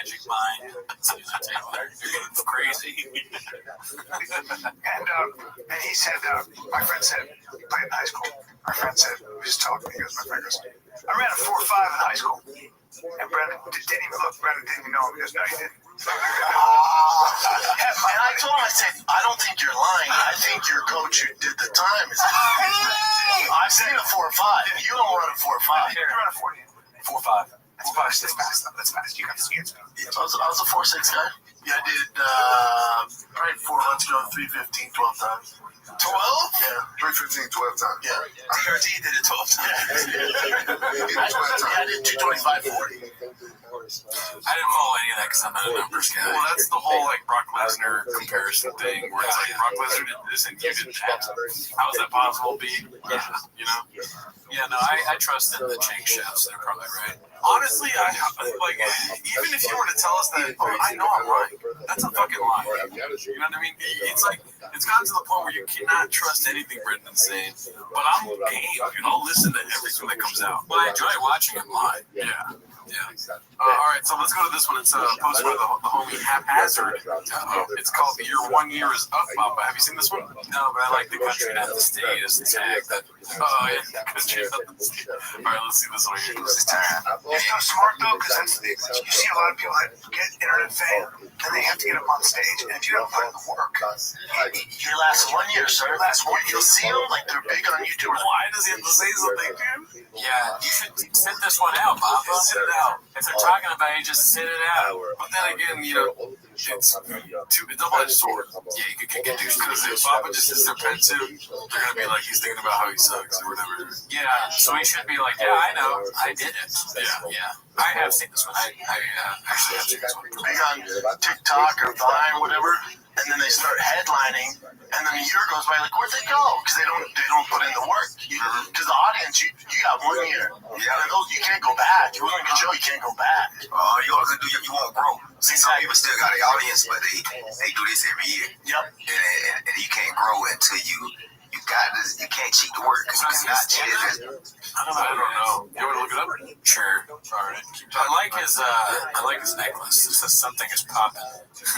magic mind. You're getting crazy. And he said, my friend said, he played in high school. My friend said, we was talking, he goes, my friend goes, I ran a 4.5 in high school. And Brendan didn't even look. Brendan didn't even know him. He goes, no, he didn't. And I told him, I said, I don't think you're lying. I think your coach who did the time is I've seen a 4.5. You don't run a 4.5. You run a 40. 4.5. That's fast. That's fast. You got to see it. I was a 4.6 guy. Yeah, I did probably 4 months ago, 3:15, 12 times. 12? Yeah. 3:15, 12 times. Yeah. TRT did it 12 times. I did 225, 40. I didn't follow any of that because I'm not a numbers guy. Well, that's the whole like Brock Lesnar comparison thing, where it's like Brock Lesnar did this and you didn't have. How is that possible? Yeah, you know. Yeah, no, I trust in the chain chefs. They're probably right. Honestly, I like even if you were to tell us that, I know I'm right. That's a fucking lie. You know what I mean? It's like it's gotten to the point where you cannot trust anything Brendan's saying. But I'm game. I'll listen to everything that comes out. But I enjoy watching him live. Yeah. All right, so let's go to this one. It's posted by the homie Haphazard. It's called "Your 1 Year Is Up." Papa. Have you seen this one? No, but I like the country not the state as the tag. Country not the state. All right, let's see this one here. It's so smart though, because you see a lot of people that get internet fame, and they have to get up on stage, and if you don't put in the work, Your last 1 year, sir. You'll see them like they're big on YouTube. Why does he have to say something, dude? Yeah, you should sit this one out, Papa. Sit it out. If they're talking about it, just sit it out. But then again, you know, it's a double-edged sword. Yeah, you could get douche because if Papa just sits there pensive, they're gonna be like he's thinking about how he sucks or whatever. Yeah, so he should be like, yeah, I know, I did it. Yeah. I have seen this one. I actually have seen this one. Big on TikTok or Vine, whatever, and then they start headlining, and then a year goes by, like, where'd they go? Because they don't put in the work. Because the audience, you got 1 year. Yeah, and those you can't go back. If you want a good show, you can't go back. You always do. You won't grow. See, some people still got an audience, but they do this every year. Yep. And you can't grow until you can't cheat the work. Because you cannot cheat it. I don't know. You want to look it up? Sure. All right. I like his necklace. It says something is popping.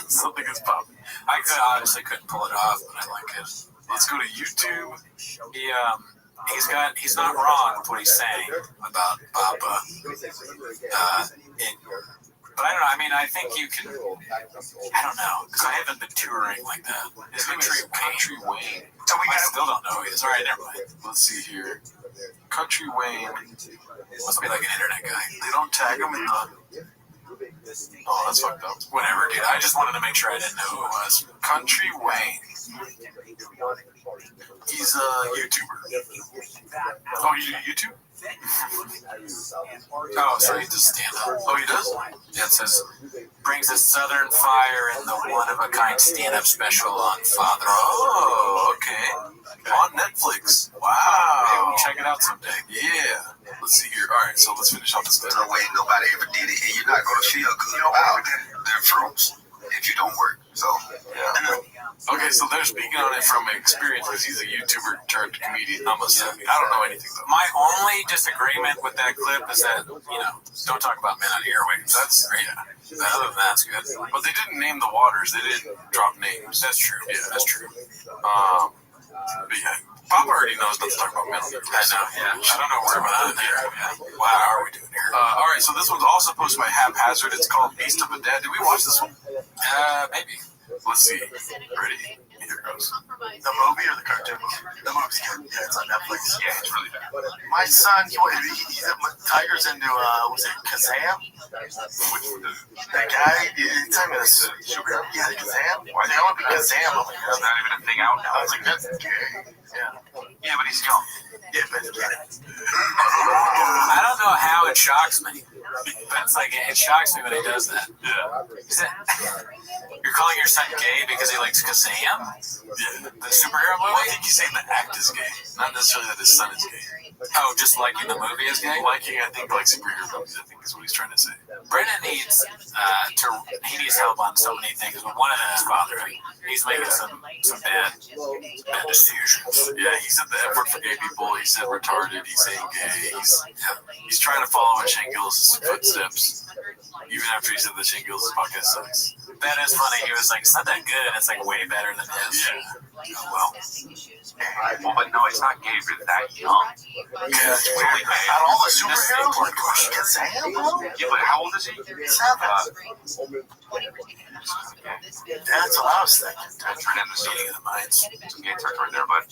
Something is popping. I obviously couldn't pull it off, but I like it. Let's go to YouTube. He's not wrong with what he's saying about Papa. But I don't know. I mean, I think you can. I don't know because I haven't been touring like that. His name is Country Wayne. So I still don't know who he is. All right, never mind. Let's see here. Country Wayne must be like an internet guy. They don't tag him in the. Oh, that's fucked up. Whatever, dude. I just wanted to make sure I didn't know who it was. Country Wayne. He's a YouTuber. Oh, you do YouTube? Oh, so he does stand up. Oh, he does? Yeah, it says, brings a southern fire in the one-of-a-kind stand-up special on Father. Oh, okay. On Netflix. Wow. Maybe we'll check it out someday. Yeah. Let's see here. All right, so let's finish off this. There's no way nobody ever did it, and you're not going to feel good about their fruits if you don't work. So, yeah. Okay, so they're speaking on it from experience because he's a YouTuber turned comedian. I don't know anything though. My only disagreement with that clip is that, don't talk about men on airwaves. That's other than that's good. But they didn't name the waters. They didn't drop names. That's true. Yeah, that's true. But yeah, Papa already knows not to talk about men on airwaves. I know. Yeah, I don't know where we're at there. Yeah. Wow, how are we doing here? All right, so this one's also posted by Haphazard. It's called Beast of a Dad. Did we watch this one? Maybe. Let's see. Ready? Here goes. The movie or the cartoon? The movie's good. Yeah, it's on Netflix. Yeah, it's really bad. My son, Tiger's into, was it Kazam? That guy, he's talking about this superhero. Yeah, Kazam? Why they all be Kazam? I'm like, that's not even a thing out now. I was like, that's gay. Yeah, but he's young. Yeah, but I don't know how it shocks me. But it's like, it shocks me when he does that. Yeah. You're calling your son gay because he likes Kazam? Yeah. The superhero movie? I think he's saying the act is gay. Not necessarily that his son is gay. Oh, just liking the movie is gay? Liking, I think, like superhero movies, I think is what he's trying to say. Brennan needs he needs help on so many things, but one of them is fathering. He's making some bad decisions. Yeah, he said the F word for gay people. He said retarded. He's saying gay. He's trying to follow in Shane Gillis' footsteps. Even after he said that Shane Gillis' podcast sucks. That is funny. He was like, it's not that good, and it's like way better than his. Yeah. Oh, Well, but no, it's not gay if you're that young. Yeah, it's really bad. Out of all the superheroes, like Kazam, bro? Yeah, but how old is he? 7. That's what I was thinking. That's right in the meeting of the minds. Some gay territory there, but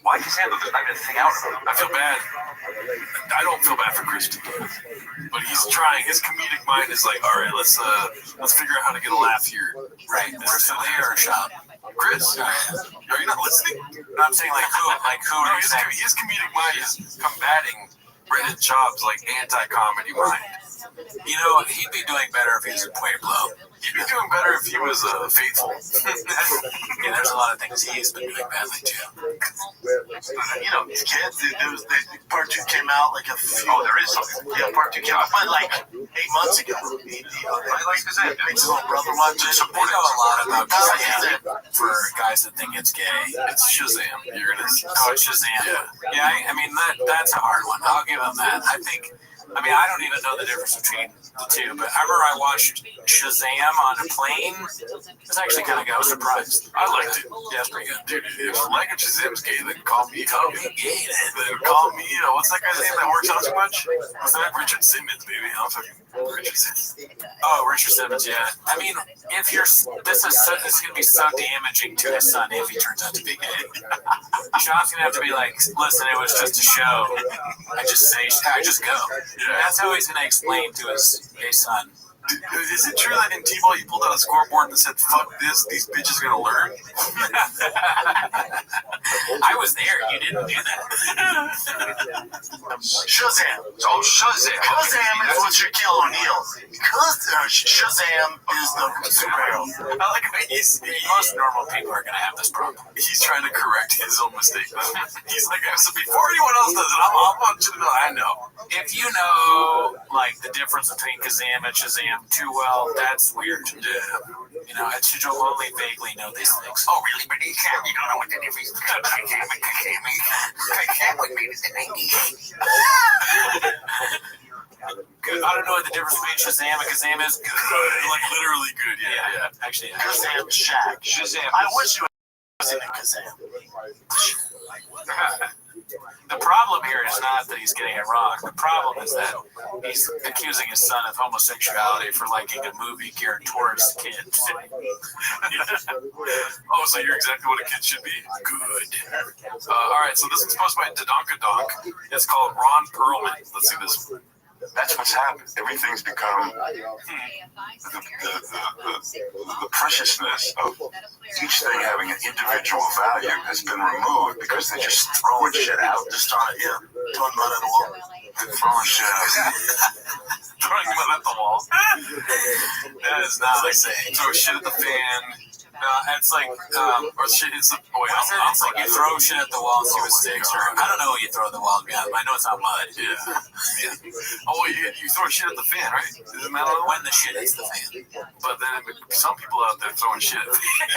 why Kazam? There's not even a thing out of him. I feel bad. I don't feel bad for Christian, but he's trying. His comedic mind is like, all right, let's figure out how to get a laugh here. Right. Chris in the hair shop. Chris, are you not listening? No, I'm saying like who No, are you saying? his comedic mind is combating Brendan Schaub's like anti-comedy mind. You know, he'd be doing better if he was in Pueblo. He'd be doing better if he was faithful. Yeah, there's a lot of things he's been doing badly too. You know, these kids, part 2 came out like a few. Oh, there is something. Yeah, part 2 came out, but like 8 months ago. I like Kazam. Makes his little brother watch it. We know a lot about Shazam for guys that think it's gay. It's Shazam. You're gonna. Oh, it's Shazam. Yeah. I mean that's a hard one. I'll give him that. I don't even know the difference between the two, but I remember I watched Shazam on a plane. It was actually kind of good. I was surprised. I liked it. Yeah, it's pretty good. Dude, if like a Shazam's gay, then call me. Call me gay, Then call me. What's that guy's name that works out so much? What's that? Richard Simmons, baby. I'm fucking Richard Simmons. Oh, Richard Simmons, yeah. I mean, if you're, this is gonna be so damaging to his son if he turns out to be gay. Sean's gonna have to be like, listen, it was just a show. I just go. Yeah. That's how he's gonna explain to his gay son. Is it true that in T-ball you pulled out a scoreboard and said, "Fuck this, these bitches are gonna learn"? I was there. You didn't do that. Shazam. Oh, Shazam. Shazam is what Shaquille O'Neal. Because Shazam is the superhero. I like how Most normal people are gonna have this problem. he's trying to correct his own mistake. He's like, so before anyone else does it, I want you to know I know. If you know, like, the difference between Kazam and Shazam too well, that's weird. Yeah. You know, I should only vaguely know these things. Oh, really? But you don't know what the difference is between Kazam and Kazam. Kazam was made in 98. I don't know what the difference between Shazam and Kazam is. Good. Like, literally good. Yeah. Actually, yeah. Kazam Shaq. Shazam. I wish you was in Kazam. The problem here is not that he's getting it wrong. The problem is that he's accusing his son of homosexuality for liking a movie geared towards kids. Oh, so you're exactly what a kid should be? Good. All right, so this is posted by Donk. It's called Ron Perlman. Let's see this one. That's what's happened. Everything's become the preciousness of each thing having an individual value has been removed because they're just throwing shit out. Just throwing mud at the wall. They're throwing shit out. Throwing mud at the wall. That is not like saying. Throw shit at the fan. It's like, or shit hits the. Oh, wait, It's like you throw shit at the wall and see what sticks, or I don't know what you throw at the wall, to be honest, but I know it's not mud. Yeah. Oh, you throw shit at the fan, right? Isn't that what When the shit hits the fan. But then some people out there throwing shit at the fan.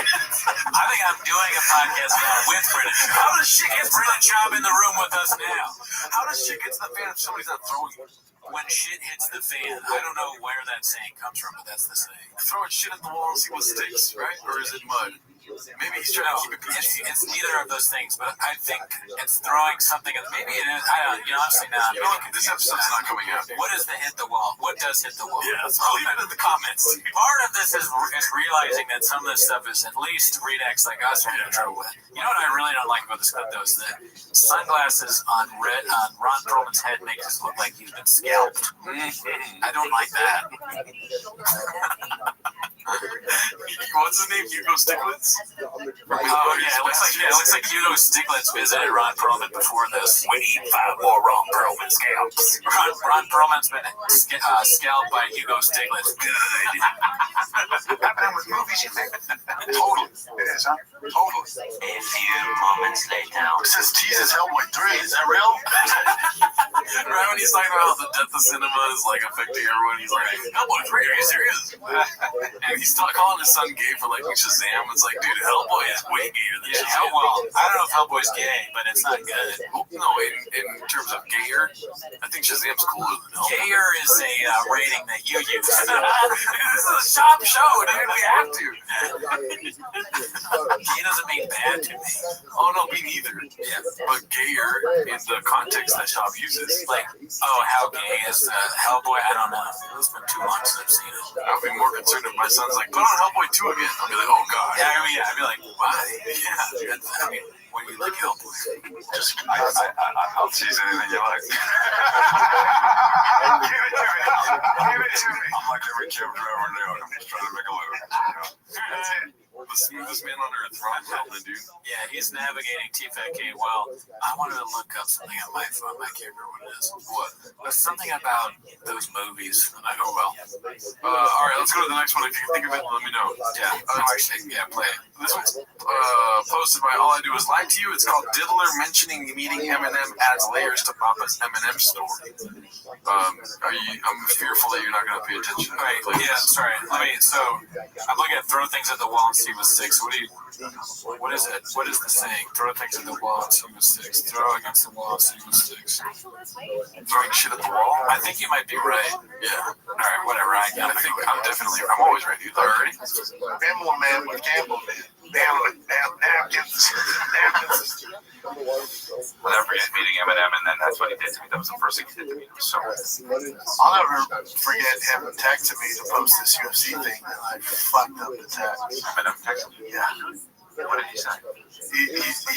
I think I'm doing a podcast now with Brennan. How does shit get Brennan Schaub in the room with us now? How does shit get to the fan if somebody's not throwing it? When shit hits the fan, I don't know where that saying comes from, but that's the saying. Throwing shit at the wall and see what sticks, right? Or is it mud? Maybe he's trying to keep it PG. It's neither of those things, but I think it's throwing something. Maybe it is. I don't know. Honestly, not. You know what? This episode's not coming out. What is the hit the wall? What does hit the wall? Yeah, let's leave it in the comments. Part of this is realizing that some of this stuff is at least redacts like us are in trouble with. You know what I really don't like about this clip, though, is that sunglasses on Ron Perlman's head makes us look like he's been scalped. I don't like that. What's his name? Hugo Stiglitz? Oh yeah, it looks like Hugo Stiglitz visited Ron Perlman before this. We need 5 more Ron Perlman scalps. Ron Perlman's been scalped by Hugo Stiglitz. Good. Happening with movies, you think? Totally. It is, huh? Totally. A few moments later. It says Jesus Hellboy 3. Is that real? Right when he's talking about how the death of cinema is like affecting everyone, he's like, Hellboy's great, are you serious? And he's calling his son gay for liking Shazam. It's like, dude, Hellboy is way gayer than Shazam. Well, I don't know if Hellboy's gay, but it's not good. No, in terms of gayer, I think Shazam's cooler than Hellboy. Gayer is a rating that you use. This is a shop show, dude. We have to. He doesn't mean bad to me. Oh, no, me neither. Yeah. But gayer in the context that shop uses. Like, oh, how gay is Hellboy? I don't know. It's been 2 months since I've seen it. I'll be more concerned if my son's like, put on Hellboy 2 again. I'll be like, oh, God. Yeah, I'd be like, why? Yeah. I mean, when you like Hellboy. I'll tease anything you like. Give it to me. Give it to me. I'm like every cab driver in New York. I'm just trying to make a living. That's it. The smoothest man on earth, Ron Perlman, dude. Yeah, he's navigating TFK well. I wanted to look up something on my phone. I can't remember what it is. What? There's something about those movies. And I go, well. All right, let's go to the next one. If you can think of it, let me know. Yeah, play it. This one's posted by All I Do Is Lie to You. It's called Diddler mentioning meeting Eminem adds layers to Papa's Eminem story. I'm fearful that you're not going to pay attention. All right, yeah, sorry. So I'm looking at throw things at the wall and see what's 6. What is it? What is the saying? Throw things at the wall and see what's 6. Throw against the wall and see what's 6. Throwing shit at the wall? I think you might be right. Yeah. All right, whatever. I'm always ready. You ready? Bamble Man with Gamble Man. Napkins. Whenever he's meeting Eminem, and then that's what he did to me. That was the first thing he did to me. It was so I'll never forget him texting me to post this UFC thing, and I fucked up the text. Eminem texted me. Yeah. What did he say? He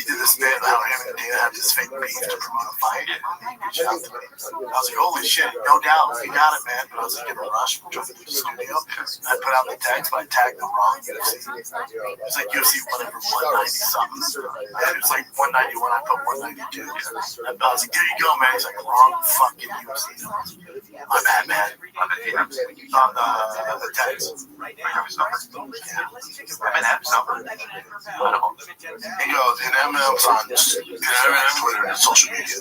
did this bit about him and Dana have this fake beef to promote a fight. He reached out to me. I was like, holy shit, no doubt, you got it, man. But I was like, in a rush, drove to the studio. I put out the text, but I tagged the wrong UFC. It was like UFC whatever, 190 something. And it was like 191, I put 192. And I was like, there you go, man. He's like, wrong fucking UFC. My bad, man. On the DMs? On the text. I have his number. Eminem's number. He goes, and Eminem's on Twitter and social media.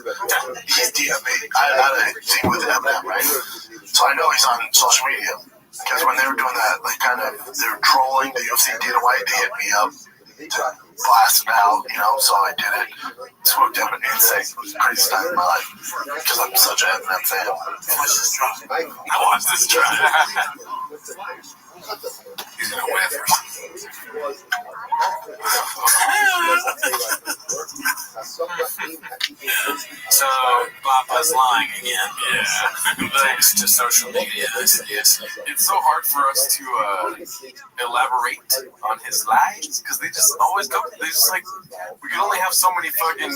He's DM me. I had a thing with Eminem, right? So I know he's on social media. Because when they were doing that, like kind of, they were trolling the UFC Dana White, they hit me up to blast it out, so I did it. Smoked him an insane, crazy time in my life. Because I'm such an Eminem fan. Watch this drop. I watch this drop. He's going to win. So Papa's lying again. Yeah. Thanks to social media. Yes. It's so hard for us to elaborate on his lies because they just always go. They just like we can only have so many fucking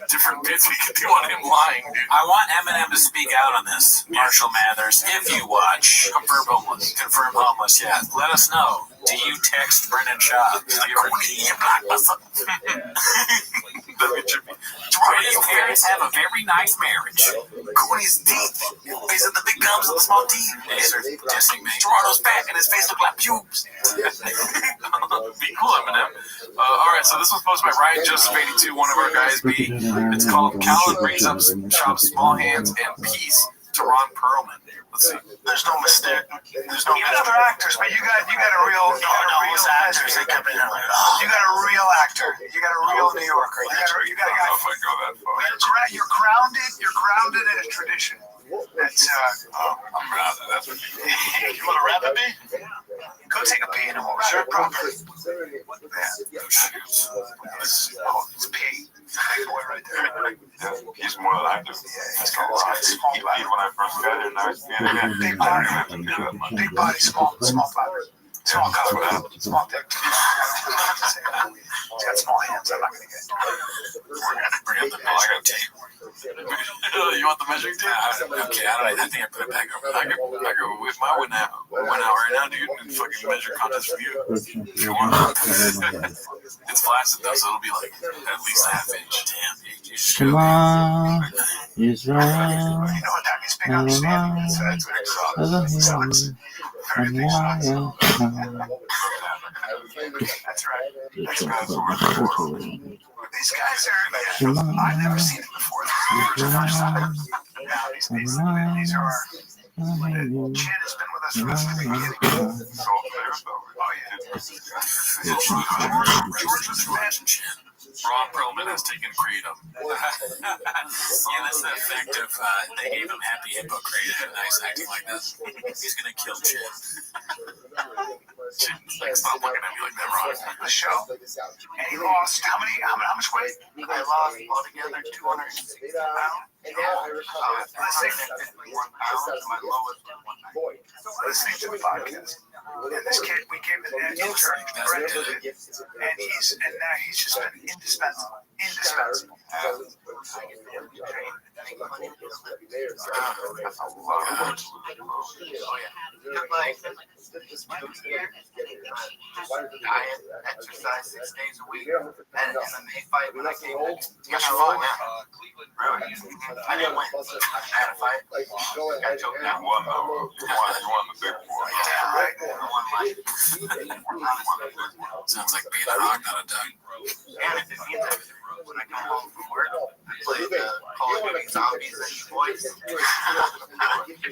different bits we can do on him lying, dude. I want Eminem to speak out on this. Marshall Mathers, if you watch, Confirmed homeless. Confirmed homeless. Yeah, let us know. Do you text Brendan Shaw? Do you ever His parents have a very nice marriage. Cooney's teeth. He's at the big gums and the small teeth. These are dissing me. Gerardo's fat and his face look like pubes. Be cool, Eminem. All right, so this was posted by Ryan Joseph 82, one of our guys. It's called Callan brings up Chop Small Hands and Peace to Ron Perlman. Let's see. There's no mistake. There's no Even other actors, but you got a real. actors. They kept it like, You got a real actor. You got a real New Yorker. You got a guy. I don't know if I go that far. You're grounded. You're grounded in a tradition. That's I'm grounded. That's what you do. you want to rap at me? go take a pee and we'll wrap it properly. Yeah, no shoes. It's pee. It's a big boy right there. Yeah, he's more than I do. That's a lot. He peed when I first got here. Now he's peeing again. Big I body. don't have to do that much. Big body, small body. Small cock, small dick. He's got small hands. I'm not going to get. We're going to bring up the measuring tape. You want the measuring tape? Okay, I think I put it back over. I could whip my one out right now, dude, and fucking measure contest for you. If you want. It's flaccid though, so it'll be like at least a half inch. Damn, you just Come on, Israel. You know what that means? Big understanding. That's what it sucks. Very big sucks. That's right. These guys are, I've never seen them before. These are these are, Chin has been with us from the beginning. So fair though. Oh, yeah. Ron Perlman has taken kratom. Yeah, that's the effect of they gave him Happy Hippo kratom. Nice acting like that. He's gonna kill Chin. Like, stop looking at me like that, Ron. The show. And he lost how much weight? I lost altogether 260 pounds. Listening to the podcast. And this kid, we gave him an intern, Brett did it, and now he's just been indispensable. Indispensable. Diet, exercise 6 days a week, and MMA fight when I came in. You fought, man. Really? I didn't win. I had a fight. I choked out. You won though. You won the big boy. Yeah, right. I won my. Sounds like being a hog, not a duck. And if it means everything, when I come home from work, I play the Call of Duty Zombies and boys.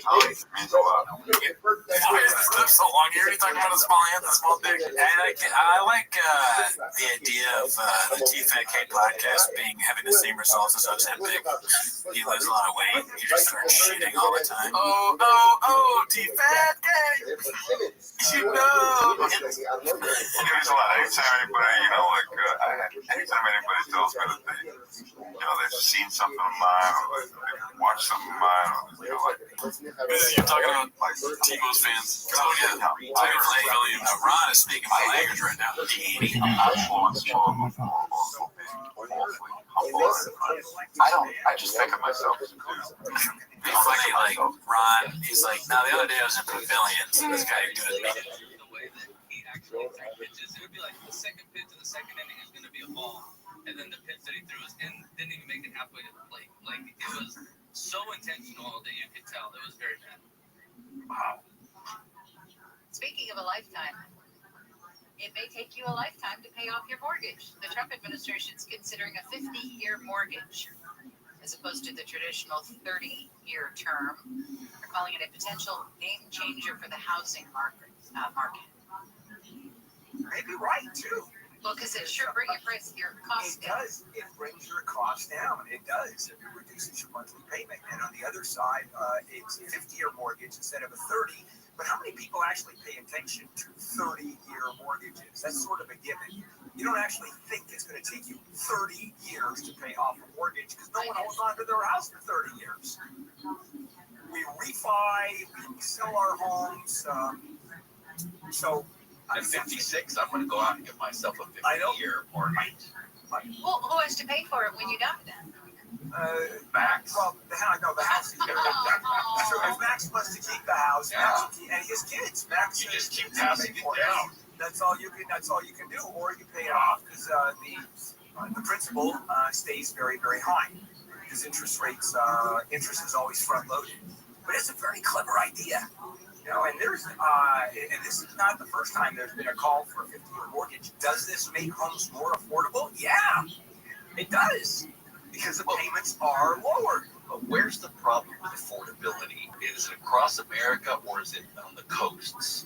Always means a lot. Why is this clip so long? You're already talking about a small hand and a small dick. I like the idea of the T-Fat-K podcast having the same results as Ozempic. You lose a lot of weight, you just start shitting all the time. Oh, T-Fat-K! You know! It means a lot. Anytime anybody, anytime anybody tells me that they've seen something of mine or they've watched something of mine, You're talking about T-Mo's fans. Oh, yeah. Ron is speaking my language right now. I just think of myself as a dude. It's funny, like, Ron, he's like, now the other day I was in Pavilions, and this guy doing me. It would be like the second pitch of the second inning is going to be a ball, and then the pitch that he threw didn't even make it halfway to the plate. Like, it was so intentional that you could tell. It was very bad. Wow. Speaking of a lifetime, it may take you a lifetime to pay off your mortgage. The Trump administration is considering a 50-year mortgage as opposed to the traditional 30-year term. They're calling it a potential game changer for the housing market. Maybe right, too. Well, because it sure brings your costs It down. does. It brings your costs down. It does. It reduces your monthly payment. And on the other side, it's a 50-year mortgage instead of a 30. But how many people actually pay attention to 30-year mortgages? That's sort of a given. You don't actually think it's going to take you 30 years to pay off a mortgage because no one holds on to their house for 30 years. We refi, we sell our homes. So At 56, I'm going to go out and get myself a 50-year mortgage. Well, who has to pay for it when you die then? Max. Well, the house is so if Max wants to keep the house, and his kids, Max, You just keep passing it down. That's all you can do, or you pay it off because the principal stays very, very high because interest is always front loaded. But it's a very clever idea, And and this is not the first time there's been a call for a 50-year mortgage. Does this make homes more affordable? Yeah, it does. Because the payments are lower. But where's the problem with affordability? Is it across America or is it on the coasts?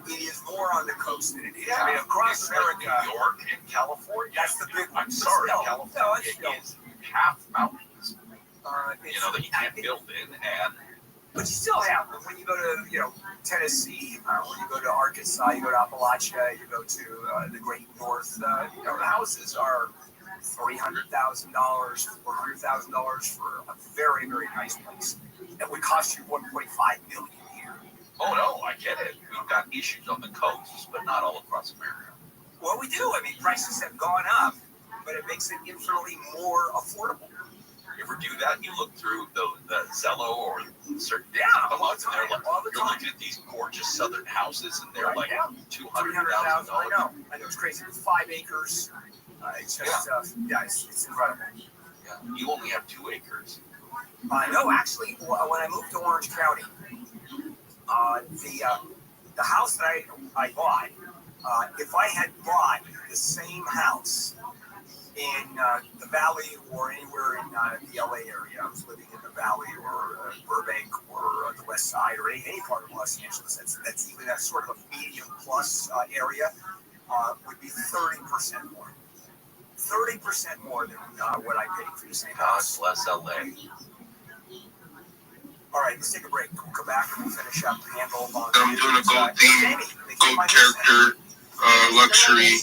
It is more on the coast than it is. I mean, across America. New York and California. That's the big one. I'm sorry, California is half mountains. That you can't build in, but you still have them. When you go to, Tennessee, when you go to Arkansas, you go to Appalachia, you go to the Great North, the houses are $300,000, $400,000 for a very, very nice place. That would cost you $1.5 million a year. Oh no, I get it. We've got issues on the coasts, but not all across America. Well, we do. I mean, prices have gone up, but it makes it infinitely more affordable. You ever do that? You look through the Zillow or certain all the time. You're looking at these gorgeous southern houses, and they're like $200,000. I know it's crazy. It's 5 acres. It's just, it's incredible. Yeah. You only have 2 acres. No, actually, when I moved to Orange County, the house that I bought, if I had bought the same house in the Valley or anywhere in the LA area. I was living in the Valley or Burbank or the West Side or any part of Los Angeles. That's even that sort of a medium plus area would be 30% more. 30% more than what I paid for the same house. Less LA. All right, let's take a break. We'll come back and we'll finish up the handle on. I'm doing a gold theme, gold character, luxury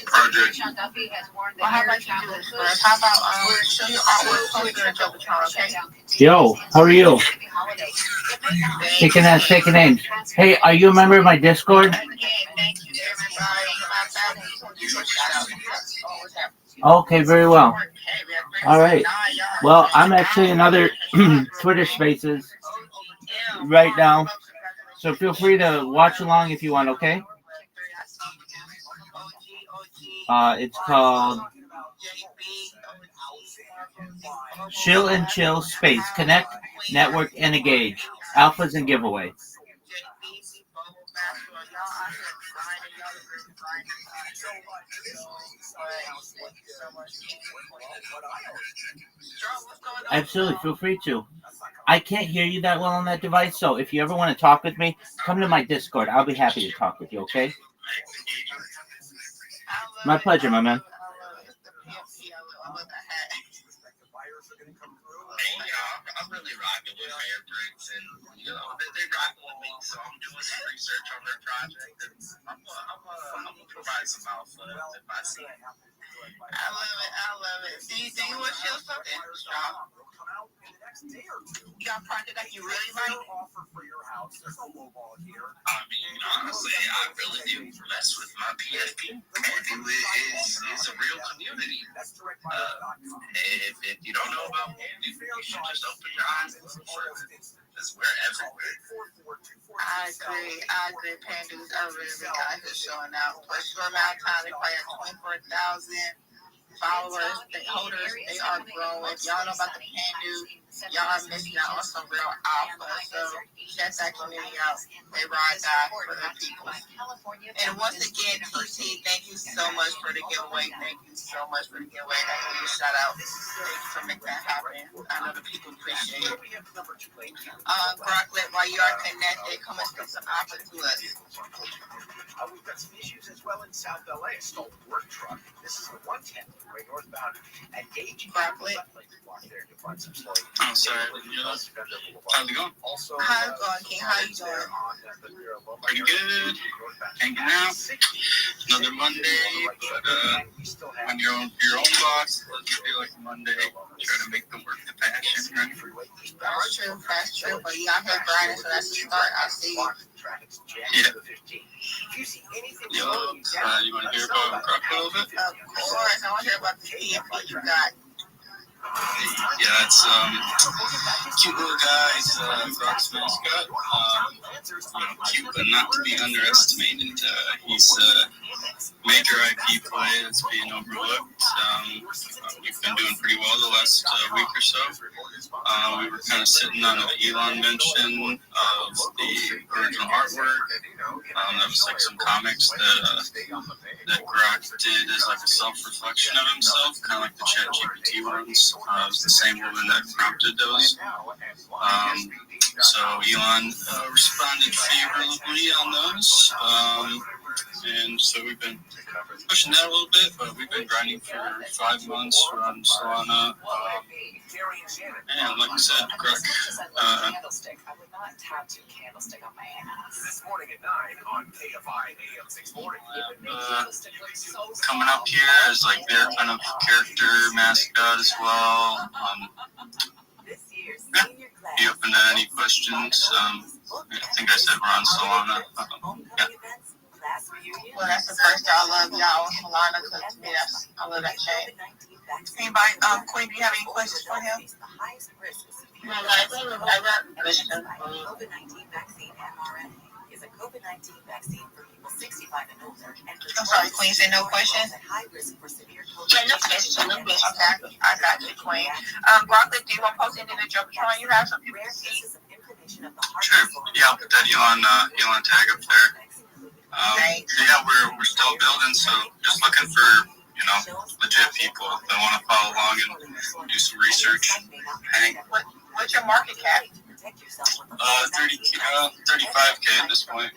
project. How about you do this first? How about show your artwork poster and Jumbotron, okay? Yo, how are you? Shaking ass, shaking names. Hey, are you a member of my Discord? Thank you, everybody. Okay, very well. All right. Well, I'm actually in other Twitter spaces right now, so feel free to watch along if you want, okay? It's called Chill and Chill Space. Connect, network, and engage. Alphas and giveaway. Absolutely, feel free to. I can't hear you that well on that device, so if you ever want to talk with me, come to my Discord. I'll be happy to talk with you, okay? My pleasure, my man. I'm really rocking with Hair Bricks, and they're rocking with me, so I'm doing some research on their project, and I'm gonna provide some alpha if I see it. I love it. Do you want to show something? You got a project that you really like? I mean, honestly, I really do mess with my PFP. Pandu is a real community. If you don't know about Pandu, you should just open your eyes and look for it. Because we're everywhere. I agree. Pandas are really out here showing out. For a short amount of time, they probably have 24,000 followers, holders. They are growing. If y'all know about the Pandu, y'all are missing out on some real alpha. So check that community out. They ride die for their people. And once again, TT, thank you so much for the giveaway. Thank you so much for the giveaway. Thank you for the shout out. Thank you for making that happen. I know the people appreciate it. Brocklet, while you are connected, come and speak some alpha to us. We've got some issues as well in South LA. A stolen work truck. This is the 110 way northbound and Gage. Brocklet. Oh, sorry. How's it going? How's it going, King? How you doing? Pretty good. Hanging out. Another Monday, but when you're your own boss, it doesn't feel like a Monday. Try to make the work the passion, right? That's true. But you out here grinding, so that's the start. I see you. Yeah. Yo, you want to hear about Croc a little bit? Of course. I want to hear about the PFP you got. Yeah, it's cute little guy. He's Croc's mascot. Cute, but not to be underestimated. He's a major IP play that's being overlooked. We've been doing pretty well the last week or so. We were kind of sitting on an Elon mention of the original artwork. That was like some comics that Croc did as like a self-reflection of himself, kind of like the ChatGPT ones. It was the same woman that prompted those. So Elon responded favorably on those. And so we've been pushing that a little bit, but we've been grinding for 5 months around Solana. And like I said, Croc, This morning at 9 on KFI AM 640. coming up here as like their kind of character mascot as well. Yeah. Be open to any questions. I think I said we're on Solana. Yeah. Well, that's the first I love y'all on Solana because to me, I love that chain. Anybody, Queen, do you have any questions for him? COVID-19 vaccine mRNA is a COVID-19 vaccine for people 65 and older. I'm sorry, Queen, say no questions? Yeah, no questions. Okay, I got you, Queen. Broccoli, do you want to post anything in the Jumbotron you have so people can see? Sure. Yeah, I'll put that Elon tag up there. Yeah, we're still building, so just looking for legit people that want to follow along and do some research. Hang. What's your market cap? 35K at this point.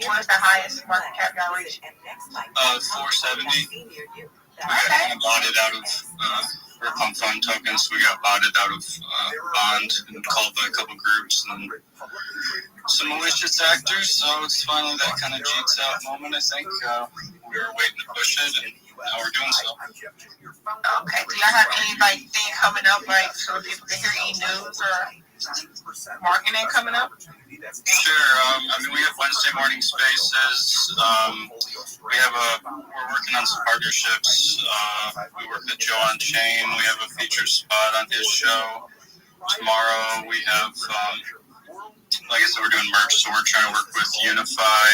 What's the highest market cap y'all reached? 470. We got bought it out of Pump Fund tokens. We got bought it out of Bond and called by a couple groups and some malicious actors. So it's finally that kind of cheats out moment, I think. We were waiting to push it, and now we're doing so. Okay. Do y'all have any thing coming up, so people can hear e-news or marketing coming up? Sure. We have Wednesday morning spaces. We're working on some partnerships. We work with Joe on Chain. We have a featured spot on his show. Tomorrow we have, like I said, we're doing merch, so we're trying to work with Unify.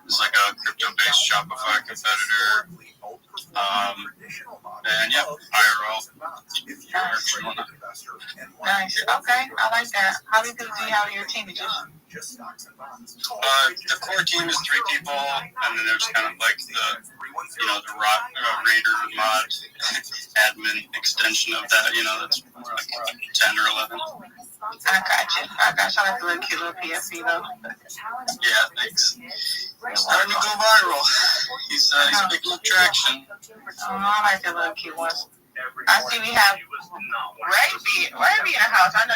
It's like a crypto-based Shopify competitor. And yeah, IRL. Merch and whatnot. Nice. Okay, I like that. How many people do you have on your team? The core team is 3 people, and then there's kind of like the Raider mod admin extension of that. That's more like 10 or 11. I got you. I like the little cute little PFP though. Yeah, thanks. Starting to go viral. He's picking up traction. I like the little cute ones. I see we have Rabbi in the house. I know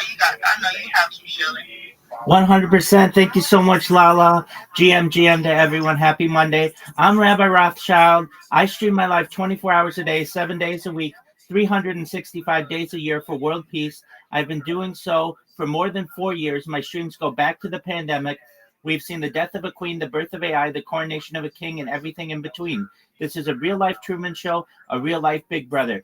you have some shilling. 100%. Thank you so much, Lala. GM to everyone. Happy Monday. I'm Rabbi Rothschild. I stream my life 24 hours a day, 7 days a week, 365 days a year for world peace. I've been doing so for more than 4 years. My streams go back to the pandemic. We've seen the death of a queen, the birth of AI, the coronation of a king, and everything in between. This is a real-life Truman Show, a real-life Big Brother.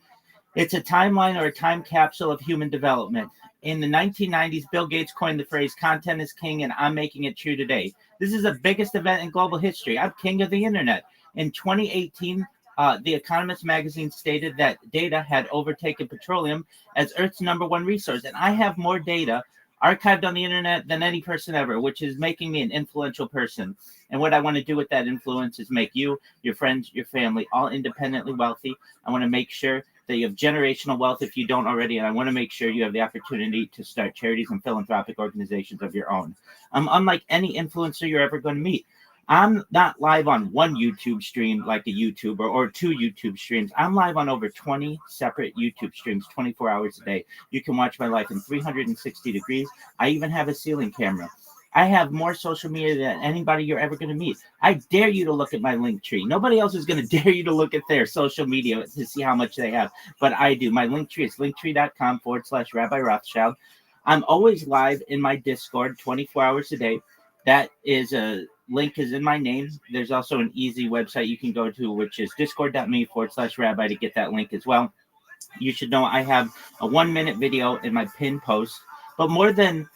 It's a timeline or a time capsule of human development. In the 1990s, Bill Gates coined the phrase, content is king, and I'm making it true today. This is the biggest event in global history. I'm king of the internet. In 2018, The Economist magazine stated that data had overtaken petroleum as Earth's #1 resource. And I have more data archived on the internet than any person ever, which is making me an influential person. And what I want to do with that influence is make you, your friends, your family, all independently wealthy. I want to make sure that you have generational wealth if you don't already, and I want to make sure you have the opportunity to start charities and philanthropic organizations of your own. Unlike any influencer you're ever going to meet, I'm not live on one YouTube stream like a YouTuber or 2 YouTube streams. I'm live on over 20 separate YouTube streams 24 hours a day. You can watch my life in 360 degrees. I even have a ceiling camera. I have more social media than anybody you're ever going to meet. I dare you to look at my link tree. Nobody else is going to dare you to look at their social media to see how much they have, but I do. My link tree is linktree.com/Rabbi Rothschild. I'm always live in my Discord 24 hours a day. That is link is in my name. There's also an easy website you can go to, which is discord.me/rabbi to get that link as well. You should know I have a 1-minute video in my pinned post, but more than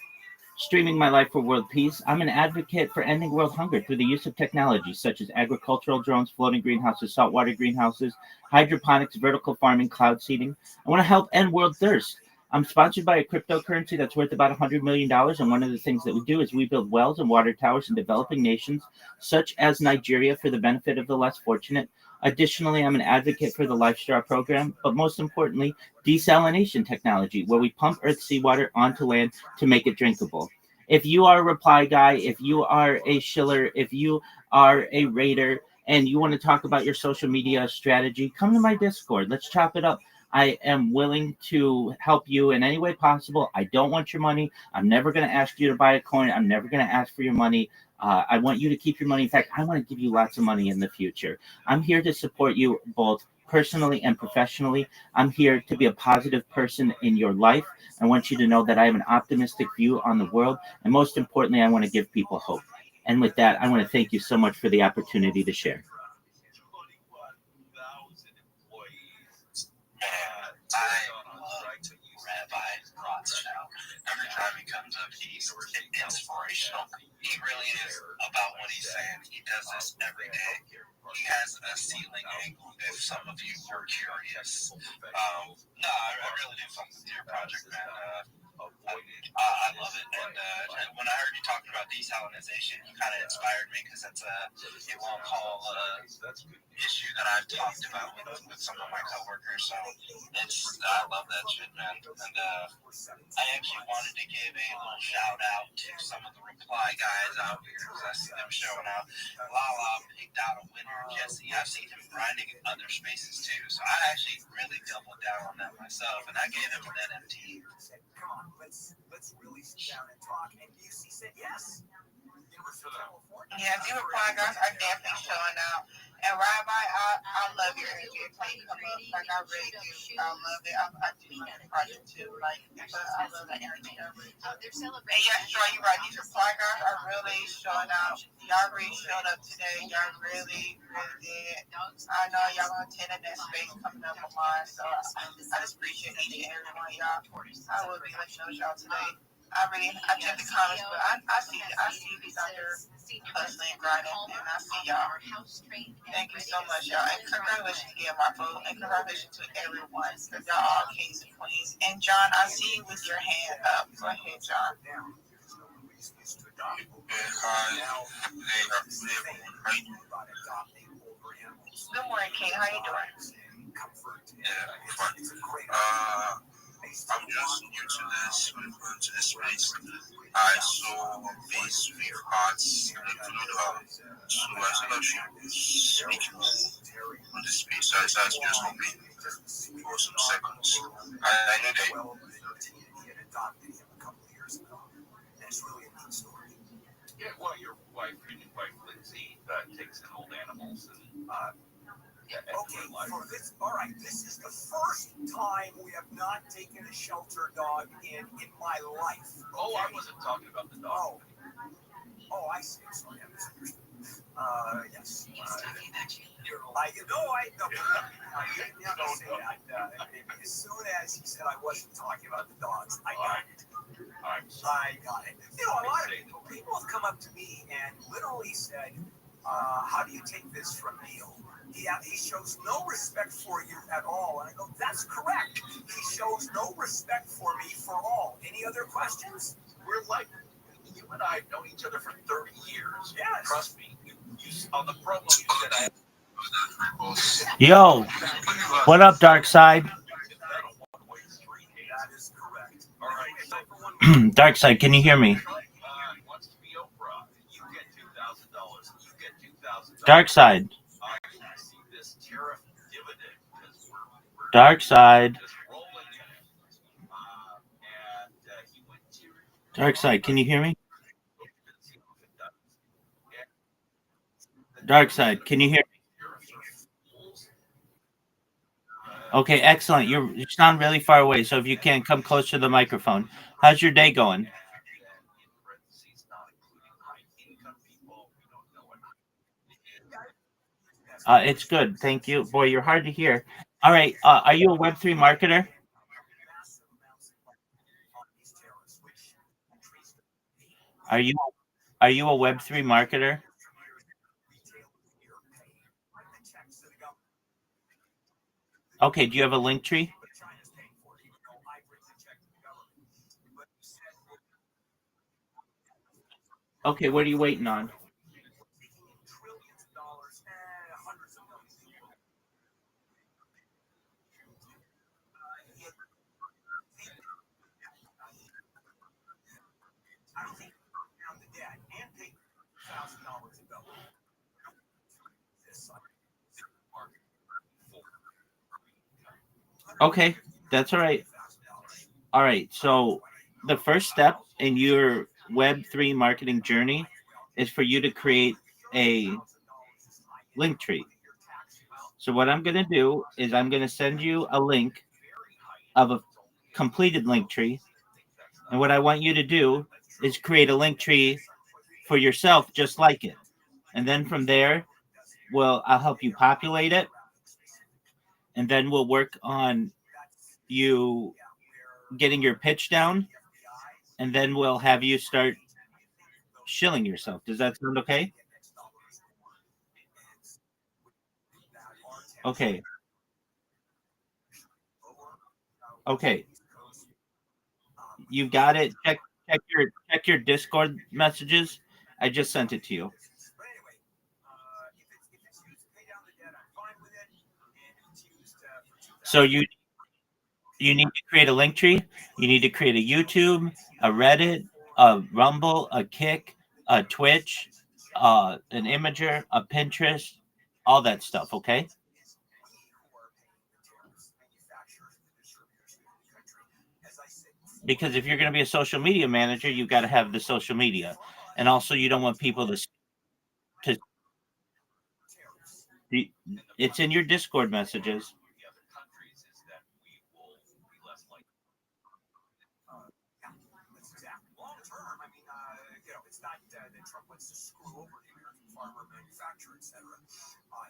streaming my life for world peace, I'm an advocate for ending world hunger through the use of technology such as agricultural drones, floating greenhouses, saltwater greenhouses, hydroponics, vertical farming, cloud seeding. I want to help end world thirst. I'm sponsored by a cryptocurrency that's worth about $100 million, and one of the things that we do is we build wells and water towers in developing nations such as Nigeria for the benefit of the less fortunate. Additionally, I'm an advocate for the Life Straw program, but most importantly, desalination technology, where we pump Earth's seawater onto land to make it drinkable. If you are a reply guy, if you are a shiller, if you are a raider, and you want to talk about your social media strategy, come to my Discord. Let's chop it up. I am willing to help you in any way possible. I don't want your money. I'm never going to ask you to buy a coin. I'm never going to ask for your money. I want you to keep your money. In fact, I want to give you lots of money in the future. I'm here to support you both personally and professionally. I'm here to be a positive person in your life. I want you to know that I have an optimistic view on the world. And most importantly, I want to give people hope. And with that, I want to thank you so much for the opportunity to share. Rabbi Rothschild. Every time he comes up, he's inspirational. He really is about what he's saying. He does this every day. He has a ceiling angle, if some of you were curious. No, I really do something with your project, man. I love it, and when I heard you talking about desalinization, you kind of inspired me because that's a long haul issue that I've talked about with some of my coworkers. So I love that shit, man. And I actually wanted to give a little shout out to some of the reply guys out here because I see them showing out. Lala picked out a winner, Jesse. I've seen him grinding in other spaces too, so I actually really doubled down on that myself, and I gave him an NFT. Come on, let's really sit down and talk. And UC said yes. Yeah, the reply guys are definitely showing out. And Rabbi, I love your energy. Like, I really do. I love it. I do like the project too. Like, but I love that energy. And yes, Joy, you're right. These reply guys are really showing out. Y'all really showed up today. Y'all really, really did. I know y'all gonna attend in that space coming up on mine. So I just appreciate each and every one of y'all. I will be letting y'all today. I check the comments, but I see these out there hustling and grinding, and I see y'all. Thank you so much, y'all. And congratulations again, Marco. And congratulations to everyone, because y'all all kings and queens. And John, I see you with your hand up. Go ahead, John. Good morning, King. How you doing? I'm just new to this, when I'm to this space. I saw these few parts include so I said I should speak on this space. I just on me for some seconds. I know that. Yeah, well, your wife, Lindsay, takes in old animals and okay, this is the first time we have not taken a shelter dog in my life. Oh, I wasn't talking about the dog. Oh, I see. Sorry, I misunderstood. Yes. He was talking about you. I don't say that. As soon as he said I wasn't talking about the dogs, I got it. I got it. You know, a lot of people have come up to me and literally said, how do you take this from Neil? He shows no respect for you at all. And I go, that's correct. He shows no respect for me for all. Any other questions? We're like, you and I have known each other for 30 years. Yes. Trust me. You on the promo, you said I have. Yo, what up, Dark Side? That is correct. All right. Dark Side, can you hear me? Wants to be Oprah. You get $2,000. You get $2,000. Dark Side. Dark Side. Dark Side, can you hear me? Dark Side, can you hear me? Okay, excellent. You sound really far away, so if you can, come closer to the microphone. How's your day going? It's good, thank you. Boy, you're hard to hear. All right, are you a Web3 marketer? Are you a Web3 marketer? Okay, do you have a link tree? Okay, what are you waiting on? Okay, that's all right. All right, so the first step in your Web3 marketing journey is for you to create a link tree. So what I'm going to do is I'm going to send you a link of a completed link tree. And what I want you to do is create a link tree for yourself just like it. And then from there, I'll help you populate it. And then we'll work on you getting your pitch down. And then we'll have you start shilling yourself. Does that sound okay? Okay. Okay. You got it. Check your Discord messages. I just sent it to you. But anyway, if it's used to pay down the debt, I'm fine with it. And if it's used for So you need to create a link tree. You need to create a YouTube, a Reddit, a Rumble, a Kick, a Twitch, an Imager, a Pinterest, all that stuff. Okay. Because if you're going to be a social media manager, you've got to have the social media, and also you don't want people to. It's in your Discord messages. long term, I mean, it's not that Trump wants to screw over the American farmer, manufacturer, etc.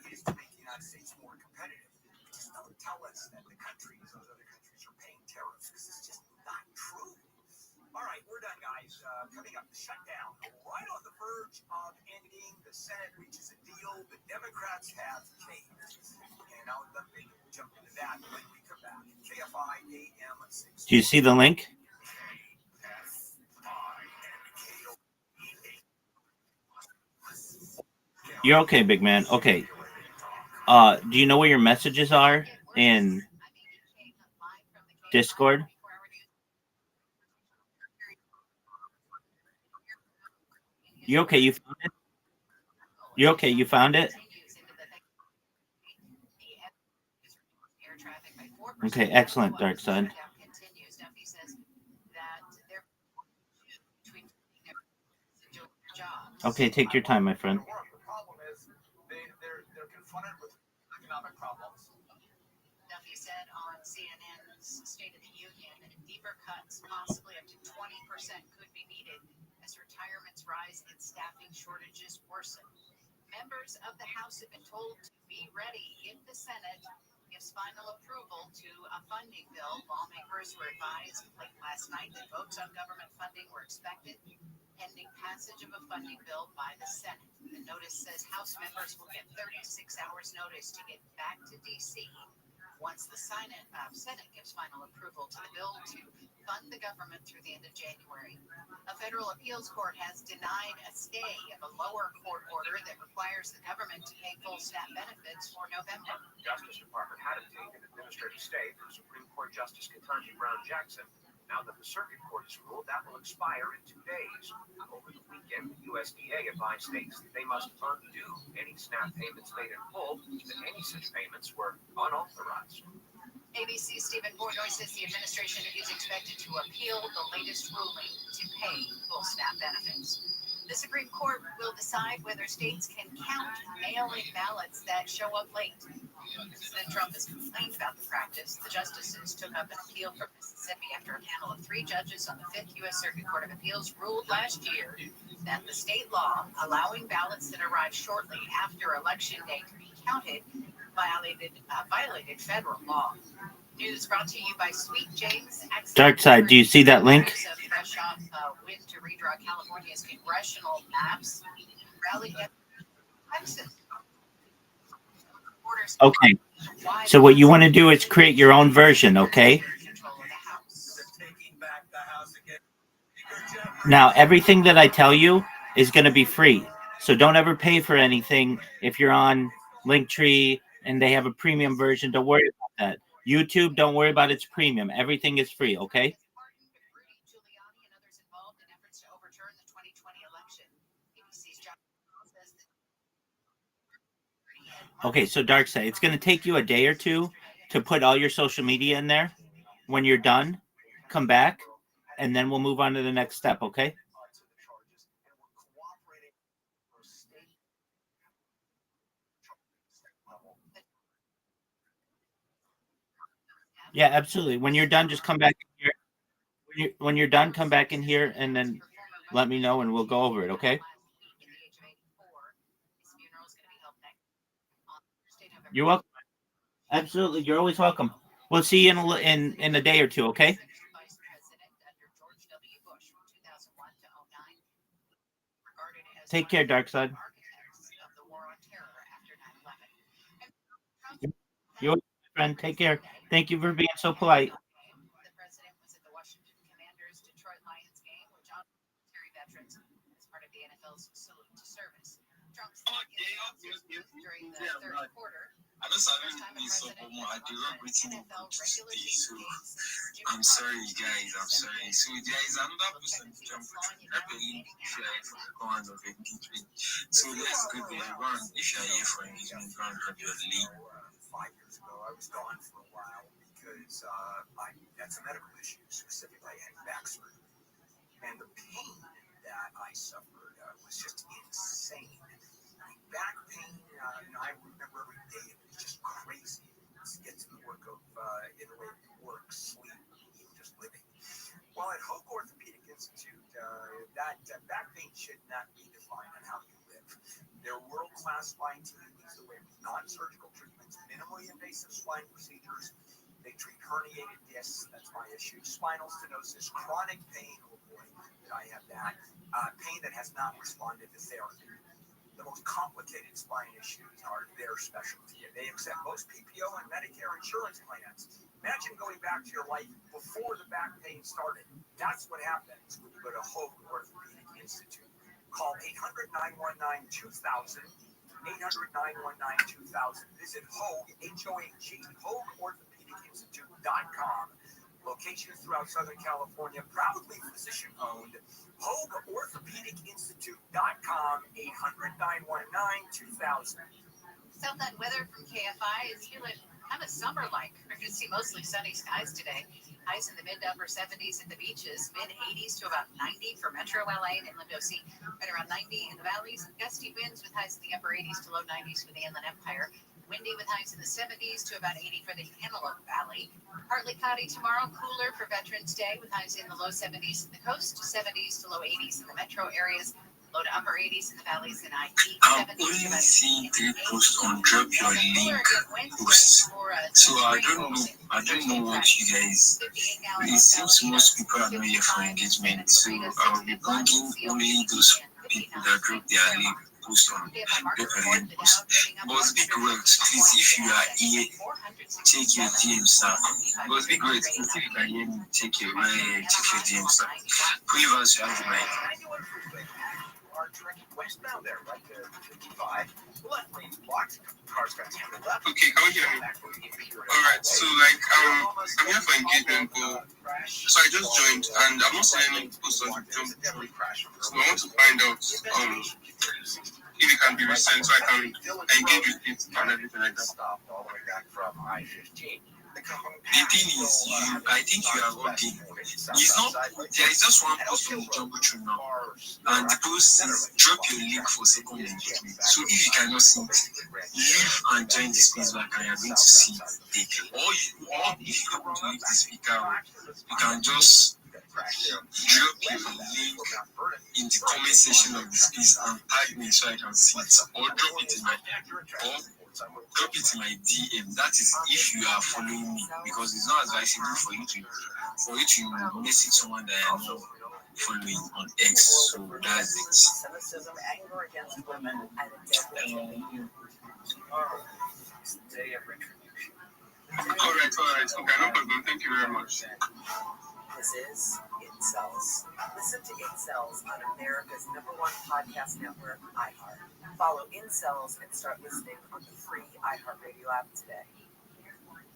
It is to make the United States more competitive. Just don't tell us that those other countries are paying tariffs, because it's just not true. All right, we're done, guys. Coming up, the shutdown, right on the verge of ending. The Senate reaches a deal. The Democrats have caved. And I'll jump into that when we come back. KFI AM 6. Do you see the link? You're okay, big man. Okay. Do you know where your messages are in Discord? You okay? You found it? You okay? You found it? Okay, excellent, Dark Side. Okay, take your time, my friend. The problem is they're confronted with economic problems. Duffy said on CNN's State of the Union that deeper cuts, possibly up to 20%, could be needed as retirements rise and staffing shortages worsen. Members of the House have been told to be ready if the Senate gives final approval to a funding bill. Lawmakers were advised late last night that votes on government funding were expected, pending passage of a funding bill by the Senate. The notice says House members will get 36 hours notice to get back to D.C. once the Senate gives final approval to the bill to fund the government through the end of January. A federal appeals court has denied a stay of a lower court order that requires the government to pay full SNAP benefits for November. The Justice Department had obtained an administrative stay from Supreme Court Justice Ketanji Brown Jackson. Now that the Circuit Court has ruled, that will expire in 2 days. Over the weekend, the USDA advised states that they must undo any SNAP payments made in full, that any such payments were unauthorized. ABC's Stephen Bordoy says the administration is expected to appeal the latest ruling to pay full SNAP benefits. The Supreme Court will decide whether states can count mail-in ballots that show up late. President Trump has complained about the practice. The justices took up an appeal from Mississippi after a panel of 3 judges on the 5th U.S. Circuit Court of Appeals ruled last year that the state law allowing ballots that arrive shortly after Election Day to be counted violated federal law. News brought to you by Sweet James. Dark Side, do you see that link? Fresh off win to redraw California's congressional maps. Rally Texas. Okay. So what you want to do is create your own version, okay? Now, everything that I tell you is going to be free. So don't ever pay for anything if you're on Linktree and they have a premium version. Don't worry about that. YouTube, don't worry about its premium. Everything is free, okay? Okay, so Darkside, it's going to take you a day or two to put all your social media in there. When you're done, come back, and then we'll move on to the next step, okay? Yeah, absolutely. When you're done, just come back in here. When you're done, come back in here, and then let me know, and we'll go over it, okay? You're welcome. Absolutely, you're always welcome. We'll see you in a day or two, okay? Take care, Darkside. You're my friend. Take care. Thank you for being so polite. service. Trump said during the third quarter. I don't have any so I do not waiting today. So I'm sorry, guys. I'm sorry. So there is another person to jump rapidly if you are here for the command of engagement. So let's go there. One, if you are here for engagement, go and grab your lead. 5 years ago, I was gone for a while because I had some medical issues. Specifically, I had back surgery, and the pain that I suffered was just insane. Back pain, I remember every day it was just crazy. To get to the work of Italy, work, sleep, even just living. Well, at Hoag Orthopedic Institute, that back pain should not be defined on how you live. Their world-class spine team leads the way with non-surgical treatments, minimally invasive spine procedures. They treat herniated discs, that's my issue, spinal stenosis, chronic pain, oh boy, did I have that, pain that has not responded to therapy. The most complicated spine issues are their specialty, and they accept most PPO and Medicare insurance plans. Imagine going back to your life before the back pain started. That's what happens when you go to Hoag Orthopedic Institute. Call 800-919-2000, 800-919-2000. Visit Hoag, H-O-A-G, HoagOrthopedicInstitute.com. Locations throughout Southern California, proudly physician-owned. HoagOrthopedicInstitute.com, 800-919-2000. Southland weather from KFI is feeling kind of summer-like. We're going to see mostly sunny skies today. Highs in the mid to upper 70s at the beaches, mid 80s to about 90 for Metro LA and Inland OC, right around 90 in the valleys. Gusty winds with highs in the upper 80s to low 90s for the Inland Empire. Windy with highs in the 70s to about 80 for the Antelope Valley. Partly cloudy tomorrow, cooler for Veterans Day with highs in the low 70s in the coast, 70s to low 80s in the metro areas, low to upper 80s in the valleys and IE. I'm only seeing 3 posts on drop your link posts. So I don't know what you guys. It seems most people are not here for engagement. So I will be bringing only those people that drop their link post on drop your link post. But Big Words, please, if you are here, check your DMs, sir. But Big Words, please, if you can hear me, check your DMs, sir. Previous, you have the mic. Are directed westbound there, right to 55. Left lane's blocked. Cars got handled left. Okay, can we hear me? Alright, so I'm here for engagement, but so I just joined and I'm not seeing any posts on jump. So I want to find out if it can be resent so I can engage with it and everything like that. All the way back from I-15. The thing is, I think you are working. It's not. There is just one post on the Jumbotron now, and the post is drop your link for second engagement. So if you cannot see it, leave and join the space back, and you are going to see it. Or if you want to leave the speaker, you can just drop your link in the comment section of the space and tag me so I can see it, or drop it in my DM. That is if you are following me, because it's not advisable for you to message someone that I know following on X. So that's it. Cynicism, anger against women, and day of retribution. Alright. Okay, no problem. Thank you very much. This is Incels. Listen to Incels on America's #1 podcast network, iHeart. Follow Incels and start listening on the free iHeartRadio app today.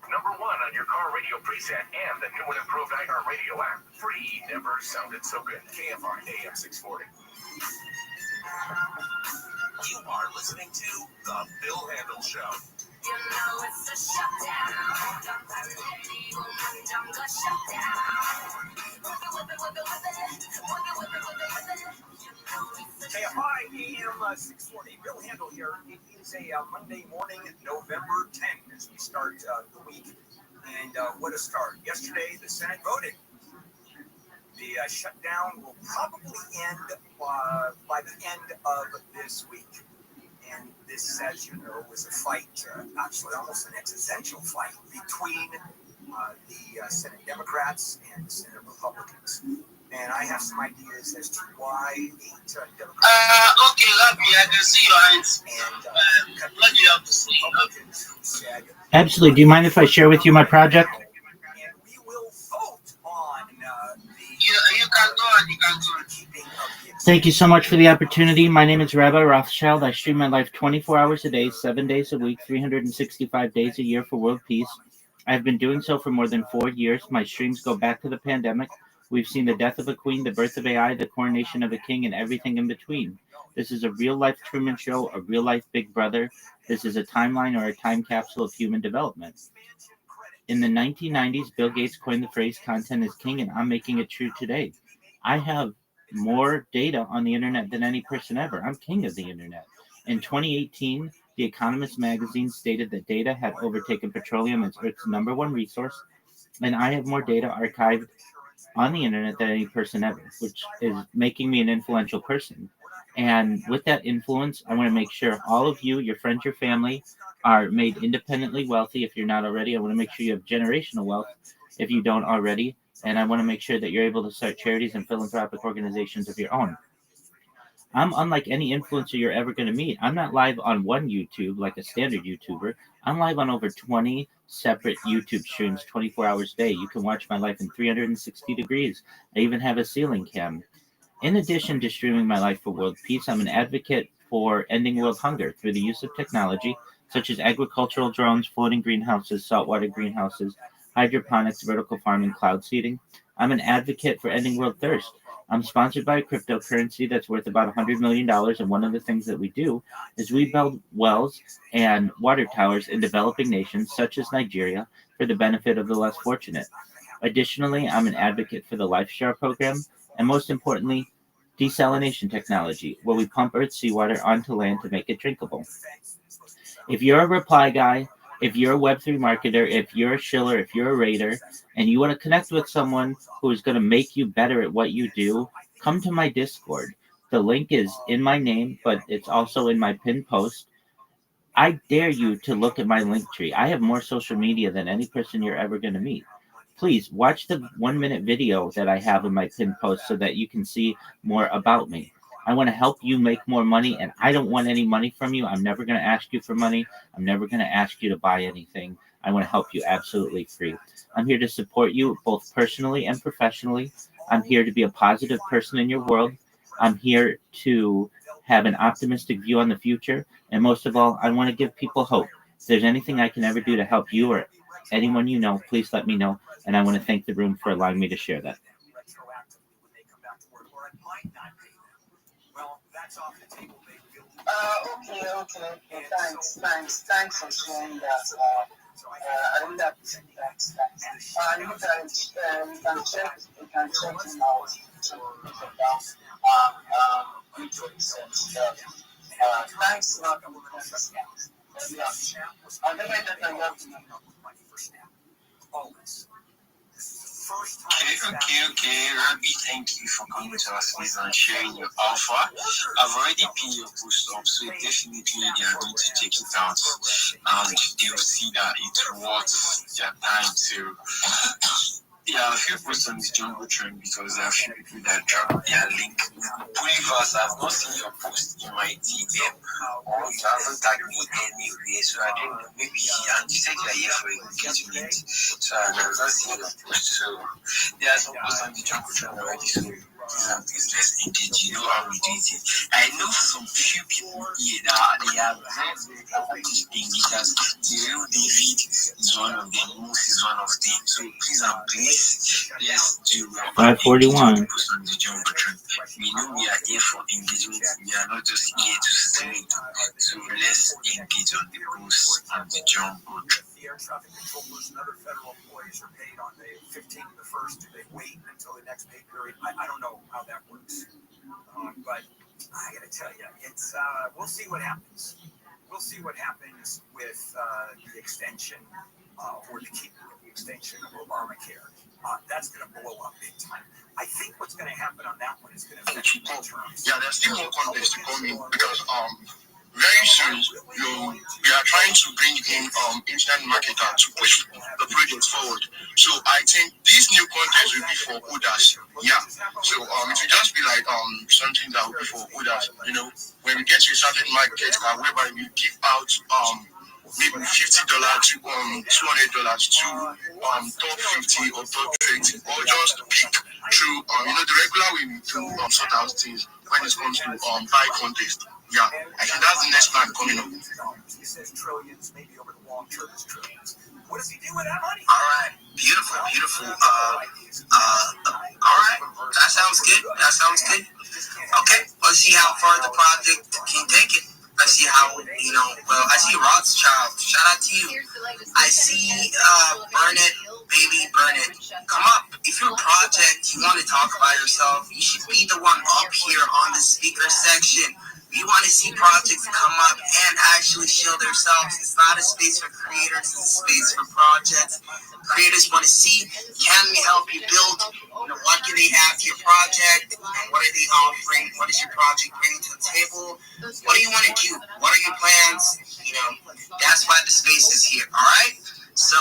#1 on your car radio preset and the new and improved iHeartRadio app. Free. Never sounded so good. KFR AM 640. You are listening to The Bill Handle Show. You know it's a shutdown. KFI AM 640. Bill Handle here. It is a Monday morning, November 10th, as we start the week. And what a start. Yesterday, the Senate voted. The shutdown will probably end by the end of this week. And this, as you know, was a fight, actually almost an existential fight between the Senate Democrats and Senate Republicans. And I have some ideas as to why 8 Democrats. Okay, Rabbi, I can see your hands. And what do you have to say? Absolutely. Do you mind if I share with you my project? And we will vote on You can go on, you can go on. keeping of the Thank you so much for the opportunity. My name is Rabbi Rothschild. I stream my life 24 hours a day, 7 days a week, 365 days a year for world peace. I've been doing so for more than 4 years. My streams go back to the pandemic. We've seen the death of a queen, the birth of AI, the coronation of a king, and everything in between. This is a real-life Truman Show, a real-life Big Brother. This is a timeline or a time capsule of human development. In the 1990s, Bill Gates coined the phrase content is king, and I'm making it true today. I have more data on the internet than any person ever. I'm king of the internet. In 2018, The Economist magazine stated that data had overtaken petroleum as Earth's #1 resource, and I have more data archived on the internet than any person ever, which is making me an influential person. And with that influence, I want to make sure all of you, your friends, your family, are made independently wealthy if you're not already. I want to make sure you have generational wealth if you don't already. And I want to make sure that you're able to start charities and philanthropic organizations of your own. I'm unlike any influencer you're ever going to meet. I'm not live on one YouTube like a standard YouTuber. I'm live on over 20 separate YouTube streams 24 hours a day. You can watch my life in 360 degrees. I even have a ceiling cam. In addition to streaming my life for world peace, I'm an advocate for ending world hunger through the use of technology such as agricultural drones, floating greenhouses, saltwater greenhouses, hydroponics, vertical farming, cloud seeding. I'm an advocate for ending world thirst. I'm sponsored by a cryptocurrency that's worth about $100 million, and one of the things that we do is we build wells and water towers in developing nations such as Nigeria for the benefit of the less fortunate. Additionally, I'm an advocate for the LifeShare program, and most importantly, desalination technology, where we pump Earth's seawater onto land to make it drinkable. If you're a reply guy, if you're a Web3 marketer, if you're a shiller, if you're a raider, and you want to connect with someone who is going to make you better at what you do, come to my Discord. The link is in my name, but it's also in my pinned post. I dare you to look at my link tree. I have more social media than any person you're ever going to meet. Please watch the 1-minute video that I have in my pinned post so that you can see more about me. I want to help you make more money, and I don't want any money from you. I'm never going to ask you for money. I'm never going to ask you to buy anything. I want to help you absolutely free. I'm here to support you both personally and professionally. I'm here to be a positive person in your world. I'm here to have an optimistic view on the future. And most of all, I want to give people hope. If there's anything I can ever do to help you or anyone you know, please let me know. And I want to thank the room for allowing me to share that. Okay. Thanks for sharing that. I really appreciate that. You can check him out to look it down. Into research. Thanks a lot for Okay, Rabbi, thank you for coming to us and sharing your alpha. I've already pinned your post up, so definitely they are going to check it out, and they'll see that it's worth their time to. There are a few posts on the Jungle Trend because there are a few people that drop their link. Believers, I've not seen your post in my DM, or you haven't tagged me anyway, so I don't know. Maybe, and you said you're here for engagement, so I've not seen your post. So there are some posts on the Jungle Trend already, so please let's engage. You know how we do it. I know some few people here that they have engagers. The real David is one of them, Moose is one of them. So please and please, let's do 541. We know we are here for engagement. We are not just here to stream. So let's engage on the post and the jumbo. The air traffic control person and other federal employees are paid on the 15th of the 1st. Do they wait until the next pay period? I don't know how that works. But I got to tell you, it's we'll see what happens. We'll see what happens with the extension or the keeping of the extension of Obamacare. That's going to blow up big time. I think what's going to happen on that one is going to affect midterms. Yeah, there's still more context to come in because very soon we are trying to bring in internet marketer to push the project forward. So I think this new content will be for coders. Yeah. So it will just be like something that will be for coders. You know, when we get to a certain market whereby we give out maybe $50 to $200 to top 50 or top 20, or just pick through the regular way we do sort out things. when it comes to buy contest. Yeah, I think that's the next plan coming up. He says trillions, maybe over the long term is trillions. What does he do with that money? All right, beautiful. All right, that sounds good. Okay, let's see how far the project can take it. Let's see how, well, I see Rothschild. Shout out to you. I see Burnett, baby Burnett. Come up. If your project, you want to talk about yourself, you should be the one up here on the speaker section. We want to see projects come up and actually show themselves. It's not a space for creators, it's a space for projects. Creators want to see, can we help you build? What can they add to your project? What are they offering? What is your project bringing to the table? What do you want to do? What are your plans? That's why the space is here. All right. So,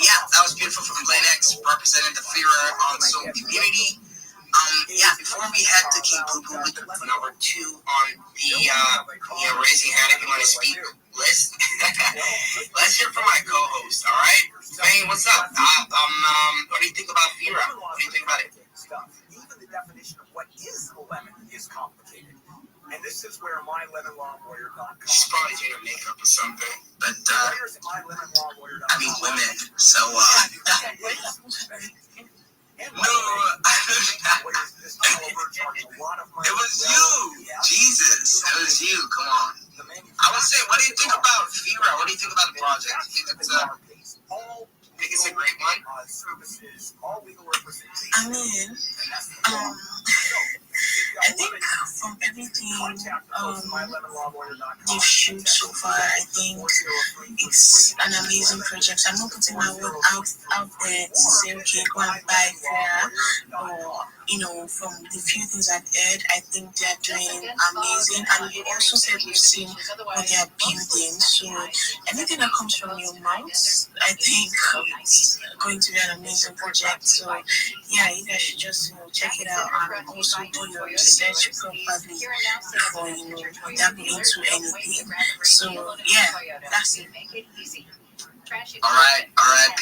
yeah, that was beautiful from Glen X, representing the Fira on Soul community. Before we head to King Boo Boo with number 2 on the raising hand if you want to speak list, let's hear from my co-host. All right, Fane, what's up? What do you think about Fira? What do you think about it? Even the definition of what is a lemon is complicated. And this is where mylemonlawwarrior.com. She's probably doing her makeup or something. But, I mean, women. So, no, it was you. Jesus, it was you. Come on. I would say, what do you think about Fira? What do you think about the project? Do you think it's a great one? I mean, I think from everything they've shown so far, I think it's an amazing project. I'm not putting my word out there to say, okay, go and buy Fira, or from the few things I've heard, I think they're doing amazing. And you also said we've seen what they're building. So anything that comes from your mouth, I think it's going to be an amazing project. So yeah, you guys should just check it out and also do your research properly before dabble into anything. So yeah, that's it. All right,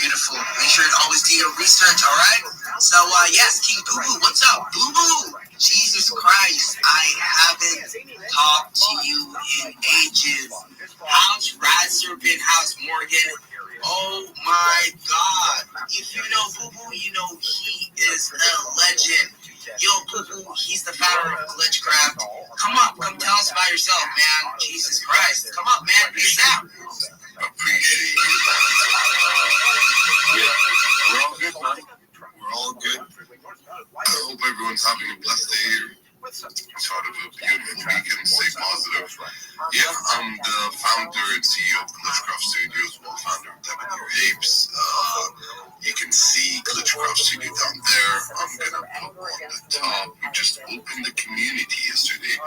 beautiful. Make sure to always do your research, all right? So, yes, King Boo Boo, what's up? Boo Boo! Jesus Christ, I haven't talked to you in ages. How's Rat Serpent? How's Morgan? Oh my God. If you know Boo Boo, you know he is a legend. Yo, Boo Boo, he's the founder of Glitchcraft. Come tell us about yourself, man. Jesus Christ. Come up, man. Peace out. Appreciate it. Yeah, we're all good, man. We're all good. I hope everyone's having a blessed day. Sort of a beautiful weekend. Stay positive. Yeah, I'm the founder and CEO of Glitchcraft Studios, founder of Devin Your Apes. You can see Glitchcraft Studio down there. I'm gonna put on the top. We just opened the community yesterday.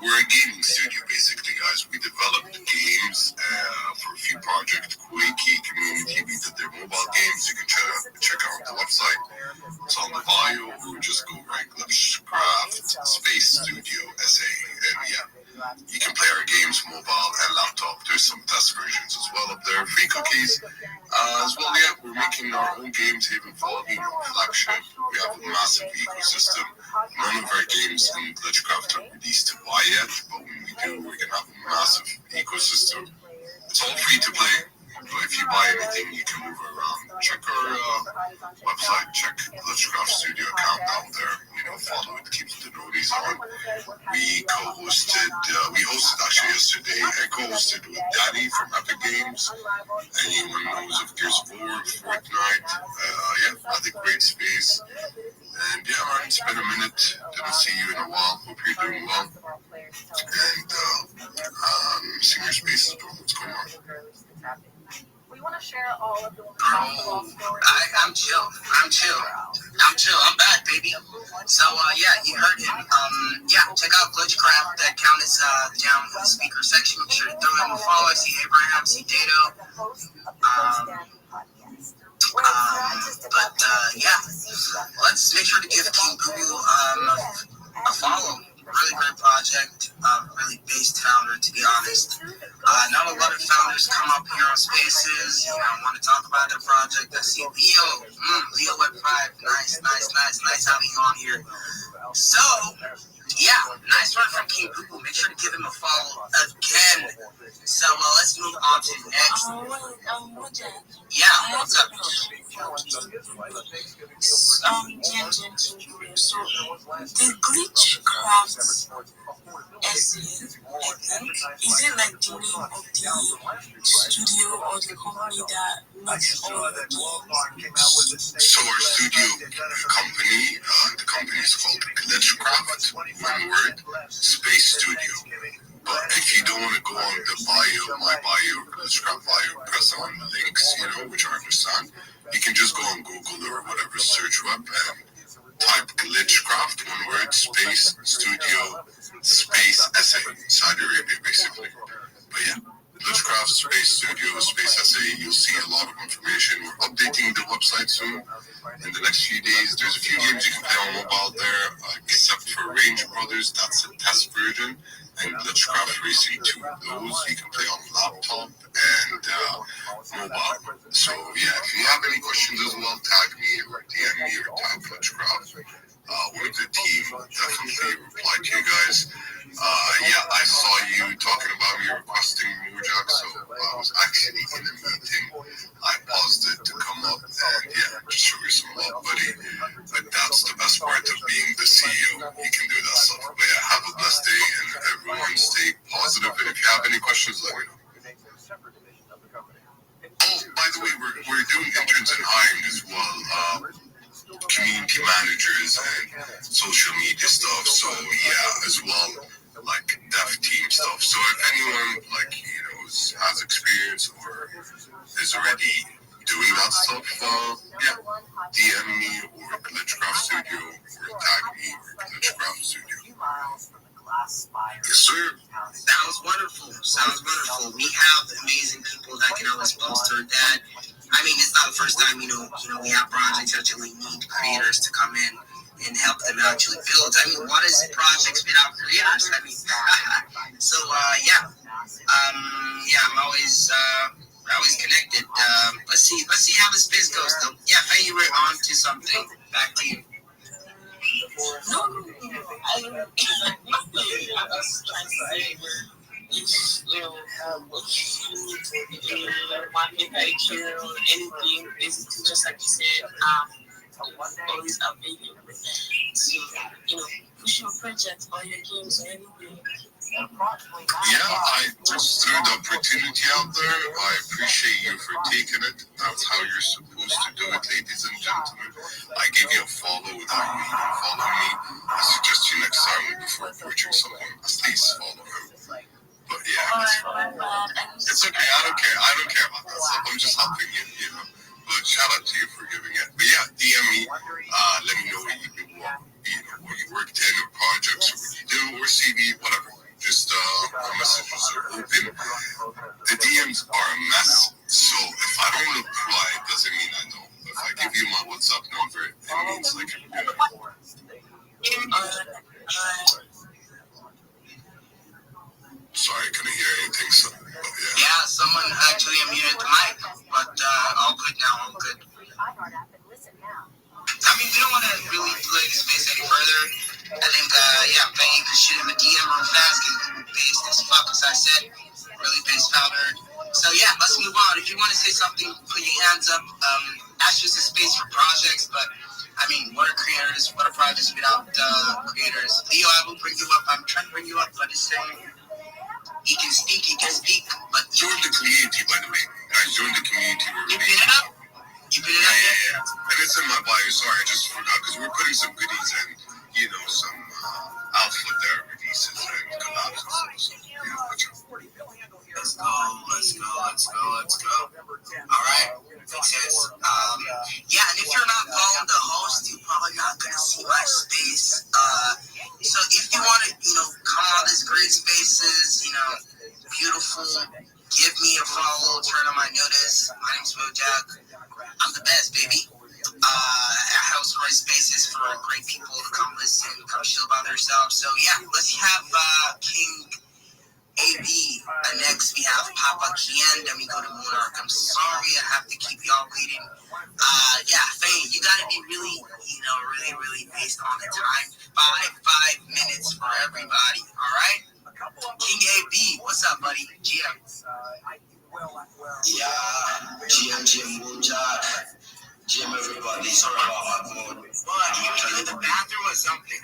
We're a gaming studio, basically, guys. We developed games for a few projects. Quakey community. We did their mobile games. You can check out the website. It's on the bio. Or just go right Glitchcraft Space Studio SA, and yeah, you can play our games mobile and laptop. There's some test versions as well up there. Free cookies as well. Yeah, we're making our own games. Haven Fall, flagship. We have a massive ecosystem. None of our games in Glitchcraft are released to buy yet, but when we do, we're gonna have a massive ecosystem. It's all free to play. But if you buy anything, you can move around. Check our website, check Glitchcraft Studio account down there. Follow it, keep the notice on. We hosted actually yesterday. I co-hosted with Daddy from Epic Games. Anyone knows of Gears of War, Fortnite. Had a great space. And yeah, man, it's been a minute. Didn't see you in a while. Hope you're doing well. And seeing your spaces, bro. What's going on? We want to share all of the I'm chill. I'm back, baby. So, you heard him. Check out Glitchcraft. That account is down in the speaker section. Make sure to throw him a follow. See Abraham, see Dato. Let's make sure to give King Boo Boo a follow. Really great project, really based founder, to be honest. Not a lot of founders come up here on Spaces, want to talk about their project. I see Leo Web 5, nice having you on here. So, yeah, nice one from King Boo. Make sure to give him a follow again. So, let's move on to next. Yeah, what's up? So, the Glitchcraft essay, I think, is it like the name of the studio or the company that makes all the games? So our studio company, the company is called Glitchcraft, one word, Space Studio. But if you don't want to go on the bio, my bio, Glitchcraft bio, press on the links, which I understand, you can just go on Google or whatever search web and type Glitchcraft, one word, Space Studio, Space Essay, Saudi Arabia, basically. But yeah. Glitchcraft, Space Studio, Space Essay, you'll see a lot of information. We're updating the website soon. In the next few days, there's a few games you can play on mobile there, except for Range Brothers, that's a test version, and Glitchcraft Racing 2. Those you can play on laptop and mobile. So yeah, if you have any questions as well, tag me or DM me or tag Glitchcraft. One of the team definitely replied to you guys. Yeah, I saw you talking about me requesting Mojack, so I was actually in a meeting. I paused it to come up and yeah, just show you some love, buddy. But that's the best part of being the CEO. You can do that stuff. But yeah, have a blessed day and everyone stay positive. And if you have any questions, let me know. Oh, by the way, we're doing interns and hiring as well. Community managers and social media stuff. So yeah, as well, like dev team stuff. So if anyone has experience or is already doing that stuff, yeah, DM me or Glitchcraft Studio or tag me or Glitchcraft Studio. Yes, sir. Sounds wonderful. We have amazing people that can always bolster that. I mean, it's not the first time, we have projects that actually need creators to come in and help them actually build. I mean, what is projects without creators? I mean, so, yeah. I'm always connected. Let's see how the space goes, though. Yeah, Faye, you were on to something. Back to you. No, I was trying to say, if market IQ or anything, basically just like you said, always available to, push your project or your games or anything. Yeah, I just threw the opportunity out there. I appreciate you for taking it. That's how you're supposed to do it, ladies and gentlemen. I give you a follow without you even following me. I suggest you next time before approaching someone, at least follow him. But yeah, it's okay. I don't care about that stuff. I'm just helping you, But shout out to you for giving it. But yeah, DM me. Let me know what you do, what you worked in, or projects, or what you do, or CV, whatever. Just my messages are open. The DMs are a mess. So if I don't reply, it doesn't mean I don't. If I give you my WhatsApp number, it means like I'm doing it. Sorry, I couldn't hear anything. So, yeah, someone actually unmuted the mic, but all good now, all good. I mean, we don't want to really delay the space any further. I think, Ben, you can shoot him a DM real fast, based as fuck, as I said, really based powder. So yeah, let's move on. If you want to say something, put your hands up. That's just a space for projects, but I mean, what are creators? What are projects without creators? Leo, I will bring you up. I'm trying to bring you up, but it's saying he can speak, but join the community, by the way. Guys, join the community. You pin it up? Yeah. And it's in my bio. Sorry, I just forgot because we're putting some goodies and, some outfit there, releases and collabs and stuff. So, Let's go. All right. Makes sense. Yeah, and if you're not following the host, you're probably not going to see my space. So if you want to, come on these great spaces, beautiful, give me a follow, turn on my notice. My name's Mojack. I'm the best, baby. I host great spaces for great people to come listen, come chill about themselves. So yeah, let's have King AB. Next we have Papa Kian, then we go to Monarch. I'm sorry I have to keep y'all waiting. Yeah, Faye, you gotta be really, really based on the time. 5 minutes for everybody, all right? King AB, what's up, buddy? GM. Yeah, GM Moonjack. GM everybody, sorry about my phone. What? You in the bathroom or something?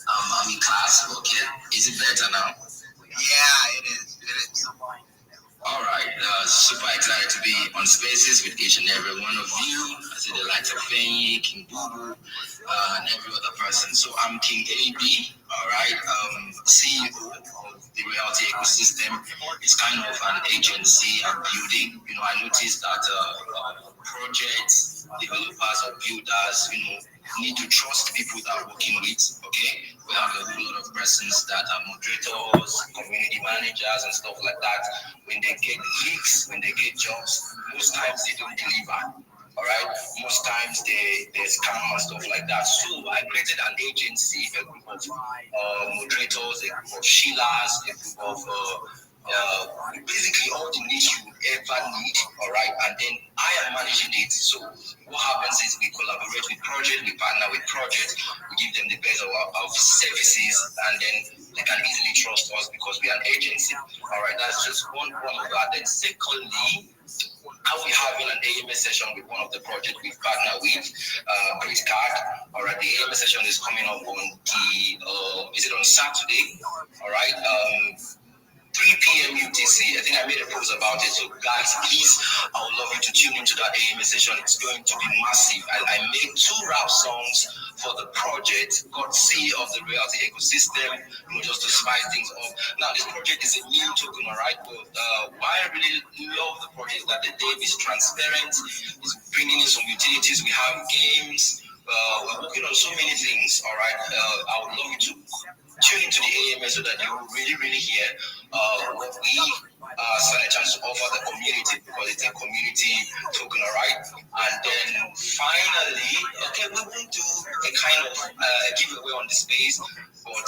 I'm in class, okay? Is it better now? Yeah, it is. All right, super excited to be on Spaces with each and every one of you. I see the likes of Fenyi, King Boo, and every other person. So I'm King AB, all right, CEO of the Reality Ecosystem. It's kind of an agency I'm building. I noticed that projects, developers, or builders, need to trust people that are working with, okay? We have a whole lot of persons that are moderators, community managers, and stuff like that. When they get gigs, when they get jobs, most times they don't deliver, all right? Most times they scam and stuff like that. So I created an agency, a group of moderators, a group of Sheilas, a group of basically all the niche you would ever need, all right? And then I am managing it. So what happens is we collaborate with projects, we partner with projects, we give them the best of services, and then they can easily trust us because we are an agency, all right? That's just one of that. Then secondly, I will be having an AMS session with one of the projects we've partnered with, Great Card. All right, the AMS session is coming up on is it on Saturday? All right, 3 p.m. UTC. I think I made a post about it. So guys, please, I would love you to tune into that AMS session. It's going to be massive. I made 2 rap songs for the project, courtesy of the Reality Ecosystem, just to spice things up. Now, this project is a new token, all right? But why I really love the project is that the dev is transparent. It's bringing in some utilities. We have games. We're working on so many things, all right? I would love you to tune into the AMS so that you will really hear what we stand a chance to offer the community, because it's a community token, all right? And then finally, okay, we won't do a kind of giveaway on the space, but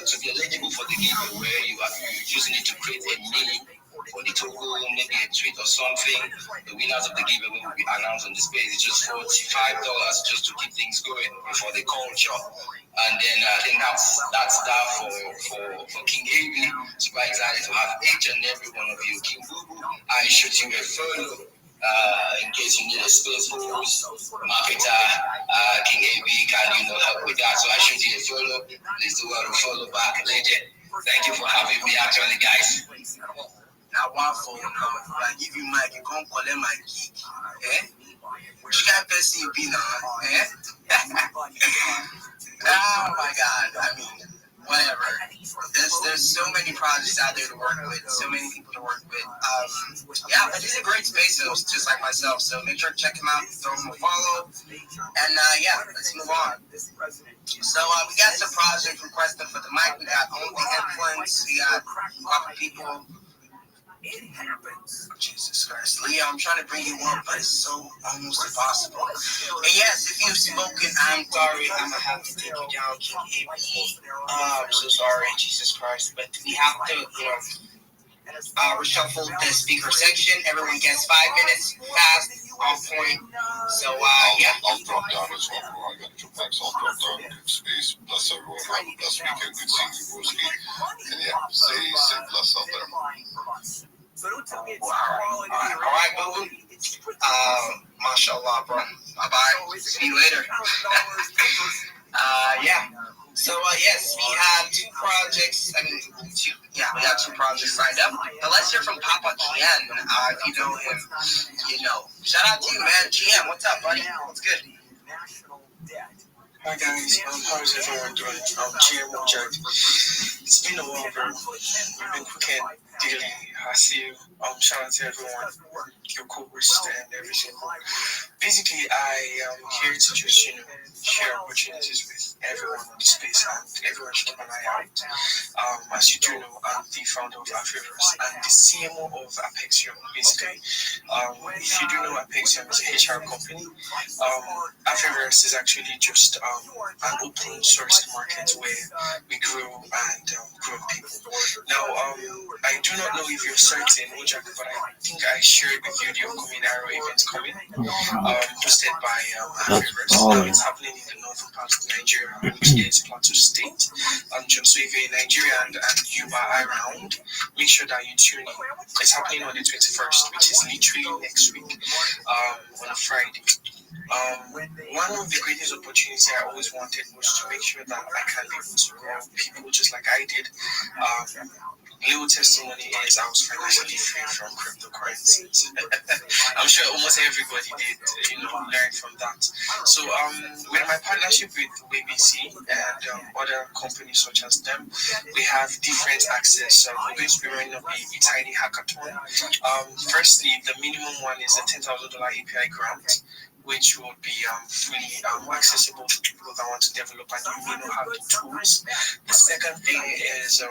to be eligible for the giveaway, you just need to create a meme for the token, maybe a tweet or something. The winners of the giveaway will be announced on the space. It's just $45 just to keep things going before the culture. And then I think that's that for King AB. Super excited to have each and every one of you. King Boo, I shoot you a follow in case you need a space host, marketer. King AB can help with that. So I shoot you a follow. Please do well to follow back, legend. Thank you for having me, actually, guys. Now, one phone now. I give you mic, you can't collect my gig. Which kind of person you be now? Oh my God! I mean, whatever. There's so many projects out there to work with, so many people to work with. Yeah, but it's a great space host, just like myself. So make sure to check him out, throw him a follow, and yeah, let's move on. So we got some projects requested for the mic. We got Only Influence. We got a couple people. It happens. Jesus Christ. Leo, I'm trying to bring you up, but it's so almost impossible. And yes, if you've spoken, I'm sorry. I'm going to have to take you down, King AB. I'm so sorry, Jesus Christ. But we have to, reshuffle the speaker section. Everyone gets 5 minutes, fast, on point. So, yeah. I'll drop down as well. I got to come back, so I'll drop down in space. Bless everyone. Have a blessed weekend. Good seeing you, Broski. And yeah, say bless out there. All right, boo. Mashallah, bro. Bye-bye. See you later. Yeah. So, yes, we have 2 projects. We got 2 projects lined up. But let's hear from Papa Kian. If you know him, you know. Shout out to you, man. GM, what's up, buddy? What's good? Hi guys, how's everyone doing? GM Moonjack. It's been a while, bro. We've been cooking daily. I see you. Shout out to everyone, your co-host and everything. Basically, I am here to just, share opportunities with everyone in the space, and everyone should keep an eye out. As you do know, I'm the founder of Afriverse and the CMO of Apexium, basically. If you do know, Apexium is a HR company. Afriverse is actually just an open source market where we grow and grown people. Now, I do not know if you're certain, Ojak, but I think I shared with you the upcoming Arrow event coming, hosted by Rivers. Now, it's happening in the northern part of Nigeria, which is Plateau State. So if you're in Nigeria and you are around, make sure that you tune in. It's happening on the 21st, which is literally next week, on a Friday. One of the greatest opportunities I always wanted was to make sure that I can be able to grow people just like I did. Little testimony is I was financially free from cryptocurrencies. I'm sure almost everybody did, learn from that. So with my partnership with WBC and other companies such as them, we have different access. We're going to be running up a tiny hackathon. Firstly, the minimum one is a $10,000 API grant, which will be fully accessible to people that want to develop and you may not have the tools. The second thing is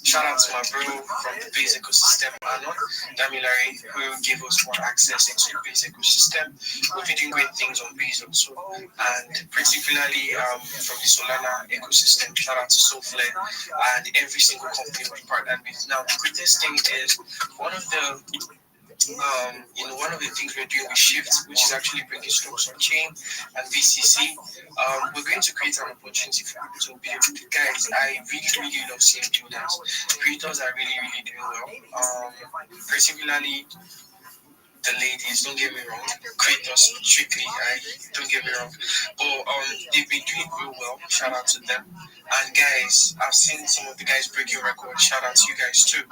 shout out to my bro from the base ecosystem, Anon Damilare, who gave us more access into the base ecosystem. We've been doing great things on base also, and particularly from the Solana ecosystem. Shout out to Soulflare and every single company we partnered with. Now, the greatest thing is one of the things we're doing with Shift, which is actually bringing stocks on chain and VCC. We're going to create an opportunity for people to build. Guys, I really love seeing builders. Creators are really doing well. Particularly the ladies, don't get me wrong, creators strictly, don't get me wrong, but they've been doing real well. Shout out to them. And guys, I've seen some of the guys breaking records. Shout out to you guys too.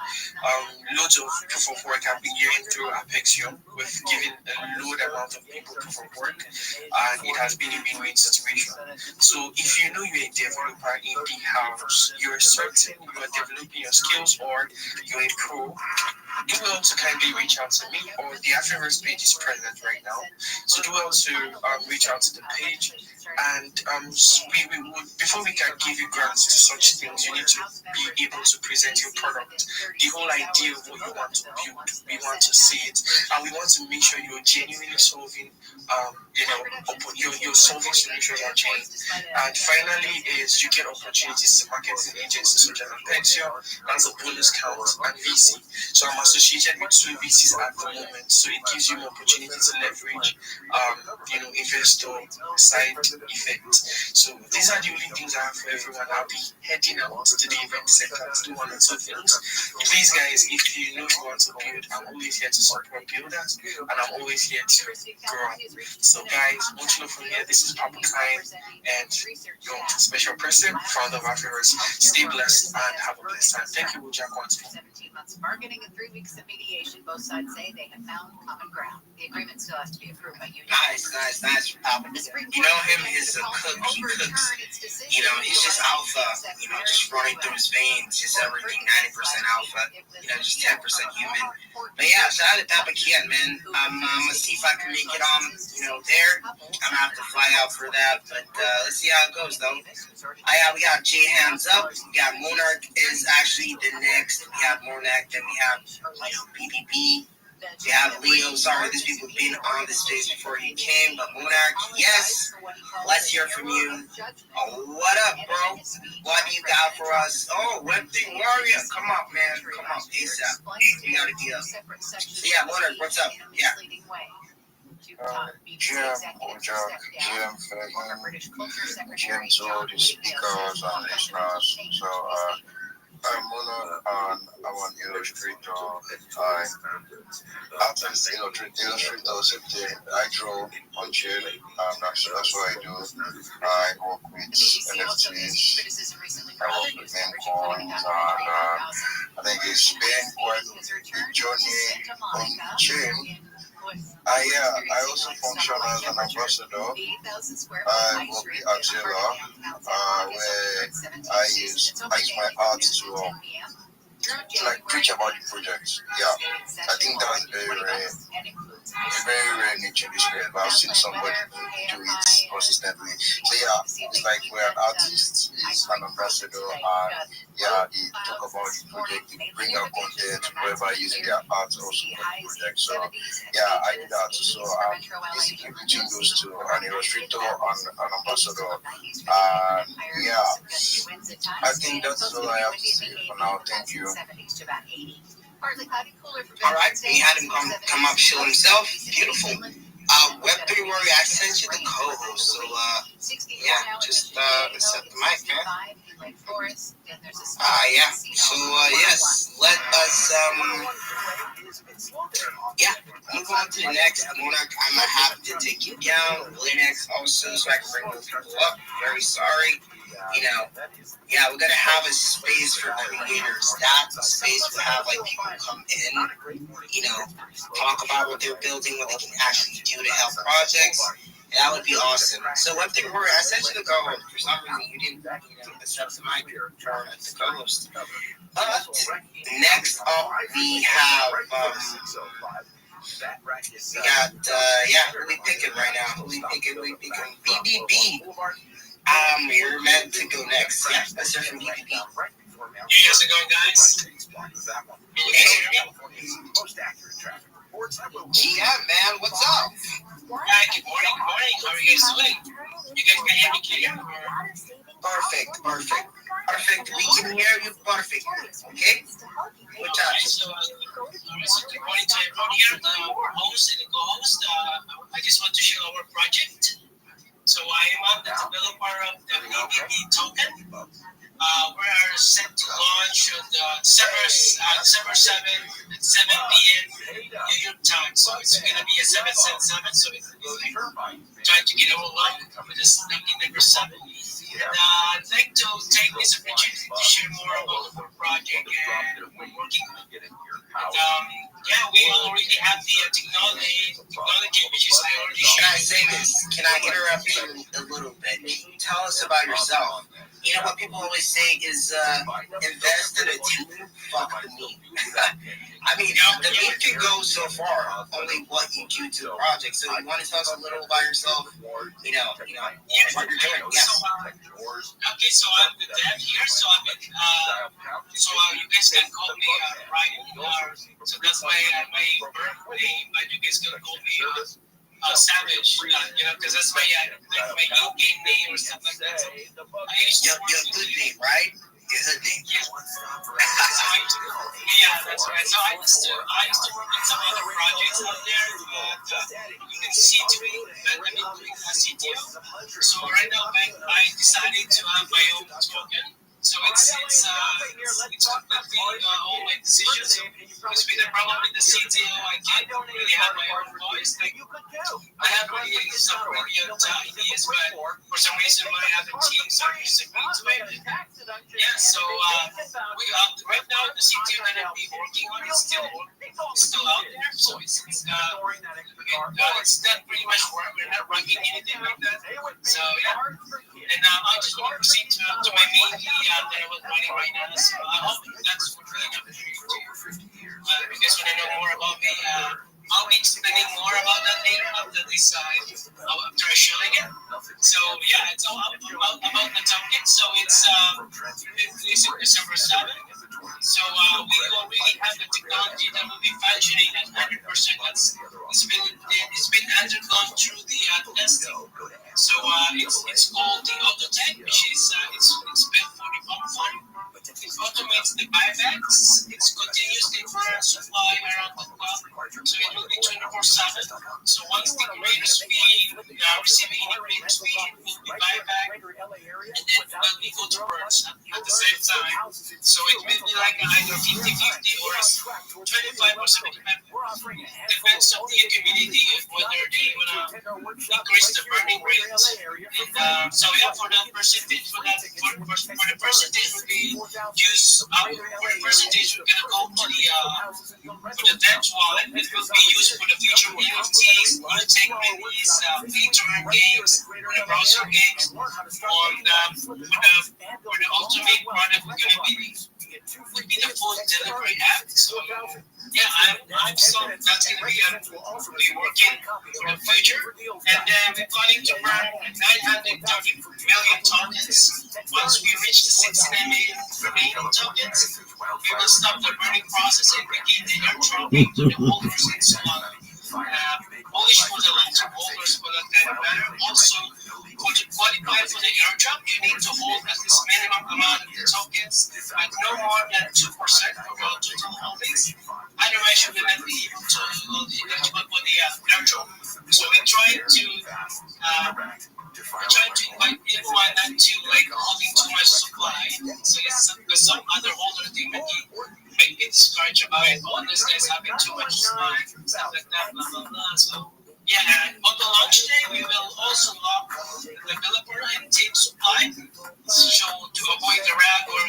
Loads of proof of work have been given through Apexium. We've given a load amount of people proof of work, and it has been a win-win situation. So if you know you're a developer in the house, you're certain you are developing your skills, or you're a pro, do well to kindly reach out to me, or the Afroverse page is present right now. So do well to reach out to the page. And we would, before we can give you grants to such things, you need to be able to present your product, the whole idea of what you want to build. We want to see it, and we want to make sure you're genuinely solving, you're solving solutions on chain. And finally, is you get opportunities to marketing agencies such as Apexium, as a bonus count, and VC. So I'm associated with 2 VCs at the moment, so it gives you an opportunity to leverage, investor side effect. So these are the only things I have for everyone. I'll be heading out to the event center to do 1 or 2 things. Please, guys, if you know you want to build, I'm always here to support builders, and I'm always here to grow. So, guys, much love from here. This is Papa Kind and your special person, founder of Afroverse. Stay blessed and have a blessed time. Thank you, Jack, once more. 17 months of bargaining and 3 weeks of mediation. Both sides say they have found common ground. The agreement still has to be approved by union. Nice. You know him, he's a cook, he cooks. He's just alpha, just running through his veins, just everything 90% alpha, just 10% human. But yeah, shout out to Papa Kian, man. I'm gonna see if I can make it on, there. I'm gonna have to fly out for that, but let's see how it goes, though. We got J Hands Up, we got Monarch is actually the next. We have Monarch, then we have, BBB. We have Leo. Sorry, these people have been on this stage before he came, but Monarch, yes, let's hear from you. What up, bro? What do you got for us? Oh, Web3 Warrior, come on, man, come on, ASAP. We got a deal. So yeah, Monarch, what's up? Yeah. GM Ojak, GM Fagan, GM to all the speakers and listeners. So I'm Mona and I'm an illustrator. I artist, illustrator, same thing. I draw on chain, and that's what I do. I work with NFTs, I work with meme coins, and I think it's been quite a journey on chain. I also function as an ambassador. I work with Axela, where I use my art to preach about the project. Yeah, I think that's very rare nature this way, but I've seen somebody do it consistently. So yeah, it's like we're an artist, he's an ambassador, and yeah, they talk about the project, they bring out content, whoever using their art also for the project. So yeah, I do that. So basically between those two, an illustrator and an ambassador. And yeah, I think that's all I have to say for now. Thank you. All right, we had him come up, show himself. Beautiful. Web3 Warrior, I sent you the co-host, so yeah, just accept the mic, man. Yeah. So yes, let us move on to the next. Monarch, I'm gonna have to take you down. Linux also, so I can bring those people up. Very sorry. We're gonna have a space for creators. That space will have like people come in, talk about what they're building, what they can actually do to help projects. That would be awesome. So one thing, I sent you the co-host. For some reason, you didn't accept my co-host. But next up, we have who we picking right now? Who we picking? BBB. You're meant to go next. Yeah, let's hear from BBB. Hey, how's it going, guys? GM, man, what's up? Hi, good morning. How are you guys doing? You guys can hear me clear? Perfect. We can hear you perfect. Okay? Good job. So good morning to everyone here, the host and the co-host. I just want to share our project. So I am the developer of the BBB token. We are set to launch on December 7 at 7 p.m. New York time. So it's going to be a 777. So it's trying to get our line with this number 7. And I'd like to take this opportunity to share more about our project and we're working on it. We already have the technology which is I already shared. Can I say this? Can I interrupt you a little bit? Can you tell us about yourself? What people always say is invest in a team, fuck the meme. I mean, the meme can go so far, only what you do to the project. So you want to tell us a little about yourself, what you're doing? Yes. Okay, so I'm the dev here, so I've been, you guys can call me Ryan, so that's my birth name, but you guys can call me Savage, because that's my in-game name or stuff like that. So your good name, right? Your hood name. Yeah, that's right. So I used to work on some other projects out there. You can see to me that I've been doing CTO. So right now I decided to have my own token. So it's completely all my decisions. So it's been a problem with the CTO. I can't really have my own voice. I have really some brilliant ideas, but for some reason my other teams are disagreeing to it. Yeah, so right now the CTO that I'll be working on is still out there. So it's not pretty much work. We're not running anything like that. So yeah, and I just want to proceed to my main that I was running right now. So I hope that's really good for you too. If you guys want to know more about me, I'll be explaining more about that later after this after showing it. So yeah, it's all about the token. So it's December 7. So we already have the technology that will be functioning at 100%. It's been undergone through the testing. So it's called the Autotech, which is it's built for the pump farm. It automates the buybacks. It's continuously supply around the clock. So it will be 24/7. So once the creators fee receiving any creators fee, it will be buyback, and then will be go to burns at the same time. So it will be like either 50-50 or 25 or 75. Depends on the community whether they want to increase the burning rate. So yeah, for the percentage for the percentage will be used. For the percentage we're gonna go to the Dutch wallet. It will be used for the future NFTs, new tech release, free-to-earn games, for the browser games. For the ultimate product, we're gonna be the full delivery app. So yeah, I'm so that's gonna be working for the future, and then we're planning to burn 930 million tokens. Once we reach the 69 million remaining tokens, we will stop the burning process and begin the airdropping to the holders in Solana. Polish for the long-term holders for that kind of matter. Also, to qualify for the airdrop, you need to hold at least minimum amount of the tokens at no more than 2% of your total holdings. Otherwise, you will not be able to eligible for the airdrop. So we try to invite everyone not to like holding too much supply. So yes, because some other holders they might get discouraged about it. Oh, this guy's having too much supply, stuff like that, blah blah blah. So yeah, and on the launch day we will also lock the developer and team supply. So to avoid the rag or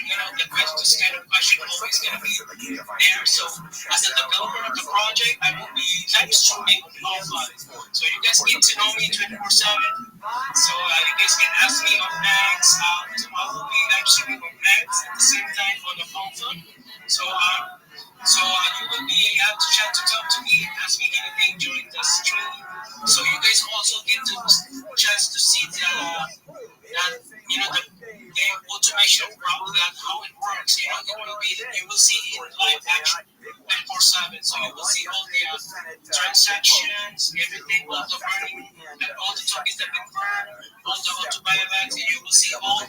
this kind of question always gonna be there. So as a developer of the project, I will be live streaming offline. So you guys get to know me 24/7. So you guys can ask me on Max. I will be live streaming on Max at the same time on the phone. So you will be able to talk to me and ask me anything during the stream. So you guys also get the chance to see the automation problem, how it works. You will see it in live action 24/7. So you will see all the transactions, everything, all the burning, all the tokens that have been burned, all the auto buybacks, and you will see all the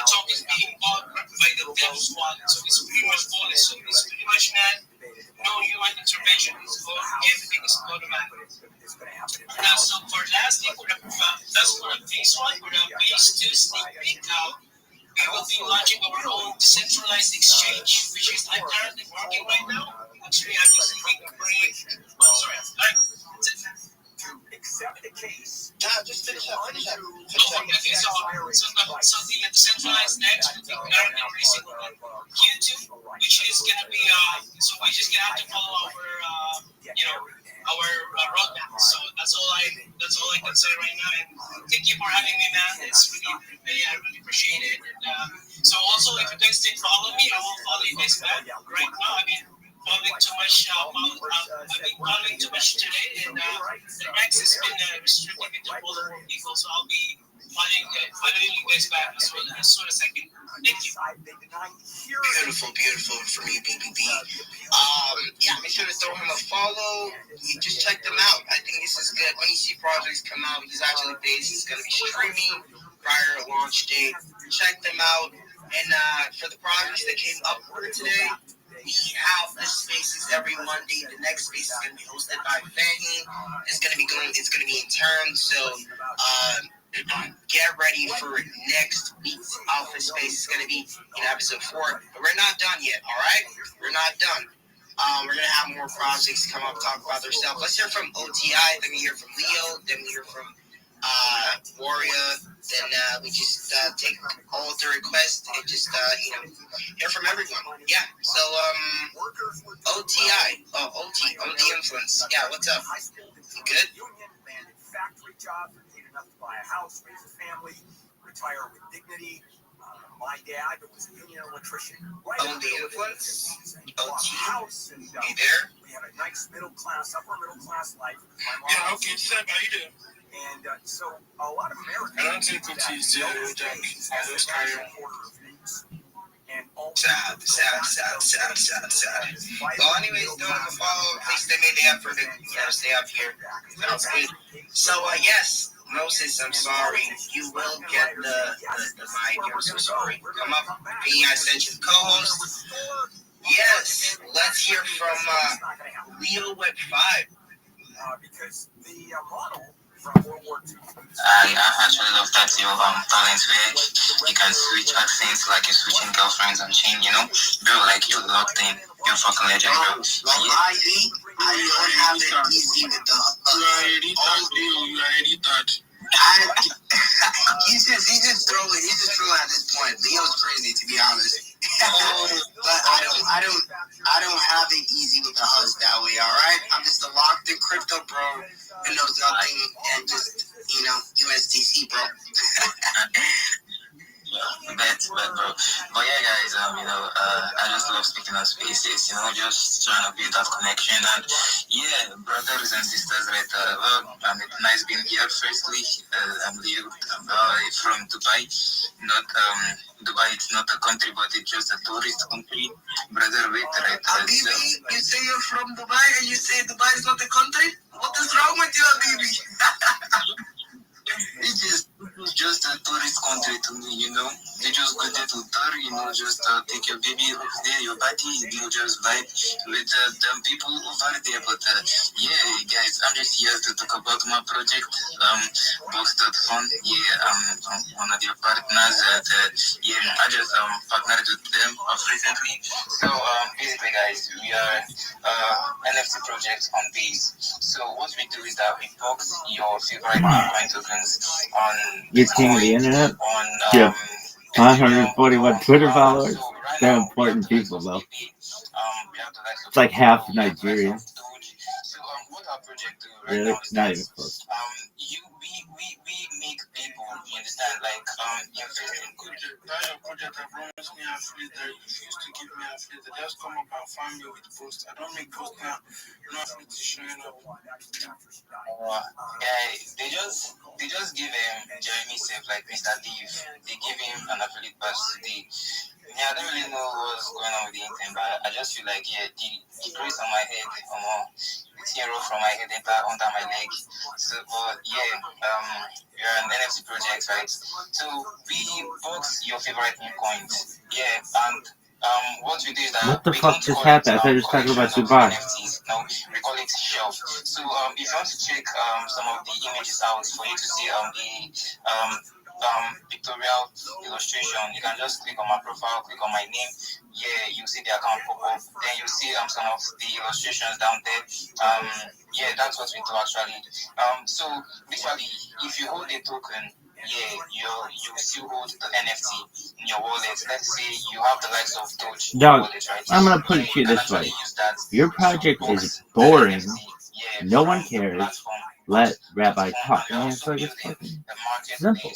tokens being bought by the dev squad. So it's pretty much flawless. So it's pretty much no human intervention. Everything is automatic. Now, so for lastly, that's for the phase 1. For the phase 2 sneak peek out, we will be launching our own decentralized exchange, which is I'm currently working right now. Actually, I'm just taking a break. Accept the case. Just finish up. Okay, so the decentralized next will be currently releasing on YouTube, which is gonna be so we just gonna have to follow our roadmap. So that's all I can say right now. And thank you for having me, man. It's I really appreciate it. And so also, if you guys did follow me, I will follow you guys back. Right now, I've been following too much. I've been following too much today, and the access has been restricted to follow people. So I'll be following you guys back as soon as I can. Thank you. Beautiful for me, BBB. Yeah, make sure to throw him a follow. You just check them out. I think this is good. When you see projects come out, he's actually based. He's going to be streaming prior to launch date. Check them out. And for the projects that came up for today, we have the spaces every Monday. The next space is going to be hosted by Fanny. It's going to be in turn. So get ready for next week's Alpha Space. It's going to be in episode 4. But we're not done yet, all right? We're not done. We're going to have more projects come up, talk about their stuff. Let's hear from OTI. Then we hear from Leo. Then we hear from Warrior. Then we just take all the requests and just, hear from everyone. Yeah. So, OTI. OT Influence. Yeah, what's up? You good? Factory jobs are paid enough to buy a house, raise a family, retire with dignity. My dad was a union electrician. Right On the Influence? OT? House and, you there? We had a nice upper middle class life. Yeah, okay, Sam, how you doing? And so a lot of Americans. I don't think OT's there, Jack. I just carry on. Sad. Well, anyways, don't have a follow. At least they made the effort to stay up here. Sounds good. So, yes, Moses, I'm sorry. You will get the mic. I'm so sorry. Come up. I sent you the co-host. Yes, let's hear from Leo Web 5. Because the model from World War II. I actually love that your talent where you can switch accents like you're switching girlfriends on chain, bro, like you're locked in, you're fucking legend, bro. I don't have it easy with the You are a retard. He's just trolling at this point. Leo's crazy, to be honest. But I don't have it easy with the hus that way, alright? I'm just a locked in crypto bro who knows nothing and just, USDC bro. Bet, bro. But yeah, guys, I just love speaking on spaces, just trying to build that connection. And yeah, brothers and sisters, right? It's nice being here. Firstly, I'm Leo. I'm from Dubai. Not Dubai. It's not a country, but it's just a tourist country. Brother, wait, right? Habibi, you say you're from Dubai and you say Dubai is not a country? What is wrong with you, Habibi? It's just a tourist country to me, They just go there to tour, just take your baby over there, your body, just vibe with the people over there. But yeah, guys, I'm just here to talk about my project, Box.fun. Yeah, I'm one of their partners. I just partnered with them recently. So basically, guys, we are NFT project on Base. So what we do is that we box your favorite coin tokens on You're king of the internet? Yeah. 141 Twitter followers. They're important people, though. It's like half Nigeria. What our project do right Really? now is Not even close. we make people, you understand, like invest in Project I promised me affiliate. They refuse to give me affiliate. They just come up and find me with posts. I don't make posts now. No affiliate is showing up. They just give him Jeremy Safe, like Mr. Dave. They give him an affiliate pass today. I don't really know what's going on with the internet, but I just feel like the grace on my head, it's hero from my head under my leg. So, but yeah, you're an NFT project, right? So we box your favorite new coins. Yeah, and what we do is that What the we fuck don't just call happened? I it thought you were talking about collections of Dubai. NFTs. No, we call it shelf. So if you want to check some of the images out for you to see pictorial illustration, you can just click on my profile, click on my name. Yeah, you see the account pop up. Then you see some of the illustrations down there. Yeah, that's what we do actually. So literally, if you hold a token, you still hold the NFT in your wallet. Let's say you have the likes of Doge in your Dog, wallet, right? I'm gonna put it to you this way. Your project is boring. No one cares. Let Rabbi talk. Man, it's like it's fucking simple.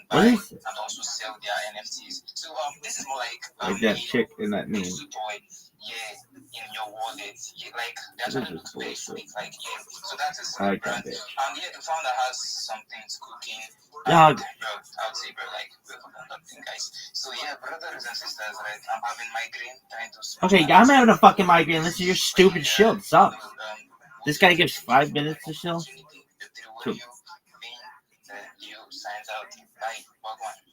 What is it? And also sell their NFTs. So this is more Like that chick in that meme. In your wallet, like that's what it looks basically like. So that's a I like that brand. bitch. And the founder has some things cooking. Dog. I would say, bro, like welcome on that thing, guys. So yeah, brothers and sisters, right? I'm having migraine, trying to. Okay, I'm having a fucking migraine. Listen to your stupid shield. Sucks. This guy gives 5 minutes to shill. Two. You signs out. Bye. Welcome.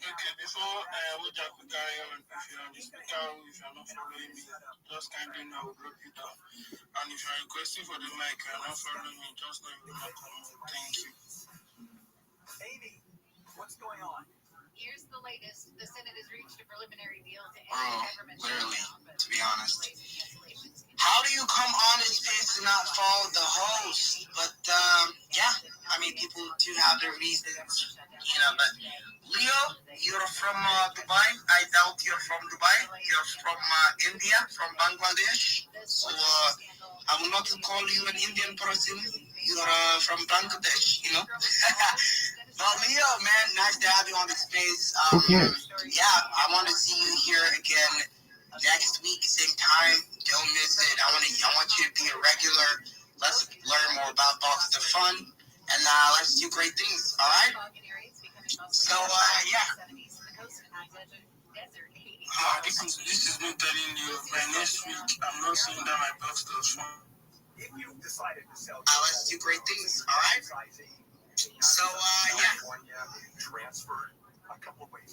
Okay, before Ojak will carry on, if you're on the speaker, if you're not following me, just kindly know I will block you down. And if you're requesting for the mic and not following me, just know you will not come on. Thank you. Amy, what's going on? Here's the latest. The Senate has reached a preliminary deal to end government Literally, shutdown, to be honest. How do you come on this space and not follow the host? But yeah, I mean, people do have their reasons, but Leo, you're from Dubai. I doubt you're from Dubai. You're from India, from Bangladesh. So I will not call you an Indian person. You're from Bangladesh, But Leo, man, nice to have you on the space. Who cares? Yeah, I want to see you here again next week, same time. Don't miss it. I want you to be a regular. Let's learn more about Box the Fun, and let's do great things. All right. So yeah. This is me telling you. By next week, I'm not saying that my box does fun. If you've decided to sell, let's do great things. All right. So yeah. Transferred a couple of ways.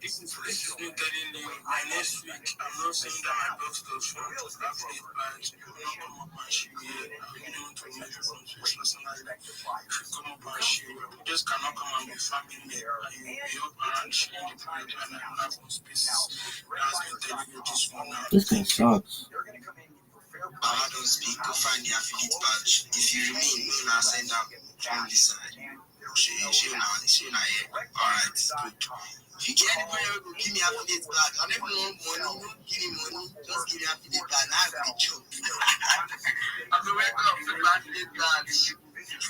This is me telling you. By next week, I'm not saying that my box does fun. Affiliate badge. You will not come up and shoot here. You don't want to measure from this personal life. If you come up and shoot, you just cannot come and be farming me. And you will be up around shooting the product and I have no spaces. That's me telling you this one now. This guy sucks. I don't speak. Go find the affiliate badge. If you remain, me now send out from this side. She now here. Alright, good. If you get anybody who will give me affiliate badge, I never want money, give me money, just give me affiliate badge. Now I'm going to choke. I'm going to wake up the affiliate badge. Make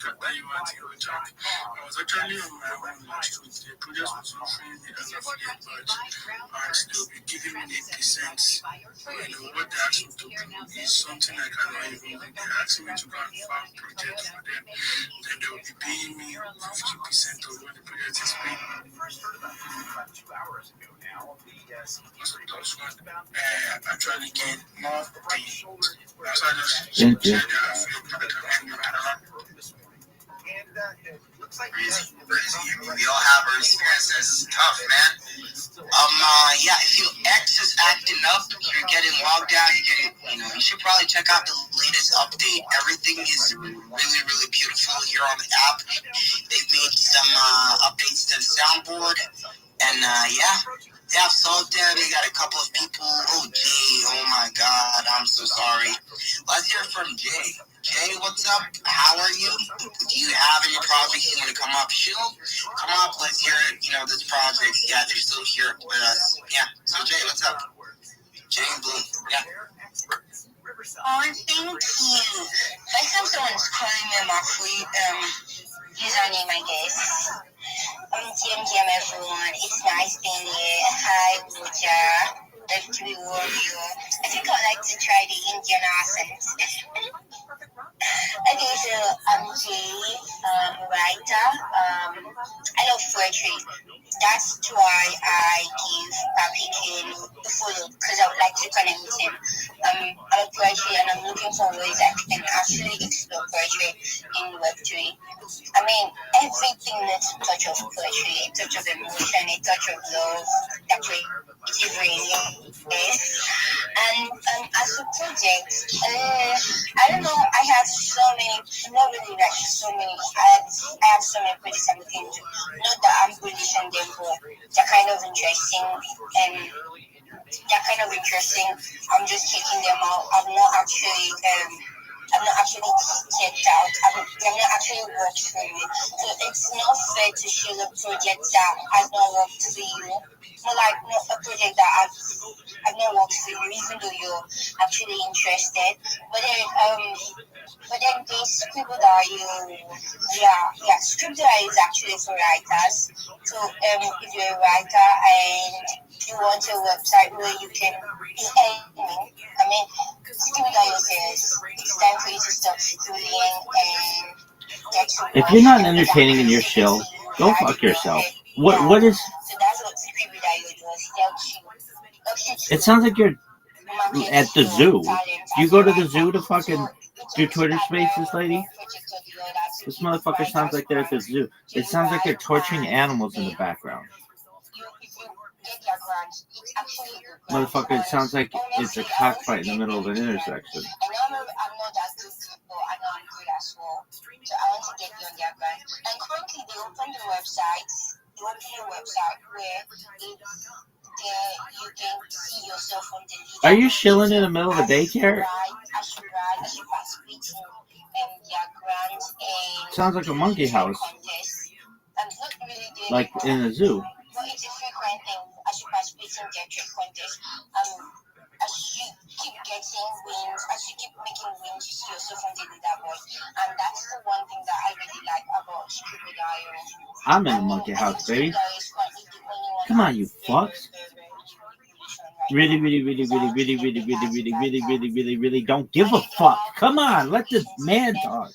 a tell you one thing, Jack. I was actually on my own last week. The project was offering me as of yet, but they'll be giving me 8%. What they asked me to do is something I cannot even do. They're asking me to go and farm projects for them. Then they'll be paying me 50% of what the project is paying. Actually gain more pay. So I just Thank you. Crazy. We all have our experiences. It's tough, man. Yeah, if your ex is acting up, you're getting logged out, you should probably check out the latest update. Everything is really, really beautiful here on the app. They've made some updates to the soundboard. And they have solved them. They got a couple of people. Oh, Jay. Oh, my God. I'm so sorry. Let's hear from Jay. Jay, what's up? How are you? Do you have any projects you want to come up? Come up. Let's hear it. This project. Yeah, they're still here with us. Yeah. So, Jay, what's up? Jay and Blue. Yeah. Oh, thank you. Next time someone's calling me my free username, I guess. GM everyone. It's nice being here. Hi, Roja. Love to be warrior. I think I'd like to try the Indian accent. Okay, so I'm Jay, writer. I love poetry. That's why I give Papi King a follow, because I would like to connect with him. I'm a poetry and I'm looking for ways I can actually explore poetry in Web3. I mean, everything needs a touch of poetry, a touch of emotion, a touch of love, that creative radiance. And as a project, I don't know, I have so many, not really like so many, I have so many projects I'm looking to. Not that I'm bullish on them, but they're kind of interesting, and I'm just checking them out. I'm not actually checked out. I'm not actually worked for me. So it's not fair to share a project that has not worked for you. Not a project that I've not worked for you, even though you're actually interested. But then they scribble that scribble is actually for writers. So if you're a writer and you want a website where you can do anything, I mean, scribble says it's time for you to stop bullying and get to If you're not entertaining in your shill, go fuck yourself. What is? So that's what scribble does. It sounds like you're at the zoo. Do you go to the zoo to fucking do Twitter Spaces, lady? This motherfucker sounds like they're at the zoo. It sounds like they're torturing animals in the background. Motherfucker, it sounds like it's a cockfight in the middle of an intersection. I'm not that good, but I know I'm good as well. So I want to get you on their brand. And currently, they opened a website where you can see yourself on the video. Are you shilling in the middle of a daycare? Sounds like a monkey house. Like in a zoo. But it's a frequent thing. As you participate in their trade contest, as you keep getting wins, as you keep making wins, you see yourself on the leaderboard. And that's the one thing that I really like about Scribble.io. I'm in a monkey house, baby. Come on, you fucks. Really don't give a fuck. Come on, let this man talk.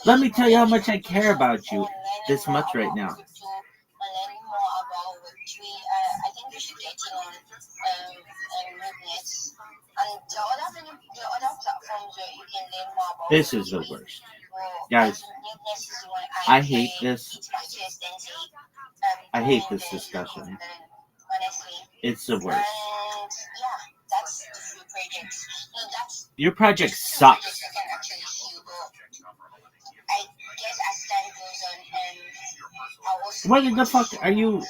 Let me tell you how much I care about you. This much right now. This is the worst. Guys, I hate this. I hate this discussion. It's the worst. Your project sucks. What the fuck are you?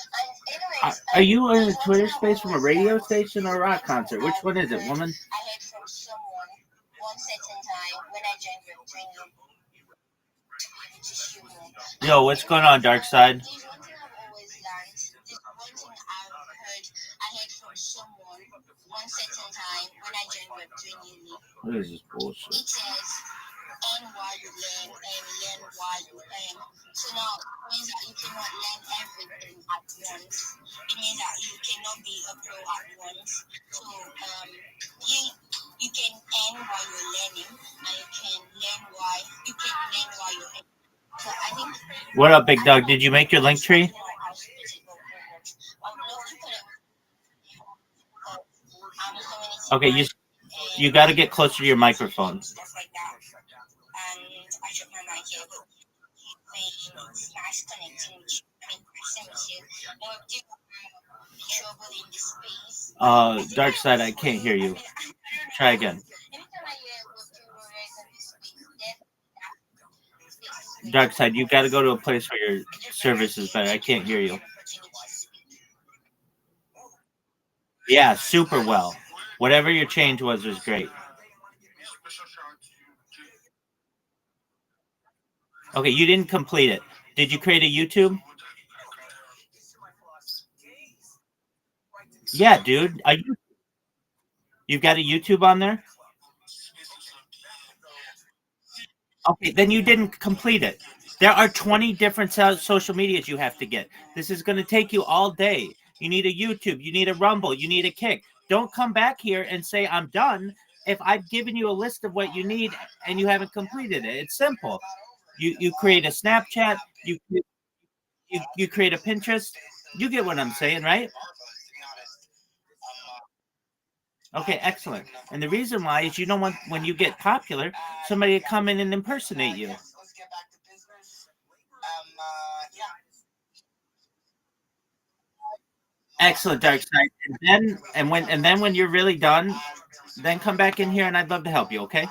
Are you in a Twitter space from a radio station or a rock concert? Which one is it, woman? I heard from someone one certain time when I joined Restream. Yo, what's going on, Dark Side? I heard from someone What is this bullshit? It says earn while you learn and learn while you earn. So now it means that you cannot learn everything at once. It means that you cannot be a pro at once. So you can earn while you're learning, and you can learn while you're earning. So I think. What up, Big Dog? Did you make your link tree? Okay, you got to get closer to your microphone. Stuff like that. And I dropped my mic here, but it's nice connecting with you. I mean, connecting with you. But do you have trouble in the space? Dark Side, I can't hear you. Try again. Dark Side, you got to go to a place where your service is better. I can't hear you. Yeah, super well. Whatever your change was great. Okay, you didn't complete it. Did you create a YouTube? Yeah, dude. You've got a YouTube on there? Okay, then you didn't complete it. There are 20 different social medias you have to get. This is going to take you all day. You need a YouTube. You need a Rumble. You need a Kick. Don't come back here and say, I'm done, if I've given you a list of what you need and you haven't completed it. It's simple. You create a Snapchat. You create a Pinterest. You get what I'm saying, right? Okay, excellent. And the reason why is you don't want, when you get popular, somebody to come in and impersonate you. Excellent, Dark Side. And then when you're really done, then come back in here and I'd love to help you, okay?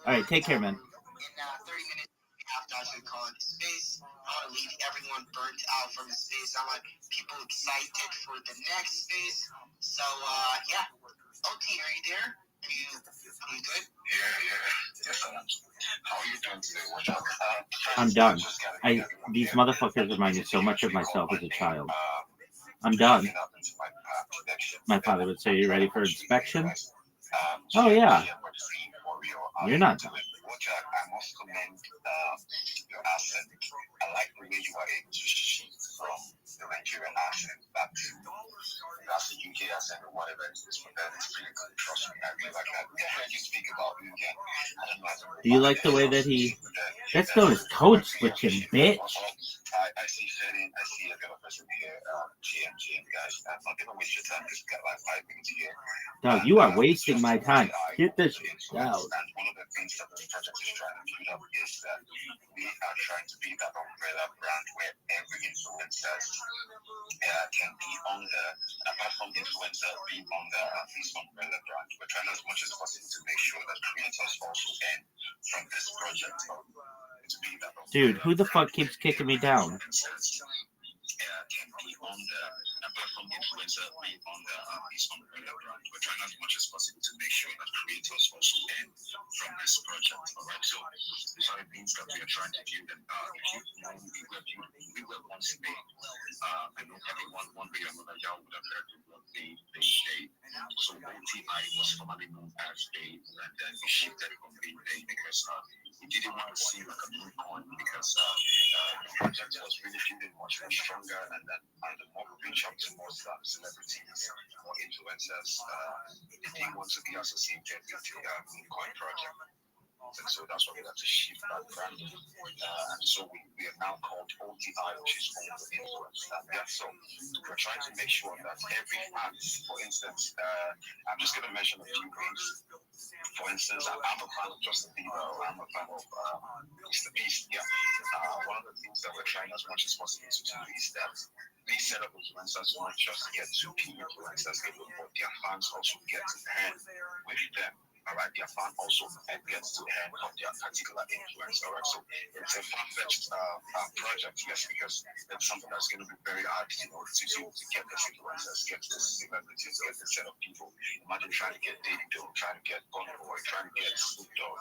All right, take care, man. In 30 minutes, I should call it space. I want to leave everyone burnt out from the space. I want people excited for the next space. So, yeah. OT, are you there? Are you good? Yeah. How are you doing today? I'm done. These motherfuckers remind me so much of myself as a child. I'm done. My father would say, "You ready for inspection?" Oh, yeah. You're not done. I must commend your accent. I like the way you are able to shift from the Nigerian accent back to the UK accent or whatever it is. But that is pretty good. Trust me, I really like that. I heard you speak about India. Do you like the way that he... That's known as code switching, bitch. I see Fetty, I see a other person here, GM, guys. I'm not going to waste your time because we got like 5 minutes here. Dog, you are wasting my time. Get this out. And one of the things that this project is trying to build up is that we are trying to be that umbrella brand where every influencer can be under, apart from influencer, being under this umbrella brand. We're trying as much as possible to make sure that creators also earn from this project. Dude, who the fuck keeps kicking me down? Can be under, apart from influencer, being under this umbrella brand. We're trying as much as possible to make sure that creators also earn from this project. Alright, so these are the things that we are trying to do. And we were once a day. I know everyone one way or another, y'all would have heard of what they say. So OTI was formerly known as Day, and then we shifted from being Day because we didn't want to see like a new coin because the project was really feeling much more stronger, and then the more we reach out to more celebrities, more influencers, they didn't want to be associated with the new coin project. And so that's why we had to shift that brand. And so we are now called OTI, which is Own the Influence. So we're trying to make sure that every fan, for instance, I'm just going to mention a few names. For instance, I'm a fan of Justin Bieber, or I'm a fan of Mr. Beast. Yeah. One of the things that we're trying as much as possible to do is that these set up influencers not just get to be influencers, but their fans also get to earn with them. Alright, their fan also gets to earn from their particular influence. Alright, so it's a far-fetched project, yes, because it's something that's going to be very hard, to get the influencers, get the celebrities, get the set of people. Imagine trying to get Davido, trying to get Bono, or trying to get Snoop Dogg.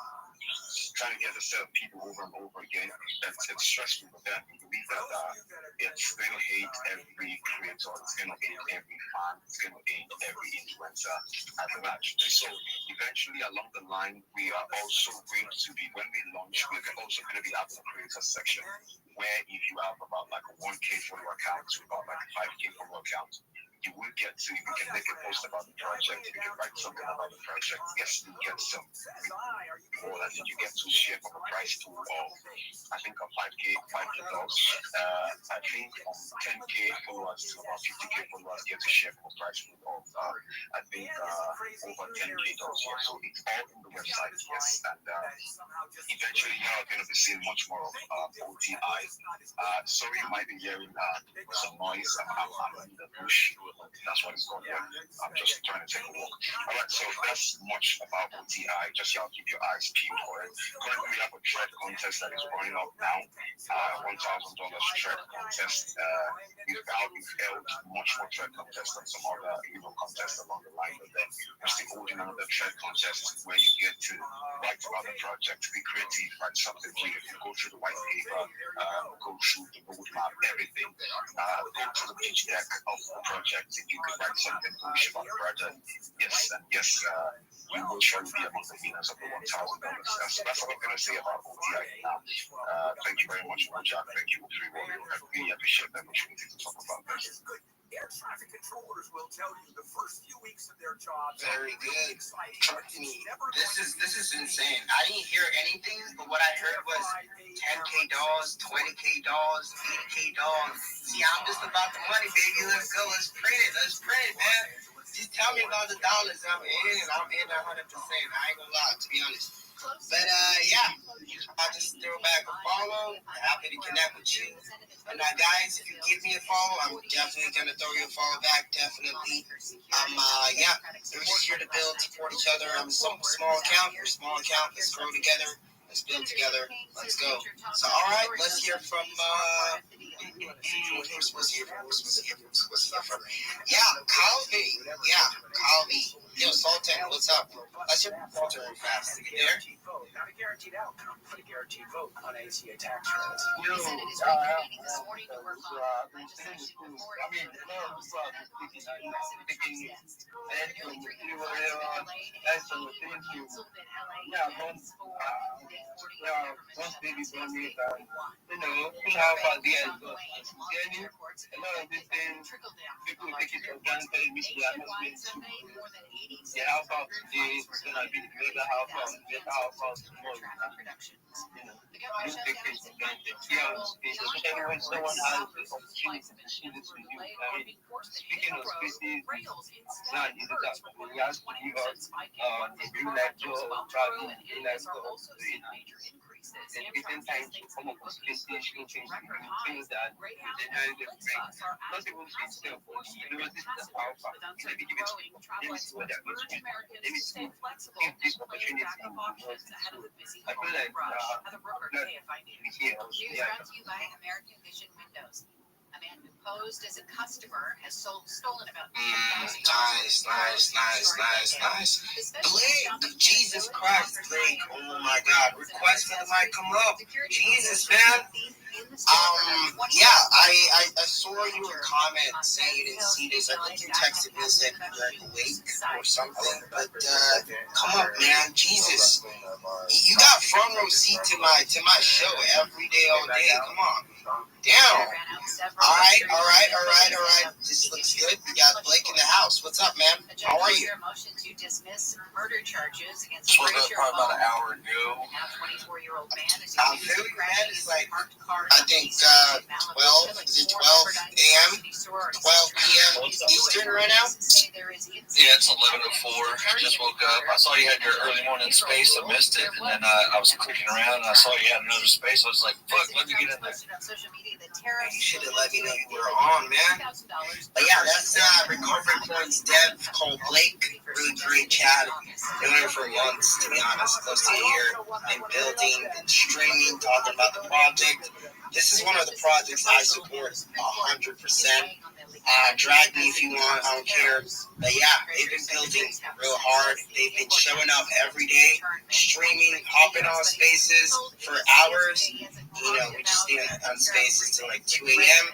trying to get a set of people over and over again. It's stressful for them. We believe that it's going to hate every creator, it's going to hate every fan, it's going to hate every influencer at the match. So eventually along the line, we are also going to be, when we launch, we're also going to be having a creator section where if you have about like a 1K follower account to about like a 5K follower account, you will get to, you can make a post about the project, you can write something about the project. Yes, you get some more that you get to share from a price pool of, I think, of $5K. I think from 10K followers to about 50K followers get to share from a price pool of, I think, over $10K. Yeah. So it's all in the website, yes. And eventually you are going to be seeing much more of OTI. Sorry, you might be hearing some noise. I'm in the bush. That's what it's called. Yeah. I'm just trying to take a walk. All right, so that's much about OTI. Just y'all keep your eyes peeled for it. Currently, we have a thread contest that is running up now. $1,000 thread contest. We've held much more thread contests than some other contests along the line. But then we're still holding another thread contest where you get to write about the project, be creative, write something creative, go through the white paper, go through the roadmap, everything. Go through the pitch deck of the project. If you could write something bullish about the project, yes, and yes, you will surely be among the winners of the $1,000. So that's what I'm going to say about OTI now. Thank you very much, Jack. Thank you, Three Warrior. I really appreciate the opportunity to talk about this. Air traffic controllers will tell you the first few weeks of their jobs. Very good. Trust me. This is insane. I didn't hear anything, but what I heard was $10K, $20K, $80K. See, I'm just about the money, baby. Let's go. Let's print it, man. Just tell me about the dollars. I'm in, and I'm in 100%. I ain't gonna lie, to be honest. But yeah, I'll just throw back a follow. Happy to connect with you. And guys, if you give me a follow, I'm definitely gonna throw you a follow back. Definitely. Yeah, we're just here to build, support each other. I'm a small account. You're a small account. Let's grow together. Let's build together. Let's go. So all right, let's hear from. Who's supposed to hear from? Yeah, Calvi. Yo, Sultan, what's up? Let's hear from Sultan real fast. You there? Not a guaranteed outcome, but a guaranteed vote on ACA tax credits. The Senate is reconvening this morning to work on legislation before it can nearly 3 years delayed a council that LA has for once baby booming, how far the end goes. A lot of these things, people take it for granted, which they are not going to. The house of today is going to be the greater house of the better house of tomorrow. You take it for granted. Here on space, especially when someone has the opportunity to see this with you. I mean, speaking of spaces, it's not easy task. We have to give us the green light to travel, the green light to dedicating time to come up with spaces, things that they generally get bring. Not even to itself, but the university is the alpha. Let me give it to you. Let me see what they're going to do. Let me see if this opportunity is I feel like News brought to you by American Vision Windows. A man who posed as a customer has stolen about $10,000. Nice. Blake, Jesus Christ, Blake. Oh my God. Request for the mic come up. Jesus, man. Yeah, I saw your comment saying you didn't see this. I think you texted me and said you were awake or something. But come up, man. Jesus. You got front row seat to my show every day, all day. Come on. Damn. All right. This looks good. We got Blake in the house. What's up, man? How are you? Motion to dismiss murder charges against probably about an hour ago. Now 24-year-old man is Philly, man, it's like, I think 12 a.m., 12 p.m. Eastern right now? Yeah, it's 11:04. I just woke up. I saw you had your early morning space. I missed it. And then I was clicking around and I saw you had another space. I was like, fuck, let me get in there. You should have let me know you were on, man. But yeah, that's Recovery Points dev called Blake. Really great chat. Been there for months, to be honest, close to a year. Been building, listening and streaming, talking about the project. This is one of the projects I support 100%. Drag me if you want, I don't care. But yeah, they've been building real hard. They've been showing up every day, streaming, hopping on spaces for hours. We just stay on spaces till like 2 a.m.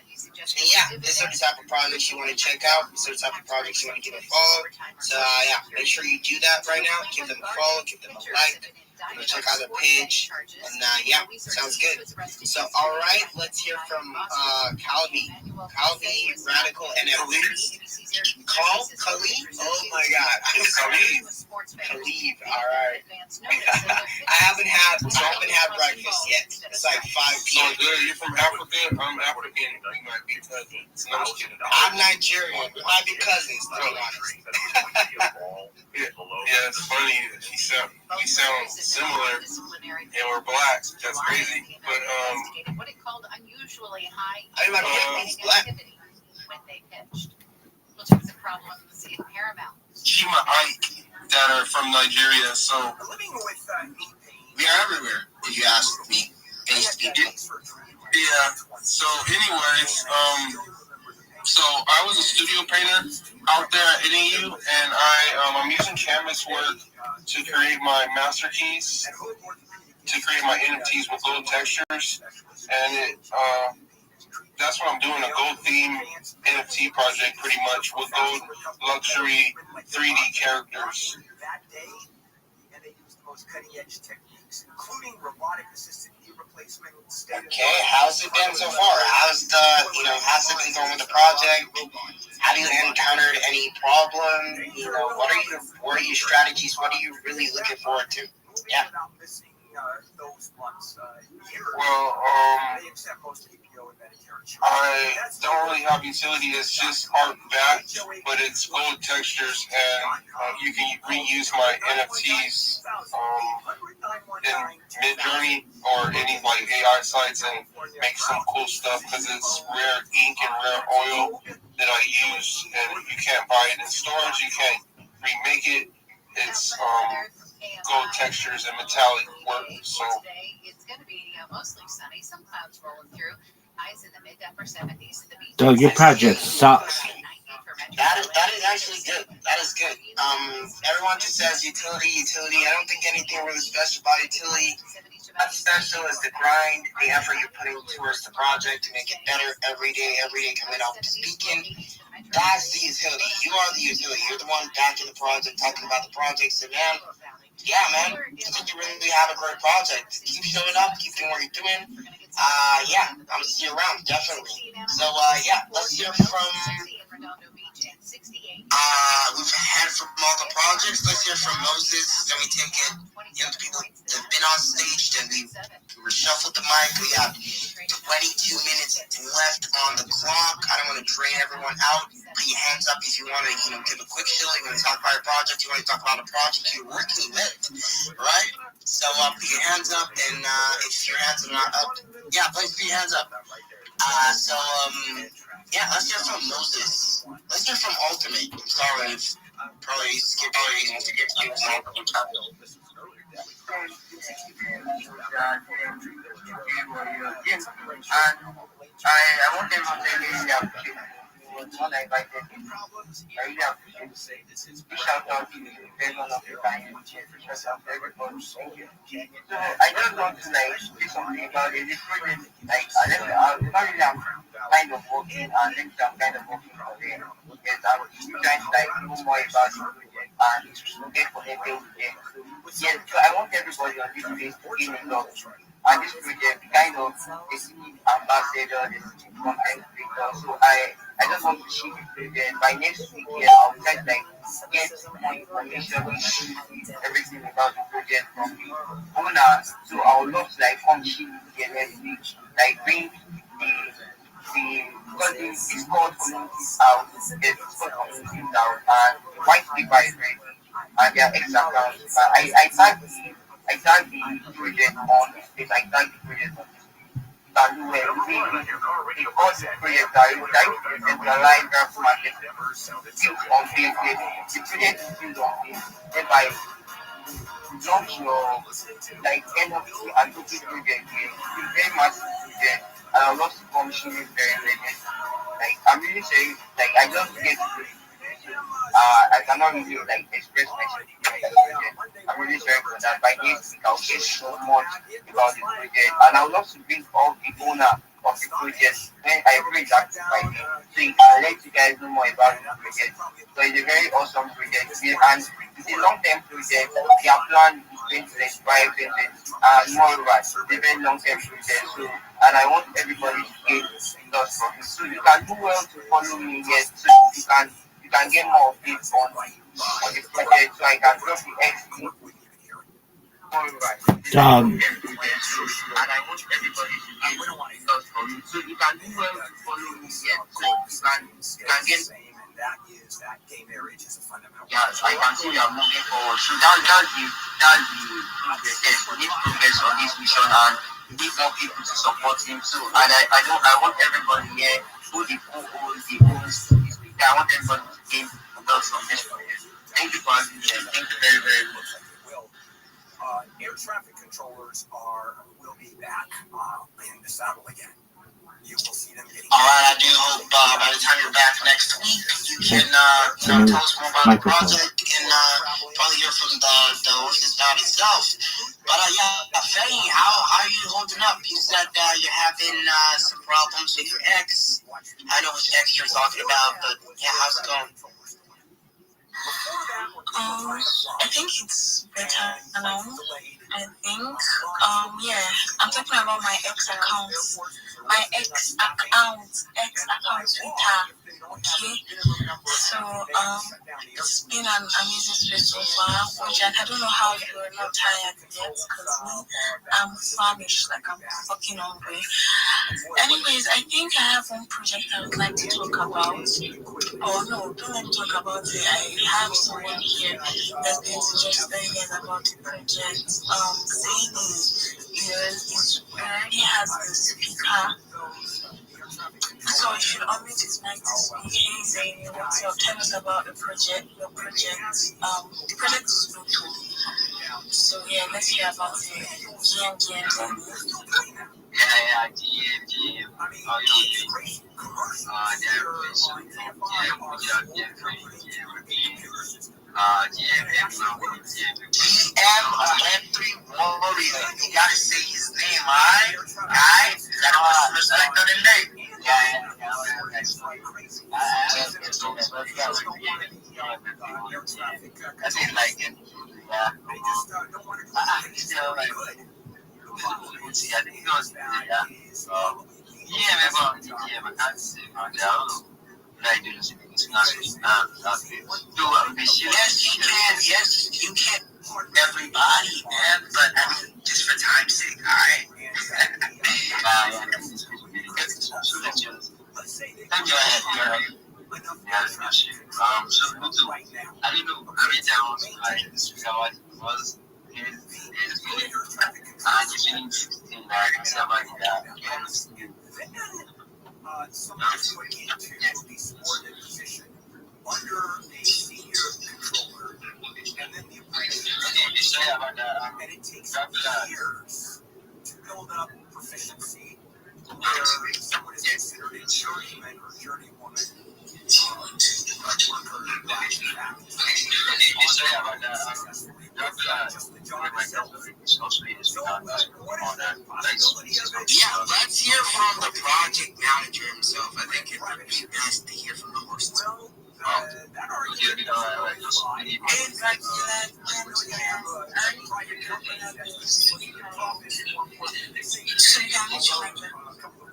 And yeah, this are the type of projects you want to check out. These are the type of projects you want to give a follow. So yeah, make sure you do that right now. Give them a follow, give them a like. Check out their page. And yeah, sounds good. So all right, let's hear from Calvi, Radical NFTs. Khalid? Oh my God, Khalid. All right. I haven't had breakfast yet. It's like 5 p.m. So good. You're from Africa. I'm African. We might be cousins. No, I'm Nigerian. We might be cousins, to be honest. Yeah, it's funny. We sound similar, and we're black. That's crazy. But what it called unusually high means black. When they pitched. We'll check the problems in Paramount. Chima Ike that are from Nigeria, so we are everywhere. If you ask me, yeah. So, anyways, so I was a studio painter out there at NAU, and I'm using canvas work to create my master keys, to create my NFTs with gold textures, and that's what I'm doing, a gold theme NFT project pretty much with gold luxury 3D characters. Okay, how's it been so far? How's it been going with the project? Have you encountered any problem? What are your strategies? What are you really looking forward to? Yeah. Well, I don't really have utility. It's just art backed, but it's gold textures, and you can reuse my NFTs in Midjourney or any like AI sites and make some cool stuff because it's rare ink and rare oil that I use, and you can't buy it in stores. You can't remake it. It's gold textures and metallic work. So it's going to be mostly sunny, some clouds rolling through. Highs in the mid to upper 70s. So your project sucks. That is actually good. That is good. Everyone just says utility. I don't think anything really special about utility. What's special is the grind, the effort you're putting towards the project to make it better every day coming out speaking. That's the utility. You are the utility. You're the one backing the project, talking about the project. So man, yeah, man, I think you really have a great project. Keep showing up, keep doing what you're doing. Yeah, I'm gonna see you around, definitely. So yeah, let's hear from we've had from all the projects. Let's hear from Moses. Then we take it, the people that have been on stage. Then we reshuffled the mic. We have 22 minutes left on the clock. I don't want to drain everyone out. Put your hands up if you want to, give a quick show. You want to talk about your project. You want to talk about a project you're working with, right? So put your hands up, and if your hands are not up, yeah, please put your hands up. Yeah, let's hear from Moses. Let's hear from Ultimate. I'm sorry, probably skipped everything to get you. I want them to say the opportunity. When I invited him, I really appreciate it. Big shout out to everyone of the time, because of everybody. Thank you. So I just want to say something about this project. I'm kind of working and next I'm kind of working for them. Yes, I'm trying to know more about the project and get for helping them. Yes, so I want everybody on this page to give me love. And this project kind of is ambassador from Africa. So I just want to share the project. By next week, I'll try to get more information, everything about the project from the owner. So I would love to come share the next week, bring because the Discord communities out, the Discord communities out, and white paper is ready, and there are X accounts. I tag the project on this page. I tag the project on this page. And we all the projects are decentralized graph market built on Facebook. The project is built on Facebook, whereby launch your like NFT and open project here. It's very massive project and I would love to commission it very legend. Like I'm really saying like I just get to I cannot really like express myself about the project. I'm really sorry for that. By next week I'll get so much about the project and I would love to bring up the owner of the project when I bring that by me. So I'll let you guys know more about the project. So it's a very awesome project and it's a long-term project. Their plan is 2025, and moreover, it's a very long-term project. So, and I want everybody to get lots from it. So you can do well to follow me here, so you can get more updates on the project. So I can drop the XP. Dog. And I want everybody to get lots from it. So you can do well to follow me here, so you can get. That gay marriage is a fundamental. Yes, I can see we are moving forward. So that's the progress. Yes, we need progress on this mission and we need more people to support him. So and I want everybody here, who the co-hosts, the hosts, I want everybody to gain lots from this project. Thank you for having me here. Thank you very, very much. Air traffic controllers will be back in the saddle again. You will see them getting. All right, I do hope by the time you're back next week, you can tell us more about the project and probably hear from the organization itself. But Faye, how are you holding up? You said you're having some problems with your ex. I know which ex you're talking about, but yeah, how's it going? I think it's better now. I think, I'm talking about my ex accounts. My ex accounts with her. Okay. So, it's been an amazing space so far, which I don't know how you are not tired yet, because me, I'm famished, like I'm fucking hungry. Anyways, I think I have one project I would like to talk about. Oh no, don't let me talk about it. I have someone here that's been suggesting about the project. Saying he already has the speaker. So you should unmute his mic to speak. Hey Zayn, what's up? Tell us about the project. The project is Bluetooth. So yeah, let's hear about it. GM. Yeah, GM. How you doing? GM Electric Warrior. You gotta say his name, alright? Guys, gotta put some respect on the name. I didn't like it. Yeah. Still like see, I think it was I can't say like Yes, you can everybody, man, but I mean, just for time's sake, alright? Go ahead. Yeah, shit. So I didn't know down like how it was. It's really getting 16 bags, stuff like that. Someone's put into the subordinate position under a senior controller, and then the apprentice. And it takes years to build up proficiency where someone is considered a journeyman or journeywoman. Yeah, let's hear from the project manager himself. I think it would be best to hear from the horses.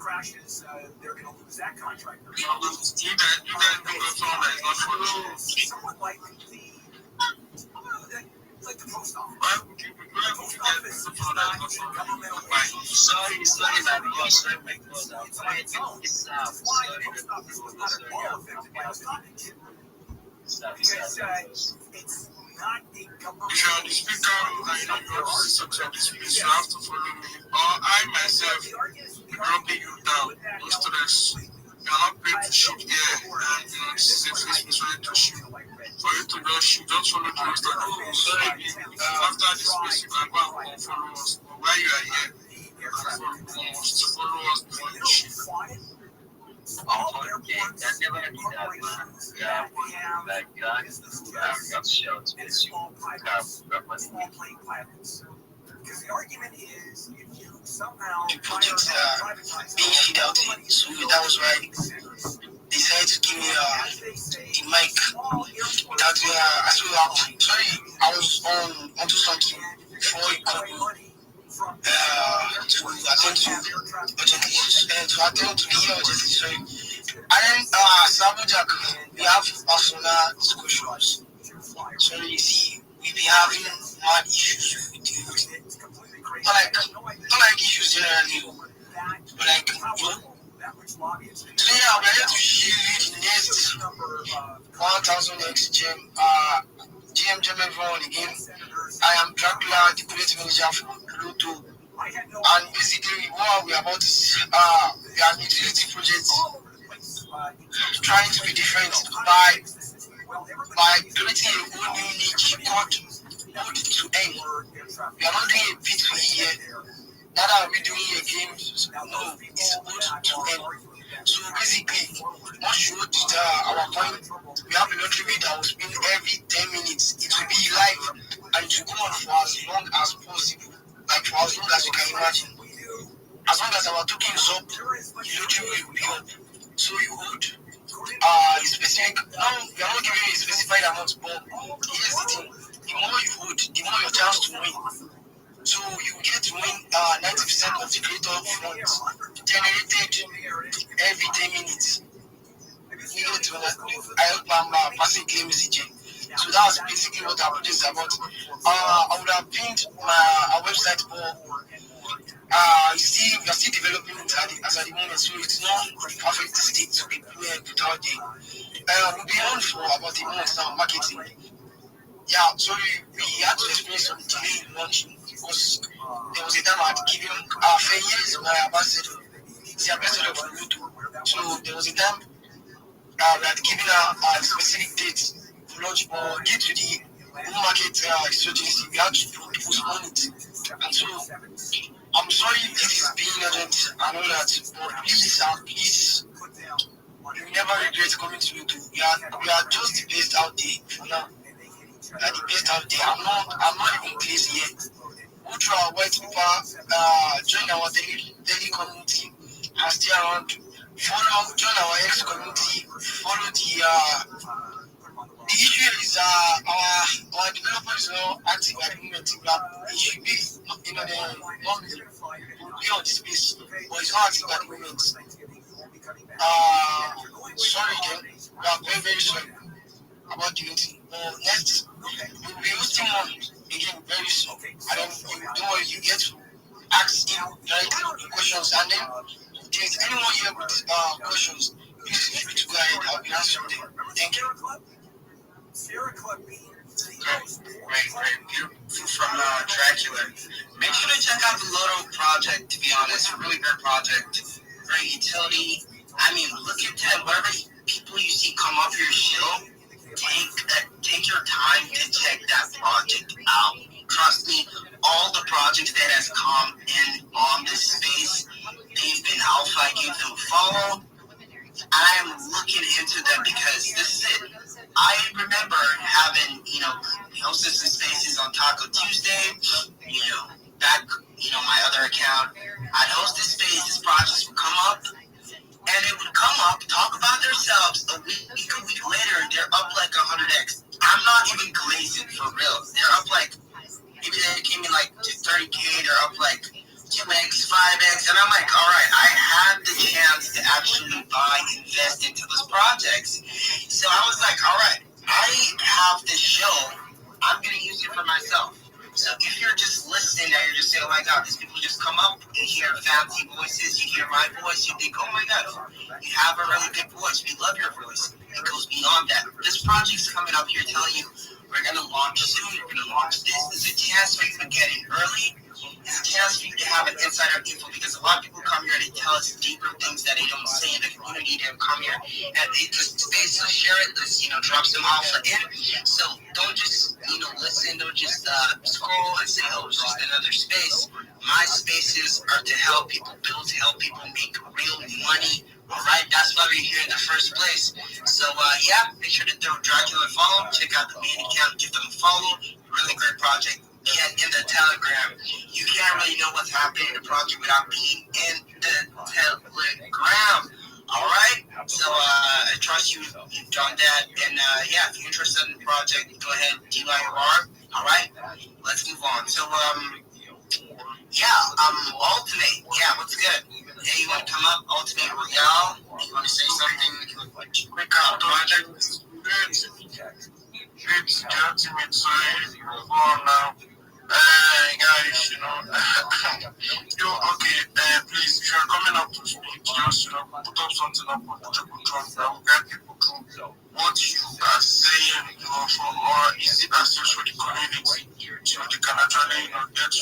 Crashes, they're going to lose that contract. Someone like the post office. The post office is not a governmental agency. It's why the post office was not at all affected by the stoppage. Because it's not a government. If you are the speaker, I know you are the structure of this place, you have to follow me. Or I myself dropping you down. No stress. You are not paid to shoot here, and this is a place to shoot. for you to just follow the Instagram. So after this space, you can go and follow us. But while you are here, you must follow us before you ship. Okay, I never did that. Yeah, like Rothschild, Because the argument is, if you somehow the projects that are being feed out in. So that was why they decided to give me the mic. That sorry, I was onto something before you called me to attend to urgent issues. And to attend to the urgent issues, sorry. And then Sabo Jack, we have personal discussions. So you see, we be having mad issues with you. Not like issues generally, but like, you know, today I'll be able to show you the next 1000x GM everyone again. I am Dracula, the creative manager for Pluto. And basically what we are about is we are utility projects trying to be different by creating a whole new niche called Ode to End. We are not doing a bit for here. Now that we're doing a game, no, it's Ode to End. So basically, once you hold our point, we have a lottery that will spin every 10 minutes. It will be live and it will go on for as long as possible, like for as long as you can imagine. As long as our token is up, the lottery will be up. So you hold a specific, no, we are not giving you a specified amount, but here's the thing, the more you hold, the more your chance to win. So you get to win 90% of the creator funds generated every 10 minutes. I hope I'm passing clear messaging. So that's basically what our project is about. I would have pinned our website, but you see, we are still developing it as at the moment, so it's not the perfect state to be put out there. We'll be on for about a month now, marketing. Yeah, so we had to experience some delay in launching because there was a time I had given Fayez, my ambassador, the ambassador for Ludo. So there was a time we had given a specific date to launch, but due to the home market exogency, we had to postpone it. And so I'm sorry if this is being urgent and all that, but please, you will never regret coming to Ludo. We are just the best out there for now. The best out there. I'm not even crazy yet. Go through our white paper, join our daily community, and stay around. Join our X community. Follow the issue is our developer is not active at the moment. It should be normally will be on the space, but it's not active at the moment. Sorry again. We are very, very sorry about the meeting. Next, we'll be hosting one again very soon. And then don't worry, you get to ask him directly questions. And then if there's anyone here with questions, please feel free to go ahead. I'll be answering them. Thank you. Great. Beautiful from Dracula. Make sure to check out the Loto project, to be honest. Really great project. Great utility. I mean, look into whatever people you see come up your show. Take your time to check that project out. Trust me, all the projects that has come in on this space, they've been alpha. I gave them a follow. I am looking into them because this is it. I remember having, hosted some spaces on Taco Tuesday, back, my other account. I'd host this space, these projects would come up, and they would come up, talk about themselves. A week later, they're up like 100x. I'm not even glazing for real. They're up like, maybe they came in like to 30K, they're up like 2x, 5x, and I'm like, all right, I had the chance to actually invest into those projects. So I was like, all right, I have this show, I'm going to use it for myself. So if you're just listening and you're just saying, oh my God, these people just come up, you hear fancy voices, you hear my voice, you think, oh my God, you have a really good voice, we love your voice. It goes beyond that. This project's coming up here telling you, we're going to launch soon, we're going to launch this. There's a chance for you to get in early. It's a chance for you to have an insider info because a lot of people come here and they tell us deeper things that they don't say in the community. They come here and it's a space to share it. This, drop some alpha in. So don't just, listen. Don't just scroll and say, oh, it's just another space. My spaces are to help people build, to help people make real money. All right, that's why we're here in the first place. So, make sure to throw Dracula a follow. Check out the main account, give them a follow. Really great project. Get in the Telegram. You can't really know what's happening in the project without being in the Telegram. All right. So, I trust you've done that. And if you're interested in the project, go ahead, DYOR. All right. Let's move on. So, Ultimate. Yeah, what's good? Hey, you want to come up? Ultimate Royale? You want to say something? Quick project. It's the ultimate side. Go on now. Guys, please, if you're coming up to speak, just, put up something up on the control that will get people to what you are saying, or is it access for the community, so they can actually, get to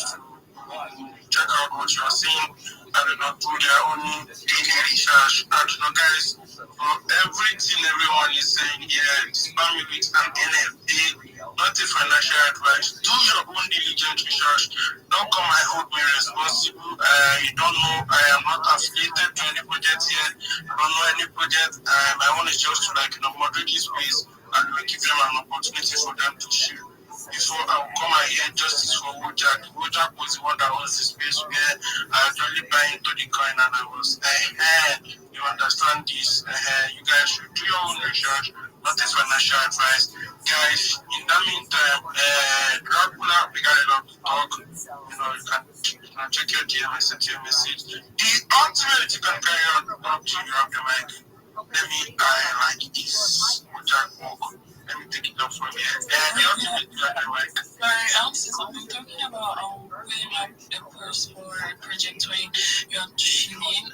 check out what you are saying, and not do their own daily research. And, guys, everything everyone is saying here, spam it with an NFA. Not a financial advice. Do your own diligent research. Don't come and hold me responsible. You don't know. I am not affiliated to any project yet. I don't know any project. My own is just to moderate this space and give them an opportunity for them to share. Before I will come and hear justice for Wojak. Wojak was the one that was the space where I was only buying into the coin and I was, you understand this? You guys should do your own research. Not a financial advice. Guys, in the meantime, Dracula, we got a lot to talk. You can check your DM and send your message. The ultimate you can carry on up to you have the mic. I like this. Jack walk. Let me take it up from here. The ultimate you have the mic. Sorry, I'm talking about putting up a post for Project 20. You have to tune in.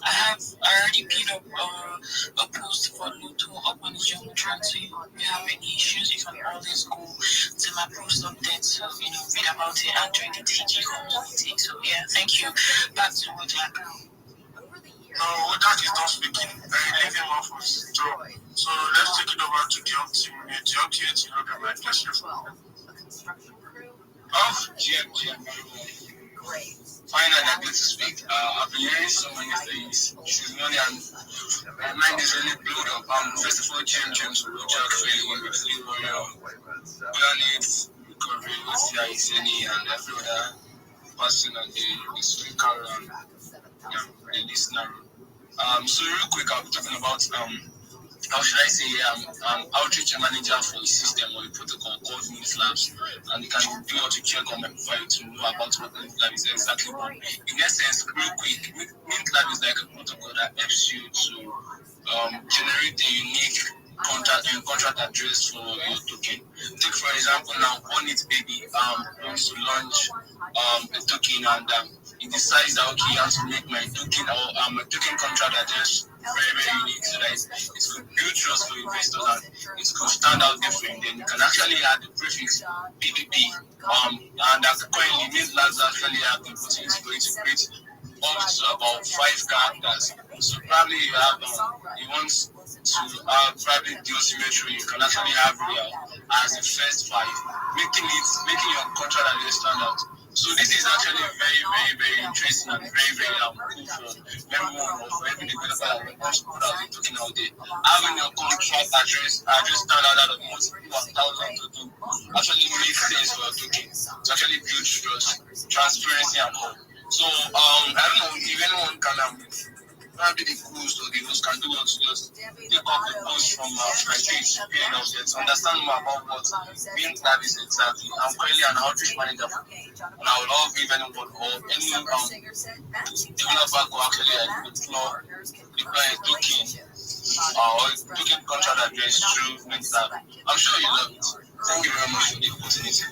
I already pinned up a post for Luto up on the Jumbotron. So if you have any issues, you can always go to my post update to read about it and join the TG community. So thank you. Back to Wojak. No, Wojak is not speaking. I leave him off of his job. So let's take it over to the ultimate. The ultimate, let's hear from him. GM. Finally, I get to speak. I've been hearing so many things since morning, and my mind is really blown up. First of all, GM, so Wojak failing with the Planet, Recovery, OCI, Zeni, and every other person on the speaker and the listener. So real quick, I'll be talking about how should I say, outreach manager for a system or a protocol called MintLabs, and you can do what you check on my profile to know about what MintLab is exactly. But in essence, real quick, MintLab is like a protocol that helps you to generate a unique contract address for your token. Take for example now, OnitBaby wants to launch a token and it decides that okay, I have to make my token or my token contract address very, very unique so that it could build trust for investors and it could stand out different. Then you can actually add the prefix PPP and as currently MintLabs actually have the opportunity for it to create up to about 5 characters. So probably you have you want to have probably the symmetry, you can actually have real as the first 5, making your contract address stand out. So this is actually very, very, very interesting and very, very cool for everyone or for every developer that wants to put out the token out there. Having your contract address stand out of multiple 1,000 tokens actually makes sense for your token. It's actually build trust, transparency and all. So I don't know if anyone can probably the host or the host can do what just take up the post from my page paying us to understand more about what MintLab is exactly. I'm currently an outreach manager and I would love if anyone or any developer could actually deploy a token or token contract address through MintLab. I'm sure you love it. Thank you very much for the opportunity.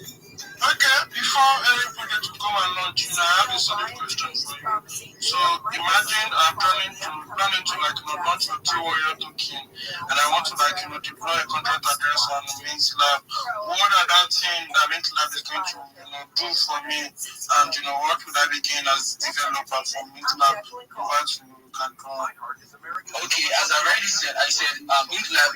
Okay, before any project to come and launch, I have a solid question for you. So imagine I'm planning to like launch a 2-warrior token, and I want to like deploy a contract address on Mint Lab. What are that thing that Mint Lab is going to do for me, and what would I be gain as developer from Mint Lab over to Control? Okay, as I already said, Mint Lab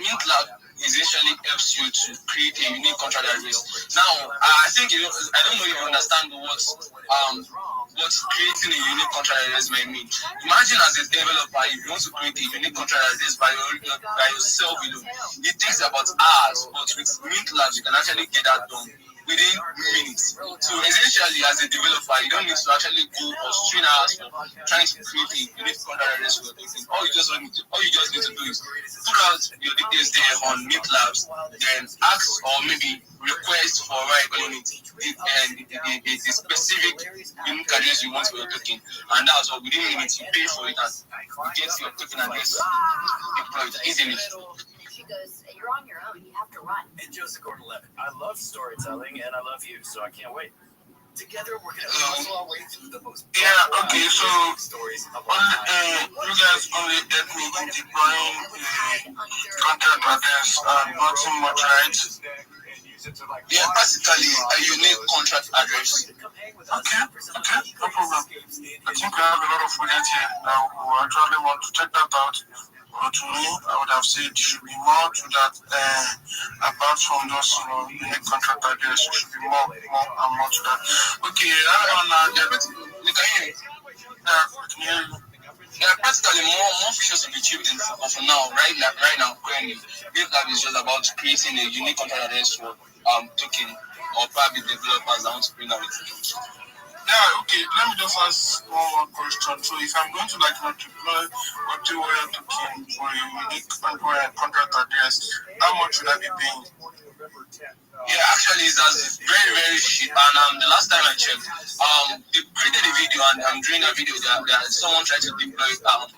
essentially helps you to create a unique contract address. Now, I think I don't know if you understand what creating a unique contract address may mean. Imagine as a developer, if you want to create a unique contract address by yourself, it takes about hours, but with Mint Labs, you can actually get that done within minutes. So essentially, as a developer, you don't need to actually go or strain hours for trying to create a unique contract address for your thing. All you just need to do is put out your details there on Mint Labs, then ask or maybe request for right unit the specific unique address you want for your token, and that's all. Within minutes, you pay for it and get your token address deployed easily. She goes, "You're on your own. You have to run." And Joseph Gordon-Levitt. I love storytelling, and I love you, so I can't wait. Together, we're going to puzzle our way through the most okay, so stories of you guys only help me in deploying contract address and nothing much, right? Yeah, basically a unique contract address. Okay, no problem. I think we have a lot of audience here now who actually want to check that out. But to me, I would have said there should be more to that. Apart from those, unique contract address, there should be more and more to that. Okay, practically more features to be achieved for now. Right now, currently, Mint Lab is just about creating a unique contract address for token or private developers that want to bring out it. Yeah, okay, let me just ask one more question. So if I'm going to deploy a 2-warrior token for a unique contract address, how much would I be paying? Yeah, actually, it's very, very cheap. And the last time I checked, they created a video, and during that video, that someone tried to deploy a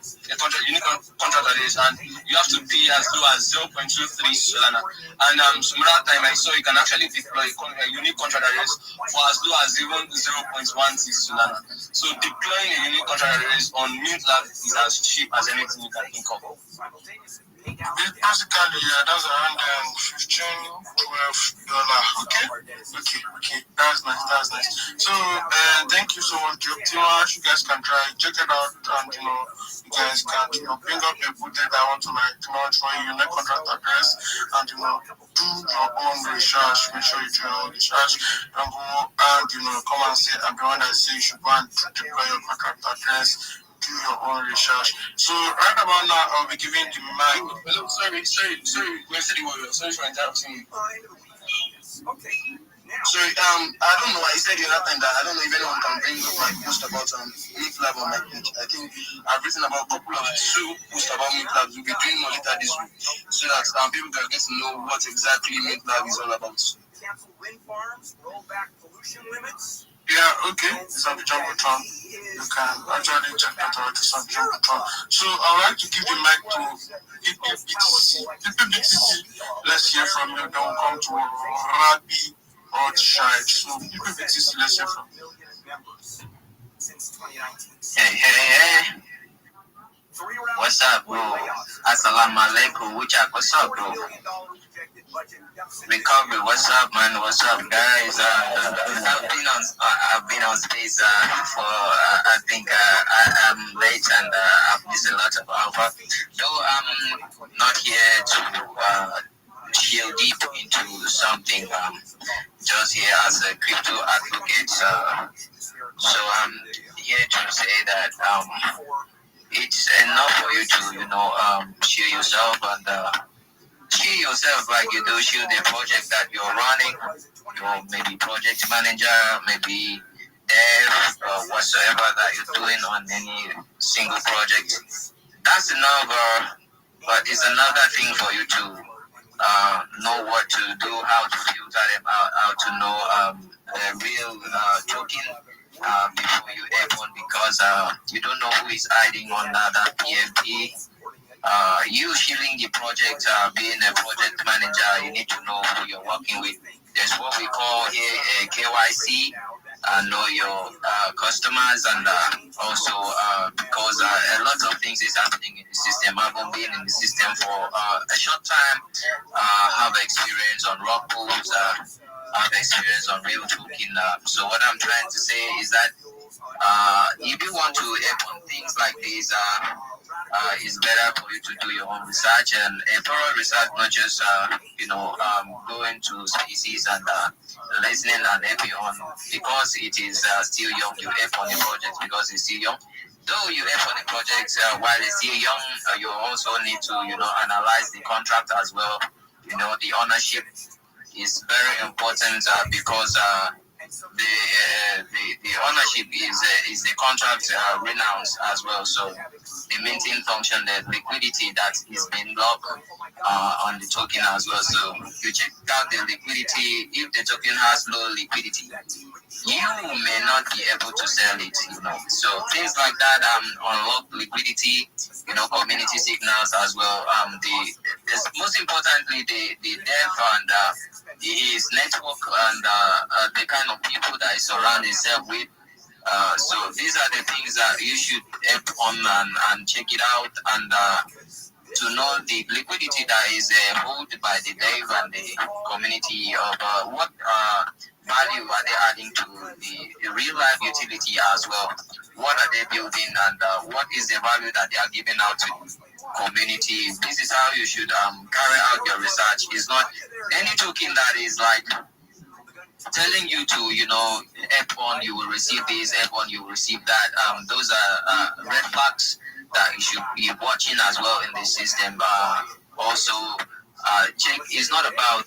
unique contract address, and you have to pay as low as 0.23 Solana. And some other time I saw you can actually deploy a unique contract address for as low as even 0.16 Solana. So deploying a unique contract address on Mint Lab is as cheap as anything you can think of. Basically, that's around $15-12. Okay. That's nice. So, thank you so much, Joe. You guys can try, check it out, and you guys can bring up a budget that want to launch for a unique contract address, and do your own research. Make sure you do your own research, and go and come and say, I'm the one that say you should go and deploy your contract address. Do your own research. So right about now, I'll be giving the mic. Hello, sorry, sorry for interrupting you. Okay. Sorry, I don't know. I said the other time that I don't know if anyone can bring up my post about Mint Lab on my page. I think I've written about a couple of 2 posts about Mint Lab. We'll be doing more later this week, so that people can get to know what exactly Mint Lab is all about. Cancel wind farms, roll back pollution limits. Yeah, okay. It's on the Jumbotron. You can actually check that out. It's on Jumbotron. So I'd like to give the mic to PPBTC. Let's hear from you. Then we'll come to Rabbi Rothschild. So PPBTC, let's hear from you. Hey. What's up, bro? Assalamu alaikum. What's up, bro? Recovery, what's up, man? What's up, guys? I've been on space for I think I'm late and I've missed a lot of alpha. Though I'm not here to chill deep into something. Just here as a crypto advocate. So I'm here to say that it's enough for you to chill yourself and chill yourself like you do chill the project that you're running, or maybe project manager, maybe dev, or whatsoever that you're doing on any single project. That's enough, but it's another thing for you to know what to do, how to filter them out, how to know a real token before you add one, because you don't know who is hiding on that PFP. You healing the project, being a project manager, you need to know who you're working with. There's what we call here KYC, know your customers, and also because a lot of things is happening in the system. I've been in the system for a short time, have experience on rock pools, have experience on real token. So what I'm trying to say is that if you want to help on things like this, it's better for you to do your own research and a thorough research, not just going to spaces and listening and helping on because it is still young. You help on the project because it's still young. Though you help on the project while it's still young, you also need to analyze the contract as well. The ownership is very important because the ownership is the contract renounced as well. So the maintain function, the liquidity that is being locked on the token as well. So you check out the liquidity. If the token has low liquidity, you may not be able to sell it. So things like that unlock liquidity. Community signals as well. Most importantly, the dev and his network and the kind of people that he surrounds himself with. So these are the things that you should help on and check it out and to know the liquidity that is held by the dev and the community of what value are they adding to the real life utility as well. What are they building and what is the value that they are giving out to the community. This is how you should carry out your research. It's not any token that is like telling you to, help on, you will receive this, help on, you will receive that. Those are red flags that you should be watching as well in the system. Also, check is not about,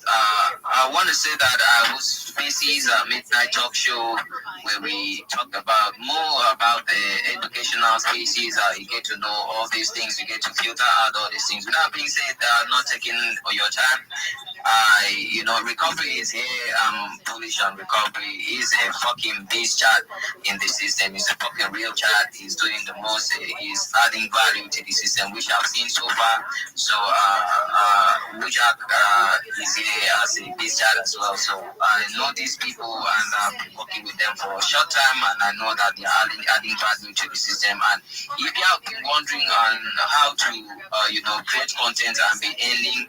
I want to say that I was species midnight talk show where we talk about more about the educational spaces. You get to know all these things, you get to filter out all these things. With that being said, not taking your time. Recovery is here. I'm bullish on recovery. He's a fucking beast chat in the system. He's a fucking real chat. He's doing the most. He's adding value to the system, which I've seen so far. So, Wujak is here as a beast chat as well. So, I know these people and I've been working with them for a short time, and I know that they're adding value to the system. And if you have been wondering on how to, create content and be earning,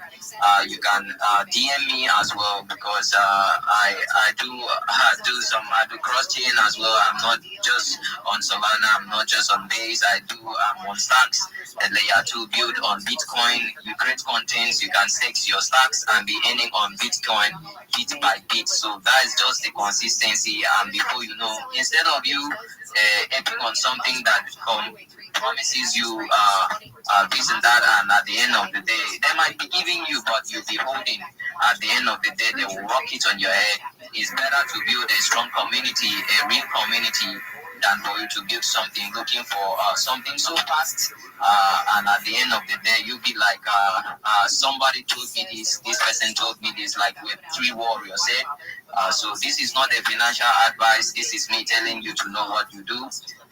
you can DM me as well because I do cross chain as well. I'm not just on Solana. I'm not just on Base. I'm on stacks. A layer 2 build on Bitcoin. You create contents. You can stake your stacks and be earning on Bitcoin bit by bit. So that is just the consistency. And before you know, instead of you helping on something that promises you this and that, and at the end of the day, they might be giving you, but you'll be holding. At the end of the day, they will rock it on your head. It's better to build a strong community, a real community, than for you to build something looking for something so fast. And at the end of the day, you'll be like, somebody told me this person told me this, like with 3 warriors said. So this is not a financial advice. This is me telling you to know what you do.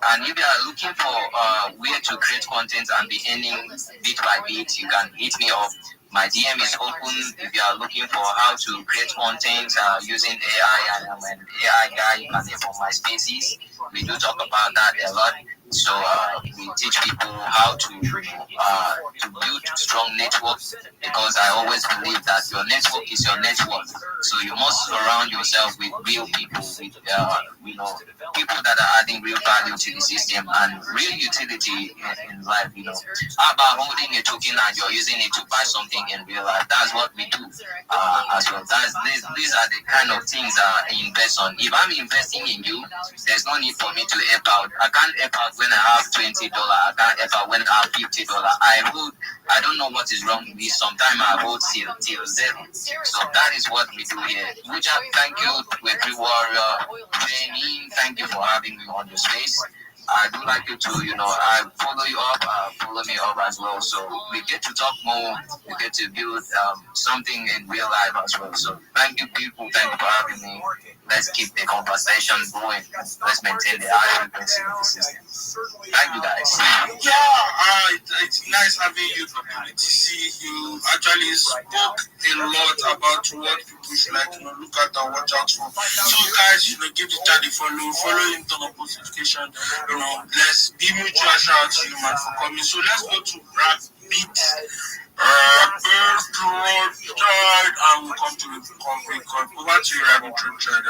And if you are looking for where to create content and be earning bit by bit, you can hit me up. My DM is open if you are looking for how to create content using AI. And I'm an AI guy. You can hear from my spaces. We do talk about that a lot. So we teach people how to build strong networks, because I always believe that your network is your network. So you must surround yourself with real people, with people that are adding real value to the system and real utility in life. How about holding a token and you're using it to buy something in real life? That's what we do as well. These are the kind of things I invest on. If I'm investing in you, there's no need for me to help out. I can't help out when I have $20. I can't help out when I have $50. I don't know what is wrong with me. Sometimes I hold till zero. So that is what we do here. Thank you, Web3 Warrior. Thank you for having me on your space. I do like you too. I follow you up, follow me up as well. So we get to talk more. We get to build something in real life as well. So thank you, people. Thank you for having me. Let's keep the conversation going. Let's maintain the high frequency of the system. Thank you, guys. Yeah, it's nice having you. See, you actually spoke a lot about what people should look at and watch out for. So, guys, give the chat a follow him, turn on post notification. Let's be mutual shout out to you, man, for coming. So, let's go to Rabbi Rothschild, and we'll come to the recovery call. Over to you, Rabbi Rothschild.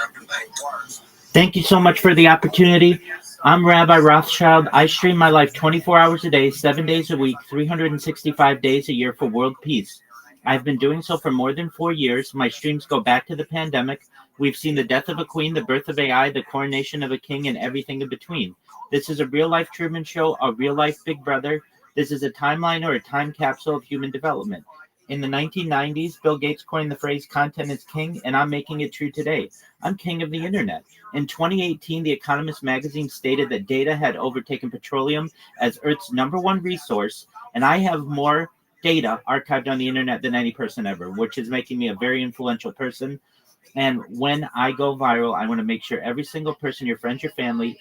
Thank you so much for the opportunity. I'm Rabbi Rothschild. I stream my life 24 hours a day, 7 days a week, 365 days a year for world peace. I've been doing so for more than 4 years. My streams go back to the pandemic. We've seen the death of a queen, the birth of AI, the coronation of a king, and everything in between. This is a real-life Truman Show, a real-life Big Brother. This is a timeline or a time capsule of human development. In the 1990s, Bill Gates coined the phrase content is king, and I'm making it true today. I'm king of the internet. In 2018, The Economist magazine stated that data had overtaken petroleum as Earth's #1 resource, and I have more data archived on the internet than any person ever, which is making me a very influential person. And when I go viral, I want to make sure every single person, your friends, your family,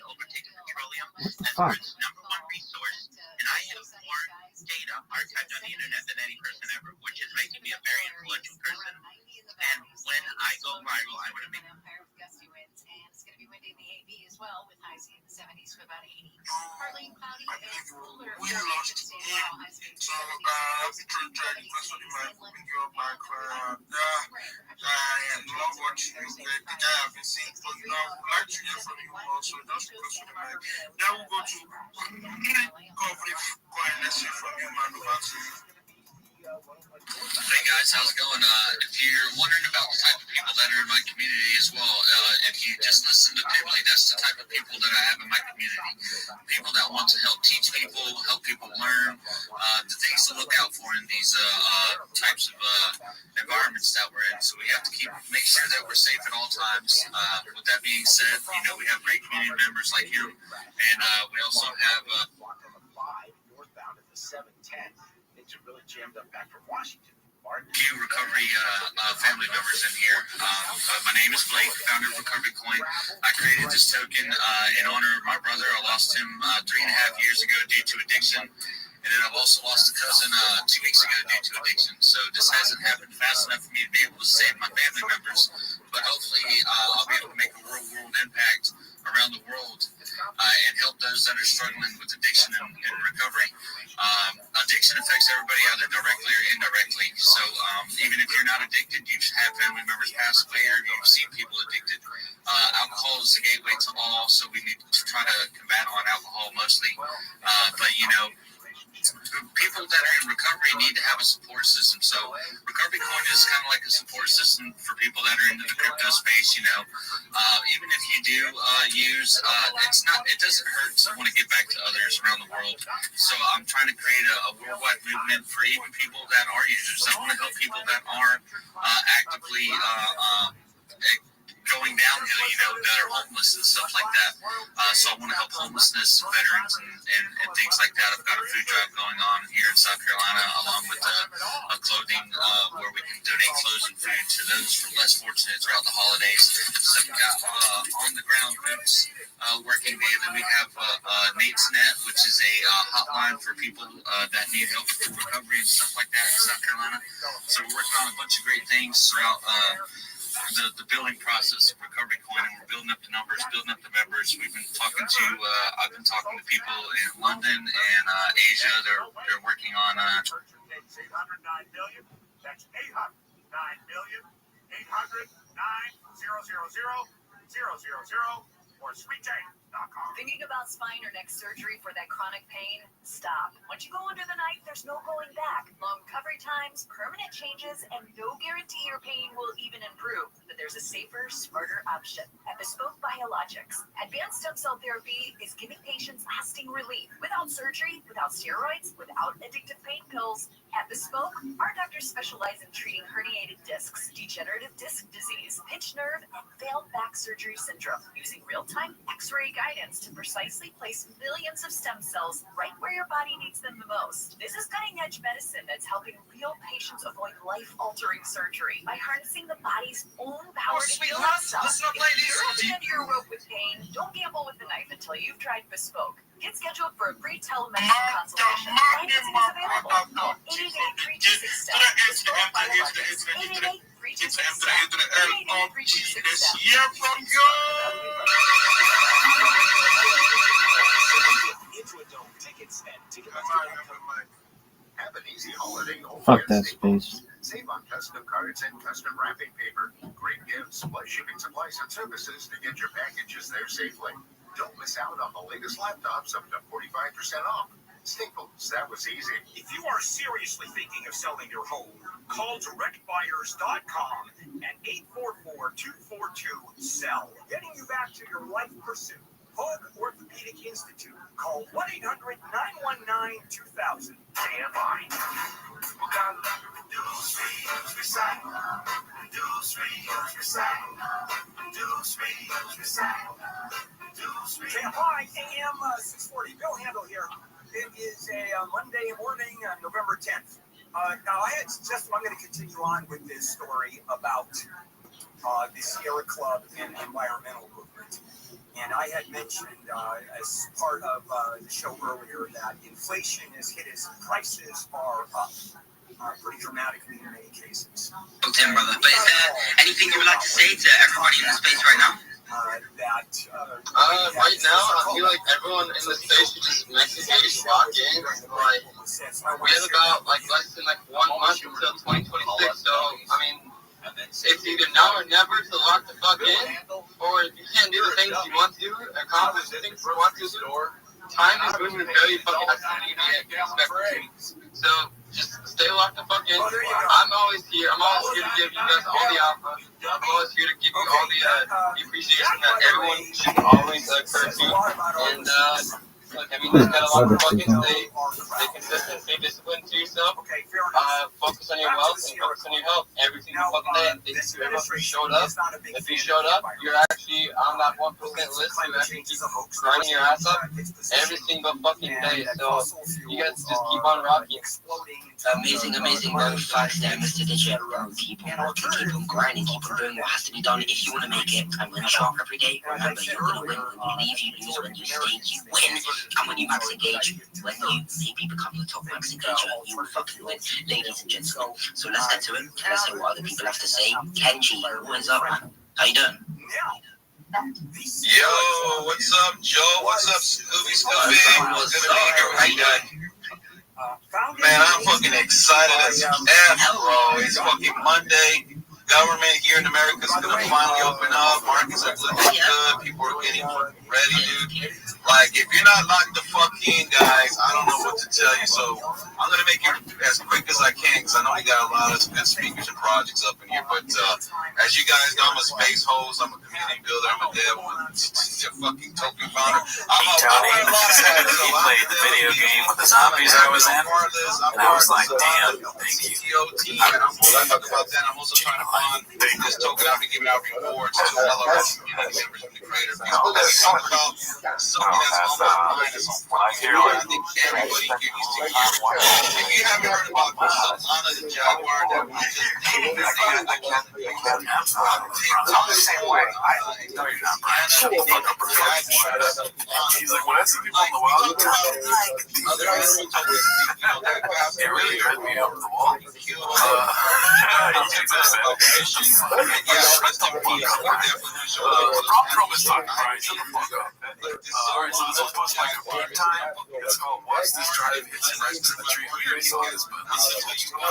what the fuck? And I have more data archived on the internet than any person ever, which is making me a very influential person. And when I go viral, I want to make Gusty winds, and it's going to be windy in the AV as well, with highs in the 70s to about 80. Partly cloudy and cooler. We lost him. So, Rabbi Rothschild, because of the mic, bring you up back. I love what you the guy I've been seeing, but now I would like to hear from you also, just because of the mic. Then we'll go to recovery coin. Let's hear from you, man. Over to you. Hey guys, how's it going? If you're wondering about the type of people that are in my community as well, if you just listen to Pimley, that's the type of people that I have in my community. People that want to help teach people, help people learn, the things to look out for in these types of environments that we're in. So we have to make sure that we're safe at all times. With that being said, we have great community members like him, and we also have northbound at the 710. Things are really jammed up back from Washington. few recovery family members in here. My name is Blake, founder of Recovery Coin. I created this token in honor of my brother. I lost him 3.5 years ago due to addiction. And then I've also lost a cousin 2 weeks ago due to addiction. So this hasn't happened fast enough for me to be able to save my family members. But hopefully I'll be able to make a real-world impact around the world and help those that are struggling with addiction and recovery. Addiction affects everybody, either directly or indirectly. So even if you're not addicted, you've had family members pass away or you've seen people addicted. Alcohol is the gateway to all, so we need to try to combat on alcohol mostly. But people that are in recovery need to have a support system. So Recovery Coin is kind of like a support system for people that are into the crypto space. Even if you do use, it doesn't hurt to want to give back to others around the world. So I'm trying to create a worldwide movement for even people that are users. I want to help people that are actively going downhill, that are homeless and stuff like that. So I want to help homelessness, veterans, and things like that. I've got a food drive going on here in South Carolina, along with a clothing where we can donate clothes and food to those less fortunate throughout the holidays. So we've got on-the-ground groups working daily. We have Nate's Net, which is a hotline for people that need help with recovery and stuff like that in South Carolina. So we're working on a bunch of great things throughout the building process of Recovery Coin, and we're building up the numbers, building up the members. I've been talking to people in London and Asia. They're working on 809 million. That's 809 million. 800 900 or sweettank.com. Thinking about spine or neck surgery for that chronic pain? Stop. Once you go under the knife, there's no going back. Long recovery times, permanent changes, and no guarantee your pain will even improve. But there's a safer, smarter option at Bespoke Biologics. Advanced stem cell therapy is giving patients lasting relief without surgery, without steroids, without addictive pain pills. At Bespoke, our doctors specialize in treating herniated discs, degenerative disc disease, pinched nerve, and failed back surgery syndrome using real-time X-ray guidance guidance to precisely place millions of stem cells right where your body needs them the most. This is cutting-edge medicine that's helping real patients avoid life-altering surgery by harnessing the body's own power to heal itself. If you're at the end of your rope with pain, don't gamble with the knife until you've tried Bespoke. Get scheduled for a free telemedicine consultation. Financing is available. Call 888-326-STEM. Bespoke Biologics. 888-326-STEM. 888-326-STEM. Have an easy holiday. Fuck that space. Save on custom cards and custom wrapping paper. Great gifts, plus shipping supplies and services to get your packages there safely. Don't miss out on the latest laptops up to 45% off. Staples, that was easy. If you are seriously thinking of selling your home, call directbuyers.com at 844-242-SELL. Getting you back to your life pursuit. Hoag Orthopedic Institute. Call 1-800-919-2000. KFI. KFI AM 640. Bill Handel here. It is a Monday morning, November 10th. Now, I had suggested I'm going to continue on with this story about the Sierra Club and the environmental movement. And I had mentioned as part of the show earlier that inflation has hit us, prices are up pretty dramatically in many cases. Okay, brother. But is there anything you would like to say to everybody in the space right now? Right now, I feel like everyone in the space should just message lock in. Like, we have about less than 1 month until 2026. So, I mean, it's either now or never to lock the fuck in, or if you can't do the things you want to, accomplish the things you want to do, time is moving very fucking expected. So, just stay locked the fuck in. I'm always here. I'm always here to give you guys all the alpha. I'm always here to give you all the appreciation that everyone should always occur to. And, look, I mean, you just gotta lock the fuck in, stay consistent, stay disciplined to yourself. Focus on your wealth and focus on your health every single fucking day. Thank you to everyone who showed up. If you showed up, you're actually on that 1% list who actually keep grinding your ass up every single fucking day. So you guys just keep on rocking. Amazing facts there, Mr. Digit. Keep on working, keep on grinding, keep on doing what has to be done if you want to make it. And when you show up every day, remember you're going to win. When you leave, you lose. When you stay, you win. And when you max engage, when you maybe become the top max engager, you will fucking win, ladies and gentlemen. So let's get to it. Let's hear what other people have to say. Kenji, what is up, man? How you doing? Yo, what's up, Joe? What's up, Scooby? What's up? How you doing? Man, I'm fucking excited as F, bro. It's fucking Monday. Government here in America is gonna finally open up. Markets are looking good. People are getting ready, dude. Like, if you're not locked the fuck in, guys, I don't know what to tell you. So I'm gonna make it as quick as I can because I know we got a lot of good speakers and projects up in here. But as you guys know, I'm a space host. I'm a community builder. I'm a dev. I'm a fucking token founder. I'm a Tony, he played the video game with the zombies I was in, and I was like, damn, thank you. I'm talk about that. I'm also trying to find this token out to give out rewards to all of our community members and the creator. Because we talk about something that's almost minus on fire. I think everybody here needs to hear. If you haven't heard about Solana the Jaguar that we just named, I'm the same way. No, you're not, Brian. Shut the fuck up, bro. He's like, when I see people in the wild, it really drives me up the wall. Prom is talking, Brian. Shut the fuck up. Alright, so this was supposed to be like a game time. It's called Watch These Drive Hits and Rise to the Tree. Who you saw this, but this is what you got. I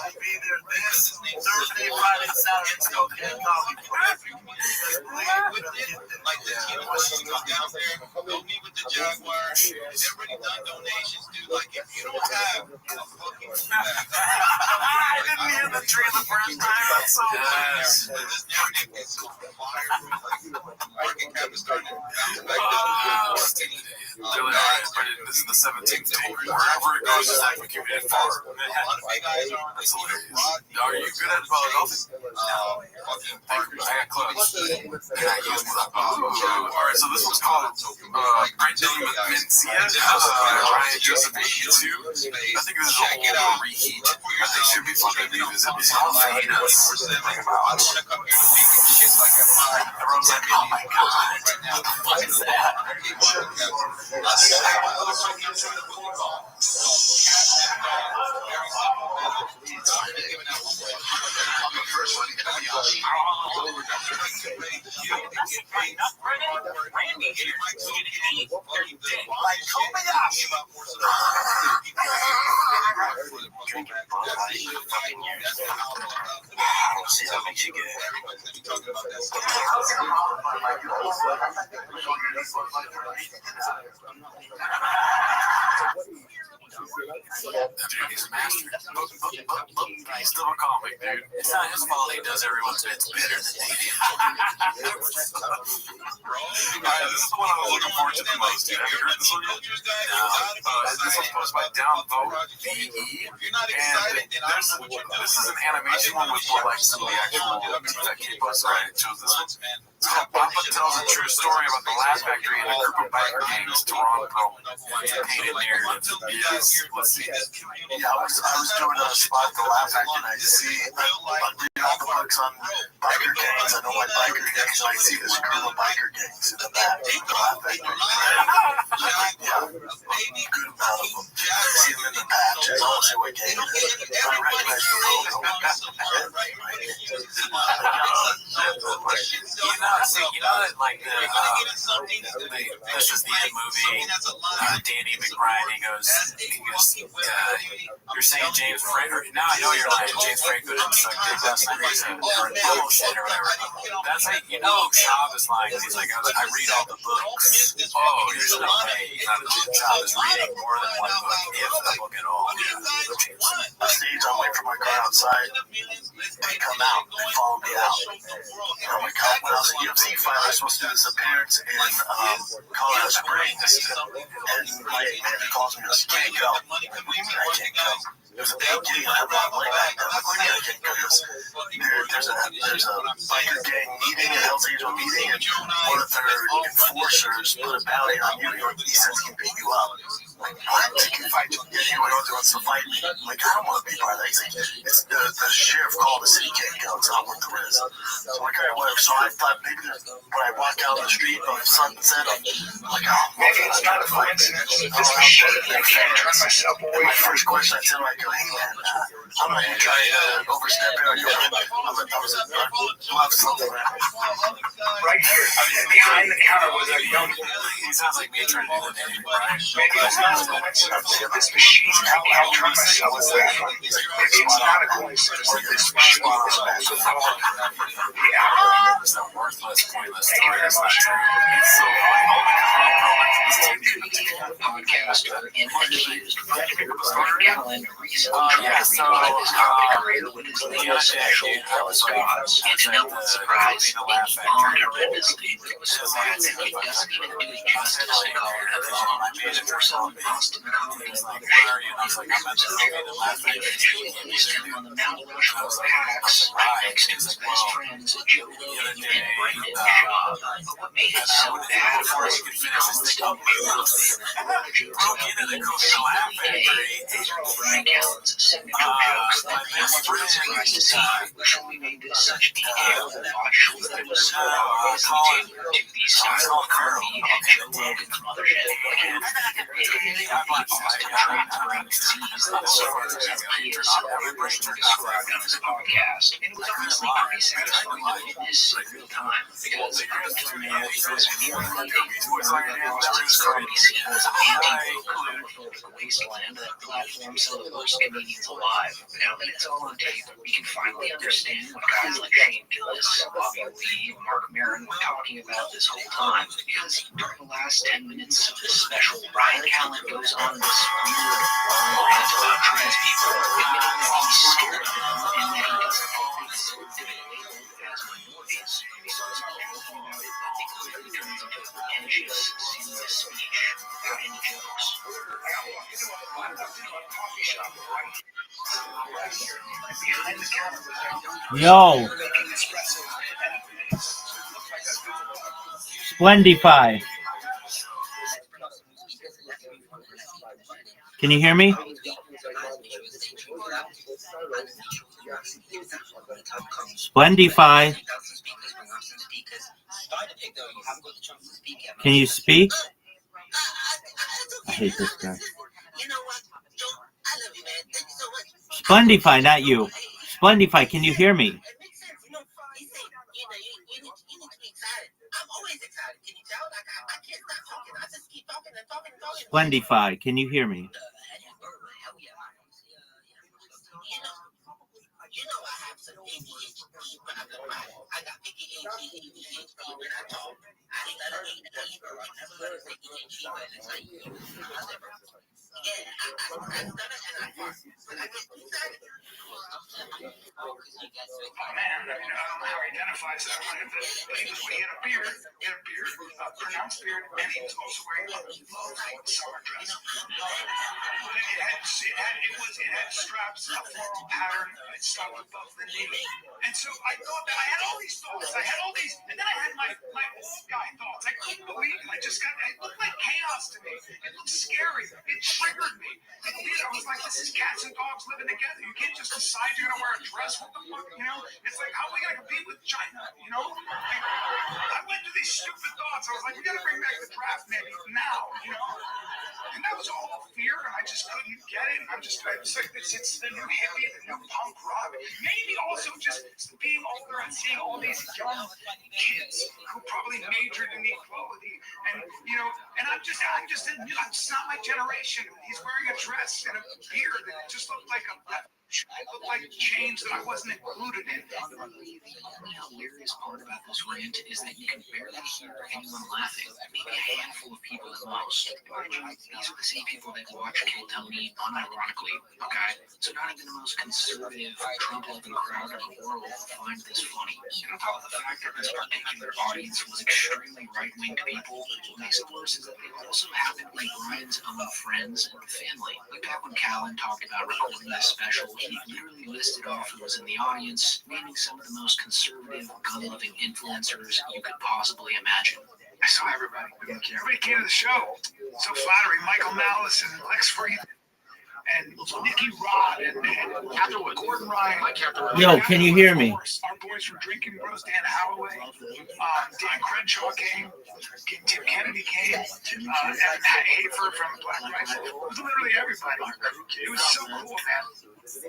will be there this Thursday, Friday, Saturday, Sunday, like the team down there, go meet with the Jaguar. They've already done donations, dude. Like, if you don't have a fucking I didn't hear the tree the first time. That's so this narrative is so fire. Like, market cap is starting to bounce back. this is the 17th take. Wherever it goes, it's like we keep it far. That's hilarious. Are you good at golf? I got close. Alright, so this one's called Brendan Mencia, Ryan Joseph 82. I think this is a whole reheat. I think should be fun to revisit. It's all famous. Everyone's like, oh my god, what the fuck is that? See how makes you get. Dude, he's a master. He's still a comic, dude. It's not his fault he does everyone's bits better than they do. This is the one I was looking forward to the most, dude. Have you heard this one yet? No. This one's posted by Downvote VE. And this is an animation one with like some of the actual people that keep us right. It shows this one. It's called Papa Tells a True Story About the Laugh Factory and a Group of Biker Gangs, Toronto. It's a painted narrative. Yes, let's see this. Yeah, I was doing a spot at the Laugh Factory and I see all the books on biker gangs. I don't like biker gangs, so I see this group of biker gangs in the back of the Laugh Factory. Yeah, good amount of them. I see them in the patch. I don't see what gang it is. I recognize the logo. You know that like this is the end movie. Danny McBride, he goes, you're saying James Franco. Now I know you're lying. James Franco didn't suck dick. That's the reason. Or bullshit or whatever. That's like, you know, Shav is lying. He's like, I read all the books. Oh, there's no way. Shav is reading more than one book, if a book at all. The stage, I'm waiting for my car outside. They come out. They follow me out. Oh my god, when I was a UFC fighter, I was supposed to do this appearance in Colorado Springs. And my manager calls me and goes, can't go. What do you mean I can't go? There's a big gig. I have a lot of money back there. What do you mean I can't go? There's a biker gang meeting, an Hell's Angel meeting, and one of their enforcers put a bounty on you. He says he can beat you up. Like, what? He can fight you. Yeah, anyone wants to fight me. I'm like, I don't want to be part of that. He's like, it's the sheriff called the city can't go. It's not worth the risk. So I'm like, all right, whatever. So I thought maybe when I walk out on the street on the sunset, I'm like, oh, maybe it's not a coincidence. My first question I tell him, I go, hey man, I'm not going to try to overstep it on your end. I love something. Right here, behind the counter was a young. He sounds like me trying to do the name, right? Maybe it's not a coincidence. This machine, I'll turn myself away from it. It's not a coincidence that this machine is massive. It's a worthless, pointless story. It's not true. It's so Podcaster and accused Brian Callen recently yeah, so career with his latest special Dallas Gods. It's no surprise that he bombed horrendously. It was so bad that he doesn't even do justice to call it a bomb. For some Boston comedies like on the Mount Rushmore packs right next to his best friends Joe and Brendan Shaw. But what made it so bad was the constant Brian Callen's signature jokes that fans were surprised to see. I wish we made this such detailed and not sure that it was so obviously tailored to the style of Kirby and Joe Rogan's mothership. Again, the Austin transferring disease that suffers as he is so everybody described on his podcast. And it was honestly pretty satisfying to witness in real time because internet was merely a rumor across its comedy scene was an anti-homophobic wasteland that platforms some of the worst comedians alive. Now that it's all on tape, we can finally understand what guys like Shane Gillis, Bobby Lee, and Mark Maron were talking about this whole time. Because during the last 10 minutes of this special, Brian Callen goes on this weird, long rant about trans people, admitting that he's scared of them and that he doesn't think they deserve to be labeled as minorities. He starts talking about it, but it clearly turns into a pretentious, the speech, or any jokes. Behind the counter was their Yo, making espresso. Splendify. Can you hear me? Splendify. Can you speak? I hate this guy. Splendify, not you. Splendify, can you hear me? Splendify, can you hear me? Man, I don't know how he identifies that one. He had a beard, pronounced beard, and he was also wearing a low summer dress. It had straps, a floral pattern, it stopped above the knee. And so I thought that I had all these thoughts. And then I had my old guy thoughts. I couldn't believe it. It looked like chaos to me. It looked scary. It triggered me. It did. I was like, this is cats and dogs living together. You can't just decide you're going to wear a dress. What the fuck, you know? It's like, how are we going to compete with China, you know? Like, I went to these stupid thoughts. I was like, we got to bring back the draft maybe now, you know? And that was all fear, and I just couldn't get it. It's like, it's the new hippie, the new punk rock. Maybe also just being older and seeing all these young kids who probably majored in equality. And, you know, and it's not my generation. He's wearing a dress and a beard that just looked like chains that I wasn't included in. The only hilarious part about this rant is that you can barely hear anyone laughing. Maybe a handful of people at most. These are the same people that watch Kid Tony unironically, okay? So not even the most conservative, Trump-loving crowd in the world find this funny. And on top of the fact that this particular audience was extremely right-wing people, what makes it worse is that they also happen to be Brian's own friends and family. Like back when Callan talked about recording this special, he literally listed off who was in the audience, naming some of the most conservative, gun-loving influencers you could possibly imagine. I saw everybody. Everybody came to the show. So flattering. Michael Malice and Lex Fried and Nicky Rod and Gordon Ryan. Yo, can you hear me? Our boys from Drinking Bros, Dan Holloway, Dan Crenshaw came, Tim Kennedy came, and Matt Hafer from Black Rifle. It was literally everybody. It was so cool, man.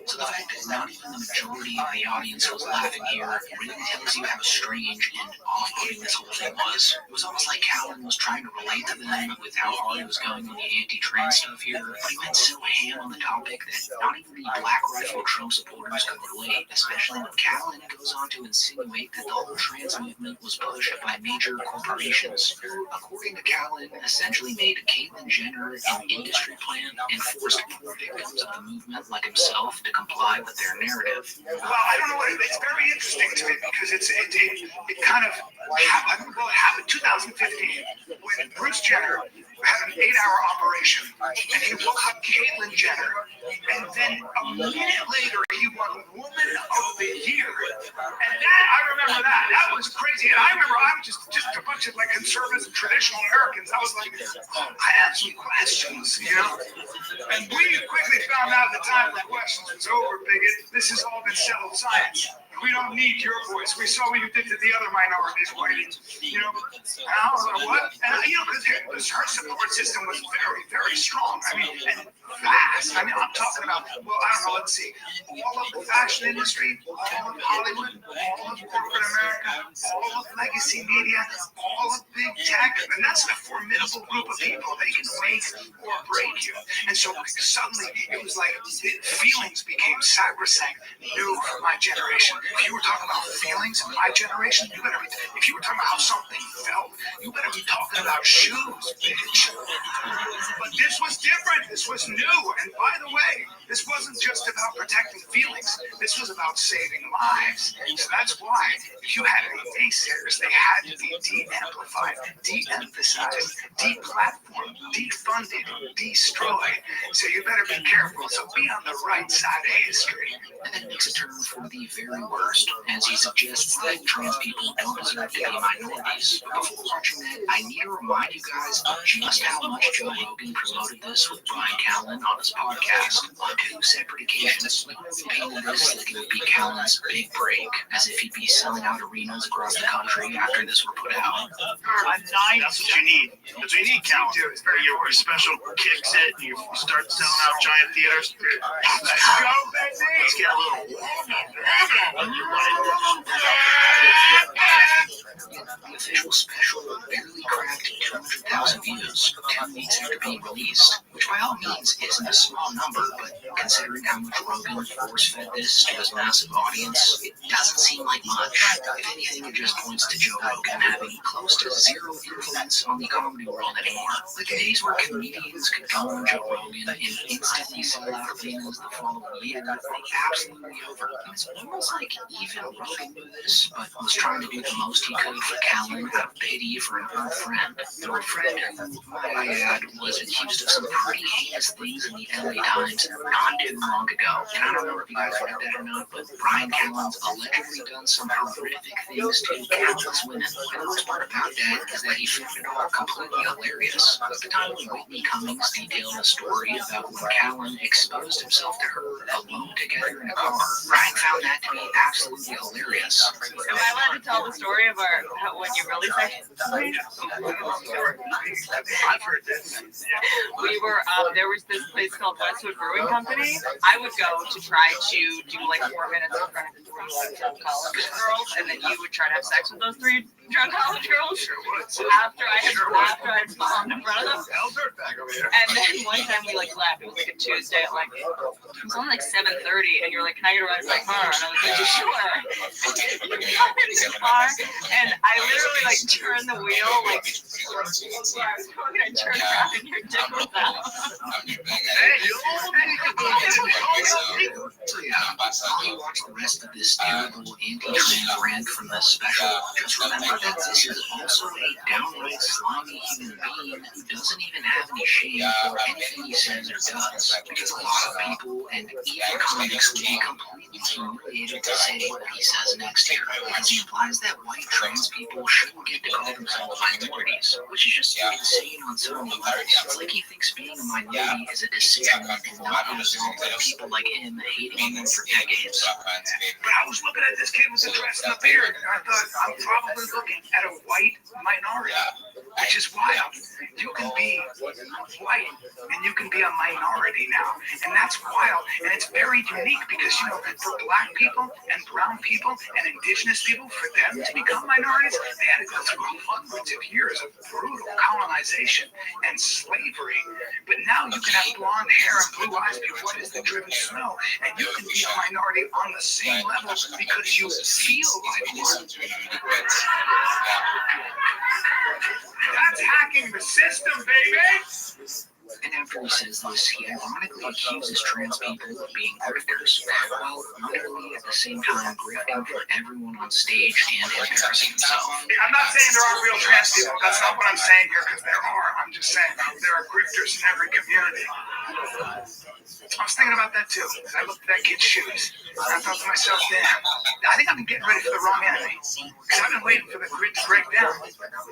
So the fact that not even the majority of the audience was laughing here really tells you how strange and off-putting this whole thing was. It was almost like Callan was trying to relate to them with how hard he was going on the anti-trans stuff here, but he went so ham on the topic that not even the Black Rifle Trump supporters could relate, especially when Callan goes on to insinuate that the whole trans movement was pushed by major corporations, who, according to Callan, essentially made Caitlyn Jenner an industry plant and forced poor victims of the movement like himself to comply with their narrative. Well, I don't know what it's very interesting to me because it kind of happened. Well, it happened 2015 when Bruce Jenner had an 8-hour operation and he woke up Caitlyn Jenner, and then a minute later he won Woman of the Year, and that I remember that was crazy. And I remember I was just a bunch of like conservatives and traditional Americans. I was like, I have some questions, you know. And we quickly found out the time for questions was over, bigot. This has all been settled science. We don't need your voice. We saw what you did to the other minorities, whitey. You know, and I was like, what? And, you know, because her support system was very, very strong. I mean, and fast. I mean, I'm talking about, well, I don't know, let's see. All of the fashion industry, all of Hollywood, all of corporate America, all of legacy media, all of big tech. And that's a formidable group of people. They can make or break you. And so suddenly it was like feelings became sacrosanct, new for my generation. If you were talking about feelings in my generation, you better be, if you were talking about how something felt, you better be talking about shoes, bitch. But this was different. This was new. And by the way, This wasn't just about protecting feelings. This was about saving lives. So that's why if you had any naysayers, they had to be de-amplified, de-emphasized, de-platformed, defunded, destroyed. So you better be careful. So be on the right side of history. And then makes a turn for the very worst, as he suggests that trans people don't deserve to be minorities. Before watching that, I need to remind you guys of just how much Joe Rogan promoted this with Brian Callen on his podcast on 2 separate occasions. He painted this like it would be Callen's big break, as if he'd be selling out arenas across the country after this were put out. That's what you need. That's what you need, Cal. Your special kicks it, and you start selling out giant theaters. Let's go, baby! Let's get a little The official special barely cracked 200,000 views 2 weeks after being released, which by all means isn't a small number, but considering how much Rogan force-fed this to his massive audience, it doesn't seem like much. If anything, it just points to Joe Rogan having close to zero influence on the comedy world anymore. Like the days where comedians could go on Joe Rogan and instantly sell out arenas the following year, they're absolutely over. It's almost like even Rogan knew this, but was trying to do the most he could for Callen out of pity for an old friend. An old friend who, might I add, was accused of some pretty heinous things in the LA Times not too long ago. And I don't know if you guys read that or not, but Brian Callen's allegedly done some horrific things to countless women. And the worst part about that is that he found it all completely hilarious. At the time when Whitney Cummings detailed a story about when Callen exposed himself to her alone together in a car, Brian found that to be absolutely hilarious. Am I allowed to tell the story of when you really started? I've heard this. We were, there was this place called Westwood Brewing Company. I would go to try to do like 4 minutes in front of 3 drunk college girls, and then you would try to have sex with those 3 drunk college girls after I had bombed in front of them. And then one time we like left. It was like a Tuesday at like, it was only like 7:30, and you're like, "Can I get a ride?" Like, "Huh?" And I was like, "Sure." We got in the car, and I literally like turned the wheel, like where I was going, and turned around, and your dick was out. While you watch the rest of this terrible anti-trans rant from the special, just remember that this is also a downright slimy human being who doesn't even have any shame for anything he says or does. Because a lot of people and even comics would be completely humiliated to say what he says next here, because he implies that white trans people shouldn't get to call themselves minorities, which is just insane on so many levels. It's like he thinks being a minority is a decision and not a result of people like him hating him for decades. But I was looking at this kid with the dress and the beard, and I thought, I'm probably looking at a white minority, which is wild. You can be white, and you can be a minority now, and that's wild, and it's very unique because, you know, for black people and brown people and indigenous people, for them to become minorities, they had to go through hundreds of years of brutal colonization and slavery. But now you can have blonde hair and blue eyes, be white as the driven snow, and you can be a minority on the same level because you feel like one. That's hacking the system, baby! And after he says this, he ironically accuses trans people of being grifters, while literally at the same time grifting for everyone on stage and embarrassing himself. I'm not saying there aren't real trans people. That's not what I'm saying here, because there are. I'm just saying there are grifters in every community. I was thinking about that too. I looked at that kid's shoes, and I thought to myself, damn, I think I've been getting ready for the wrong enemy. Because I've been waiting for the grit to break down.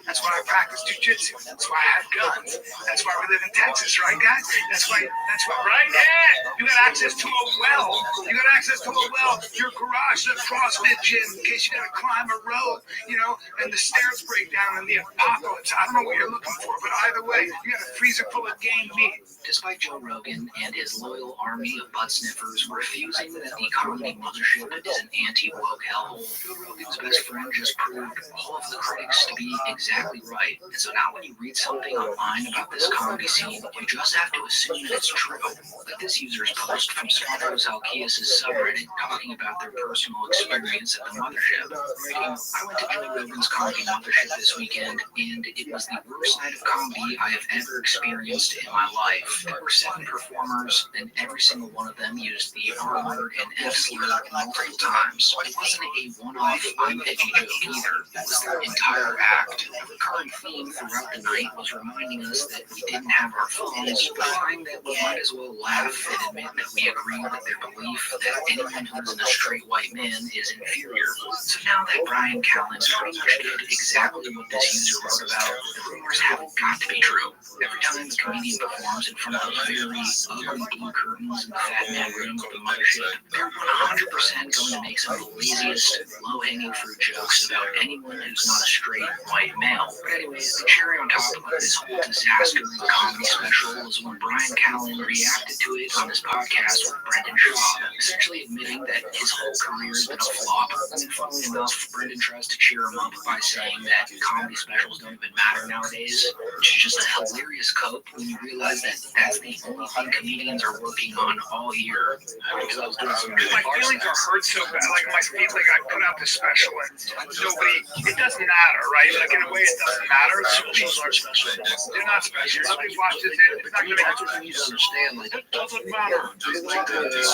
That's why I practice jujitsu. That's why I have guns. That's why we live in Texas, right, guys? That's why, right? Yeah! You got access to a well. You got access to a well. Your garage is a CrossFit gym in case you got to climb a road, you know, and the stairs break down in the apocalypse. I don't know what you're looking for, but either way, you got a freezer full of game meat. Despite Joe Rogan and his loyal army of butt sniffers refusing that the comedy mothership is an anti-woke hellhole, Joe Rogan's best friend just proved all of the critics to be exactly right. And so now when you read something online about this comedy scene, you just have to assume that it's true. Like this user's post from Spartacus Alkias' subreddit talking about their personal experience at the mothership, writing, "I went to Joe Rogan's comedy mothership this weekend, and it was the worst night of comedy I have ever experienced in my life. There were 7 performers, and every single one of them used the R word and F slur multiple times. It wasn't a one-off I'm edgy joke either. It was their entire act. A recurring theme throughout the night was reminding us that we didn't have our phones, implying that we might as well laugh and admit that we agree with their belief that anyone who isn't a straight white man is inferior. So now that Brian Callen pretty much did exactly what this user wrote about, the rumors have got to be true. Every time the comedian performs in front of those very ugly blue curtains in the Fat Man room of the mothership, they're 100% going to make some of the laziest, low-hanging fruit jokes about anyone who's not a straight white male. But anyways, the cherry on top of this whole disaster of the comedy special was when Brian Callen reacted to it on his podcast with Brendan Shaw, essentially admitting that his whole career has been a flop. And funnily enough, Brendan tries to cheer him up by saying that comedy specials don't even matter nowadays, which is just a hilarious cope when you realize that that's the only thing comedians are working on all year. Because I was doing some my feelings are hurt so bad. Like my feelings, like I put out this special and nobody, it doesn't matter, right? Like in a way it doesn't matter. Specials aren't special. They're not special. Somebody watches it, it's not going to make That's what you need to understand. Like, it doesn't matter. Like I'm towards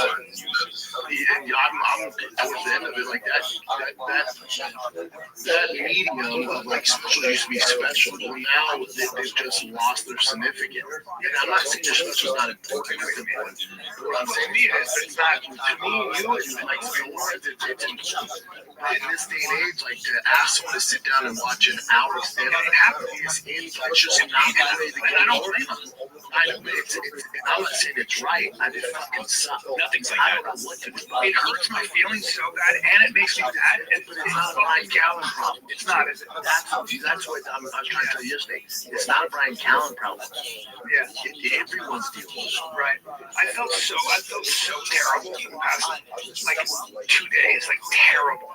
the end of it, like that medium of like special used to be special, but now they've just lost their significance. And I'm not saying their special's not important to me. What I'm saying is, it's not to me. You it's like in this day and age, like to ask someone to sit down and watch an hour stand up, it's just not the way the game. I don't blame them. I'm not saying it's right. I just fucking suck. Nothing's like that. I don't know what to do. It hurts my feelings so bad, and it makes me mad. But it's not a Brian Callen problem. It's not, is it? That's what I was trying to tell you yesterday. It's not a Brian Callen problem. Yeah, everyone's dealing. Right. I felt so terrible for the past like 2 days, like terrible.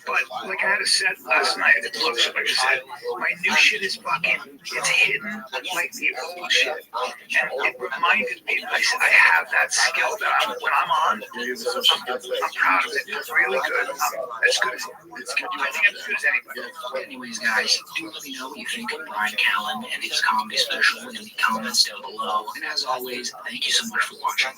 But like I had a set last night at the club, like I said, my new shit is fucking, it's hidden like the old shit, and it reminded me that I have that skill that when I'm on, I'm proud of it. It's really good. I'm as good as I think I'm as good as anybody. Anyways, guys, do let me know what you think of Brian Callen and his comedy special in the comments down below. And as always, thank you so much for watching.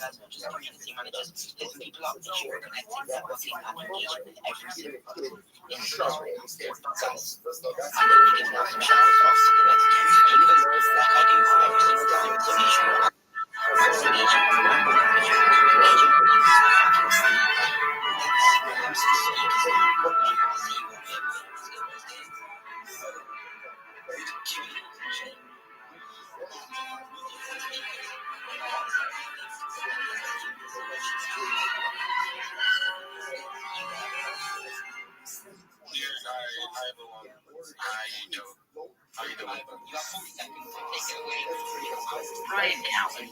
Brian Callen,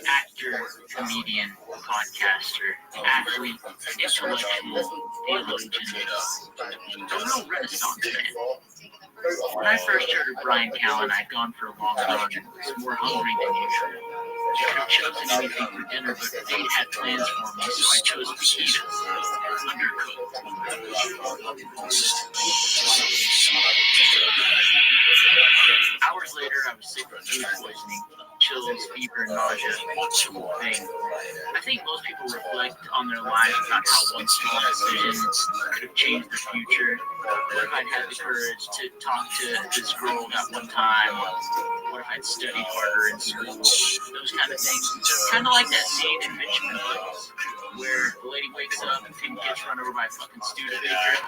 actor, comedian, podcaster, athlete, intellectual, theologian, a real Renaissance man. When I first heard of Brian Callen, I'd gone for a long run and was more hungry than usual. I could have chosen anything for dinner, but the date had plans for me, so I chose fajitas, Hours later, I was sick with food poisoning, chills, fever, nausea, the whole thing. I think most people reflect on their lives about how one small decision could have changed their future. What if I'd had the courage to talk to this girl that one time? What if I'd studied harder in school? Those kind of things. Kind of like that scene in Benjamin Buttons, where the lady wakes up and gets run over by a fucking Studebaker.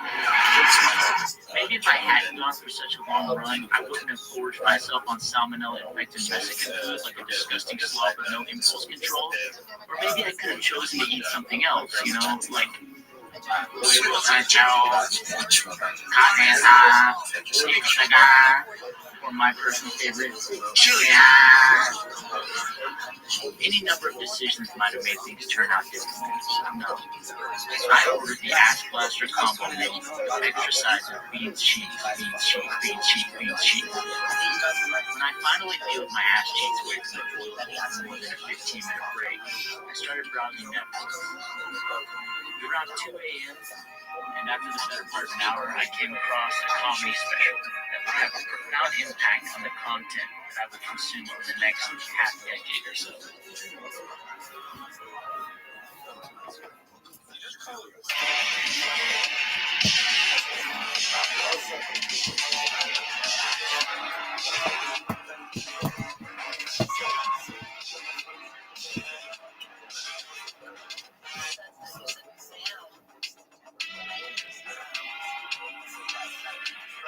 Maybe if I hadn't gone for such a long run, I wouldn't have gorged myself on salmonella-infected Mexican food like a disgusting slob with no impulse control. Or maybe I could have chosen to eat something else, you know, like or my personal favorite, any number of decisions might have made things turn out differently. No. I ordered the Ass Blaster combo meal, extra size of beans, cheese, beans, cheese, beans, cheese, beans, cheese. When I finally peeled my ass cheeks away from the boil after more than a 15-minute break, I started browsing Netflix. Around 2 a.m., And after the better part of an hour, I came across a comedy special that would have a profound impact on the content that I would consume for the next half decade or so.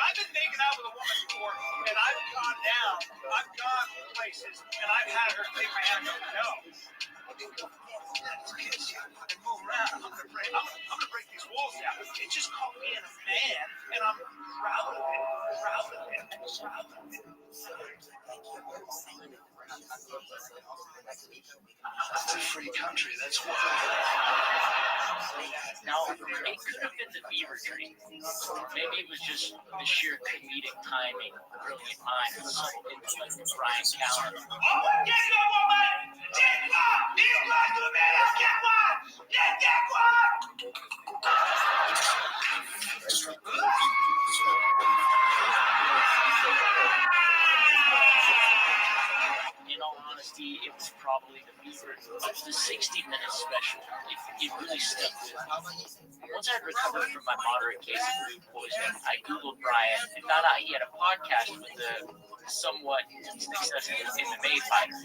I've been making out with a woman before, and I've gone down. I've gone places, and I've had her take my hand and go, no. And move around. I'm gonna break these walls down. It just called being a man, and I'm proud of it. Proud of it. Proud of it. It's a free country, that's why. Now, it could have been the fever dream. Maybe it was just the sheer comedic timing, brilliant mind, and subtle intellect of Brian Callen. In all honesty, it was probably the fever of the 60-minute special. It really stuck with me. Once I'd recovered from my moderate case of food poisoning, I Googled Brian and found out he had a podcast with the somewhat successful MMA fighter.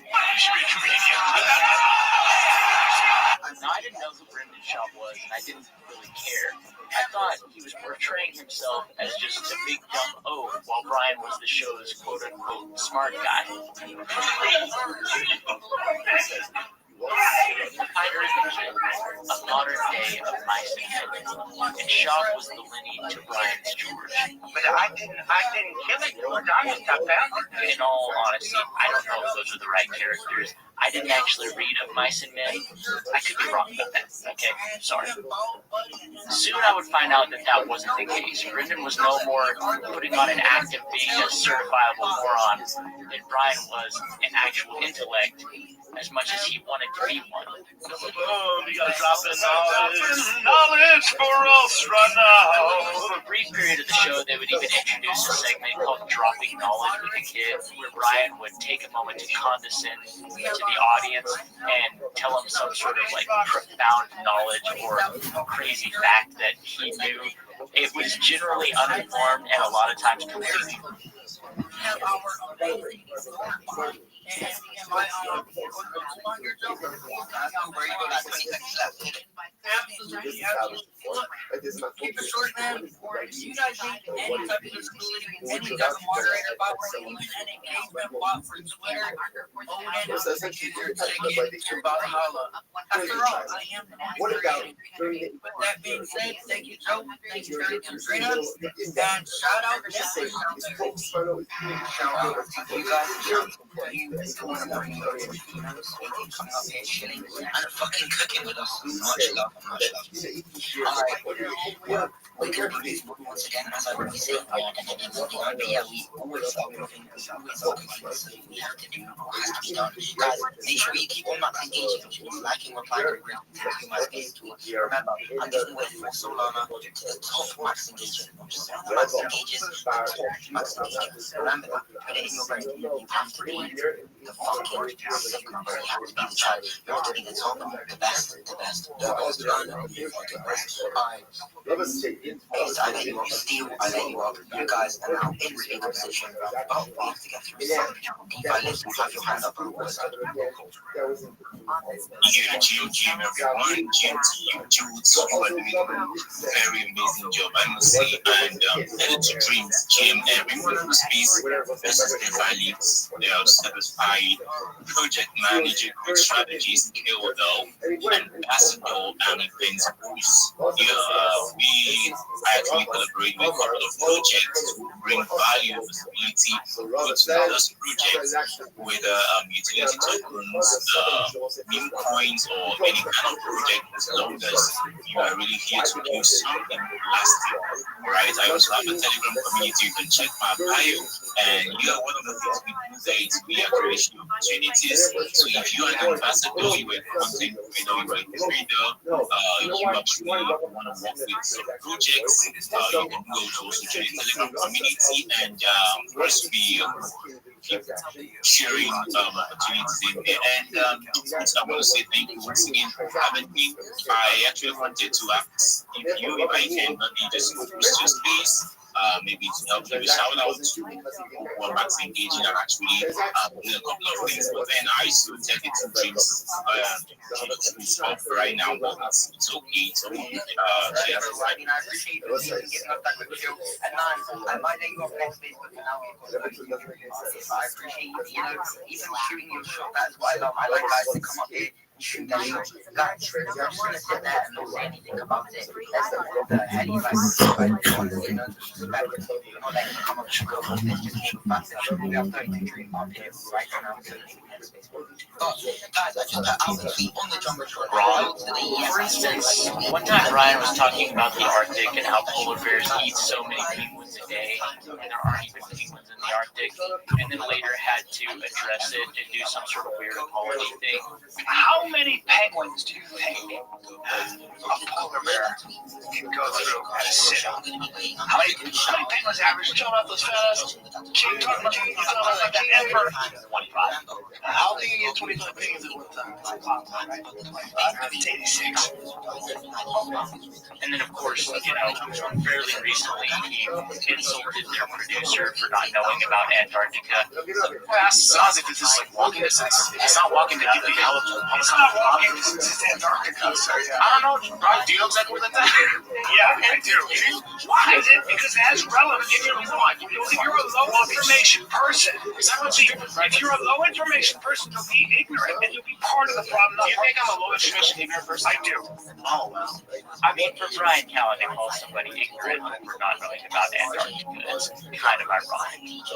Now, I didn't know who Brendan Shaw was, and I didn't really care. I thought he was portraying himself as just a big dumb O, while Brian was the show's quote-unquote smart guy. The fighter is the kid, a modern day of mice and men, and Shaw was the lineage to Brian's George. But I didn't kill it, George. I just got found. In all honesty, I don't know if those are the right characters. I didn't actually read of Mice and Men. I could be wrong about that. Okay, sorry. Soon I would find out that that wasn't the case. Brendan was no more putting on an act of being a certifiable moron than Brian was an actual intellect, as much as he wanted to be one. Oh, we gotta drop in knowledge for us right now. For a brief period of the show, they would even introduce a segment called Dropping Knowledge with the Kid, where Brian would take a moment to condescend to the audience and tell them some sort of like profound knowledge or crazy fact that he knew. It was generally uninformed and a lot of times completely. Keep it short, man. If you guys need any type of visibility, any type of moderator bot, or even an engagement bot for Twitter, about holla. After all, I am the moderator. With that being said, thank you, Joe. Thank you, Katrina. And shout out to everyone out there. Shout out to you guys. Coming up here chilling and fucking cooking with us. Much love, much love. Alright, we're gonna be busy once again, as I already said. But yeah, we always start with things, always got things we have to do, has to be done. Guys, make sure you keep on max engaging, liking, replying, taking my space to it. Remember, I'm giving away for so long to the top max engagement. Just max engages, max engagement. Remember that, put it in your brain. You have to be the fucking second, you have to be the child, you have to be the top, the best, the best. Alright. I let you up, Steel, I let you up. You guys are now in speaker position. Oh, we have to get through some. DeFi listen, have your hand up, bro. GM, everyone. GM to you, Jules. You are doing a very amazing job, I must say. And Editor Dreams, GM, everyone in the space. This is DeFi Leaks. They are satisfied. Project manager, good strategies, KOL, ambassador, and events boost. I actually collaborate with a couple of projects to bring value and visibility to those projects with utility tokens, meme coins, or any kind of project as long as you are really here to do something lasting. Right? I also have a Telegram community. You can check my bio, and you are one of the things we do there to be a creation opportunities. So if you are an ambassador, you are a content creator, you are a trader, you are want to work with some projects, you can go to also join the Telegram community and just be keep sharing opportunities in there. And I want to say thank you once again for having me. I actually wanted to ask if I can maybe just boost your space. Maybe to help give a shout out to who are max engaging and actually doing a couple of things, but then I still take it to James stop right now, but it's okay. So I appreciate you getting up with the show. And I might name off next Facebook and now I appreciate you, even shooting your shot. That's why I like guys to come up here. Shoot that shot. Guys, I'm just gonna sit there and not say anything about it. Any of us come up to go with this just more faster. We have 32 dream on here right now. For instance, one time Ryan was talking about the Arctic and how polar bears eat so many penguins a day, and there aren't even penguins in the Arctic, and then later had to address it and do some sort of weird apology thing. How many penguins do you think a polar bear can go through at a sit? How many penguins average? You're talking about those fat ass? You're talking about that emperor? 25. How do you get 25 penguins at one time? It's 86. And then, of course, fairly recently, he insulted their producer for not knowing about Antarctica. Well, that sounds like it's just like walking distance. It's not walking to give the hell. It's not walking, it's Antarctica. So, yeah. I don't know. Do you know exactly what that's at? Yeah, I do. Why is it? Because it has relevance if you're a low information person. If you're a low information person, you'll be ignorant and you'll be part of the problem. Do you think I'm a low information ignorant person? I do. Oh, well. I mean, for Brian Callen to call somebody ignorant for not knowing about Antarctica is kind of ironic.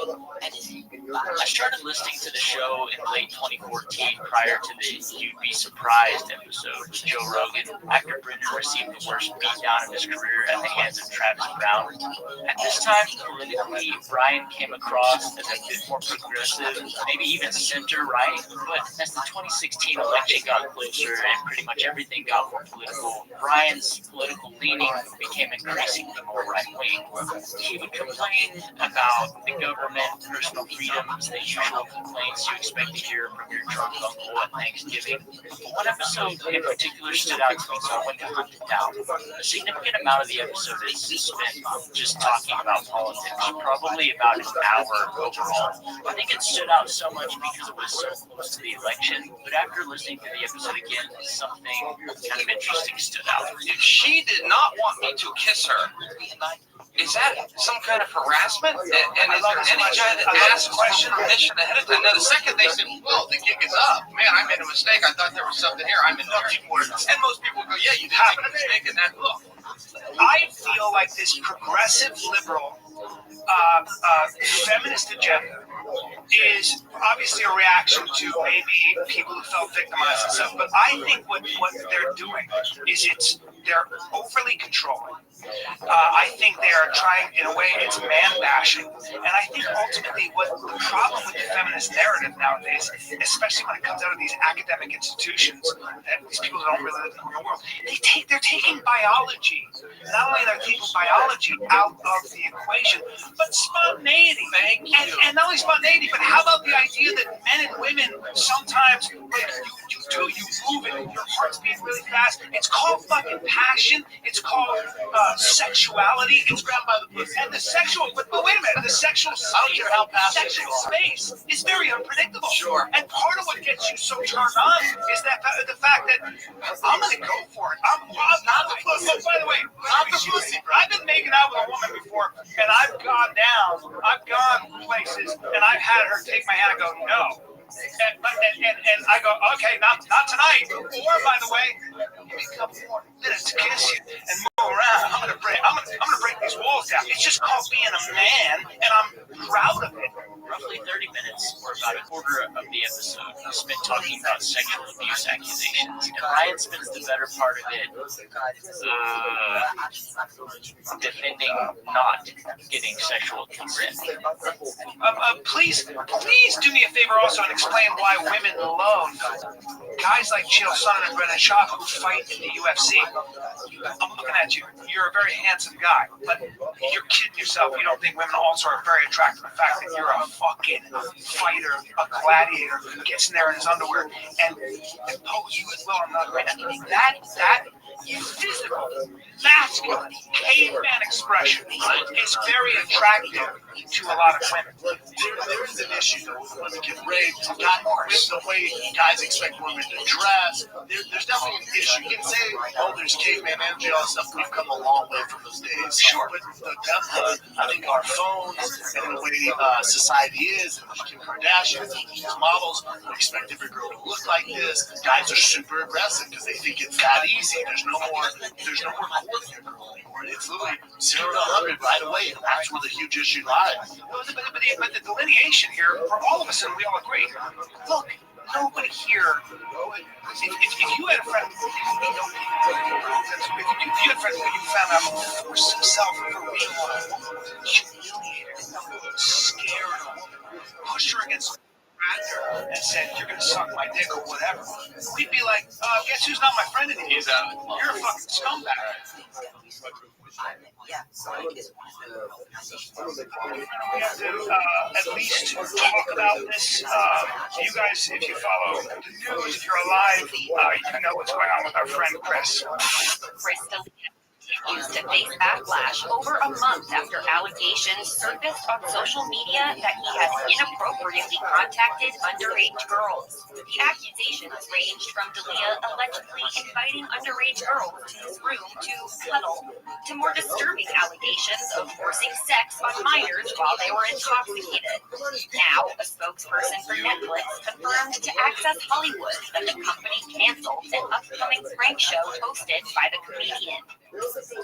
I started listening to the show in late 2014 prior to the You'd Be Surprised episode with Joe Rogan after Brendan received the worst beatdown of his career at the hands of Travis Brown. At this time, politically, Brian came across as a bit more progressive, maybe even center-right, but as the 2016 election got closer and pretty much everything got more political, Brian's political leaning became increasingly more right-wing. He would complain about the government, personal freedoms, the usual complaints you expect to hear from your drunk uncle at Thanksgiving. One episode in particular stood out to me, so I went to hunt it down. A significant amount of the episode is spent just talking about politics, probably about an hour overall. I think it stood out so much because it was so close to the election, but after listening to the episode again, something kind of interesting stood out. If she did not want me to kiss her, is that some kind of harassment? And is there any guy that asks permission ahead of time? Now, the second they said, well, the gig is up. Man, I made a mistake. I thought there was something here. I'm in there. And most people go, yeah, you did make a mistake in that look. I feel like this progressive liberal feminist agenda is obviously a reaction to maybe people who felt victimized and stuff, but I think what they're doing is they're overly controlling. I think they are trying, in a way, it's man-bashing. And I think ultimately what the problem with the feminist narrative nowadays, especially when it comes out of these academic institutions, that these people don't really live in the real world, they're taking biology. Not only are they taking biology out of the equation, but spontaneity. And not only spontaneity, but how about the idea that men and women sometimes, like, you move and your heart's beating really fast. It's called fucking passion. It's called sexuality. It's grabbed by the pussy. And the sexual, but wait a minute, the sexual space is very unpredictable. Sure. And part of what gets you so turned on is that the fact that I'm going to go for it. I'm not the pussy. Oh, by the way, not the pussy. I've been making out with a woman before, and I've gone places, and I've had her take my hand and go, no. And I go, okay, not tonight. Or, by the way, give me a couple more minutes to kiss you and move around. I'm gonna break these walls down. It's just called being a man, and I'm proud of it. roughly 30 minutes, or about a quarter of the episode, is spent talking about sexual abuse accusations. And Ryan spends the better part of it defending not getting sexual consent. Please do me a favor also and explain why women love guys like Chael Sonnen and Brennan Schaub who fight in the UFC. I'm looking at you. You're a very handsome guy, but you're kidding yourself. You don't think women also are very attracted to the fact that you're a fucking fighter, a gladiator who gets in there in his underwear and pose you as well. I'm not right. That physical, masculine, caveman expression is very attractive to a lot of women. There is an issue though. Women get raped, the way guys expect women to dress. There's definitely an issue. You can say, oh, there's caveman energy, all that stuff. We've come a long way from those days. Sure. But I think our phones and the way society is, and Kim Kardashian and these models, we expect every girl to look like this. Guys are super aggressive because they think it's that easy. There's no more courting a girl anymore. It's literally 0 to 100 right away. And that's where the huge issue lies. But the delineation here, for all of us, and we all agree, look, nobody here, if you had a friend, if you had a friend who you found out forced himself for being humiliated, scared, pushed her against and said, you're going to suck my dick or whatever, we'd be like, guess who's not my friend anymore? You're a fucking scumbag. We have to at least talk about this. You guys, if you follow the news, if you're alive, you know what's going on with our friend Chris. Used to face backlash over a month after allegations surfaced on social media that he has inappropriately contacted underage girls. The accusations ranged from D'Elia allegedly inviting underage girls to his room to cuddle, to more disturbing allegations of forcing sex on minors while they were intoxicated. Now, a spokesperson for Netflix confirmed to Access Hollywood that the company canceled an upcoming prank show hosted by the comedian.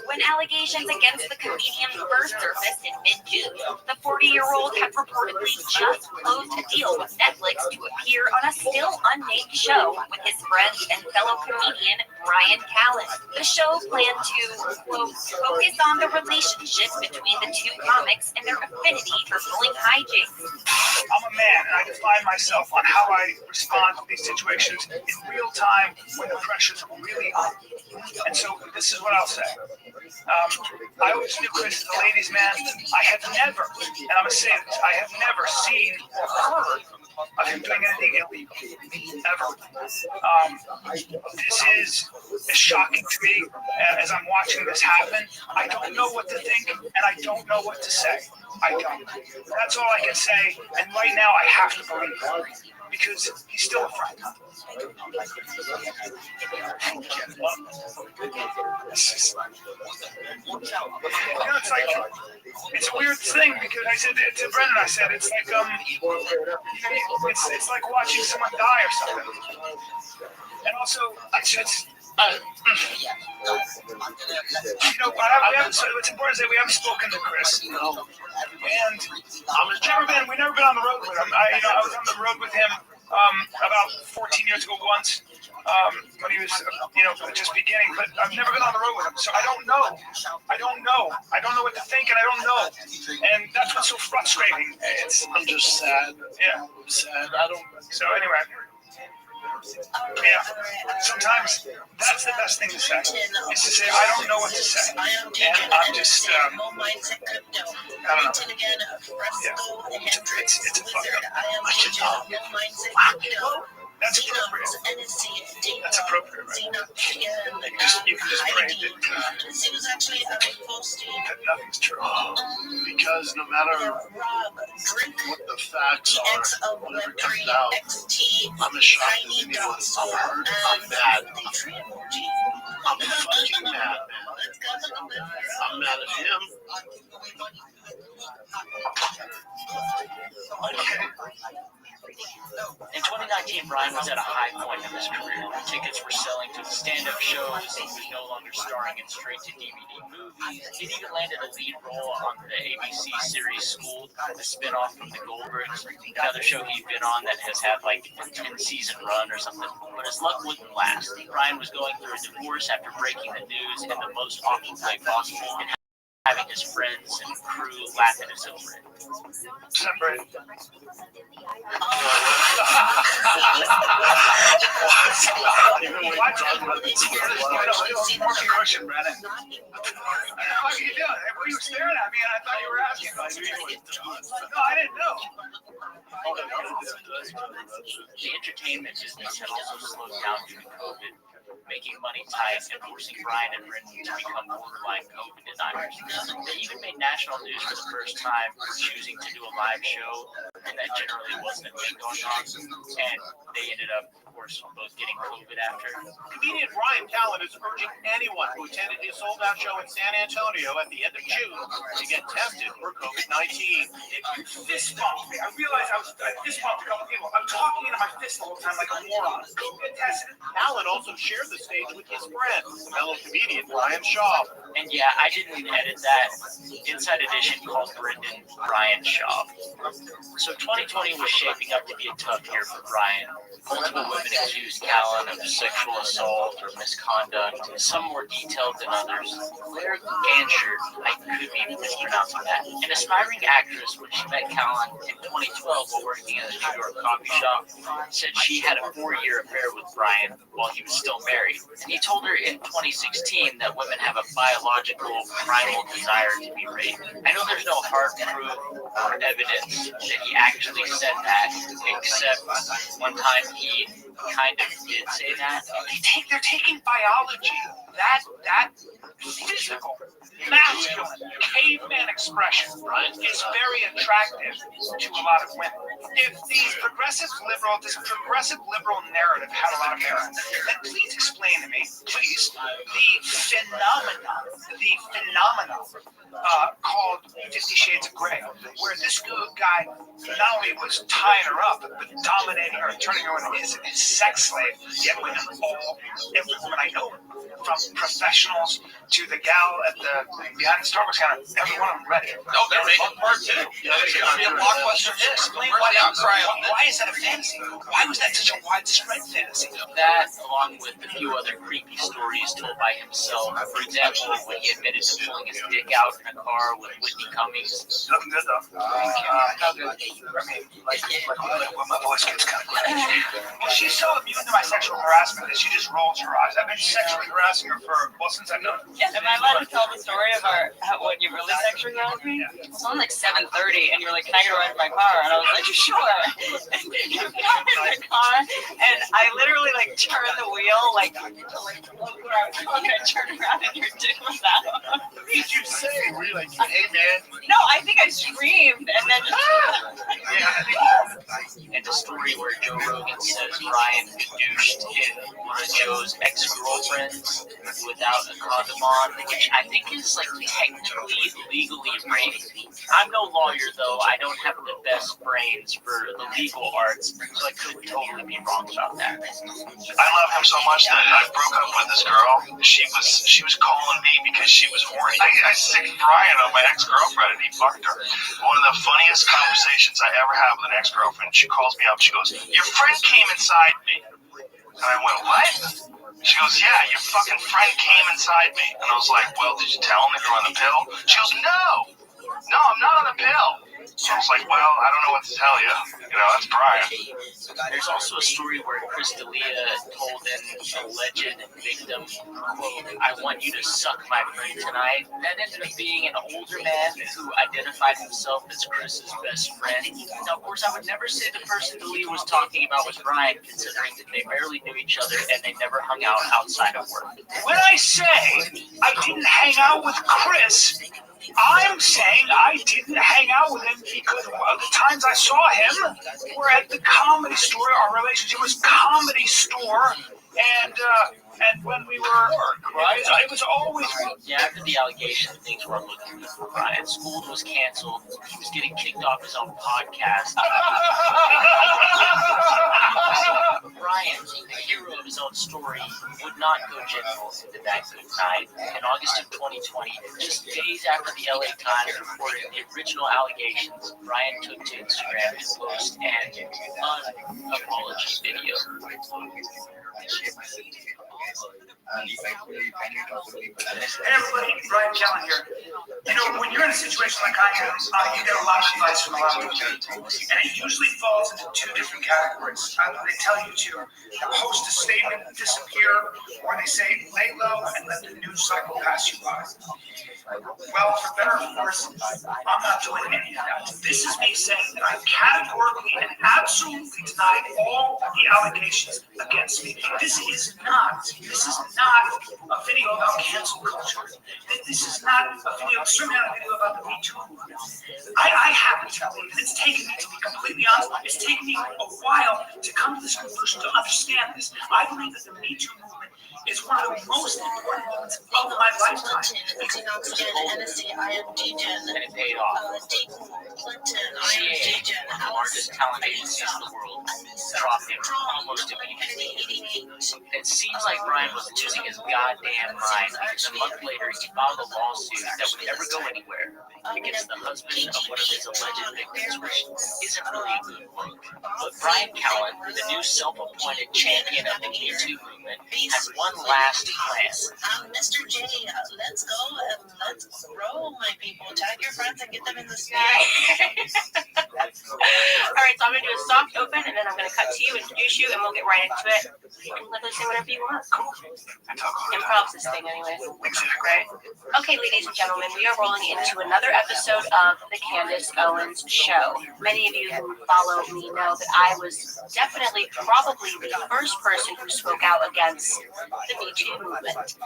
When allegations against the comedian first surfaced in mid-June, the 40-year-old had reportedly just closed a deal with Netflix to appear on a still unnamed show with his friend and fellow comedian Brian Callen. The show planned to, quote, focus on the relationship between the two comics and their affinity for pulling hijinks. I'm a man, and I define myself on how I respond to these situations in real time when the pressure's really on. And so this is what I'll say. I always knew Chris as a ladies' man. I have never, and I'm going to say this, I have never seen or heard of him doing anything illegal, ever. This is shocking to me as I'm watching this happen. I don't know what to think, and I don't know what to say. I don't. That's all I can say, and right now I have to believe him, because he's still a friend. It's like, it's a weird thing, because I said to Brennan, it's like, it's like watching someone die or something. And also, it's it's important to say we haven't spoken to Chris, and we've never been on the road with him. I was on the road with him about 14 years ago once, when he was, just beginning, but I've never been on the road with him, so I don't know what to think, and I don't know, and that's what's so frustrating. I'm just sad. Yeah. I'm sad. So anyway. Yeah, sometimes that's the best thing to say, is to say, I don't know what to say, and I'm just, I don't know. Yeah, it's a fuck up. That's appropriate. That's appropriate, right? You can just pray that nothing's true. Because no matter what the facts are, whatever comes out, I'm as shocked as anyone. I'm hurt. I'm mad. I'm fucking mad, man. I'm mad at him. In 2019, 2019, Brian was at a high point of his career. Tickets were selling to the stand-up shows. He was no longer starring in straight-to-DVD movies. He'd even landed a lead role on the ABC series School, a spin-off from the Goldbergs, another show he'd been on that has had like a 10-season run or something. But his luck wouldn't last. Brian was going through a divorce after breaking the news in the most awkward way possible and having his friends and crew laugh at us over it. Separate. Question, Brennan. What are you doing? Well, you were staring at me and I thought you were asking. No, I didn't know. The entertainment business had also slowed down due to COVID, making money tight and forcing Brian and Brendan to become borderline COVID deniers. They even made national news for the first time for choosing to do a live show, and that generally wasn't a thing going on. And they ended up, of course, both getting COVID after. Comedian Ryan Callen is urging anyone who attended his sold-out show in San Antonio at the end of June to get tested for COVID-19. Fist bump. I realized I fist bumped a couple people. I'm talking into my fist the whole time like a moron. Go get tested. Callen also shared the stage with his friend, fellow comedian Brian Shaw. And yeah, I didn't edit that. Inside Edition called Brendan Brian Shaw. So 2020 was shaping up to be a tough year for Brian. Multiple women accused Callen of sexual assault or misconduct, some more detailed than others. Claire Ganshert, I could be mispronouncing that, an aspiring actress when she met Callen in 2012 while working in a New York coffee shop, said she had a 4-year affair with Brian while he was still married. And he told her in 2016 that women have a biological, primal desire to be raped. I know there's no hard proof or evidence that he actually said that, except one time he kind of did say that. They're taking biology. That physical, masculine, caveman expression is very attractive to a lot of women. If this progressive liberal narrative had a lot of merit, then please explain to me, please, the phenomenon called 50 Shades of Grey, where this guy not only was tying her up, but dominating her, turning her into his sex slave, yet women every woman I know, from professionals to the gal at behind the Starbucks counter, every one of them read it. Oh, they're making part two. There's going to be a blockbuster hit. Explain why is that a fantasy? Why was that such a widespread fantasy? That, along with a few other creepy stories told by himself. For example, when he admitted to pulling his dick out in a car with Whitney Cummings. Looking good though. How good? I mean, like when my voice gets kind of crazy. Well, she's so immune to my sexual harassment that she just rolls her eyes. I've been sexually harassing her since I've known her. Am I allowed to tell the story of when you really sexually harassed me? It was on like 7:30, and you were like, "Can I get a ride in my car?" And I was like, "Sure." And you got in the car, and I literally like turned the wheel, like to like look where I was going, and I turned around, and your dick was out. What did you say? Were you like, "Hey man"? No, I think I screamed, and then just. And a story where Joe Rogan says Brian douched in one of Joe's ex-girlfriends without a condom on, which I think is like technically legally rape. I'm no lawyer though. I don't have the best brains for the legal arts, so I could totally be wrong about that. I love him so much that I broke up with this girl. She was calling me because she was horny. I sicked Brian on my ex-girlfriend and he fucked her. One of the funniest conversations I ever had with an ex-girlfriend. She calls me up. She goes, "Your friend came inside me." And I went, "What?" She goes, "Yeah, your fucking friend came inside me." And I was like, "Well, did you tell him that you're on the pill?" She goes, No, I'm not on the pill. So I was like, "Well, I don't know what to tell you. You know, that's Brian." There's also a story where Chris D'Elia told an alleged victim, quote, "I want you to suck my friend tonight." That ended up being an older man who identified himself as Chris's best friend. Now, of course, I would never say the person D'Elia was talking about was Brian, considering that they barely knew each other and they never hung out outside of work. When I say I didn't hang out with Chris, I'm saying I didn't hang out with him because the times I saw him were at the Comedy Store. Our relationship was Comedy Store, and when we were right, it was always. Yeah, after the allegation, things weren't looking good for Brian. School was canceled. He was getting kicked off his own podcast. well-known story would not go general into that good night. In August of 2020, just days after the LA Times reported the original allegations, Brian took to Instagram to post an apology video. Hey everybody, Brian Callen here. You know, when you're in a situation like I am, you get a lot of advice from a lot of people. And it usually falls into two different categories. Either they tell you to post a statement and disappear, or they say lay low and let the news cycle pass you by. Well, for better or for worse, I'm not doing any of that. This is me saying that I categorically and absolutely denied all the allegations against me. This is not a video about cancel culture. This is not a video, certainly not a video about the Me Too movement. I happen to believe, and it's taken me, to be completely honest, it's taken me a while to come to this conclusion, to understand this. I believe that the Me Too movement is one of the most important moments of my lifetime. And it paid off. CAA, one of the largest talent agencies in the world, dropped him almost immediately. It seems like Brian was losing his goddamn mind because a month later he filed a lawsuit that would never go anywhere against the husband of one of his alleged victims, which isn't really a good look. But Brian Callen, the new self-appointed champion of the Me Too movement, had one last plan. Mr. J, let's go and let's roll, my people. Tag your friends and get them in the sky. All right, so I'm going to do a soft open, and then I'm going to cut to you, introduce you, and we'll get right into it. You can literally say whatever you want. Cool. Improv's this thing anyway. Right? Okay, ladies and gentlemen, we are rolling into another episode of the Candace Owens Show. Many of you who follow me know that I was definitely, probably the first person who spoke out against the Me Too movement.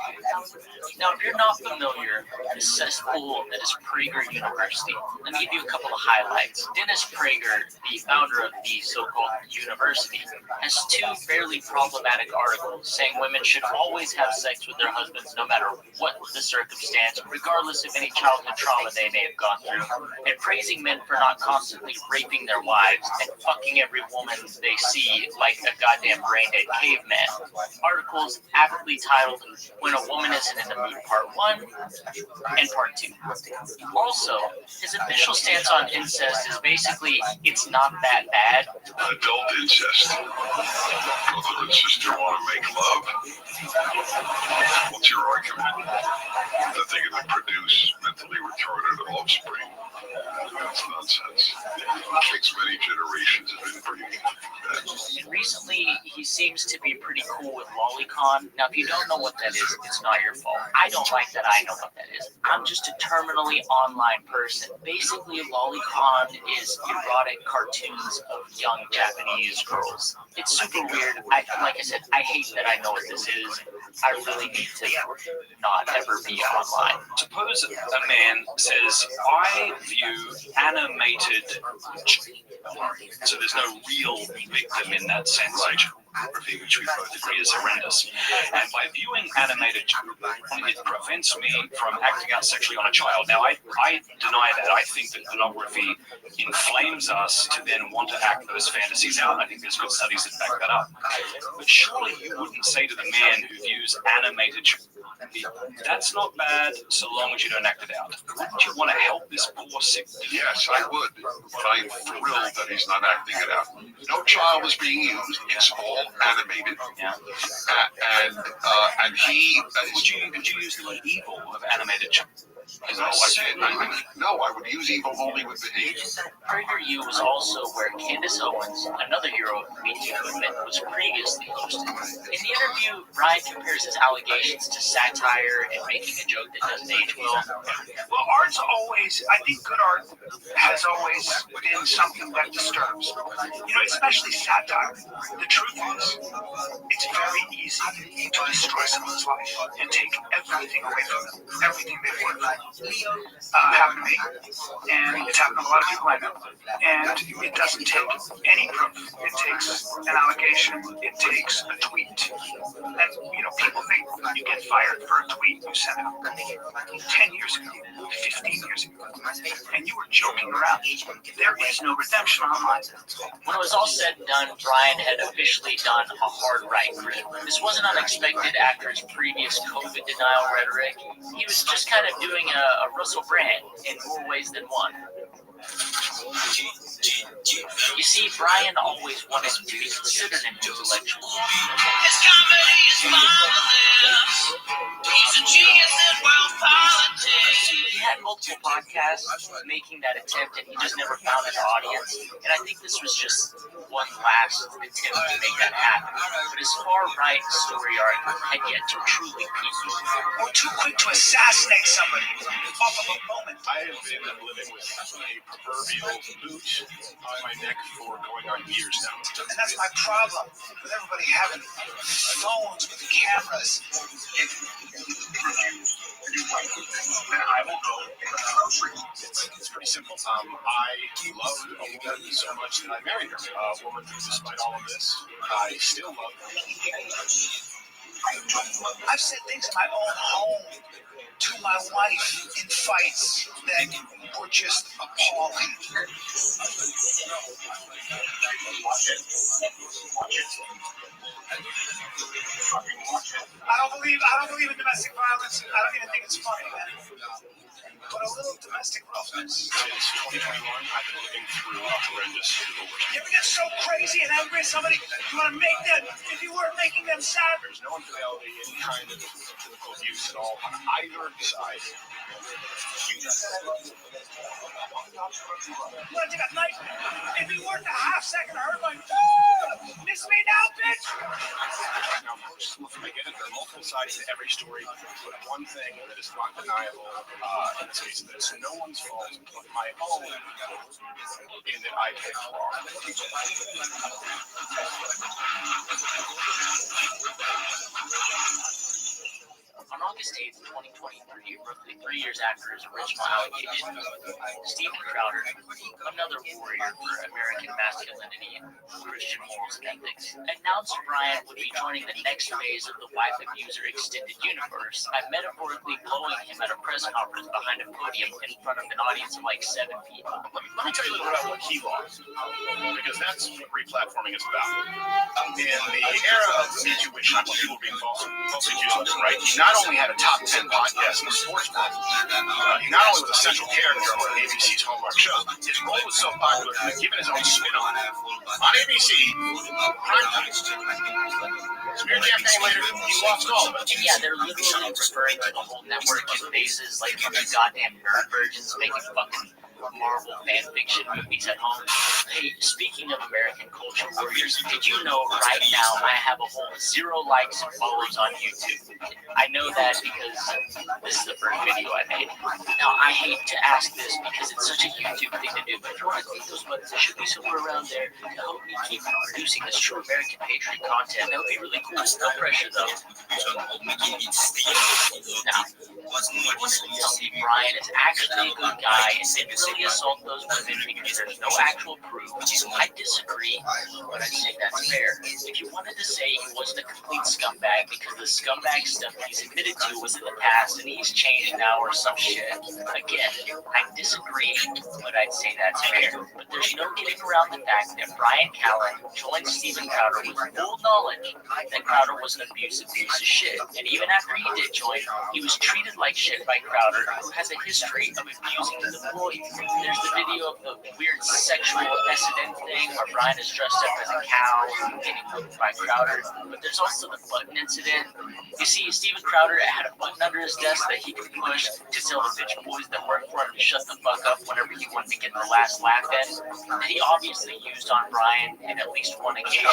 Now, if you're not familiar with the cesspool that is Prager University, let me give you a couple of highlights. Dennis Prager, the founder of the so-called university, has two fairly problematic articles saying women should always have sex with their husbands no matter what the circumstance, regardless of any childhood trauma they may have gone through, and praising men for not constantly raping their wives and fucking every woman they see like a goddamn brain-dead caveman. Articles aptly titled When a Woman Isn't in the Mood Part 1 and Part 2. Also, his official stance on incest is basically it's not that bad. Adult incest. Brother and sister want to make love. What's your argument? That they can produce mentally retarded offspring. That's nonsense. It takes many generations of inbreeding. And recently, he seems to be pretty cool with lolicon. Now, if you don't know what that is, it's not your fault. I don't like that I know what that is. I'm just a terminally online person. Basically, lolicon is erotic cartoons of young Japanese girls. It's super weird. Like I said, I hate that I know what this is. I really need to not ever be online. Suppose a man says, I view animated, so there's no real victim in that sense, pornography, which we both agree is horrendous. And by viewing animated, it prevents me from acting out sexually on a child. Now, I deny that. I think that pornography inflames us to then want to act those fantasies out. I think there's good studies that back that up. But surely you wouldn't say to the man who views animated, that's not bad so long as you don't act it out. Wouldn't you want to help this poor sick dude? Yes, I would. But I'm thrilled that he's not acting it out. No child is being used. It's all animated. Yeah. And he... Would you use the word evil of animated children? No, I would use evil only with behavior. PragerU was also where Candace Owens, another hero of the Me Too movement, was previously hosted. In the interview, Brian compares his allegations to satire and making a joke that doesn't age well. Well, art's always, I think good art has always been something that disturbs. You know, especially satire. The truth is, it's very easy to destroy someone's life and take everything away from them, everything they've worked for. Happened to me, and it's happened to a lot of people I know. And it doesn't take any proof. It takes an allegation. It takes a tweet. And, you know, people think you get fired for a tweet you sent out 10 years ago, 15 years ago, and you were joking around. There is no redemption online. When it was all said and done, Brian had officially done a hard right grip. This wasn't unexpected after his previous COVID denial rhetoric. He was just kind of doing a Russell Brand in more ways than one. You see, Brian always wanted to be considered an intellectual. His comedy is marvelous. He's a genius in world politics. He had multiple podcasts making that attempt, and he just never found an audience. And I think this was just one last attempt to make that happen. But his far-right story arc had yet to truly peak. We're too quick to assassinate somebody off of a moment. I have been living with a proverbial boot on my neck for going on years now. And that's my problem with everybody having phones with cameras. I will go. It's pretty simple. I loved a woman so much that I married her. A woman who, despite all of this, I still love her. I've said things in my own home to my wife in fights that were just appalling. I don't believe in domestic violence. I don't even think it's funny, man. But a little domestic roughness. Since 2021, I've been living through a horrendous divorce. You ever get so crazy and angry at somebody, you want to make them, if you weren't making them sad? There's no infidelity, any kind of physical abuse at all on either side. What, you got knife? If you worked a half second, I heard like, miss me now, bitch! Now, of course, look, I get it. There are multiple sides to every story, but one thing that is not deniable in this case is no one's fault but my own in that I picked wrong. On August 8th, 2023, roughly 3 years after his original allegation, Steven Crowder, another warrior for American masculinity and Christian morals and ethics, announced Brian would be joining the next phase of the wife abuser extended universe by metaphorically blowing him at a press conference behind a podium in front of an audience of like 7 people. Let me tell you a little bit about what he lost, because that's what replatforming is about. In the era of Me Too, which people being falsely accused, right? He not only had a top 10 podcast in the sports world, he not only was a central character on ABC's Hallmark show, his role was so popular he was given his own spin on it. On ABC, primetime. Smear campaign later, he lost all of it. And yeah, they're literally referring to the whole network in phases like the goddamn nerd virgins making fucking Marvel fan fiction movies at home. Hey, speaking of American culture warriors, did you know right now I have a whole 0 likes and follows on YouTube? I know that because this is the first video I made. Now, I hate to ask this because it's such a YouTube thing to do, but if you want to click those buttons, there should be somewhere around there to help me keep producing this true American patriot content. That would be really cool. No pressure, though. Now, you want to tell me Brian is actually a good guy and didn't really assault those women because there's no actual proof. I disagree, but I say that's fair. If you wanted to say he wasn't a complete scumbag because the scumbag stuff he's admitted to was in the past and he's changed now or some shit, again, I disagree, but I'd say that's fair. But there's no getting around the fact that Brian Callen joined Steven Crowder with full knowledge that Crowder was an abusive piece of shit. And even after he did join, he was treated like shit by Crowder, who has a history of abusing his employees. There's the video of the weird sexual S&M thing where Brian is dressed up as a cow getting hooked by Crowder. But there's also the button incident. You see, Steven Crowder had a button under his desk that he could push to tell the bitch boys that worked for him to shut the fuck up whenever he wanted to get the last laugh in. That he obviously used on Brian in at least one occasion.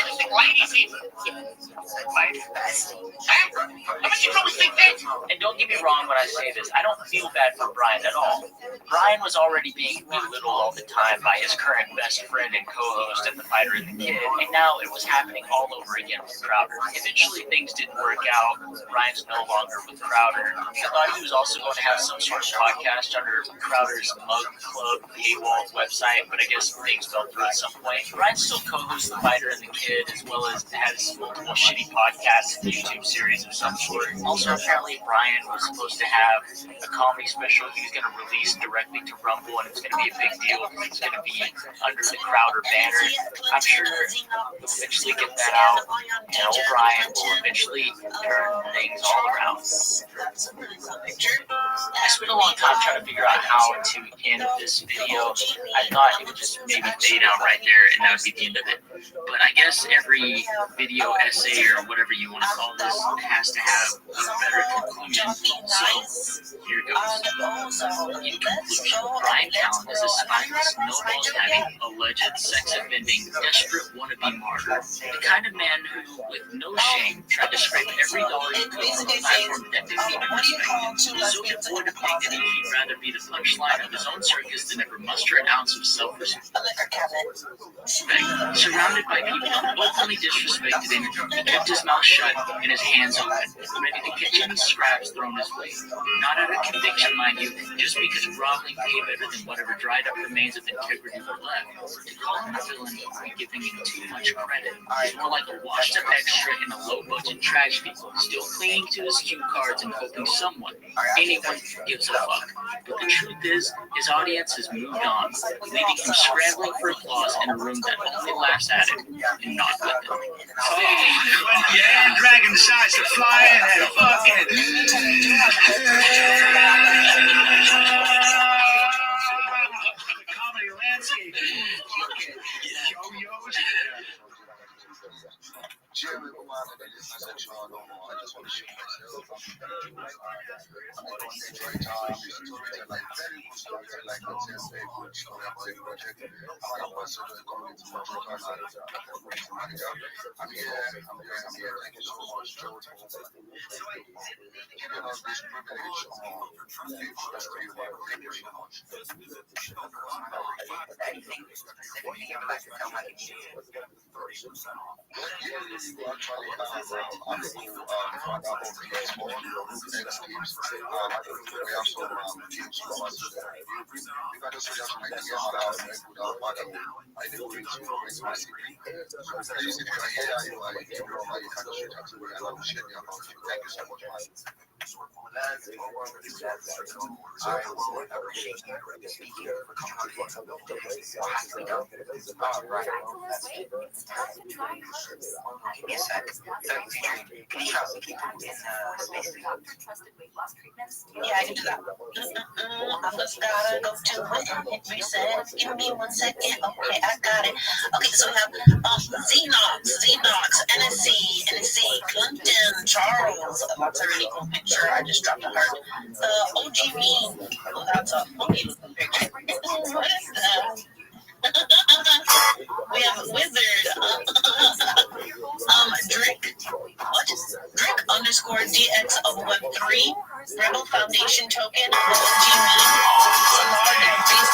And don't get me wrong when I say this, I don't feel bad for Brian at all. Brian was already being belittled all the time by his current best friend and co-host at The Fighter and the Kid, and now it was happening all over again with Crowder. Eventually things didn't work out. Brian's no longer with Crowder. I thought he was also going to have some sort of podcast under Crowder's Mug Club paywall website, but I guess things fell through at some point. Brian still co-hosts The Fighter and the Kid, as well as has multiple shitty podcasts and YouTube series series of some sort. Also, apparently Brian was supposed to have a comedy special he's going to release directly to Rumble, and it's going to be a big deal because it's going to be under the Crowder banner. I'm sure we'll eventually get that out, and old Brian will eventually turn things all around. I spent a long time trying to figure out how to end this video. I thought it would just maybe fade out right there, and that would be the end of it. But I guess every video essay or whatever you want to call this has to have a better conclusion. So here goes. In conclusion, Brian Callen is a spineless, no-balls-having, alleged sex-offending, desperate wannabe martyr. The kind of man who, with no shame, tried to scrape every dollar he could from a platform that didn't even respect him. So devoid of dignity, he'd rather be the punchline of his own circus than ever muster an ounce of self-respect. Surrounded by people who openly disrespected him, he kept his mouth shut and his hands open, ready to catch any scraps thrown his way. Not out of conviction, mind you, just because groveling paid better than whatever dried up remains of integrity were left. To call him a villain would be giving him too much credit. He's more like a washed-up extra in a low-budget tragedy, still clinging to his cue cards and hoping someone, anyone, gives a fuck. But the truth is, his audience has moved on, leaving him scrambling for applause in a room that only laughs at him and not with him. When the end dragon decides to fly in and fucking the comedy landscape. Yo-yos. Jeremy, I just want to shoot myself. I'm going to enjoy time. Like very good story, like a just a good story about a project. I'm going to come into my project. I'm here. Thank you so much, Joe. Giving us this privilege to be frustrated. Thank you so much. Anything specific you would like to tell my community? You actually I'm going to find out about these more next games. We have some games for us. If I just suggest my idea how to I know we to bring my city. So please, if you're here, you are you can just reach out to me and I will share the account. Thank you so much, man. I will appreciate you speaking for Yes, sir. So, can you try to keep in space? Yeah, I can do that. I just gotta go to it. Reset. Give me 1 second. Okay, I got it. Okay, so we have Xenox, NSC, Clinton, Charles. That's a really cool picture. I just dropped a heart. OG me. Oh, that's a funky looking picture. What is that? We have Wizard. Drick. What? Drick _ DX of Web3. Rebel Foundation token. OG me. Solar and Face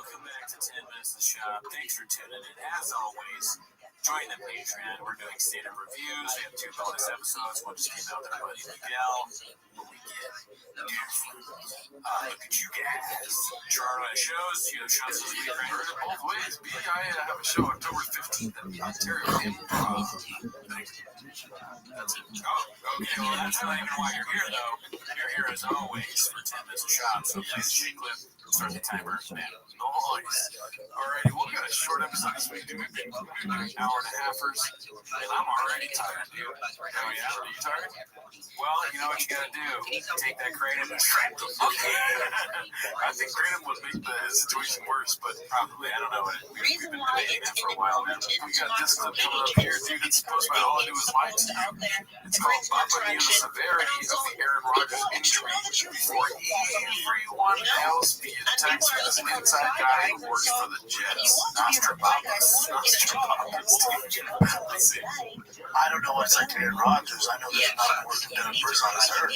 Welcome back to 10 Minutes of Shop. Thanks for tuning in. As always, join the Patreon. We're doing state of reviews. We have 2 bonus episodes. One just came out with our buddy Miguel. Where we get look at you guys. Charlotte shows, shows this week, right? Heard it both ways. I have a show October 15th in Ontario. That's it. Oh, okay. Well, that's not even why you're here, though. You're here as always for 10 Minutes of Shop. So please, shake clip. Start the timer. Man, Nice. Alrighty, we'll get a short episode this week. Maybe an hour and a half or so. And I'm already tired, dude. Oh, yeah? Are you tired? well, you know what you gotta do. Take that kratom and strap the I think kratom would make the situation worse, but probably. I don't know what it is. We've been debating that for a while now. we got this clip coming up here, dude. It's supposed to be all I do is lie to you. It's called Papa Knew the Severity of the Aaron Rodgers Injury before everyone else via text from this inside guy who works for the Jets. Nostradamus. Let's see. I don't know what's like Aaron Rodgers. I know there's not more competitive person on this earth.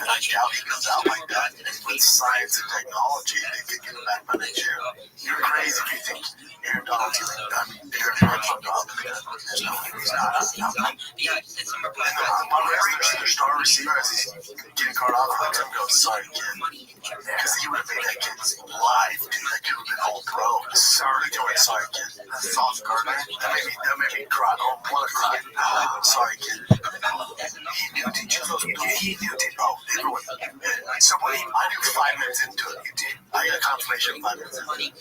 And I doubt he comes out like that. And with science and technology, they could get him back by next year. You're crazy if you think Aaron Rodgers is Aaron Rodgers. He's not. My regular star receiver, as he's getting caught off, lets him go, sorry, kid. Because he would have made that kid live, dude. That kid would have been all pro. Sorry, kid. That's soft guard. That made me cry. Oh, what a cry. Sorry, kid. He knew, did you know? He knew, bro. So I knew 5 minutes into it. You did. I got confirmation 5 minutes into it.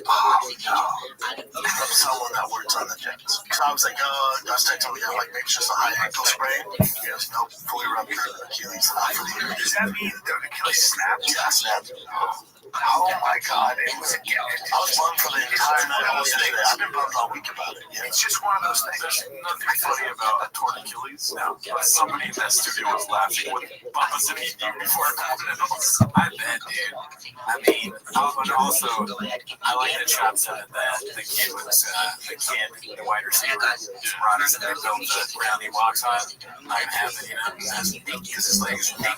Oh, no. I'm someone that works on the Jets. So I was like, I was texting him, like, maybe it's just a high ankle sprain. He goes, nope, fully ruptured Achilles. Does that mean the Achilles snapped? Yeah, snapped. Oh my God! I was bummed for the entire night. I've been bummed all week about it. It's just one of those things. There's nothing funny about a torn Achilles. Now, somebody in that studio was laughing when Papa said he knew before everyone else. I bet, dude. I mean, also, I like the Chop said that the kid was the wide receiver, Rodgers, and they built the ground he walks on. I can have it, because his legs are big.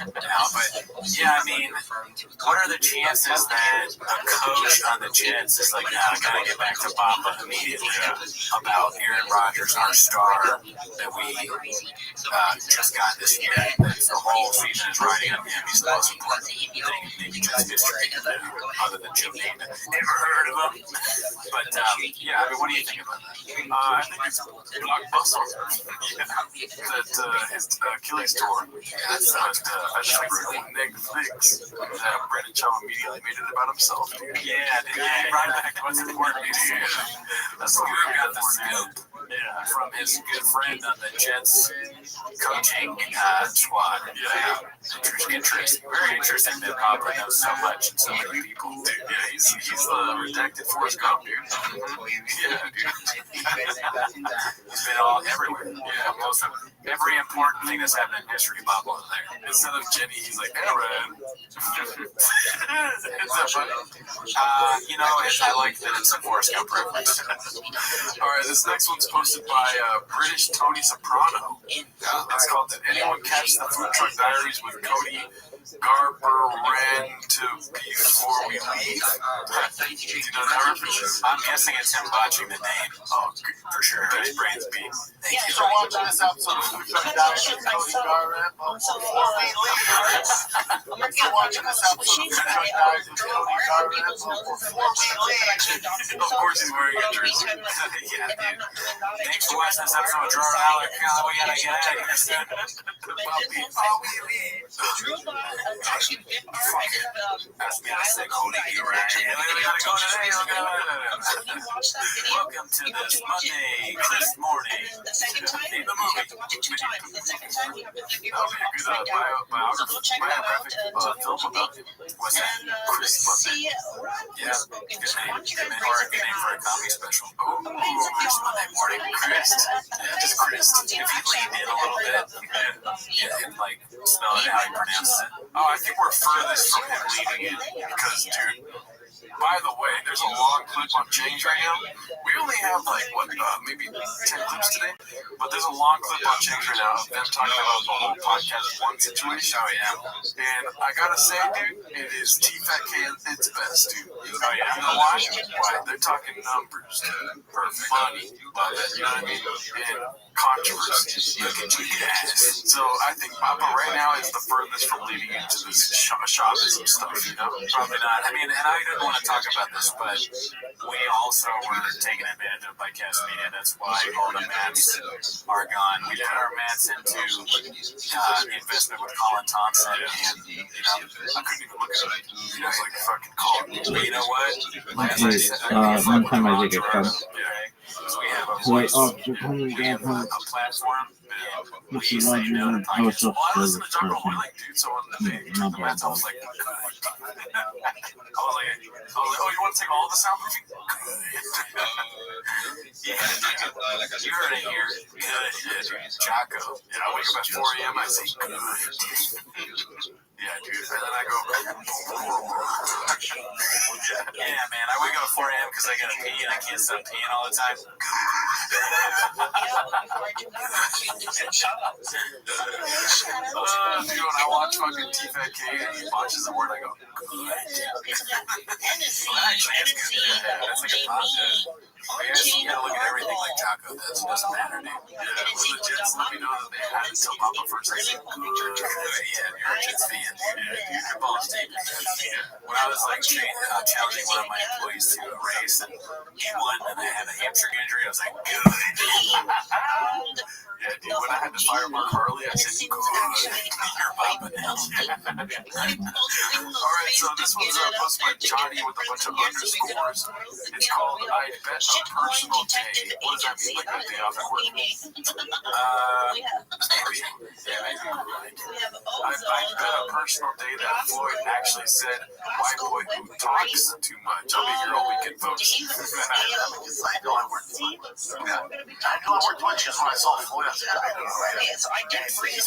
But yeah, I mean, what are the chances that a coach on the Jets is like, I gotta get back to Papa immediately about Aaron Rodgers, our star that we just got this year? The whole season is riding on him. He's the most important thing in maybe just history, other than Jim Namath. Never heard of him. But yeah, I mean, what do you think about that? I think it's blockbuster. His Achilles tour. That's not a number of Netflix. Brandon Chubb immediately made it about himself. Yeah, right back to what's important. That's the way we got the scoop. Yeah, from his good friend on the Jets coaching squad. Yeah, interesting. Very interesting that Papa knows so much and so many people. Dude, yeah, he's the redacted Forrest Gump, dude. Yeah, dude. He's been all everywhere. Yeah, most of every important thing that's happened in history, Papa was there. Instead of Jenny, he's like, Aaron. Is that funny? I like that it's a Forrest Gump reference. All right, this next one's posted by British Tony Soprano. It's called "Did Anyone Catch the Food Truck Diaries with Cody Garber-Ran to Before We Leave?" Do you know that reference? I'm guessing it's him botching the name. Oh, for sure. His brain's beat. Thank you for watching this episode of Food Truck Diaries with Cody Garber-Ran before we leave. Thanks for watching this episode of Food Truck Diaries with Cody Garber-Ran before we leave. Of course he's wearing a jersey. Yeah, dude. Thanks for watching this episode of Drawer Alec. We gotta get out of here soon. Before we leave. That's me. I said Cody Welcome to this Monday, crisp morning. The second time, you have to watch it 2 times. The second time, you have to flip your Biography. so go check that out. What's that? Crisp Monday. Yeah. Good name for a comedy special. Ooh, crisp Monday morning. Crisp. Yeah, just crisp. If you lean in a little bit, and like spell it how you pronounce it. Oh, I think we're furthest from him leading in because, dude, By the way, there's a long clip on Change right now. We only have like maybe 10 clips today, but there's a long clip on Change right now of them talking about the whole podcast one situation. Oh yeah. And I gotta say, dude, it is TFATK at its best, dude. Oh yeah. You know why? Why? They're talking numbers, dude, or money, you know what I mean? And controversy. Yes. So I think Papa right now is the furthest from leading into this shamanism stuff, you know? Probably not. I mean, and I didn't want to talk about this, but we also were taken advantage of by Cast Media. That's why all the mats are gone. We put our mats into investment with Colin Thompson, and you know, I couldn't even look at it. You know, like fucking Colin. But you know what? Last I said, one time I did get cut. So we have a Wait, voice, you're coming we have down. a platform. We Listen, say Roger, no to I was podcasts. Well, I listen to so Jungle Boiling, dude. So on the day, not the mats, I was like, oh, you want to take all the soundproofing? Yeah, you heard it here. Good, Jocko. And I wake up at 4 a.m. I say, good. Yeah, dude. And then I go, yeah, man. I wake up at 4 a.m. because I gotta pee and I can't stop peeing all the time. Dude, when I watch fucking TFATK and he watches the word, I go, good. That's like a positive. You gotta look at everything like Jocko does. It doesn't matter, dude. Yeah, when the Jets let me know that they had until Papa first, I said, good. Yeah, you're a Jets fan, dude. Your balls deep. When I was like challenging one of my employees to a race and he won and I had a hamstring injury, I was like, good. Yeah, dude, when I had to fire Mark Harley, I said, good. You're Papa now. Alright, so this one's posted by Johnny with a bunch of underscores. It's called I Bet a Personal Day. What does that mean? Like a day off at work? Maybe. Yeah, maybe. I bet a personal day that Floyd actually said, white boy who talks too much. I'll be here all weekend, folks. I know I worked too much. I knew I worked too much because when I saw Floyd, I said, I don't know. He's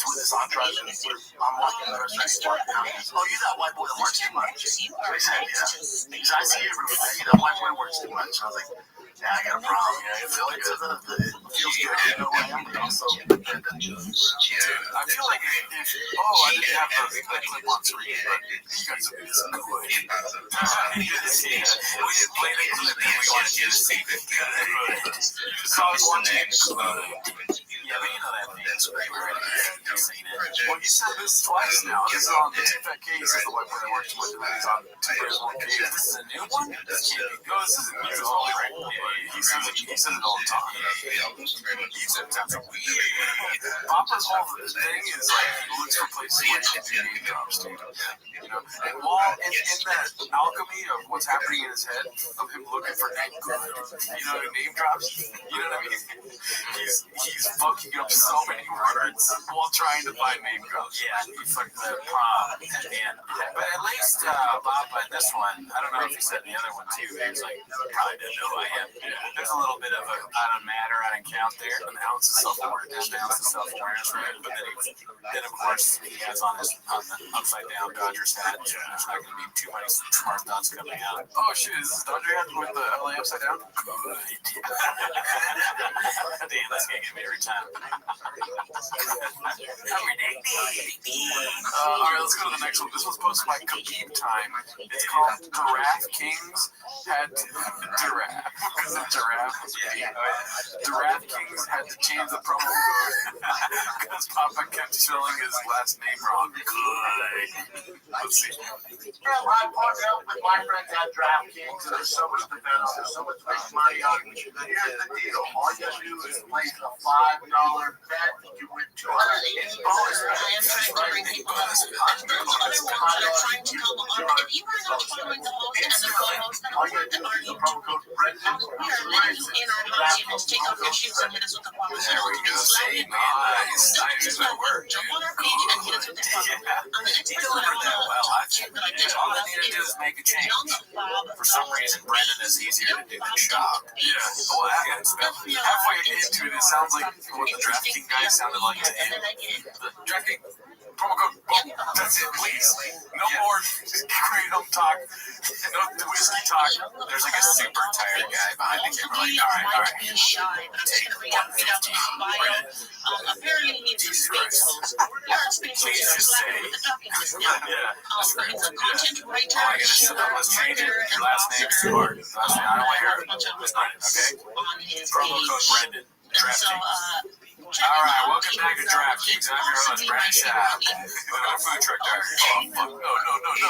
with his entourage and I'm walking the restaurant. Oh, you're that white boy that works too much. They said, yeah. Because I see every day, that white boy works too much. I was like, yeah, I got a problem. Yeah, I feel like it feels good. You know what I am, but also, I feel like if I didn't have the clip on screen, but you guys are good. We didn't play the clip, and we want to get a secret. You saw us watching. Yeah, but you know that thing's great already. You've seen it. Well, you said this twice now. This is on the TFATK. This is the white boy that works too much, and then he's on TFATK. This is a new one? This isn't new at all, right? He says it all the time. He said that's weird. Papa's whole thing is like he looks for places where he can do name drops, dude. You know, and while in that alchemy of what's happening in his head, of him looking for name drops, you know what I mean? He's fucking up so many words while trying to find name drops. Yeah, he fucked the prom at the end. But at least Papa in this one, I don't know if he said the other one too. He was like, probably didn't know who I am. Yeah. There's a little bit of a I don't matter, I don't count there. An ounce of self-awareness, right? But then of course he has on the upside down Dodgers hat. Yeah. There's not going to be too many smart thoughts coming out. Oh shit, is this Dodger hat with the LA upside down? Good. Damn, that's gonna get me every time. Alright, let's go to the next one. This was posted by Khabib Time. It's called Giraffe Kings had to Giraffe. Because of Giraffe. Giraffe Kings had to change the promo code because Papa kept spelling his last name wrong. Good. Let's see. I partnered up with my friends at Giraffe Kings. There's so much defense, there's so much money on it. Here's the deal. All you gotta do is place a $5 bet. You win $200 in bonus. I am trying to bring people up. Those other ones that are trying to come on, if you are not following the host and the co-host that are on our YouTube, we are letting you in our house. You just take off your shoes and hit us with the follow. There we go. See, nice. Jump on our page and hit us with the follow. On the next person that I did All I need to do is make a change. For some reason, Brendan is easier to do than Shop. Yeah. Well, halfway into it, it sounds like what the DraftKings guy sounded like to him. The DraftKings. Promo code. That's it, please. No more Kratom talk. No whiskey talk. There's like a super tired guy behind the camera. Like, all right. Take 150. Apparently he's a space host. You're space host are slapping with the duck in his mouth. He's a content writer, shooter, writer, and author. Last name, I don't want to hear it. Okay? On his Promo code page. Brendan. And so, All right, welcome back to DraftKings. I'm your host, Brandon Schaub. Our food truck driver. Oh, fuck.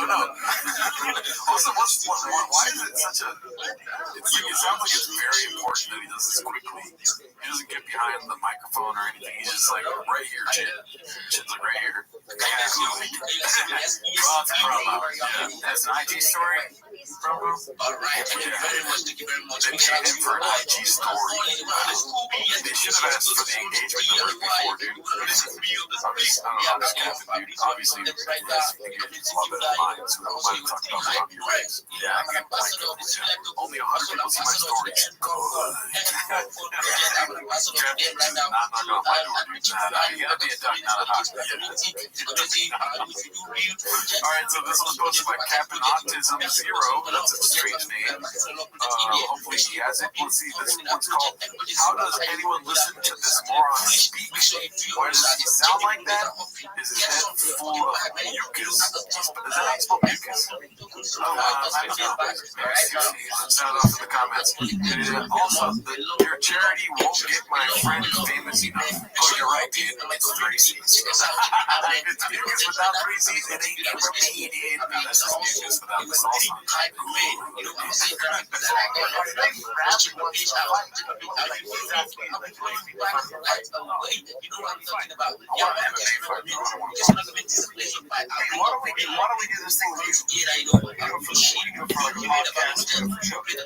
No. Also, why is it such a... It sounds like it's very important that he does this quickly. He doesn't get behind the microphone or anything. He's just like, right here, Chin. Chin's like, right here. Lots of promo. Yeah. That's an IG story. Promo. All right. Thank you very much. They paid him for an IG story. They should have asked for the engagement number before, dude. Obviously, you guys love it online, so I want to talk about hobby rights. Yeah, I get only 100 people see my stories. I'm not going to my door, dude. You gotta be a duck, not a hawk. Alright, so this was posted by Captain Autism Zero. That's a strange name. Hopefully he has it. Let's see, this one's called How Does Anyone Listen to This Moron Speak? Why does he sound like that? Is his head full of mucus? Is that how you spell mucus? I don't know. Maybe sound off in the comments. Also, your charity won't get my friend famous enough. Oh, you're right, dude. It's 3 C's. It's mucus without 3 C's. It ain't never made it. That's just mucus without the sauce on it. Why don't we do this thing with you?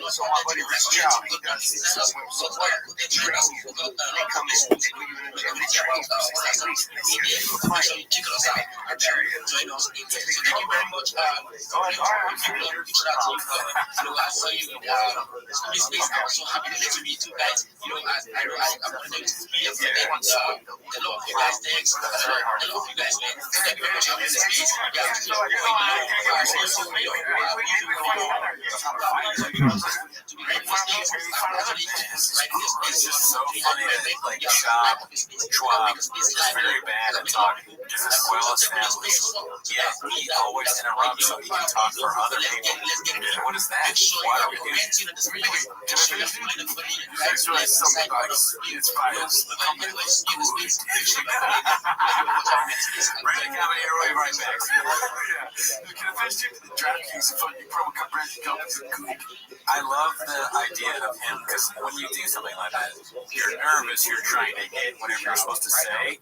So my buddy Rothschild, he does this somewhere. They come in, they put you in the gym, they train for 6 weeks, and they see you do a fight. Check us out. Our charity. Thank you very much. I saw you. I'm so happy to meet you guys. I'm going to be a friend. I love you guys. Thanks. I love you guys, man. Thank you very much. I'm in the space. It's just so funny that they like Schwab is very bad at talking. This is well established. Yeah, he always interrupts so he can talk for other people. What is that? Why are we doing this? There's really some advice. It's biased. The company looks good. Brandon got me right back. You can invest in the DraftKings if you promo code Brandon. I love the idea of him because when you do something like that, you're nervous, you're trying to hit whatever you're supposed to say.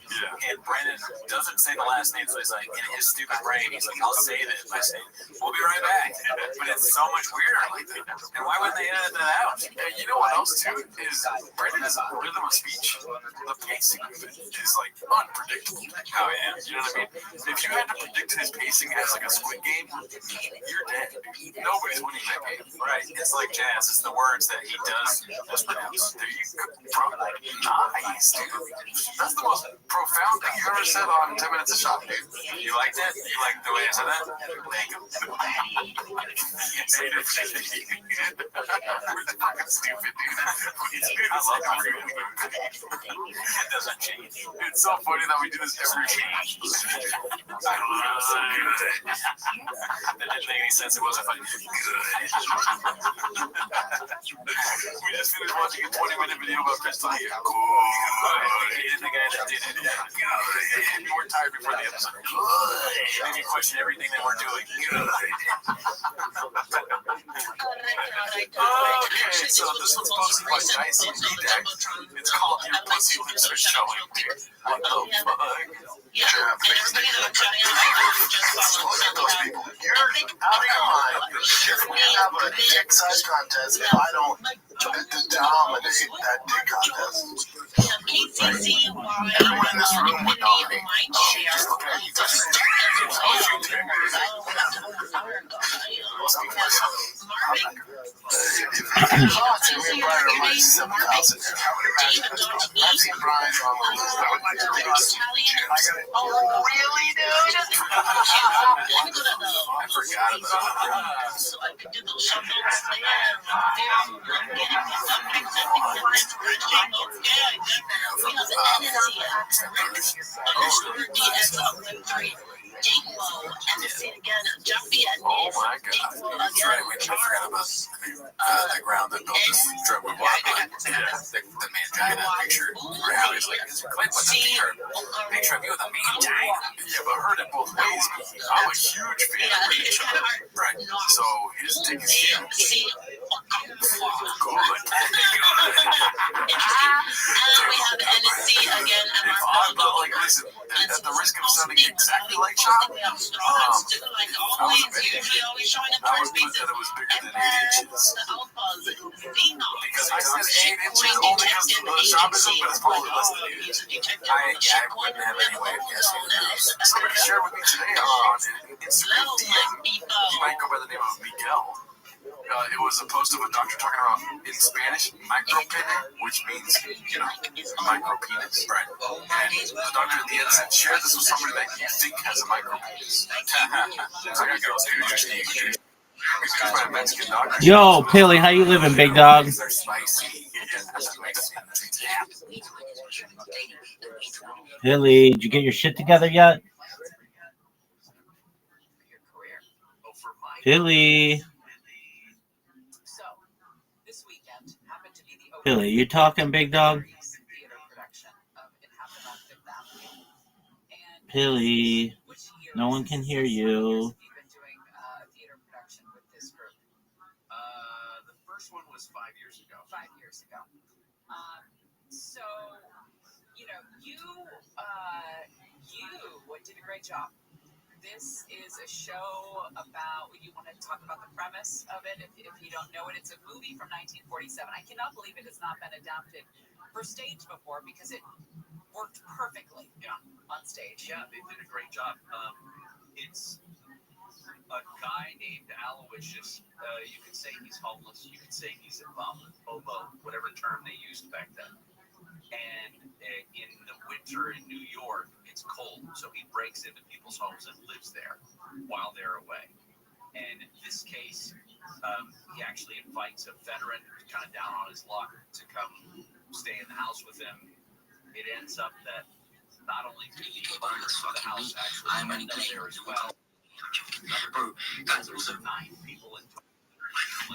And Brandon doesn't say the last name, so he's like, in his stupid brain, he's like, I'll say this. I say, we'll be right back. But it's so much weirder like that. And why wouldn't they edit that out? And you know what else, too, is Brandon has a rhythm of speech. The pacing of it is like unpredictable. How it is. You know what I mean? If you had to predict his pacing as like a Squid Game, you're dead. Nobody's winning that game. Right. It's like jazz. It's the words that he does mispronounce. There you go. Nice, dude. That's the most profound thing you ever said on 10 Minutes of Shop, dude. You like that? You like the way I said that? Thank you. Fucking stupid, dude. I love how we're doing it. It doesn't change. It's so funny that we do this every week. I don't know. So good. That didn't make any sense. It wasn't funny. Good. We just finished watching a 20-minute video about Chris Talia. Good. Hated the guy that did it. Good. We weren't tired before the episode. Good. Made me question everything that we're doing. Good. Okay, so this one's posted by Dicey Deck. It's called Your Pussy Lips Are Showing. What the fuck? Yeah, and everybody that I'm chatting just look at those people. You're out of your mind. If we have a dick size contest, if I don't dominate that dick contest, everyone in this room would dominate. Just look at you. Just Oh, really, dude? Let me go to the I forgot about it. so I could do those shuffles there. I'm getting something stretching. Okay. We have energy. Underscore DS of Web3. Equal MC again. Jumpy at Oh my god. That's right, we forgot about the ground that built this truck we walked on. Yeah, the mangina picture. Where Howie's like, it's a clip with a picture of you with a mangina. Yeah, but I heard it both ways. I'm a huge fan of the truck. Right. So his dick is huge. And we have NC again at Marco. Like, listen, at the risk of sounding exactly like Chop, We have Strauss, like always, usually always showing up I first was put pieces. that it was bigger than 8 inches. The Alphas, Xenon. Because I said 8 inches only because of the Chop is but it's probably less than 8 inches. I wouldn't have any way of guessing this. Somebody shared with me today on Instagram DM. He might go by the name of Miguel. It was a post of a doctor talking about, in Spanish, micropene, which means, you know, a micro penis. Right. And the doctor at the end said, share this with somebody that you think has a micro penis. So I gotta go see my Mexican doctor. Yo, Pilly, how you living, big dog? They're spicy. Pilly, did you get your shit together yet? Pilly. Pilly, you talking, big dog? Pilly, no one can hear you. The first one was 5 years ago. 5 years ago. So, you know, you did a great job. This is a show about, you want to talk about the premise of it? If you don't know it, it's a movie from 1947. I cannot believe it has not been adapted for stage before because it worked perfectly on stage. Yeah, they did a great job. It's a guy named Aloysius. You could say he's homeless. You could say he's a hobo, whatever term they used back then. And in the winter in New York, it's cold, so he breaks into people's homes and lives there while they're away. And in this case, he actually invites a veteran who's kind of down on his luck to come stay in the house with him. It ends up that not only do the owners of the house actually end up there as well.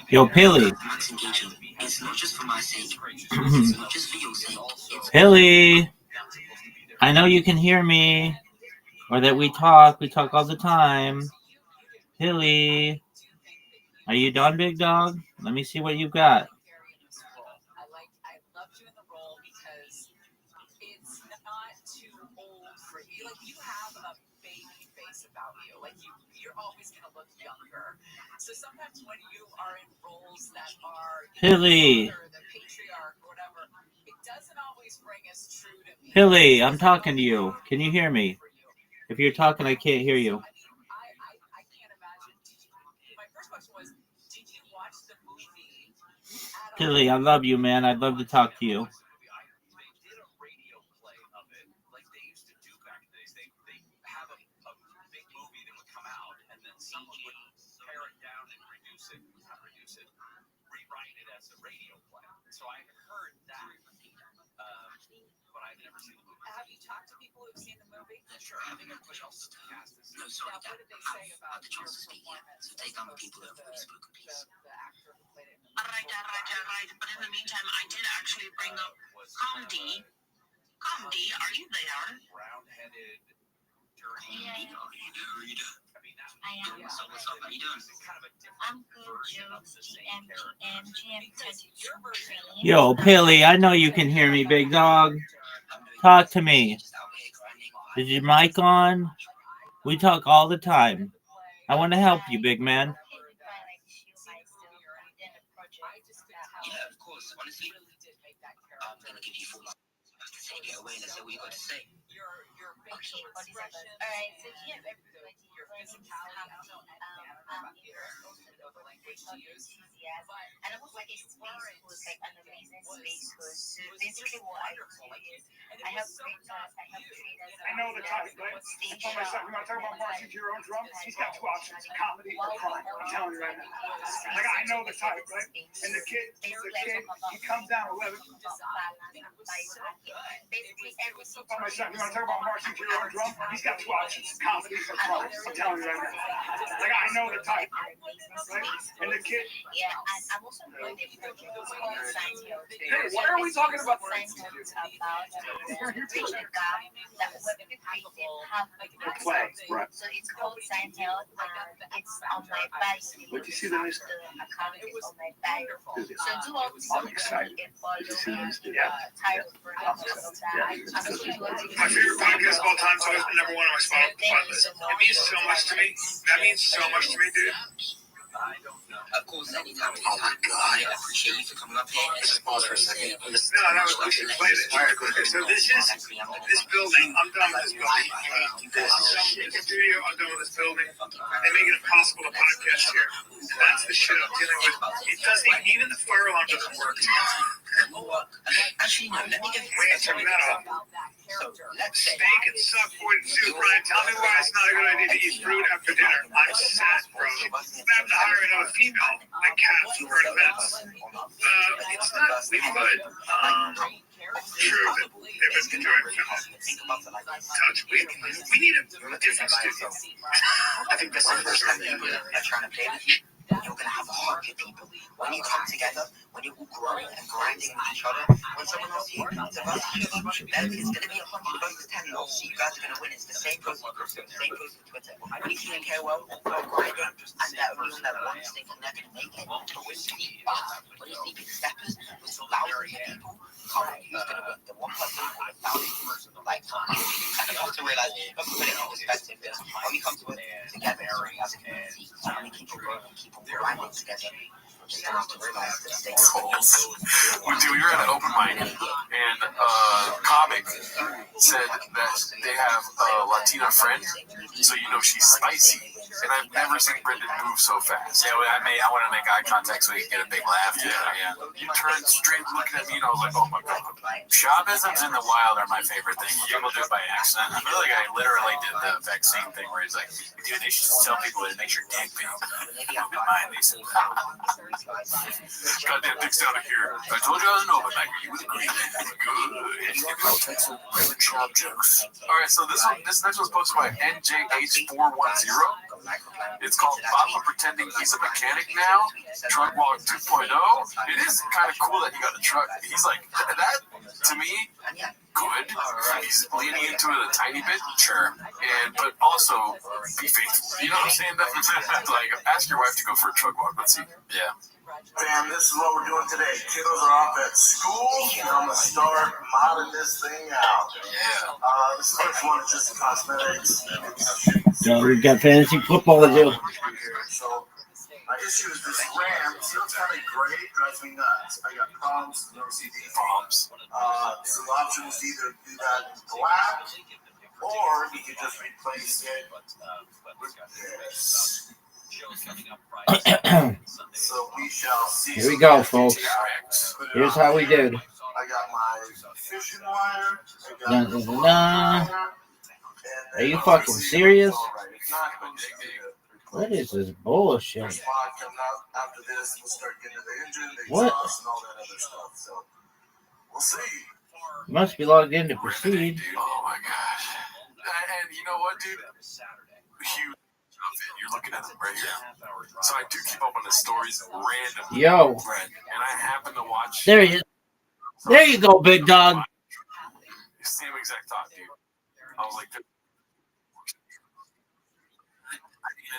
Yo, Pilly. It's not just for my sake. It's not just for your sake. Pilly. I know you can hear me. Or that we talk all the time. Pilly. Are you done, big dog? Let me see what you got. I loved you in the role because it's not too old for you. Like, you have a baby face about you. Like, you're always going to look younger. So sometimes when you are in roles that are Pilly. the patriarch or whatever, it doesn't always ring as true to me. Pilly, I'm talking to you. Can you hear me? If you're talking, I can't hear you. I can't imagine. My first question was, did you watch the movie? Pilly, I love you, man. I'd love to talk to you. They did a radio play of it, like they used to do back in the days. They have a big movie that would come out, and then someone would pare it down and rewrite it as a radio play. So I heard that, but I've never seen the movie. Have you talked to people who've seen the movie? Sure. I think everybody else in the cast has seen it. What did they say about your performance? To take on people who have already spoken peace. The actor who played it. All right. But in the meantime, I did actually bring up Comedy. Comedy, are you there? Round-headed, dirty. Yeah. I am. So what's up? How you doing? I'm good, Joe. GM. Yo, Pilly, I know you can hear me, big dog. Talk to me. Is your mic on? We talk all the time. I want to help you, big man. Yeah, of course. Honestly, I'm going to give you full take it away. Let's see what you got to say. Your facial Okay, what is expression. All right, so do you have everybody Your physicality. I don't know anything about theater. I don't know the language. Yes. And almost like a space who's like an amazing space who's so basically what I do is I help create I know the type, right? I told myself, you want to talk about marching to your own drum? He's got two options, comedy or crime. I'm telling you right now. Like, I know the type, right? And the kid, he comes down 11. Basically every I told myself, you want to talk about marching to your own drum? He's got two options, comedy or crime. I'm telling you right now. Like, I know the type, right? And the kid. Yeah, and I'm also doing a project called Science Hill. Hey, what are we talking about? Science Hill is about bridging the gap that web people have The play, right? So it's called Science Hill, and it's on my bike. What do you see the news? The account is on my bike. So do all this. I'm excited. Did you see the news? Yeah. My favorite podcast of all time has always been number one on my Spotify list. It means so much to me. That means so much to me, dude. Of course, anytime. Oh my God! I appreciate you for coming up here. Let's just pause for a second. No, we should play this. All right, okay, so this building. I'm done with this building. This is some studio. I'm done with this building. They make it impossible to podcast here, and that's the shit I'm dealing with. It doesn't even the fire alarm doesn't work. Actually, no. Let me give you check that out. Steak and suck wood soup, Brian. Tell me why it's not a good idea to eat fruit after dinner. I'm sad, bro. I have to hire another female, like Kat, for events. It's not good. True, they've been doing touch. We need a different studio. I think that's the first time people are trying to play with you. You're going to have a heart of people. When you come together, when you're all growing and grinding with each other, when someone else here is about each other, then it's going to be 100 versus 10. Obviously, you guys are going to win. It's the same post on Twitter, the same post on Twitter. When you see in KOL, they're grinding, and that only on that one thinking they're going to make it. But when you see big steppers, with thousands of people, who's going to win? The one person or the 1,000 person? Like, and you have to realize, you have to put it in perspective, that when we come to it together as a community, and we keep on growing and keep on grinding together, we just have to realize that things We were at an open mic, and a comic said that they have a Latina friend, so you know she's spicy. And I've never seen Brendan move so fast. Yeah, I want to make eye contact so we can get a big laugh. Yeah. You turned straight looking at me, and I was like, oh my God. Showbisms in the wild are my favorite thing. People do it by accident. I feel like I literally did the vaccine thing where he's like, dude, they should tell people it makes your dick big. Keep in mind, they said, goddamn dick's down to here. I told you I was an open mic. You would agree. Good. Job jokes. All right, so this next one's posted by NJH410. It's called Papa Pretending He's a Mechanic Now, Truck Walk 2.0. It is kind of cool that he got a truck. He's like, that, to me, good. He's leaning into it a tiny bit, sure. But also, be faithful. You know what I'm saying? Like, ask your wife to go for a truck walk. Let's see. Yeah. Fam, this is what we're doing today. Kiddos are off at school, and I'm going to start modding this thing out. Yeah. This first one is just cosmetics. So we've got fantasy football to do. So, my issue is this RAM. See, it's kind of gray, drives me nuts. I got problems with OCD. Some options either do that in black, or you can just replace it with this. So we shall see. Here we go, folks. Here's how we did. I got my fishing wire. Dun, dun, dun, dun. Are you fucking serious? What is this bullshit? What? We'll see. You must be logged in to proceed. Oh my gosh. And you know what, dude? Huge. You're looking at them right here. So I do keep up on the stories randomly. Yo. And I happen to watch. There he is. There you go, big dog. Same exact thought, dude. I was like,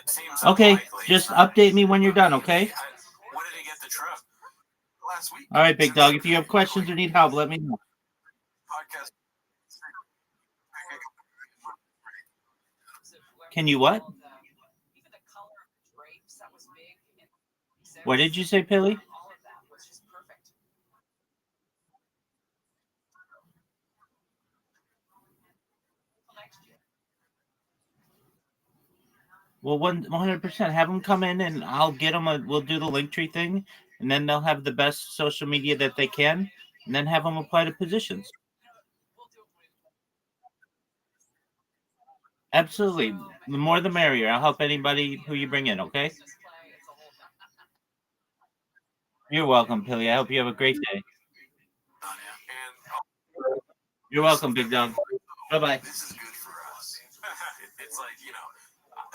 it seems Okay, unlikely. just update me when you're done, okay? When did he get the truck? Last week. All right, big dog. If you have questions or need help, let me know. Podcast. Can you what? What did you say, Pilly? Well, 100%. Have them come in, and I'll get them. We'll do the Linktree thing, and then they'll have the best social media that they can, and then have them apply to positions. Absolutely. The more the merrier. I'll help anybody who you bring in, okay? You're welcome, Pilly. I hope you have a great day. You're welcome, Big Dog. Bye-bye. This is good for us. It's like,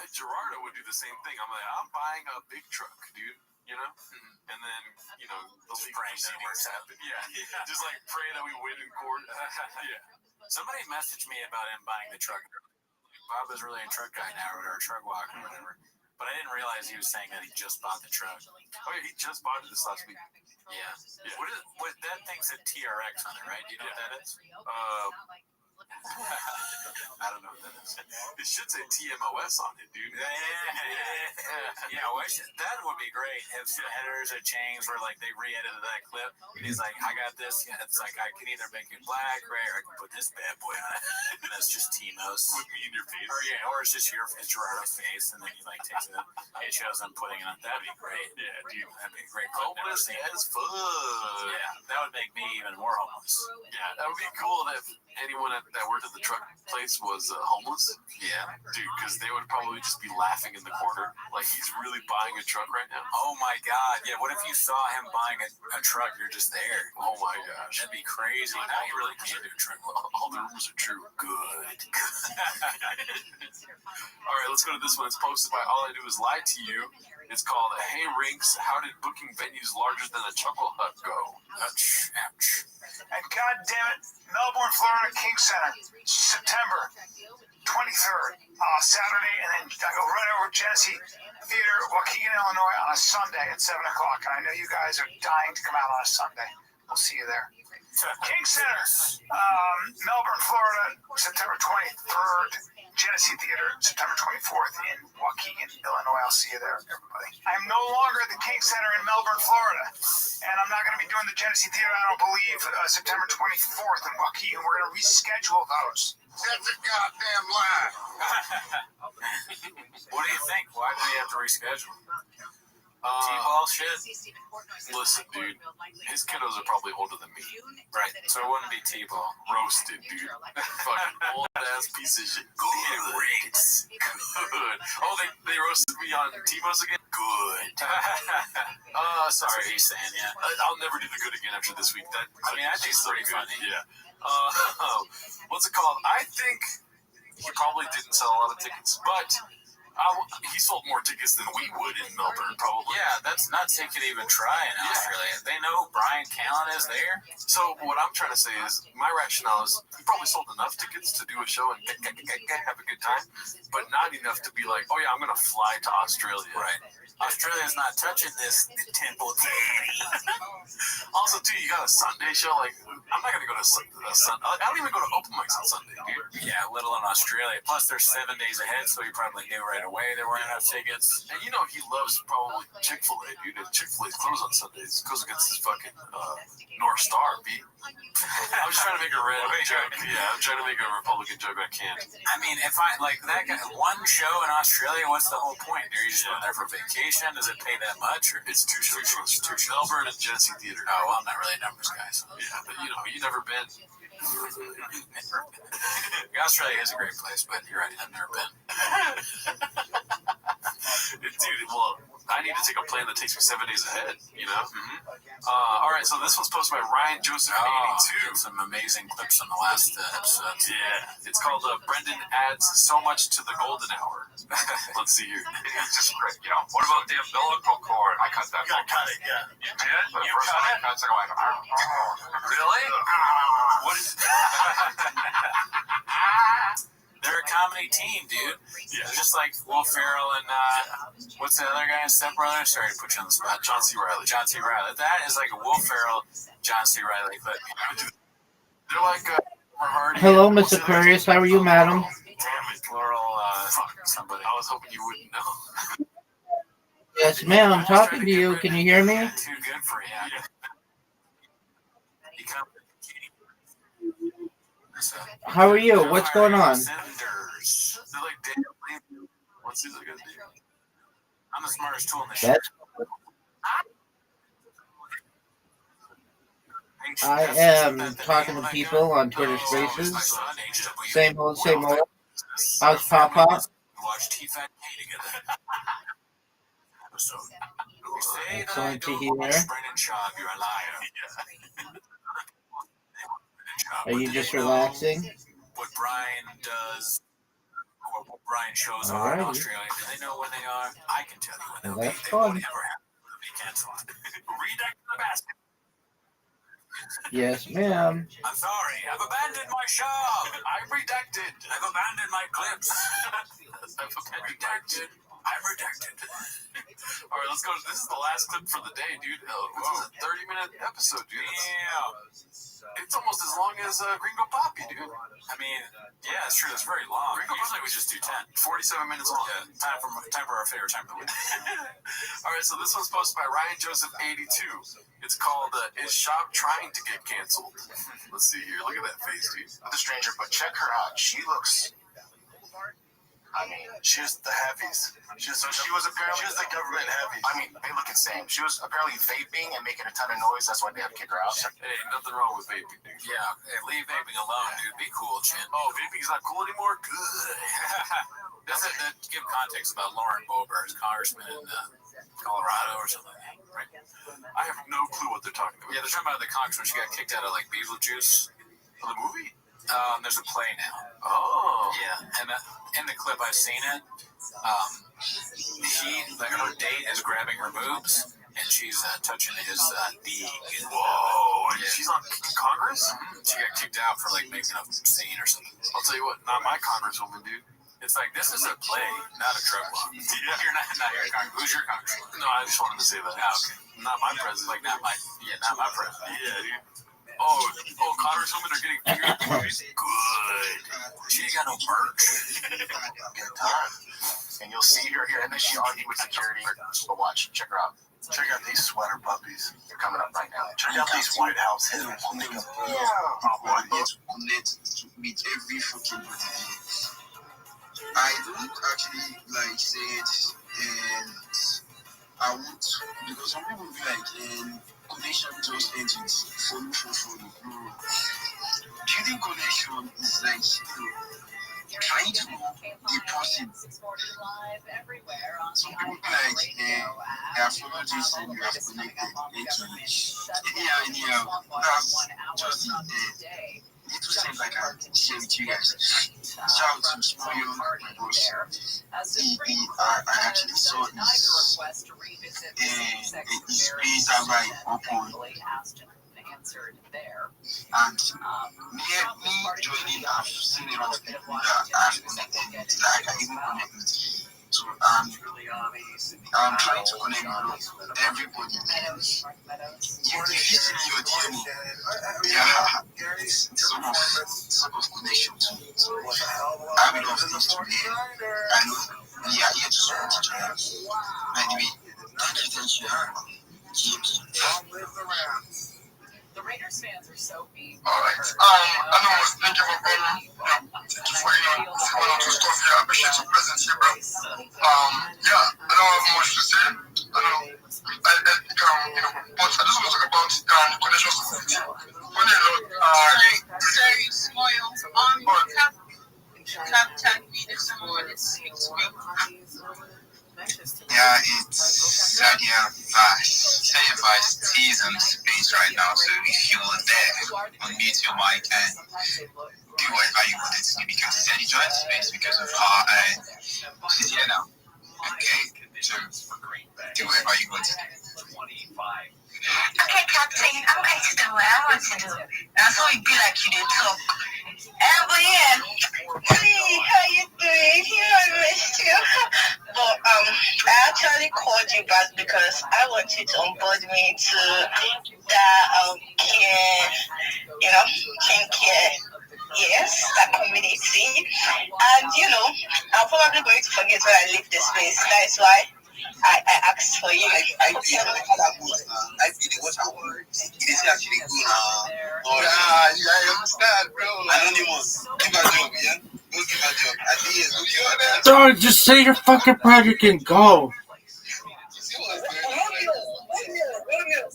Gerardo would do the same thing. I'm buying a big truck, dude. And then, those proceedings happen. Yeah. Just like pray that we win in court. Yeah. Somebody messaged me about him buying the truck. Bob is really a truck guy now, or a truck walker, or whatever. But I didn't realize he was saying that he just bought the truck. Oh yeah, he just bought it this last week. Yeah. What that thing said TRX on it, right? Do you know what that is? I don't know what that is. It should say TMOS on it, dude. Yeah, that would be great if some editors or chains were like they re-edited that clip. And he's like, I got this. Yeah, it's like I can either make it black, gray, or I can put this bad boy on it. And that's just TMOS. With me in your face. Or it's just it's Gerardo's face, and then he like takes it. It shows him putting it on. That'd be great. Yeah, dude, that'd be a great. Homeless as fuck. Yeah, that would make me even more homeless. Yeah, that would be cool if anyone that worked at the truck place was homeless. Yeah, dude, because they would probably just be laughing in the corner, like he's really buying a truck right now. Oh my god, yeah. What if you saw him buying a truck? You're just there. Oh my gosh, that'd be crazy. Now you really can't do a truck. All the rumors are true. Good. All right, let's go to this one. It's posted by All I Do Is Lie to You. It's called Hey Rinks, how did booking venues larger than a Chuckle Hut go? Ouch. And God damn it, Melbourne, Florida, King Center, September 23rd, Saturday, and then I go right over to Genesee Theater, Waukegan, Illinois on a Sunday at 7 o'clock. And I know you guys are dying to come out on a Sunday. We'll see you there. King Center, Melbourne, Florida, September 23rd. Genesee Theater, September 24th in Waukegan, Illinois. I'll see you there, everybody. I'm no longer at the King Center in Melbourne, Florida, and I'm not going to be doing the Genesee Theater, I don't believe, September 24th in Waukegan. We're going to reschedule those. That's a goddamn lie. What do you think? Why do we have to reschedule? T-ball shit. Listen, dude, his kiddos are probably older than me. Right, so it wouldn't be T-ball. Roasted, dude. Fucking old ass piece of shit. Good. Good. Oh, they roasted me on T-Bos again? Good. Sorry. He's saying, yeah. I'll never do the good again after this week. I think it's pretty funny. Yeah. What's it called? I think he probably didn't sell a lot of tickets, but he sold more tickets than we would in Melbourne, probably. Yeah, that's nuts. They could even try in Australia. They know Brian Callen is there. So what I'm trying to say is, my rationale is, he probably sold enough tickets to do a show and have a good time, but not enough to be like, oh yeah, I'm going to fly to Australia. Right. Australia's not touching this temple daddy. Also, too, you got a Sunday show. Like, I'm not going to go to Sunday. I don't even go to open mics on Sunday, dude. Yeah, little in Australia. Plus, they're 7 days ahead, so he probably knew right away there weren't enough tickets. And he loves probably Chick-fil-A, dude. And Chick-fil-A's closed on Sundays. It goes against his fucking North Star, B. I'm just trying to make a random joke. Yeah, I'm trying to make a Republican joke. I can't. I mean, if I, like, that guy, one show in Australia, what's the whole point? Are you just going there for vacation? Does it pay that much? Or it's two shows. Melbourne and Genesee Theater. Oh, well, I'm not really a numbers guy. So. Yeah, but you never been. Australia is a great place, but you're right, I've never been. Dude, well, I need to take a plane that takes me 7 days ahead, all right, so this one's posted by Ryan Joseph 82. Some amazing clips on the last episode. Yeah, it's called Brendan adds so much to the golden hour. Let's see here. It's just great. What about the umbilical cord? I cut that. You cut it, yeah. You did? You cut it? That's like, really? What is They're a comedy team, dude. Yeah. Just like Will Ferrell and what's the other guy's stepbrother? Sorry to put you on the spot. John C. Reilly. John C. Reilly. That is like a Will Ferrell, John C. Reilly clip. They're like Hardy. Hello, Miss Aquarius. How are you, madam? Damn it, Laurel. Somebody. I was hoping you wouldn't know. Yes, ma'am. I'm talking to you. Can you hear me? Too good for you. Yeah. How are you? What's going on? They're like What's he gonna do? I'm the smartest tool in the ship. I am talking to people on Twitter Spaces. Same old, same old. How's Papa? Watch T-Fat K together. Excellent to hear. Brennan Schaub, you're a liar. Are you just relaxing? What Brian does, or what Brian shows All are in right. Australia. Do they know where they are? I can tell you where Well, they'll that's be. They won't fun. ever have to be canceled. Redact the basket. Yes, ma'am. I'm sorry. I've abandoned my shop. I'm redacted. I've abandoned my clips. I've redacted. I'm redacted. All right, let's go. This is the last clip for the day, dude. This is a 30-minute episode, dude. Yeah. It's almost as long as Gringo Poppy, dude. I mean, yeah, it's true. It's very long. Usually we just do 10. 47 minutes long. Yeah, time for our favorite time of the week. All right, so this one's posted by Ryan Joseph 82. It's called Is Shop Trying to Get Canceled? Let's see here. Look at that face, dude. The stranger, but check her out. She looks. I mean, she was the heavies. She was the government heavy. I mean, they look insane. She was apparently vaping and making a ton of noise. That's why they had to kick her out. Hey, nothing wrong with vaping, dude. Yeah, hey, leave vaping alone, dude. Be cool, Chin. Oh, vaping's not cool anymore? Good. Doesn't that give context about Lauren Boebert, congressman in Colorado or something? Right? I have no clue what they're talking about. Yeah, they're talking about the congressman. She got kicked out of, like, Beetlejuice. For the movie? There's a play now. Oh. Yeah, and in the clip I've seen it, her date is grabbing her boobs, and she's touching his beak. Whoa, and she's on Congress? She got kicked out for, like, making a scene or something. I'll tell you what, not my congresswoman, dude. It's like, this is a play, not a drug law. Yeah. You're not your congressman. Who's your congressman? No, I just wanted to say that. Yeah, okay. Not my president. Like, not my president. Yeah, dude. Oh, congresswomen are getting fingered. Good. She ain't got no merch. Good time. And you'll see her here, and then she argued with security. But watch, check her out. Check out these sweater puppies. They're coming up right now. Check out these White House hitters. Yeah. I need to connect with every fucking body. I don't actually like say it, and I want, because some people be like, connection just ends with follow. Building connection is like, trying to know the person. Some people be like, I have followed this and you have connected. Anyhow, that's just it. It was things like I share with you guys. Shout out to Smile, my boss. I actually saw his space are like open. And me joining, I've seen a lot of people that I've connected with, like I even connect with. So I'm trying to connect with everybody. If you see your journey, some of connection too. So I have a lot of things to learn. I know we are here to support each other. Anyway, thank you. The Raiders fans are so mean. Alright. Anyways, thank you for coming. Thank you for coming to stuff here. I appreciate your presence here, bro. I don't have much to say. But I just want to talk about the conditions of the Sorry, Smile. Tap me if someone wanted to speak to me. Yeah, it's Sadia Vice is on space right now, so if you were there, unmute your mic and do whatever you wanted to do, because Sadie joined space because of her, she's here now. Okay, so do whatever you want to do. Okay, Captain, I'm going to do what I want to do. That's why it be like you did talk. But yeah, hey, how you doing? I missed you. But I actually called you back because I want you to onboard me to that care, care. Yes, that community. And I'm probably going to forget when I leave this place. That's why I asked for you. I feel like I feel what I want. It is actually good. I understand, bro. Anonymous, give a job, yeah? Go give a job. I think it's good. Dog, just say your fucking project and go. Romeo.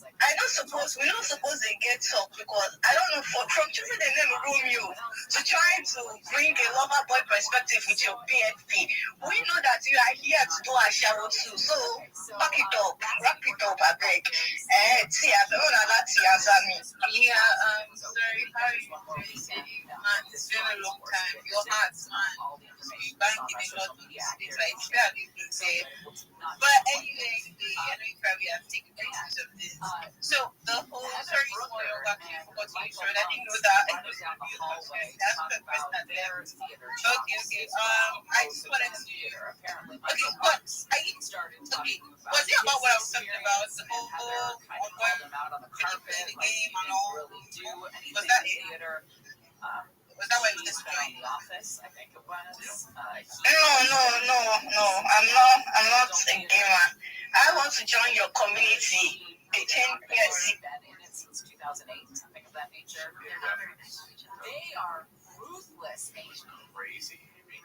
We're not supposed to get up because I don't know from choosing the name Romeo to trying to bring a lover boy perspective with your PFP. We know that you are here to do a shower too, so pack it up, wrap it up, I beg. See, I don't know that answer me. Yeah, sorry, how you saying, man? It's been a long time. Your heart's man. You can't give me lot of things like that. But anyway, I know you probably have taken pictures of this. So the whole sorry for your working for I didn't know that. That's the person that left. Okay. I just wanted to. Okay, what I started. Okay, was it about what I was talking about? The whole playing the game and all. Was that it? Was that why you just joined the office? I think it was. No. I'm not a gamer. I want to join your community. They changed PSC. Since 2008, something of that nature. They are ruthless. Crazy.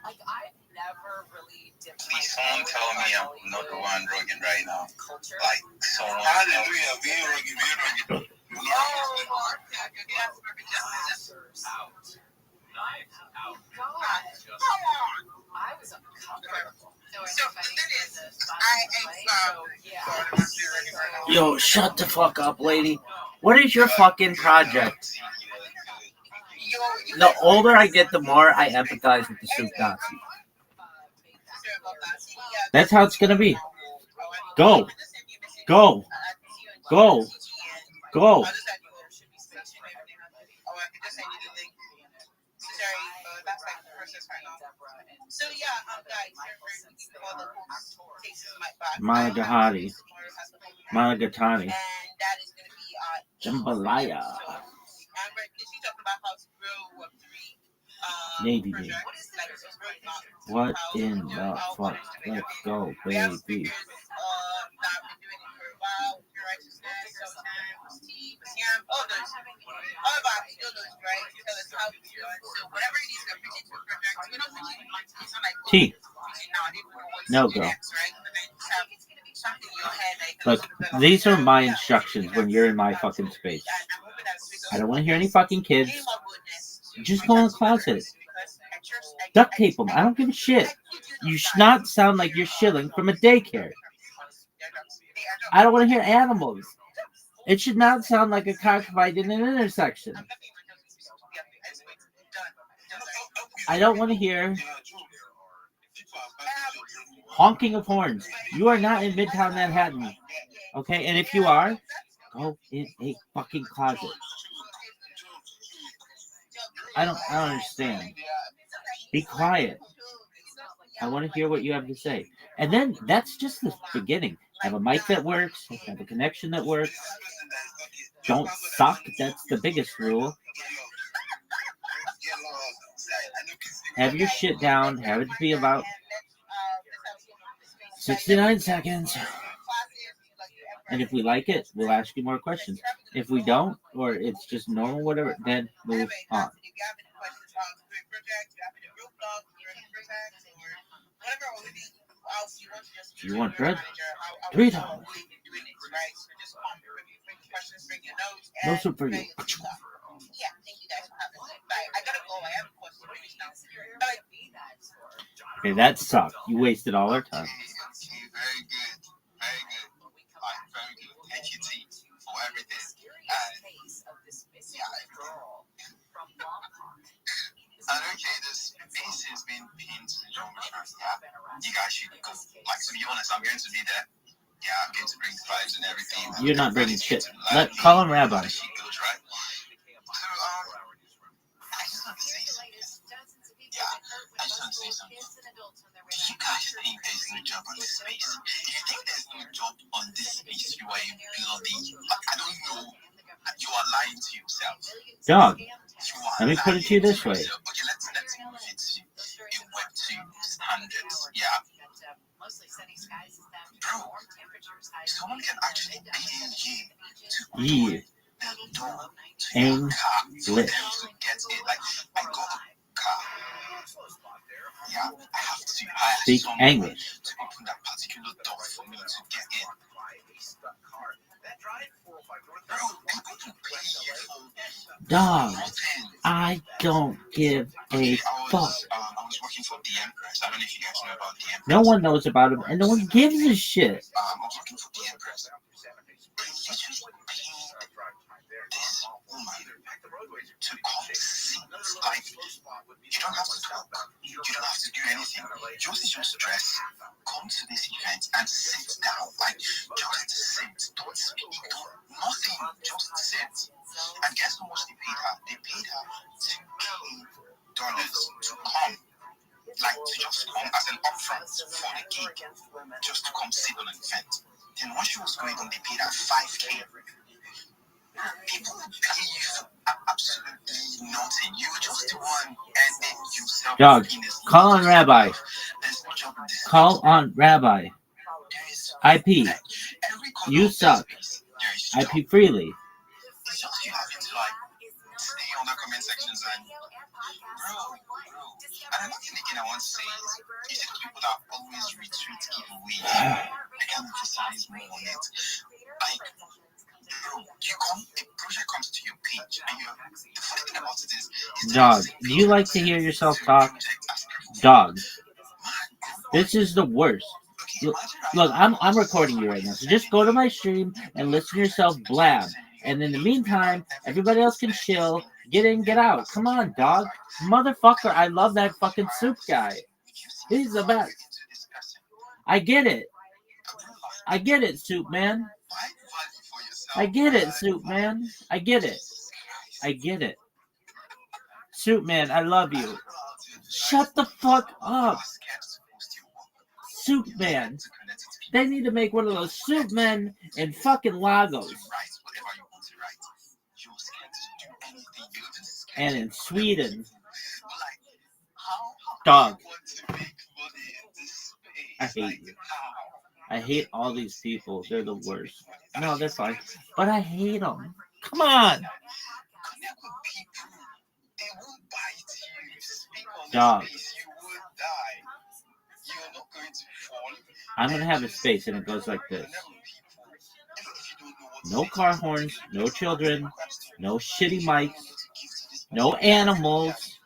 Like I've never really dipped. Please, someone tell me I'm not the one drugging right now. Like someone. Hallelujah, be drugging. I was uncomfortable. So the thing is, Yo, shut the fuck up, lady. What is your fucking project? The older I get, the more I empathize with the soup Nazi. That's how it's gonna be. Go. Malagatari. Jambalaya. Navy Day. What in the fuck? Let's go, baby. T. No, girl. Look, these are my instructions when you're in my fucking space. I don't want to hear any fucking kids. Just go in the closet. Duct tape them. I don't give a shit. You should not sound like you're shilling from a daycare. I don't want to hear animals. It should not sound like a cockfight in an intersection. I don't want to hear honking of horns. You are not in Midtown Manhattan. Okay? And if you are, go in a fucking closet. I don't understand. Be quiet. I want to hear what you have to say. And then that's just the beginning. Have a mic that works. Have a connection that works. Don't suck. That's the biggest rule. Have your shit down. Have it be about 69 seconds. And if we like it, we'll ask you more questions. If we don't, or it's just normal, whatever, then move on. You want bread? $3. No soup for you. Okay, that sucked. You wasted all our time. Very good. Thank you, T, for everything. And okay, this piece has been pinned to the Jumbotron. You guys should go. Like, to be honest, I'm going to be there. Yeah, I'm going to bring the vibes and everything. You're not bringing shit. Call him Rabbi. So, I just want to say something. Do you guys think there's no job on this space? If you think there's no job on this space, you are a bloody... I don't know. You are lying to yourself. Dog. Let me put it to you this way. Okay, let's move it to a Web2 standards. Yeah. Bro, someone can actually pay you to Aim car for them to get it. Like, I got a car Yeah, I have to Speak English. to open that particular door for me to get in. Bro, I'm going to pay you for Dog, nothing. I don't give a fuck. I was working for DM. So I don't know if you guys know about DM. No one knows about him, and no one gives a shit. I was working for DM Press. They literally paid this woman to come sit. Like, you don't have to talk. You don't have to do anything. Just is just dress. Come to this event and sit down. Like, just sit. Don't speak. Nothing. Just sit. And guess how much they paid her? They paid her $2K to come. Like, to just come as an upfront for the gig. Just to come sit on an event. Then once she was going on, they paid her $5K. People will pay you for absolutely nothing. You just one, and then you sell. Dog, call on Rabbi. Call on Rabbi. IP. You suck. IP freely. It's just you having to like stay on the comment sections and bro. And another thing again I want to say is you see the people that always retweet giveaway. I can emphasize more on it. Like, bro, the project comes to your page and the funny thing about it is Dog, do you like to hear yourself talk? Dog. This is the worst. Look, I'm recording you right now, so just go to my stream and listen to yourself blab. And in the meantime, everybody else can chill, get in, get out. Come on, dog. Motherfucker, I love that fucking soup guy. He's the best. I get it. I get it, soup man. I get it, soup man. I get it. I get it. Soup man, I love you. Shut the fuck up. Soup man. They need to make one of those soup men in fucking Lagos. And in Sweden. Dog. I hate you. I hate all these people. They're the worst. No, they're fine. But I hate them. Come on. Dog. I'm going to have a space and it goes like this. No car horns, no children, no shitty mics, no animals.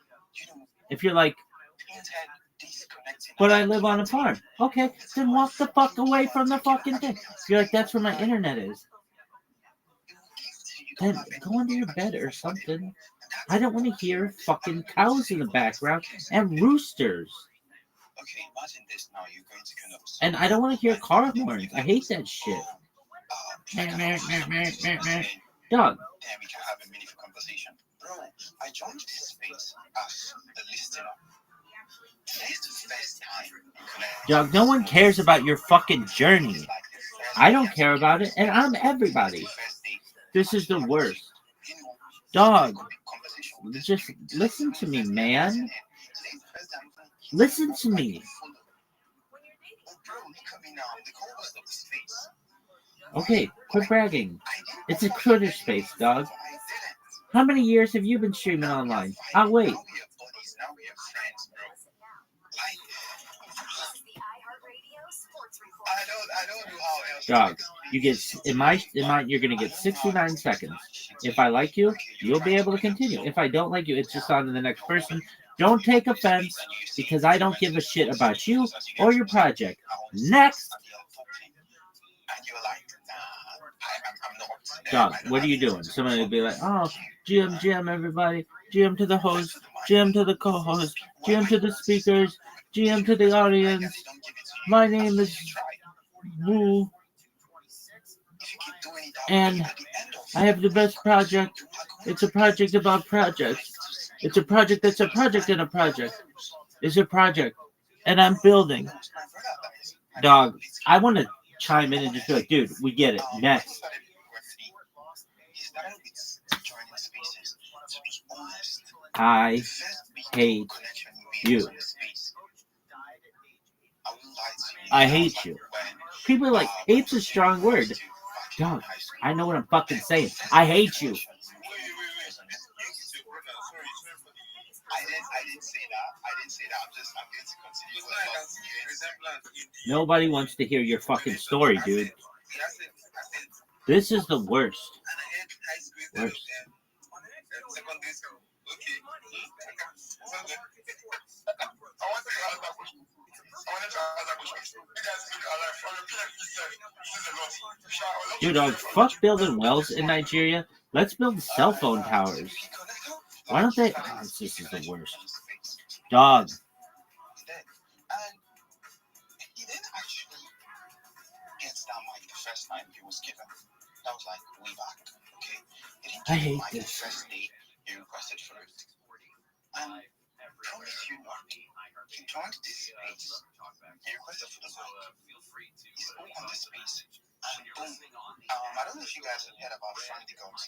If you're like, but I live on a farm. Okay, then walk the fuck away from the fucking thing. If you're like, that's where my internet is. Then go into your bed or something. I don't want to hear fucking cows in the background and roosters. And I don't want to hear car horns. I hate that shit. Dog. we can have a meaningful conversation. Bro, I joined this space as a listener. Today's the first time. Dog, no one cares about your fucking journey. I don't care about it, and I'm everybody. This is the worst. Dog, just listen to me, man. Listen to me. Okay, quit bragging. It's a Twitter space, dog. How many years have you been streaming online? I'll wait. Dog, you get in my you're gonna get 69 seconds. If I like you, you'll be able to continue. If I don't like you, it's just on to the next person. Don't take offense because I don't give a shit about you or your project. Next. Dog, what are you doing? Somebody will be like, oh, GM, everybody. GM to the host, GM to the co-host, GM to the speakers, GM to the audience. My name is Woo. And I have the best project. It's a project about projects. It's a project that's a project and a project. It's a project. And I'm building. Dog, I want to chime in and just be like, dude, we get it. Next. I hate you. I hate you. People are like, hate's a strong word. Dog, I know what I'm fucking saying. I hate you. I didn't say that. I'm going to continue. Nobody wants to hear your fucking story, dude. This is the worst. Worst. Secondary school. Okay. I want to ask that question. Dude, dog, fuck building wells in Nigeria. Let's build cell phone towers. Why don't they? Oh, this is the worst. Dog. And he didn't actually get that mic the first time he was given. That was like way back. Okay. He didn't I get the hate mic the this. first day he requested for it. And promise you not, he joined this space. He requested for the mic. He spoke on this space. And boom. I don't know if you guys have heard about Frank the Goat.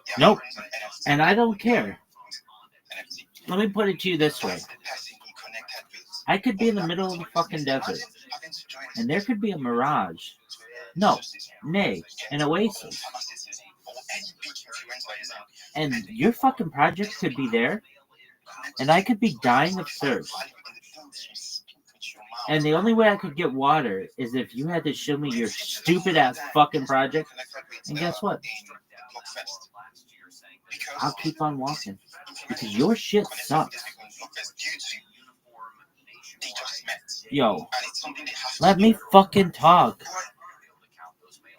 Yeah, Nope. he runs an NFT. And I don't care. NFT. Let me put it to you this way. That's the person he connected with. I could be in the middle of the fucking desert, and there could be a mirage. No, nay, an oasis. And your fucking project could be there, and I could be dying of thirst. And the only way I could get water is if you had to show me your stupid ass fucking project. And guess what? I'll keep on walking. Because your shit sucks. Yo, let me fucking talk.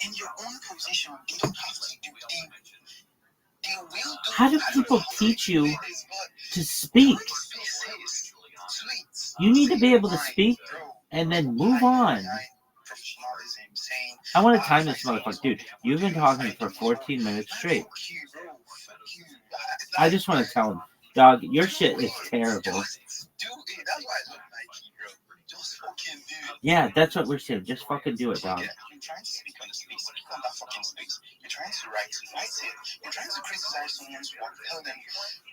In your own position, they don't have to do they will do. How do people teach you to speak? You need to be able to speak and then move on. I want to time this motherfucker. Dude, you've been talking for 14 minutes straight. I just want to tell him, dog, your shit is terrible. Yeah, that's what we're saying. Just fucking do it, dog. You're trying to speak on the space, speak on that fucking space. You're trying to write it. You're trying to criticize someone's work. Tell them,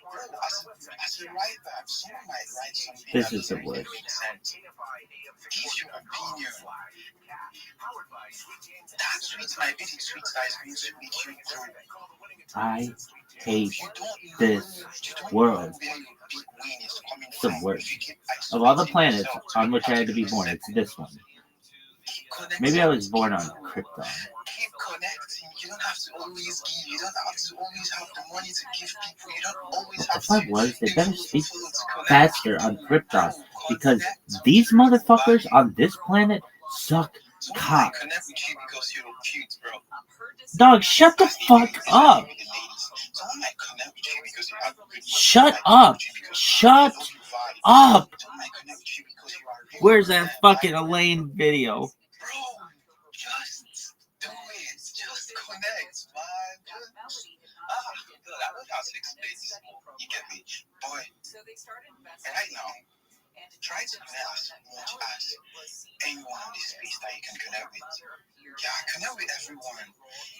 bro, as a writer, someone might write something This that is the doesn't worst. make sense. Give your opinion. That sweet might be the sweet that is going to make you grow. I hate this world. It's the worst. Of all the planets on which I had to be born, it's this one. Maybe I was born on Krypton. Keep connecting. You don't have to always give. You don't have to always have the money to give people. You don't always have If I was, they better speak faster on Krypton. Because these motherfuckers on this planet suck cock. Connect with you because you're cute, bro. Dog, shut the fuck up. Someone might connect with you because you have good. Shut up. Shut up. Where's that fucking Elaine video? Bro, just do it. Just connect, man. I don't know how to explain this. You get me? Boy, right now, try to connect as much as anyone in this space that you can connect with. Yeah, connect with everyone.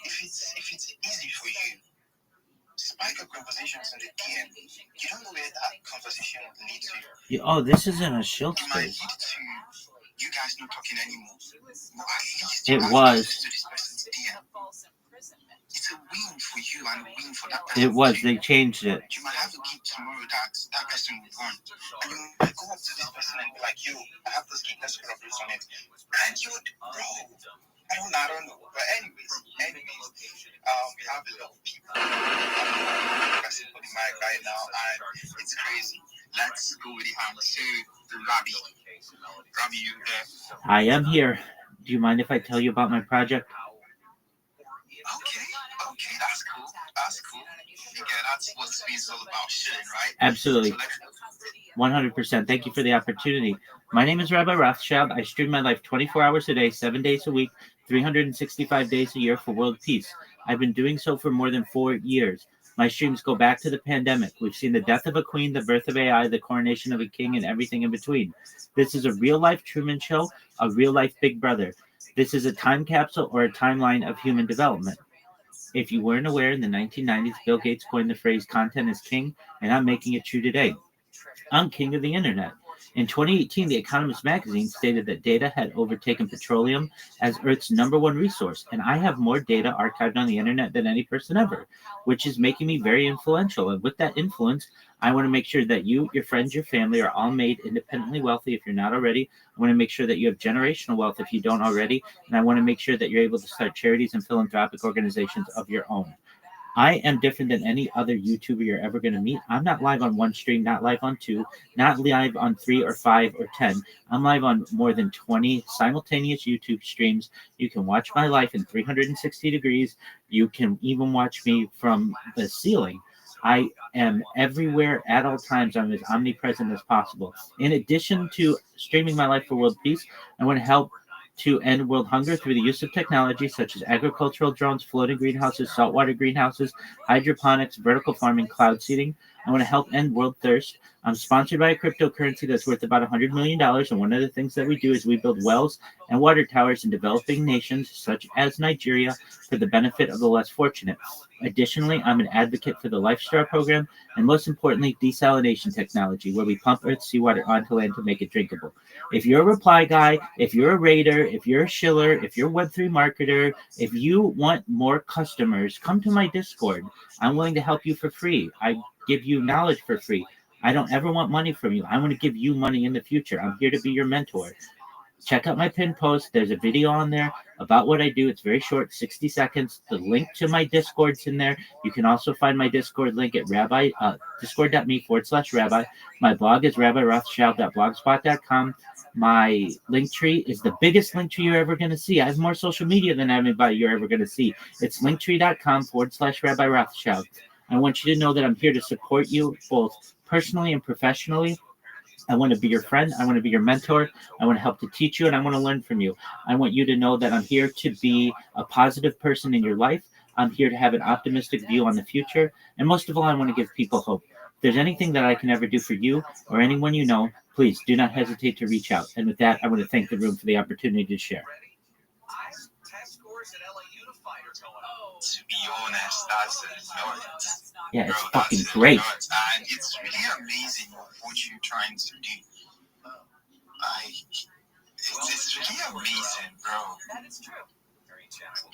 If it's easy for you, spike up conversations in the DM. You don't know where that conversation will lead to. Oh, this isn't a shield It might lead space. to you guys not talking anymore. But at least It you was. access to this person's DM. It's a win for you and a win for that person. It was. They changed it. You might have a gig tomorrow that person will run. And you might go up to this person and be like, yo, I have this gig, let's collaborate on it. And you would, bro, I don't know. But anyways, we have a lot of people pressing for the mic right now, and it's crazy. Let's go with the hand to Rabbi. Rabbi, you there? I am here. Do you mind if I tell you about my project? Okay, that's cool. Yeah, that's what space is all about, shitting, right? Absolutely. 100%. Thank you for the opportunity. My name is Rabbi Rothschild. I stream my life 24 hours a day, 7 days a week, 365 days a year for world peace. I've been doing so for more than 4 years. My streams go back to the pandemic. We've seen the death of a queen, the birth of AI, the coronation of a king, and everything in between. This is a real-life Truman Show, a real-life Big Brother. This is a time capsule or a timeline of human development. If you weren't aware, in the 1990s, Bill Gates coined the phrase content is king, and I'm making it true today. I'm king of the internet. In 2018, The Economist magazine stated that data had overtaken petroleum as Earth's #1 resource, and I have more data archived on the internet than any person ever, which is making me very influential. And with that influence, I want to make sure that you, your friends, your family are all made independently wealthy if you're not already. I want to make sure that you have generational wealth if you don't already. And I want to make sure that you're able to start charities and philanthropic organizations of your own. I am different than any other YouTuber you're ever going to meet. I'm not live on one stream, not live on two, not live on 3 or 5 or 10. I'm live on more than 20 simultaneous YouTube streams. You can watch my life in 360 degrees. You can even watch me from the ceiling. I am everywhere at all times. I'm as omnipresent as possible. In addition to streaming my life for world peace, I want to help to end world hunger through the use of technology such as agricultural drones, floating greenhouses, saltwater greenhouses, hydroponics, vertical farming, cloud seeding. I want to help end world thirst. I'm sponsored by a cryptocurrency that's worth about $100 million, and one of the things that we do is we build wells and water towers in developing nations such as Nigeria for the benefit of the less fortunate. Additionally, I'm an advocate for the Lifestar program, and most importantly, desalination technology, where we pump Earth's seawater onto land to make it drinkable. If you're a reply guy, if you're a raider, if you're a shiller, if you're a Web3 marketer, if you want more customers, come to my Discord. I'm willing to help you for free. I give you knowledge for free. I don't ever want money from you. I want to give you money in the future. I'm here to be your mentor. Check out my pinned post. There's a video on there about what I do. It's very short, 60 seconds. The link to my Discord's in there. You can also find my Discord link at discord.me/rabbi. My blog is rabbirothschild.blogspot.com. My link tree is the biggest link tree you're ever going to see. I have more social media than anybody you're ever going to see. It's linktree.com/Rabbi Rothschild. I want you to know that I'm here to support you both personally and professionally. I want to be your friend. I want to be your mentor. I want to help to teach you, and I want to learn from you. I want you to know that I'm here to be a positive person in your life. I'm here to have an optimistic view on the future. And most of all, I want to give people hope. If there's anything that I can ever do for you or anyone you know, please do not hesitate to reach out. And with that, I want to thank the room for the opportunity to share. To be honest, that's a lot. Yeah, it's fucking great. And it's really amazing what you're trying to do. It's really amazing, bro.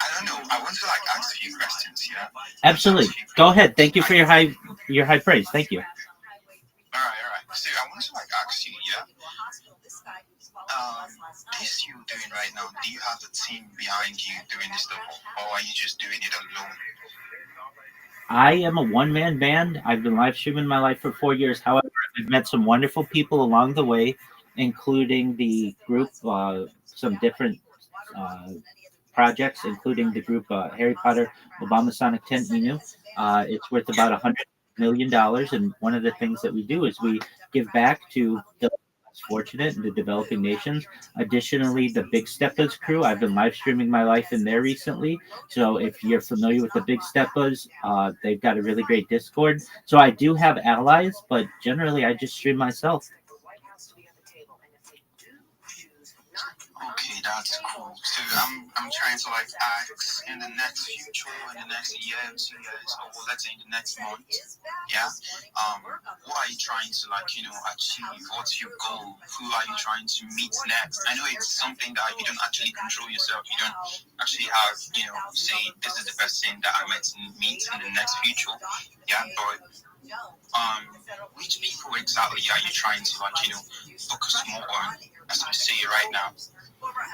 I don't know. I want to ask a few questions, yeah? Absolutely. Go ahead. Thank you for your high praise. Thank you. All right. So I want to ask you, yeah? This you're doing right now, do you have a team behind you doing this stuff, or are you just doing it alone? I am a one-man band. I've been live streaming my life for 4 years. However, I've met some wonderful people along the way, including the group, some different projects, including the group Harry Potter Obama Sonic 10 Inu. It's worth about $100 million, and one of the things that we do is we give back to the fortunate in the developing nations. Additionally, the Big Steppas crew, I've been live streaming my life in there recently. So if you're familiar with the Big Steppas, they've got a really great Discord. So I do have allies, but generally I just stream myself. Okay, that's cool. So I'm trying to ask in the next future, in the next year, 2 years, or let's say in the next month, yeah. What are you trying to achieve? What's your goal? Who are you trying to meet next? I know it's something that you don't actually control yourself. You don't actually have, say this is the person that I might meet in the next future, yeah. But which people exactly are you trying to focus more on, as we say right now?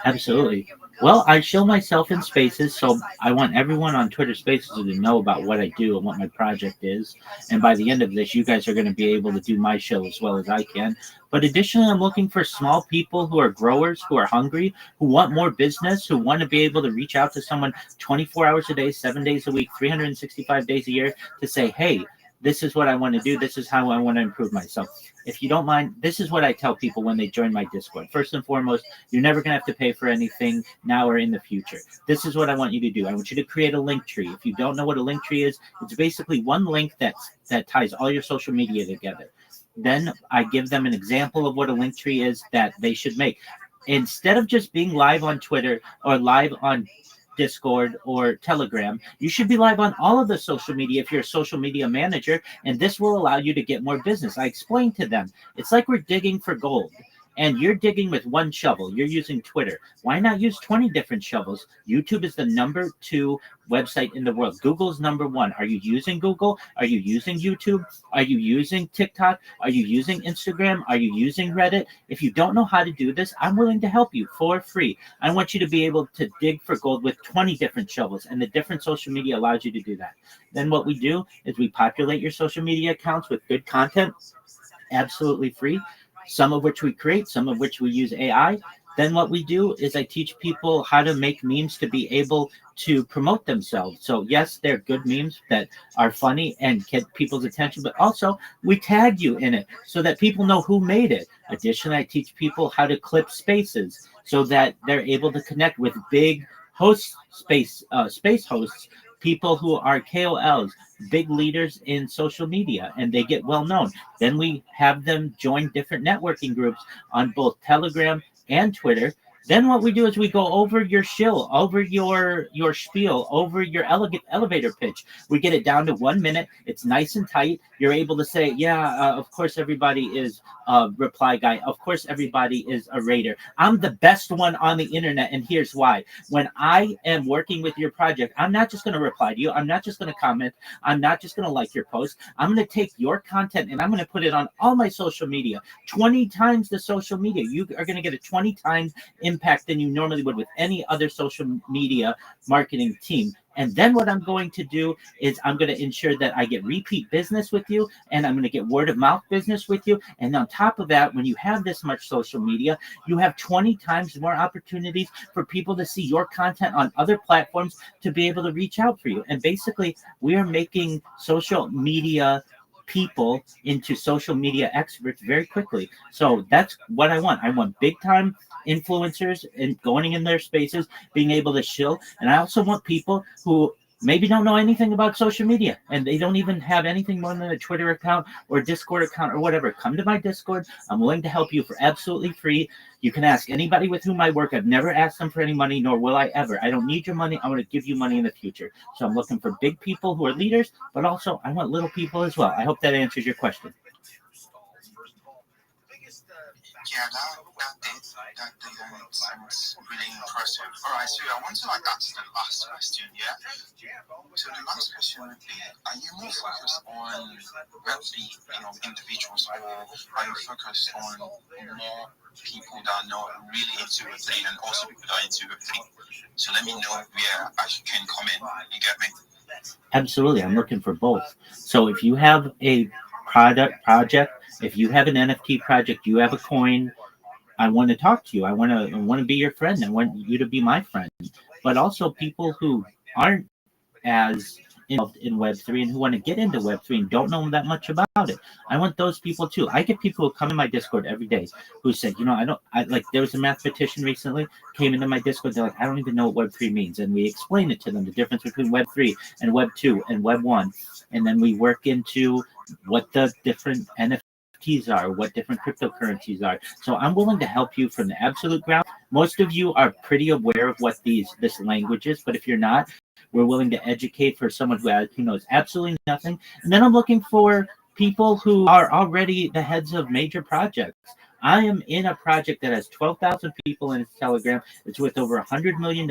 Absolutely. Well, I show myself in spaces, so I want everyone on Twitter Spaces to know about what I do and what my project is. And by the end of this, you guys are going to be able to do my show as well as I can. But additionally, I'm looking for small people who are growers, who are hungry, who want more business, who want to be able to reach out to someone 24 hours a day, 7 days a week, 365 days a year to say, hey, this is what I want to do. This is how I want to improve myself. If you don't mind, this is what I tell people when they join my Discord. First and foremost, you're never going to have to pay for anything now or in the future. This is what I want you to do. I want you to create a link tree. If you don't know what a link tree is, it's basically one link that ties all your social media together. Then I give them an example of what a link tree is that they should make. Instead of just being live on Twitter or live on Discord or Telegram. You should be live on all of the social media if you're a social media manager, and this will allow you to get more business. I explained to them, it's like we're digging for gold. And you're digging with one shovel. You're using Twitter. Why not use 20 different shovels? YouTube is the number 2 website in the world. Google's number 1. Are you using Google? Are you using YouTube? Are you using TikTok? Are you using Instagram? Are you using Reddit? If you don't know how to do this, I'm willing to help you for free. I want you to be able to dig for gold with 20 different shovels, and the different social media allows you to do that. Then what we do is we populate your social media accounts with good content, absolutely free. Some of which we create, some of which we use AI. Then what we do is I teach people how to make memes to be able to promote themselves. So yes, they're good memes that are funny and get people's attention, but also we tag you in it so that people know who made it. Additionally, I teach people how to clip spaces so that they're able to connect with big space hosts, people who are KOLs, big leaders in social media, and they get well known. Then we have them join different networking groups on both Telegram and Twitter. Then what we do is we go over your shill, over your spiel, over your elevator pitch. We get it down to 1 minute. It's nice and tight. You're able to say, yeah, of course everybody is a reply guy. Of course everybody is a raider. I'm the best one on the internet, and here's why. When I am working with your project, I'm not just going to reply to you. I'm not just going to comment. I'm not just going to like your post. I'm going to take your content and I'm going to put it on all my social media. 20 times the social media. You are going to get a 20 times impact than you normally would with any other social media marketing team. And then what I'm going to do is I'm going to ensure that I get repeat business with you, and I'm going to get word of mouth business with you. And on top of that, when you have this much social media, you have 20 times more opportunities for people to see your content on other platforms to be able to reach out for you. And basically, we are making social media people into social media experts very quickly. So that's what I want. I want big time influencers and going in their spaces, being able to shill. And I also want people who maybe don't know anything about social media and they don't even have anything more than a Twitter account or Discord account or whatever. Come to my Discord. I'm willing to help you for absolutely free. You can ask anybody with whom I work. I've never asked them for any money, nor will I ever. I don't need your money. I want to give you money in the future. So I'm looking for big people who are leaders, but also I want little people as well. I hope that answers your question. Yeah, that sounds really impressive. All right, so I want to answer the last question, yeah? So the last question would be, are you more focused on wealthy, individuals, or are you focused on more people that are not really into Web3 and also people that are into Web3? So let me know where I can come in. You get me? Absolutely. I'm looking for both. So if you have a project, if you have an NFT project, you have a coin, I want to talk to you. I want to be your friend. I want you to be my friend. But also people who aren't as involved in Web3 and who want to get into Web3 and don't know that much about it. I want those people too. I get people who come in my Discord every day who say, there was a mathematician recently came into my Discord. They're like, I don't even know what Web3 means. And we explain it to them, the difference between Web3 and Web2 and Web1. And then we work into what the different NFTs are, what different cryptocurrencies are. So I'm willing to help you from the absolute ground. Most of you are pretty aware of what this language is, but if you're not, we're willing to educate for someone who knows absolutely nothing. And then I'm looking for people who are already the heads of major projects. I am in a project that has 12,000 people in its Telegram. It's worth over $100 million.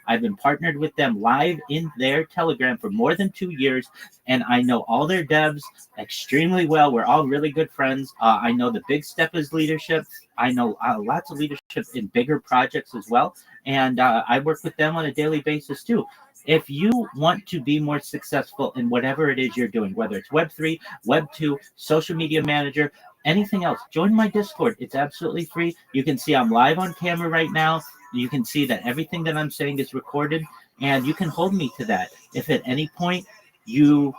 I've been partnered with them live in their Telegram for more than 2 years, and I know all their devs extremely well. We're all really good friends. I know the big step is leadership. I know lots of leadership in bigger projects as well, and I work with them on a daily basis too. If you want to be more successful in whatever it is you're doing, whether it's Web3, Web2, social media manager, anything else, join my Discord. It's absolutely free. You can see I'm live on camera right now. You can see that everything that I'm saying is recorded, and you can hold me to that. If at any point you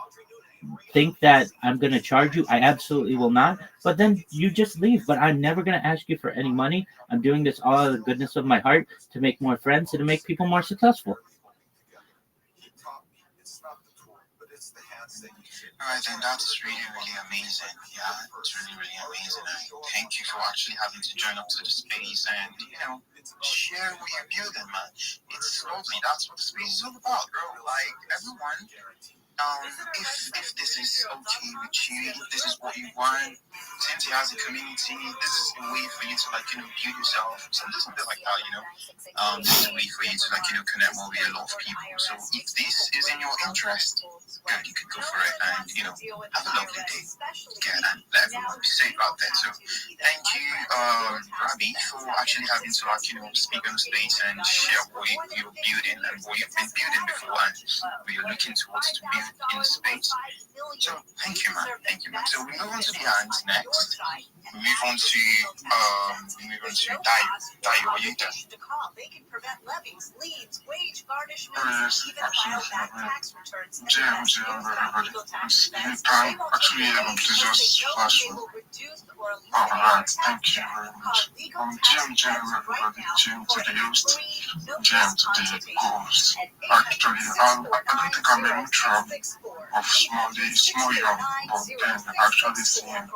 think that I'm going to charge you, I absolutely will not. But then you just leave. But I'm never going to ask you for any money. I'm doing this all out of the goodness of my heart to make more friends and to make people more successful. Alright, then that's really, really amazing. Yeah, it's really, really amazing. I thank you for actually having to join up to the space and, share what you're building, man. It's lovely. That's what the space is all about, bro. Like, everyone, if this is okay with you, if this is what you want, since you as a community, this is a way for you to, build yourself. Something like that, this is a way for you to, connect more with a lot of people. So if this is in your interest, good, you could go for it and, have a lovely day. Good, and let everyone be safe out there. So thank you, Rabbi, for actually having to, speak on the space and share what you're building and what you've been building before and what you're looking towards to build in the space. So thank you, man. Thank you, man. So we move on to the hands next. We move on to Dayo. Are you there? They can prevent levies, liens, wage garnishments, Yes, even file back tax returns. James, everybody. Anytime, actually, please just flash me. Alright, thank you very much. Jim, everybody. Jim to the host, Jim to the host. Actually, I don't think I'm in trouble of small young, but then actually seeing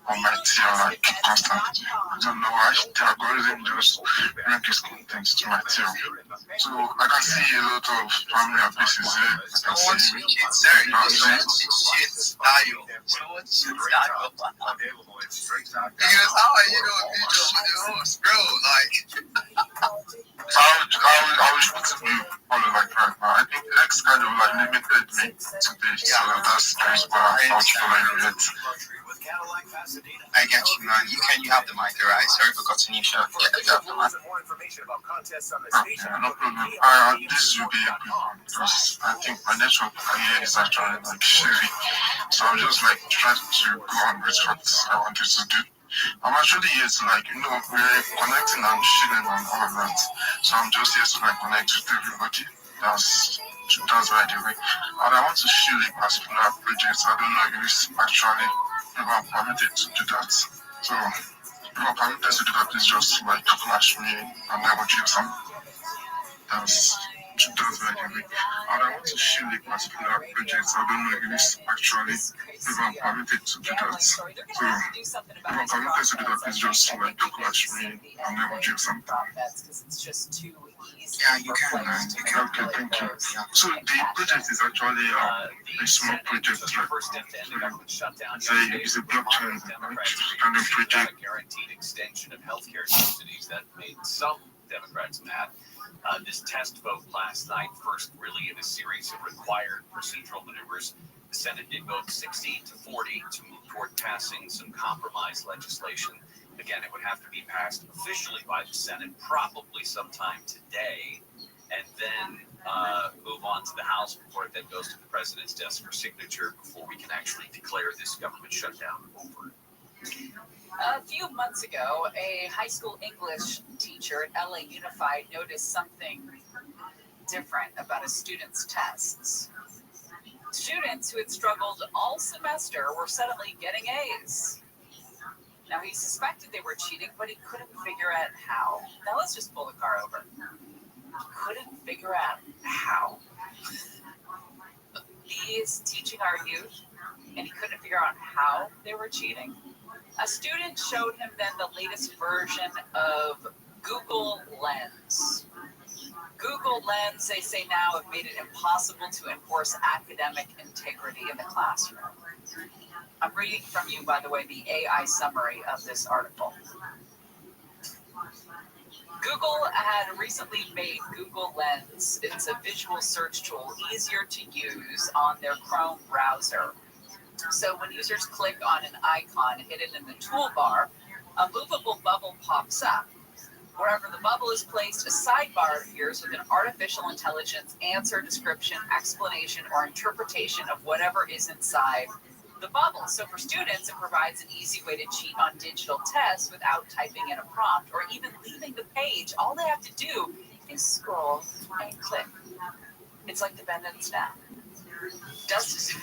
on my tail constantly. I don't know why the algorithm just bring these contents to my tail. So I can see a lot of family and places there. I can see because how are you doing video with the host, bro? I was supposed to be on like right now. I think X kind of limited me today, so that's why I thought for it. I get you, man. You have the mic, right? Sorry for cutting you short. Yeah, you have the mic. No problem. This will be a quick one because I think my network here is actually shitty. So I'm just trying to go on with what I wanted to do. I'm actually here to we're connecting and chilling and all of that. So I'm just here to connect with everybody. That's right away. And I want to shield a particular project. I don't know if it's actually I'm permitted to do that. So if I'm permitted to do that, please just flash me and I will do something. That's right away. And I want to shield a particular project. I don't know if it's actually if I'm permitted to do that. So if I'm permitted to do that, please just flash me and I will do something. Yeah, you can. Okay, thank you. So the project is actually a small project. It's a blockchain kind of project. Guaranteed extension of healthcare subsidies that made some Democrats mad. This test vote last night, first really in a series of required procedural maneuvers. The Senate did vote 60-40 to move toward passing some compromise legislation. Again, it would have to be passed officially by the Senate, probably sometime today, and then move on to the House before it then goes to the president's desk for signature before we can actually declare this government shutdown over. A few months ago, a high school English teacher at LA Unified noticed something different about a student's tests. Students who had struggled all semester were suddenly getting A's. Now, he suspected they were cheating, but he couldn't figure out how. Now, let's just pull the car over. Couldn't figure out how. He is teaching our youth, and he couldn't figure out how they were cheating. A student showed him then the latest version of Google Lens. Google Lens, they say now, have made it impossible to enforce academic integrity in the classroom. I'm reading from you, by the way, the AI summary of this article. Google had recently made Google Lens, it's a visual search tool, easier to use on their Chrome browser. So when users click on an icon hidden in the toolbar, a movable bubble pops up. Wherever the bubble is placed, a sidebar appears with an artificial intelligence answer, description, explanation, or interpretation of whatever is inside the bubble. So for students, it provides an easy way to cheat on digital tests without typing in a prompt or even leaving the page. All they have to do is scroll and click. It's like the bend and snap. Dustin,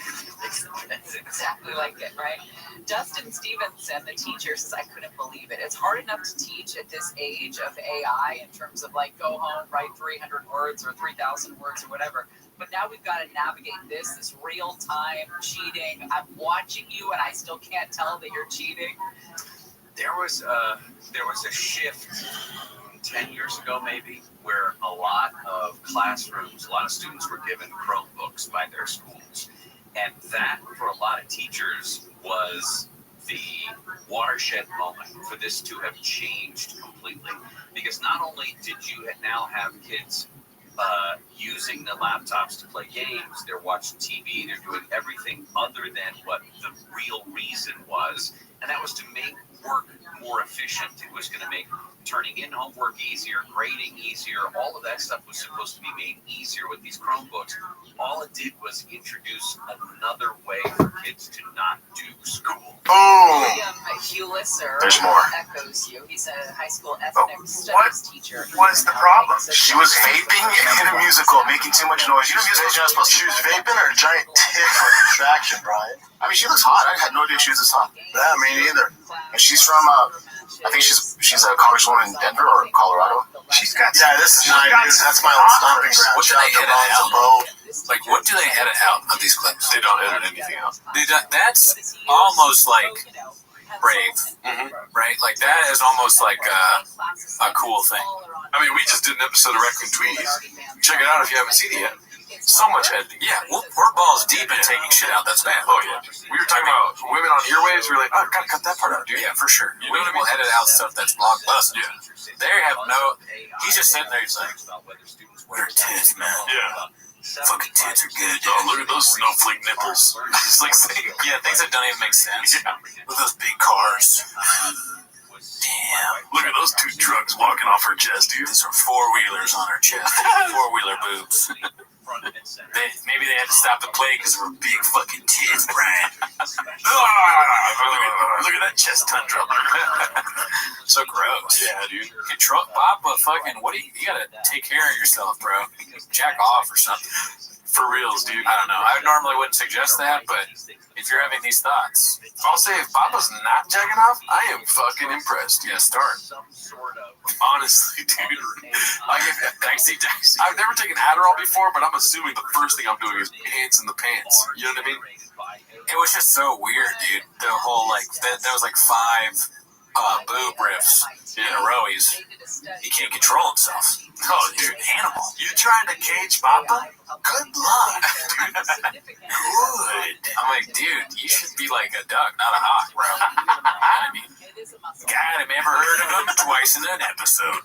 it's exactly like it, right? Dustin Stevenson, the teacher, says, I couldn't believe it. It's hard enough to teach at this age of AI in terms of go home, write 300 words or 3,000 words or whatever. But now we've got to navigate this real-time cheating. I'm watching you, and I still can't tell that you're cheating. There was a shift 10 years ago, maybe, where a lot of classrooms, a lot of students were given Chromebooks by their schools. And that, for a lot of teachers, was the watershed moment for this to have changed completely. Because not only did you now have kids using the laptops to play games, they're watching TV, they're doing everything other than what the real reason was. And that was to make work more efficient. It was going to make turning in homework easier, grading easier. All of that stuff was supposed to be made easier with these Chromebooks. All it did was introduce another way for kids to not do school. Boom! Hugh Lisser There's more. echoes you. He's a high school ethnic studies teacher. What's the problem? She was vaping in a musical, making too much noise. You know, musicals you're not supposed to. She was vaping or a giant tit for contraction, Brian. I mean, she looks hot. I had no idea she was this hot. Yeah, me neither. And she's from, I think she's a congresswoman in Denver or Colorado. She's got this is 90s. That's my old stomping ground. What do they edit out? Like, what do they edit out of these clips? They don't edit anything out. That's almost like Brave, right? Like, that is almost like a cool thing. I mean, we just did an episode of Raccoon Tweeties. Check it out if you haven't seen it yet. So much editing. Yeah, we're balls deep in taking shit out that's bad. Oh, yeah. We were talking about women on earwaves. We were like, oh, I've got to cut that part out, dude. Yeah, for sure. Women will edit out stuff that's blockbuster. Yeah. They have no... He's just sitting there, he's like, what are tits, man? Yeah. Fucking tits are good. Oh, look at those snowflake nipples. It's like saying, yeah, things that don't even make sense. Yeah. With those big cars. Damn. Look at those two trucks walking off her chest, dude. These are four-wheelers on her chest. Four-wheeler boobs. Maybe they had to stop the play because of her big fucking tits, Brian. Look at that chest tundra. So gross. Yeah, dude. Control, Papa, fucking, you gotta take care of yourself, bro. Jack off or something. For reals, dude. I don't know. I normally wouldn't suggest that, but if you're having these thoughts, I'll say if Papa's not jacking off, I am fucking impressed. yeah, start. Honestly, dude. I've never taken Adderall before, but I'm assuming the first thing I'm doing is pants in the pants. You know what I mean? It was just so weird, dude. The whole, like, there was like 5 boob riffs in a row. He can't control himself. Oh, dude. Animal. You trying to cage Papa? Good luck, dude. Good. I'm like, dude, you should be like a duck, not a hawk, bro. You know what I mean? God, I've never heard of him twice in an episode.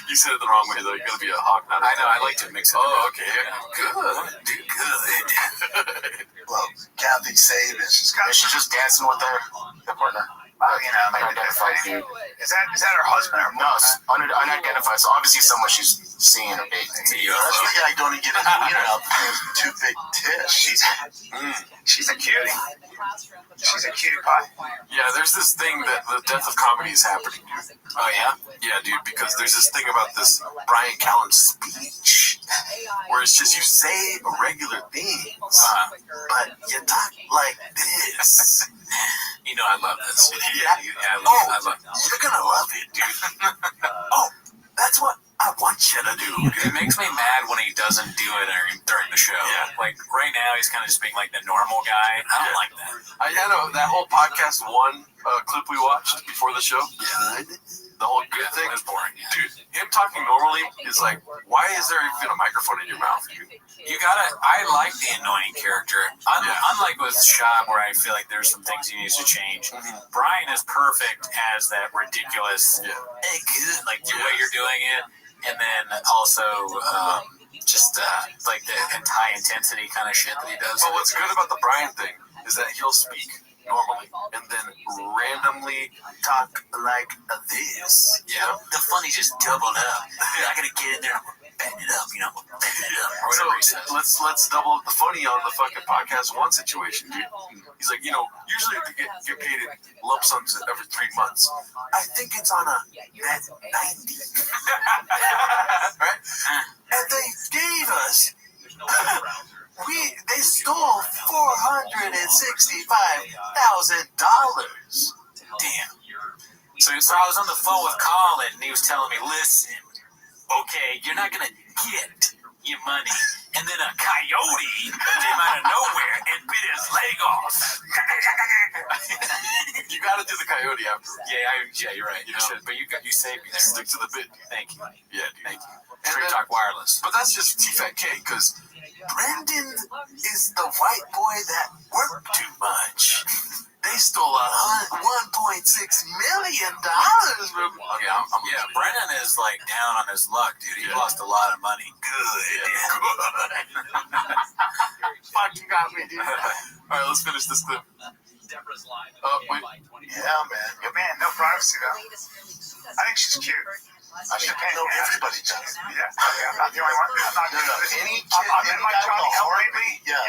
You said it the wrong way, though. You gotta be a hawk, not a I know, I like to mix it. Oh, okay. Good. Dude, good. Well, Kathy Saban, she's just dancing with her partner. Well, you know, Unidentified dude. Is that her husband or No, it's unidentified. So obviously someone she's seeing or dating. That's the guy don't get it. You know, two big tits. She's a cutie. She's a cutie pie. Yeah, there's this thing that the death of comedy is happening, dude. Oh, yeah? Yeah, dude, because there's this thing about this Brian Callen speech where it's just you say regular things, but you talk like this. You know I love this. Yeah, I love this. You're gonna love it, dude. Oh, that's what I want you to do. It makes me mad when he doesn't do it during the show. Yeah. Like, right now, he's kind of just being like the normal guy. I don't like that. I had that whole podcast one clip we watched before the show. Yeah. The whole good thing. That's boring. Dude, him talking normally is like, why is there even a microphone in your mouth, dude? I like the annoying character. Unlike with Shab, where I feel like there's some things he needs to change, Brian is perfect as that ridiculous, hey, good, like the way you're doing it. And then also, just like the high intensity kind of shit that he does. But what's good about the Brian thing is that he'll speak normally and then randomly talk like this. Yeah, the funny just doubled up. I gotta get in there and bend it up, you know, bend it up. Or whatever he says. Let's double up the funny on the fucking podcast one situation, dude. He's like, usually they get paid in lump sums every 3 months. I think it's on a net 90. Right? And they gave us they stole $465,000. Damn. So I was on the phone with Colin, and he was telling me, listen, okay, you're not going to get your money and then a coyote came out of nowhere and bit his leg off. You got to do the coyote after. Yeah, you're right. You should, but you saved me there. Stick to the bit. Thank you. Yeah, dude. Thank you. Straight Talk Wireless. But that's just T-Fat K, because Brendan is the white boy that worked too much. They stole $1.6 million from. Okay, yeah, Brennan is like down on his luck, dude. He lost a lot of money. Good. Fucking got me, dude. All right, let's finish this clip. Oh, wait. Yeah, man. Yeah, man, no privacy though. I think she's cute. I mean, no, everybody does. Yeah, I'm not the only one. I'm not Any kid, I'm in my Johnny Come lately. Yeah.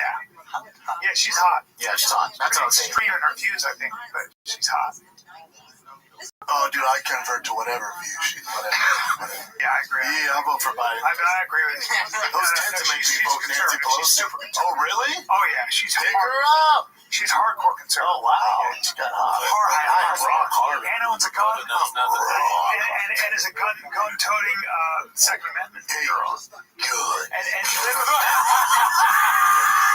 Yeah, she's hot. Yeah, she's hot. That's what I'm saying. Extreme in her views, I think, but she's hot. Oh, dude, I convert to whatever view she. Whatever. Yeah, I agree. Yeah, I'll vote for Biden. I agree with you. Those tend to make me vote Nancy Pelosi. Oh, really? Oh, yeah, she's Pick her up. She's hardcore conservative. Oh, wow. She got hard. And owns a gun. And is a gun-toting Second Amendment girl. Good. And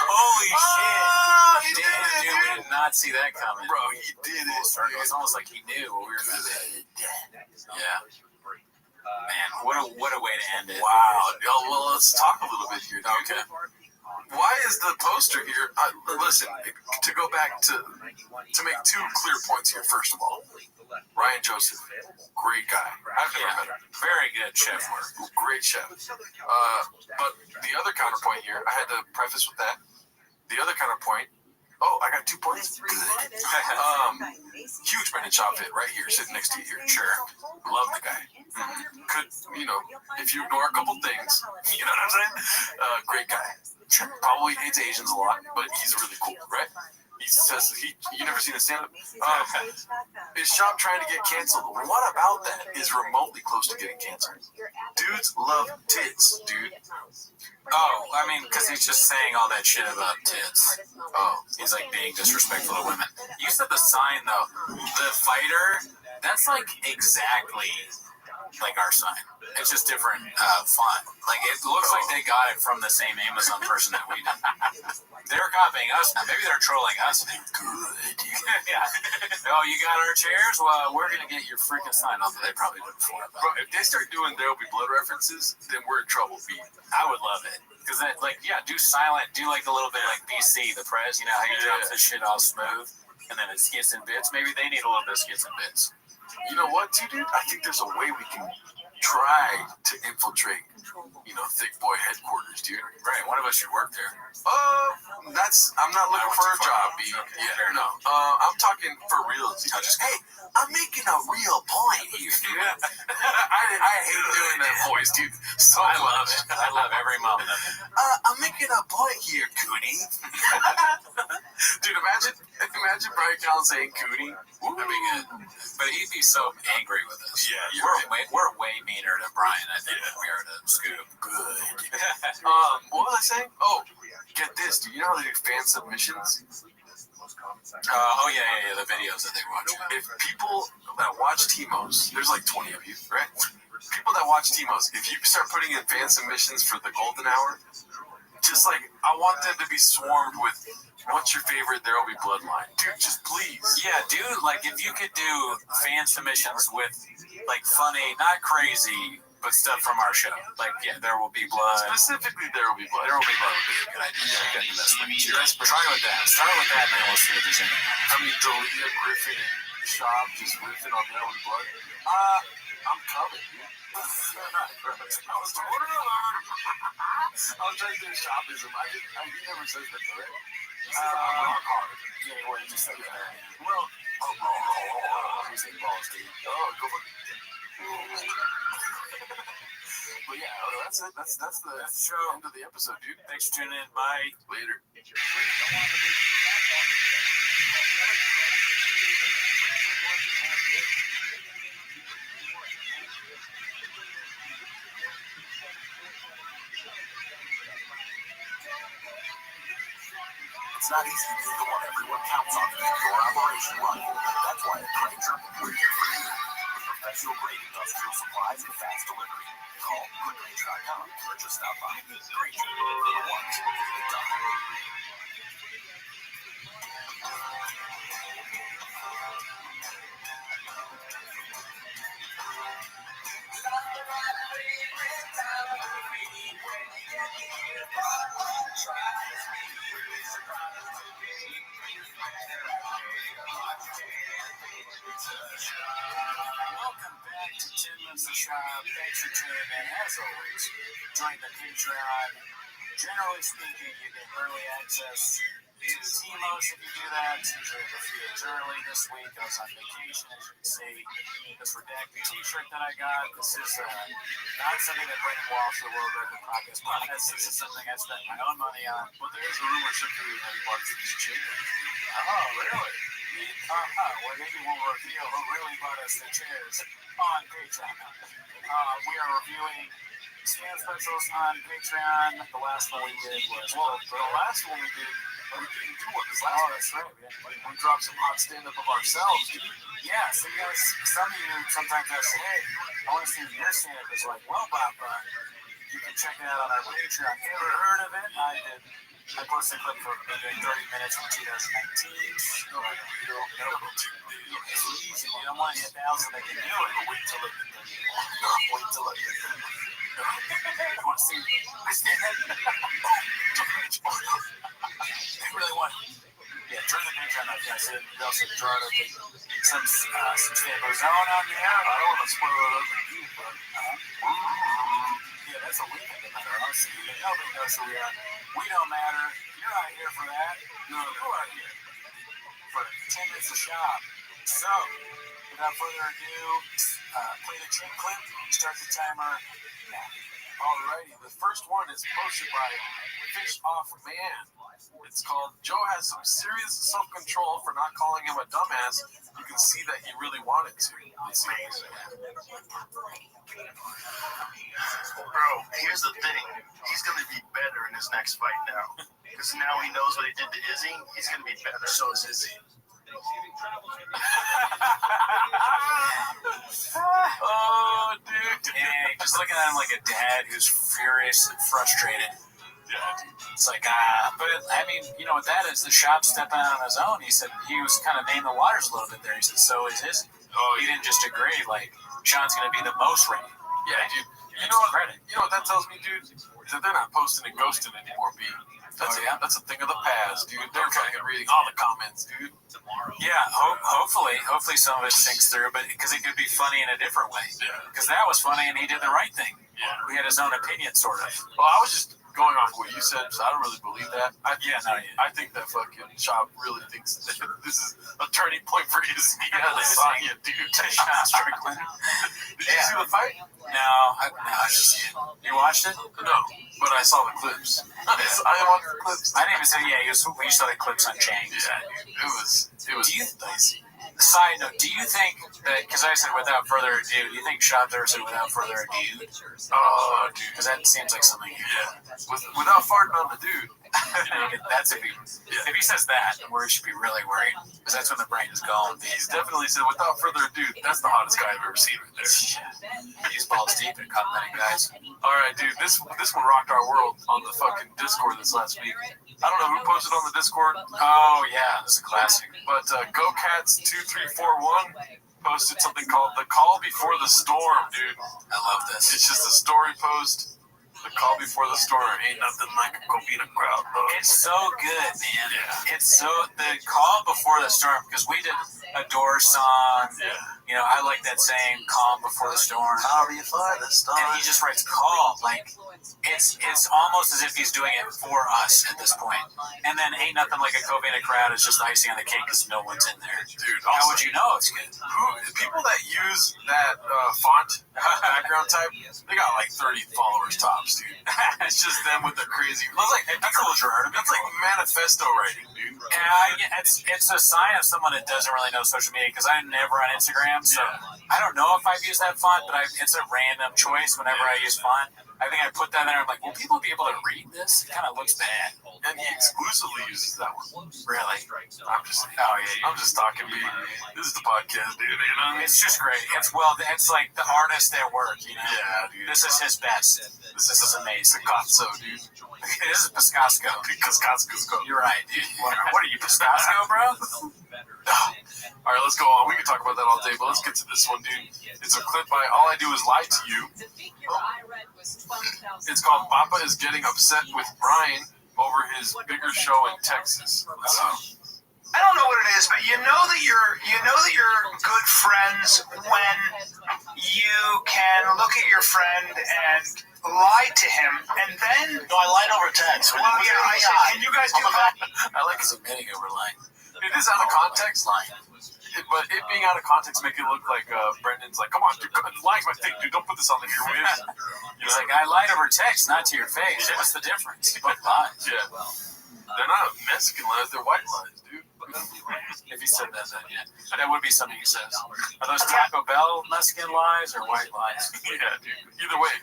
Holy shit. He did it, dude. We did not see that coming. Bro, he did it. It's almost like he knew what we were going to do. Yeah. Man, what a way to end it. Wow. Well, let's talk a little bit here, dude. Okay. Why is the poster here? Listen, to go back to make two clear points here. First of all, Ryan Joseph, great guy. I've never met him. Very good chef work. Great chef. But the other counterpoint here, I had to preface with that. The other counterpoint. Oh, I got 2 points. Good. Huge Brendan Schaub fit right here, sitting next to you here. Sure. Love the guy. Could, if you ignore a couple things, you know what I'm saying? Great guy. Probably hates Asians a lot, but he's really cool, right? He says you never seen a stand-up. Is Schaub trying to get canceled? What about that is remotely close to getting canceled? Dudes love tits, dude. Oh, I mean, because he's just saying all that shit about tits. Oh, he's like being disrespectful to women. You said the sign though. The fighter, that's like exactly like our sign. It's just different font. Like it looks like they got it from the same Amazon person that we did. They're copying us now. Maybe they're trolling us. Good. Yeah. Oh, you got our chairs? Well, we're gonna get your freaking sign. Although they probably wouldn't for it. Bro, if they start doing There'll Be Blood references, then we're in trouble. I would love it. Because then, do silent, do like a little bit like BC, the Prez, you know how you drop the shit all smooth, and then it skits and bits. Maybe they need a little bit of skits and bits. You know what, dude? I think there's a way we can try to infiltrate, thick boy headquarters, dude. Right, one of us should work there. I'm not looking for a job, B. Yeah, no. I'm talking for real. Hey, I'm making a real point here, dude. I hate doing that voice, dude. So I love it. I love every moment of it. I'm making a point here, Cootie. Dude, imagine Brian Callen saying Cootie. That'd be good. But he'd be so angry with us. Yeah, we're way meaner to Brian, I think, than we are to Scoop. Good. What was I saying? Oh, get this. Do you know how they do fan submissions? Yeah, the videos that they watch. If people that watch T-Mos, there's like 20 of you, right? People that watch T-Mos, if you start putting in fan submissions for the golden hour, just like, I want them to be swarmed with, what's your favorite There'll Be Blood line? Dude, just please. Yeah, dude, like, if you could do fan submissions with, like, funny, not crazy, but stuff from our show. Like, There Will Be Blood. Specifically, There Will Be Blood. There Will Be Blood would be a good idea. Yeah, good investment. Try with that. Start with that, and then we'll see if there's anything. I mean, Dalia, Griffin, and Schaub just riffing on There Will Be Blood. I'm coming, dude. I was trying to do shoppism. He never says that, though, right? Yeah, just like that. Well, he's saying balls, dude. Oh, go for it. But yeah, that's it. That's the end of the episode, dude. Thanks for tuning in. Bye. Later. It's not easy to be the one everyone counts on to keep your operation running. That's why at Granger, we're here for you. With professional grade industrial supplies and fast delivery. Call quickgranger.com or just stop by. Granger, the ones that done. Welcome back to 10 Minutes to Shop. Thanks for tuning in. As always, join the Patreon. Generally speaking, you get early access to T-Most if you do that. It's usually a few days early. This week I was on vacation, as you can see. This redacted t-shirt that I got. This is not something that Brandon Walsh, the World Record Podcast podcast. This is something I spent my own money on. But there is a rumor circulating that he bought these chairs. Oh, really? Well, maybe we'll reveal who really bought us the chairs on Patreon. We are reviewing stand specials on Patreon. The last one we did was, the last one we did, we didn't do what this last one. That's right. We dropped some hot stand-up of ourselves, dude. Yeah, so you guys, some of you sometimes ask, hey, I want to see your stand-up. It's like, well, Bob, you can check it out on our Patreon. You ever heard of it? I did. I posted a clip for maybe 30 minutes from 2019. It's easy, dude. I'm one of the 1,000 that can do it. But wait till it gets done. Wait till it gets done. You want to see my stand-up? I really want. Yeah, join the Patreon. I said we also draw up some stand-up zone on there. I don't want to spoil it up for you, but yeah, that's a weekend no matter. Honestly, nobody knows who we are. We don't matter. You're not here for that. No, you are here for 10 minutes to shop. So, without further ado, play the chin clip. Start the timer now. Alrighty, the first one is posted by Fish Off Man. It's called Joe has some serious self-control for not calling him a dumbass. You can see that he really wanted to. It's amazing. Bro, here's the thing. He's going to be better in his next fight now. Because now he knows what he did to Izzy. He's going to be better. So is Izzy. Oh, dude. Yeah, just looking at him like a dad who's furious and frustrated. It's like, but I mean, you know what that is? The shop stepping on his own. He said he was kind of naming the waters a little bit there. He said, so is his. Oh, he didn't just agree. Like, Sean's going to be the most ready. Yeah, dude. You know what that tells me, dude? Is that they're not posting and ghosting anymore, B. That's a thing of the past, dude. They're fucking reading all the comments, dude. Yeah, hopefully some of it sinks through, but because it could be funny in a different way. Yeah. Because that was funny and he did the right thing. Yeah. He had his own opinion, sort of. Well, I was just going off what you said, so I don't really believe that. I think that fucking shop really thinks that this is a turning point for Izzy. Yeah, they saw you, dude. Sean Strickland. Did you see the fight? No, I just see it. You watched it? No, but I saw the clips. I watched the clips. I didn't even say, we saw the clips on Chang. Yeah, it was dicey. Side note, do you think that, because I said without further ado, do you think Shop's ever said without further ado? Oh, dude. Because that seems like something. Yeah. Without farting on the dude. That's if he says that, then we should be really worried. Because that's when the brain is going. He's definitely said without further ado, that's the hottest guy I've ever seen right there. He's balls deep in complimenting guys. Alright, dude, this one rocked our world on the fucking Discord this last week. I don't know who posted on the Discord. Oh, yeah, this is a classic. But GoCats2341 posted something called The Call Before the Storm, dude. I love this. It's just a story post. The Call Before the Storm ain't nothing like a Covina crowd, bro. It's so good, man. Yeah. It's so, the Call Before the Storm, because we did a Doors song. Yeah. You know, I like that saying, calm before the storm. Call before the storm. And he just writes call. Like, it's almost as if he's doing it for us at this point. And then ain't nothing like a Covina crowd is just icing on the cake because no one's in there. Dude, how would you know it's good? People that use that font background type, they got like 30 followers tops, dude. It's just them with the crazy. That's like manifesto writing, dude. Yeah, it's a sign of someone that doesn't really know social media because I'm never on Instagram, so I don't know if I've used that font, but it's a random choice whenever I use font. I think I put that there. I'm like, will people be able to read this? It kind of looks bad. And he exclusively uses that one. Really? I'm just talking. This is the podcast, dude. You know, It's just great. It's like the artist at work. You know. Yeah, dude. This is his best. This is amazing. Picasso, dude. This is Piscasco. Piscasco's go. You're right, dude. What are you, Piscasco, bro? All right, let's go on. We can talk about that all day, but let's get to this one, dude. It's a clip by All I Do Is Lie to You. It's called Papa is Getting Upset with Brian over his bigger show in Texas. Let's see. I don't know what it is, but you know that you're good friends when you can look at your friend and lie to him, and then No, I lied over text. well, yeah, I said, can you guys do that? I like his admitting over lying. It is out of context, but it being out of context make it look like Brendan's like, come on, dude, lying's my thing, dude. Don't put this on the interwebs. He's like, I lied over text, not to your face. What's the difference? You both lies. Yeah, they're not Mexican lies; they're white lies, dude. If he said that, then yeah, that would be something he says. Are those Taco Bell Mexican lies or white lies? Yeah, dude. Either way,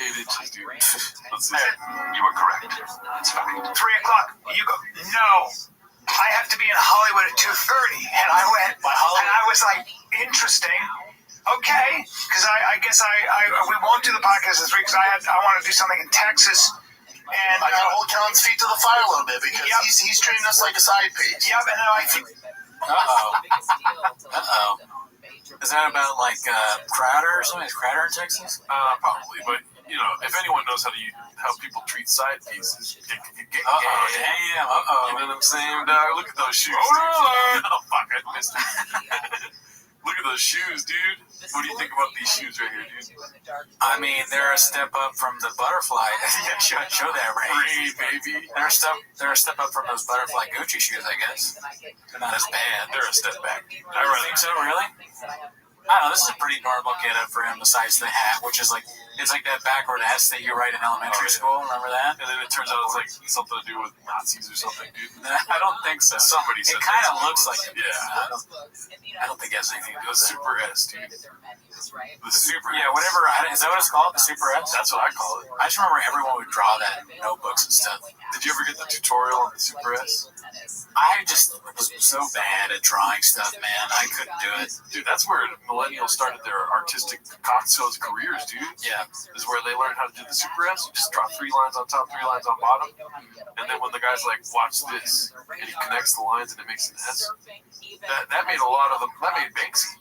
8 inches, dude. Let's see. You were correct. It's fine. 3 o'clock. You go. No. I have to be in Hollywood at 2:30, and I went, and I was like, interesting. Okay, because I guess we won't do the podcast this week because I want to do something in Texas. And I gotta hold Kellen's feet to the fire a little bit because he's treating us like a side piece. Yep, and I think. Uh-oh. Is that about like Crowder or something? Is Crowder in Texas? Probably, but you know, if anyone knows how people treat side pieces, Damn. Uh-oh. You know what I'm saying, dog? Look at those shoes. Oh, fuck, I missed it. Look at those shoes, dude. What do you think about these shoes right here, dude? I mean, they're a step up from the butterfly. Yeah, show that range. Baby. They're a step up from those butterfly Gucci shoes, I guess. They're not as bad. They're a step back. I really think so, really? I don't know, this is a pretty normal get-up for him besides the hat, which is like, it's like that backward S that you write in elementary school, remember that? And then it turns out it's like something to do with Nazis or something, dude. I don't think so. Somebody said it kind of looks like it. Yeah. I don't think it has anything to do with The Super S, dude. The Super S. Yeah, whatever. Is that what it's called? The Super S? That's what I call it. I just remember everyone would draw that in notebooks and stuff. Did you ever get the tutorial on the Super S? I just was so bad at drawing stuff, man. I couldn't do it. Dude, that's where millennials started their artistic Picasso's careers, dude. Yeah. This is where they learned how to do the Super S. You just draw 3 lines on top, 3 lines on bottom. And then when the guy's like, watch this, and he connects the lines and it makes an S. That made a lot of them. That made Banksy.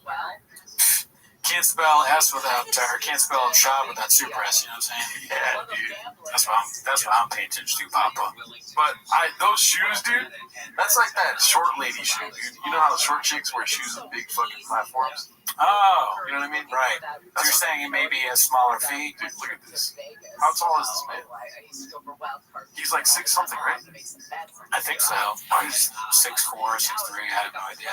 Can't spell S without, or can't spell shop without Super S, you know what I'm saying? Yeah, dude. That's what I'm paying attention to, Papa. But those shoes, dude, that's like that short lady shoe, dude. You know how the short chicks wear shoes with big fucking platforms? Oh, you know what I mean? Right. So you're saying it may be a smaller feet? Dude, look at this. How tall is this man? He's like 6 something, right? I think so. He's 6'4", 6'3", I have no idea.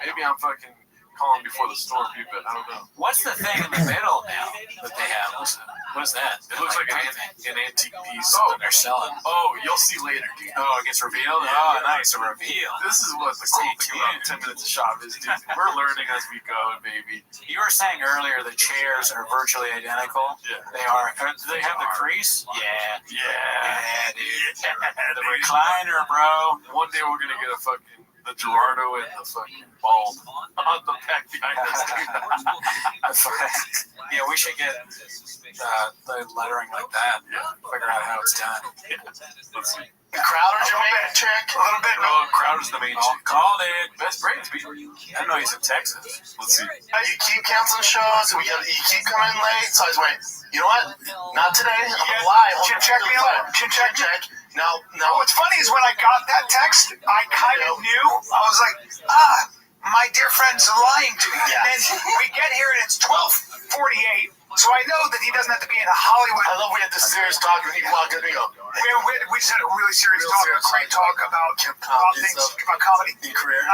Maybe I'm fucking calling before the storm, dude, but I don't know. What's the thing in the middle now that they have? What is that? It looks like an antique piece that they're selling. Oh, you'll see later, dude. Oh, it gets revealed? Oh, nice, a reveal. This is what the cool thing about 10 minutes of shop is, dude. We're learning as we go, baby. You were saying earlier the chairs are virtually identical. Yeah. They are. Do they have the crease? Yeah. Yeah, dude. The recliner, bro. One day we're going to get the Gerardo and the fucking bulb on the back behind us. Yeah, we should get the lettering like that. Yeah. Figure out how it's done. Yeah. Let's see. Crowder's your main chick? A little bit. Oh, Crowder's the main chick. Called it. Best brains, baby. I know he's in Texas. Let's see. You keep canceling shows, and you keep coming late. So I was waiting. You know what? Not today. I'm gonna lie. Check me out. Check. No. What's funny is when I got that text, I kind of knew. I was like, my dear friend's lying to me. Yeah. And then we get here and it's 12:48. So I know that he doesn't have to be in Hollywood. I love we had this serious talk and he walked in and go. We just had a really serious talk, a great talk about things, about comedy. Your career.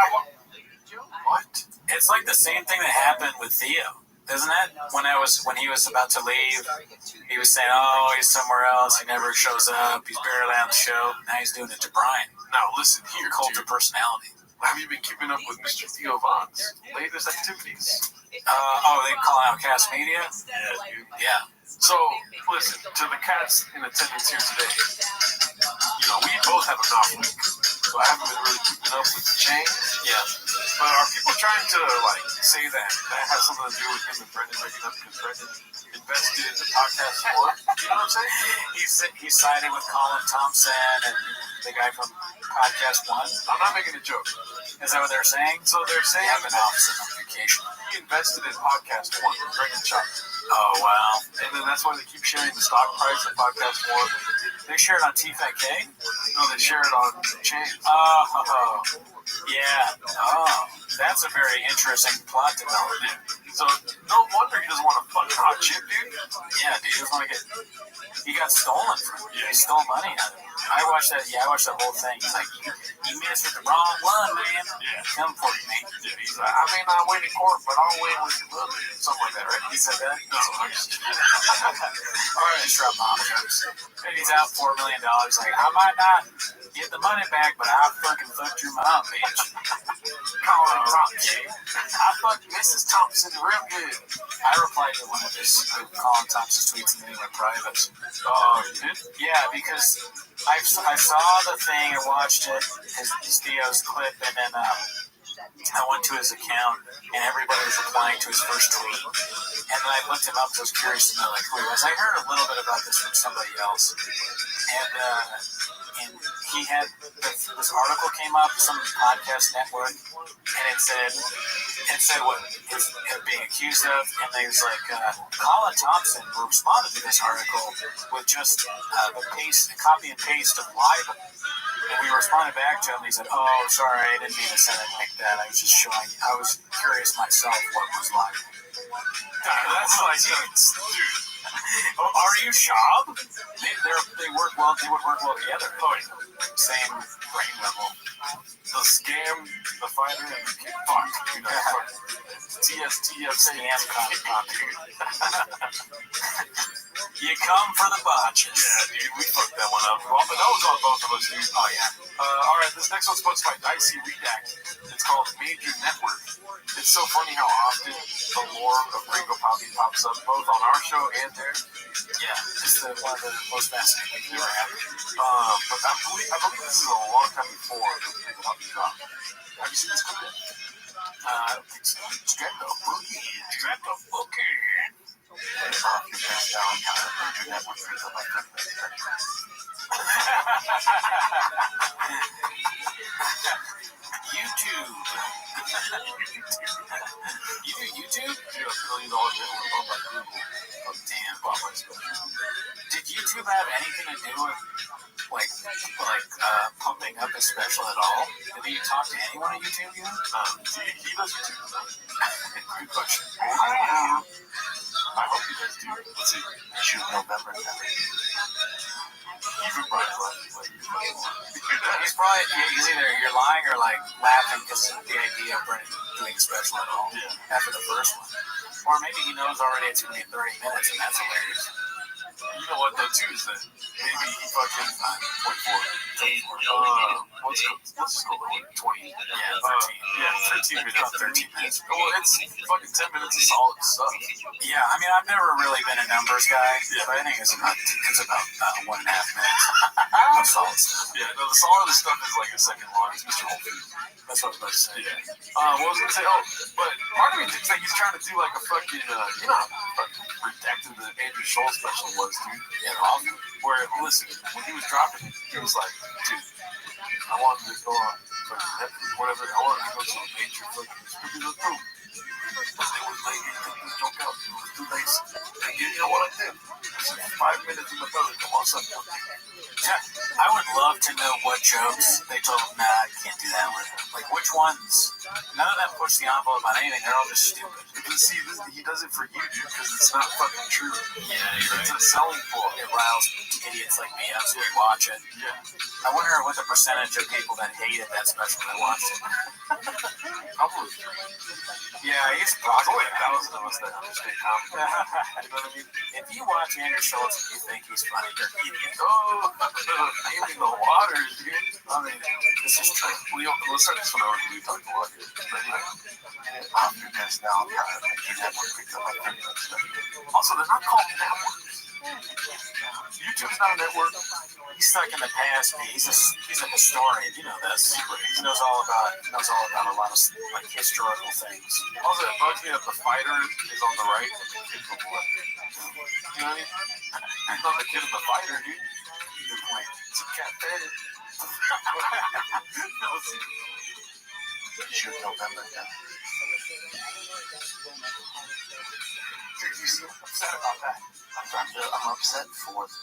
What? It's like the same thing that happened with Theo, isn't it? When he was about to leave, he was saying, "Oh, he's somewhere else. He never shows up. He's barely on the show." Now he's doing it to Brian. Now listen here, cult of personality. Have you been keeping up with Mr. Theo Vaughn's latest activities? They call out Cast Media? Yeah, dude. Yeah. So, listen, to the cats in attendance here today, we both have a off week, so I haven't been really keeping up with the change. Yeah. But are people trying to, say that has something to do with him and Brendan breaking up because Brendan invested in the podcast more? You know what I'm saying? He sided with Colin Thompson and the guy from Podcast One. I'm not making a joke. Is that what they're saying? So they're saying they have an office on vacation. He invested in Podcast One, Brendan Chuck. Oh, wow. And then that's why they keep sharing the stock price of Podcast One. They share it on TFAK? No, they share it on Chain. Oh, yeah. Oh, that's a very interesting plot development. So no wonder he doesn't want a fucking hot chip, dude. Yeah, dude, he doesn't want to get. He got stolen from. Yeah. He stole money out of it. I watched that. Yeah, I watched the whole thing. He's like, you messed with the wrong one, man. Yeah. Come for it, mate. Yeah, he's like, I may not win in court, but I'll win with your brother. Something like that, right? He said that? No, I'm just kidding. All right, just drop mom jokes. And he's out $4 million. Like, I might not get the money back, but I fucking fucked your mom, bitch. Colin Thompson. I fucked Mrs. Thompson real good. I replied to one of Colin Thompson's tweets and then he went private. Oh, you did? Yeah, because I saw the thing, I watched it, his Theo's clip, and then I went to his account, and everybody was replying to his first tweet. And then I looked him up because I was curious to know who he was. I heard a little bit about this from somebody else. And he had this article came up, some podcast network, and it said what he's being accused of, and they was like, Colin Thompson responded to this article with just the copy and paste of libel. And we responded back to him, and he said, oh, sorry, I didn't mean to send it like that. I was just showing, I was curious myself what was libel. That's like, dude. Are you Shab? They work well. They would work well together. Oh, yeah. Same brain level. The scam, the fighter, and the kid. Fuck. TSTF scam copy. You come for the botches. Yeah, dude, we fucked that one up. Well, but that was on both of us, dude. Oh, yeah. All right, this next one's sponsored by Dicey Redact. It's called Major Network. It's so funny how often the lore of Ringo Poppy pops up, both on our show and theirs. Yeah, it's one of the most fascinating things ever happened. But I believe this is a long time before Ringo Poppy dropped. Have you seen this clip yet? I don't think so. Strap the bookie. YouTube. You do YouTube? $1 billion owned by Google. Oh, damn. Did YouTube have anything to do with pumping up his special at all? Did he talk to anyone at YouTube yet? He does YouTube. Good question. I hope he does, dude. Let's see. Shoot, November 7th. You could probably He's either you're lying or laughing because of the idea of doing a special at all after the first one. Or maybe he knows already it's going to be 30 minutes and that's hilarious. You know what, though, too, is that maybe he fucking went for it. Let's just go with 20. Yeah, 13 minutes. 13 minutes. Well, it's fucking 10 minutes of solid stuff. Yeah, I mean, I've never really been a numbers guy, but I think it's about 1.5 minutes of solid stuff. Yeah, no, the solidest stuff is like a second long. It's Mr. Whole Foods. That's what I was about to say. Yeah. What was I going to say? Oh, but part of me thinks that he's trying to do like a fucking, you know how fucking redacted the Andrew Schultz special was, dude? Yeah, awesome. Where, listen, when he was dropping it, he was like, dude, I wanted to go on fucking Netflix, whatever. I wanted to go to a major fucking studio group. But they was like, this joke out. It was too late. And you know what I did? 5 minutes in the brother, come on, son. Yeah, I would love to know what jokes they told him, nah, I can't do that one. Like, which ones? None of them push the envelope on anything. They're all just stupid. Because, see, he does it for you, dude, because it's not fucking true. Yeah, you're right. It's a selling point. It riles idiots like me up to watch it. Yeah. I wonder what the percentage of people that hated that special that watched it. Probably. Yeah, he's probably 1,000 of us that understand comedy. You know what I mean? If you watch yourself if you think he's funny. You're an idiot. Oh, naming the waters, dude. I mean, this is true. Let's start this one over. We talk a lot here. I'm your best now. Also, they're not called networks. YouTube's not a network. He's stuck in the past. He's a historian. You know this. He knows all about a lot of like historical things. Also, it bugs me that the fighter is on the right and the kid's on the left. You know what I mean? He's not the kid in the fighter, dude. Good point. It's a cat fed. Should know better than that. You seem upset about that. I'm upset for them.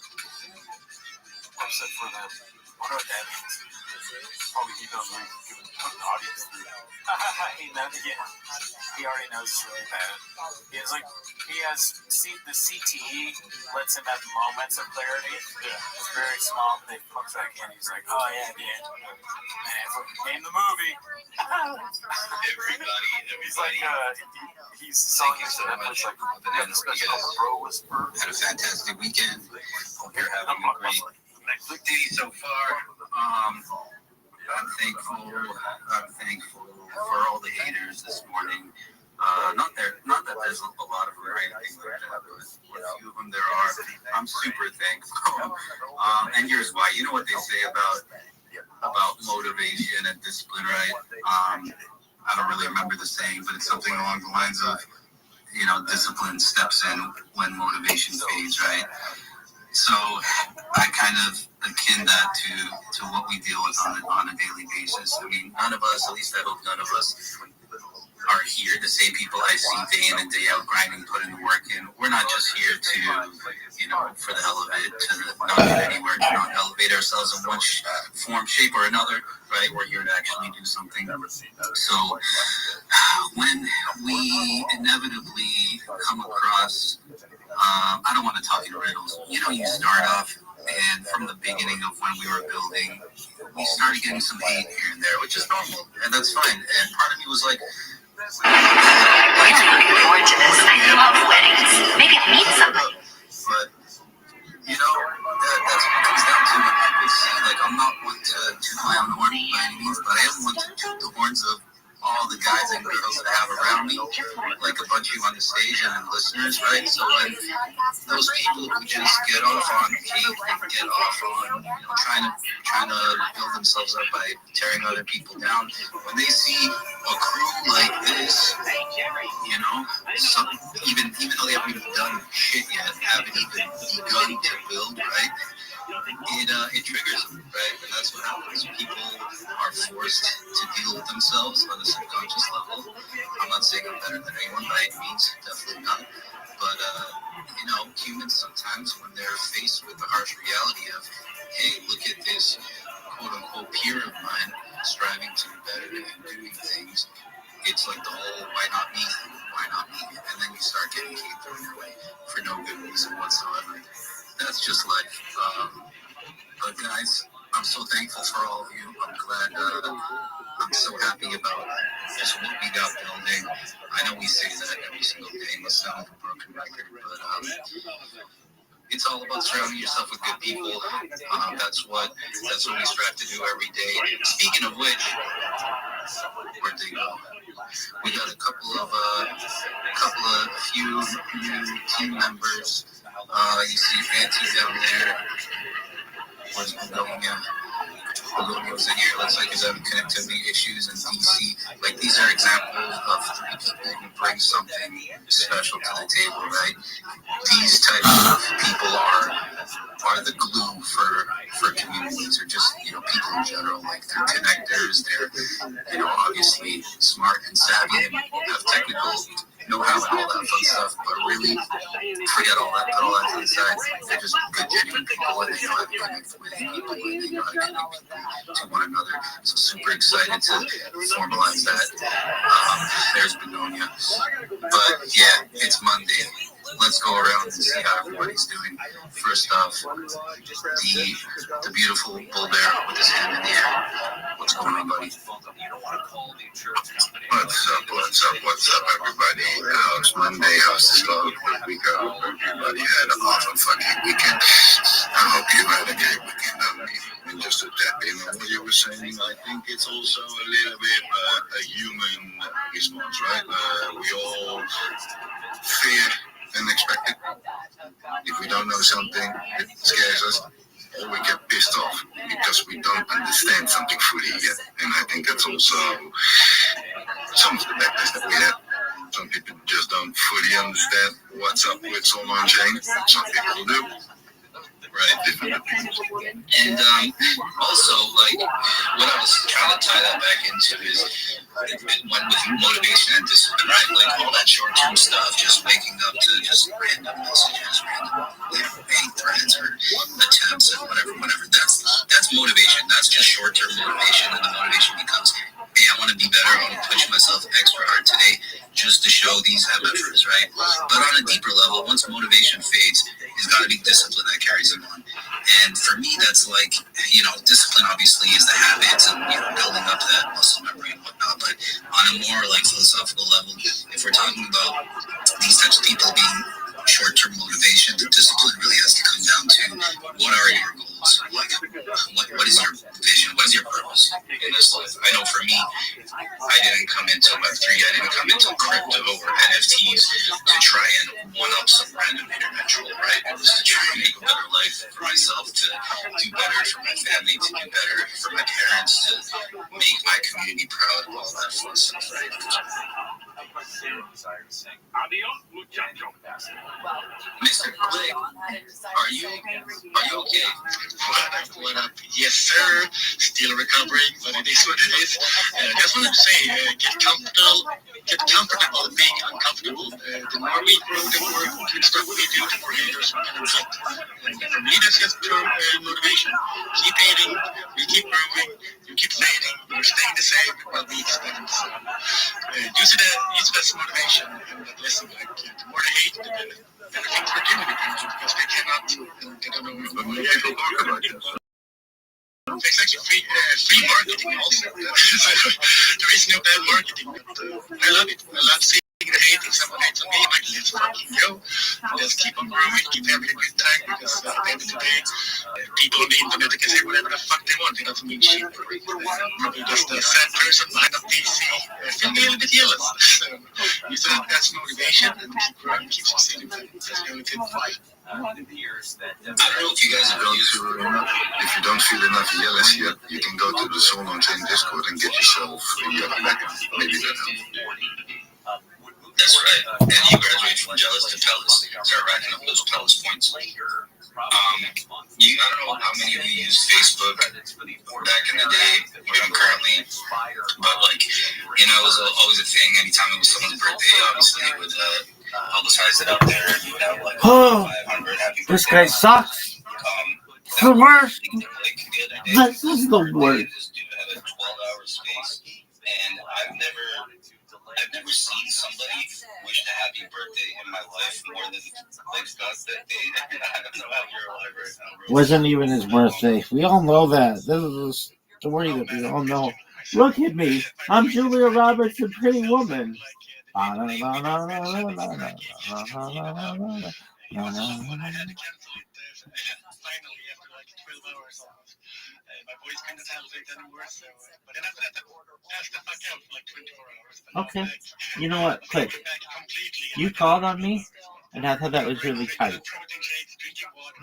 I know what that means. Probably he knows what he's giving the audience through. He already knows it's really bad. The CTE lets him have moments of clarity. Yeah. It's very small, but they put back in. He's like, oh yeah, dude. Name the movie. He's like, he's selling it to Netflix like the special Bro Whisper. Had a fantastic weekend. Hope you're having a great day so far. I'm thankful for all the haters this morning. Not that there's a lot of them or anything like that, but a few of them there are. I'm super thankful. And here's why. You know what they say about motivation and discipline, right? I don't really remember the saying, but it's something along the lines of, discipline steps in when motivation fades, right? So I kind of akin that to what we deal with on a daily basis. I mean, none of us, at least I hope none of us, are here. The same people I see day in and day out grinding, putting the work in. We're not just here to, for the hell of it, to not get anywhere, to not elevate ourselves in one form, shape, or another, right? We're here to actually do something. So when we inevitably come across, I don't want to talk in riddles. You start off, and from the beginning of when we were building, we started getting some hate here and there, which is normal, and that's fine. And part of me was like, really looking forward to this. I love weddings. Make it mean something. But, that's what it comes down to when people see, like, I'm not one to toot my own horn by any means, but I am one to toot the horns of all the guys and girls that I have around me, like a bunch of you on the stage and listeners, right? So when those people who just get off on hate and get off on trying to build themselves up by tearing other people down, when they see a crew like this, even though they haven't even done shit yet, haven't even begun to build, right? It triggers them, right? And that's what happens. People are forced to deal with themselves on a subconscious level. I'm not saying I'm better than anyone by any means, definitely not. But, humans sometimes, when they're faced with the harsh reality of, hey, look at this quote-unquote peer of mine striving to be better and doing things, it's like the whole why not me thing, why not me? And then you start getting hate thrown your way for no good reason whatsoever. That's just life. But guys, I'm so thankful for all of you. I'm glad. I'm so happy about just what we got building. I know we say that every single day. It must sound like a broken record, but it's all about surrounding yourself with good people. That's what we strive to do every day. Speaking of which, where'd they go? We got a few new team members. You see Fancy down there. Where's Begonia? Begonia's in here. Looks like he's having connectivity issues in DC. Like, these are examples of three people who bring something special to the table, right? These types of people are the glue for communities, or just, people in general. Like, they're connectors, they're, obviously smart and savvy and have technical know-how and all that fun stuff, but really, forget all that, put all that to the side. They're just good, genuine people, and they know how to connect with people, and they know how to connect to one another. So super excited to formalize that. There's Begonia. But yeah, it's Monday. let's go around and see how everybody's doing. First off, the beautiful bull bear with his hand in the air. What's going on, buddy? What's up, everybody? How's Monday? How's the start of the week? I hope everybody had an awesome fucking weekend. I hope you had a great weekend. And just to tap in on what you were saying, I think it's also a little bit a human response, right? We all fear and expect it. If we don't know something, it scares us. Or we get pissed off because we don't understand something fully yet. And I think that's also some of the backlash that we have. Some people just don't fully understand what's up with Soul on Chain. Some people do. Right? And also, like, what I was trying to tie that back into is one with motivation and discipline, right? Like, all that short-term stuff, just waking up to just random messages, random hate threads or attempts and whatever. That's motivation. That's just short-term motivation, and the motivation becomes, hey, I want to be better. I want to push myself extra hard today just to show these MFers, right? But on a deeper level, once motivation fades, there's got to be discipline that carries them on. And for me, that's like, discipline obviously is the habits and, building up that muscle memory and whatnot. But on a more like philosophical level, if we're talking about these types of people being short-term motivation, the discipline really has to come down to what are your goals? Like, what is your vision? What is your purpose in this life? I know for me, I didn't come into Web3, I didn't come into crypto or NFTs to try and one-up some random internet troll, right? It was to try and make a better life for myself, to do better for my family, to do better for my parents, to make my community proud, all that fun stuff, right? Mr. Click, are you okay? What up? Yes, sir. Still recovering, but it is what it is. Just wanted to say, get comfortable being uncomfortable. The more we grow, the more good stuff we do, the more haters we can get. And for me, that's just pure motivation. Keep hating, we keep growing, you keep fading, we're staying the same, while we staying the same. Use it as motivation, and listen, like, the more they hate, the better things we're doing because they cannot, they don't know what people talk about it. It's actually free marketing also. There is no bad marketing. But, I love it. I love seeing the hate. If someone hates on me, I'm like, let's fucking go. Let's keep on growing, keep having a good time, because at the end of the day, people on the internet can say whatever the fuck they want. It doesn't mean shit. Probably just a sad person behind a PC feeling a little bit jealous. So you said that's motivation, and keep growing, keep succeeding. That's going to fight. I don't know if you guys don't feel enough. If you don't feel enough jealous yet, you can go to the Soul on Chain Discord and get yourself a yellow back. Maybe that helps. That's right. And you graduate from jealous to Palace. Start racking up those Palace points. I don't know how many of you use Facebook back in the day, or currently, but like, it was always a thing. Anytime it was someone's birthday, obviously it would publicize it out there. And you'd have like 500 happy birthday. This guy sucks. It's the worst. This is the worst. This dude had a 12-hour space, and I've never seen somebody wish a happy birthday in my life more than like Scott's that day. I don't know how you're alive right now, bro. Wasn't even his birthday. We all know that. This is a story that we all know. Look at me. I'm Julia Roberts, a pretty woman. Okay. You know what? Quick. You called on me, and I thought that was really tight.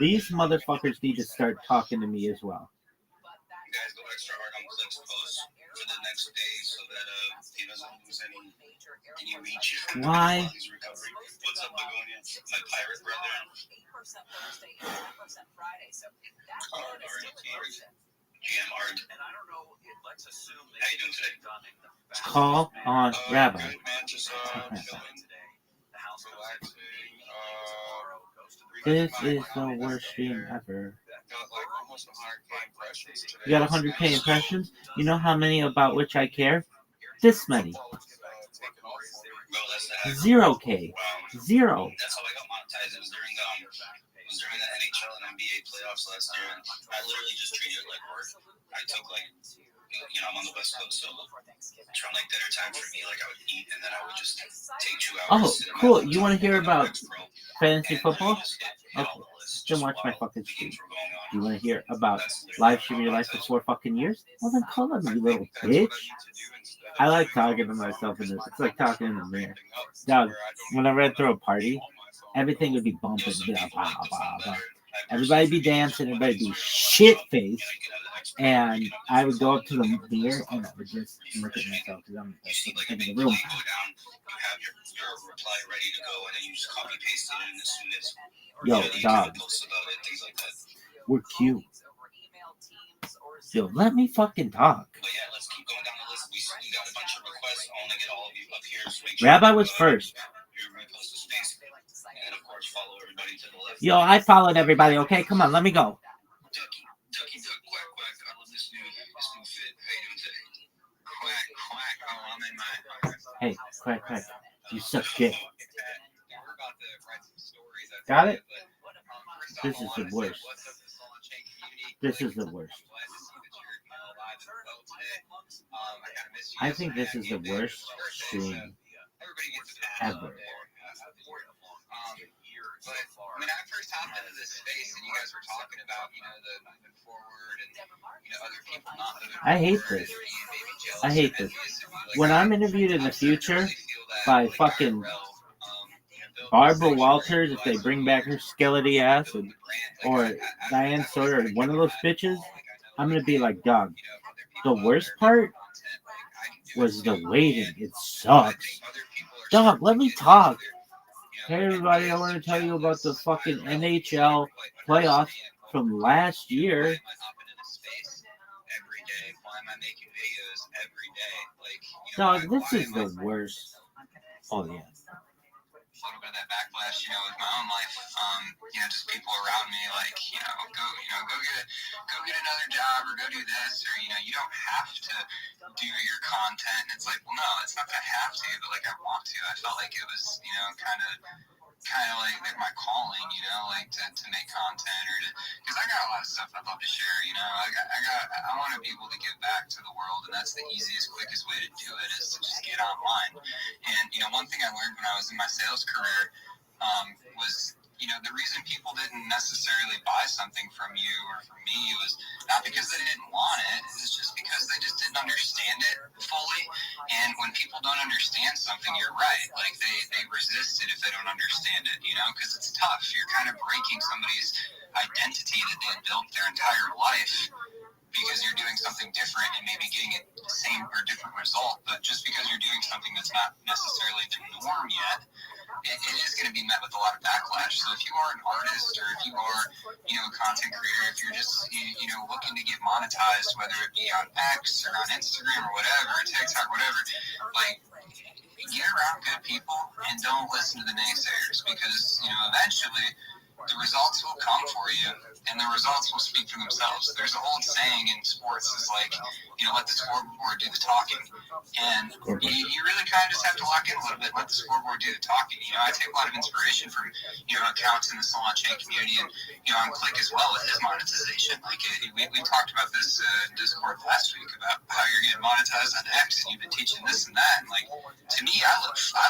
These motherfuckers need to start talking to me as well. You guys go extra hard on Click's post for the next day so that he doesn't lose any reach. Why? What's up, Begonia? My pirate brother. 8% Thursday, 10% Friday. So that's GM Art. And I don't know, let's assume how you doing today? Call on Rabbi. Good, man. Just This is the worst stream ever. You got 100K impressions? You know how many about which I care? This many. 0K. 0. That's how I got mine. guys. It was during the NHL and NBA playoffs last year, and I literally just treated it like work. I took like, I'm on the West Coast, so from like dinner time for me, like I would eat and then I would just take 2 hours. Oh, cool. You want to hear about fantasy football? Okay. Then watch my fucking stream. You want to hear about live streaming your life for 4 fucking years? Well, then call on me, you little bitch. I like talking to myself in this. It's like talking in the mirror. Dog, whenever I throw a party, everything would be bumping. Be like, bah, bah, bah. Everybody be dancing, everybody be shit-faced. And I would go up to the mirror and I would just look at myself because I'm the best thing in the room. You have your reply ready to go, and then you just copy paste it in as soon as yo, dog. We're cute. Yo, let me fucking talk. But yeah, let's keep going down the list. We got a bunch of requests. I want to get all of you up here. So Rabbi was first. Repost the space, and of course follow everybody to the left. Yo, I followed everybody. Okay, come on, let me go. Ducky, duck, quack, quack. I love this new fit. How you doing today? Quack, quack. Oh, I'm in my. Hey, quack, quack. You suck dick. Got it? This is the worst. This is the worst. I think this is the worst stream ever. But when I first hopped into this space and you guys were talking about, the moving forward and, other people not moving forward. I hate this. I hate this. When I'm interviewed in the future by fucking Barbara Walters, if they bring back her skeleton ass, or Diane Sawyer, or one of those bitches, I'm going to be like, dog, the worst part was the waiting. It sucks. Dog, let me talk. Hey everybody, I want to tell you about the fucking NHL playoffs from last year. Dog, this is the worst. Oh yeah. A little bit of that backlash, with my own life. Just people around me, like, go get another job or go do this, or you don't have to do your content. And it's like, well, no, it's not that I have to, but like I want to. I felt like it was, kind of like my calling, to make content or because I got a lot of stuff I'd love to share. I want to be able to give back to the world, and that's the easiest, quickest way to do it is to just get online. And one thing I learned when I was in my sales career was the reason people didn't necessarily buy something from you or from me was not because they didn't want it. It was just because they just didn't understand it fully. And when people don't understand something, you're right. Like they resist it if they don't understand it, because it's tough. You're kind of breaking somebody's identity that they had built their entire life because you're doing something different and maybe getting the same or different result. But just because you're doing something that's not necessarily the norm yet, it is going to be met with a lot of backlash. So if you are an artist or if you are, a content creator, if you're just, looking to get monetized, whether it be on X or on Instagram or whatever, TikTok, whatever, like, get around good people and don't listen to the naysayers because, eventually the results will come for you and the results will speak for themselves. There's an old saying in sports is like, let the scoreboard do the talking. And you really kind of just have to lock in a little bit and let the scoreboard do the talking. I take a lot of inspiration from, accounts in the salon chain community and, on Click as well with his monetization. Like we talked about this in Discord last week about how you're getting monetized on X and you've been teaching this and that. And like, to me, I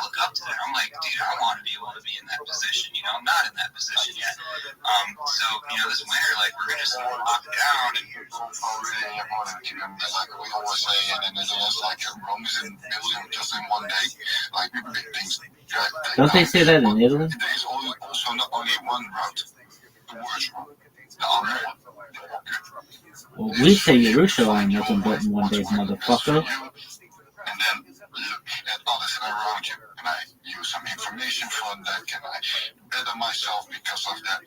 look up to that. I'm like, dude, I want to be able to be in that position. I'm not in that position yet. So, this winter, like, we're going to just lock down and really important to them. Like we always say, and it is like Rome is in million just in one day. Like big things. Don't they say that in Italy? There is also not only one route, the worst route, the other one. Well, we say Jerusalem wasn't built in one day, motherfucker. And then look at others around you. Can I use some information from that? Can I better myself because of that?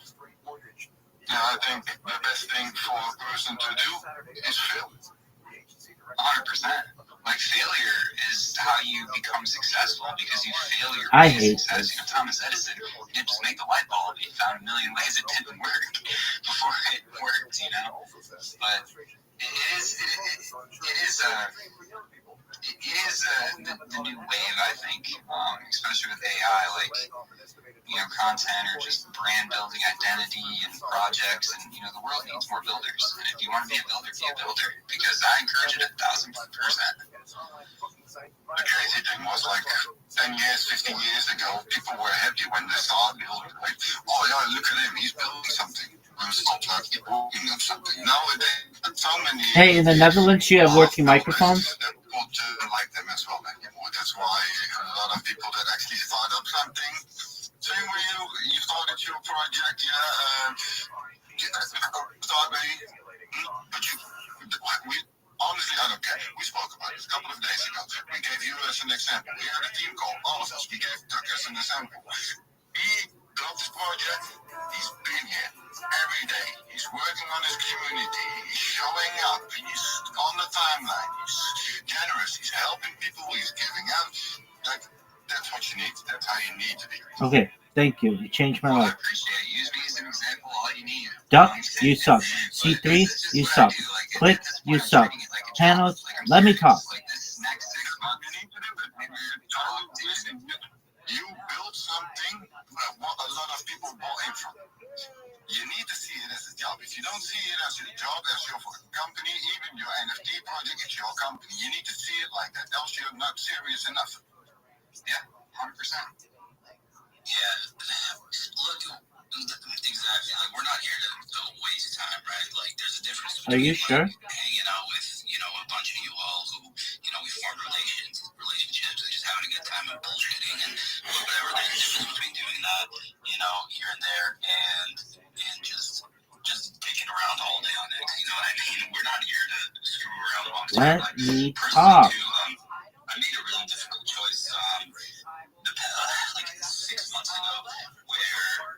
Yeah, I think the best thing for a person to do is fail. 100%. Like, failure is how you become successful because you fail your I way to hate success. this. Thomas Edison didn't just make the light bulb. He found a million ways it didn't work before it worked, But it is the new wave, I think, especially with AI. Like, content or just brand building identity and projects. And, the world needs more builders. And if you want to be a builder, because I encourage it 1,000%. The crazy thing was, like, 10 years, 15 years ago, people were happy when they saw a builder. Like, oh yeah, look at him, he's building something. I'm stop like working on something. Nowadays, so many. Hey, in the Netherlands, you have working microphones? That would like them as well anymore. That's why a lot of people that actually start up something. Same with you started your project, start maybe, but we honestly, I don't care. We spoke about it a couple of days ago. We gave you as an example. We had a team call, all of us. We gave Doug as an example. He built this project. He's been here every day. He's working on his community. He's showing up. He's on the timeline. He's generous. He's helping people. He's giving out. Like, that's what you need. That's how you need to be. Okay, thank you. You changed my life. I appreciate it. Use me as an example. All you need. Duck, you suck. C3, you suck. Click, you suck. Panos, let me talk. You build something that a lot of people bought in from. You need to see it as a job. If you don't see it as your job, as your company, even your NFT project is your company, you need to see it like that. Else you're not serious enough. Yeah, 100%. Yeah, look, exactly. Like, we're not here to waste time, right? Like, there's a difference between Are you sure? hanging out with, a bunch of you all who, we formed relationships and just having a good time and bullshitting and whatever. There's a difference between doing that, here and there and just kicking around all day on it. You know what I mean? We're not here to screw around long term. Let me talk. I made a really difficult choice, like 6 months ago, where,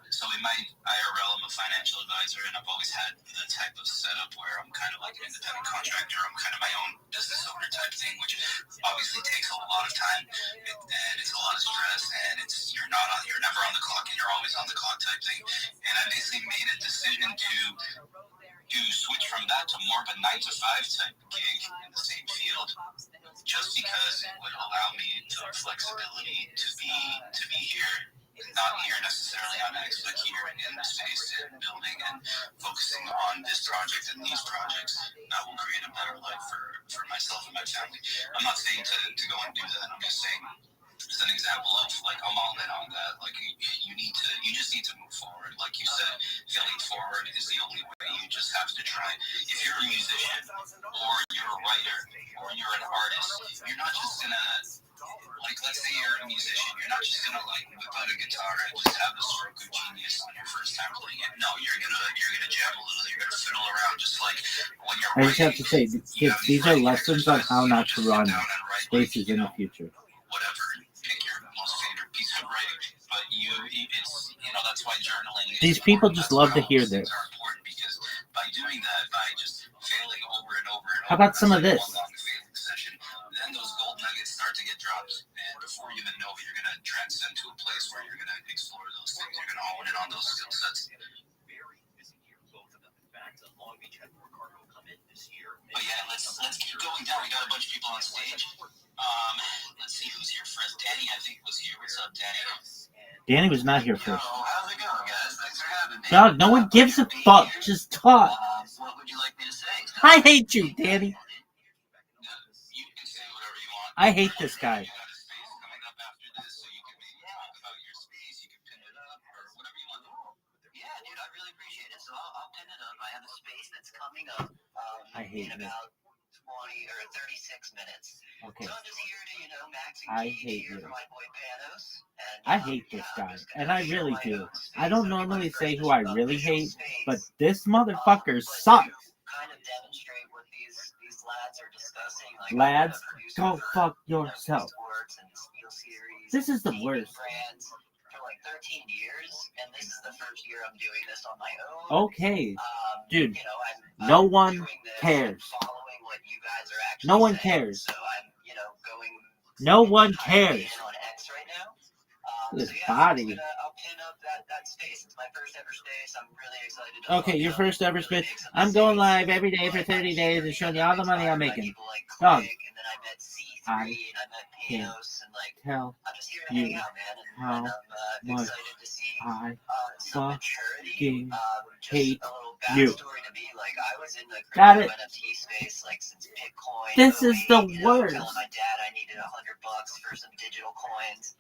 so in my IRL, I'm a financial advisor, and I've always had the type of setup where I'm kind of like an independent contractor. I'm kind of my own business owner type thing, which obviously takes a lot of time, and it's a lot of stress, and you're never on the clock, and you're always on the clock type thing. And I basically made a decision to switch from that to more of a 9-to-5 type gig in the same field, just because it would allow me the flexibility to be here, not here necessarily on X, but here in the space and building and focusing on this project and these projects that will create a better life for myself and my family. I'm not saying to go and do that. I'm just saying, as an example of, like, I'm all in on that. Like, you just need to move forward. Like you said, failing forward is the only way. You just have to try. If you're a musician, or you're a writer, or you're an artist, you're not just gonna, like, let's say you're a musician, you're not just gonna, like, whip out a guitar and just have a stroke of genius on your first time playing it. No, you're gonna jam a little, you're gonna fiddle around, just like when you're I just have to say, kids, these are lessons on how not to run spaces in the future. Whatever, pick your most favorite piece of writing, but it's, that's why journaling. These people just love to hear this. Are important because by doing that, by just failing over and over and over. How about some of this? One long failing session, then those gold nuggets start to get dropped, and before you even know it, you're gonna transcend to a place where you're gonna explore those things. You're gonna hone in on those skill sets. But yeah, let's keep going down. We got a bunch of people on stage. Let's see who's here first. Danny, I think, was here. What's up, Danny? Danny was not here first. How's it going, guys? Thanks for having me. Dog, no one gives a fuck. Just talk. What would you like me to say? I hate you, Danny. You can say whatever you want. I hate this guy. You got a space coming up after this, so you can maybe talk about your space. You can pin it up or whatever you want. Yeah, dude, I really appreciate it. So I'll pin it up. I have a space that's coming up I hate in this. about 20 or 36 minutes. Okay. So I'm just here to, max and I key hate here you. for my boy Panos. And, I hate this guy, and I really do. I don't normally say who I really hate, but this motherfucker sucks. Kind of demonstrate what these lads are discussing. Like, Lads, go fuck yourself. This is the worst. For like 13 years, and this is the first year I'm doing this on my own. Okay, dude, no one cares. Following what you guys are actually No one saying. cares. So I'm, going. No one cares. On X right now. This So yeah, body. I'll pin up that space. It's my first ever space. I'm really excited to Okay, your first ever space. I'm going live every day for 30 days and showing you all the money I'm making. Dog. And then I met C3 I can't tell you how much I fucking hate you. Got it. This is the worst. Telling my dad I needed $100 for some digital coins.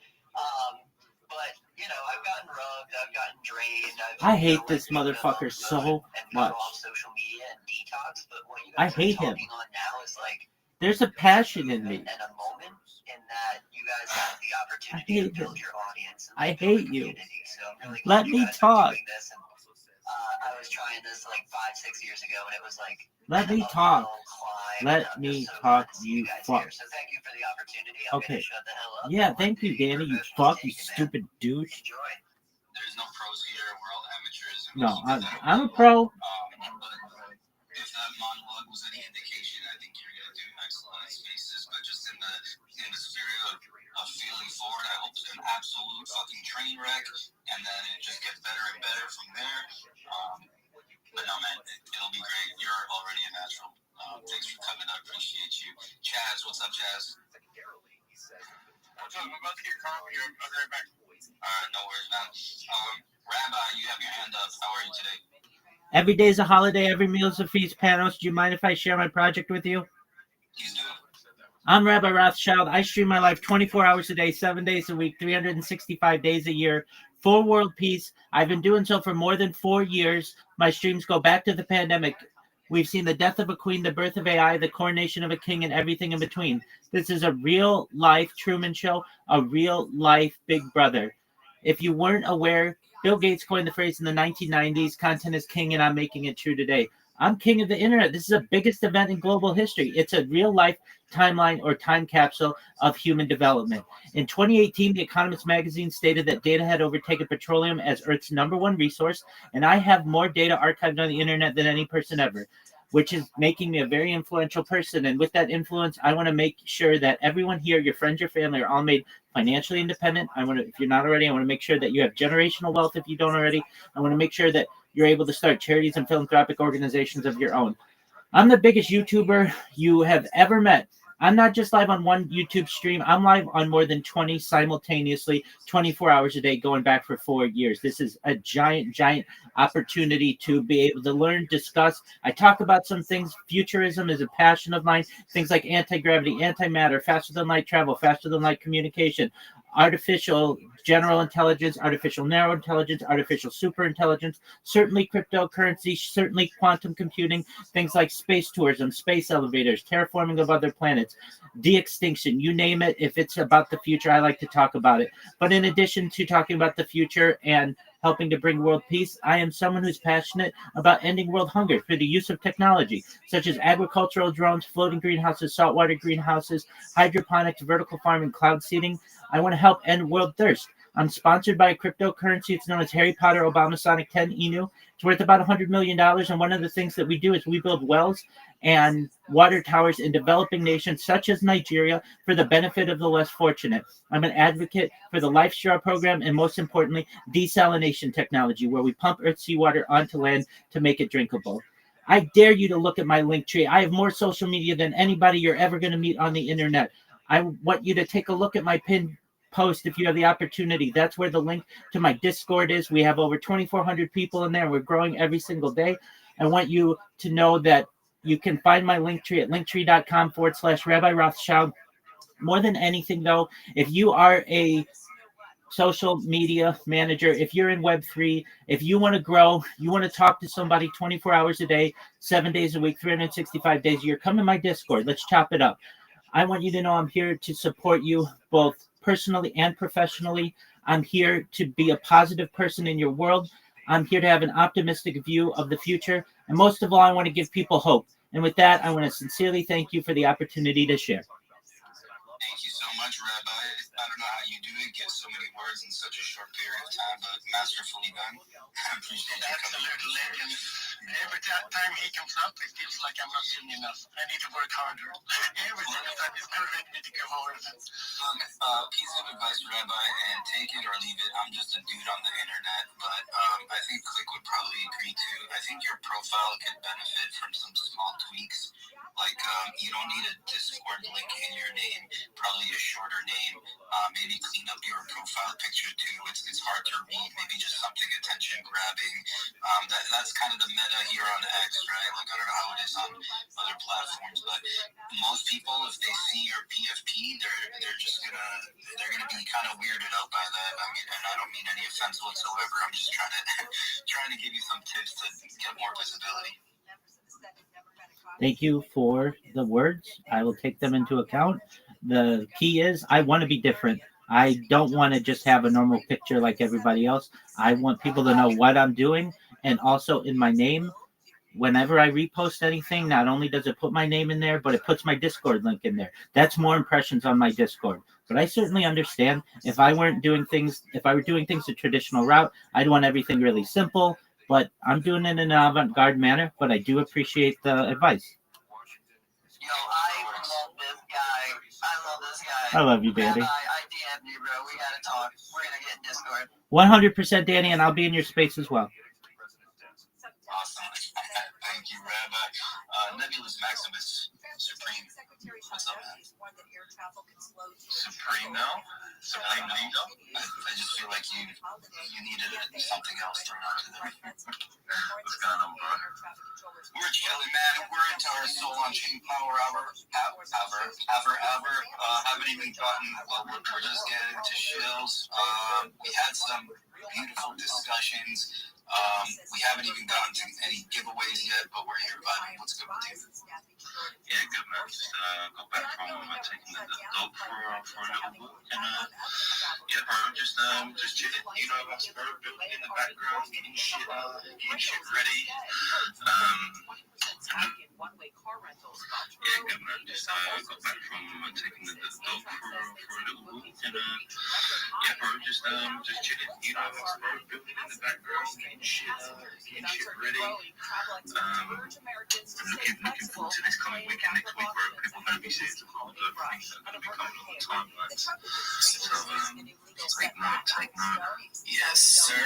But you know, I've gotten rubbed, I've gotten drained. I hate this motherfucker so much. Social media and detox, but what you I guys are hate him. talking on now is like There's a passion in me. and a moment in that you guys have the I opportunity hate to build him. your audience. And I like, build a hate you. community. So I'm really Let glad me you guys are talk. doing this. And, I was trying this like 5-6 years ago, and it was like Let me talk. Let me talk, you fuck. So thank you for the opportunity. Okay. Yeah, thank you, Danny, you fuck, you stupid douche. There's no pros here. We're all amateurs. No, I'm a pro. If that monologue was any indication, I think you're gonna do excellent at Spaces. But just in the spirit of feeling forward, I hope it's an absolute fucking train wreck, and then it just gets better and better from there. But no, man, it'll be great. You're already a natural. Thanks for coming. I appreciate you. Chaz, what's up, Chaz? What's up? I'm about to get coffee. I'll be right back. All right, no worries, man. Rabbi, you have your hand up. How are you today? Every day's a holiday, every meal's a feast. Panos, do you mind if I share my project with you? Please do. I'm Rabbi Rothschild. I stream my life 24 hours a day, 7 days a week, 365 days a year for world peace. I've been doing so for more than 4 years. My streams go back to the pandemic. We've seen the death of a queen, the birth of AI, the coronation of a king, and everything in between. This is a real-life Truman Show, a real-life Big Brother. If you weren't aware, Bill Gates coined the phrase in the 1990s, content is king, and I'm making it true today. I'm king of the internet. This is the biggest event in global history. It's a real-life timeline or time capsule of human development. In 2018, The Economist magazine stated that data had overtaken petroleum as Earth's #1 resource, and I have more data archived on the internet than any person ever, which is making me a very influential person. And with that influence, I want to make sure that everyone here, your friends, your family, are all made financially independent. If you're not already, I want to make sure that you have generational wealth if you don't already. I want to make sure that you're able to start charities and philanthropic organizations of your own. I'm the biggest YouTuber you have ever met. I'm not just live on one YouTube stream. I'm live on more than 20 simultaneously, 24 hours a day, going back for 4 years. This is a giant, giant opportunity to be able to learn, discuss. I talk about some things. Futurism is a passion of mine. Things like anti-gravity, antimatter, faster than light travel, faster than light communication, artificial general intelligence, artificial narrow intelligence, artificial super intelligence, certainly cryptocurrency, certainly quantum computing, things like space tourism, space elevators, terraforming of other planets, de-extinction, you name it. If it's about the future, I like to talk about it. But in addition to talking about the future and helping to bring world peace, I am someone who's passionate about ending world hunger through the use of technology, such as agricultural drones, floating greenhouses, saltwater greenhouses, hydroponics, vertical farming, cloud seeding. I want to help end world thirst. I'm sponsored by a cryptocurrency. It's known as Harry Potter Obama Sonic 10 Inu. It's worth about $100 million. And one of the things that we do is we build wells and water towers in developing nations such as Nigeria for the benefit of the less fortunate. I'm an advocate for the Life Straw program and, most importantly, desalination technology, where we pump earth seawater onto land to make it drinkable. I dare you to look at my link tree. I have more social media than anybody you're ever going to meet on the internet. I want you to take a look at my pinned post if you have the opportunity. That's where the link to my Discord is. We have over 2,400 people in there. We're growing every single day. I want you to know that you can find my link tree at linktree.com/Rabbi Rothschild. More than anything, though, if you are a social media manager, if you're in Web3, if you want to grow, you want to talk to somebody 24 hours a day, 7 days a week, 365 days a year, come to my Discord. Let's chop it up. I want you to know I'm here to support you both personally and professionally. I'm here to be a positive person in your world. I'm here to have an optimistic view of the future. And most of all, I want to give people hope. And with that, I want to sincerely thank you for the opportunity to share. Thank you so much, Rabbi. I don't know how you do it, get so many words in such a short period of time, but masterfully done. I appreciate you coming. Legend. Every time he comes up, it feels like I'm not doing enough. I need to work harder. Every single time he's correct me to go harder. Look, piece of advice, Rabbi, and take it or leave it. I'm just a dude on the internet, but I think Click would probably agree too. I think your profile could benefit from some small tweaks. Like, you don't need a Discord link in your name. probably a shorter name. Maybe clean up your profile picture too. It's hard to read. Maybe just something attention grabbing. That's kind of the meta here on X, right? Like I don't know how it is on other platforms, but most people, if they see your PFP, they're just gonna be kind of weirded out by that. I mean, and I don't mean any offense whatsoever. I'm just trying to give you some tips to get more visibility. Thank you for the words. I will take them into account. The key is I want to be different. I don't want to just have a normal picture like everybody else. I want people to know what I'm doing. And also in my name, whenever I repost anything, not only does it put my name in there, but it puts my Discord link in there. That's more impressions on my Discord. But I certainly understand if I were doing things the traditional route, I'd want everything really simple. But I'm doing it in an avant-garde manner, but I do appreciate the advice. Yo, I love this guy. I love this guy. I love you, Danny. I DM'd you, bro. We gotta talk. We're gonna get in Discord. 100% Danny, and I'll be in your space as well. Awesome. Thank you, Rabbi. Nebulous Maximus Supreme. What's up, man? Supreme now? Supreme Leader? I just feel like you needed something else thrown onto there. What's going on, bro? We're chilling, man. We're into our soul on chain power hour. Haven't even gotten, well, we're just getting to shills. We had some beautiful discussions. We haven't even gotten to any giveaways yet, but we're here vibing. What's good with you? Yeah, good, man. Just go back from taking the dope for a little bit. And yeah, bro, just chilling. You know, I started building in the background, getting shit ready. Yeah, good, man. Just go back from taking the dope for a little bit. And yeah, bro, just chilling. You know, I started building in the background, getting shit ready. I'm looking forward to this coming weekend next week where people are going to be seeing some cool things that are going to be coming all the time, right? So take note. Yes, sir.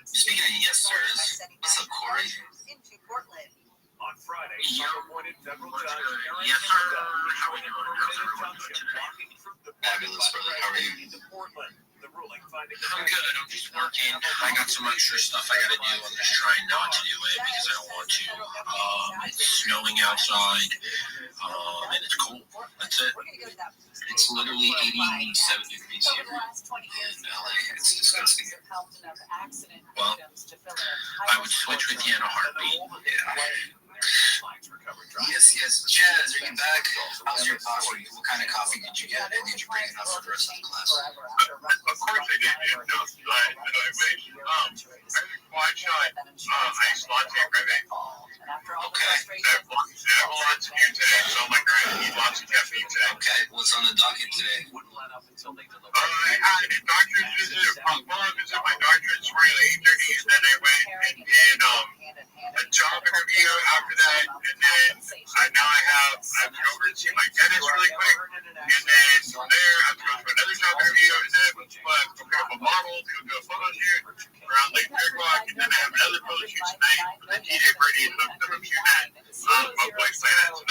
Speaking of yes, sirs, what's up, Corey? On Friday, appointed federal judge Yes, sir. How are you doing? How's everyone doing today? Fabulous, brother. How are you? I'm good. I'm just working. I got some extra stuff I gotta do. I'm just trying not to do it because I don't want to. It's snowing outside, and it's cold. That's it. It's literally 87 degrees here in LA. It's disgusting. Well, I would switch with you in a heartbeat. Yeah. Yes. Chaz, are you back? How's your coffee? What kind of coffee did you get? And did you bring enough for the rest of the class? Of course I did. I made quad shot iced latte craving. Okay. I have lots of you today, so I'm like, all right, I need lots of caffeine today. Okay. What's on the docket today? I had a doctor's visit at my doctor's around 8:30, and then I went and did a job interview after that, and then now I'm going over to see my dentist really quick, and then from there I have to go to another job interview, and then I have to pick up a model to do a photo shoot around like 3 o'clock, and then I have another photo shoot tonight for the DJ party that I'm shooting at my boy's planet. So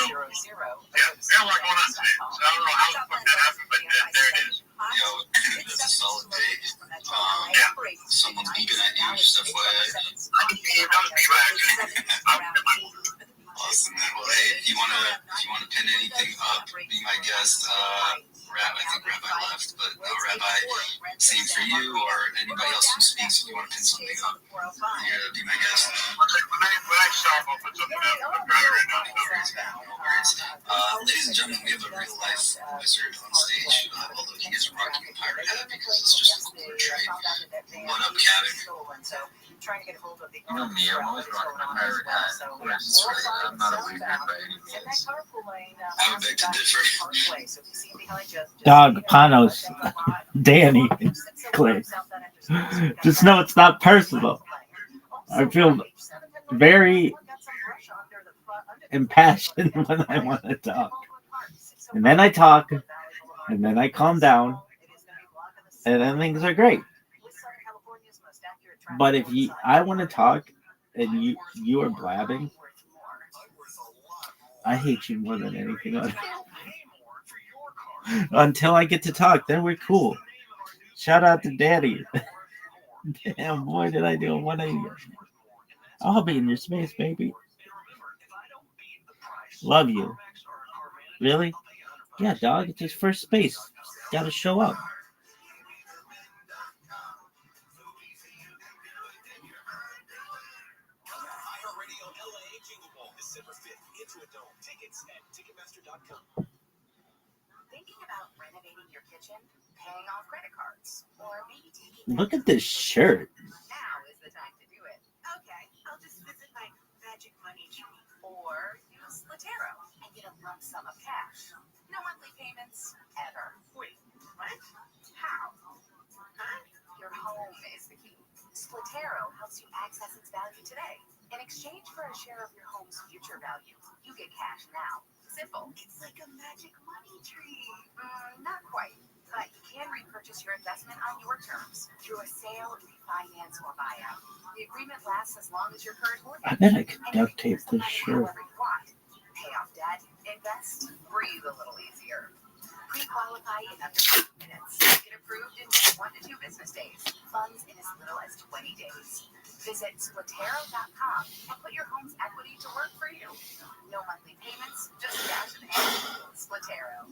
yeah, there's a lot going on today. So I don't know how the fuck that happened, but there it is. Yo, that's a solid day. Yeah. Someone's beeping at you, stuff like that. That was me, actually. Awesome, man. Well, hey, if you wanna pin anything up, be my guest. I think Rabbi left, but Rabbi, same for you or anybody else who speaks. If you want to pin something up, yeah, be my guest. When I stop, I'll put something up. I'm driving right now. No worries. Ladies and gentlemen, we have a real life wizard on stage. Although he is rocking a pirate hat because it's just a cooler trade. What up, Kevin? You know me, I'm always rocking a pirate hat. That's right. I'm not a wizard by any means. I would beg to differ. Dog, Panos, Danny, Clay. Just know it's not personal. I feel very impassioned when I want to talk. And then I talk, and then I calm down, and then things are great. But if I want to talk, and you are blabbing, I hate you more than anything else. Until I get to talk, then we're cool. Shout out to Daddy. Damn, boy, did I do a 180. I'll be in your space, baby. Love you. Really? Yeah, dog. It's his first space. Gotta show up. Thinking about renovating your kitchen, paying off credit cards, or maybe taking Look at this shirt. now is the time to do it. Okay, I'll just visit my magic money tree or use Latero and get a lump sum of cash. No monthly payments ever. Wait, what? How? Huh? Your home is the key. Splatero helps you access its value today. In exchange for a share of your home's future value, you get cash now. Simple. It's like a magic money tree. Not quite. But you can repurchase your investment on your terms through a sale, refinance, or buyout. The agreement lasts as long as your current mortgage. I bet I could duct tape this shirt. However you want. Pay off debt, invest, breathe a little easier. Pre-qualify in under 5 minutes. Get approved in just 1 to 2 business days. Funds in as little as 20 days. Visit Splatero.com and put your home's equity to work for you. No monthly payments, just cash in hand. Splatero.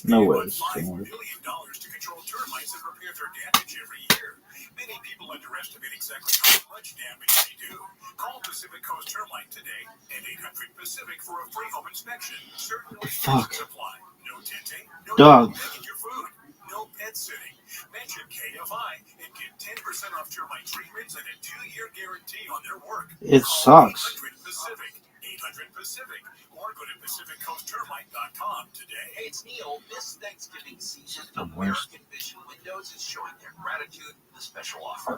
No way. $5 million to control termites and repair their damage every year. Many people underestimate exactly how much damage they do. Call Pacific Coast Termite today at 800 Pacific for a free home inspection. Certain restrictions apply. No tinting, no Dog. taking your food, no pet sitting. Mention KFI and get 10% off termite treatments and a 2-year guarantee on their work. It sucks. 800 Pacific, 800 Pacific, or go to PacificCoastTermite.com today. Hey, it's Neil. This Thanksgiving season, The worst. American Vision Windows is showing their gratitude with a special offer.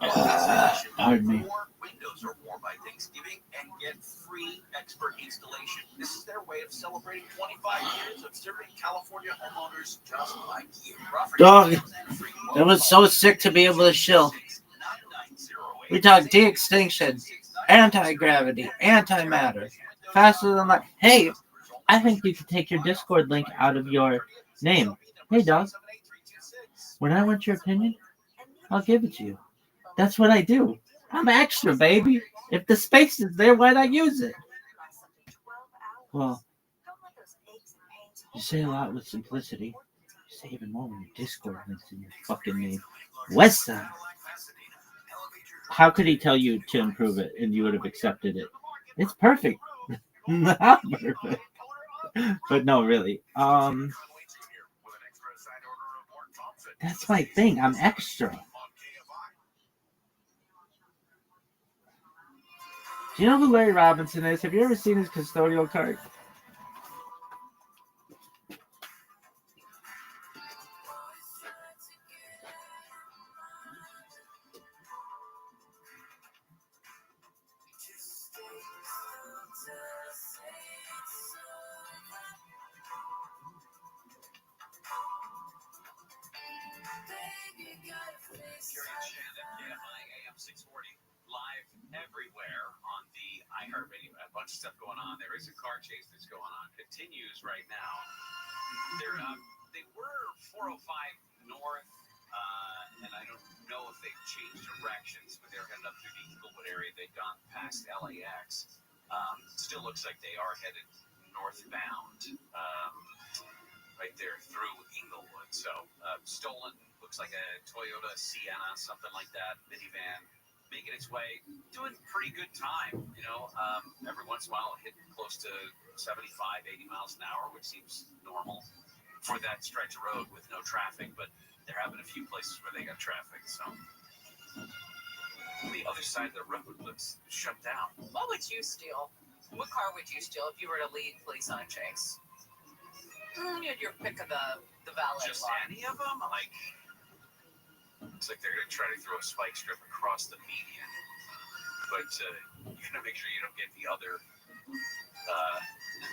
Pardon me. 4 windows or more by Thanksgiving and get free expert installation. This is their way of celebrating 25 years of serving California homeowners just like you. Dog. It was so sick to be able to chill. We talk de-extinction, anti-gravity, antimatter, faster than light. Hey, I think you could take your Discord link out of your name. Hey, dog. When I want your opinion, I'll give it to you. That's what I do. I'm extra, baby. If the space is there, why not use it? Well, you say a lot with simplicity. You say even more when your Discord link's in your fucking name. Westside. How could he tell you to improve it and you would have accepted it? It's perfect. Not perfect. But no, really. That's my thing. I'm extra. Do you know who Larry Robinson is? Have you ever seen his custodial card? Live everywhere on the iHeartRadio. A bunch of stuff going on. There is a car chase that's going on. Continues right now. They were 405 north, and I don't know if they've changed directions, but they're headed up through the Inglewood area. They've gone past LAX. Still looks like they are headed northbound, right there through Inglewood. So stolen, looks like a Toyota Sienna, something like that, minivan. Making its way, doing pretty good time, you know. Every once in a while, hitting close to 75, 80 miles an hour, which seems normal for that stretch of road with no traffic. But they're having a few places where they got traffic. So the other side of the road looks shut down. What would you steal? What car would you steal if you were to lead police on a chase? You had your pick of the valet. Just line. any of them, like. Looks like they're going to try to throw a spike strip across the median. But you're going to make sure you don't get the other,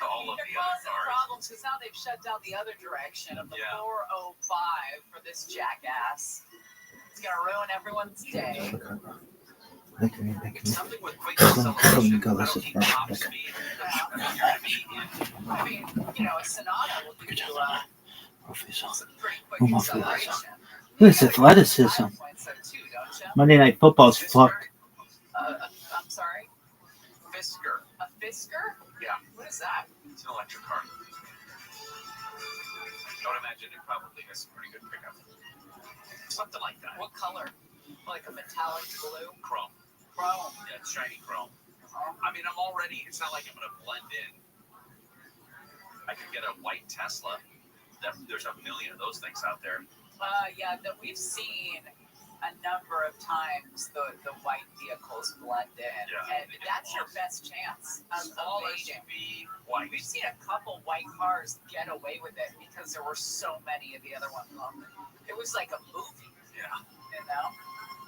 all of the other cars. Problems because now they've shut down the other direction of the 405 for this jackass. It's going to ruin everyone's day. Something with quick acceleration, but I don't need top speed. I mean, you know, a Sonata will give you some pretty quick acceleration. This athleticism. Monday Night Football's fucked. I'm sorry? Fisker. A Fisker? Yeah. What is that? It's an electric car. I would imagine it probably has some pretty good pickup. Something like that. What color? Like a metallic blue? Chrome. Chrome. Yeah, it's shiny chrome. I mean, it's not like I'm going to blend in. I could get a white Tesla. There's a million of those things out there. Yeah, that we've seen a number of times the white vehicles blend in, and that's your best chance of mating. White. We've seen a couple white cars get away with it because there were so many of the other ones. It was like a movie. Yeah. You know?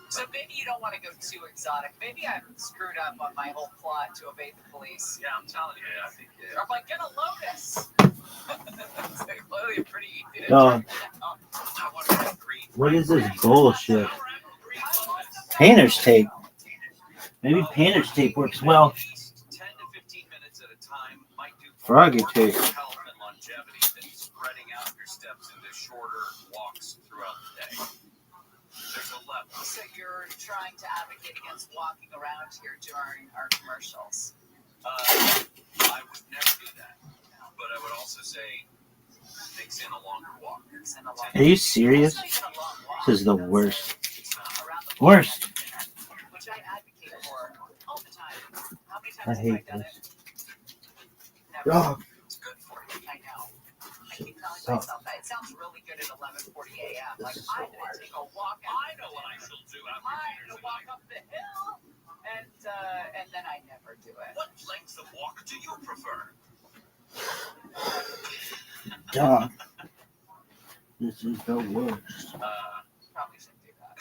So maybe you don't want to go too exotic. Maybe I'm screwed up on my whole plot to evade the police. Yeah, I'm telling you. I think I'm like, get a Lotus. It's like, well, you're pretty easy to Dog. What is this bullshit? Painter's tape. Maybe painter's tape works well. 10 to 15 minutes at a time might do Froggy tape. health and longevity than spreading out your steps into shorter walks throughout the day. There's a level. So you're trying to advocate against walking around here during our commercials. I would never do that. But I would also say mix in a longer walk. Are you serious? This is the worst. Worst. Which I advocate for all the time. How many I times hate have I done this. it? Dog. It's good for you. I know. I keep telling myself that. It sounds really good at 11:40 a.m. Like, I'm going to take a walk. I know what I shall do after I'm dinner going to walk up the hill. And then I never do it. What length of walk do you prefer? Dog. This is the worst. Probably shouldn't do that.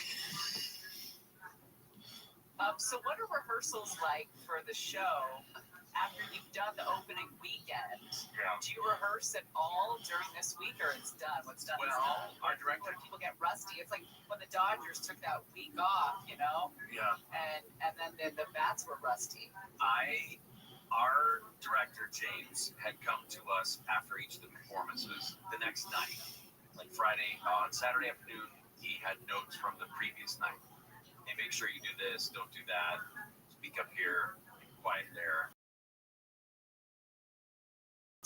So what are rehearsals like for the show after you've done the opening weekend? Yeah. Do you rehearse at all during this week, or it's done? What's done is done? Our director. When people get rusty, it's like when the Dodgers took that week off, you know, Yeah. and then the bats were rusty. Our director, James, had come to us after each of the performances the next night. Like Friday, on Saturday afternoon, he had notes from the previous night. Hey, make sure you do this, don't do that, speak up here, quiet there.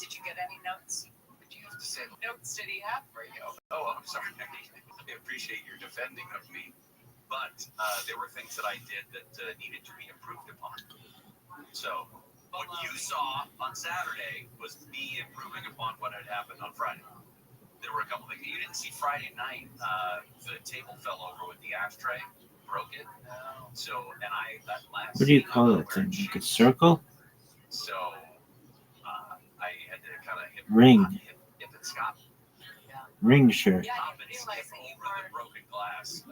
Did you get any notes? What did you have to say? What notes did he have for you? Oh, I'm sorry. I appreciate your defending of me. But there were things that I did that needed to be improved upon. So what you saw on Saturday was me improving upon what had happened on Friday. There were a couple things. You didn't see Friday night. The table fell over with the ashtray, broke it. So, and that last. What do you call that thing? Like a circle? So, I had to kind of hip and stop. Ring shirt. Yeah, Over the broken glass.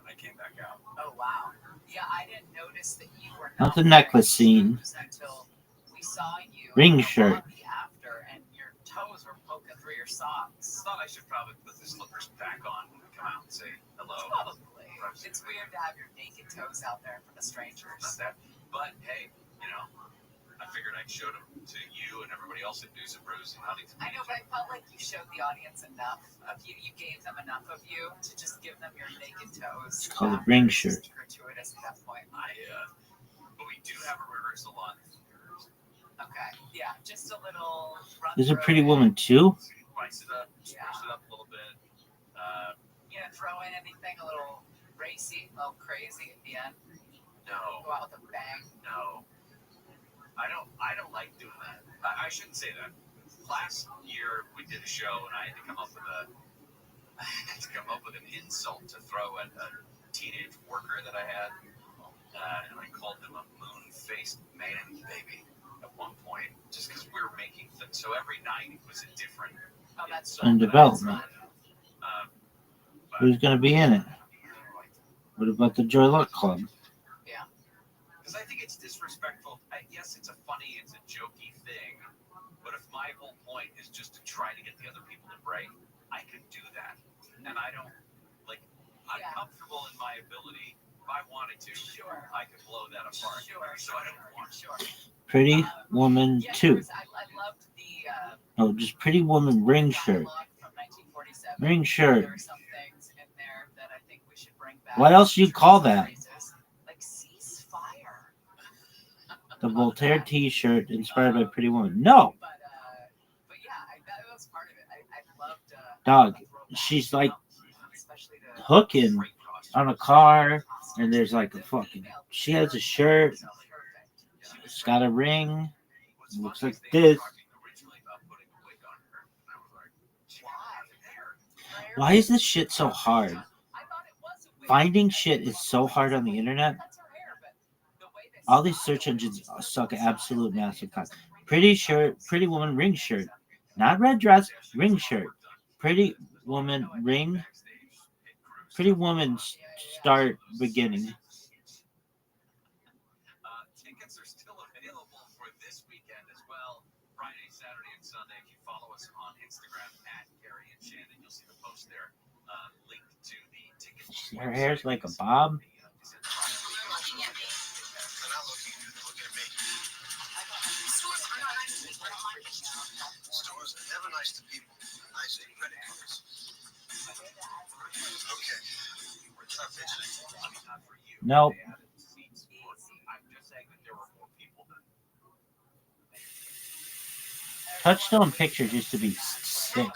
I came back out. Oh wow. Yeah, I didn't notice that you were Not the necklace scene. until we saw you. Ring shirt. After, and your toes were poking through your socks. Thought I should probably put the slippers back on when we come out and say hello. Probably. It's weird to have your naked toes out there in front of strangers. Not that, but hey, you know, I figured I'd show them to you and everybody else at News and Brews in Huntington. I know, but I felt like you showed the audience enough of you. You gave them enough of you to just give them your naked toes. It's called a ring shirt. Gratuitous at that point. But we do have a rehearsal on. Okay. Yeah, just a little. There's a Pretty Woman too? Spice it up a little bit. Throw in anything a little racy, a little crazy at the end. No. Go out with a bang. No. I don't like doing that. I shouldn't say that. Last year we did a show and I had to come up with an insult to throw at a teenage worker that I had. And I called them a moon-faced man baby at one point, just because we were making things. So every night it was a different insult. In development. Who's going to be in it? What about the Joy Luck Club? Yeah. Because I think it's disrespectful. Yes, it's a jokey thing. But if my whole point is just to try to get the other people to break, I can do that. And I don't, I'm comfortable in my ability. If I wanted to, I could blow that apart. So I don't want to. Pretty Woman 2. No, just Pretty Woman ring shirt. Ring shirt. What else do you call that? The Voltaire T-shirt inspired by Pretty Woman. No. Dog, she's like hooking on a car, and there's like a fucking. She has a shirt. It's got a ring. It looks like this. Why is this shit so hard? Finding shit is so hard on the internet. All these search engines suck absolute massive cock. Pretty shirt, Pretty Woman ring shirt. Not red dress, ring shirt. Pretty Woman ring. Pretty Woman start beginning. Tickets are still available for this weekend as well. Friday, Saturday, and Sunday. If you follow us on Instagram at Gary and Shannon, you'll see the post there. Link to the tickets. Her hair's like a bob. Stores are never nice to people. Nice to credit cards. Okay. Stop fidgeting. Nope. Touchstone Pictures used to be sick.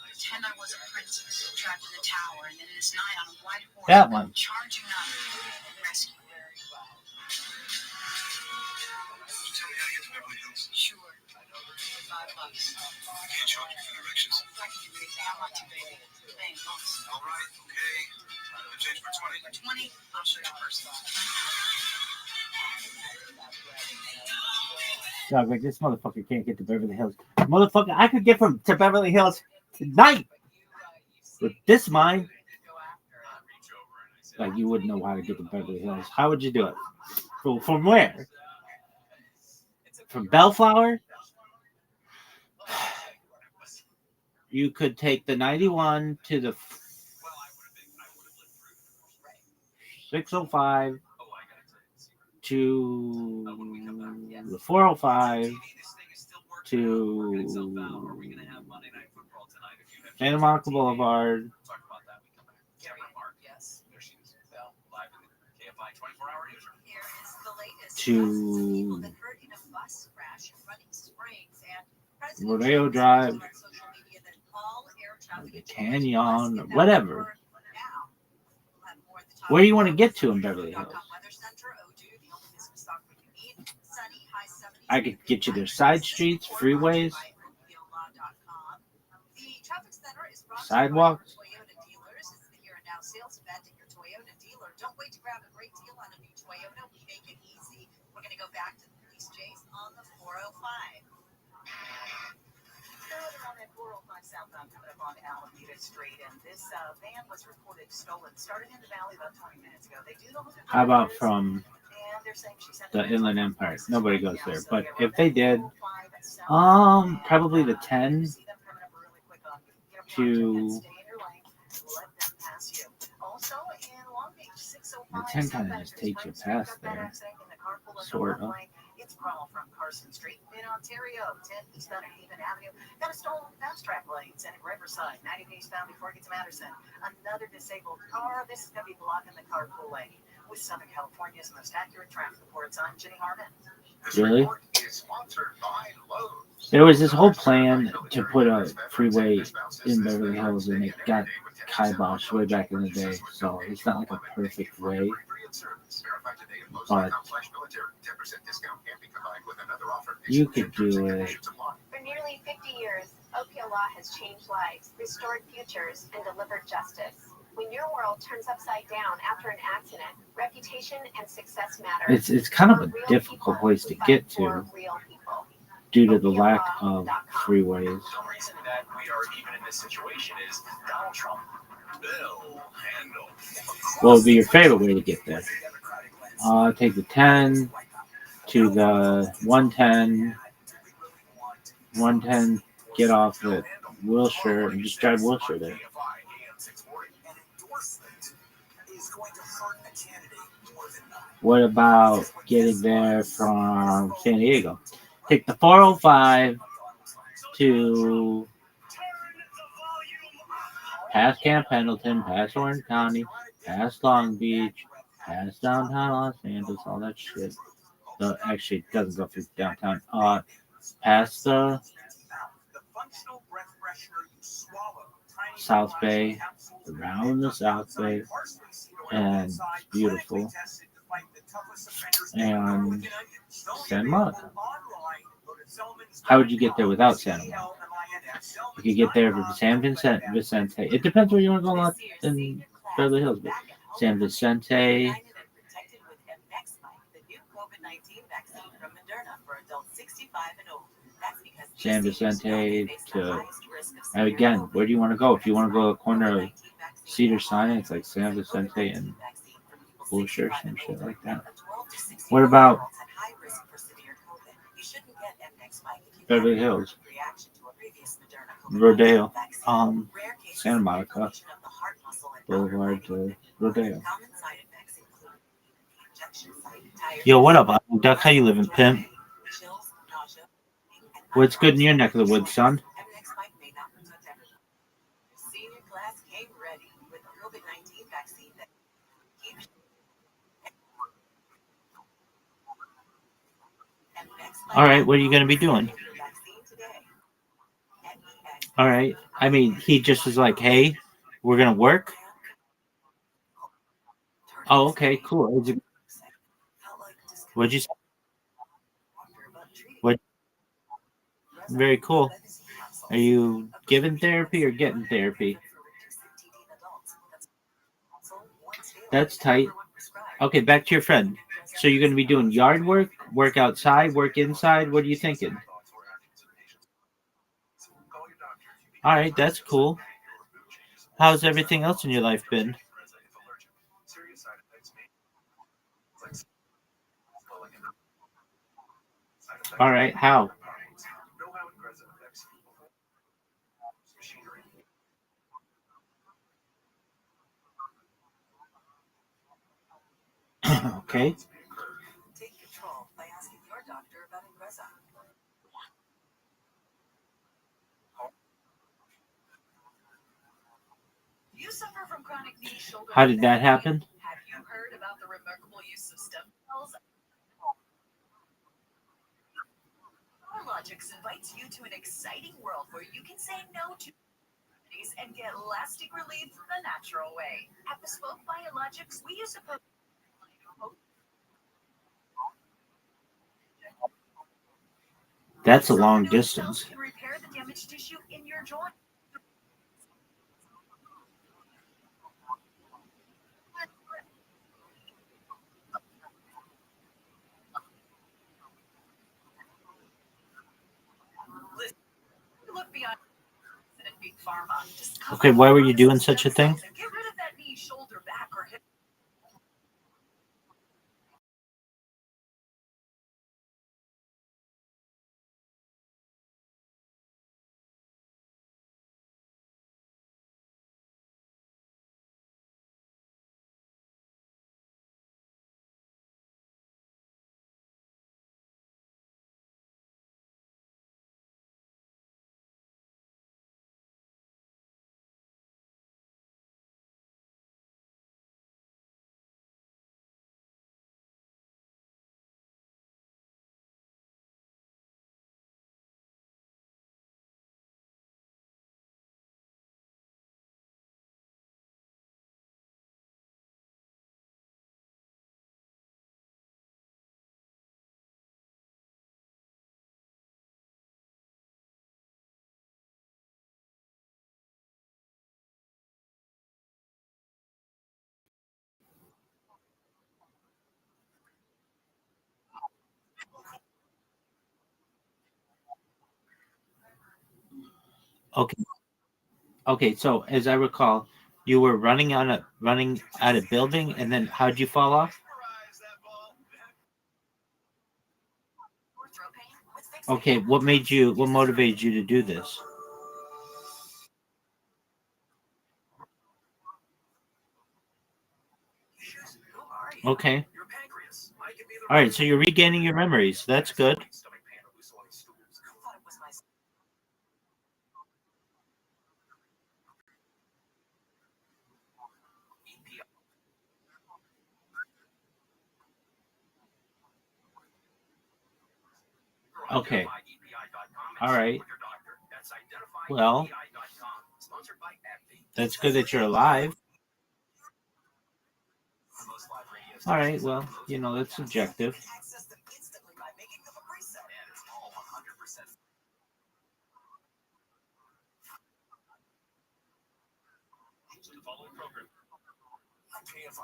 Pretend I was a princess trapped in a tower, and then this night on a white horse, That one. charging up and rescue her. Tell me how to get to Beverly Hills. Sure. $5. I can't charge you for directions. I can do anything I want to, baby. Thanks. All right, okay. No change for 20? 20? I'll show you first. Dog, like this motherfucker can't get to Beverly Hills. Motherfucker, I could get to Beverly Hills tonight with this mind. Like, you wouldn't know how to get to Beverly Hills. How would you do it? From where? From Bellflower? You could take the 91 to the 605 to the 405 to Santa Monica Boulevard to Rodeo Drive, or the Canyon, or whatever. Where do you want to get to in Beverly Hills? I could get you their side streets, freeways, sidewalks. Don't wait to grab a great deal on a new Toyota. We make it easy. We're going to go back to the police chase on the 405. On that 405 southbound coming up on Alameda Street, and this van was reported stolen. Started in the valley about 20 minutes ago. They do the How about from the Inland Empire? Nobody goes there, but if they did, probably the 10 to the 10 kind of just takes you past there, sort of. It's Crawl from Carson Street in Ontario, 10 eastbound Haven Avenue. Got a stolen fast track lanes and in Riverside, 90 eastbound before it gets to Madison. Another disabled car. This is going to be blocking the carpool lane. With Southern California's most accurate traffic reports, I'm Jenny Harmon. Really? There was this whole plan to put a freeway in Beverly Hills, and it got kiboshed way back in the day, so it's not like a perfect way. But you could do it. For nearly 50 years, OPO law has changed lives, restored futures, and delivered justice. When your world turns upside down after an accident, reputation and success matter. It's kind of a difficult place to get to due to the lack of freeways. The reason that we are even in this situation is Donald Trump will handle. What would be your favorite way to get there? Take the 10 to the 110. 110, get off at Wilshire and just drive Wilshire there. What about getting there from San Diego? Take the 405 to past Camp Pendleton, past Orange County, past Long Beach, past downtown Los Angeles, all that shit. Actually, it doesn't go through downtown. Past the South Bay, around the South Bay, and it's beautiful. And Santa Monica. How would you get there without Santa Monica? You could get there from San Vicente. It depends where you want to go in Beverly Hills. But San Vicente, San Vicente to, and again, where do you want to go? If you want to go to the corner of Cedar Sinai, it's like San Vicente and Wilshire, some shit like that. What about Beverly Hills, Rodeo, Santa Monica Boulevard to Rodeo? Yo, what up, Duck? How you living, pimp? What's good in your neck of the woods, son? All right, what are you going to be doing? All right. I mean, he just was like, hey, we're going to work. Oh, okay, cool. What'd you say? What? Very cool. Are you giving therapy or getting therapy? That's tight. Okay, back to your friend. So you're going to be doing yard work, work outside, work inside? What are you thinking? All right, that's cool. How's everything else in your life been? All right, how? Okay. How did that happen? Have you heard about the remarkable use of stem cells? Biologics invites you to an exciting world where you can say no to and get lasting relief the natural way. At Bespoke Biologics, we use a That's a long distance. to repair the damaged tissue in your joint. Look beyond big pharma. Okay, why were you doing such a thing? Get rid of that knee, shoulder, back, or hip. Okay. Okay, so as I recall, you were running at a building, and then how'd you fall off? Okay, what motivated you to do this? Okay. All right, so you're regaining your memories. That's good. Okay. All right. Well, that's good that you're alive. All right. Well, that's subjective.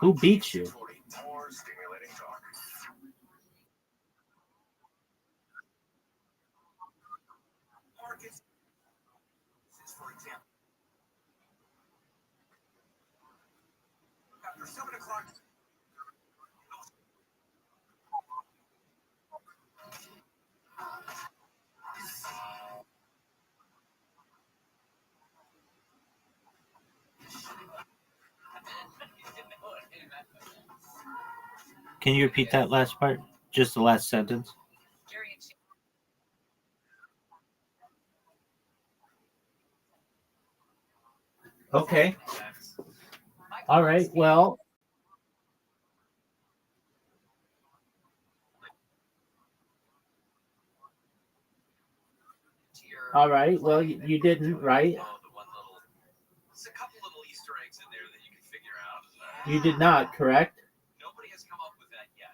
Who beats you? Can you repeat that last part? Just the last sentence. Okay. All right. Well. All right. Well, you didn't, right? There's a couple little Easter eggs in there that you can figure out. You did not, correct? Nobody has come up with that yet.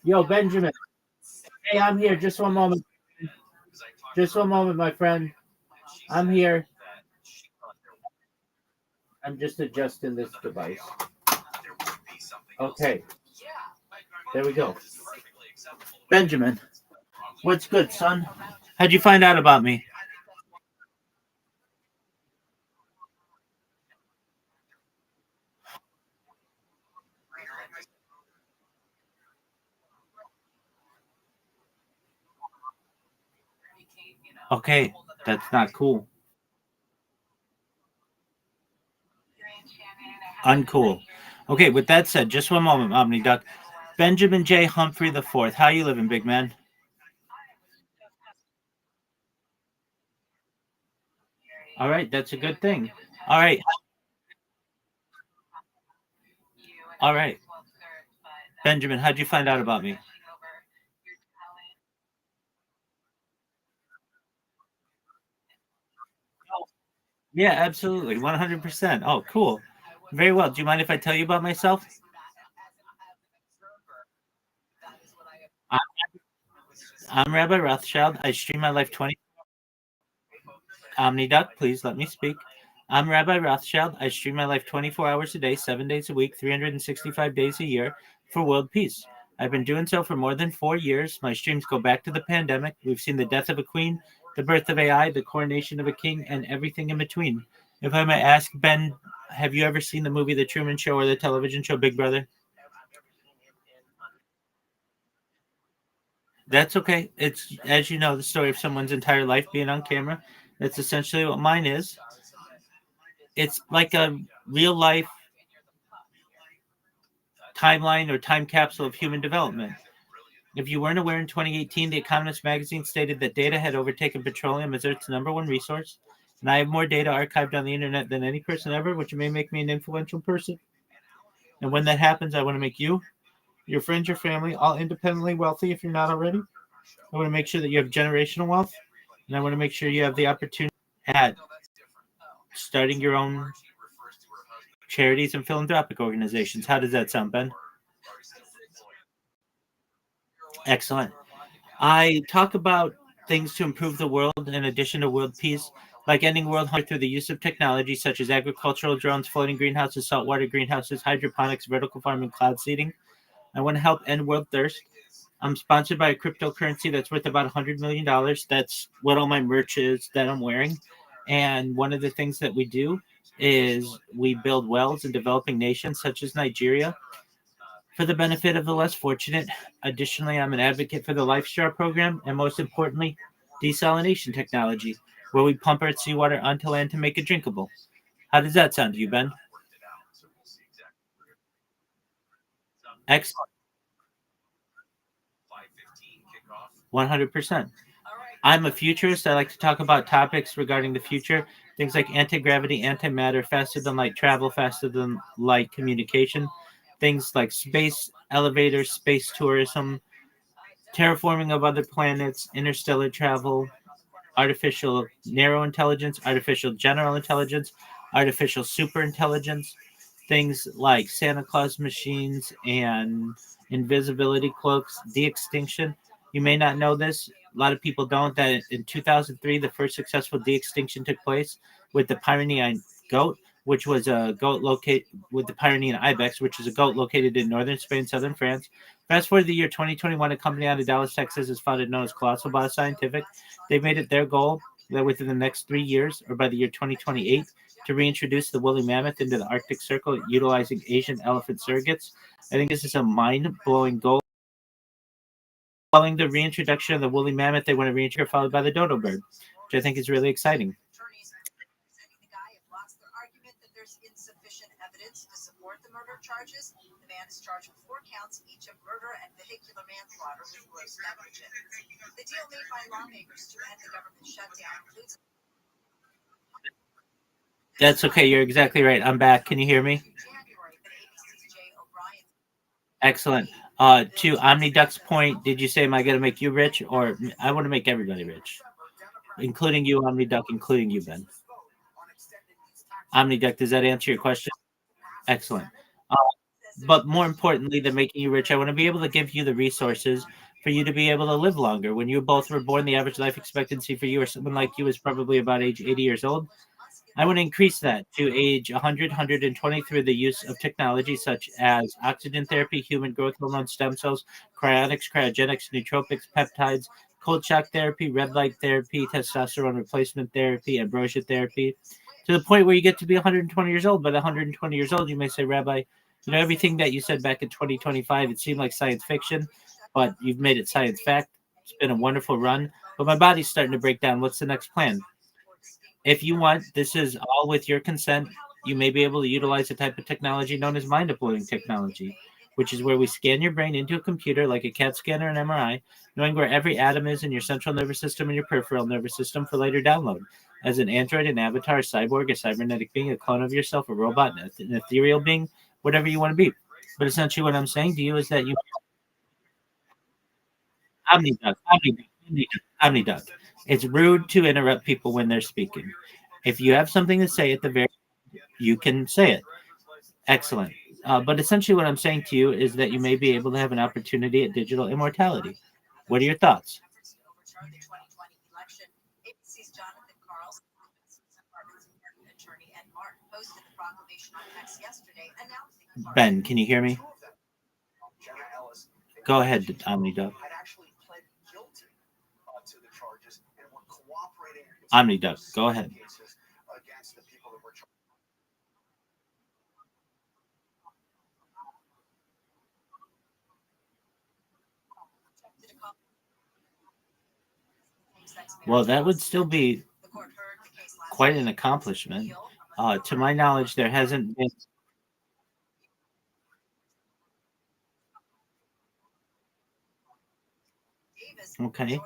Yo, Benjamin. Hey, I'm here. Just one moment. Just one moment, my friend. I'm here. I'm just adjusting this device. Okay. There we go. Benjamin, what's good, son? How'd you find out about me? Okay, that's not cool. Uncool. Okay, with that said, just one moment, Omni Duck. Benjamin J. Humphrey IV. How you living, big man? All right, that's a good thing. All right. All right. Benjamin, how'd you find out about me? Yeah, absolutely. 100%. Oh, cool. Very well. Do you mind if I tell you about myself? I'm Rabbi Rothschild. I stream my life 20. OmniDuck, please let me speak. I'm Rabbi Rothschild. I stream my life 24 hours a day, 7 days a week, 365 days a year for world peace. I've been doing so for more than 4 years. My streams go back to the pandemic. We've seen the death of a queen, the birth of AI, the coronation of a king, and everything in between. If I may ask, Ben, have you ever seen the movie The Truman Show or the television show Big Brother? That's okay. It's, as you know, the story of someone's entire life being on camera. That's essentially what mine is. It's like a real life timeline or time capsule of human development. If you weren't aware, in 2018, The Economist magazine stated that data had overtaken petroleum as Earth's number one resource, and I have more data archived on the internet than any person ever, which may make me an influential person. And when that happens, I want to make you, your friends, your family, all independently wealthy if you're not already. I want to make sure that you have generational wealth, and I want to make sure you have the opportunity at starting your own charities and philanthropic organizations. How does that sound, Ben? Excellent. I talk about things to improve the world in addition to world peace, like ending world hunger through the use of technology such as agricultural drones, floating greenhouses, saltwater greenhouses, hydroponics, vertical farming, cloud seeding. I want to help end world thirst. I'm sponsored by a cryptocurrency that's worth about $100 million. That's what all my merch is that I'm wearing. And one of the things that we do is we build wells in developing nations such as Nigeria for the benefit of the less fortunate. Additionally, I'm an advocate for the LifeStar program and, most importantly, desalination technology, where we pump our seawater onto land to make it drinkable. How does that sound to you, Ben? Excellent. 100%. I'm a futurist. I like to talk about topics regarding the future, things like anti-gravity, antimatter, faster than light travel, faster than light communication, things like space elevators, space tourism, terraforming of other planets, interstellar travel, artificial narrow intelligence, artificial general intelligence, artificial super intelligence, things like Santa Claus machines and invisibility cloaks, de-extinction. You may not know this. A lot of people don't. That in 2003, the first successful de-extinction took place with the Pyrenean goat, which was a goat located with the Pyrenean ibex, which is a goat located in northern Spain, southern France. Fast forward to the year 2021, a company out of Dallas, Texas, is founded known as Colossal Bioscientific. They made it their goal that within the next 3 years, or by the year 2028, to reintroduce the woolly mammoth into the Arctic Circle utilizing Asian elephant surrogates. I think this is a mind-blowing goal. Following the reintroduction of the woolly mammoth, they want to reintroduce followed by the dodo bird, which I think is really exciting. Insufficient evidence to support the murder charges. The man is charged with 4 counts, each of murder and vehicular manslaughter with gross negligence. The deal made by lawmakers to end the government shutdown includes. That's okay. You're exactly right. I'm back. Can you hear me? Excellent. To OmniDuck's point, did you say, am I going to make you rich? Or I want to make everybody rich, including you, OmniDuck, including you, Ben. OmniDuck, does that answer your question? Excellent. But more importantly than making you rich, I want to be able to give you the resources for you to be able to live longer. When you both were born, the average life expectancy for you or someone like you is probably about age 80 years old. I want to increase that to age 100, 120 through the use of technology such as oxygen therapy, human growth hormone, stem cells, cryonics, cryogenics, nootropics, peptides, cold shock therapy, red light therapy, testosterone replacement therapy, ambrosia therapy, to the point where you get to be 120 years old. But 120 years old, you may say, Rabbi, everything that you said back in 2025, it seemed like science fiction, but you've made it science fact. It's been a wonderful run, but my body's starting to break down. What's the next plan? If you want, this is all with your consent. You may be able to utilize a type of technology known as mind uploading technology, which is where we scan your brain into a computer like a CAT scan or an MRI, knowing where every atom is in your central nervous system and your peripheral nervous system for later download. As an android, an avatar, a cyborg, a cybernetic being, a clone of yourself, a robot, an ethereal being, whatever you want to be. But essentially what I'm saying to you is that you Omniduck. It's rude to interrupt people when they're speaking. If you have something to say at the very you can say it. Excellent. But essentially what I'm saying to you is that you may be able to have an opportunity at digital immortality. What are your thoughts? Ben, can you hear me? Go ahead, OmniDuck. OmniDuck, go ahead. Well, that would still be quite an accomplishment. To my knowledge, there hasn't been. Okay.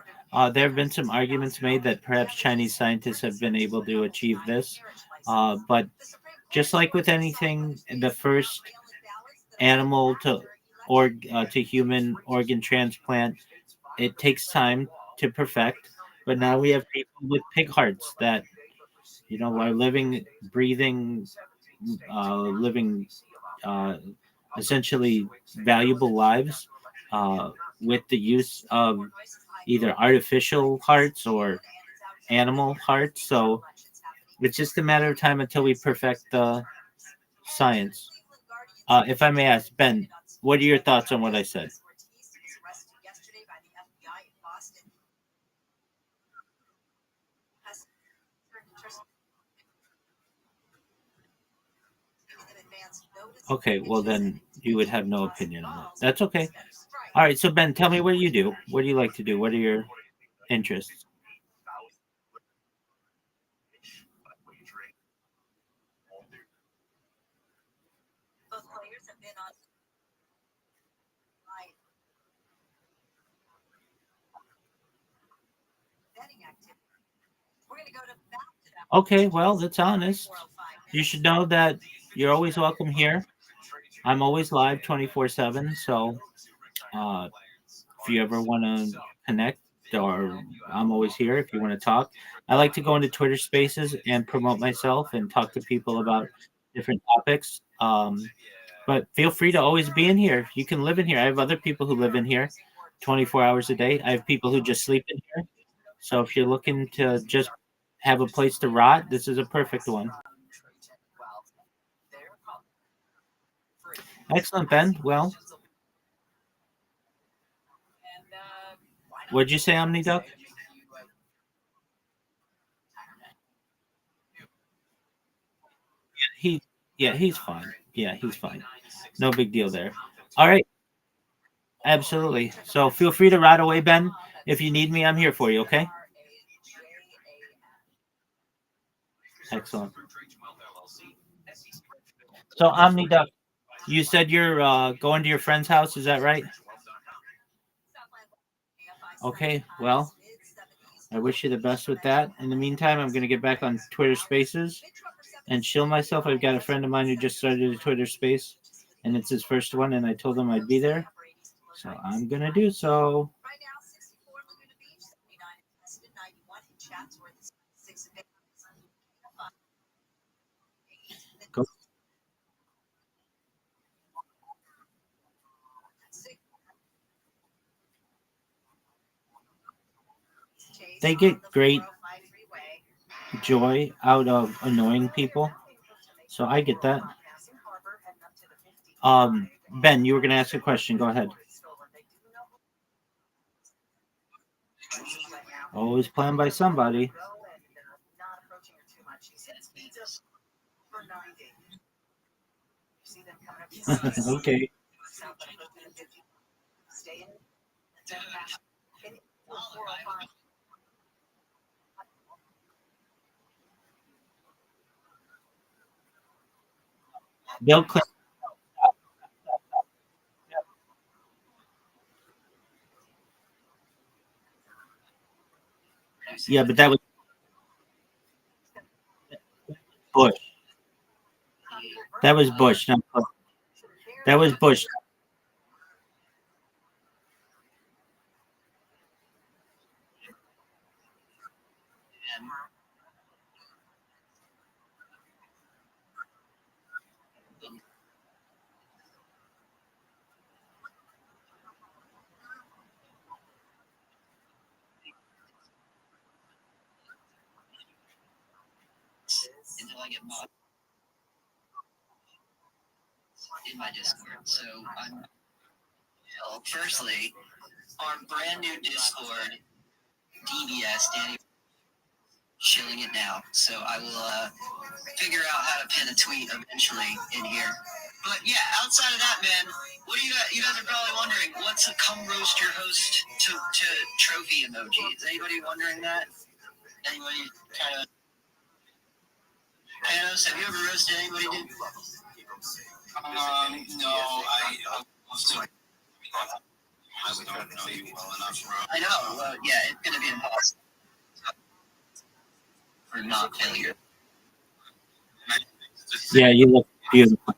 There have been some arguments made that perhaps Chinese scientists have been able to achieve this. But just like with anything, the first animal to human organ transplant, it takes time to perfect. But now we have people with pig hearts that, are living, breathing, living essentially valuable lives with the use of either artificial hearts or animal hearts. So it's just a matter of time until we perfect the science. If I may ask, Ben, what are your thoughts on what I said? Okay, well then you would have no opinion on it. That's okay. All right, so Ben, tell me what you do. What do you like to do? What are your interests? Okay, well, that's honest. You should know that you're always welcome here. I'm always live 24/7. So if you ever want to connect, or I'm always here if you want to talk. I like to go into Twitter Spaces and promote myself and talk to people about different topics. But feel free to always be in here. You can live in here. I have other people who live in here 24 hours a day. I have people who just sleep in here. So if you're looking to just have a place to rot, this is a perfect one. Excellent, Ben. Well, what'd you say, OmniDuck? He, yeah, he's fine. Yeah, he's fine. No big deal there. All right, absolutely. So feel free to ride away, Ben. If you need me, I'm here for you. Okay. Excellent. So OmniDuck, you said you're going to your friend's house. Is that right? Okay. Well, I wish you the best with that. In the meantime, I'm going to get back on Twitter Spaces and chill myself. I've got a friend of mine who just started a Twitter Space, and it's his first one, and I told him I'd be there. So I'm going to do so. Go. They get great joy out of annoying people. So I get that. Ben, you were going to ask a question. Go ahead. Always planned by somebody. Okay. Bill Clinton. Yeah, but that was Bush. That was Bush. Not Clinton. That was Bush. Until I get bought in my Discord. So I'm firstly our brand new Discord DBS Danny shilling it now. So I will figure out how to pin a tweet eventually in here. But yeah, outside of that, man, what do you guys? You guys are probably wondering what's a come roast your host to trophy emoji? Is anybody wondering that? Anybody kind of? Thanos, have you ever roasted anybody, dude? No, I don't know you well enough, bro. I know. Well, yeah, it's gonna be impossible for not failure. Yeah, you look beautiful.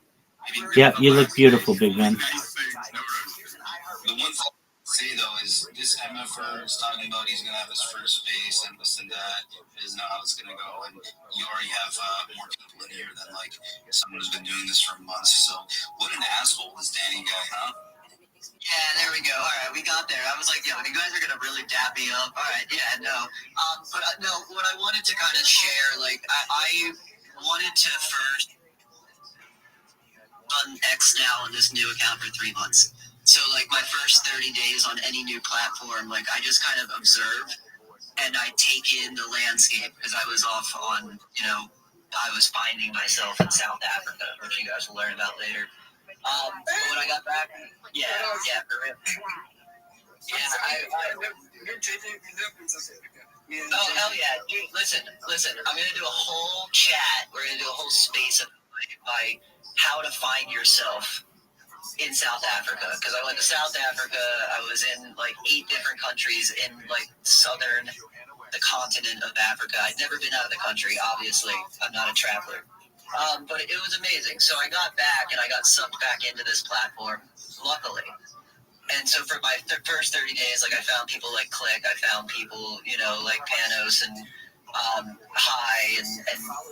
Yeah, you look beautiful, big man. The one thing I'll say though is this MFR is talking about he's gonna have his first base and this and that. He doesn't know how it's gonna go, and you already have more people in here than like someone who's been doing this for months. So what an asshole this Danny guy, huh? Yeah, there we go. All right, we got there. I was like, yo, you guys are gonna really dap me up. All right, yeah, no. But no, what I wanted to kind of share, like, I wanted to first on X now on this new account for 3 months. So like my first 30 days on any new platform, like I just kind of observe and I take in the landscape because I was off on, I was finding myself in South Africa, which you guys will learn about later. But when I got back, yeah, for real. Oh hell yeah, dude! Listen. I'm gonna do a whole chat. We're gonna do a whole space of like how to find yourself in South Africa. Because I went to South Africa. I was in like 8 different countries in like southern the continent of Africa. I'd never been out of the country, obviously. I'm not a traveler. But it was amazing. So I got back and I got sucked back into this platform, luckily. And so for my first 30 days, like I found people like Click, I found people, you know, like Panos and Hi, and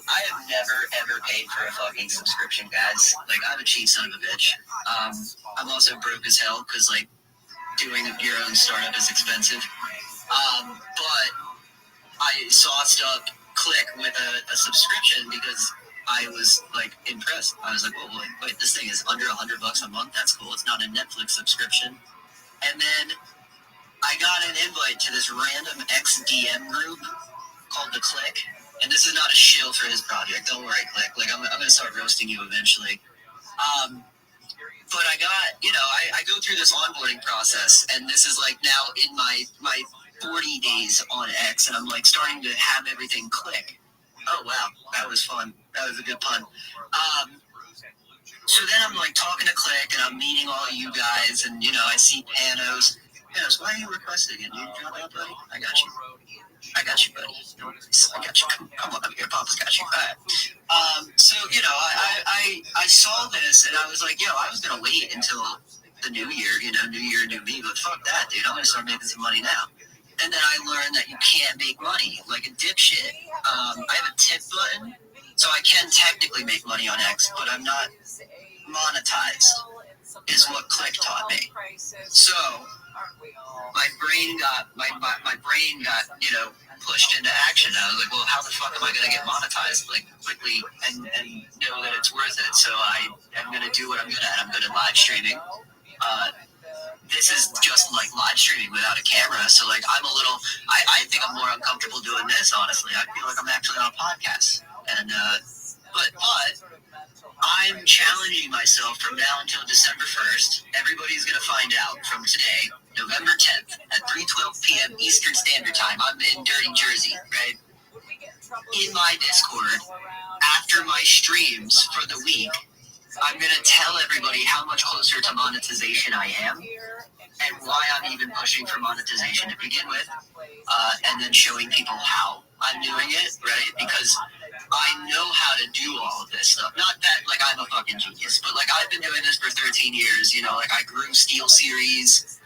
I have never ever paid for a fucking subscription, guys. Like, I'm a cheap son of a bitch. I'm also broke as hell because like doing your own startup is expensive. But I saw stuff Click with a subscription because I was like impressed. I was like, oh wait, this thing is under $100 a month. That's cool. It's not a Netflix subscription. And then I got an invite to this random XDM group called The Click. And this is not a shill for his project. Don't worry, Click. Like, I'm going to start roasting you eventually. But I got, you know, I go through this onboarding process, and this is like now in my 40 days on X, and I'm like starting to have everything click. Oh, wow. That was fun. That was a good pun. So then I'm like talking to Click, and I'm meeting all you guys, and, you know, I see Panos. Panos, why are you requesting it? You drop out, buddy? I got you. I got you, buddy. I got you. Come on up here. Papa's got you. All right. So, you know, I saw this, and I was like, yo, I was going to wait until the new year, you know, new year, new me, but fuck that, dude. I'm going to start making some money now. And then I learned that you can't make money like a dipshit. I have a tip button, so I can technically make money on X, but I'm not monetized, is what Click taught me. So my brain got, you know, pushed into action. I was like, well, how the fuck am I going to get monetized like quickly and know that it's worth it? So I am going to do what I'm good at. I'm good at live streaming. This is just like live streaming without a camera. So like I'm a little, I think I'm more uncomfortable doing this, honestly. I feel like I'm actually on a podcast. And, but I'm challenging myself from now until December 1st. Everybody's going to find out from today, November 10th at 3:12 p.m. Eastern Standard Time. I'm in Dirty Jersey, right? In my Discord, after my streams for the week, I'm going to tell everybody how much closer to monetization I am and why I'm even pushing for monetization to begin with, and then showing people how I'm doing it, right? Because I know how to do all of this stuff. Not that, like, I'm a fucking genius, but, like, I've been doing this for 13 years, you know, like, I grew Steel Series,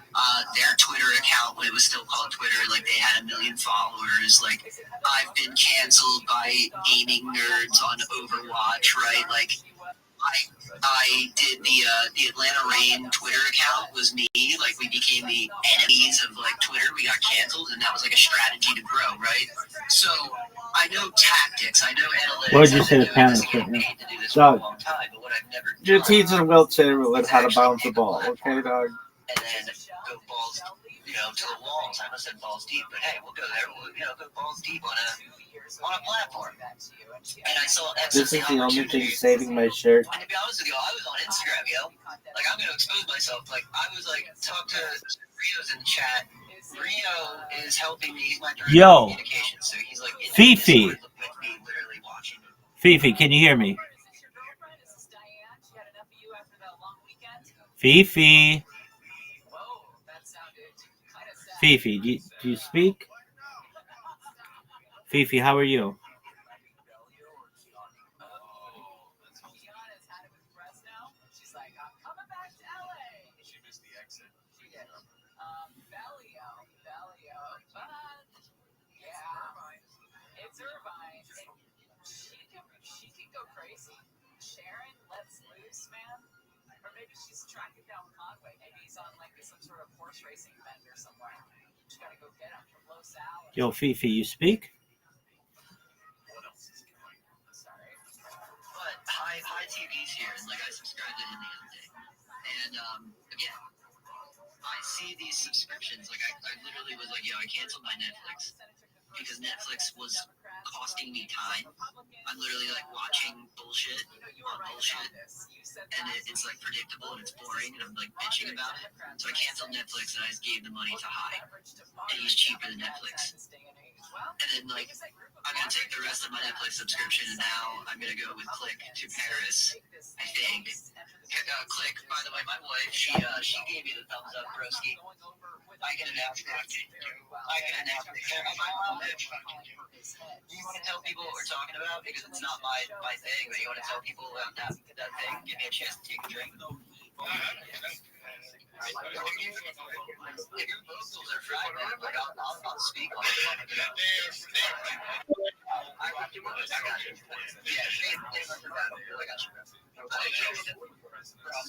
their Twitter account when it was still called Twitter, like, they had 1 million followers, like, I've been canceled by gaming nerds on Overwatch, right? Like, I did the Atlanta Reign Twitter account was me. Like, we became the enemies of, like, Twitter. We got canceled, and that was, like, a strategy to grow, right? So I know tactics. I know analytics. What would you say to Panos right now? Dog, your teeth are well tailored with how to bounce the ball, okay, dog? And then go balls, you know, to the walls. I almost said balls deep, but hey, we'll go there. We'll, you know, go balls deep on a platform. And I saw This is the only thing saving my shirt. And to be honest with you, I was on Instagram, yo. Like, I'm gonna expose myself. Like, I was like, talk to Rio's in the chat. Rio is helping me. He's my director of communication, so he's like Fifi. with me, literally watching. Fifi, can you hear me? Fifi. Fifi, do you speak? Fifi, how are you? Yo, Fifi, you speak? But high TV's here, and like I subscribed to him the other day. And again, I see these subscriptions. Like I literally was like, yo, I canceled my Netflix because Netflix was costing me time. I'm literally like watching bullshit on bullshit, and it's like predictable and it's boring, and I'm like bitching about it. So I canceled Netflix and I just gave the money to High, and he's cheaper than Netflix. And then, like, I'm going to take the rest of my Netflix subscription, and now I'm going to go with Click to Paris, I think. Click, by the way, my wife, she gave me the thumbs up, broski. I can announce that. I can announce it. Am I allowed to? Do you want to tell people what we're talking about? Because it's not my thing, but you want to tell people about that thing? Give me a chance to take a drink. If your vocals are fried, man, like, I'll speak on it. I got you. Yeah, I got you. I'm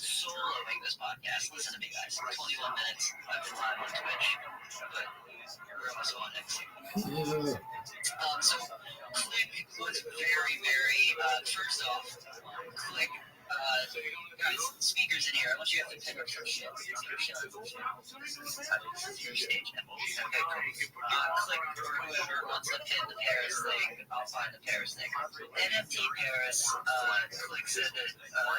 soloing this podcast. Listen to me, guys. 21 minutes. I've been live on Twitch, but we're also on X. So, Click was very, very, first off, Click, guys, speakers in here, I want you to have to pick up some shit. This is your stage now. Okay, Click for whoever wants to pin the Paris thing. I'll find the Paris thing. NFT Paris, Click said that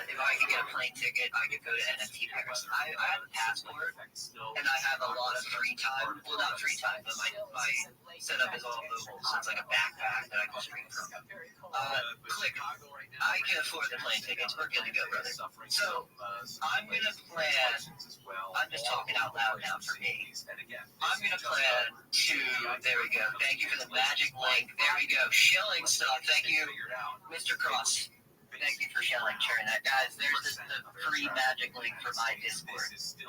if I could get a plane ticket, I could go to NFT Paris. I have a passport, and I have a lot of free time. Well, not free time, but my setup is all mobile, so it's like a backpack that I can stream from. Click, I can afford the plane tickets. We're good to go, brother. So, I'm going to plan, I'm just talking out loud now for me. I'm going to plan to, there we go. Thank you for the magic link. There we go. Shilling stuff. Thank you, Mr. Cross. Thank you for sharing that. Guys, there's the free magic link for my Discord. That's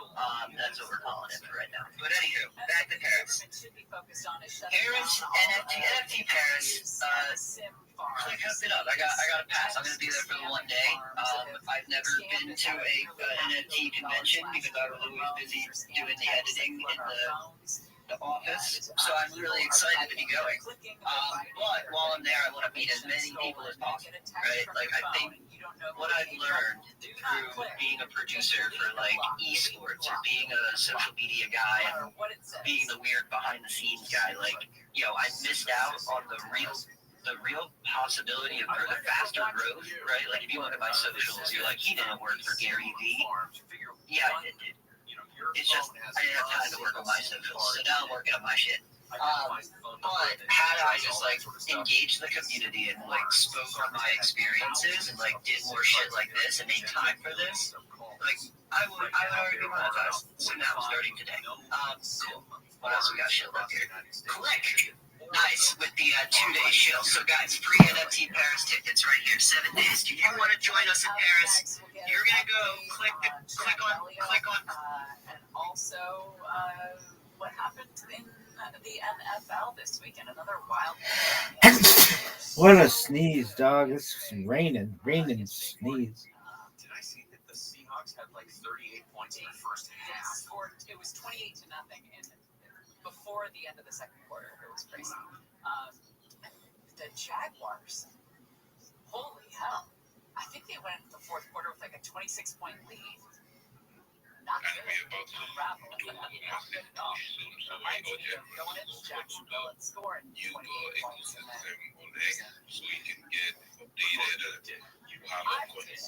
what we're calling it for right now. But anywho, back to Paris. Paris, NFT Paris, Click hooked it up. I got a pass. I'm going to be there for the one day. I've never been to an NFT convention because I was always busy doing the editing in the office, so I'm really excited to be going. But while I'm there, I want to meet as many people as possible, right? Like, I think what I've learned through being a producer for, like, esports or being a social media guy and being the weird behind-the-scenes guy, like, I missed out on the real possibility of the faster growth, right? Like, if you look at my socials, you're like, he didn't work for Gary Vee. Yeah, I did. It's just, I didn't have time to work on my socials, so now I'm working on my shit. But had I just, like, engaged the community and, like, spoke on my experiences and, like, did more shit like this and made time for this, like, I would already be monetized. So now I'm starting today. Cool. What else we got shit up here? Click. Nice, with the 2-day show. So, guys, free NFT Paris tickets right here, 7 days. Do you want to join us in Paris? You're gonna go click on. And also, what happened in the NFL this weekend? Another wild. What a sneeze, dog! It's raining, sneeze. Did I see that the Seahawks had like 38 points in the first half? It was 28-0 before the end of the second quarter. It was crazy. The Jaguars, holy hell. I think they went into the fourth quarter with like a 26-point lead. Not good. Unravel. Not good at all. Reminds me of going into Jacksonville and scoring 28 points. And then so you can get updated how upcoming AMAs and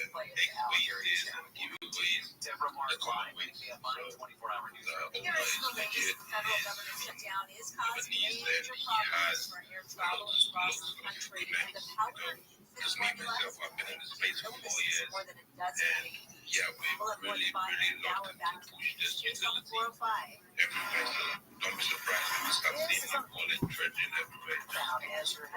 X-Ways and giveaways. The common ways from the legit is companies that he has just me myself, I've been in the space for 4 years, and yeah, we really love to push this utility everywhere, so don't be surprised when you start seeing my wallet trending everywhere. Actually,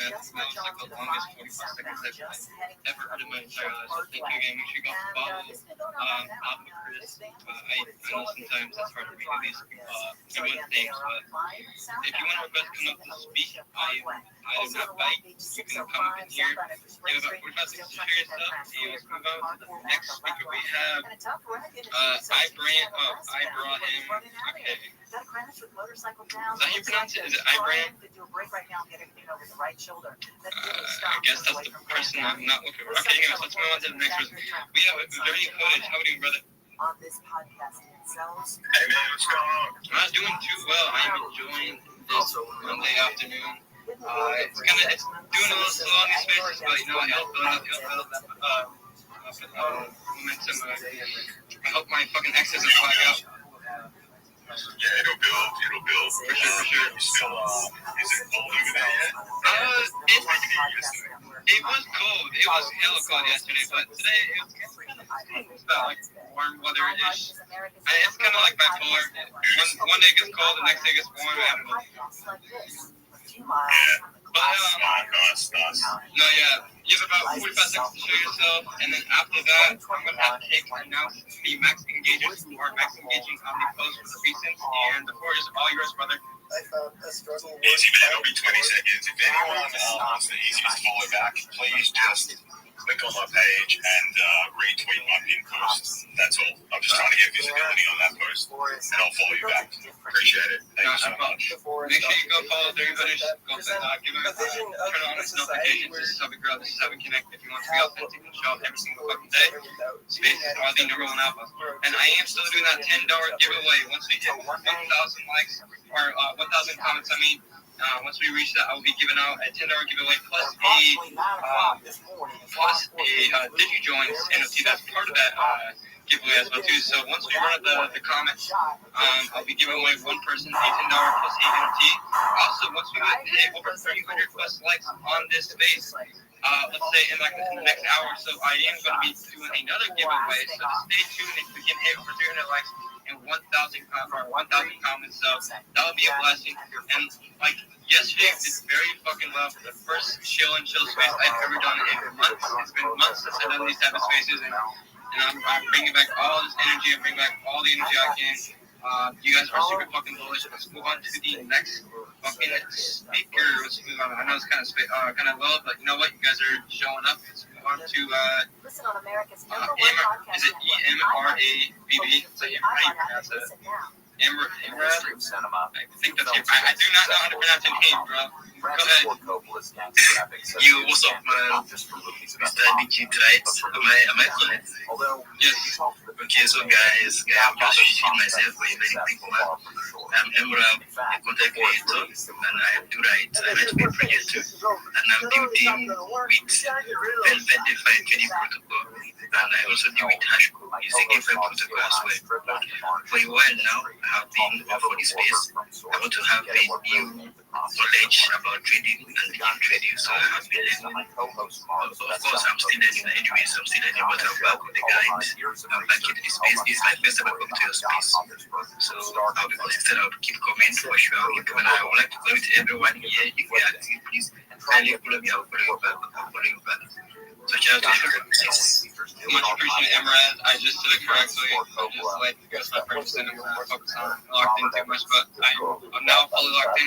that was like the longest 45 seconds I've ever heard in my entire life. So thank you again. Make sure you go follow Alpha Chris. I know sometimes it's hard to read these everyone's names, but if you want to request come up to speak, I do not bite. You can come up in here. You have about 45 seconds to share your stuff. You move on to the next speaker. We have I brought him. Okay. Is that how you pronounce it? Is it Ibrahim? I guess that's the person I'm not looking for. Okay, anyways, let's move on to the next person. We have a dirty footage. How are you, brother? On this podcast themselves. Hey man, what's going on? I'm not doing too well. I'm enjoying this Monday afternoon. It's doing a little slow on these spaces, but you know what? It'll build up momentum. I hope my fucking X doesn't flag out. Yeah, it'll build. For sure. Still, is it cold over there yet? It was cold. It was hella cold yesterday, but today it's about like warm weather-ish. It's kind of like bipolar. One day gets cold, the next day gets warm. I don't know. But no, yeah. You have about 45 seconds to show yourself, and then after that, I'm gonna have Cake announce the max engagers who are max engaging on the post for the recent, and the floor is all yours, brother. Easy, man. It'll be 20 seconds. If anyone wants the easiest follow back, please just click on my page and retweet my pin post. That's all. I'm just trying to get visibility on that post, and I'll follow you back. Appreciate it. Thank you so much. Make sure you go follow everybody. Go give them turn on his notifications. This is how we grow. This is how we connect. If you want to be authentic and show up every single fucking day, Spaces are the number one alpha. And I am still doing that $10 giveaway once we hit 1,000 likes or 1,000 comments. Once we reach that, I will be giving out a $10 giveaway plus a DigiJoins NFT that's part of that giveaway as well too. So once we run the comments, I'll be giving away one person a $10 plus a NFT. Also, once we hit over 300 plus likes on this space, let's say in the next hour or so, I am going to be doing another giveaway. So just stay tuned if we can hit over 300 likes and 1,000 comments. So that would be a blessing. And like yesterday, did very fucking well for the first chill and chill space I've ever done in months. It's been months since I've done these type of spaces, and I'm bringing back all this energy. I'm bringing back all the energy I can. You guys are super fucking bullish. Let's move on to the next fucking speaker. Let's move on. I know it's kind of low, but you know what? You guys are showing up. Let's move on to Listen on America's is it EMRABB? How do you pronounce it? Restream Cinema. I think that's it. I do not know how to pronounce your name, bro. Go ahead. Yo, what's up, man? Mr. Digi Trites. Am I correct? Yes. Okay, so guys, I'm just shooting myself for a very quick one. I'm Emrab, a content creator, and I have two rights. I write to be project too, and I'm building with Velvet DeFi trading protocol, and I also deal with Hashco using GameFi protocol as well. For a while now, I have been for this space. I want to have a new knowledge about trading and game trading, so I have been learning. Of course, I'm still learning anyways. I'm still learning, but I'm back with the guys. I'm back into this space. This is my first time I come to your space, so I'll be consistent. I'll keep coming for sure. And I would like to go with everyone here. If you are active, please kindly follow me. I'll follow you back. So shout out to you. Much appreciated, Emerald. I just did it correctly. I just like because my purchase and I'm focused on locked in too much, but I'm now fully locked in.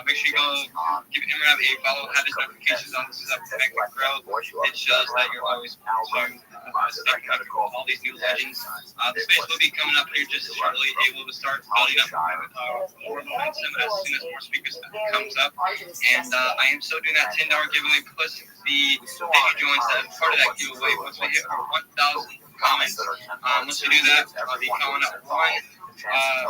Make sure you go give Emerald a follow, have his notifications on. This is a connect and grow. It shows that you're always staying connected with all these new legends. The space will be coming up here just shortly. Able to start building up more momentum as soon as more speakers comes up. And I am still doing that $10 giveaway plus the DigiJoins that part of that giveaway. Once we hit over 1,000 comments, once we do that, I'll be calling out one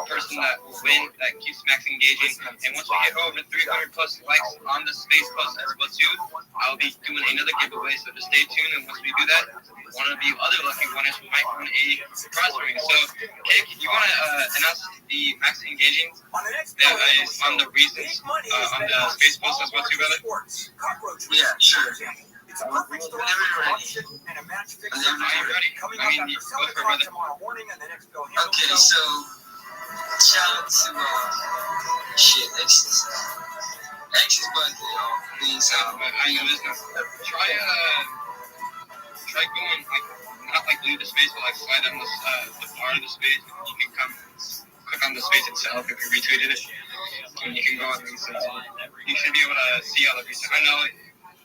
person that will win, that keeps max engaging. And once we hit over 300 plus likes on the space post as well too, I'll be doing another giveaway. So just stay tuned, and once we do that, one of you other lucky winners might win a prize ring. So, Cake, you want to announce the max engaging that is on the reasons on the space post as well too, brother? Yeah, sure. Whenever you're ready. I mean, go for it, brother. Okay, so shout out to X's birthday, please. I know this now. Try going not leave the space, but slide on the part of the space. You can click on the space itself if you retweeted it, and you can go on these. You should be able to see all of these. I know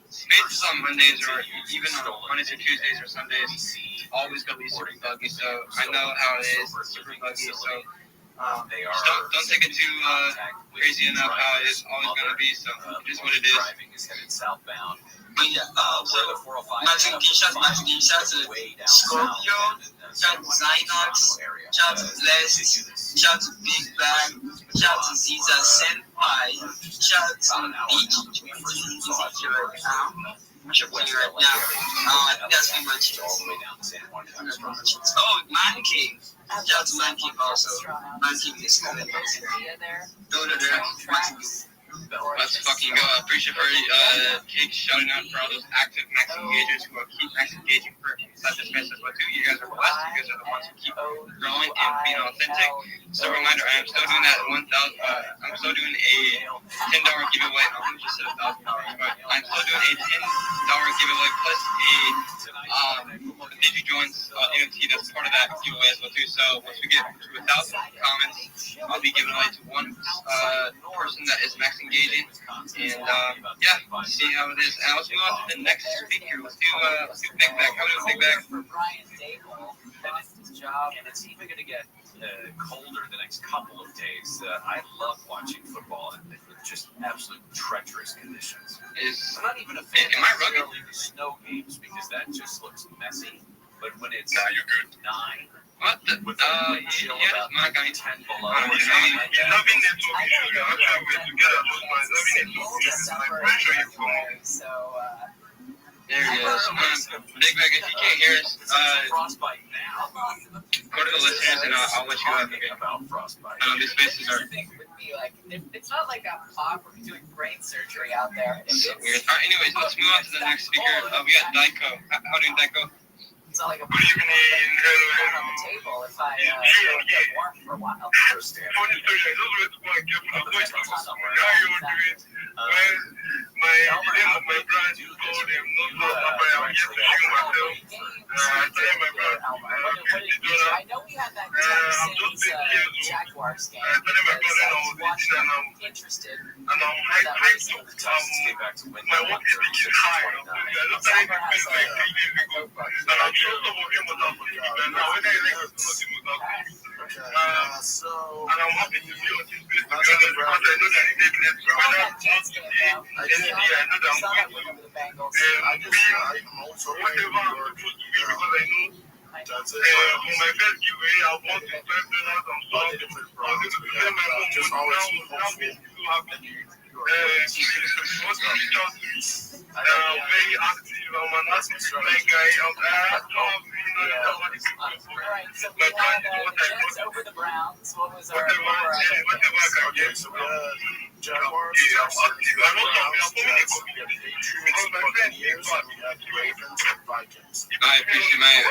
spaces on Mondays or even on Mondays or Tuesdays or Sundays, it's always going to be super buggy. So I know how it is. It's super buggy. So just don't take it too crazy enough how it is always going to be. So it is what it is. But yeah, Magic shout to Scorpio, shout to Zynox, shout to Blessed, shout to Big Bang, shout to Ziza Senpai, shout to DigiJoins, tripping right now. I think that's pretty much it. Oh, Man Cave. Shout out to Man Cave also. Man Cave is coming. Go to there. Let's fucking go. I appreciate for Cake shouting out for all those active max engagers who keep max engaging for such a space as well too. You guys are blessed. You guys are the ones who keep growing and being authentic. So reminder, I am still doing that I'm still doing a $10 giveaway. I'm just at $1,000, but I'm still doing a $10 giveaway plus a DigiJoins NFT that's part of that giveaway as well too. So once we get to 1,000 comments, I'll be giving away to one person that is max engaging, and see how it is. And let's move on to the next speaker. Let's do Big Bag. How are we doing, Big Bag? And it's even going to get colder the next couple of days. I love watching football in just absolute treacherous conditions. I'm not even a fan of the snow games because that just looks messy. But when it's 9, what the? With about 10 below. There he is. Big Bag, if you can't hear us, go to the listeners and I'll let you have the game. These spaces are... It's not like I'm pop or doing brain surgery out there. It's so weird. Alright, anyways, let's move on to the next speaker. We got Daiko. How do you Daiko? It's not like I'm putting it on the table if I get warm for a while. I know we had that Texans Jaguars game. I was watching. I'm interested. And I'm hyped to get back to win. My work ethic is high. And I'm sure some of you must have believed it. Now, whether I like it or not, you must have believed it. And I'm happy to be on this place because I know that it is less. Whether it's not today, any day, I know that I'm going to be whatever I'm supposed to be because I know. For my first giveaway, I won $5 and so on. I was able to send my mom now being so happy. Very active. I'm an active guy. My brand is what I do. Over the Browns. What was our Jaguars, I appreciate my man.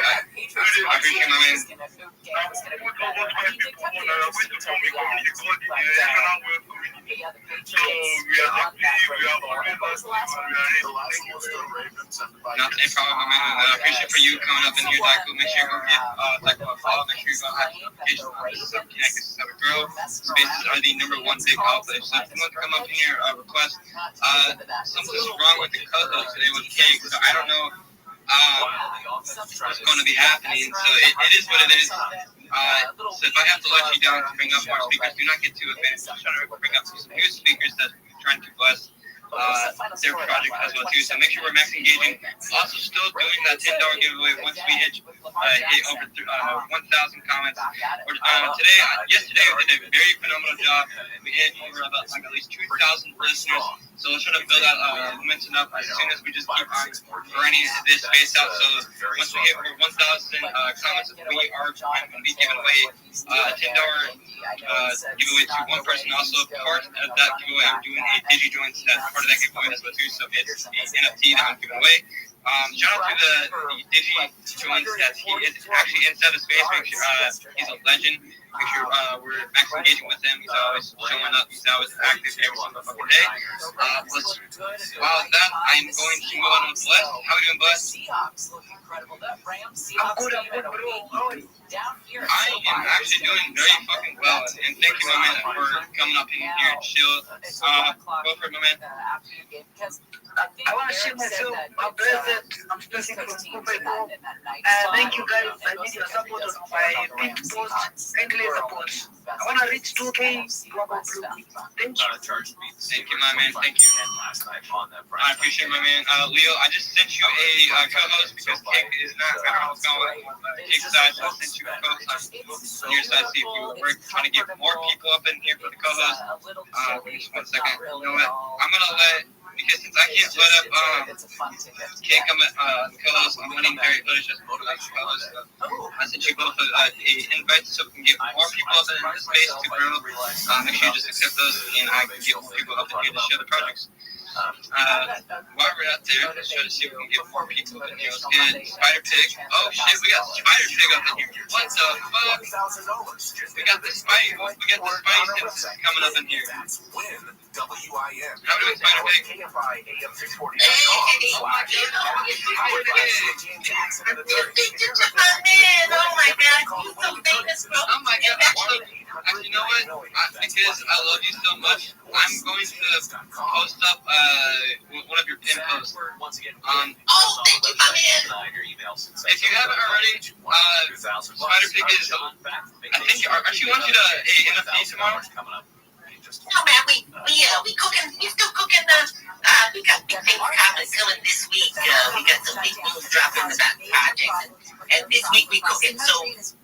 Not a problem, man. I appreciate for you coming up in here, Daiko. Make sure you go get Daiko a follow. Make sure you go have notifications on this is Connected to Grow. Spaces are the #1 big outlet. So if you want to come up in here, request. Something's wrong with the co-host today with Cake, so I don't know what's going to be happening. So it is what it is. So if I have to let you down to bring up more speakers, do not get too offended. I'm trying to bring up some new speakers that we're trying to bless their project as well too. So make sure we're max engaging. Also still doing that $10 giveaway once we hit over 1,000 comments. Yesterday we did a very phenomenal job. We hit over about at least 2,000 listeners. So let's try to build that momentum up as soon as we just keep on grinding this space out. So once we hit over 1,000 comments, we are going to be giving away a $10 giveaway to one person. Also part of that giveaway, I'm doing a DigiJoins that's part of that giveaway as well too. So it's the NFT that I'm giving away. Shout out to the DigiJoins that he is actually inside the space. Make sure he's a legend. Make sure we're max engaging with him. He's always showing up. He's always active every single fucking day. While that, I'm going to move on with Bless. How are we doing, Bless? I'm good, bro. I am actually doing very fucking well. And thank you, my man, for coming up in here and chill. Go for it, my man. I want to share myself. I'm blessed. I'm stressing from Kupai. Thank you guys. I need your support on my big post. Kindly support. I want to reach 2K. Thank you. Thank you, my man. Thank you. I appreciate it, my man. Leo, I just sent you a co-host because Cake is not going Cake's side. So I sent you a co-host on your side. See if we're trying to get more people up in here for the co-host. Give me just 1 second. You know what? I'm going to let because since I can't put up, can't come co-host, I'm letting Barry Bush as co-host. I sent you both an invite so we can get more people up in the space to grow. Make sure you just accept those, and I can get more people up in here to share the projects. While we're out there, let's try to see if we can get more people in here. Let's get Spider Pig. Oh shit, we got Spider Pig up in here. What the fuck? We got the Spidey senses coming up in here. How do we Spider Pig? Hey, oh my god, actually, you know what? Because I love you so much, I'm going to post up one of your pin posts. Thank you, my man. If you haven't already, Spider Pig is, I think, aren't you wanting to NFT tomorrow? No, man, we cooking. We still cooking. We got big things coming this week. We got some big news dropping about projects, and this week we cooking. So this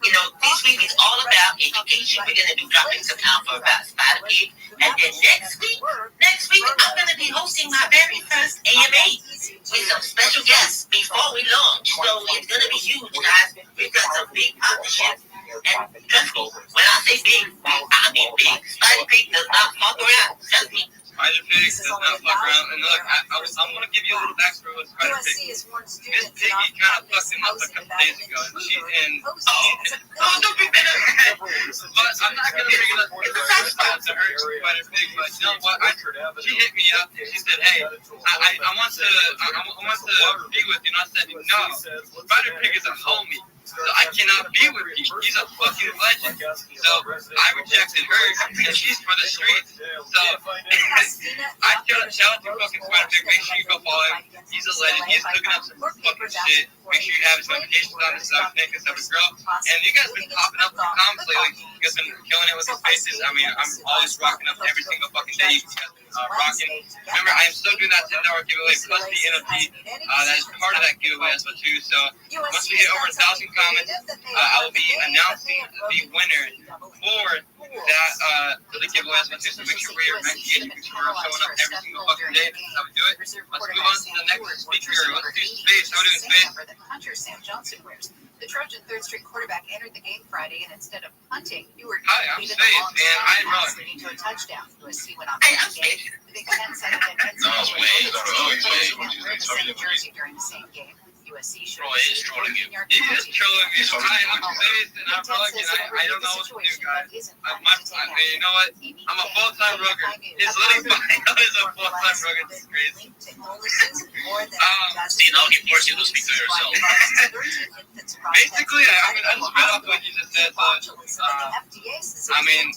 week is all about education. We're gonna be dropping some alpha about Spider Pig, and then next week I'm gonna be hosting my very first AMA with some special guests before we launch. So it's gonna be huge, guys. We've got some big partnerships. And trust me, when I say big, I mean big. Spider Pig does not fuck around. Trust me. Spider Pig does not fuck around. And look, I'm going to give you a little backstory with Spider Pig. This piggy kind of fucked him up a couple days ago. Don't be bitter. But I'm not going to bring it up to hurt Spider Pig. But you know what? She hit me up. She said, hey, I want to be with you. And I said, no, Spider Pig is a homie. So I cannot be with you. He's a fucking legend. So I rejected her, and she's for the streets. So I tell you fucking Spider Pig, make sure you go follow him. He's a legend. He's cooking up some fucking shit. Make sure you have his notifications on. This is how Nick is his girl. And you guys been popping up in the comments lately. You guys been killing it with his faces. I mean, I'm always rocking up every single fucking day. You guys been rocking. Remember, I am still doing that $10 giveaway plus the NFT. That is part of that giveaway as well too. So once we hit over 1,000 comments, I will be announcing the winner for that for the giveaway as well too. So make sure we're engaging because we're showing up every single fucking day. That's how we do it. Let's move on to the next speaker. Let's do Space. How are we doing, Space? Hunter Sam Johnson wears. The Trojan third-string quarterback entered the game Friday, and instead of punting, you were Hi, I'm Space, and I'm Rock. Leading to a touchdown. USC went on to the game. The Big Ten said it had Jersey during the same game. USC showed He is trolling me. Hi, I'm Space, and I'm Rock, and I don't know what to do, guys. You know what? I'm a full-time rugger. His little bio is a full-time rugger. It's crazy. He forced you to speak to yourself. Basically, I just read off what you just said. I mean,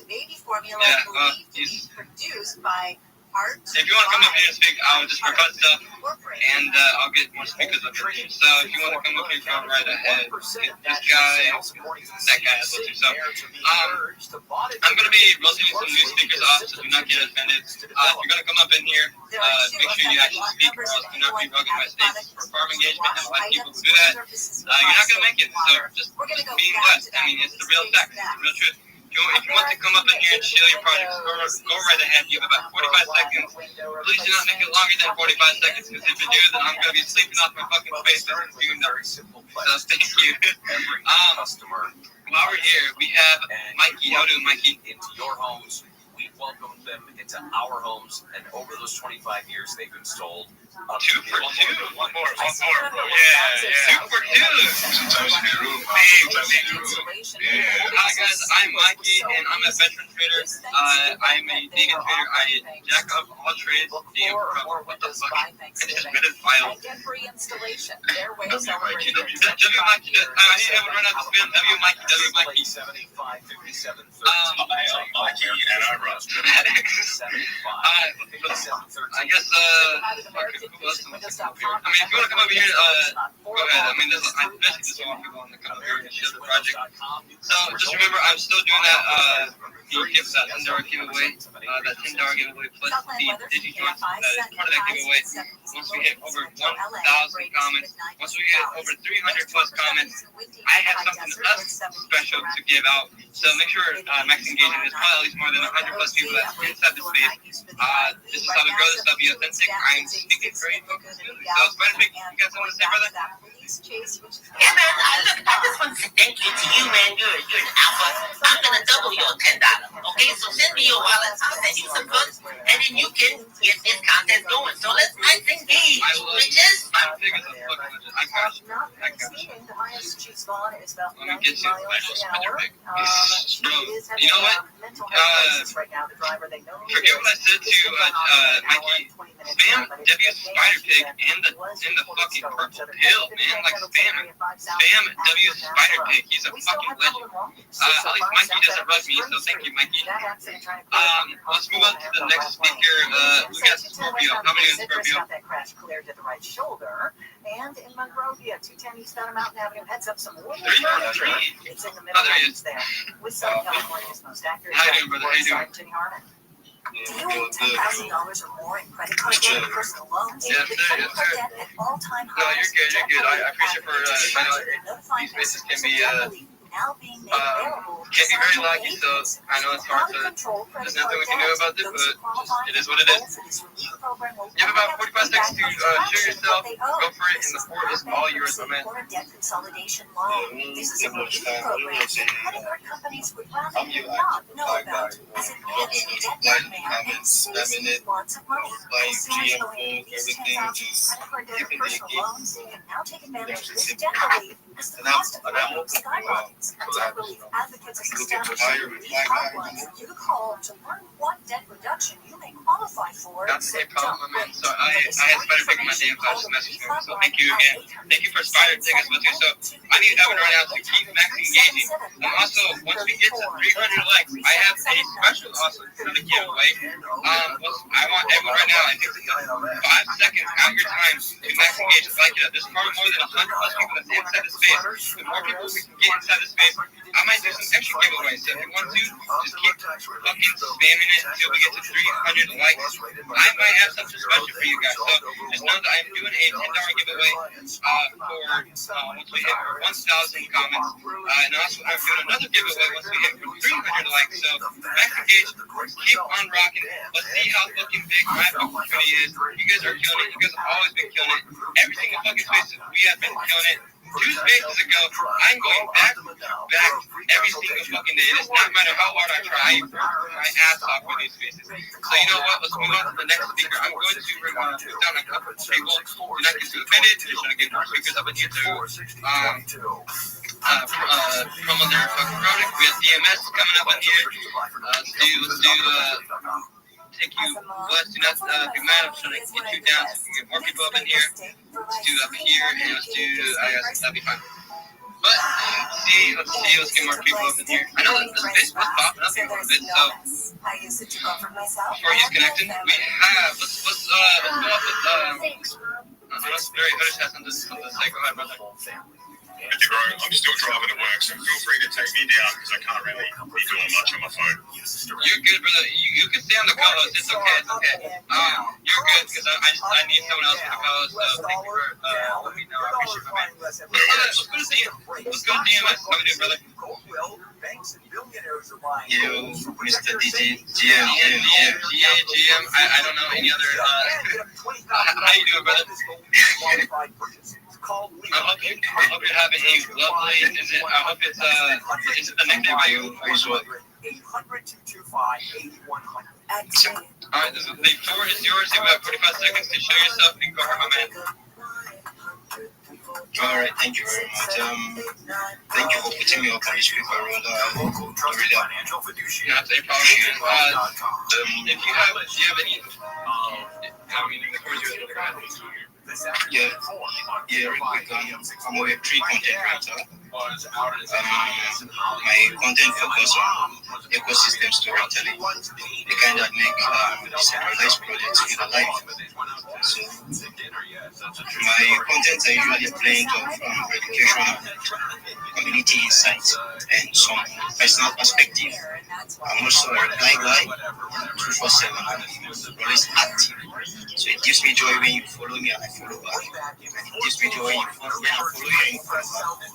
if you want to come up here and speak, I'll just record stuff, and I'll get more speakers up here. So if you want to come up here, go right ahead. This guy, that guy as well too. So I'm going to be rotating some new speakers off, so do not get offended. If you're going to come up in here, make sure you actually speak, or else do not be rugging my space. For farm engagement, and a lot of people who do that, you're not going to make it. So just being blessed. I mean, it's the real fact, it's the real truth. If you want to come up in here and share your projects, go right ahead. You have about 45 seconds. Please do not make it longer than 45 seconds, because if you do, then I'm going to be sleeping off my fucking space and doing that. So thank you. While we're here, we have Mikey. How do Mikey? Into your homes. We've welcomed them into our homes, and over those 25 years, they've installed 2 for 2. One more, bro. Yeah. 2 for 2. Sometimes in the room. Hi guys, I'm Mikey, and I'm a veteran trader. I'm a vegan trader. I jack up all trades. What the fuck? I just read his file. Mikey. I need to run out the spin. Mikey. 7557. Mikey and I run. I guess, who else? I mean, if you want to come over here, go ahead. I mean, I basically just want people to come over here and share the project. So just remember, I'm still doing that, $10 giveaway, that $10 giveaway plus the Digi Joints, that is part of that giveaway. once we hit over 1,000 comments, once we get over 300 plus comments, I have something special to give out. So make sure max engagement. There's probably at least more than 100 plus people that's inside the space. This is how we grow. This is how we be authentic. I'm speaking very focused. So Spider-Pig, you got something to say, brother? Yeah, man. I just want to say thank you to you, man. You're an alpha. I'm gonna double your $10. Okay, so send me your wallet. I'll send you some books, and then you can get this content going. So let's engage, bitches. I'm gonna get you special Spider-Pig. Bro, you know what? Forget what I said to Mikey. Spam W Spider-Pig in the fucking purple pill, man. Like spam W Spider-Pig. He's a fucking legend. At least Mikey doesn't rug me, so thank you, Mikey. Let's move on to the next speaker. We got Scorpio. How many is Scorpio? Clear to the right shoulder. And in Monrovia, 210 East on Mountain Avenue, heads up some wood. It's in the middle lanes there. With Southern California's most accurate. How you doing, brother? How you doing? Jenny Harmon. Do you owe $10,000 or more in credit card debt and personal loans? Yes, sir. Yes, sir. At all-time No, you're good. You're good. I appreciate for I know these spaces can be very lucky, so I know it's hard to. There's nothing we can do about it, but it is what it is. You have about 45 seconds to show yourself. Go for it, and the floor is all yours, my man. Debt consolidation loan. This is a review program credit card companies would rather not know about, as it means the debt man and saves lots of money. Consumers going into these transactions, credit card debt or personal loans, can now take advantage of this debt relief as the cost of lending skyrockets. Debt relief advocates have established hotlines you call to learn what debt reduction you may qualify for. That's a problem, my man. So I had Spider-Pig in my damn class just messaged me. So thank you again. Thank you for Spider-Pig as well too. So I need Evan right now to keep max engaging. And also, once we get to 300 likes, I have a special also for the giveaway. I want Evan right now, I think 5 seconds out your time to max engage and like it up. There's probably more than 100 plus people that's inside the space. The more people we can get inside the space, I might do some extra giveaways. So if you want to, just keep fucking spamming it until we get to 300 likes. I might have something special for you guys. So just know that I'm doing a $10 giveaway for once we hit 1,000 comments. And also I'm doing another giveaway once we hit 300 likes. So max engage, keep on rocking. Let's see how fucking big my fucking community is. You guys are killing it. You guys have always been killing it. Every single fucking space we have been killing it. 2 spaces ago, I'm going back every single fucking day. It does not matter how hard I try. I work my ass off for these spaces. So you know what? Let's move on to the next speaker. I'm going to put down a couple of people. You're not getting too offended. You're trying to get more speakers up in here to promote their fucking product. We have DMS coming up in here. Let's do take you west. Do not be mad. I'm trying to get you down so we can get more people up in here. Let's do up here and let's do. That'll be fine. But let's get more people up in here. I know that this bitch was popping up here a bit, so before he's connecting, we have let's go up with unless Barry Hoodish has something to say. Go ahead, brother. I'm still driving to work, so feel free to take me down because I can't really be doing much on my phone. You're good, brother. You can stay on the co-host. It's okay. It's okay. You're good because I need someone else for the co-host. So thank you for letting me know. I appreciate it, man. Let's go to DMS. How we doing, brother? Yo, Mr. DJ GM. I don't know any other. How you doing, brother? I hope you're having a lovely. I hope it's is it the nickname by you? Alright, the floor is yours. You have 45 seconds to show yourself and go ahead, my man. Alright, thank you very much. Thank you for putting me up on this paper roll. I really appreciate it. If you have any, I mean, the floor is yours. Yeah, real quick. I'm a Web3 content creator. My content focus on ecosystem storytelling, the kind that make decentralized projects feel alive. So my contents are usually a blend of educational, community reality insight and some personal perspective. I'm also a reply guy, 247. Always active. So it gives me joy when you follow me and I follow back. It gives me joy when you follow me and I follow you and you follow back.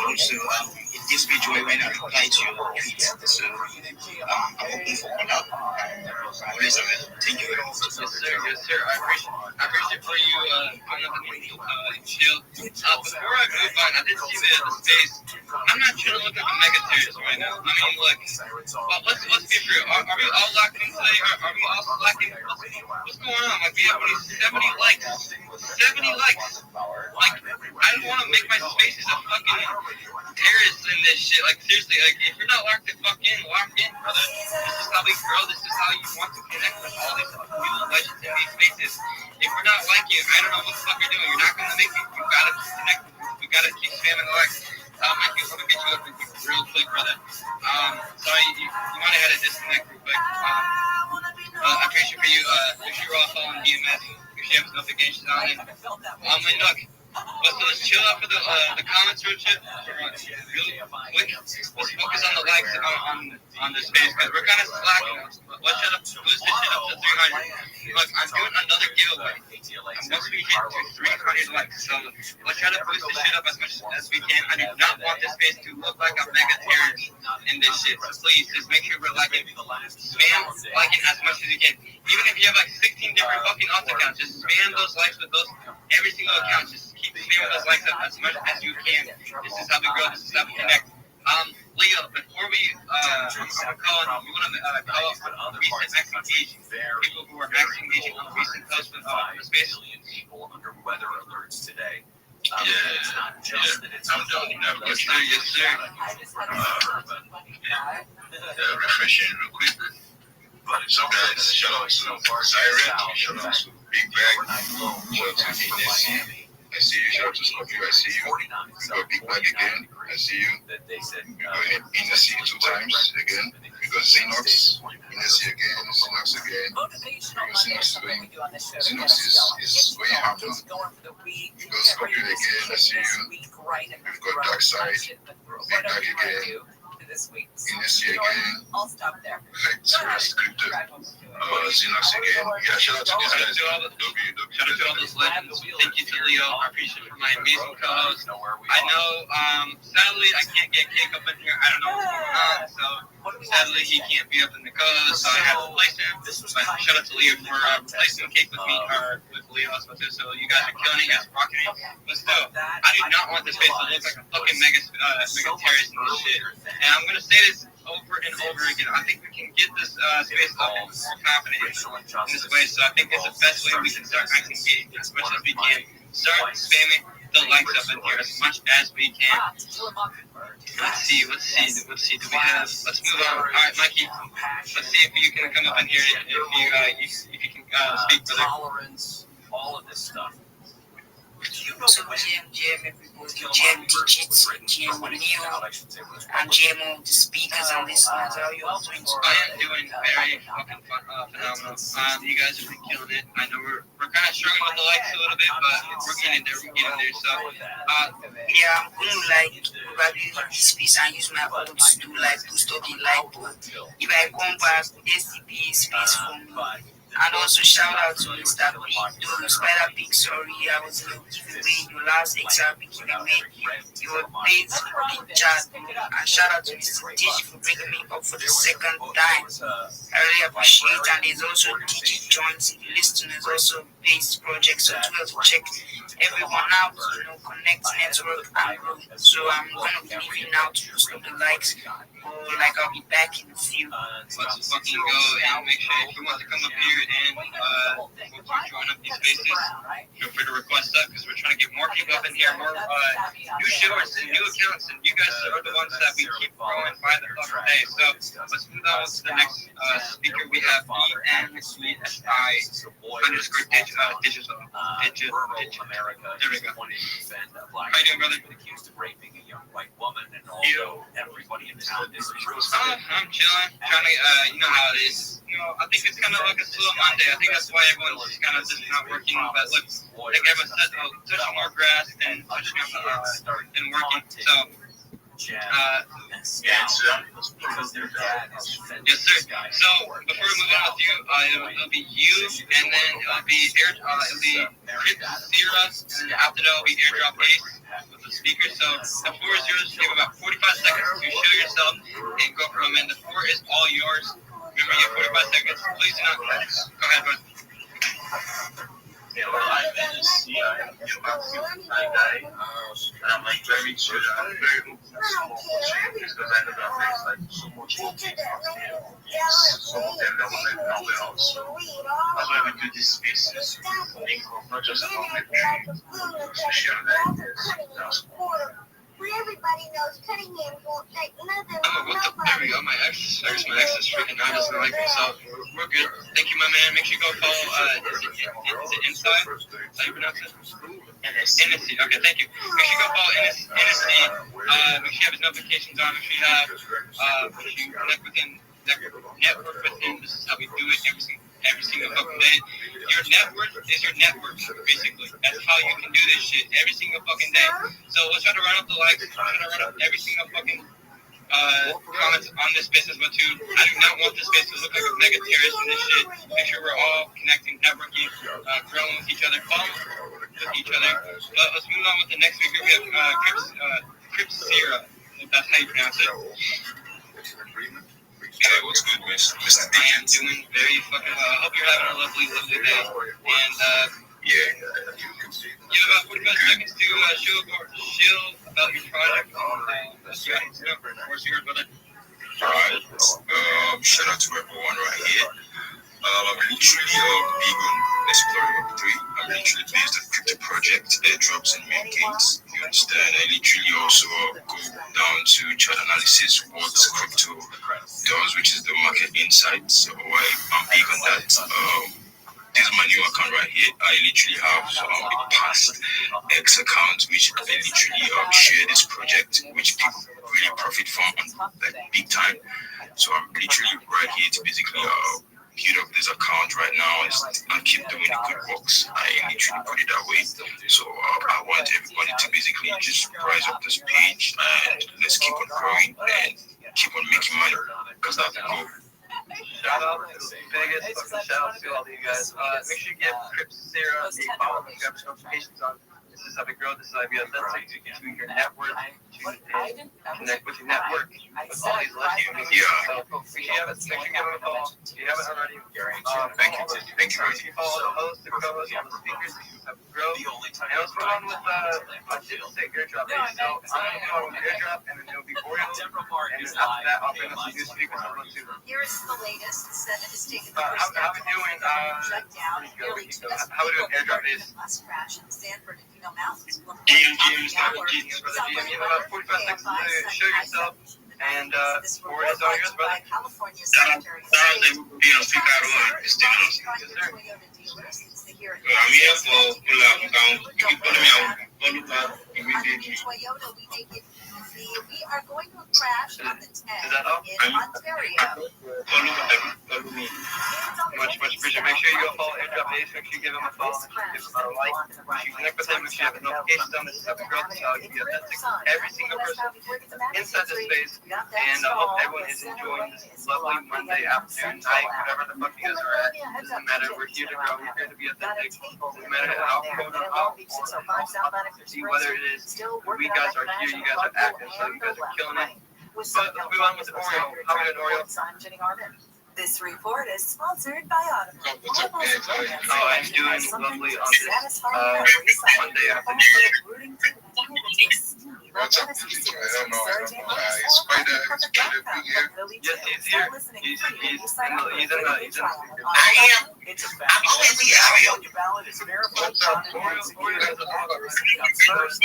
Also, it gives me joy when I reply to your tweet. So I'm open for collab. Always available. Thank you very much. Yes, sir. Yes, sir. I appreciate for you coming up and chill. Before I move on, I did see the space. I'm not trying to look like a mega terrorist right now. I mean, like, well, let's be real. Are we all locked in today? Are we all slacking? What's going on? Like, we have only 70 likes. 70 likes. Like, I don't want to make my spaces a fucking terrorist in this shit. Like, seriously, like, if you're not locked in, brother. This is how we grow. This is how you want to connect with all these people, legends in these spaces. If we're not liking it, I don't know what the fuck you're doing. You're not going to make it. You gotta connect with them. You gotta keep spamming the likes. Mikey, let me get you up real quick, brother. Sorry, you might have had a disconnect real quick. I appreciate for you. If you're all following BMS, if you have notifications on it. And look, let's chill out for the comments real quick. Let's focus on the likes on the space because we're kind of slacking. Let's try to boost this shit up to 300. Look, I'm doing another giveaway. And once we hit to 300 likes, so let's try to boost this shit up as much as we can. I do not want this space to look like a mega terrorist in this shit. So please, just make sure we're liking. Spam liking as much as you can. Even if you have like 16 different fucking alt accounts, just spam those likes with those every single account. Just keep spamming those likes up as much as you can. This is how we grow. This is how we connect. Leo, before we, I'm calling, you want to call up recent max engagement, people who are max engaging on recent posts with the space? People under weather alerts today. It's not just that it's unfolding. Yes, sir. Yes, sir. Refreshing real quick. But so guys, shout out to Siren, shout out to Big Bag, shout out to Inesi. I see you. Shout out to Scorpio. I see you. We got Big Bag again. I see you. We got Inesi 2 times again. We got Xenox. Inesi again. Xenox again. Xenox is going hard. We got Scorpio again. I see you. We've got Dark Side. Big Bag again. Inesi again. Vector Scripted. Xenox again. Yeah, shout out to these guys. Shout out to all those legends. Thank you to Leo. I appreciate it for my amazing co-host. I know, sadly, I can't get Cake up in here. I don't know what's going on, so sadly, he can't be up in the co-host, so I have to replace him. But shout out to Leo for replacing Cake with me, or with Leo. So you guys are killing it. You guys are rocking it. But still, I do not want this face to look like a fucking mega terrorist and this shit. And I'm going to say this over and over again. I think we can get this space up and more confident in this way. So I think it's the best way we can start engaging as much as we can. Start spamming the likes up in here as much as we can. Let's see. Do we have? Let's move on. All right, Mikey. Let's see if you can come up in here. If you can speak for tolerance, all of this stuff. So GM everybody, GM digits, GM Neo, and GM all the speakers and listeners. How you all doing? I am doing very fucking phenomenal. You guys have been killing it. I know we're kind of struggling with the likes a little bit, but we're getting there. So yeah, I'm gonna probably leave this piece and use my own to do boost up the like. But if I come back, SCP space for me. And also shout out to Mr. P, Spider Pig, sorry, I was giving away your last XRP giveaway, your base in chat, and shout out to Mr. Digi for bringing me up for the second time. I really appreciate it. And there's also Digi joins listeners, also base project, so do have to check everyone out, connect, network, and grow. So I'm gonna be leaving now to boost up the likes. I'll be back in a few. Let's fucking go and make sure if you want to come up here and join up these spaces, feel free to request that because we're trying to get more people up in here, more new showers and new accounts, and you guys are the ones that we keep growing by the fucking day. So let's move on to the next speaker. We have BNCSI _digital. There we go. How you doing, brother? Accused of raping a young white woman, and also everybody in town is I'm chilling, trying to, you know how it is. I think it's kind of like a slow Monday. I think that's why everyone's just kind of just not working. But look, like everyone said, touching more grass and touching working. So Yes, sir. So before we move on with you, it'll be you, and then it'll be Sierra, and then after that it'll be Airdrop Ace with the speaker. So the floor is yours. You have about 45 seconds to show yourself and go from them. And the floor is all yours. Remember, you have 45 seconds. Please do not go ahead, bud. I'm like very chill. I'm very open to small changes because I know that makes like so much more people some of them that will like nowhere else. That's why we do these spaces. Not just about the dream, to share that ideas. Where everybody knows cutting him won't take nothing. There we go. My ex is freaking out. Doesn't like me, so we're good. Thank you, my man. Make sure you go follow. Is it Inside? How do you pronounce it? NSC. Okay, thank you. Make sure you go follow NSC. Make sure you have his notifications on. Make sure you connect within network with him. This is how we do it every single fucking day. Your network is your network, basically. That's how you can do this shit every single fucking day. So let's try to run up the likes. Try to run up every single fucking comments on this space as well too. I do not want this space to look like a mega terrorist in this shit. Make sure we're all connecting, networking, growing with each other, following with each other. But let's move on with the next speaker. We have Crips Sierra, if that's how you pronounce it. Hey, what's good, Mr. D? I am doing very fucking well. I hope you're having a lovely day. And you have about 45 seconds to chill about your project. What's yours, brother? Alright. Shout out to everyone right here. I'm literally big on exploring Web3. I'm literally based on crypto project, airdrops, and main gains. You understand? I literally also go down to chart analysis, what crypto does, which is the market insight. So I'm big on that. This is my new account right here. I literally have a past X account, which I literally share this project, which people really profit from, like big time. So I'm literally right here to basically build up this account right now and keep doing the good works. I literally put it that way. So I want everybody to basically just rise up this page and let's keep on growing and keep on making money, because that's the goal. Shout out to the biggest fucking shout out to all of you guys. Make sure you give Crips Sierra a follow. You have notifications on. This is how we grow. This is how we authentic to your network, to connect with your network, with all these listeners. Yeah. So if you haven't, make sure you give them a follow. If you haven't already, Thank you. Make sure you follow the host, the co-host, all the speakers. Have to grow. And let's move on with I didn't say airdrop days. So I'm going to go on with airdrop, and then there'll be Oreo. And then after that, I'll bring up some new speakers on too. Here's the latest. The Senate has taken the How first step we doing? shut down nearly 2 How we doing airdrop days? bus crash in Sanford and Pheno Mountains. You have about 45 seconds to show yourself, and for it's all yours, brother. California Secretary of State. I'm here for pull up. You can put me out. Toyota, we make it easy. We are going to crash on the 10 in Ontario. Much appreciated. Make sure you go follow Airdrop Ace. Make sure you give him a follow. Make sure you give him a like. Make sure you connect with him. Make sure you have notifications on. This is how we grow. This is how you be authentic. Every single person inside this space. And I hope everyone is enjoying this lovely Monday afternoon, night, whatever the fuck you guys are at. It doesn't matter. We're here to grow. We're here to be authentic. It doesn't matter how cold or how see whether it is. We guys are here. You guys are active. So you guys are killing it. But let's move on with Oreo. How are you doing, Oreo? This report is sponsored by Audible. I'm doing lovely on this Monday afternoon. What's up, DJ? I don't know. Spider Big here. Yes, he's here. He's in the I am. I'm going to be out here. What's up, Oreo has a lot of first.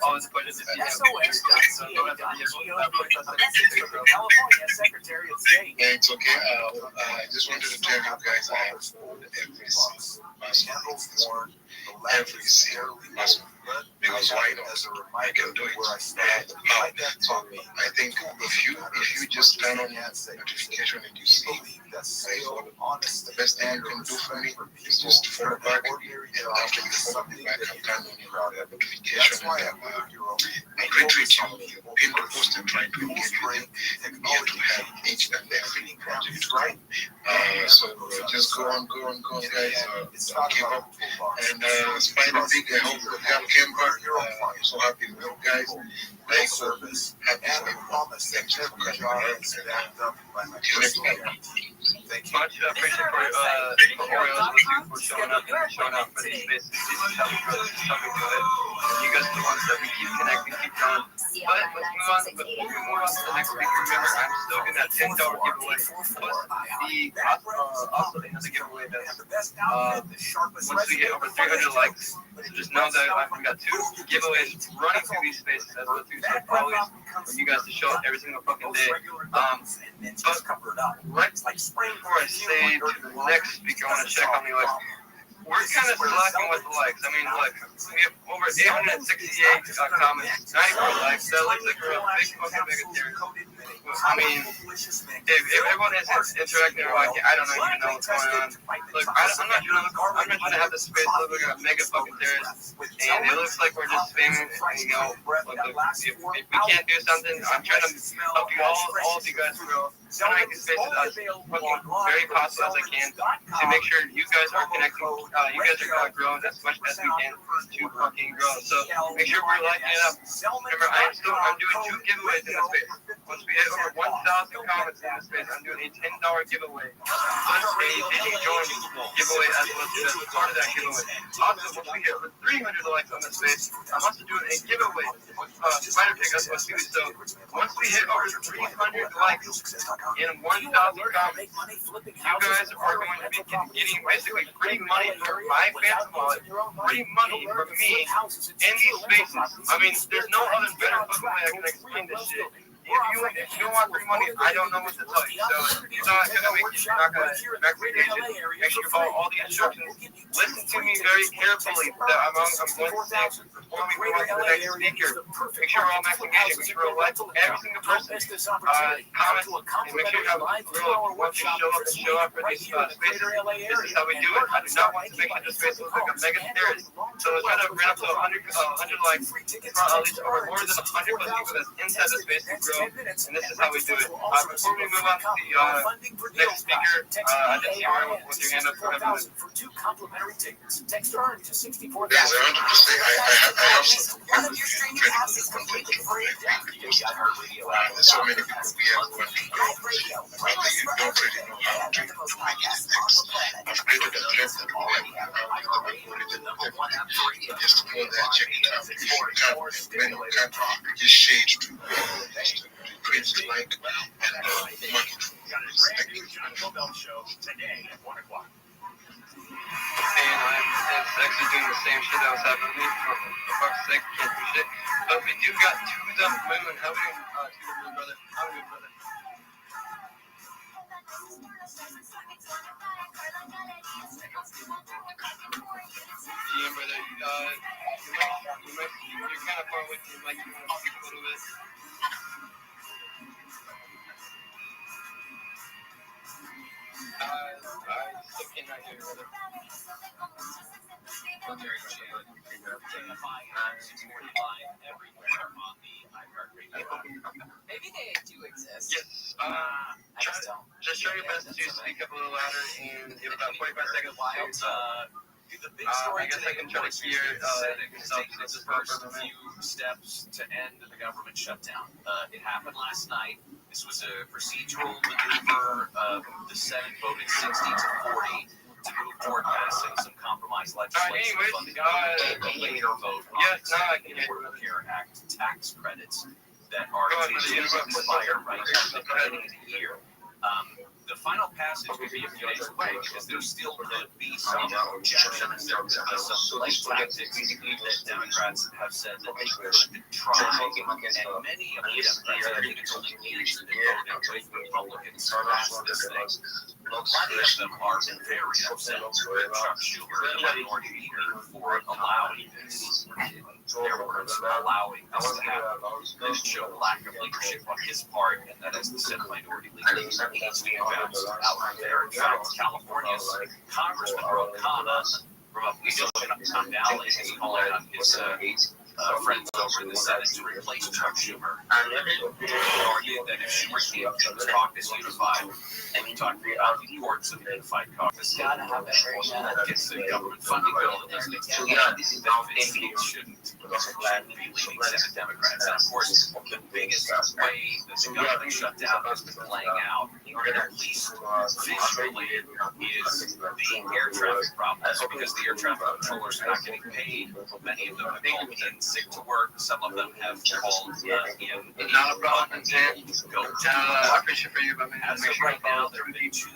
Always put it in California Secretary of State. Yeah, it's okay. I just wanted to tell you guys I have every single muscle. Every single muscle. because why not? I can do it. So I think if you just turn on your notification and you see the best thing you can do for me is just follow back, and after you follow me back and turn on your notification and retweet you pin the post and try to engage with them. You have to have each and every project. So just go on guys, don't give up. And Spider Pig, I hope the job came back. I'm so happy with you guys. Like service, happy for you. Thank you for coming. Till next time. Much appreciated for Orioles for showing up for these spaces. This is how we grow. This is how we do it. And you guys are the ones that we keep connecting, keep going. But let's move on. Before we move on to the next speaker, remember, I'm still getting that $10 giveaway. Plus also another giveaway that's once we hit over 300 likes. So just know that I've got 2 giveaways running through these spaces as well too. So always for you guys to show up every single fucking day. But right before I say to the next speaker, I want to check on the likes. We're kind of slacking with the likes. I mean, look, we have over 868 comments, 94 likes. That looks like we're a big fucking megatear. I mean, if everyone is interacting or like, I don't even know what's going on. Look, I'm not trying to have this space look like a mega fucking terrorist. And it looks like we're just famous. And, you know, look, if we can't do something, I'm trying to help you all of you guys grow. I'm trying to make these spaces as fucking very possible as I can to make sure you guys are connecting. You guys are growing as much as we can to fucking grow. So make sure we're lighting it up. Remember, I'm doing 2 giveaways in this space. Once we hit over 1,000 comments in this space, I'm doing a $10 giveaway. Plus a Did You Join giveaway as well as part of that giveaway. Also, once we hit over 300 likes on this space, I'm also doing a giveaway with Spider Pig as well too. So once we hit over 300 likes in 1,000 comments, you guys are going to be getting basically free money from my fans wallet, free money from me in these spaces. I mean, there's no other better fucking way I can explain this shit. If you don't want free money, I don't know what to tell you. So you're not gonna maximize it. Make sure you follow all the instructions. Listen to me very carefully. That I'm going to say before we move on to the next speaker. Make sure we're all maximizing. Make sure we're like every single person. Comment and make sure you have a real want to show up for these spaces. This is how we do it. I do not want to make this space look like a mega terrorist. So let's try to run up to 100 likes. At least over more than 100 plus people that's inside the space to grow. And this is how we do it. Before we move on to the next speaker, I just see Ryan with your hand up for everyone. Yes, 100%. I have some there's so many people we have who want to grow, but they don't really know how to do these things. I've created a trend that we have just to go there, check it out. If you can't, just change to create the like and market. Thank you. And it's actually doing the same shit that was happening to me. For fuck's sake, can't do shit. But we do got to the moon. How we doing, to the moon, brother? How we doing, brother? GM, brother, you're kind of far away from your mic. You want to speak a little bit? I still cannot hear you, brother. Maybe they do exist. Yes. Just try your best to speak up a little louder, and you have about 45 seconds I guess I can try to hear the first few steps to end the government shutdown. It happened last night. This was a procedural maneuver. The Senate voted 60-40 to move toward passing some compromise legislation on the government. A later vote on the Affordable Care Act tax credits that are to expire right at the beginning of the year. The final passage will be a few days away because there still could be some objections. There could be some late tactics that Democrats have said that they could try. And many of the Democrats, I think it's only 80 that voted with Republicans to pass this thing. Plenty of them are very upset with Chuck Schumer, the minority leader, for allowing this. that show lack of leadership on his part, and that as the Senate Minority Leader, he needs to be bounced out there. In fact, California's Congressman Ron Khanna from up in Valley is calling on his friends over in the Senate to replace Chuck Schumer. And argued that if Schumer can't get the caucus unified, and he talked about the importance of the unified caucus, that gets the government funding bill that doesn't exist, that states shouldn't be leading Senate Democrats. And of course, the biggest way that the government shutdown has been playing out, at least visually, is the air traffic problems, because the air traffic controllers are not getting paid. Many of them have called in sick to work. Some of them have called in. Not a problem, man. I appreciate for you, but man, as of right now, there have been 2,000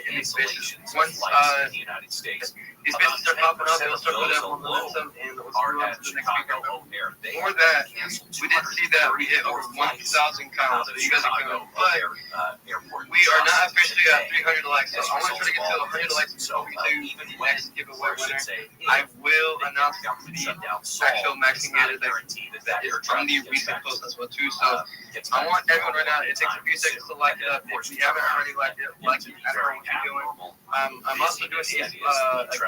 in these spaces. Once in the United States. These spaces start popping up, they'll start putting up momentum, and are at Chicago O'Hare. For that, we didn't see that we hit over 1,000 comments. So you guys are going, but we are not officially at 300 likes. So I want to try to get to 100 likes before we do the next giveaway winner. I will announce the actual maxing it that is from the recent post as well too. So I want everyone right now. It takes a few seconds to like it up. If you haven't already liked it, like it. I don't know what you're doing. I'm also doing a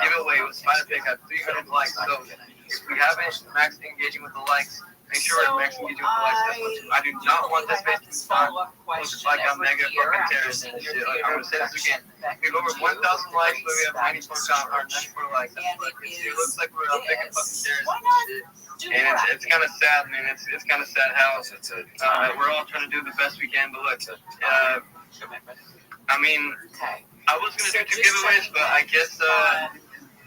giveaway with Spider Pick at 300 likes. So if we haven't maxed engaging with the likes, make sure we're maxing engaging with the likes. I do not want this space to be fun. Looks like I'm mega fucking terrorist and shit. Like, I'm gonna say this again. We have over 1,000 likes, but we have 94 likes. It looks like we're big fucking terrorists and shit. And it's kind of sad, man. It's kind of sad how we're all trying to do the best we can. But look, I mean, I was gonna do 2 giveaways, but I guess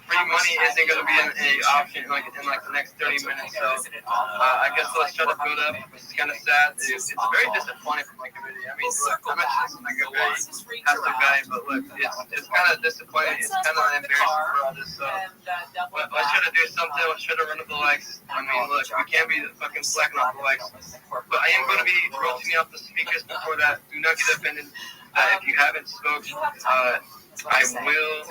free money isn't gonna be an option in the next 30 minutes. So I guess let's try to build up. It's kind of sad. It's very disappointing from my community. I mean, look, I'm actually like a very passive guy, but look, it's kind of disappointing. It's kind of embarrassing for all this. So let's try to do something. Let's try to run up the likes. I mean, look, we can't be fucking slacking off the likes. But I am gonna be rotating off the speakers before that. Do not get offended. If you haven't spoken, I will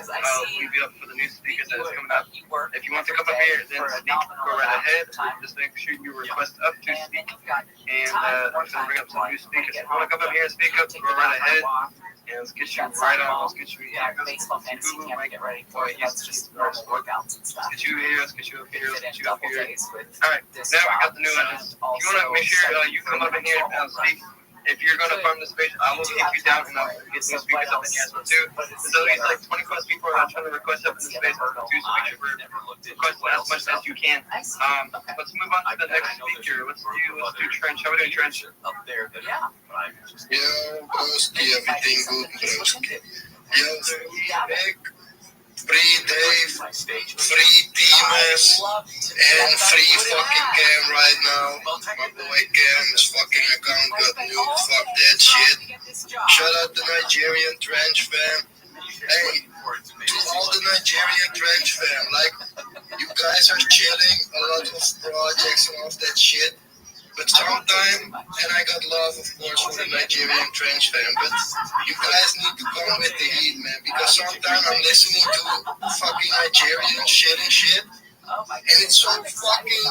leave you up for the new speakers that is coming up. If you want to come up here, then speak, go right ahead. Just make sure you request up to speak. And I'm going to bring up some new speakers. If you want to come up here and speak up, go right ahead. And let's get you right on. Let's get you here. Baseball fans, you can't get ready for it. That's just workouts and stuff. Let's get you here. Let's get you up here. Let's get you up here. All right. Now we got the new ones. If you want to make sure you come up in here and speak. If you're going to farm the space, I will kick you down and I'll get some speakers up in here as well too. There's at least like 20 plus people are trying to request up in the space to make sure request as much as you can. Let's move on to the next speaker. Let's do Trench. How are we doing, Trench? Up there, yeah. Yo, broski, everything good, broski. Yo, big. Free Dave, free Demas, and free fucking Cam right now. My boy Cam, his fucking account got new. Fuck that shit. Shout out the Nigerian Trench fam. Hey, to all the Nigerian Trench fam, like, you guys are chilling, a lot of projects and all that shit. But sometime, and I got love, of course, for the Nigerian Trench fam, but you guys need to come with the heat, man, because sometimes I'm listening to fucking Nigerian shit and shit, and it's so fucking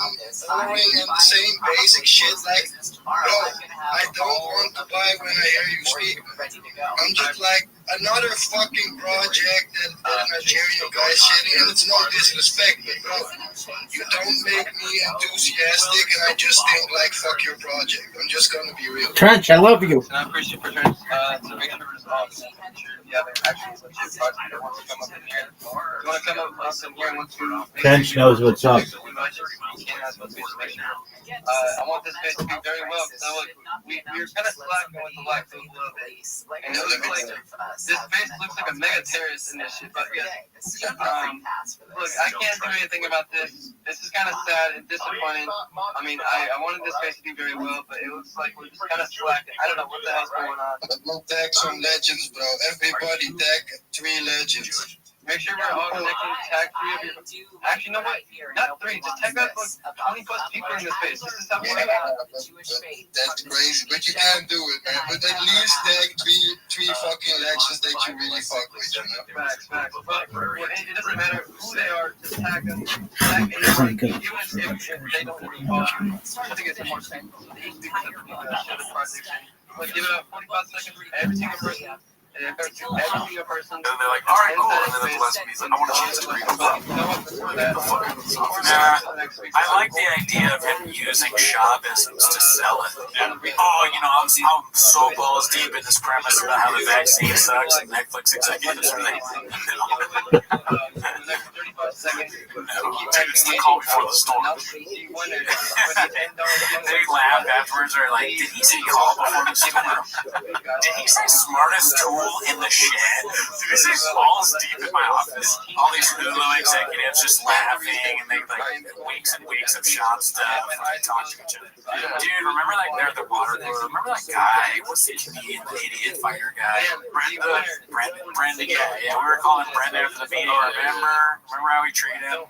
boring and the same basic shit, like, bro, I don't want to buy when I hear you speak. I'm just like, another fucking project that Nigerian guys shitting, and it's no disrespect, but bro, you don't make me enthusiastic, and I just think like, fuck your project. I'm just gonna be real. Trench, I love you. And I appreciate for Trench to make sure it's all you have actually legit project that wants to come up in here. You want to come up in here and want to Trench knows what's up. I want this space to be very well. So look, we're kind of slacking with the likes a little bit, and it looks like this space looks like a mega terrorist in this shit. But yeah, look, I can't do anything about this. This is kind of sad and disappointing. I mean, I wanted this space to do very well, but it looks like we're just kind of slacking. I don't know what the hell's going on. We'll tag some legends, bro. Everybody tag 3 legends. Make sure we're all connected. Tag 3 of your. Actually, you know what? Not 3. Just tag us like 20 plus people in the space. This is how we do it. That's crazy, but you can do it, man. But at least tag three fucking legends that you really fuck with, you know? Facts. But it doesn't matter who they are. Just tag them. Tag anybody, even if they don't really follow you. I think it's more thankful. So they speak to the project. Like, give it up 45 seconds for every single person. And every single person. And they're like, all right, cool. And then at the last meeting, he's like, I want to change the green. I like the idea of him using Shahvisms to sell it. Yeah. Oh, you know, I'm so balls deep in this premise about how the vaccine sucks and Netflix executives are like, It's the call before the storm. They laugh afterwards. They're like, did he say call before the storm? Did he say smartest tool in the shed? Did he say balls deep in my office? All these Hulu executives just laughing and they like weeks and weeks of shop stuff and they talk to each other. Dude, remember like they're the water cooler? Remember that guy? What's the comedian, the idiot fighter guy? Brendan. Yeah. We were calling Brendan after the meeting. Remember how we treated him?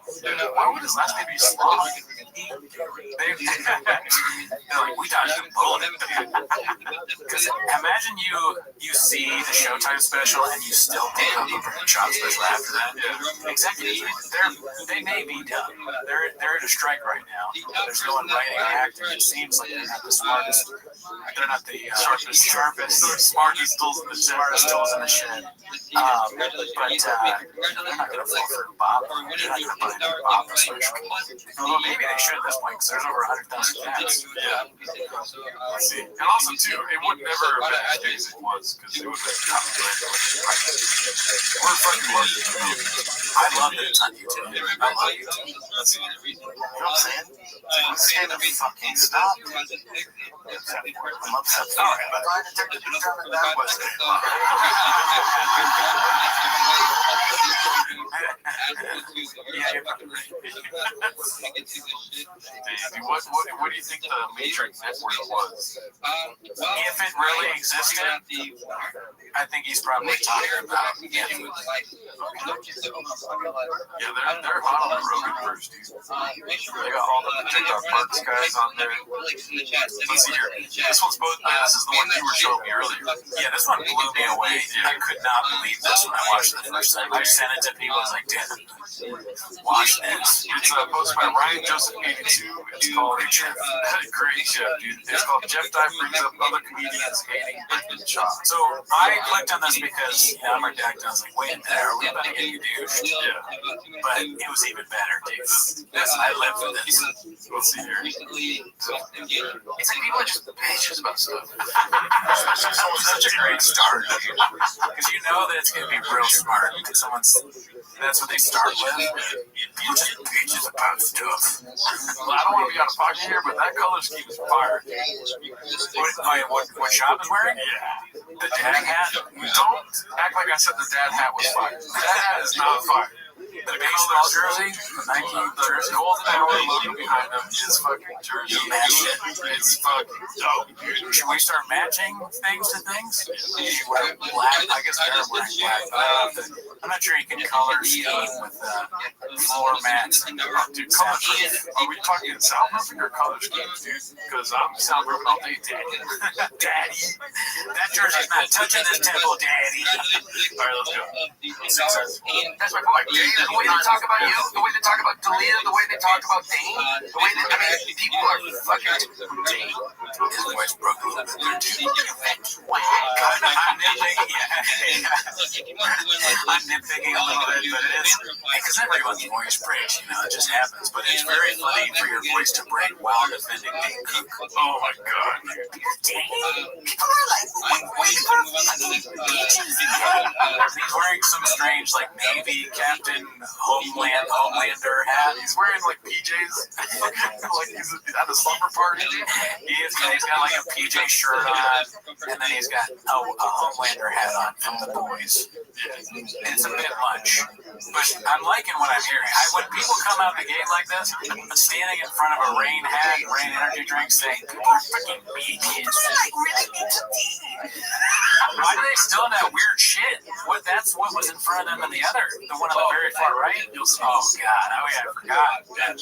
Why would his last name be Sloth? They're like, we dodged a bullet. Because imagine you see the Showtime special and you still pick up a Brendan Schaub special after that. Yeah. Executives, they may be done. They're at a strike right now. There's no one writing and acting. It seems like they're not the smartest. They're not the smartest tools in the shed. But they're not going to fall for Bob. They're not going to buy a Bob special. Although maybe they should at this point because there's over 100,000 fans. Yeah. Let's see. And also, too, it would never have been as big as it was because it would have been copyrighted. We're fucking lucky. I love that it's on YouTube. I love YouTube. You know what I'm saying? I'm saying to fucking stop. I'm upset. Sorry, but I detected you down that way. Yeah, you're fucking right. What do you think the Matrix network was? If it really existed, I think he's probably talking about it. Yeah, they're hot on the Rogan first, dude. They got all the TikTok Parks guys on there. Let's see here. This one's both. This is the one you were showing me earlier. Yeah, this one blew me away. I could not believe this when I watched it the first time. I sent it to people. I was like, damn, watch this. It's posted by Ryan Joseph 82. It's called Great Jeff, dude. It's called Jeff Dive brings up other comedians hating Brendan Schaub. So I clicked on this because I'm redacted. I was like, wait, are we about to get you douche? Yeah. But it was even better, dude. I live for this. Let's see here. It's like people are just bitches about stuff. Such a great start. Because you know that it's going to be real smart. Because that's what they start with. People just bitches about stuff. Well, I don't want to be out of pocket here, but that color scheme is fire. What Schaub is wearing? Yeah. The dad hat? Don't act like I said the dad hat was fire. The dad hat is not fire. The baseball jersey, Nike jersey, golden hour logo behind them is fucking jersey. It's fucking dope, dude. Should we start matching things to things? You should wear black. I guess they're wearing black. I'm not sure you can color scheme with floor mats. Dude, color scheme. Are we talking soundproofing or color scheme, dude? Because I'm soundproofing all day, daddy. Daddy. That jersey's not touching this temple, daddy. All right, let's go. That's my point. The way they talk about you, the way they talk about Dalia, the way they talk about Dane, the way that, people are fucking Dane. His voice broke a little bit. I'm nitpicking a little bit, but it is because everyone's voice breaks, it just happens. But it's very funny for your voice to break while defending Dane Cook. Oh my god. People are like, he's wearing some strange, like, Navy Captain Homelander hat. He's wearing like PJs, like he's at a slumber party. He's got like a PJ shirt on, and then he's got a Homelander hat on from The Boys. It's a bit much, but I'm liking what I'm hearing. When people come out the gate like this, standing in front of a Rain hat, Rain energy drink, saying, "People are freaking bitches." Why do they still have that weird shit shit. That's what was in front of them and the other. The one on the very far right. Oh, God. Oh, yeah, I forgot. I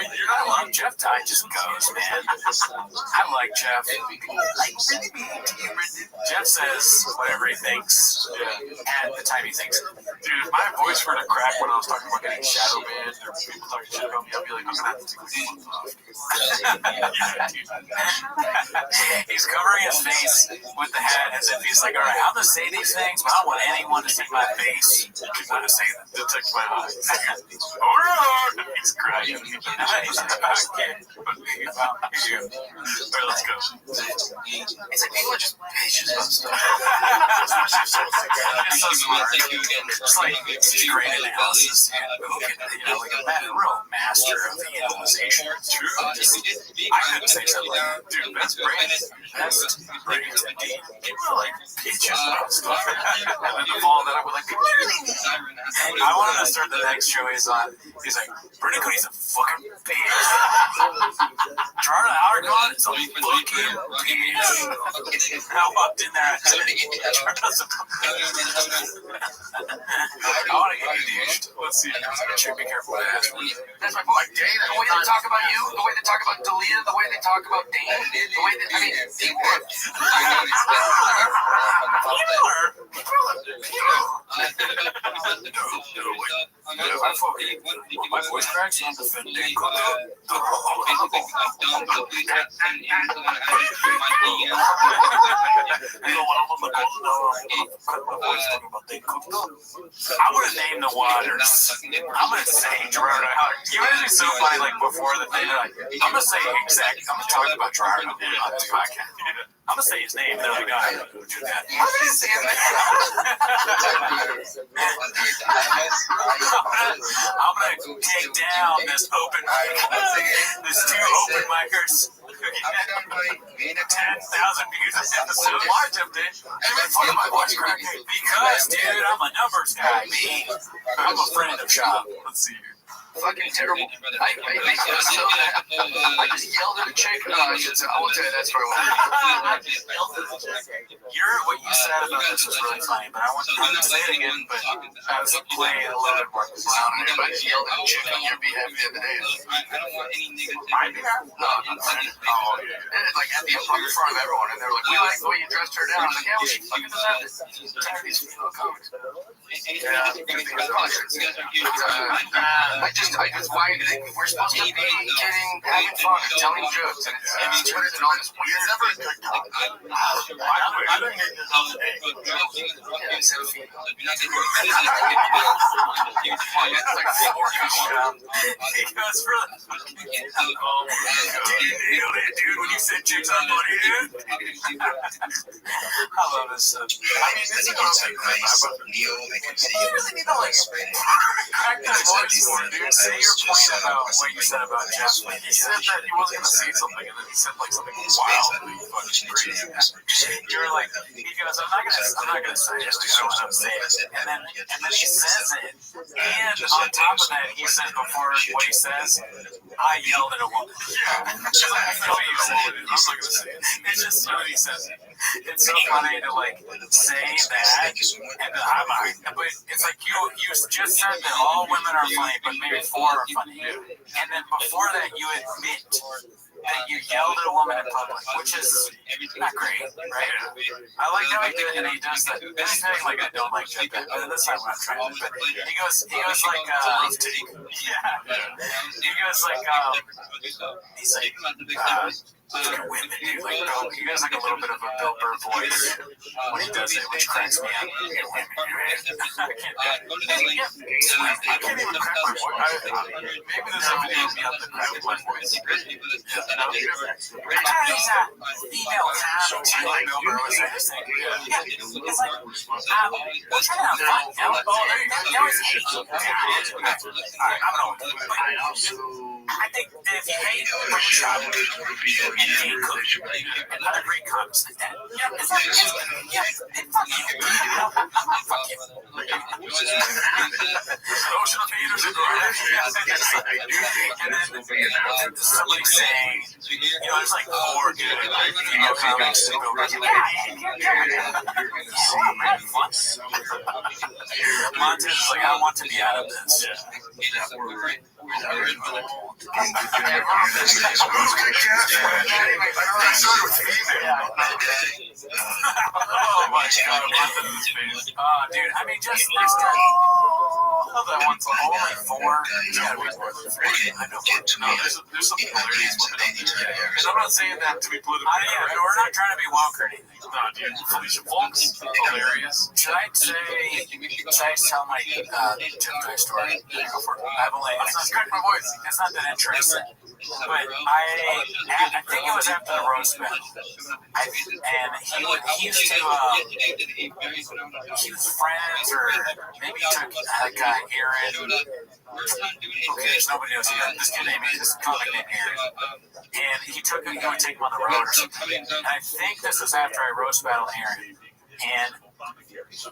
mean, you're not alone. Jeff died just goes, man. I like Jeff. Jeff says whatever he thinks at the time he thinks. Dude, if my voice were to crack when I was talking about getting shadow banned or people talking shit about me, I'd be like, I'm gonna have to take this month off. He's covering his face with the hat as if he's like, all right, I'm gonna say these things, but I don't want anyone to see my face. I'm gonna say that. Detect my eyes. Oh, he's crying. He's okay. Alright, let's go. It's like people are just bitches about stuff. It's so smart. It's like it's great analysis. Like a real master of the analyzation. True. I couldn't say something. Dude, best brains. Best brains indeed. People are like bitches about stuff. And then the fall that I would like, I wanted to start the next show he's on. He's like, Brandon Cody's a fucking bitch. Charlie Howard is a fucking bitch. I walked in there and said, Charlie's a I want to get you douched. Let's see. Should be careful what I ask for. That's my point. The way they talk about you, the way they talk about Dalia, the way they talk about Dane, the way they, I mean, they work. My voice cracks on the defending. I'm gonna name the waters. I'm gonna say Gerardo Howard. You know, it's so funny. Like before the thing, like I'm gonna say exactly. I'm gonna talk about Gerardo on this podcast. I'm gonna say his name. They're like, no, I don't do that. I'm gonna say his name. I'm gonna take down this open mic. There's two open micers. 10,000 views this episode. Why, Jim? Because, dude, I'm a numbers guy. I'm a friend of shop. Let's see here. Fucking terrible. I just yelled at a chick. I won't tell you that story. What you said about this was really funny, but I want to say it again, but I was playing a little bit more loud. I just yelled at a chick on your behalf the other day. I don't want any negativity. My behalf? No, oh, yeah. And it's like at the in front of everyone, and they're like, we like the way you dressed her down. I'm like, yeah, well, she fucking does have this. Tired of these female comics. Yeah, I just why we're supposed to be kidding, having fun, telling jokes, and it's put it on this weird. It's never a good talk. I don't get this all day. Yeah, it's so female. It's like 4 He goes for dude, when you said chicks on money, dude. I love this stuff. I mean, this is nice. Neil, I can see you really need to like crack that voice more, dude. Say your point about what you said about Jeff. Like, he said that he wasn't gonna say something, and then he said like something wildly fucking crazy. You were like, he goes, I'm not gonna say it. I don't want to say it. And then he says it, and on top of that, he said before what he says, I yelled at a woman. Yeah, just like I know you said it. I'm not gonna say it. It's just how he says it. It's so funny to like say that, and but it's like you just said that all women are funny, but maybe 4 are funny. And then before that, you admit that you yelled at a woman in public, which is not great, right? I like how he did it, and he does that. And he's saying like I don't like Jeff, but that's not what I'm trying to do. But he goes like, he goes like, he's like, women, dude, like he has like a little bit of a Bill Burr voice when he does it, which cracks me up. I can't even crack my voice. Maybe there's a video of me up to crack my voice. He's a female comic. Like Bill Burr was saying this thing. It's like, we're trying to have fun. That was hate. Alright, I'm going. I think that if you hate Brendan Schaub and hate Cook and other great comics like that, it's like, then fuck you. Fuck you. Ocean of haters and then somebody saying, there's like 4 good female comics that go around. Montez is like, I want to be out of this. Oh my god, dude, I mean, just there's that one's only 4. There's gotta be more than 4. I know. No, there's something hilarious. And I'm not saying that to be political. We're not trying to be woke or anything. No, dude, Felicia Folks, hilarious. Should I tell my Jim Dye story? Go for it. I've only. It's not my voice. It's not that interesting. But I think it was after the roast battle, and he used to he was friends, or maybe he took that guy Aaron. Okay, there's nobody else. This kid named his comic named Aaron, and he would take him on the road or something. And I think this was after I roast battled Aaron, and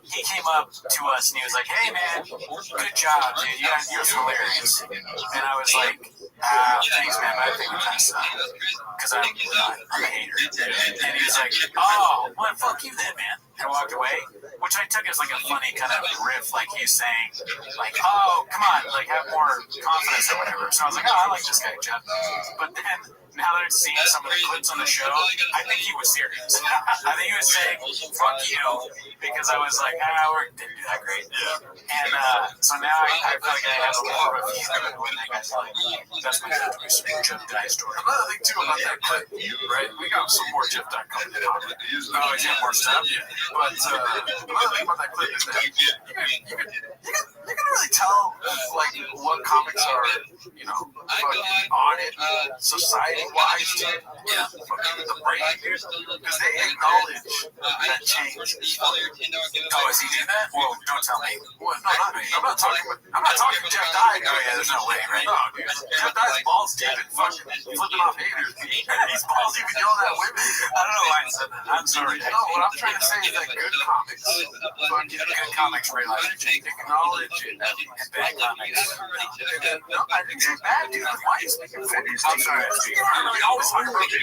he came up to us and he was like, "Hey man, good job, dude. You're hilarious." And I was like, "Thanks, man. But I think we kind of suck because I'm a hater." And he was like, "Oh, well, fuck you then, man." And walked away, which I took as like a funny kind of riff, like he's saying, like, "Oh, come on, like have more confidence or whatever." So I was like, "Oh, I like this guy, Jeff." But then, now that I've seen some of the clips on the show, I think he was serious. I think he was saying, "Fuck you," because I was like, we didn't do that great. And so now I feel like I have a more of a view of what that guy's like. That's my Jeff Dye story. Another thing, too, about that clip, right? We got some more Jeff Dye coming in. Oh, he's got more stuff? Yeah. But another thing about that clip is that you can really tell, like, what comics are, fucking on it, society-wise, dude. Yeah. The brain, dude. Because they acknowledge that change. Oh, is he doing that? Well, don't tell me. Well, no, I'm not talking Jeff Dye. Oh, yeah, there's no way, right? No, dude. Jeff Dye's balls deep and fucking flipping off haters. He's balls even yelling at women. I don't know why I said that. I'm sorry. No, what I'm trying to say is that good comics, Good comics realize acknowledge it, and bad comics. No, I didn't say bad, dude. Why are you speaking for me? I'm sorry. We always talk about other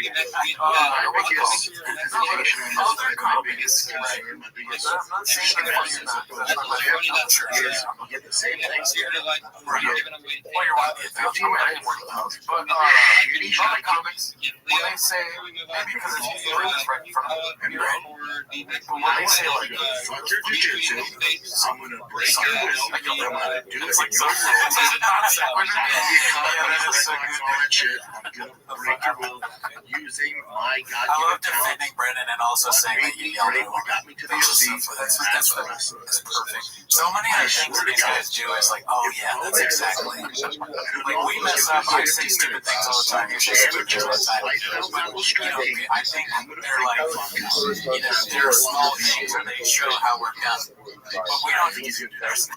comics. I'm not saying that you're not. That's not my I'm sure. You get the same things here. Well, you're one of the 15 minutes. But other comics, when they say, maybe because it's right in front of them, but when they say, like, fuck your jiu-jitsu, I'm going to break your will, I'm going to do it. It's like, so break your will using my I love defending Brendan and also saying that you yelled at him. That's perfect. So many other things these guys do is like, oh yeah, that's exactly. Like we mess up, I say stupid things all the time. You say stupid things all the time. But I think they're like, they're small things and they show how we're done. But we don't. There's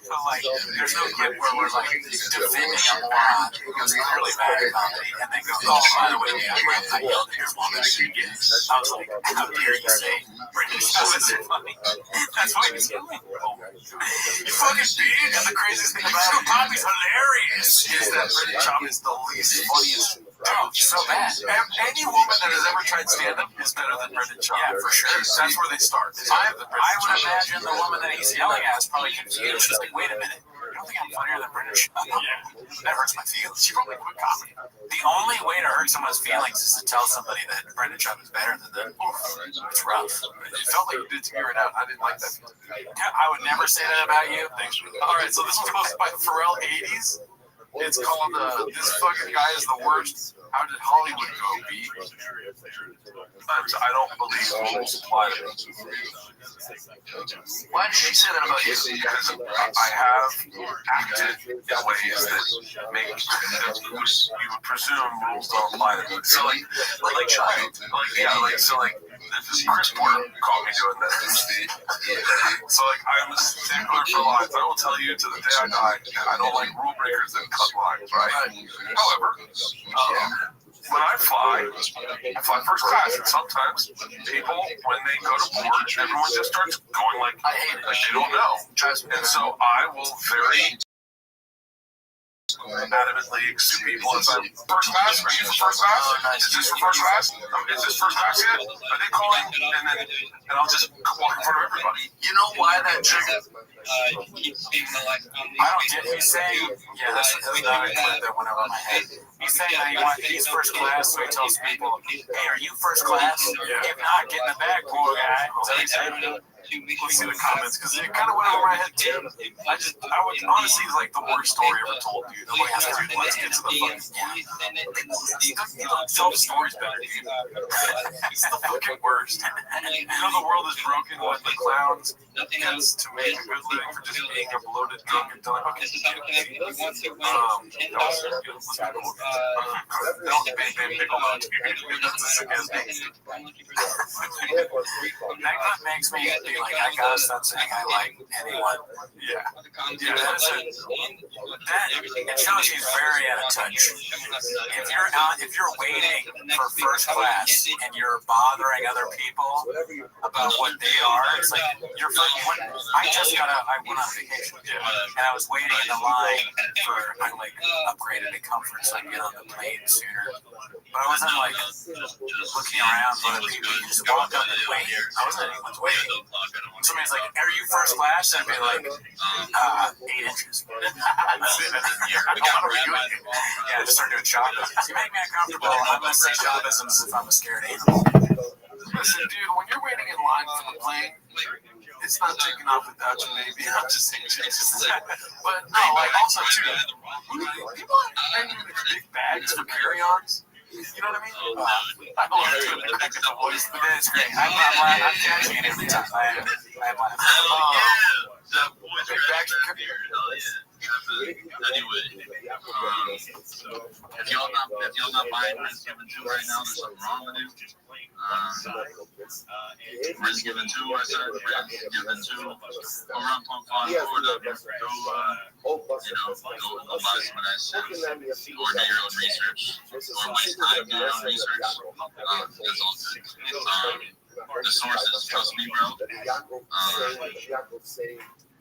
no clip where we're like defending a moron who's clearly bad at comedy, and then go, oh, by the way, I yelled at your woman. I was like, how dare you say British show isn't funny? That's why he's yelling. You fucking being, and the craziest thing about it, Bobby's hilarious, is that British Chop is the least funniest. Oh, so bad. Any woman that has ever tried stand-up is better than Brendan Schaub. Yeah, for sure. That's where they start. I would imagine the woman that he's yelling at is probably confused. She's like, wait a minute. You don't think I'm funnier than Brendan Schaub? Yeah. That hurts my feelings. She probably quit comedy. The only way to hurt someone's feelings is to tell somebody that Brendan Schaub is better than them. It's rough. It felt like you did to me right now. I didn't like that. I would never say that about you. Thanks for that. All right, so this was posted by Pharrell 80s. It's called This Fucking Guy Is the Worst. How did Hollywood go, B? I don't believe rules apply to me. Why did she say that about you? Because I have acted in ways that make that you would presume rules don't apply to me. So like child, Chris Porter caught me doing that. So like I'm a stickler for lines. I will tell you to the day I die, I don't like rule breakers that cut lines, right? However, when I fly first class, and sometimes people, when they go to board, everyone just starts going like, I hate it, like they don't know. And so I will very adamantly sue people as I'm first class. Are you for first class? Is this for first class? Is this first class yet? Are they calling? And I'll just walk in front of everybody. You know why that chick? I don't get. He's saying, yeah, that's not a clip that went over my head. He's saying that he's first class, so he tells people, "Hey, are you first class? If not, get in the back, poor guy." Let's see the comments, because it kind of went over my head too. I would honestly like the worst story ever told, dude. I'm like, dude, let's get to the fucking. You don't tell stories better, dude. It's the fucking worst. You know the world is broken with the clowns. Nothing else to make a good living for just being a bloated, drunk, and done. Okay, this is how we connect. You want to win $10. That makes me be like, I gotta stop saying I like anyone. Yeah. It shows he's very out of touch. If you're waiting for first class and you're bothering other people about what they are, it's like you're. I went on vacation and I was waiting in the line for upgraded to comfort so I could get on the plane sooner. But I wasn't looking around for other people. You just walked up and wait. I wasn't anyone's waiting. Somebody's like, "Are you first class?" I'd be like, 8 inches. Yeah, just start doing shotguns. You make me uncomfortable. I'm gonna say shotguns if I'm a scared animal. Listen, dude, when you're waiting in line for the plane, it's not taking off without you, maybe. I'm just saying Jesus. But no, also too, people are big bags for carry-ons. You know what I mean? I don't want to do it with the voice, but then it's great. I'm catching it every time. I am laughing. The big bags for carry-ons. Anyway, if y'all not buying Riz Given 2 right now, there's something wrong with you. Riz Given 2, I said, Riz Given 2, over on Punk Farm, Florida. Go buy some of that shit, or do your own research, or waste time doing your own research. That's all good. The sources, trust me, bro.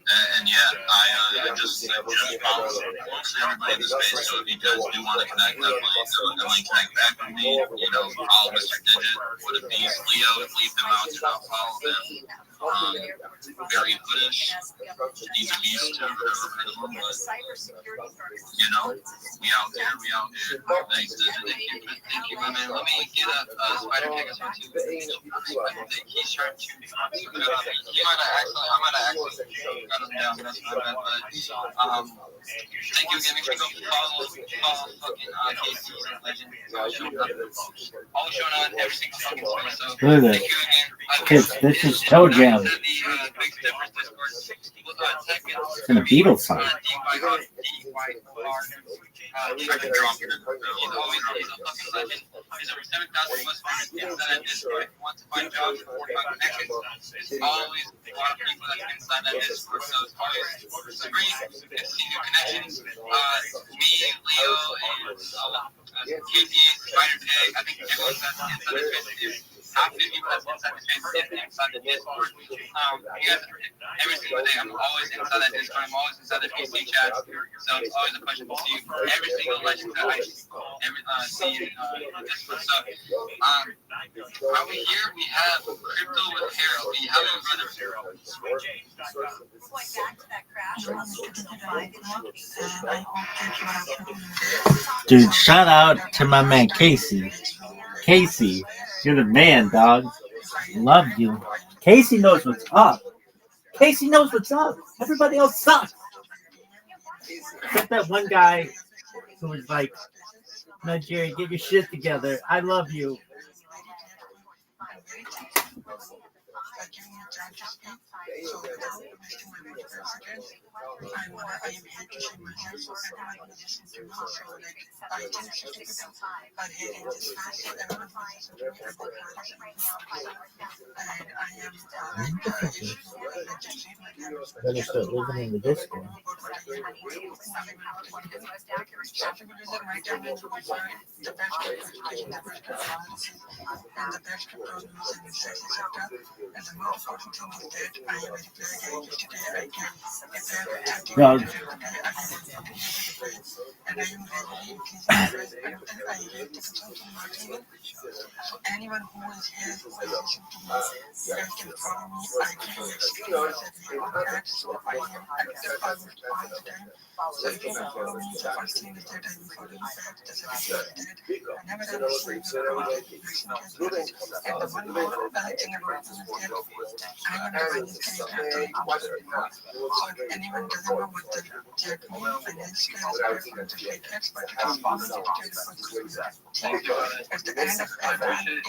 And yeah, I just follow mostly everybody in the space. So if you guys do want to connect, definitely connect back with me. Follow Mr. Digit. What a beast. Leo, leave them out. Do not follow them. Very hoodish. He's a beast too. But we out there. Thanks, Digit. Thank you, my man. Let me get up Spider Pegasus on too. He's trying to. I might actually. Down, that's not bad, but thank you again. Make sure you go follow fucking KC Legend. Always showing on every single fucking story. So look at that. This is Toe Jam. It's in a Beatles song. He's a fucking legend. There's over 7,000 plus fans inside that Discord. If you want to find jobs and 45 connections, there's always a lot of people that's inside that Discord. So it's always free. Get to see new connections. Me, Leo, and KP, Spider Pig. I think everyone's inside the space. Half the people that's inside the space is inside the Discord. You guys, every single day, I'm always inside that Discord. I'm always inside the PC chat. So it's always a pleasure to see every single legend that I see in Discord. So, while we're here, we have Crypto with Harold. How are you, brother? Going back to that crash on the Dude, shout out to my man Casey. Casey, you're the man, dog. Love you. Casey knows what's up. Casey knows what's up. Everybody else sucks. Except that one guy who was like Nigeria, get your shit together. I love you. By giving me time to speak, so without wasting my valuable seconds, I am here to share my views and everyone listen to me. So like, I think stupid by hating this face, so everyone who listens to me, I think and I am like just leave my cameras. Better start living in the Discord. Some people visit my timeline to find the best education, the best policy, and the best crypto news in the sexy sector. And the most important thing is that I am a declared guy. Yesterday I can prepare 30 Dog. minutes every day. I can put it into the price, and I am regularly increasing the price. I don't think I rate the consumption marketing. So anyone who is here who is listening to me, you guys can follow me. I do experience every podcast, so I am active almost all the time. So if you can follow me, the first thing is that I will follow you back. The second thing is that whenever I receive your content, you listen to it. And the one more thing about me is that I am the finance character I mentioned before. So if anyone doesn't know what the JET means, finance character is the fake X, but it is finance character for the at the end of every year,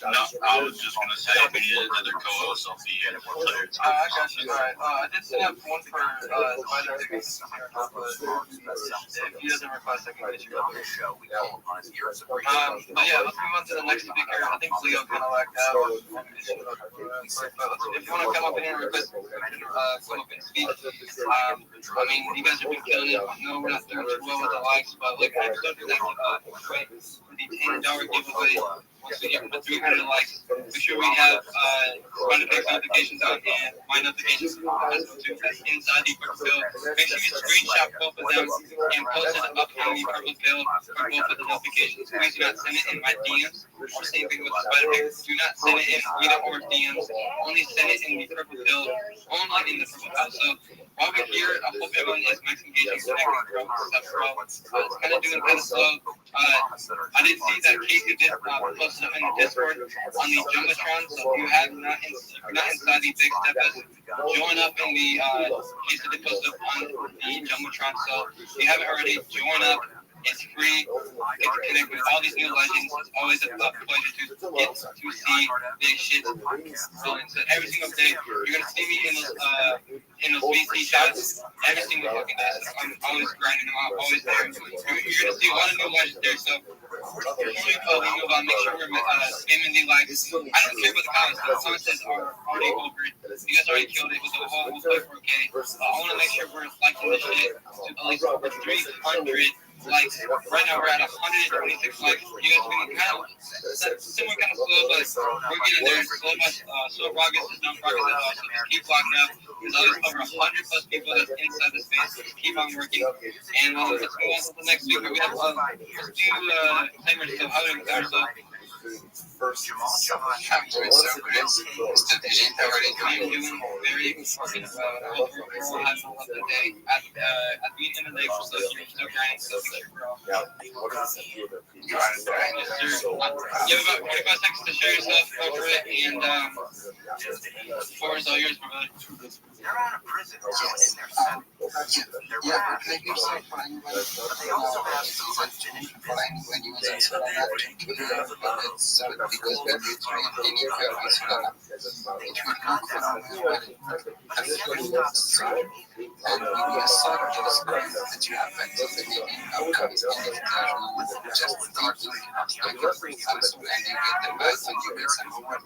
No, I was just gonna say if we need another co-host, I'll be in more later. I got you. Alright. I did set up one for Spider Tickets here, but if he doesn't request, I can get you up. But yeah, let's move on to the next speaker. I think Leo kind of lagged out. If you want to come up in here real quick, come up and speak. I mean, you guys have been killing it. I know we're not doing too well with the likes, but like, I still do that right for the $10 giveaway. Once we get to 300 likes, make sure we have notifications on and my notifications inside the purple pill. Make sure you screenshot both of them and post it up in the purple pill for both of the notifications. Please do not send it in my DMs or same thing with the spider pick. Do not send it in either or DMs. Only send it in the purple pill. Only in the purple pill. So while we're here, I hope everyone is max engaging, connecting, bro. It's kind of doing kind of slow. I did see that Casey did post it in the Discord on the Jumbotron. So if you have not inside the Big Steppers, join up in the Casey did post it on the Jumbotron. So if you haven't already, join up. It's free. Get to connect with all these new legends. It's always a pleasure to get to see big shit. So every single day, you're gonna see me in those VC shots every single fucking day. So I'm always grinding them out, always there. You're gonna see a lot of new legends there. So before we move on, make sure we're spamming the likes. I don't care about the comments. The comments are already over. You guys already killed it with the whole 1.4K. I want to make sure we're liking this shit to at least over 300 likes. Right now we're at 126 likes. You guys have been kind of similar, kind of slow, but we're getting there. Slow progress is no progress at all. So just keep locking up. There's always over 100 plus people that's inside the space. So just keep on working. And let's move on to the next speaker. We have let's do timers. So how do we start? So First, I'm doing so good. Still didn't already I'm doing very fucking well. We're having a lovely day. At the end of the day, we're still grinding. So make sure we're all. You have about 45 seconds to share yourself. Go for it. And the floor is all yours, my brother. They're out of prison. Yeah, thank you so much for anybody. They also have some unfinished business. When you was on it's because when you train in your it's gonna and when you start just that you have access to the outcomes of the just start and you get the best and you get some more,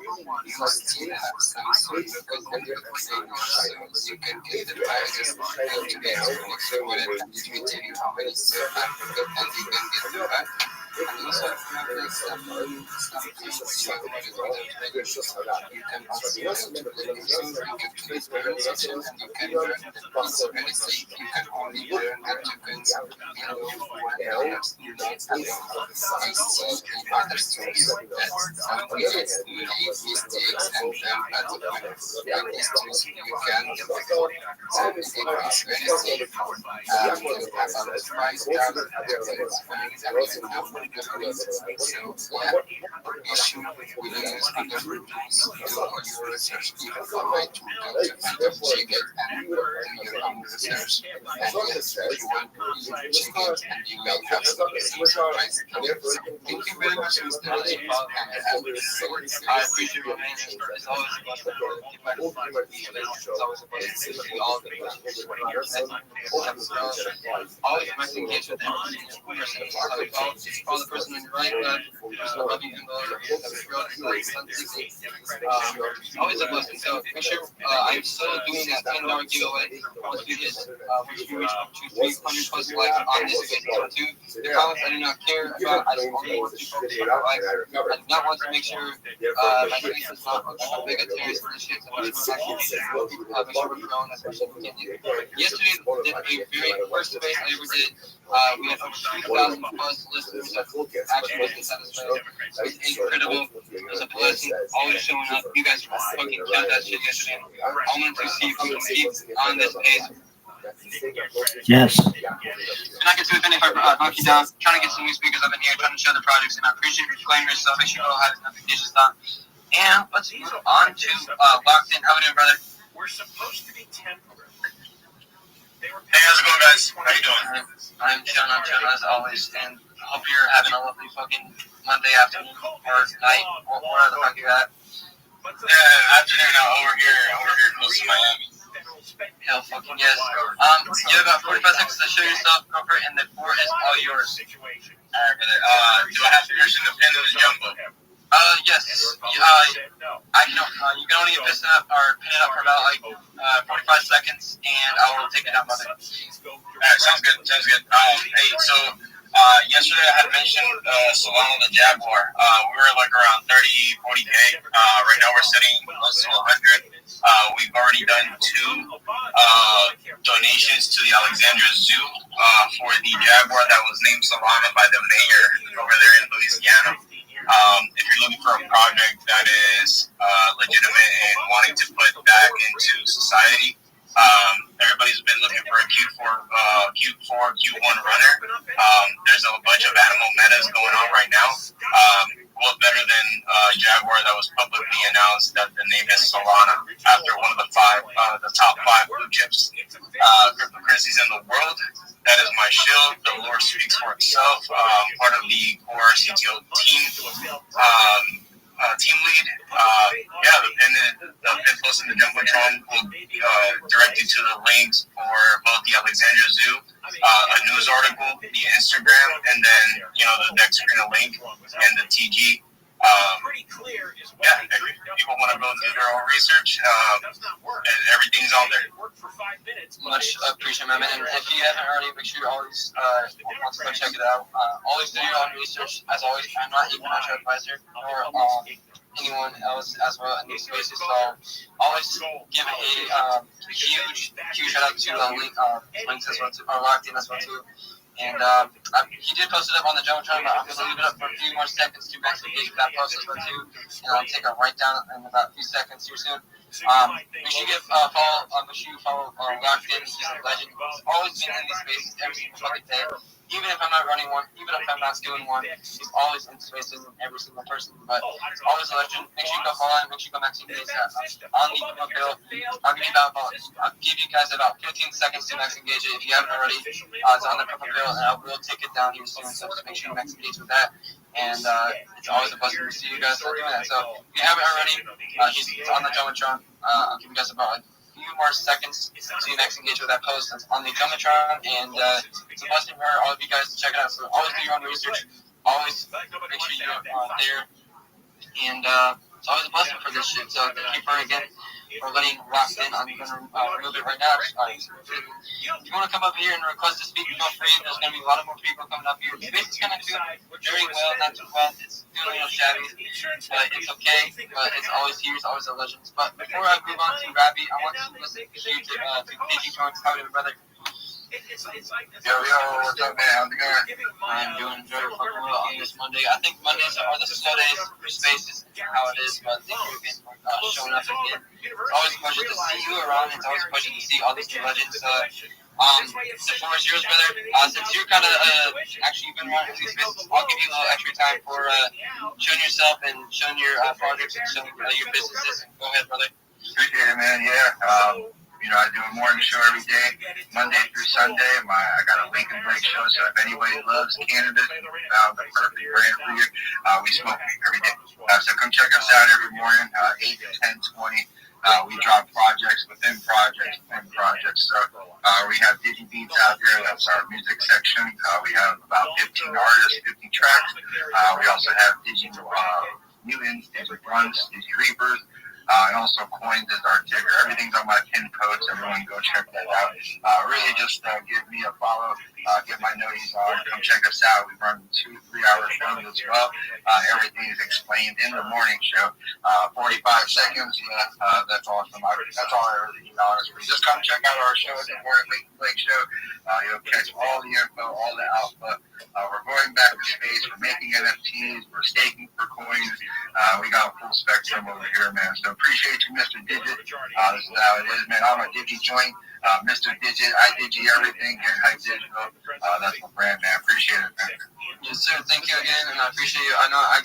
you still have some sort of so you can get the prices to get so what it will tell you how many serve and you can get the back. And also have like some you can also go to the museum, you get to this learning session and you can learn it's very safe. You can only learn the tokens below 1 minute. Also in other stories that some people make mistakes and learn at the point. In these tools you can so it is very safe. You have about 5,000 tokens for example. issue with the newspaper do your research. You have a right to check it and do your own research. And yes, if you want to check it and you will have some surprise. Thank you very much, Mr. Lee. I appreciate your man. It's always a blessing to keep my It's always a blessing to see all the always nice to engage with every person. Follow the person on your right, person above you, and always a blessing. So make sure I'm still doing that $10 giveaway. Once we get once we reach up to 300 plus likes on this video too. The comments I do not care about. I just only want to focus on the likes. I do not want to make sure my face is not big a terrorist for this shit. So make sure we're growing as much as we can. Yesterday did a very first space I ever did. We had over 3,000 plus listeners that actually listened to this space. It's incredible. It was a blessing. Always showing up. You guys fucking killed that shit yesterday. I wanted to see if we can keep on this pace. Yes. And I get to it if I knock you down. Trying to get some new speakers up in here, trying to show the projects, and I appreciate you claiming yourself. Make sure you go ahead and notifications on. And let's move on to Locked In. How are you doing, brother? We're supposed to be temporary. Hey, how's it going, guys? How you doing? I'm chilling as always, and I hope you're having a lovely fucking Monday afternoon or night, or where the fuck you're at. Yeah, afternoon over here close to Miami. Hell fucking yes. You have about 45 seconds to show yourself, go for it, and the floor is all yours. Alright, brother. Do I have permission to pin the jumbo? Yes. You can only pin it up for about like 45 seconds, and I will take it down, brother. Alright, sounds good. Hey, so yesterday I had mentioned Solana the Jaguar. We were like around 30, 40K. Right now we're sitting close to 100. We've already done 2 donations to the Alexandria Zoo for the Jaguar that was named Solana by the mayor over there in Louisiana. If you're looking for a project that is legitimate and wanting to put back into society, everybody's been looking for a Q4, Q1 runner. There's a bunch of animal metas going on right now. What better than Jaguar that was publicly announced that the name is Solana after one of the top 5 blue chips cryptocurrencies in the world. That is my shield. The lore speaks for itself. Part of the core CTO team. Team lead. The pin post in the Jumbotron will direct you to the links for both the Alexandria Zoo, a news article, the Instagram, and then the next screen link and the TG. If people want to go and do their own research, everything's on there. Much appreciated, my man. And if you haven't already, make sure you always want to go check it out. Always do your own research. As always, I'm not a financial advisor nor anyone else as well in these spaces. So always give a huge shout out to links as well too, or Locked In as well too. And he did post it up on the Jumbotron, but I'm going to leave it up for a few more seconds to actually engage with that post as well too. And I'll take a write down in about a few seconds here soon. Make sure you follow Locked In. He's a legend. He's always been in these spaces every single fucking day. Even if I'm not running one, even if I'm not doing one, he's always in spaces with every single person. But always a legend. Make sure you go follow him. Make sure you go max engage on the bill. I'll give you guys about 15 seconds to max engage it. If you haven't already, it's on the purple bill, and I will take it down here soon. So just make sure you max engage with that. And it's always a pleasure to see you guys doing that. So if you haven't already, he's on the Jumbotron. I'll give you guys about a few more seconds to next engage with that post that's on the Jumbotron, and it's a blessing for all of you guys to check it out. So always do your own research, always make sure you're there, and it's always a blessing for this shit. So thank you again for letting Locked In. I'm going to remove it right now. If you want to come up here and request to speak, feel free. There's going to be a lot of more people coming up here. The space is going to do very well, not too well. It's doing a little shabby, but it's okay. But it's always here. It's always a legend. But before I move on to Rabbi, I want to listen to you to Digi Talks. How are you, brother? Yo, what's up, man? How's it going? I'm doing very fucking well on this Monday. I think Mondays are the slow days for spaces, how it is, but thank you again for showing up again. It's always a pleasure to see you around. It's always a pleasure to see all these new legends The floor is yours, brother. Since you're kind of actually you've been running these spaces, I'll give you a little extra time for showing yourself and showing your projects and showing your businesses. Go ahead, brother. Appreciate it, man. Yeah. You know, I do a morning show every day, Monday through Sunday. I got a wake and break show, so if anybody loves cannabis, found the perfect brand for you. We smoke weed every day. So come check us out every morning, 8 to 10, 20. We drop projects within projects. So we have Digi Beats out there. That's our music section. We have about 15 artists, 50 tracks. We also have Digi Mutants, Digi Grunts, Digi Reapers. And also Coins is our ticker. Everything's on my pin post. Everyone go check that out. Really just give me a follow. Get my noties on. Come check us out. We run 2-3 hour shows as well. Everything is explained in the morning show. 45 seconds. Yeah, that's awesome. That's all I really need, honestly. Just come check out our show at the Morning Lake Show. You'll catch all the info, all the alpha. We're going back to space. We're making NFTs. We're staking for coins. We got a full spectrum over here, man. So appreciate you, Mr. Digit. This is how it is, man. I'm a Digi joint. Mr. Digit, I Digi everything. Get Hype Digital. That's my brand, man. Appreciate it, man. Yes, sir. Thank you again, and I appreciate you. I know I'm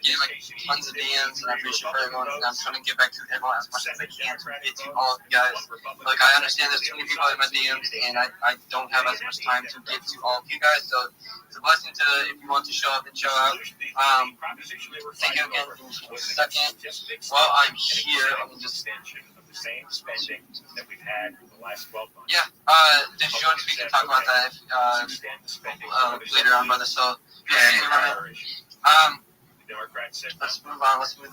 getting like tons of DMs, and I appreciate for everyone. And I'm trying to get back to everyone as much as I can to get to all of you guys. Like, I understand there's too many people in my DMs, and I don't have as much time to get to all of you guys. So it's a blessing to, if you want to show up and show out. Thank you again. Second, while I'm here, let me just. The same spending that we've had in the last 12 months. Yeah, did you want to speak and talk about that later on, brother? So, let's move on. We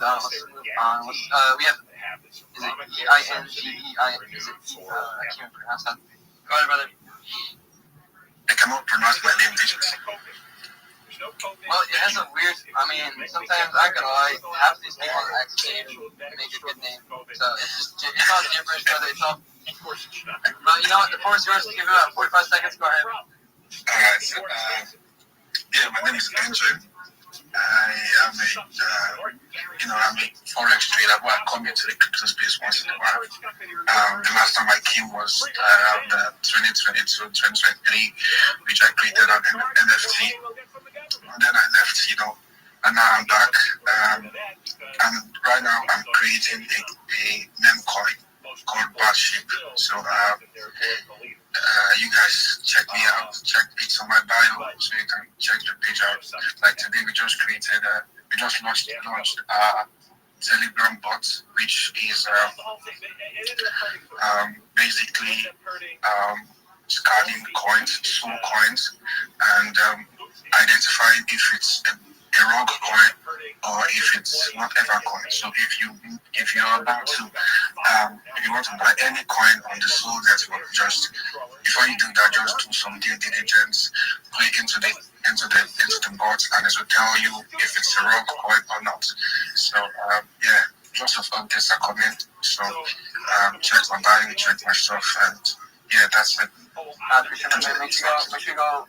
have, is it E-I-N-G-E-I? Is it, I can't pronounce that. Go ahead, brother. I cannot pronounce my name, digits. Well, it has a weird, sometimes I can lie, half these people actually make a good name. So it's all gibberish, brother. It's all. But you know what? The floor is yours. Give it about 45 seconds. Go ahead. Alright, so, my name is Andrew. I'm a forex trader, but I come into the crypto space once in a while. The last time I came was around 2022, 2023, which I created an NFT. And then I left, and now I'm back. And right now I'm creating a meme coin called Batship. So you guys check me out. It's on my bio, so you can check the page out. Like today, we just launched Telegram bot, which is basically scanning coins, soul coins, and identifying if it's a rogue coin or if it's whatever coin. So if you're about to if you want to buy any coin on the Soul Network, just before you do that, just do some due diligence, click into the bot, and it will tell you if it's a rogue coin or not. So lots of updates are coming. So check my value, check my stuff, and that's it. Make sure you go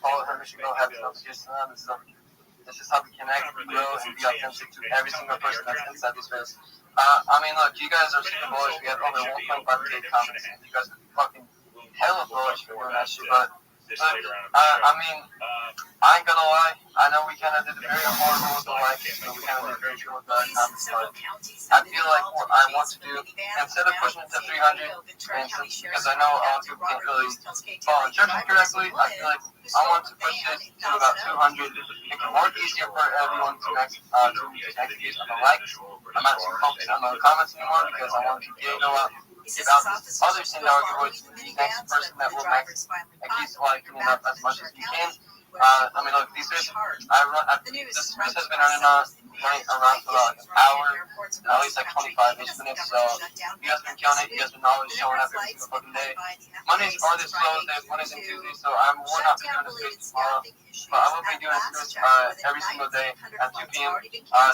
follow her. Make sure you go have notifications on. This is how we connect, grow, and be authentic to every single person that's inside this space. Look, you guys are super bullish. We have over 1.5K comments, and you guys are fucking hella bullish for doing that shit. But I ain't gonna lie. I know we kind of did very horrible with the likes, we kind of did very good with the comments, but I feel like what I want to do, instead of pushing it to 300, because I know a lot of people can't really follow instructions correctly, I feel like I want to push it to about 200, make it more easier for everyone to execute on the like. I'm not too focused on the comments anymore, because I want to give out other $10 rewards to the next person that will max at least liking it up as much as you can. Look, these days, this space has been running around for like an hour, at least like 25-ish minutes, so you guys been killing it, you guys been always showing up every single fucking day. Mondays are the slowest days, Mondays and Tuesdays, so I will not be doing this space tomorrow, but I will be doing this every single day at 2 p.m.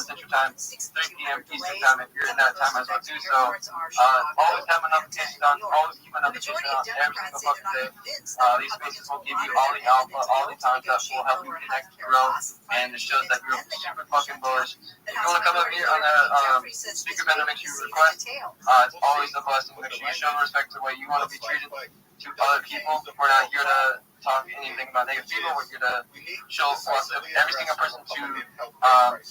Central Time, 3 p.m. Eastern Time, if you're in that time as well too, so always have a notification on, always keep a notification on every single fucking day. These spaces will give you all the alpha, all the content that will help you connect, grow, and it shows that you're super fucking bullish much. If you want to come up here on the speaker band and make sure you request, it's always a blessing. Make sure you show respect to the way you want to be treated to other people. We're not here to talk anything about negative people. We're here to show every single person to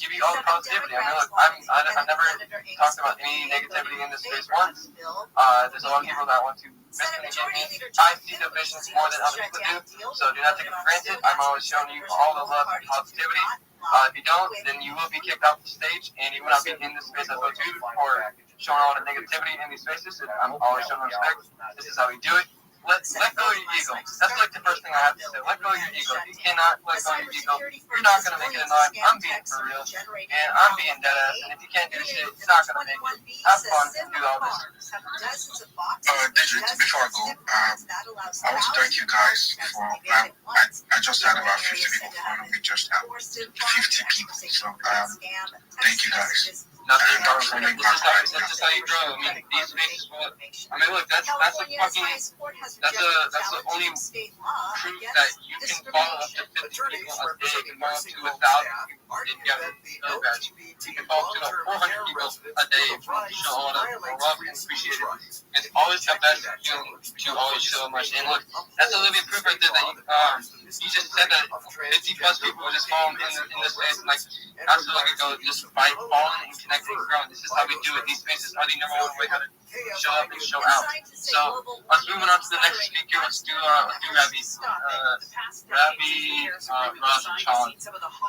give you all the positivity. I mean, look, I've never talked about any negativity in this space once. There's a lot of people that want to miscommunicate me. I see the visions more than other people do, so do not take it for granted. I'm always showing you all the love and positivity. If you don't, then you will be kicked off the stage, and you will not be in the space I go to for showing all the negativity in these spaces. And I'm always showing respect. This is how we do it. Let go of your ego. That's like the first thing I have to say. Let go of your ego. You cannot let go of your ego. You're not going to make it in life. I'm being for real. And I'm being dead ass. And if you can't do shit, you're not going to make it. Have fun. Do all this. Digit, before I go, I want to thank you guys for, I just had about 50 people following me just now. 50 people. So, thank you guys. Nothing wrong. This is how you grow. I mean, these spaces. I mean, look, that's the only proof that you can follow up to 50 people a day. You can follow up to 1,000 people if you have a no badge. You can follow up to 400 people a day if you show all the love and appreciate it. It's always the best feeling to always show much. And look, that's a little bit of proof right there that you just said that 50 plus people were just falling in this space. Like, not so long ago, just by falling and connecting. This is how we do it. These spaces are the number one way how to show up and show out. So let's move on to the next speaker. Let's do Rabbi Rothschild.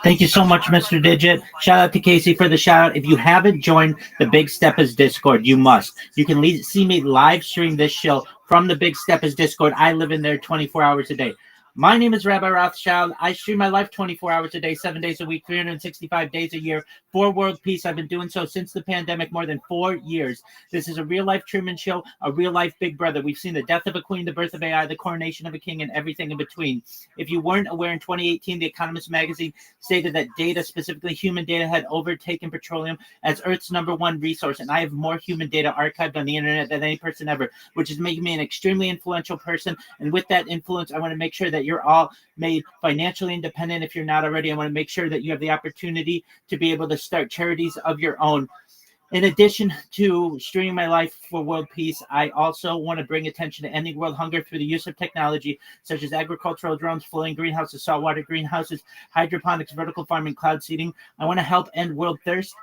Thank you so much, Mr. Digit. Shout out to Casey for the shout out. If you haven't joined the Big Steppers Discord, you must. You can see me live stream this show from the Big Steppers Discord. I live in there 24 hours a day. My name is Rabbi Rothschild. I stream my life 24 hours a day, 7 days a week, 365 days a year for world peace. I've been doing so since the pandemic, more than 4 years. This is a real-life Truman Show, a real-life Big Brother. We've seen the death of a queen, the birth of AI, the coronation of a king, and everything in between. If you weren't aware, in 2018, The Economist magazine stated that data, specifically human data, had overtaken petroleum as Earth's #1 resource, and I have more human data archived on the internet than any person ever, which is making me an extremely influential person. And with that influence, I want to make sure that you're all made financially independent. If you're not already, I want to make sure that you have the opportunity to be able to start charities of your own. In addition to streaming my life for world peace, I also want to bring attention to ending world hunger through the use of technology such as agricultural drones, floating greenhouses, saltwater greenhouses, hydroponics, vertical farming, cloud seeding. I want to help end world thirst.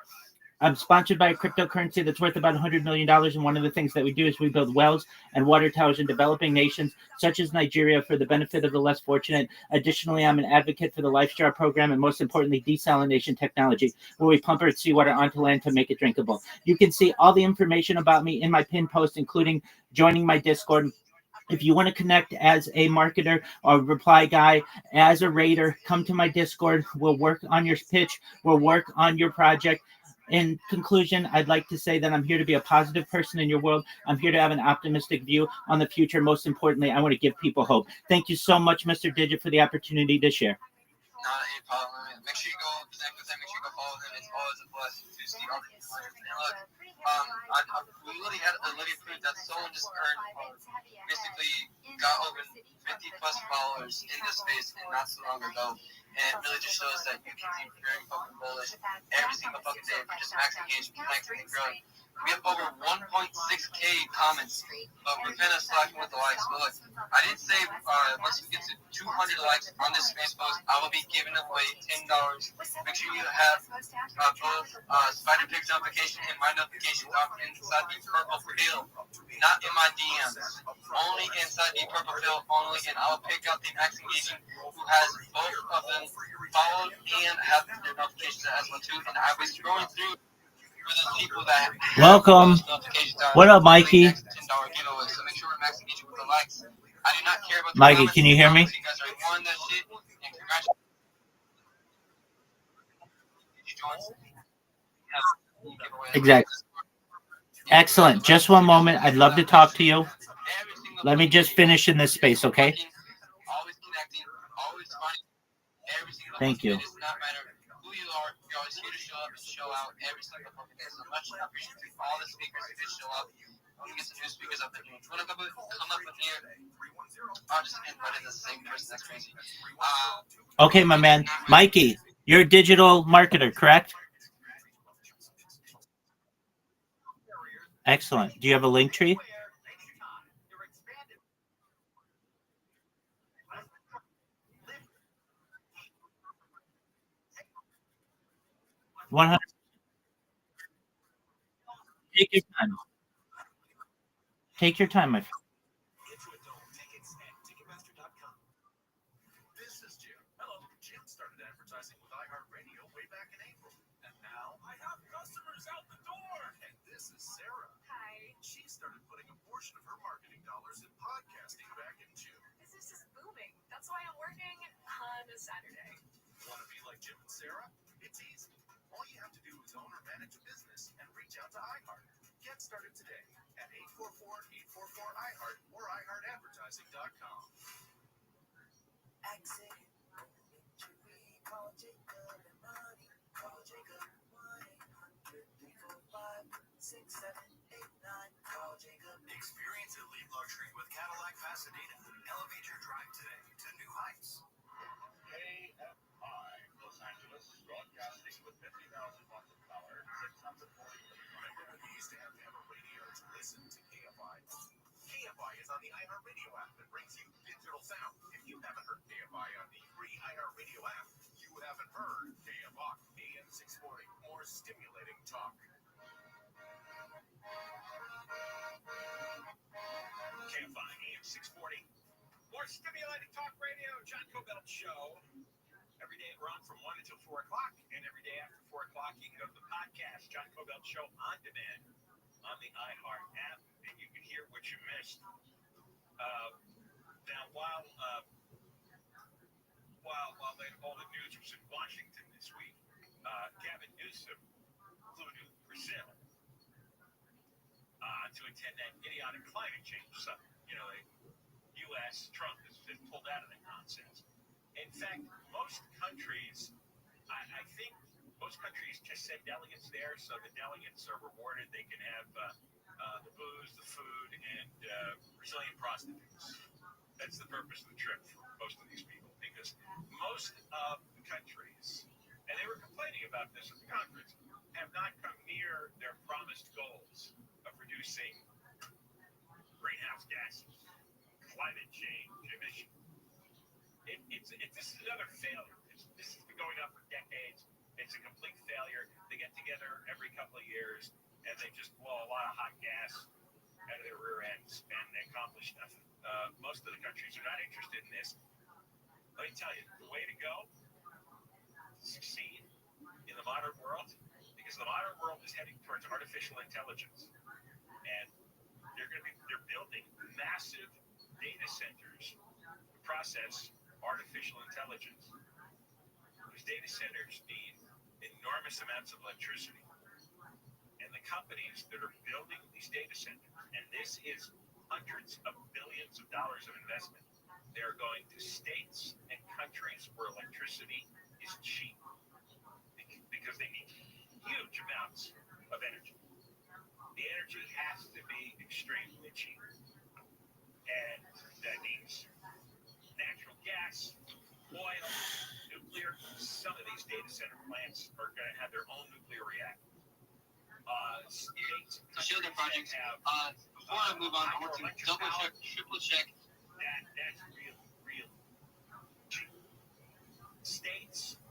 I'm sponsored by a cryptocurrency that's worth about $100 million, and one of the things that we do is we build wells and water towers in developing nations, such as Nigeria, for the benefit of the less fortunate. Additionally, I'm an advocate for the LifeStar program, and most importantly, desalination technology, where we pump Earth seawater onto land to make it drinkable. You can see all the information about me in my pinned post, including joining my Discord. If you want to connect as a marketer or reply guy, as a raider, come to my Discord. We'll work on your pitch. We'll work on your project. In conclusion, I'd like to say that I'm here to be a positive person in your world. I'm here to have an optimistic view on the future. Most importantly, I want to give people hope. Thank you so much, Mr. Digit, for the opportunity to share. Not a problem. Make sure you go connect with them. Make sure you go follow them. It's always a blessing to see other people. And look, we literally had a living proof that someone just earned, basically got over 50 plus followers in this space and not so long ago. And it really just shows that you can be very fucking bullish every single fucking day for just max engagement, connecting and growing. We have over 1.6K comments, but we're kind of slacking with the likes. But look, I did say once we get to 200 likes on this space post, I will be giving away $10. Make sure you have both Spider Pig's notification and my notifications on inside the purple pill, not in my DMs. Only inside the purple pill, only, and I'll pick out the max engagement who has both of them followed and have their notifications as well too. And I was scrolling through. Welcome. What up, Mikey? Mikey, can you hear me? Exactly. Excellent. Just one moment. I'd love to talk to you. Let me just finish in this space, okay? Thank you. You're always here to show up and show out every single fucking day. So much appreciate all the speakers who did show up. I'm gonna get some new speakers up in here. If you wanna come up in here, I'll just invite the same person. That's crazy. Okay, my man. Mikey, you're a digital marketer, correct? Excellent. Do you have a link tree? 100. Take your time. Take your time, my friend. This is Jim. Hello. Jim started advertising with iHeartRadio way back in April. And now I have customers out the door. And this is Sarah. Hi. She started putting a portion of her marketing dollars in podcasting back in June. Business is booming. That's why I'm working on a Saturday. Want to be like Jim and Sarah? It's easy. All you have to do is own or manage a business and reach out to iHeart. Get started today at 844-844-iHeart or iHeartAdvertising.com. Exit. Call Jacob and Money. Call Jacob 1-800-345-6789. Call Jacob. Experience elite luxury with Cadillac Pasadena. Elevate your drive today to new heights. KFI, Los Angeles, broadcasting with 50,000 watts of power, 640. Remember when you used to have a radio to listen to KFI? KFI is on the iHeartRadio app that brings you digital sound. If you haven't heard KFI on the free iHeartRadio app, you haven't heard KFI AM 640. More stimulating talk. KFI AM 640. More stimulating talk radio. John Cobelt Show. Every day we're on from 1 until 4 o'clock. And every day after 4 o'clock, you can go to the podcast, John Cobelt Show on demand on the iHeart app. And you can hear what you missed. Now, while all the news was in Washington this week, Gavin Newsom flew to Brazil to attend that idiotic climate change summit. You know, the U.S. Trump has been pulled out of that nonsense. In fact, most countries, I think most countries just send delegates there, so the delegates are rewarded. They can have the booze, the food, and Brazilian prostitutes. That's the purpose of the trip for most of these people, because most of the countries, and they were complaining about this at the conference, have not come near their promised goals of reducing greenhouse gases, climate change emissions. This is another failure. This has been going on for decades. It's a complete failure. They get together every couple of years, and they just blow a lot of hot gas out of their rear ends, and they accomplish nothing. Most of the countries are not interested in this. Let me tell you, the way to go to succeed in the modern world, because the modern world is heading towards artificial intelligence, and they're building massive data centers to process artificial intelligence. Those data centers need enormous amounts of electricity, and the companies that are building these data centers, and this is hundreds of billions of dollars of investment, they're going to states and countries where electricity is cheap, because they need huge amounts of energy. The energy has to be extremely cheap, and that means natural gas, oil, nuclear. Some of these data center plants are going to have their own nuclear reactor. States To show their projects. Before I move on, I want to double check, triple check. That's real cheap. States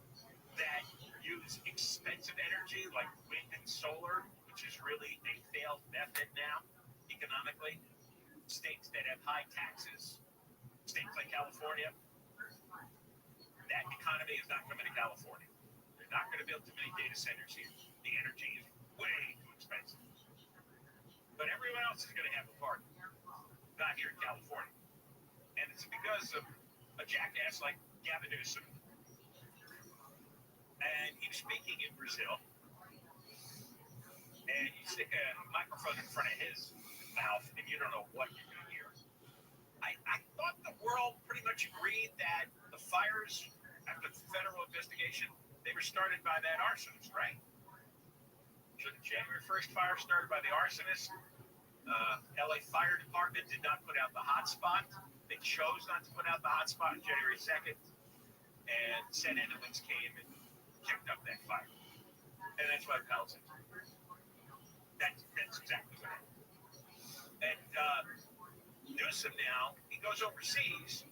that use expensive energy like wind and solar, which is really a failed method now economically. States that have high taxes, states like California, that economy is not coming to California. They're not going to build too many data centers here. The energy is way too expensive. But everyone else is going to have a party, not here in California. And it's because of a jackass like Gavin Newsom. And he was speaking in Brazil. And you stick a microphone in front of his mouth, and you don't know what you're going to hear. I thought the world pretty much agreed that the fires, after the federal investigation, they were started by that arsonist, right? So the January 1st fire started by the arsonist. LA Fire Department did not put out the hotspot. They chose not to put out the hotspot on January 2nd. And San Edmonds came and kicked up that fire. And that's why the penalty. That's exactly what happened. Newsom now, he goes overseas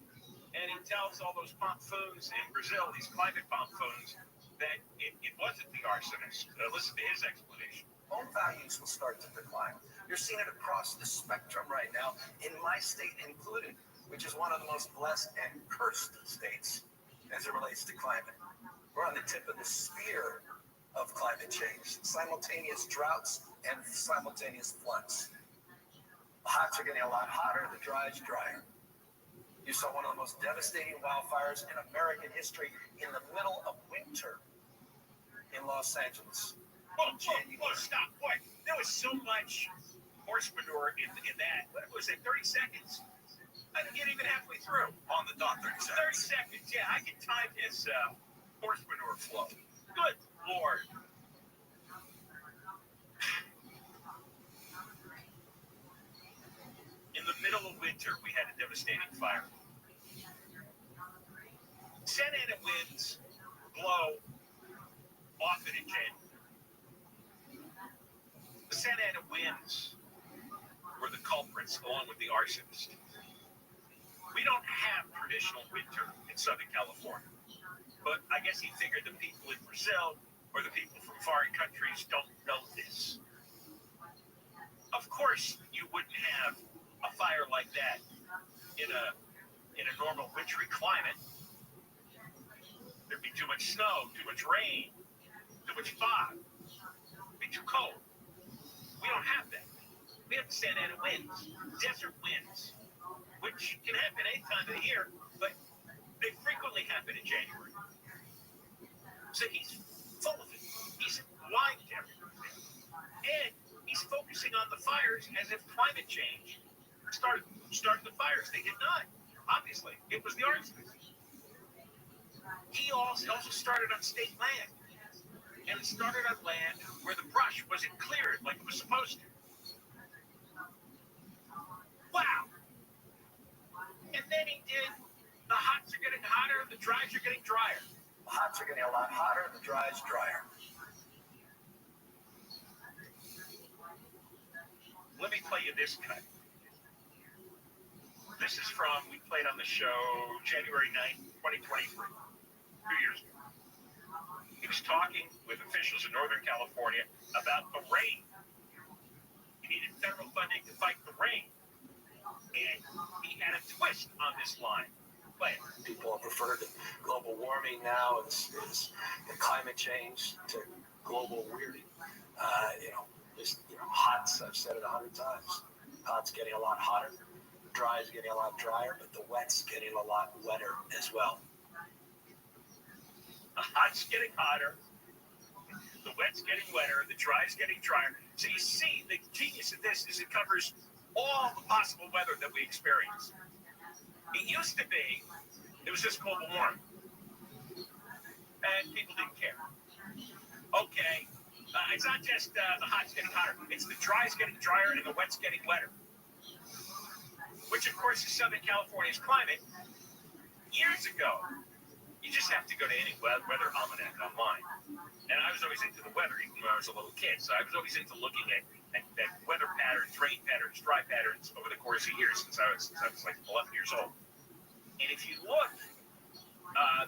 and he tells all those pompoons in Brazil, these climate pompoons, that it wasn't the arsonist. Listen to his explanation. Home values will start to decline. You're seeing it across the spectrum right now, in my state included, which is one of the most blessed and cursed states as it relates to climate. We're on the tip of the spear of climate change, simultaneous droughts and simultaneous floods. The hots are getting a lot hotter, the dry is drier. You saw one of the most devastating wildfires in American history in the middle of winter in Los Angeles. Whoa, stop. Boy, there was so much horse manure in that. What was it, 30 seconds? I didn't get even halfway through. On the dot, 30 seconds. 30 seconds, yeah. I can time his horse manure flow. Good Lord. In the middle of winter, we had a devastating fire. Santa Ana winds blow often in January. The Santa Ana winds were the culprits, along with the arsonist. We don't have traditional winter in Southern California, but I guess he figured the people in Brazil or the people from foreign countries don't know this. Of course, you wouldn't have a fire like that in a normal wintry climate. There'd be too much snow, too much rain, too much fog. It'd be too cold. We don't have that. We have the Santa Ana winds, desert winds, which can happen any time of the year, but they frequently happen in January. So he's full of it. He's lying to everyone. And he's focusing on the fires as if climate change started the fires. They did not. Obviously, it was the arsonists. He also started on state land. And it started on land where the brush wasn't cleared like it was supposed to. Wow. And then he did, the hots are getting hotter, the dries are getting drier. The hots are getting a lot hotter, the dry is drier. Let me play you this cut. This is from, we played on the show January 9th, 2023, 2 years ago. He was talking with officials in Northern California about the rain. He needed federal funding to fight the rain. And he had a twist on this line. Play it. People have referred to global warming now as the climate change to global weirding. Hots, I've said it 100 times. Hot's getting a lot hotter, dry is getting a lot drier, but the wet's getting a lot wetter as well. The hot's getting hotter, the wet's getting wetter, the dry's getting drier. So you see, the genius of this is it covers all the possible weather that we experience. It used to be, it was just global warming. And people didn't care. Okay, it's not just the hot's getting hotter. It's the dry's getting drier and the wet's getting wetter. Which, of course, is Southern California's climate. Years ago, you just have to go to any weather almanac online. And I was always into the weather, even when I was a little kid. So I was always into looking at weather patterns, rain patterns, dry patterns over the course of years since I was like 11 years old. And if you look,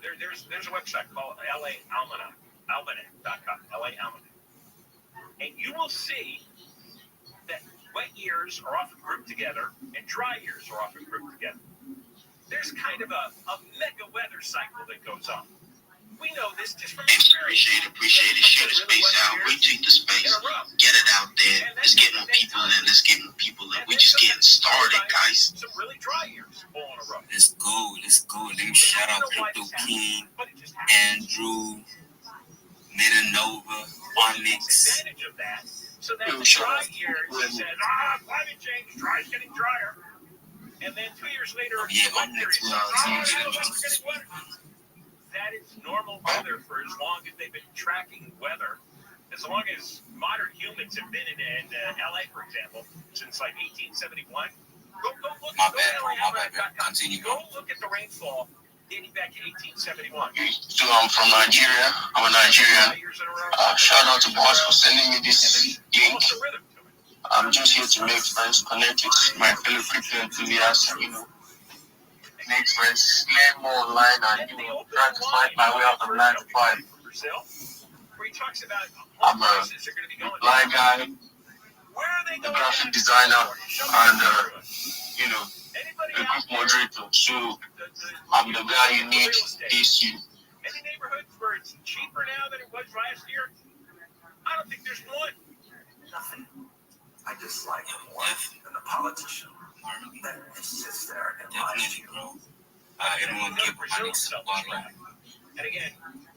there's a website called Almanac.com, LA Almanac. And you will see that wet years are often grouped together and dry years are often grouped together. There's kind of a mega weather cycle that goes on. We know this just from experience. Appreciate it. Share the space out. Retweet the space. Get it out there. Let's get more people in. We're just getting started, guys. Some really dry years all in a row. Let's go. Let me shout out Crypto King, Andrew, Metanova, Onyx. Advantage of that, so that the dry years, he says, climate change, dry's getting drier. And then 2 years later, that is normal weather for as long as they've been tracking weather. As long as modern humans have been in LA, for example, since like 1871. Go look at Continue. Go look at the rainfall dating back to 1871. So I'm from Nigeria. I'm a Nigerian. Shout out to boss for sending me this link. I'm just here to make friends, connect with my fellow crypto enthusiasts, make friends, learn more online, and try to find my way out of 9 to 5. I'm a reply guy, a graphic designer, and a group moderator. So I'm the guy you need this year. Any neighborhoods where it's cheaper now than it was last year? I don't think there's one. Nothing I dislike more than the politician that sits there and lies to you. Everyone give money support. And again,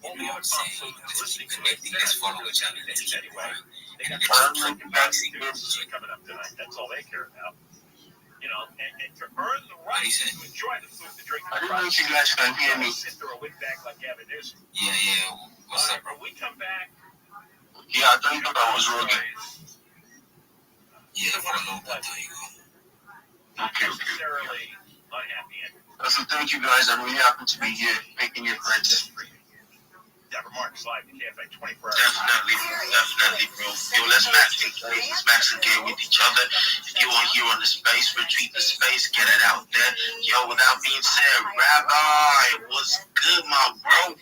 You know what I'm saying? Just connecting this follow each other. anyway, they got coming up tonight. That's all they care about. You know, and to earn the right to enjoy the food, the drink, I don't know if you guys can hear me. sit through a wig bag like Gavin Newsom. Yeah. What's up, bro? When we come back, Yeah, I don't think I was wrong. Yeah, for a little bit. There you go. Okay. necessarily unhappy. So thank you guys. I'm really happy to be here, making your friends. Deborah Marks live in KFA 24 hours. Definitely, bro. Yo, let's match and game with each other. If you are here on the space, retweet the space, get it out there. Yo, without being said, Rabbi, what's good, my bro?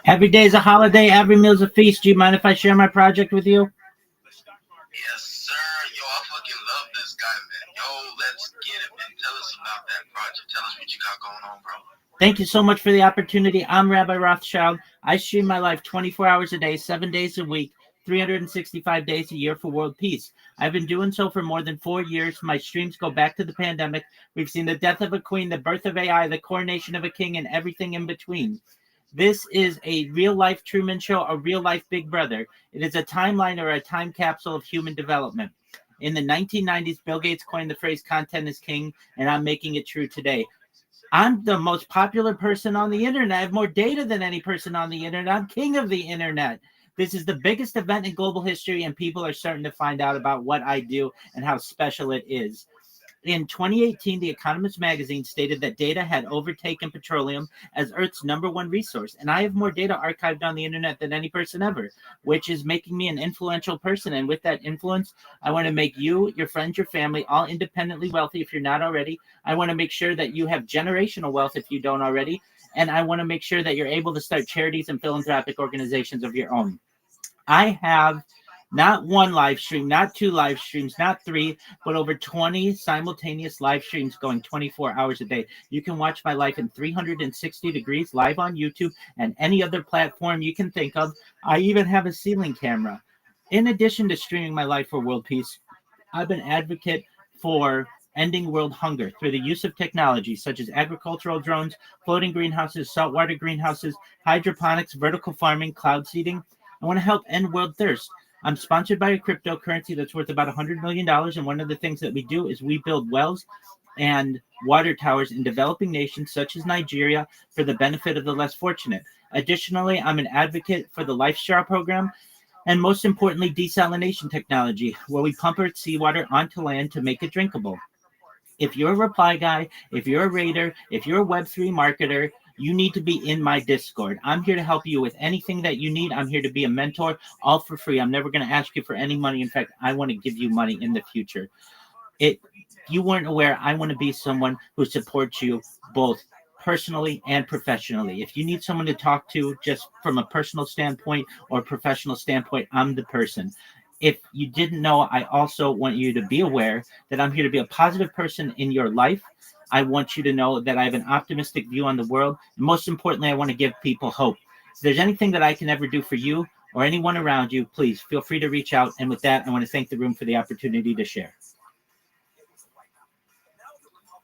Every day is a holiday. Every meal's a feast. Do you mind if I share my project with you? Yes, sir. Yo, I fucking love this guy, man. Yo, let's get it, man. Tell us about that project. Tell us what you got going on, bro. Thank you so much for the opportunity. I'm Rabbi Rothschild. I stream my life 24 hours a day, 7 days a week, 365 days a year for world peace. I've been doing so for more than 4 years. My streams go back to the pandemic. We've seen the death of a queen, the birth of AI, the coronation of a king, and everything in between. This is a real-life Truman Show, a real-life Big Brother. It is a timeline or a time capsule of human development. In the 1990s, Bill Gates coined the phrase content is king, and I'm making it true today. I'm the most popular person on the internet. I have more data than any person on the internet. I'm king of the internet. This is the biggest event in global history, and people are starting to find out about what I do and how special it is. In 2018, The Economist magazine stated that data had overtaken petroleum as Earth's #1 resource, and I have more data archived on the internet than any person ever, which is making me an influential person. And with that influence, I want to make you, your friends, your family, all independently wealthy if you're not already. I want to make sure that you have generational wealth if you don't already, and I want to make sure that you're able to start charities and philanthropic organizations of your own. I have not one live stream, not 2 live streams, not 3, but over 20 simultaneous live streams going 24 hours a day. You can watch my life in 360 degrees live on YouTube and any other platform you can think of. I even have a ceiling camera. In addition to streaming my life for world peace, I've been an advocate for ending world hunger through the use of technology such as agricultural drones, floating greenhouses, saltwater greenhouses, hydroponics, vertical farming, cloud seeding. I want to help end world thirst. I'm sponsored by a cryptocurrency that's worth about $100 million. And one of the things that we do is we build wells and water towers in developing nations such as Nigeria for the benefit of the less fortunate. Additionally, I'm an advocate for the Life Straw program. And most importantly, desalination technology, where we pump Earth seawater onto land to make it drinkable. If you're a reply guy, if you're a raider, if you're a Web3 marketer, you need to be in my Discord. I'm here to help you with anything that you need. I'm here to be a mentor, all for free. I'm never going to ask you for any money. In fact, I want to give you money in the future. If you weren't aware, I want to be someone who supports you both personally and professionally. If you need someone to talk to just from a personal standpoint or professional standpoint, I'm the person. If you didn't know, I also want you to be aware that I'm here to be a positive person in your life. I want you to know that I have an optimistic view on the world. And most importantly, I want to give people hope. If there's anything that I can ever do for you or anyone around you, please feel free to reach out. And with that, I want to thank the room for the opportunity to share.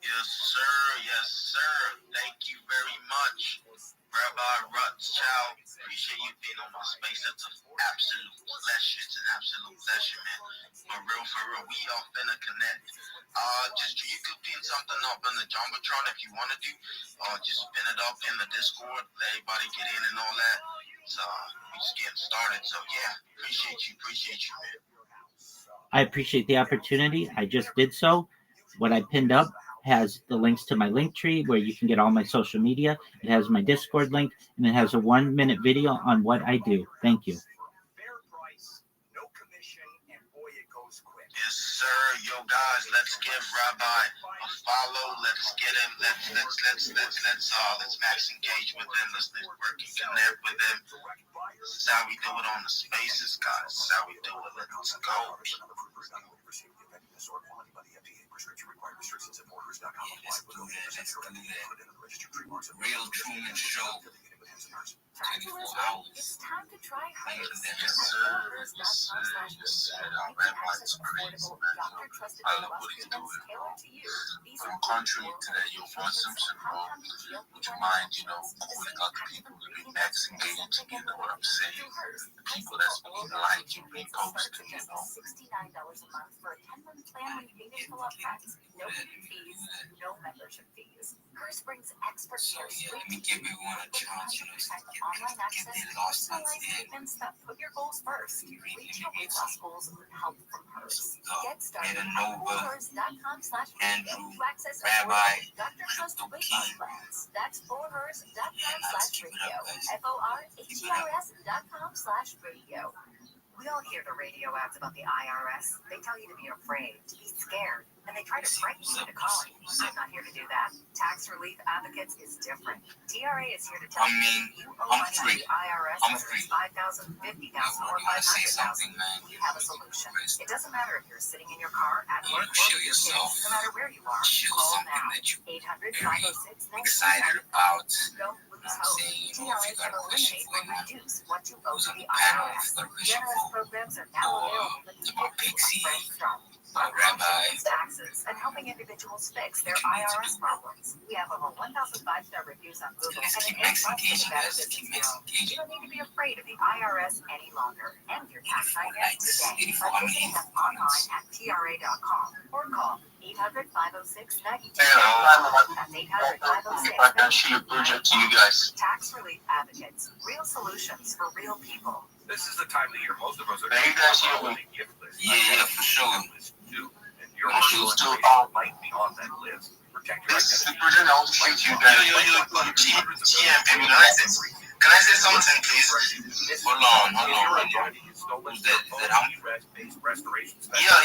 Yes, sir. Thank you very much, Rabbi Rothschild. Appreciate you being on my space. That's an absolute pleasure. It's an absolute pleasure, man. For real, we are finna connect. Just you could pin something up in the Jumbotron if you want to do. Just pin it up in the Discord. Let everybody get in and all that. So we just getting started. So yeah, appreciate you, man. I appreciate the opportunity. I just did so. What I pinned up has the links to my link tree where you can get all my social media. It has my Discord link, and it has a 1-minute video on what I do. Thank you. Fair price, no commission, and boy, it Yes, sir. Yo, guys, let's give Rabbi a follow. Let's get him. Let's max engage with him. Let's network and connect with him. This is how we do it on the spaces, guys. This is how we do it. Let's go. Real Truman Show. 24 hours. It's time to try hers. Yes, sir. Rabbi's crazy, man. I love what he's doing. From country to that Yo Fun Simpson, bro. Would you mind, calling out the people to be max engaged? You know what I'm saying? The people that's being liked and reposted, $69 a month for a 10-month plan when you pay full upfront. No hidden fees, no membership fees. Hers brings expert care. Let me give everyone a chance, Online access to personalized treatments that put your goals first. Reach your weight loss goals with help from Hers. Get started at forhers.com/radio to access Rabbi, doctor-trusted weight loss plans. That's forhers.com/radio. forhers.com/radio. We all hear the radio ads about the IRS. They tell you to be afraid, to be scared, and they try to frighten you into calling. I'm not here to do that. Tax Relief Advocates is different. TRA is here to tell you you owe money to the IRS, whether it's $5,000, $50,000, or $500,000. We have a solution. It doesn't matter if you're sitting in your car, at work, or with your kids. No matter where you are, call now. 800-506-9200. Excited about. Don't lose hope. TRA can eliminate or reduce what you owe to the IRS. Generous programs are now available for brainstorm. Rabbi, Taxes and helping individuals fix their IRS problems. We have over 1,000 5-star reviews on Google and an A+ benefits. You don't need to be afraid of the IRS any longer. End your tax nightmare today by visiting us online at TRA.com or call 800-506-9200. That's 800-506-9200. Tax Relief Advocates. Real solutions for real people. This is the time of year most of us are gift list. Yeah, for sure. And your shoes too. All might be on that list. Protect your identity. Can I say something, please? Hold on. Who's that? Is that how? Yeah.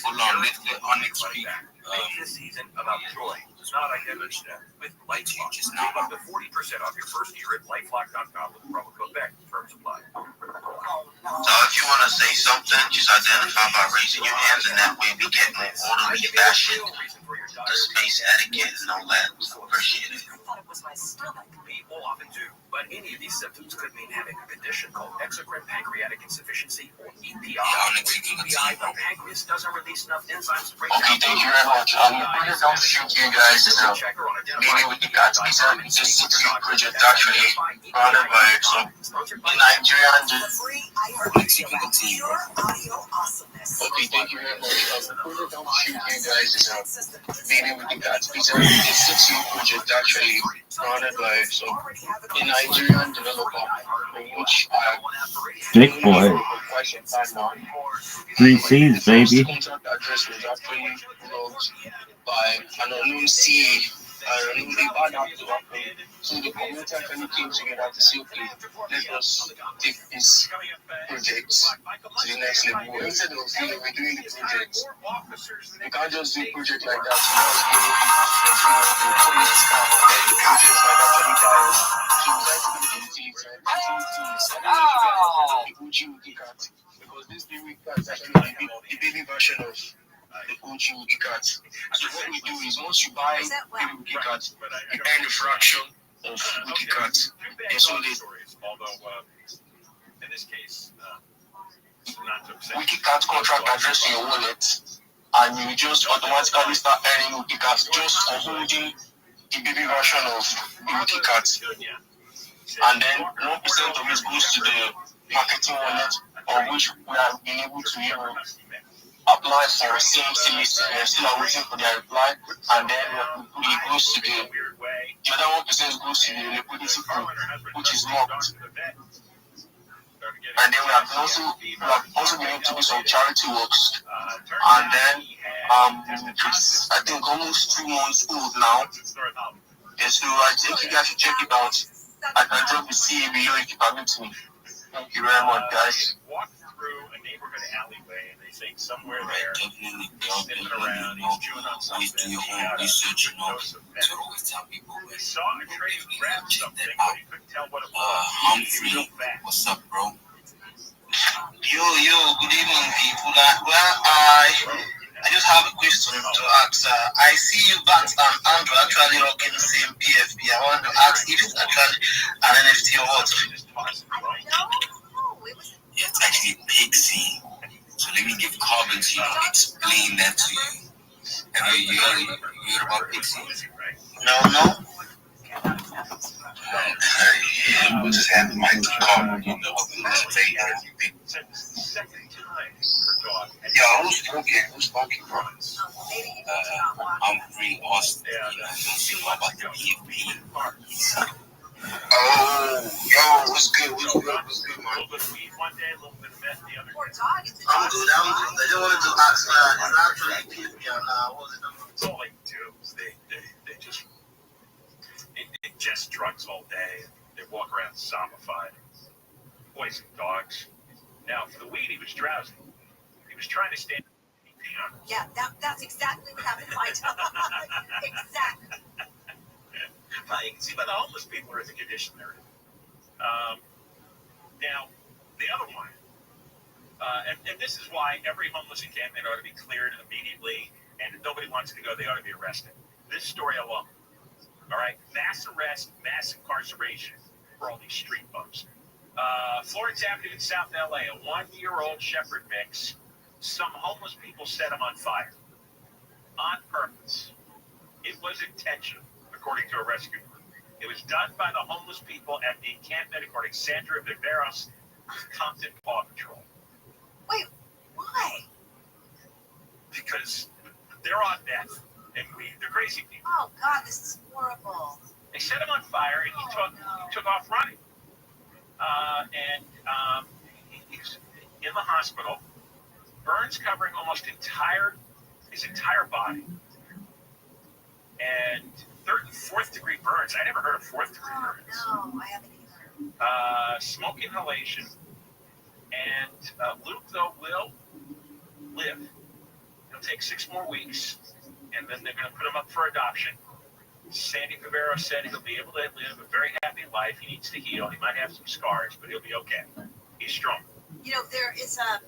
Hold on, let's get Onyx speak. Make this season about joy, not identity. With LifeLock, save up to 40% off your first year at LifeLock.com with promo code BECK. Terms apply. So if you want to say something, just identify by raising your hands, and that way we get more orderly fashion, the space etiquette and all that. So appreciate it. I thought it was my stomach. People often do, but any of these symptoms could mean having a condition called exocrine pancreatic insufficiency, or EPI. EPI, the pancreas doesn't release enough enzymes to break down. Okay, thank you very much. We're going to shoot you guys meeting with the guys. This project actually running by some Nigerian. Okay, thank you very much. We're going to shoot you guys meeting with the guys. This project actually running by some Nigerian developer, which I Big boy. 3 C's, baby. Contact address was actually logged by an unknown CA. They bad actor. So the community actually came together to say, okay, let us take this project to the next level. Instead of we're doing the project, we can't just do a project like that. So the project might actually die. So we try to do the things. I don't know if you guys the OG cat, because this baby cat is actually the baby version of the OG Wiki cat. So what we do is once you buy baby Wiki cat, you earn a fraction of Wiki cat. And so in this case, Wiki cat contract address to your wallet, and you just automatically start earning Wiki cat just for holding the baby version of the Wiki cat. And then 1% of it goes to the marketing wallet, of which we have been able to apply for CMC listing. We're still waiting for their reply, and then it goes to the other 1% goes to the liquidity pool, which is locked. And then we have also been able to do some charity works, and then it's I think almost 2 months old now. And so I think you guys should check it out. I can drop the CA below if you permit me. Thank you very much, guys. Walk through a neighborhood alleyway and they saying somewhere Right, there, definitely. sniffing around, he's chewing on Always something. do your He own had a research, good dose of to always tell people. He saw a tray of grabbed check something, that but out. he couldn't tell what it was. Humphrey, Real fast. what's up, bro? Yo, good evening, people. I just have a question to ask. I see you Bats and Andrew actually rocking the same PFP. I want to ask if it's actually an NFT or what. Yeah, it's actually Pixie. So let me give Carbon to you to explain that to you. Have you heard about Pixie? No. Yeah, we'll just have the mic to Carbon, you know, say everything. Yo, who's talking, bro? Humphrey Austin, you know about the PFP. Oh, yo, what's good, man? A little bit of weed one day, a little bit of meth the other day. I'm good. I just wanted to ask, is actually PFP and what was it? That's all they do is they just ingest drugs all day. They walk around zombified, poison dogs. Now, for the weed, he was drowsy. He was trying to stand. Yeah, that's exactly what happened to my dog. Exactly. Well, you can see by the homeless people are in the condition they're in. Now, the other one, and this is why every homeless encampment ought to be cleared immediately, and if nobody wants to go, they ought to be arrested. This story alone, all right? Mass arrest, mass incarceration for all these street bums. Florence Avenue in South LA, a 1-year-old shepherd mix. Some homeless people set him on fire on purpose. It was intentional, according to a rescue group. It was done by the homeless people at the encampment, according to Sandra Viveros, Compton Paw Patrol. Wait, why? Because they're on meth, and they're crazy people. Oh, God, this is horrible. They set him on fire, and he took off running. He's in the hospital. Burns covering almost his entire body. And third and fourth degree burns. I never heard of fourth degree burns. No, I haven't either. Smoke inhalation. And Luke, though, will live. It'll take 6 more weeks. And then they're going to put him up for adoption. Sandy Pavero said he'll be able to live a very happy life. He needs to heal. He might have some scars, but he'll be okay. He's strong. You know, there's a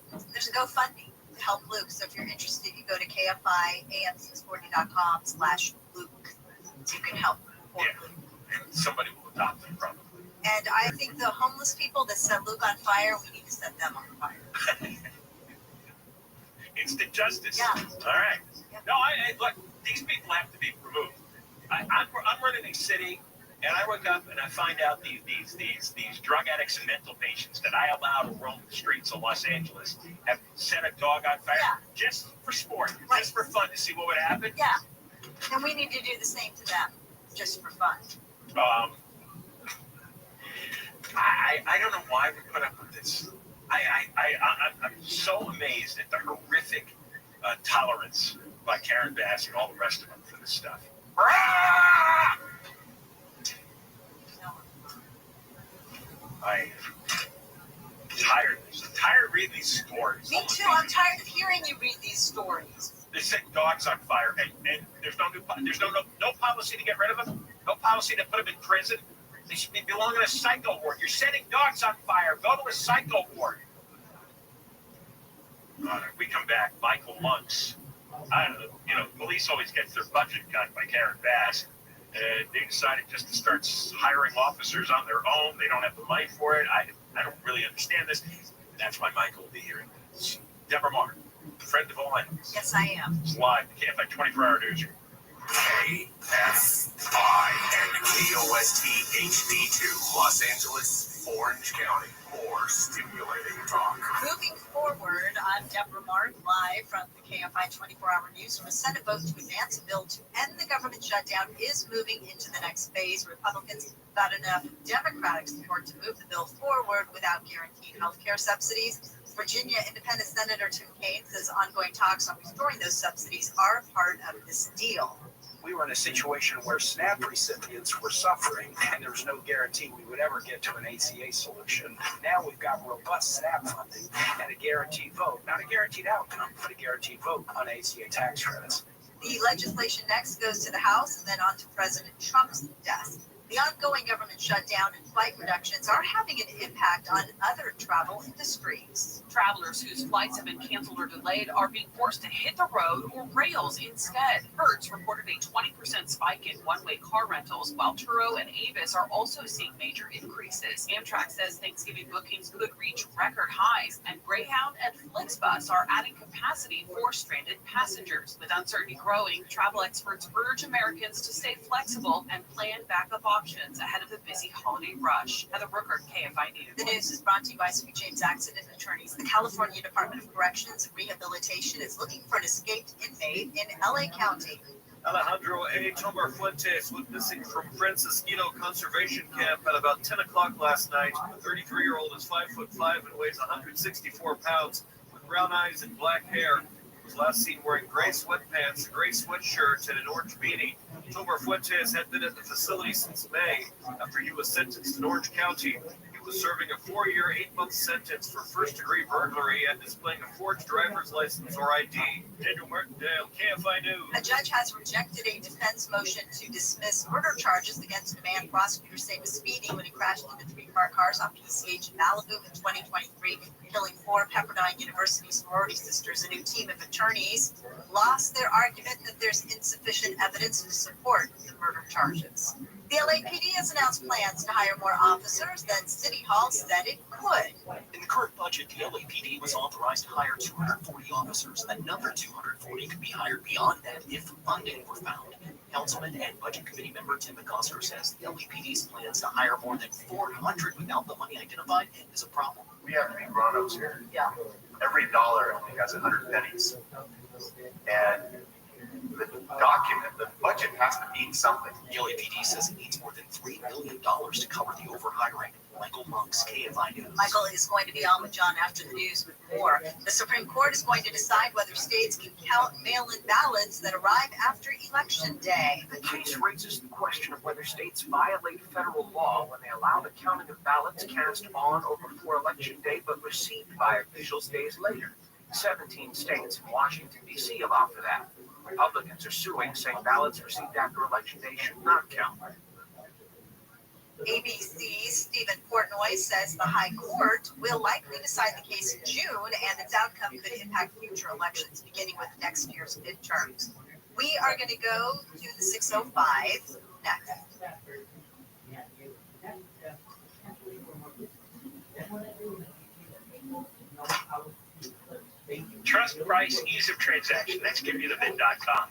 GoFundMe to help Luke. So if you're interested, you go to KFIAM640.com/Luke. You can help. Yeah. And somebody will adopt him, probably. And I think the homeless people that set Luke on fire, we need to set them on fire. Instant justice. Yeah. All right. Yeah. No, look, these people have to be removed. I'm running a city, and I wake up and I find out these drug addicts and mental patients that I allow to roam the streets of Los Angeles have set a dog on fire just for sport, just for fun to see what would happen. Yeah. And we need to do the same to them, just for fun. I don't know why we put up with this. I'm so amazed at the horrific tolerance by Karen Bass and all the rest of them for this stuff. I'm tired reading these stories. Me too. I'm tired of hearing you read these stories. They set dogs on fire, and there's no policy to get rid of them. No policy to put them in prison. They should be belonging in a psycho ward. You're setting dogs on fire. Go to a psycho ward. We come back. Michael Monks. Police always gets their budget cut by Karen Bass. And they decided just to start hiring officers on their own. They don't have the money for it. I don't really understand this. That's why Michael will be here. Deborah Martin, friend of all ends. Yes, I am. It's live. KFI 24-hour newsroom. KFI and KOST HD2, Los Angeles, Orange County. More stimulating talk. Moving forward, I'm Deborah Martin, live from the KFI 24-hour newsroom. A Senate vote to advance a bill to end the government shutdown is moving into the next phase. Republicans got enough Democratic support to move the bill forward without guaranteed health care subsidies. Virginia Independent Senator Tim Kaine says ongoing talks on restoring those subsidies are part of this deal. we were in a situation where SNAP recipients were suffering, and there was no guarantee we would ever get to an ACA solution. Now we've got robust SNAP funding and a guaranteed vote, not a guaranteed outcome, but a guaranteed vote on ACA tax credits. The legislation next goes to the House and then on to President Trump's desk. The ongoing government shutdown and flight reductions are having an impact on other travel industries. Travelers whose flights have been canceled or delayed are being forced to hit the road or rails instead. Hertz reported a 20% spike in one-way car rentals, while Turo and Avis are also seeing major increases. Amtrak says Thanksgiving bookings could reach record highs, and Greyhound and Flixbus are adding capacity for stranded passengers. With uncertainty growing, travel experts urge Americans to stay flexible and plan backup options ahead of the busy holiday rush. Heather Brooker, KFI News. The news is brought to you by Sweet James Accident Attorneys. The California Department of Corrections and Rehabilitation is looking for an escaped inmate in LA County. Alejandro A. Tomar Fuentes went missing from Francisquito Conservation Camp at about 10 o'clock last night. The 33-year-old is 5'5" and weighs 164 pounds, with brown eyes and black hair. He was last seen wearing gray sweatpants, a gray sweatshirt, and an orange beanie. Tomar Fuentes had been at the facility since May after he was sentenced in Orange County. He was serving a 4-year, 8-month sentence for first-degree burglary and displaying a forged driver's license or ID. Daniel Martindale, KFI News. A judge has rejected a defense motion to dismiss murder charges against a man prosecutors say was speeding when he crashed into 3 parked cars on PCH in Malibu in 2023, killing 4 Pepperdine University sorority sisters. A new team of attorneys lost their argument that there's insufficient evidence to support the murder charges. The LAPD has announced plans to hire more officers than City Hall said it could. In the current budget, the LAPD was authorized to hire 240 officers. Another 240 could be hired beyond that if funding were found. Councilman and Budget Committee member Tim McCosker says the LAPD's plans to hire more than 400 without the money identified is a problem. We have to be grown-ups here. Yeah. Every dollar only has 100 pennies. And the document, the budget has to mean something. The LAPD says it needs more than $3 million to cover the overhiring. Michael Monks, KFI News. Michael is going to be on with John after the news with more. The Supreme Court is going to decide whether states can count mail-in ballots that arrive after Election Day. The case raises the question of whether states violate federal law when they allow the counting of ballots cast on or before Election Day but received by officials days later. 17 states and Washington, D.C. allow for that. Republicans are suing, saying ballots received after Election Day should not count. ABC's Stephen Portnoy says the High Court will likely decide the case in June, and its outcome could impact future elections, beginning with next year's midterms. We are going to go to the 6:05 next. Trust, price, ease of transaction. That's GiveMeTheVid.com.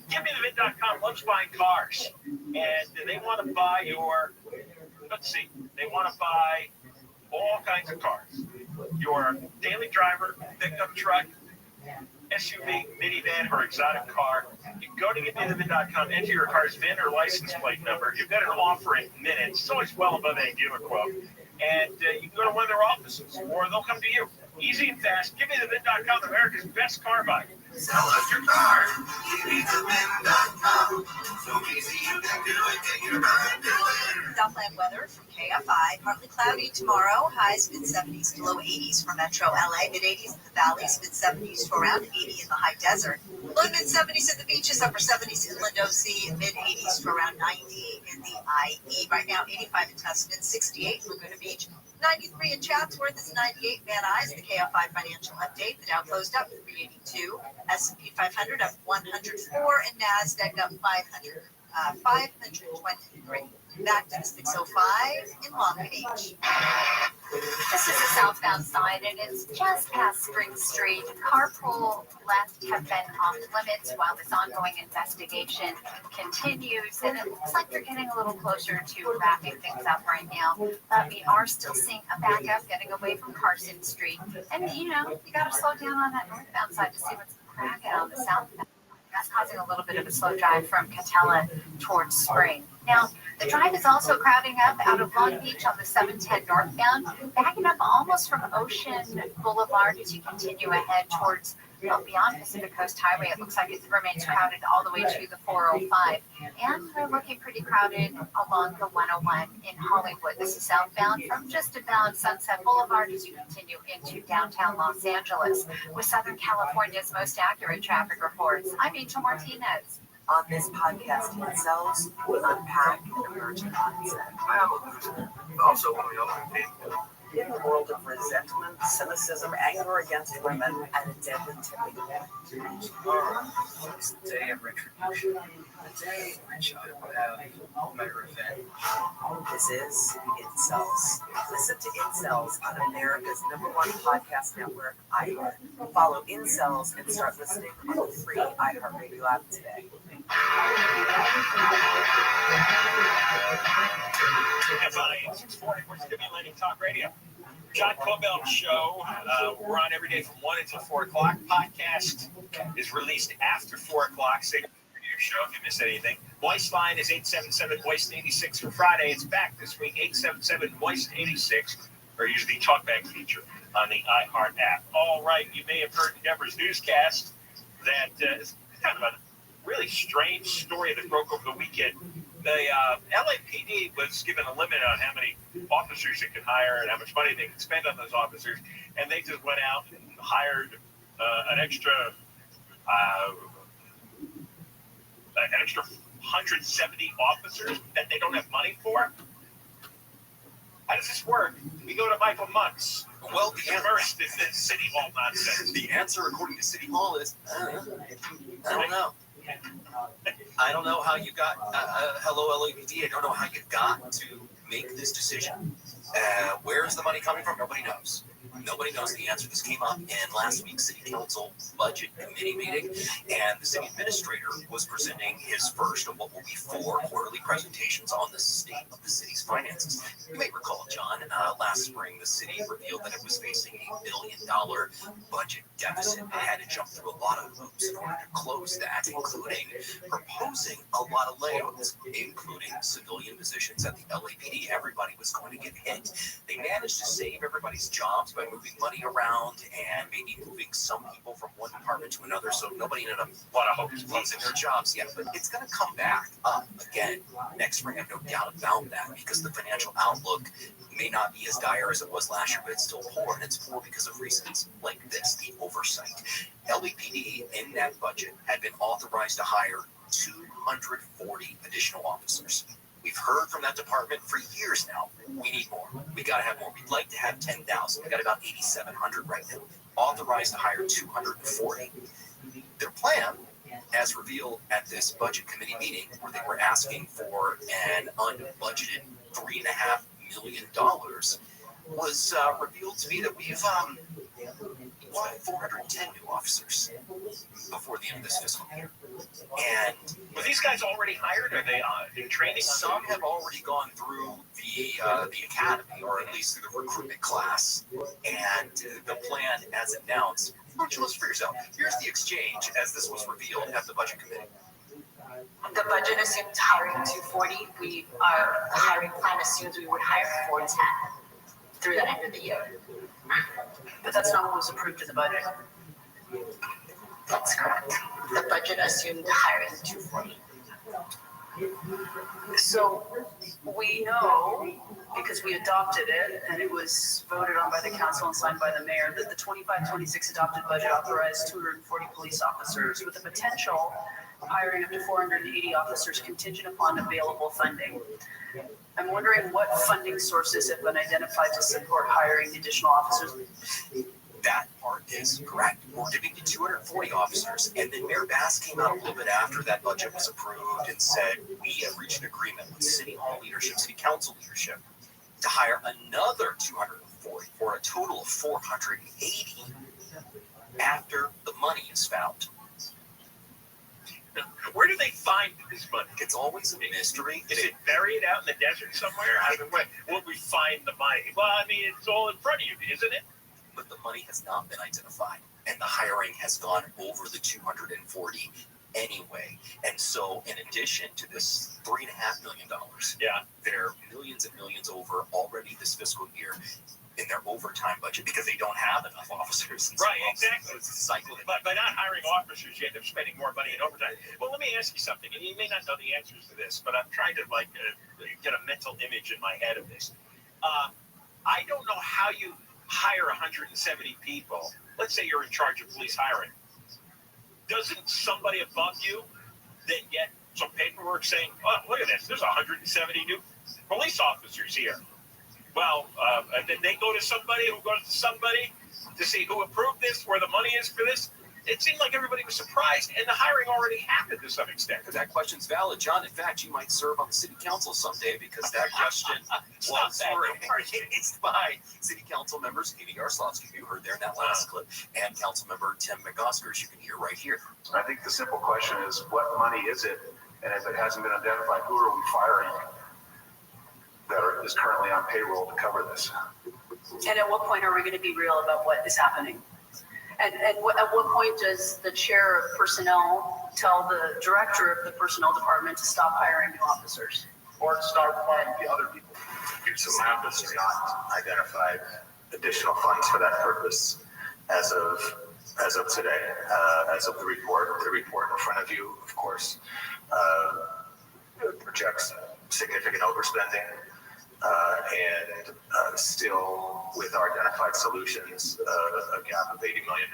GiveMeTheVid.com loves buying cars. And they want to buy they want to buy all kinds of cars. Your daily driver, pickup truck, SUV, minivan, or exotic car. You go to GiveMeTheVid.com, enter your car's VIN or license plate number. You've got an offer in minutes. It's always well above any dealer quote. And you can go to one of their offices, or they'll come to you. Easy and fast. GiveMeTheVid.com, America's best car buy. Sell us your car. GiveMeTheVid.com. So easy you can do it. Take your time, do it. Southland weather from KFI. Partly cloudy tomorrow. Highs mid-70s to low 80s for Metro LA. Mid-80s in the valleys. Mid-70s to around 80 in the high desert. Low mid-70s at the beaches. Upper 70s inland OC. Mid-80s to around 90 in the IE. Right now 85 in Tustin. 68 in Laguna Beach. 93 in Chatsworth. It's 98 Van Nuys. The KFI financial update. The Dow closed up 382. S&P 500 up 104. And NASDAQ up 523. Back to the 6:05 in Long Beach. This is the southbound side, and it's just past Spring Street. Carpool left have been off limits while this ongoing investigation continues, and it looks like they're getting a little closer to wrapping things up right now. But we are still seeing a backup getting away from Carson Street. And, you got to slow down on that northbound side to see what's cracking on the southbound. That's causing a little bit of a slow drive from Catella towards Spring. Now, the drive is also crowding up out of Long Beach on the 710 northbound, backing up almost from Ocean Boulevard as you continue ahead towards Well, beyond Pacific Coast Highway, it looks like it remains crowded all the way to the 405. And we're looking pretty crowded along the 101 in Hollywood. This is southbound from just about Sunset Boulevard as you continue into downtown Los Angeles with Southern California's most accurate traffic reports. I'm Angel Martinez. On this podcast itself, we unpack an emerging mindset. I have a question. Also, one of the other people. In a world of resentment, cynicism, anger against women, and a deadly tipping point. It's the day of retribution. The day in which I will have my revenge. This is Incels. Listen to Incels on America's #1 podcast network, iHeart. Follow Incels and start listening on the free iHeartRadio app today. FI 640 for Stimulating Talk Radio. John Cobell Show. We're on every day from 1 until 4 o'clock. Podcast is released after 4 o'clock. Say your show if you missed anything. Voice line is 877-VOICE-86 for Friday. It's back this week, 877-VOICE-86, or use the TalkBack feature on the iHeart app. All right, you may have heard Deborah's newscast that is kind of a really strange story that broke over the weekend. The LAPD was given a limit on how many officers it could hire and how much money they could spend on those officers, and they just went out and hired an extra 170 officers that they don't have money for. How does this work? We go to Michael Mutz. Well, immersed in this City Hall nonsense. The answer, according to City Hall, is I don't know. I don't know how you got, hello LAPD, I don't know how you got to make this decision. Where's the money coming from? Nobody knows. Nobody knows the answer. This came up in last week's City Council Budget Committee meeting, and the city administrator was presenting his first of what will be 4 quarterly presentations on the state of the city's finances. You may recall, John, last spring the city revealed that it was facing $1 billion budget deficit and had to jump through a lot of hoops in order to close that, including proposing a lot of layoffs, including civilian positions at the LAPD. Everybody was going to get hit. They managed to save everybody's jobs by moving money around and maybe moving some people from one department to another, so nobody ended up losing their jobs yet. But it's going to come back up again next spring. I have no doubt about that, because the financial outlook may not be as dire as it was last year, but it's still poor, and it's poor because of reasons like this, the oversight. LAPD in that budget had been authorized to hire 240 additional officers. We've heard from that department for years now. We need more. We got to have more. We'd like to have 10,000. We got about 8,700 right now. Authorized to hire 240. Their plan, as revealed at this budget committee meeting, where they were asking for an unbudgeted $3.5 million, was revealed to be that we've 410 new officers before the end of this fiscal year. And were these guys already hired? Are they in training? Some have already gone through the academy, or at least through the recruitment class. And the plan, as announced, purchase for yourself. Here's the exchange as this was revealed at the budget committee. The budget assumed hiring 240. The hiring plan assumes we would hire 410 through the end of the year. But that's not what was approved in the budget. That's correct. The budget assumed hiring 240. So we know, because we adopted it, and it was voted on by the council and signed by the mayor, that the 25-26 adopted budget authorized 240 police officers with the potential of hiring up to 480 officers contingent upon available funding. I'm wondering what funding sources have been identified to support hiring additional officers. That part is correct. We're giving you 240 officers, and then Mayor Bass came out a little bit after that budget was approved and said, we have reached an agreement with City Hall leadership, City Council leadership, to hire another 240 for a total of 480 after the money is found. Where do they find this money? It's always a mystery. Is it buried out in the desert somewhere? I mean, where will we find the money? Well, I mean, it's all in front of you, isn't it? But the money has not been identified, and the hiring has gone over the 240 anyway. And so, in addition to this $3.5 million, there are millions and millions over already this fiscal year. in their overtime budget because they don't have enough officers. Right, exactly. It's a cycle. But by not hiring officers, you end up spending more money in overtime. Well, let me ask you something, and you may not know the answers to this, but I'm trying to get a mental image in my head of this. I don't know how you hire 170 people. Let's say you're in charge of police hiring. Doesn't somebody above you then get some paperwork saying, "Oh, look at this. There's 170 new police officers here." Well, then they go to somebody who goes to somebody to see who approved this, where the money is for this. It seemed like everybody was surprised, and the hiring already happened to some extent. That question's valid, John. In fact, you might serve on the city council someday because that question was raised by city council members Amy Yarslavsky, who you heard there in that last clip, and council member Tim McOskers, you can hear right here. I think the simple question is, what money is it? And if it hasn't been identified, who are we firing that is currently on payroll to cover this? And at what point are we going to be real about what is happening? And at what point does the chair of personnel tell the director of the personnel department to stop hiring new officers? Or start finding the other people. So my office has not identified additional funds for that purpose as of today, as of the report. The report in front of you, of course, projects significant overspending. And still, with our identified solutions, a gap of $80 million.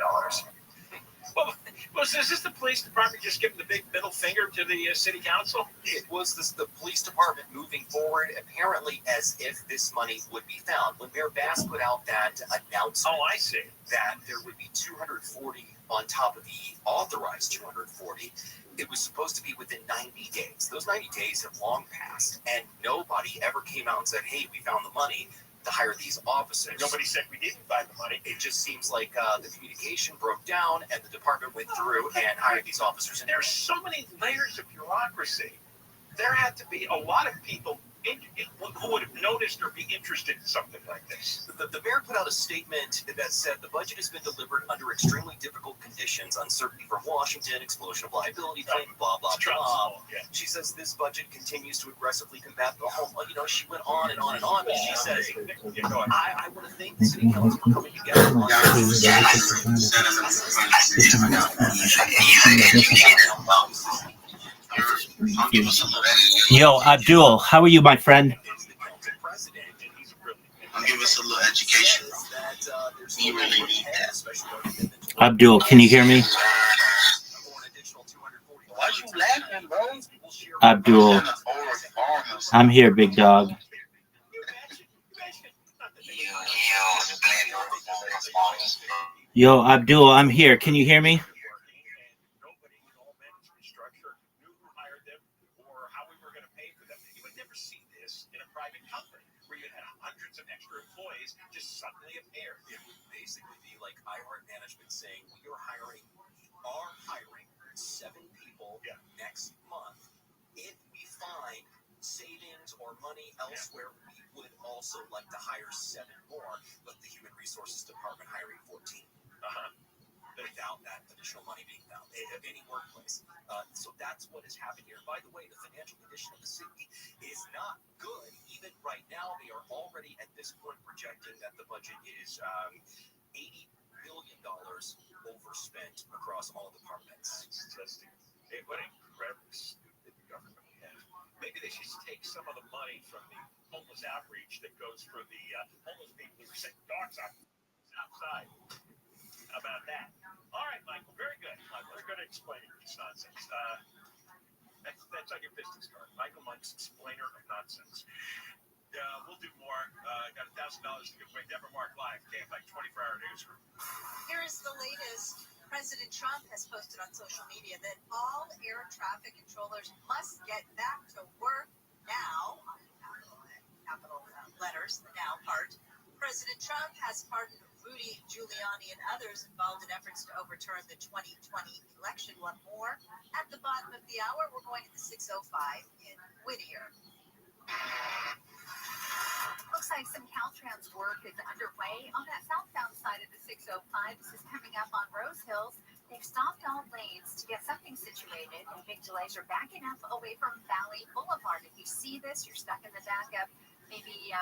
Well, is this the police department just giving the big middle finger to the city council? It was the police department moving forward, apparently as if this money would be found. When Mayor Bass put out that announcement, I see, that there would be 240 on top of the authorized 240, it was supposed to be within 90 days. Those 90 days have long passed, and nobody ever came out and said, "Hey, we found the money to hire these officers." Nobody said we didn't find the money. It just seems like the communication broke down, and the department went through and hired these officers. And there's so many layers of bureaucracy. There had to be a lot of people who would have noticed or be interested in something like this. The mayor put out a statement that said the budget has been delivered under extremely difficult conditions, uncertainty from Washington, explosion of liability claim, blah, blah, blah. Yeah. She says this budget continues to aggressively combat the home. You know, she went on and on and on, but she says, I want to thank the city council for coming together on Yo, Abdul, how are you, my friend? I'll give us a little education. You really need that. Abdul, can you hear me? Why you laughing, bro? Abdul, I'm here, big dog. Yo, Abdul, I'm here. Can you hear me? Saying we are hiring 7 people next month. If we find savings or money elsewhere, we would also like to hire 7 more, but the human resources department hiring 14. Without that additional money being found at any workplace. So that's what has happened here. By the way, the financial condition of the city is not good. Even right now, they are already at this point projecting that the budget is $80 million overspent across all departments. Hey, what incredibly stupid government we have. Maybe they should take some of the money from the homeless outreach that goes for the homeless people who are sitting dogs outside. How about that? All right, Michael, very good. Very good at explaining this nonsense. That's like your business card. Michael Monk's explainer of nonsense. We'll do more. Got $1,000 to give away. Deborah Mark Live, KFI 24-hour newsroom. Here is the latest. President Trump has posted on social media that all air traffic controllers must get back to work now. Capital letters, the now part. President Trump has pardoned Rudy Giuliani and others involved in efforts to overturn the 2020 election. One more. At the bottom of the hour, we're going to the 6:05 in Whittier. Looks like some Caltrans work is underway on that southbound side of the 605. This is coming up on Rose Hills. They've stopped all lanes to get something situated, and big delays are backing up away from Valley Boulevard. If you see this, you're stuck in the backup. maybe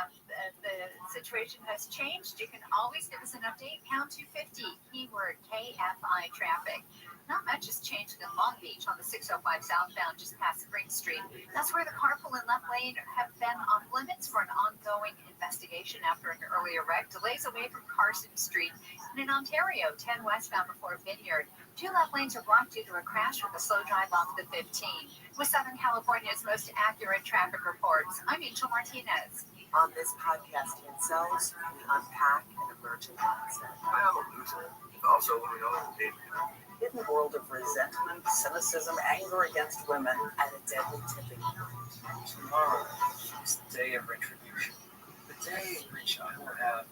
the situation has changed, you can always give us an update. Pound 250, keyword KFI traffic. Not much has changed in Long Beach on the 605 southbound just past Spring Street. That's where the carpool and left lane have been off limits for an ongoing investigation after an earlier wreck. Delays away from Carson Street. And in Ontario, 10 westbound before Vineyard. 2 left lanes are blocked due to a crash with a slow drive off the 15. With Southern California's most accurate traffic reports, I'm Angel Martinez. On this podcast, in cells, we unpack an emerging concept. I am a loser. Also, we know Hidden world of resentment, cynicism, anger against women, and a deadly tipping point. tomorrow is the day of retribution. The day in which I will have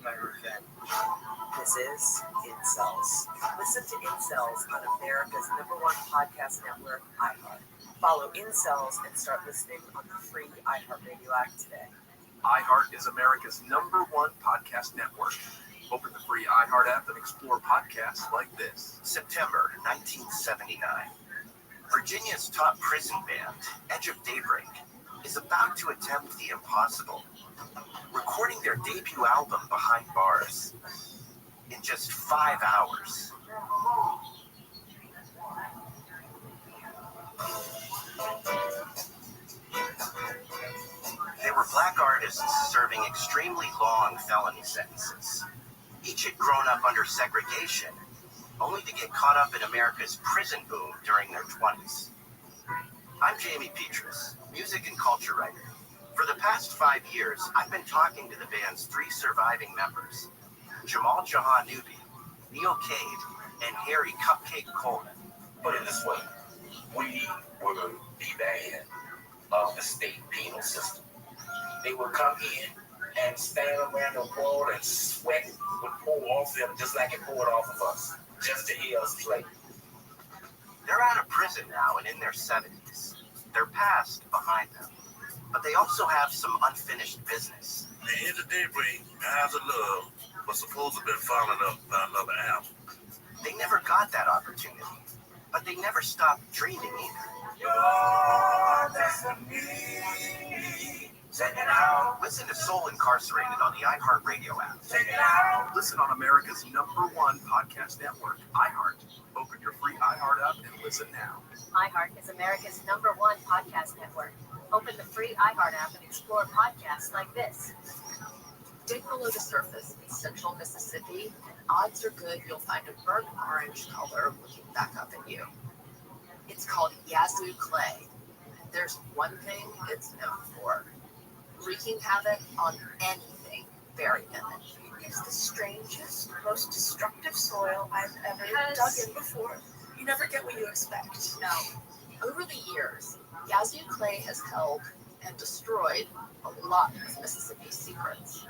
my revenge. This is Incels. Listen to Incels on America's #1 podcast network, iHeart. Follow Incels and start listening on the free iHeartRadio app today. iHeart is America's #1 podcast network. Open the free iHeart app and explore podcasts like this. September 1979. Virginia's top prison band, Edge of Daybreak, is about to attempt the impossible, recording their debut album Behind Bars in just 5 hours. They were black artists serving extremely long felony sentences. Each had grown up under segregation, only to get caught up in America's prison boom during their 20s. I'm Jamie Petrus, music and culture writer. For the past 5 years, I've been talking to the band's 3 surviving members, Jamal Jahan Newby, Neil Cade, and Harry Cupcake Coleman. Put it this way, we were the band of the state penal system. They would come in and stand around the wall and sweat would pour off them just like it poured off of us, just to hear us play. They're out of prison now and in their 70s. Their past behind them. But they also have some unfinished business. The Edge of Daybreak, Eyes of Love, was supposed to have been followed up by another album. They never got that opportunity, but they never stopped dreaming either. Your destiny. Check it out. Listen to Soul Incarcerated on the iHeartRadio app. Check it out. Listen on America's #1 podcast network, iHeart. Open your free iHeart app and listen now. iHeart is America's #1 podcast network. Open the free iHeart app and explore podcasts like this. Dig below the surface in central Mississippi, and odds are good you'll find a burnt orange color looking back up at you. It's called Yazoo clay. And there's one thing it's known for: wreaking havoc on anything buried in it. It's the strangest, most destructive soil I've ever dug in before. You never get what you expect. No. Over the years, Yazoo clay has held and destroyed a lot of Mississippi's secrets.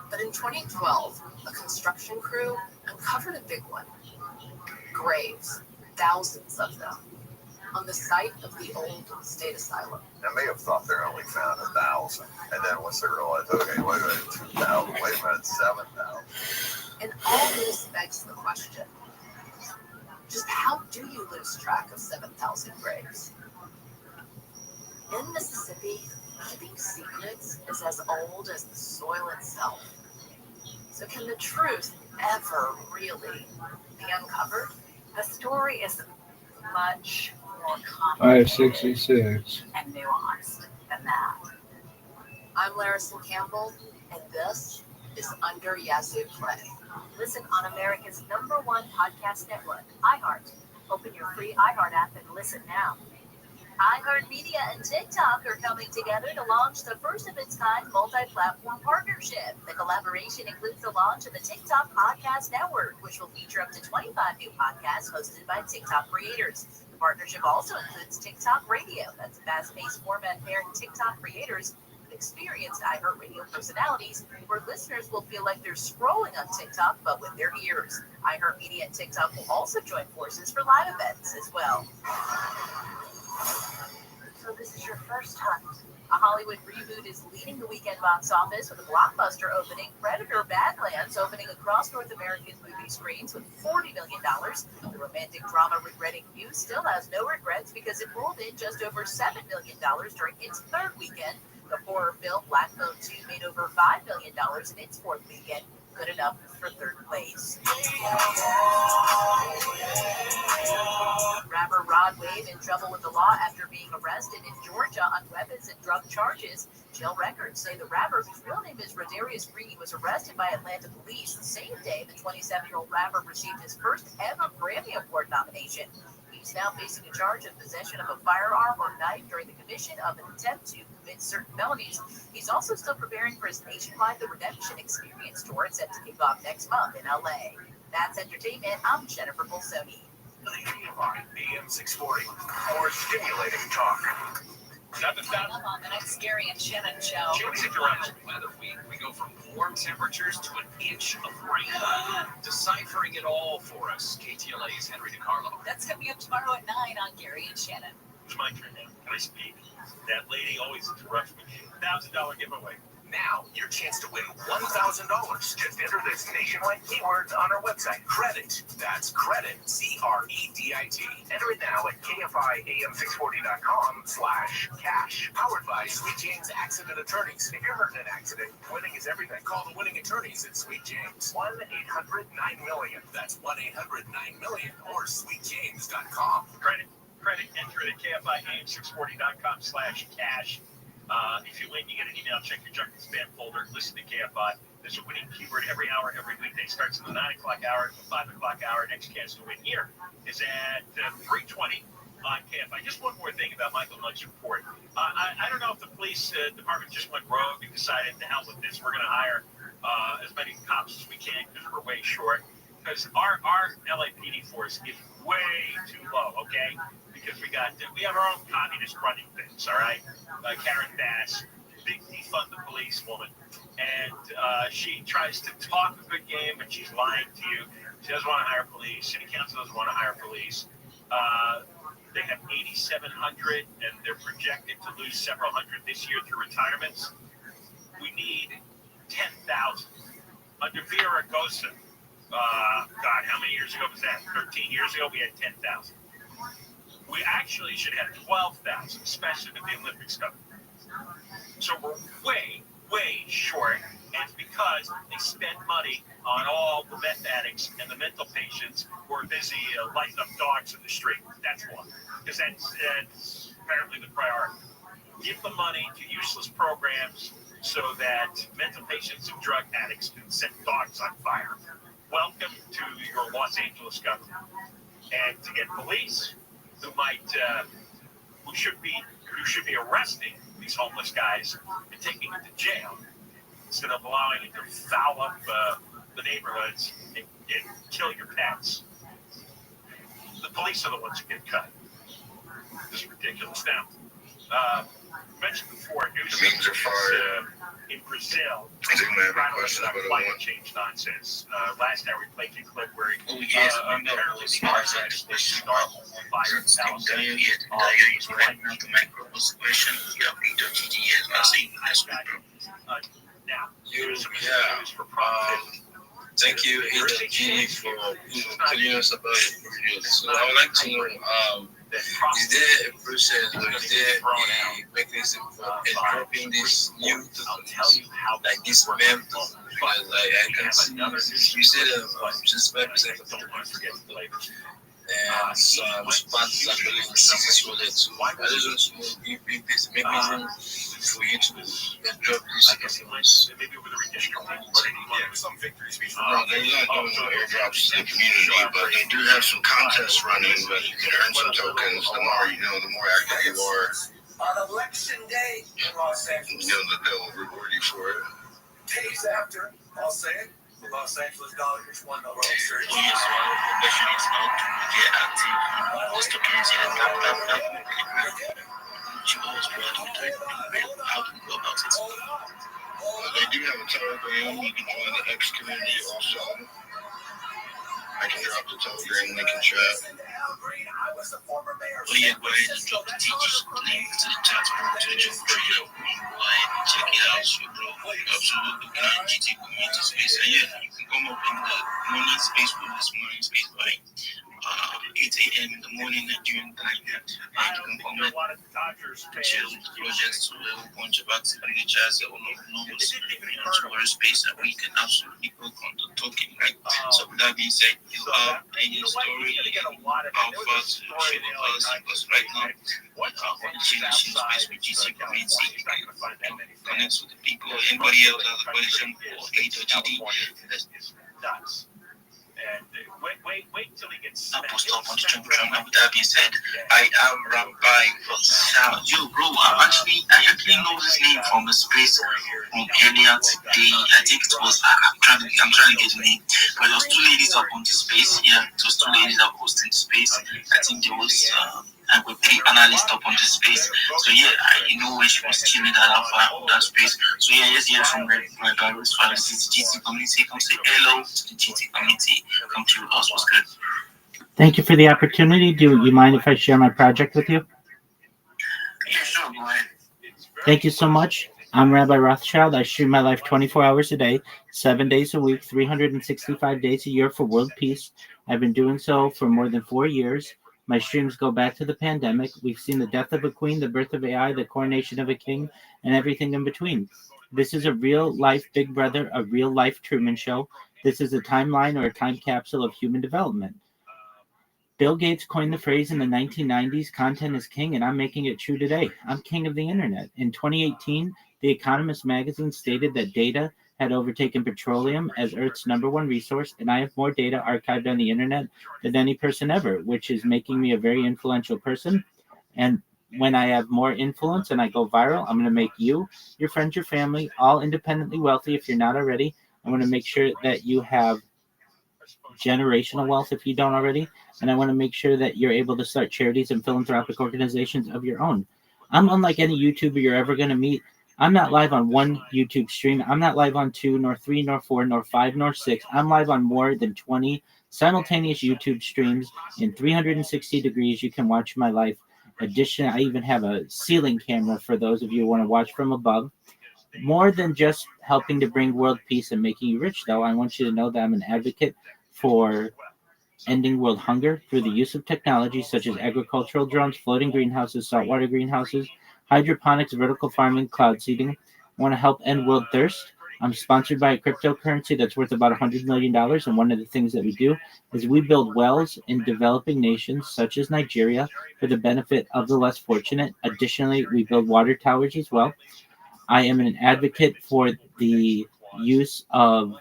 But in 2012, a construction crew uncovered a big one. Graves, thousands of them, on the site of the old state asylum. They may have thought they only found 1,000, and then once they realized, okay, wait a minute, 2,000, wait a minute, 7,000. And all this begs the question, just how do you lose track of 7,000 graves? In Mississippi, keeping secrets is as old as the soil itself. So can the truth ever really be uncovered? The story is much more complicated 566 and nuanced than that. I'm Larison Campbell, and this is Under Yazoo Clay. Listen on America's #1 podcast network, iHeart. Open your free iHeart app and listen now. iHeartMedia and TikTok are coming together to launch the first of its kind multi-platform partnership. The collaboration includes the launch of the TikTok Podcast Network, which will feature up to 25 new podcasts hosted by TikTok creators. The partnership also includes TikTok Radio. That's a fast-paced format pairing TikTok creators with experienced iHeartRadio personalities, where listeners will feel like they're scrolling on TikTok, but with their ears. iHeartMedia and TikTok will also join forces for live events as well. So this is your first hunt. A Hollywood reboot is leading the weekend box office with a blockbuster opening, Predator: Badlands, opening across North American movie screens with $40 million. The romantic drama Regretting You still has no regrets because it rolled in just over $7 million during its third weekend, The horror film Black Phone 2 made over $5 million in its fourth weekend, good enough for third place. Rapper Rod Wave in trouble with the law after being arrested in Georgia on weapons and drug charges. Jail records say the rapper, whose real name is Rodarius Green, was arrested by Atlanta police the same day the 27-year-old rapper received his first ever Grammy Award nomination. He's now facing a charge of possession of a firearm or knife during the commission of an attempt to commit certain felonies. He's also still preparing for his nationwide The Redemption Experience tour set to kick off next month in LA. That's entertainment. I'm Jennifer Bolsoni. AM 640. More stimulating talk. 7,000 on the next Gary and Shannon show. Changing direction. Weather week, we go from warm temperatures to an inch of rain. Deciphering it all for us, KTLA's Henry DiCarlo. That's coming up tomorrow at 9 on Gary and Shannon. It's my turn now. Can I speak? That lady always interrupts me. $1,000 giveaway. Now, your chance to win $1,000. Just enter this nationwide keywords on our website. Credit. That's credit. CREDIT. Enter it now at KFIAM640.com/cash. Powered by Sweet James Accident Attorneys. If you're hurt in an accident, winning is everything. Call the winning attorneys at Sweet James. 1-800-9-MILLION. That's 1-800-9-MILLION or sweetjames.com. Credit. Enter it at KFIAM640.com/cash. If you win, you get an email. Check your junk and spam folder. Listen to KFI. There's a winning keyword every hour, every weekday. Starts in the 9 o'clock hour, the 5 o'clock hour. Next chance to win here is at 3:20 on KFI. Just one more thing about Michael Nutt's report. I don't know if the police department just went rogue and decided to hell with this. We're going to hire as many cops as we can because we're way short. Because our LAPD force is way too low, okay? Because we have our own communist running things, all right? Karen Bass, big defund the police woman, and she tries to talk a good game, but she's lying to you. She doesn't want to hire police. City council doesn't want to hire police. They have 8,700, and they're projected to lose several hundred this year through retirements. We need 10,000. Under Viragosa, God, how many years ago was that? 13 years ago, we had 10,000. We actually should have 12,000, especially with the Olympics coming. So we're way, way short, and it's because they spend money on all the meth addicts and the mental patients who are busy lighting up dogs in the street. That's one, because that's apparently the priority. Give the money to useless programs so that mental patients and drug addicts can set dogs on fire. Welcome to your Los Angeles government. And to get police who should be arresting these homeless guys and taking them to jail instead of allowing them to foul up the neighborhoods and kill your pets. The police are the ones who get cut. This is ridiculous. Now, mentioned before, news in Brazil, climate change nonsense. Last hour we played a clip where apparently the Argentines start fire in now, here's some news for profit. Thank you, Agent Genie, for telling us about it. So I would like to know, is there a process or is there a mechanism for dropping this new tokens, like this mem? Because like I can see, you said 65% of the and some spots actually in CC's wallet too. I just want to know if there's a mechanism for you to drop this tokens. Some victories before. They're not doing no airdrops to the community, but they do have some contests running that you can earn some tokens. The more you know, the more active you are. On election day in Los Angeles. They'll reward you for it. Days after, I'll say it, the Los Angeles Dodgers won the World Series. Yes, election is out to get active. This tokens and you always want to do how to go about it. They do have a Telegram. You can join the X community also. I can drop the Telegram link in chat. Oh yeah, go ahead and drop the teacher's link to the chat room to join Trio. Go ahead and check it out, so bro. Absolutely. GT community space. And yeah, you can come up in the morning space with this morning space by 8 a.m. in the morning Nigerian time. And you can comment chill projects to a bunch of expenditures or numbers to our space that we can absolutely work on the talking, right? So with that being said, you have any story, how far to share with us, because right now on the change space with GC community, you can connect with the people. Anybody else has a question or A.GD? Nuts. And wait till he gets I'll post up on the Trump. With that being said, I am Rabbi Rothschild. Yo, bro, I actually know his name from a space from earlier today. I think it was I'm trying to get the name, but there was two ladies up on the space. Yeah, it was two ladies that hosted the space. I think there was and with three analysts up on the space. So yeah, when she was chilling that alpha on that space. So yeah, let's hear from Rabbi Rothschild. This is the GT community. Come say hello to the GT community. Come to us. What's good? Thank you for the opportunity. Do you mind if I share my project with you? Yeah, sure, go ahead. Thank you so much. I'm Rabbi Rothschild. I stream my life 24 hours a day, 7 days a week, 365 days a year for world peace. I've been doing so for more than 4 years. My streams go back to the pandemic. We've seen the death of a queen, the birth of AI, the coronation of a king, and everything in between. This is a real-life Big Brother, a real-life Truman Show. This is a timeline or a time capsule of human development. Bill Gates coined the phrase in the 1990s, content is king, and I'm making it true today. I'm king of the internet. In 2018, The Economist magazine stated that data had overtaken petroleum as Earth's #1 resource, and I have more data archived on the internet than any person ever, which is making me a very influential person. And when I have more influence and I go viral, I'm going to make you, your friends, your family, all independently wealthy if you're not already. I want to make sure that you have generational wealth if you don't already, and I want to make sure that you're able to start charities and philanthropic organizations of your own. I'm unlike any YouTuber you're ever going to meet. I'm not live on one YouTube stream. I'm not live on 2, nor 3, nor 4, nor 5, nor 6. I'm live on more than 20 simultaneous YouTube streams in 360 degrees. You can watch my life. Additionally, I even have a ceiling camera for those of you who want to watch from above. More than just helping to bring world peace and making you rich, though, I want you to know that I'm an advocate for ending world hunger through the use of technology such as agricultural drones, floating greenhouses, saltwater greenhouses, hydroponics, vertical farming, cloud seeding. I want to help end world thirst. I'm sponsored by a cryptocurrency that's worth about $100 million, and one of the things that we do is we build wells in developing nations such as Nigeria for the benefit of the less fortunate. Additionally, we build water towers as well. I am an advocate for the use of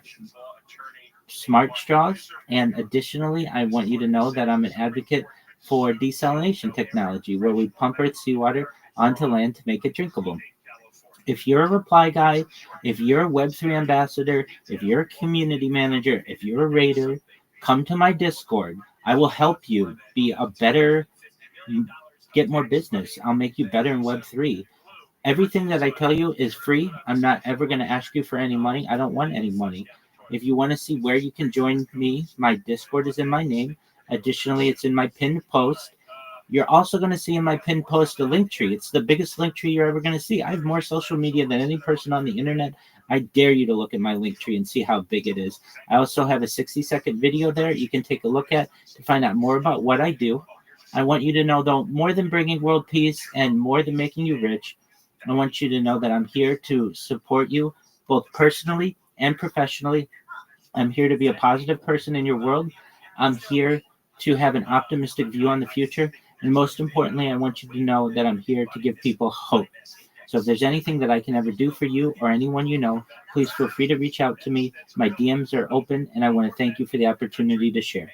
smart straws, and additionally, I want you to know that I'm an advocate for desalination technology, where we pump Earth seawater onto land to make it drinkable. If you're a reply guy, if you're a Web3 ambassador, if you're a community manager, if you're a raider, come to my Discord. I will help you be a better, get more business. I'll make you better in Web3. Everything that I tell you is free. I'm not ever going to ask you for any money. I don't want any money. If you want to see where you can join me, my Discord is in my name. Additionally, it's in my pinned post. You're also going to see in my pinned post a link tree. It's the biggest link tree you're ever going to see. I have more social media than any person on the internet. I dare you to look at my link tree and see how big it is. I also have a 60-second video there you can take a look at to find out more about what I do. I want you to know, though, more than bringing world peace and more than making you rich, I want you to know that I'm here to support you both personally and professionally. I'm here to be a positive person in your world. I'm here to have an optimistic view on the future. And most importantly, I want you to know that I'm here to give people hope. So if there's anything that I can ever do for you or anyone you know, please feel free to reach out to me. My DMs are open, and I want to thank you for the opportunity to share.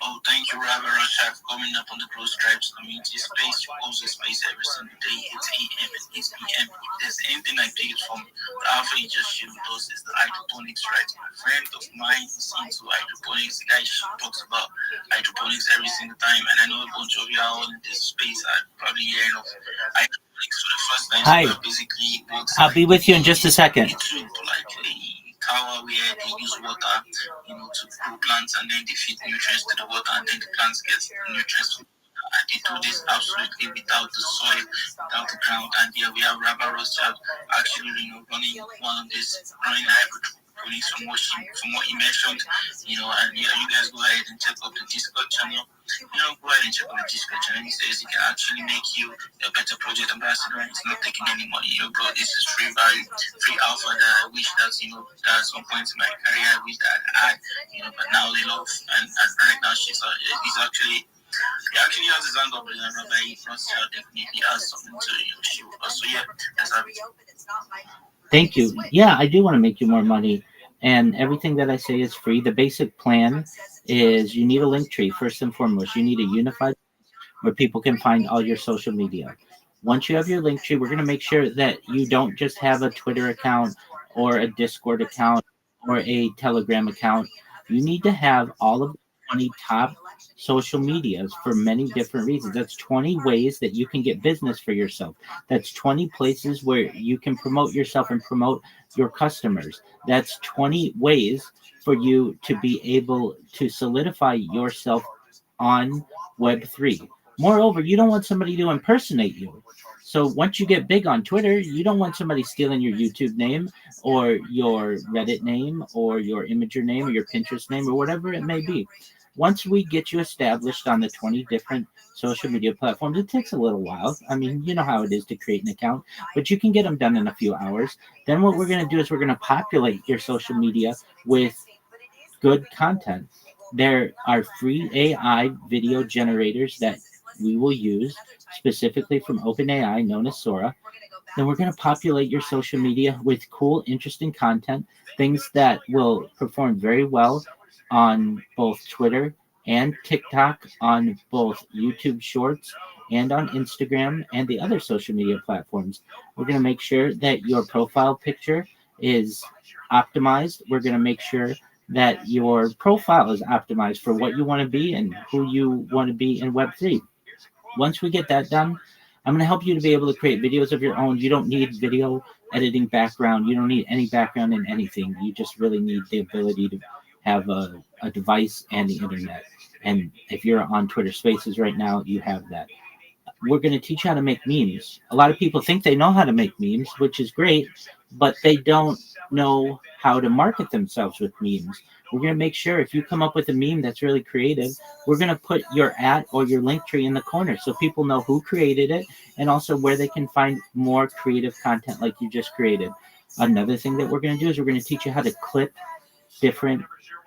Oh, thank you, Rabbi Rothschild, for coming up on the Close Tribes community space. You post a space every single day, 8 a.m. and 8 p.m. If there's anything I take from the alpha you just shared with us is the hydroponics, right? A friend of mine is into hydroponics. The guy talks about hydroponics every single time, and I know a bunch of you are all in this space are probably hearing of hydroponics for the first time. Hi. So basically, I'll be with you in just a second. Tower where they use water, to grow plants, and then they feed nutrients to the water, and then the plants get nutrients. And they do this absolutely without the soil, without the ground. And here we have Rabbi Rothschild actually, running one of these, running hybrid from what he mentioned, and yeah, you guys go ahead and check out the Discord. channel. You know, go ahead and check out the description. And it says it can actually make you a better project ambassador. It's not taking any money. You know, bro, this is free value, free alpha that I wish that, you know, that at some point in my career, I wish that I had, you know, but now they love. And right now, he's actually, he actually has his hand up with Rabbi Rothschild. Definitely has something to show us. So, yeah, that's how it is. Thank you. Yeah, I do want to make you more money. And everything that I say is free. The basic plan is you need a link tree, first and foremost. You need a unified where people can find all your social media. Once you have your link tree, we're going to make sure that you don't just have a Twitter account or a Discord account or a Telegram account. You need to have all of the 20 top social medias for many different reasons. That's 20 ways that you can get business for yourself. That's 20 places where you can promote yourself and promote your customers. That's 20 ways for you to be able to solidify yourself on Web3. Moreover, you don't want somebody to impersonate you. So once you get big on Twitter, you don't want somebody stealing your YouTube name or your Reddit name or your Imager name or your Pinterest name or whatever it may be. Once we get you established on the 20 different social media platforms, it takes a little while. I mean, you know how it is to create an account, but you can get them done in a few hours. Then what we're going to do is we're going to populate your social media with good content. There are free AI video generators that we will use specifically from OpenAI, known as Sora. Then we're going to populate your social media with cool, interesting content, things that will perform very well on both Twitter and TikTok, on both YouTube Shorts and on Instagram and the other social media platforms. We're going to make sure that your profile picture is optimized. We're going to make sure that your profile is optimized for what you want to be and who you want to be in Web3. Once we get that done, I'm going to help you to be able to create videos of your own. You don't need video editing background. You don't need any background in anything. You just really need the ability to have a device and the internet. And if you're on Twitter Spaces right now, you have that. We're going to teach you how to make memes. A lot of people think they know how to make memes, which is great, but they don't know how to market themselves with memes. We're going to make sure if you come up with a meme that's really creative, we're going to put your @ or your link tree in the corner so people know who created it and also where they can find more creative content like you just created. Another thing that we're going to do is we're going to teach you how to clip different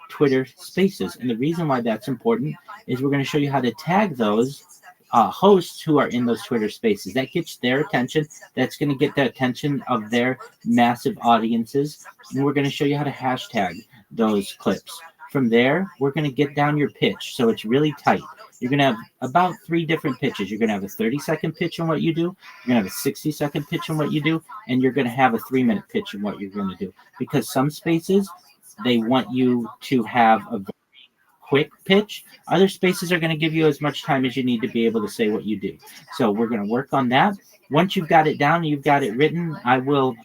Twitter Spaces. And the reason why that's important is we're going to show you how to tag those hosts who are in those Twitter Spaces. That gets their attention. That's going to get the attention of their massive audiences. And we're going to show you how to hashtag those clips. From there, we're going to get down your pitch so it's really tight. You're going to have about 3 different pitches. You're going to have a 30-second pitch on what you do. You're going to have a 60-second pitch on what you do. And you're going to have a 3-minute pitch on what you're going to do. Because some spaces, they want you to have a very quick pitch. Other spaces are going to give you as much time as you need to be able to say what you do. So we're going to work on that. Once you've got it down, you've got it written, I will,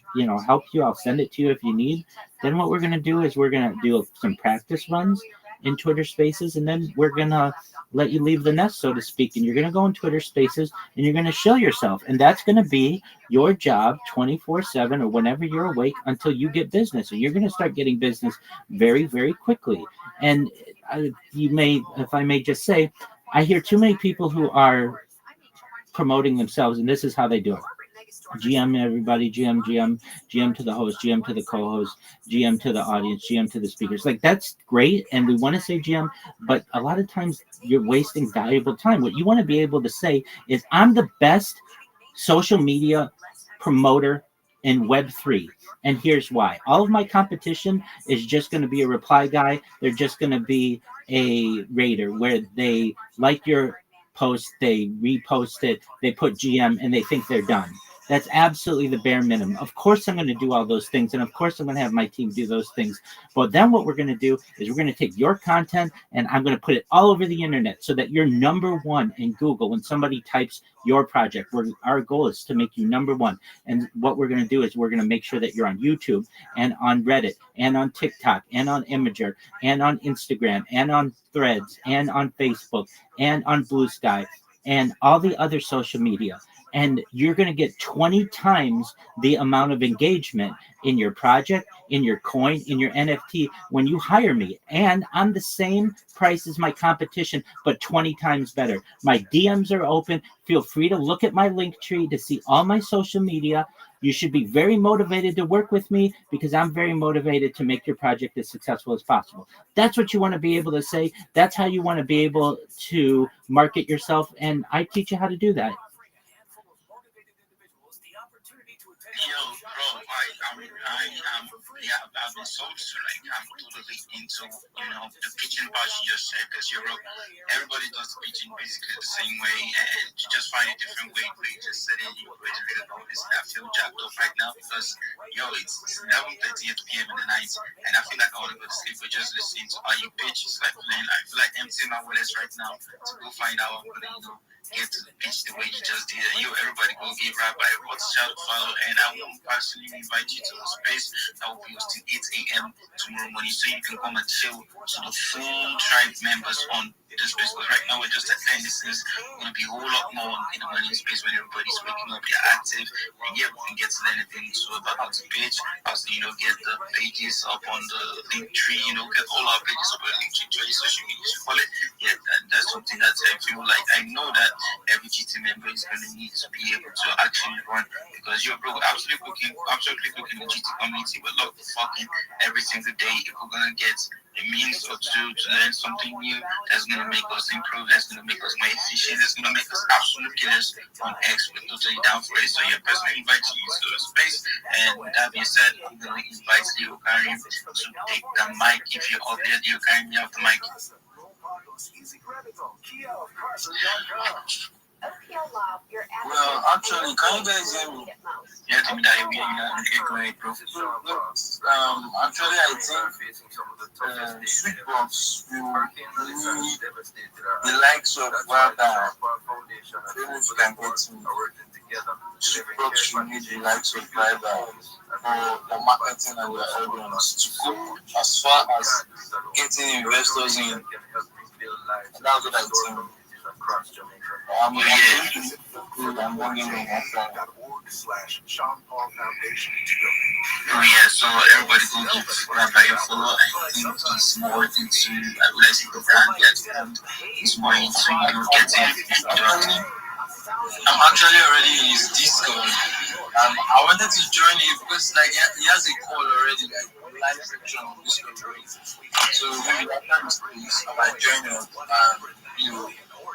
help you. I'll send it to you if you need. Then what we're going to do is we're going to do some practice runs in Twitter Spaces, and then we're going to let you leave the nest, so to speak, and you're going to go in Twitter Spaces, and you're going to show yourself, and that's going to be your job 24/7 or whenever you're awake until you get business, and you're going to start getting business very, very quickly. And if I may just say, I hear too many people who are promoting themselves, and this is how they do it. GM everybody, GM to the host, GM to the co-host, GM to the audience, GM to the speakers. Like, that's great, and we want to say GM, but a lot of times you're wasting valuable time. What you want to be able to say is, I'm the best social media promoter in Web3, and here's why. All of my competition is just going to be a reply guy. They're just going to be a raider where they like your post, they repost it, they put GM, and they think they're done. That's absolutely the bare minimum. Of course, I'm going to do all those things, and of course, I'm going to have my team do those things. But then what we're going to do is we're going to take your content, and I'm going to put it all over the internet so that you're #1 in Google when somebody types your project. Our goal is to make you #1. And what we're going to do is we're going to make sure that you're on YouTube and on Reddit and on TikTok and on Imager and on Instagram and on Threads and on Facebook and on Blue Sky and all the other social media. and you're going to get 20 times the amount of engagement in your project, in your coin, in your NFT when you hire me. And I'm the same price as my competition, but 20 times better. My DMs are open. Feel free to look at my link tree to see all my social media. You should be very motivated to work with me because I'm very motivated to make your project as successful as possible. That's what you want to be able to say. That's how you want to be able to market yourself. And I teach you how to do that. I've been sold to, like, I'm totally into, the pitching part you just said, because everybody does pitching basically the same way, and you just find a different way where you just set in, you really notice. I feel jacked up right now because, it's 11:30 p.m. in the night, and I feel like I want to go to sleep, but just listening to how you pitch, it's like, man, I feel like emptying my wallets right now to go find out I'm going to, get to the pitch the way you just did. And everybody go give Rabbi Rothschild a follow, and I will personally invite you to the space that will be hosting 8 a.m. tomorrow morning, so you can come and chill to the full tribe members on this space. Because right now we're just at 10. This is going to be a whole lot more in the morning space when everybody's waking up, you're active, and we can get to learn things about how to pitch, how to get the pages up on the link tree, get all our pages up on the link tree, social media, you call it. Yeah, that's something that I feel like I know that every GT member is going to need to be able to actually run, because you're absolutely cooking the GT community with love fucking every single day. If we're going to get a means or two to learn something new that's going to make us improve, that's going to make us more efficient, that's going to make us absolute killers on X, we're totally down for it. So yeah, personally invite you to the space. And with that being said, I'm going to invite Leo Karim to take the mic. If you're up there, Leo Karim, you have the mic. Well, actually, can you guys hear me? Yeah, to me that we are great, bro. Actually, I think Sweetbox will need the likes of Wada. I don't know if you can get me. Sweetbox will need the likes of Wada for marketing and their audience to go as far as getting investors in. And that's what I think. I'm going Oh yeah, so everybody go give Rabbi a follow. I think he's more into, let's say, the brand yet. He's more into, getting into. I'm actually already in his Discord. I wanted to join it because he has a call already, live section on Discord already. So maybe after this place, I might join him and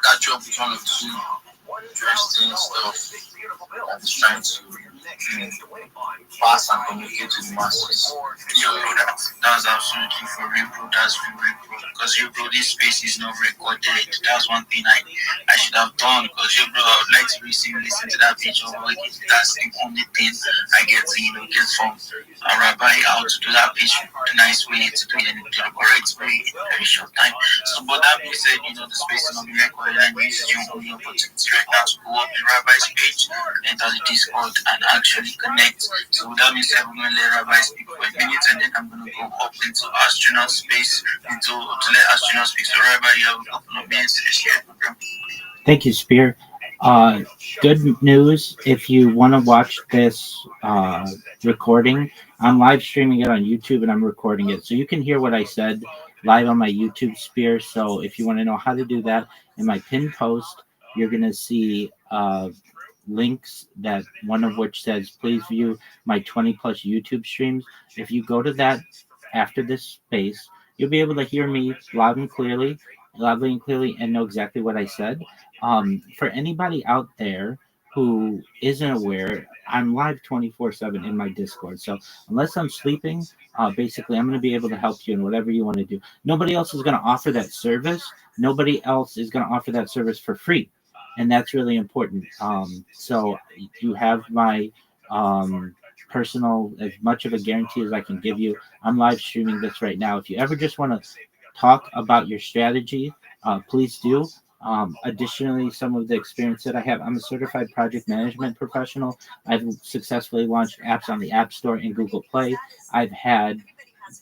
catch up with one or two interesting stuff that is trying to pass and communicate to the masses. Yo, that's absolutely for real, bro. That's for real, bro. Because bro, this space is not recorded. That's one thing I should have done. Because bro, I would like to listen to that picture. That's the only thing I get to get from Rabbi, how to do that pitch the nice way, to do it in the correct way in a very short time. So, but that being said, the space is not recorded, and this is your only opportunity right now to go up the Rabbi's page, enter the Discord, and actually connect. So that means I'm going to let Rabbi speak for a minute, and then I'm going to go up into astronaut space to let astronauts speak. So Rabbi, you have a couple of minutes to share. Thank you, Spear. Good news, if you want to watch this recording, I'm live streaming it on YouTube and I'm recording it. So you can hear what I said live on my YouTube, Spear. So if you want to know how to do that, in my pinned post, you're going to see links, that one of which says please view my 20 plus YouTube streams. If you go to that after this space, you'll be able to hear me loudly and clearly and know exactly what I said. For anybody out there who isn't aware, I'm live 24/7 in my Discord. So unless I'm sleeping, basically I'm going to be able to help you in whatever you want to do. Nobody else is going to offer that service. Nobody else is going to offer that service for free. And that's really important. So you have my personal, as much of a guarantee as I can give you. I'm live streaming this right now. If you ever just want to talk about your strategy, please do. Additionally, some of the experience that I have, I'm a certified project management professional. I've successfully launched apps on the App Store and Google Play. I've had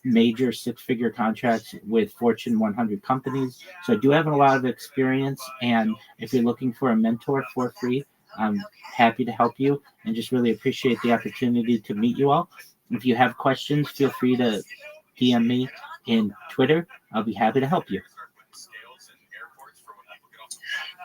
major six-figure contracts with Fortune 100 companies. So I do have a lot of experience. And if you're looking for a mentor for free, I'm happy to help you and just really appreciate the opportunity to meet you all. If you have questions, feel free to DM me in Twitter. I'll be happy to help you.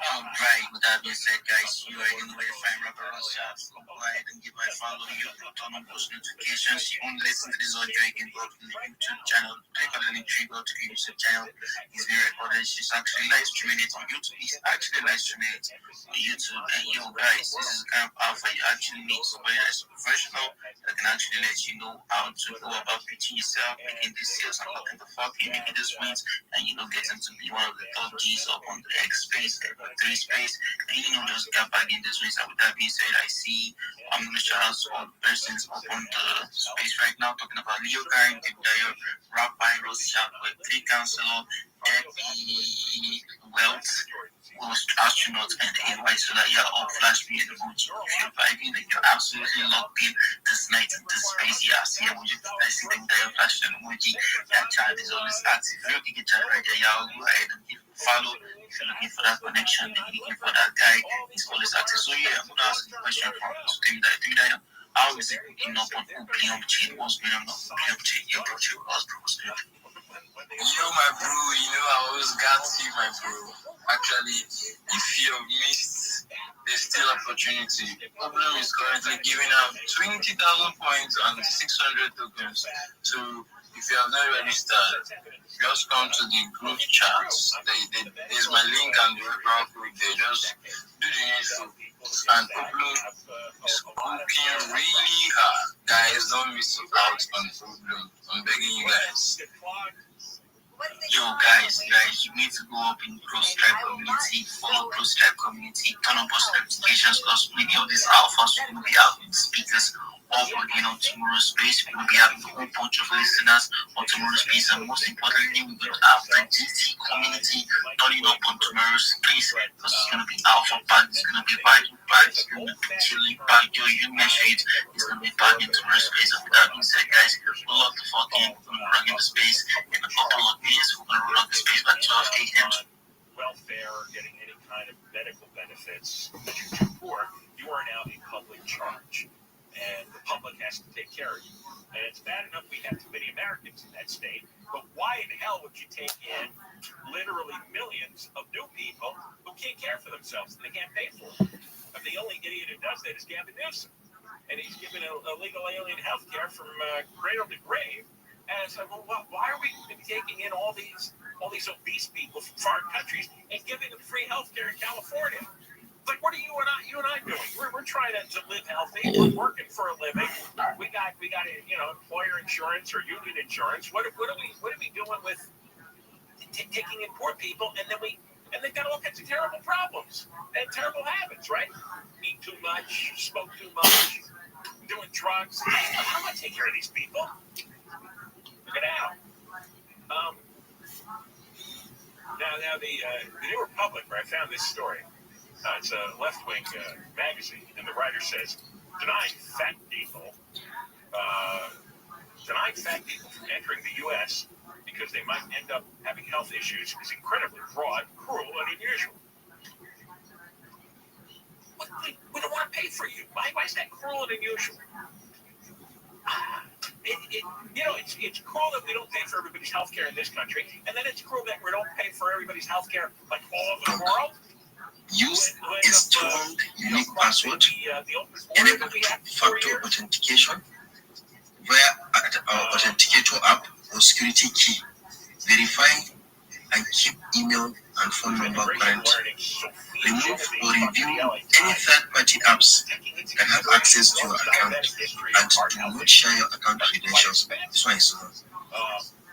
Alright, with that being said, guys, you already know where to find Rabbi Rothschild. Go ahead and give a follow you, turn on post notifications. You only listen to this audio, you can go to the YouTube channel, click on the link tree, go to the YouTube channel. It's being recorded, she's actually live streaming it on YouTube. He's actually live streaming it on YouTube. And yo, guys, this is kind of powerful. You actually need somebody that's professional that can actually let you know how to go about pitching yourself, making these sales, and what the fuck you making this wins, and getting to be one of the top G's up on the X space, the 3 space, and just get back in this race. And with that being said, I see I'm gonna shout out to all the persons up on the space right now, talking about Leo Karen, Rabbi Rothschild, Web3 Counselor, Debbie Wealth, astronaut, and AY, so that you're all flash me in the boot. If you're vibing, that you're absolutely locked in this night in this space. Yeah, I see emoji, I see the entire flash emoji. That child is always active. If you're looking at right there, y'all go ahead and give follow. If you're looking for that connection, if you're looking for that guy, he's always active. So yeah, I'm gonna ask you a question from Timidaya. How is it cooking up on Oblium Chain? What's going on Oblium Chain? Your bro, my bro, I always got you, my bro. Actually, if you've missed, there's still opportunity. Problem is currently giving out 20,000 points and 600 tokens. So if you have not registered, just come to the group chats. There's my link and the referral code there. Just do the info. And Problem is cooking really hard. Guys, don't miss out on Problem. I'm begging you guys. Yo, guys, you need to go up in Restream community, follow Restream community, turn on post notifications, because many of these alphas will be out with speakers all working on tomorrow's space. We'll be having a whole bunch of listeners on tomorrow's space, and most importantly, we're going to have the GT community turning up on tomorrow's space, because it's going to be alpha packed, it's going to be vital packed, it's going to be chilling packed. Yo, you measure it, it's going to be packed in tomorrow's space. And with that being said, guys, we'll lock the fuck in, we're going to run in the space in a couple of minutes. We're going to run the space by 12 a.m. Welfare or getting any kind of medical benefits that you're too poor, you are now in public charge. And the public has to take care of you. And it's bad enough we have too many Americans in that state, but why in hell would you take in literally millions of new people who can't care for themselves and they can't pay for it? And the only idiot who does that is Gavin Newsom. And he's giving illegal alien health care from cradle to grave. And it's like, well, why are we taking in all these obese people from foreign countries and giving them free health care in California? Like, what are you and I doing? We're trying to live healthy. We're working for a living. We got employer insurance or union insurance. What are we doing with taking in poor people, and they've got all kinds of terrible problems and terrible habits, right? Eat too much, smoke too much, doing drugs. I'm gonna take care of these people. Look at that. Now the New Republic, where I found this story. It's a left-wing magazine, and the writer says, denying fat people from entering the U.S. because they might end up having health issues is incredibly broad, cruel, and unusual. We don't want to pay for you. Why is that cruel and unusual? It's cruel that we don't pay for everybody's health care in this country, and then it's cruel that we don't pay for everybody's health care like all over the world. Use a strong, unique password, enable two-factor authentication via our authenticator app or security key. Verify and keep email and phone number current. Remove or review any third-party apps that have access to your account, and do not share your account credentials. This one is one.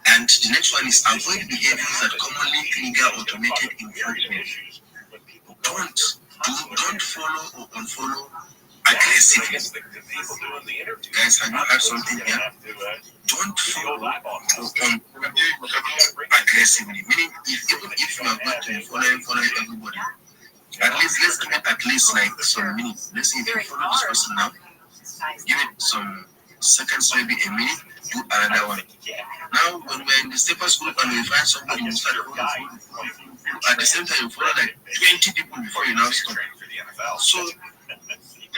And the next one is avoid behaviors that commonly trigger automated enforcement. Don't follow or unfollow aggressively. Guys, have you heard something here? Don't follow or unfollow aggressively. Meaning, even if you are going to follow everybody, let's give it at least like some minutes. Let's say if you follow this person now, give it some seconds, maybe a minute, do another one. Now, when we're in the steppers group and we find somebody who started at the same time, you follow like 20 people before you now stop. So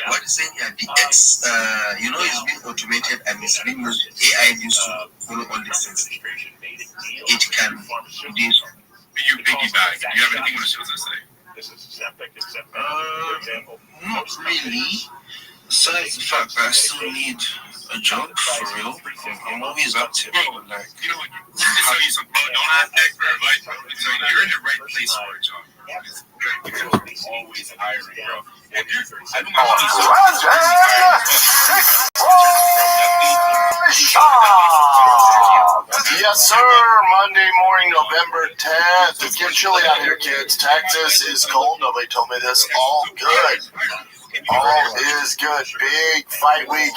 What is saying here? The X, it's being automated and it's being used. AI used to follow all these things. It can do some. You piggyback. Do you have anything on the shows I say? This is Zempic, for example. Not really. Besides the fact that I still need a job for real. I'm always active. But like, you know what? Let me tell you something. Don't ask that for advice. So you're in the right place for a job. It's good because we're always hiring, bro. And I know Yes, sir. Monday morning, November 10th. It's getting chilly out here, kids. Texas is cold. Nobody told me this. All good. All is good. Big fight week.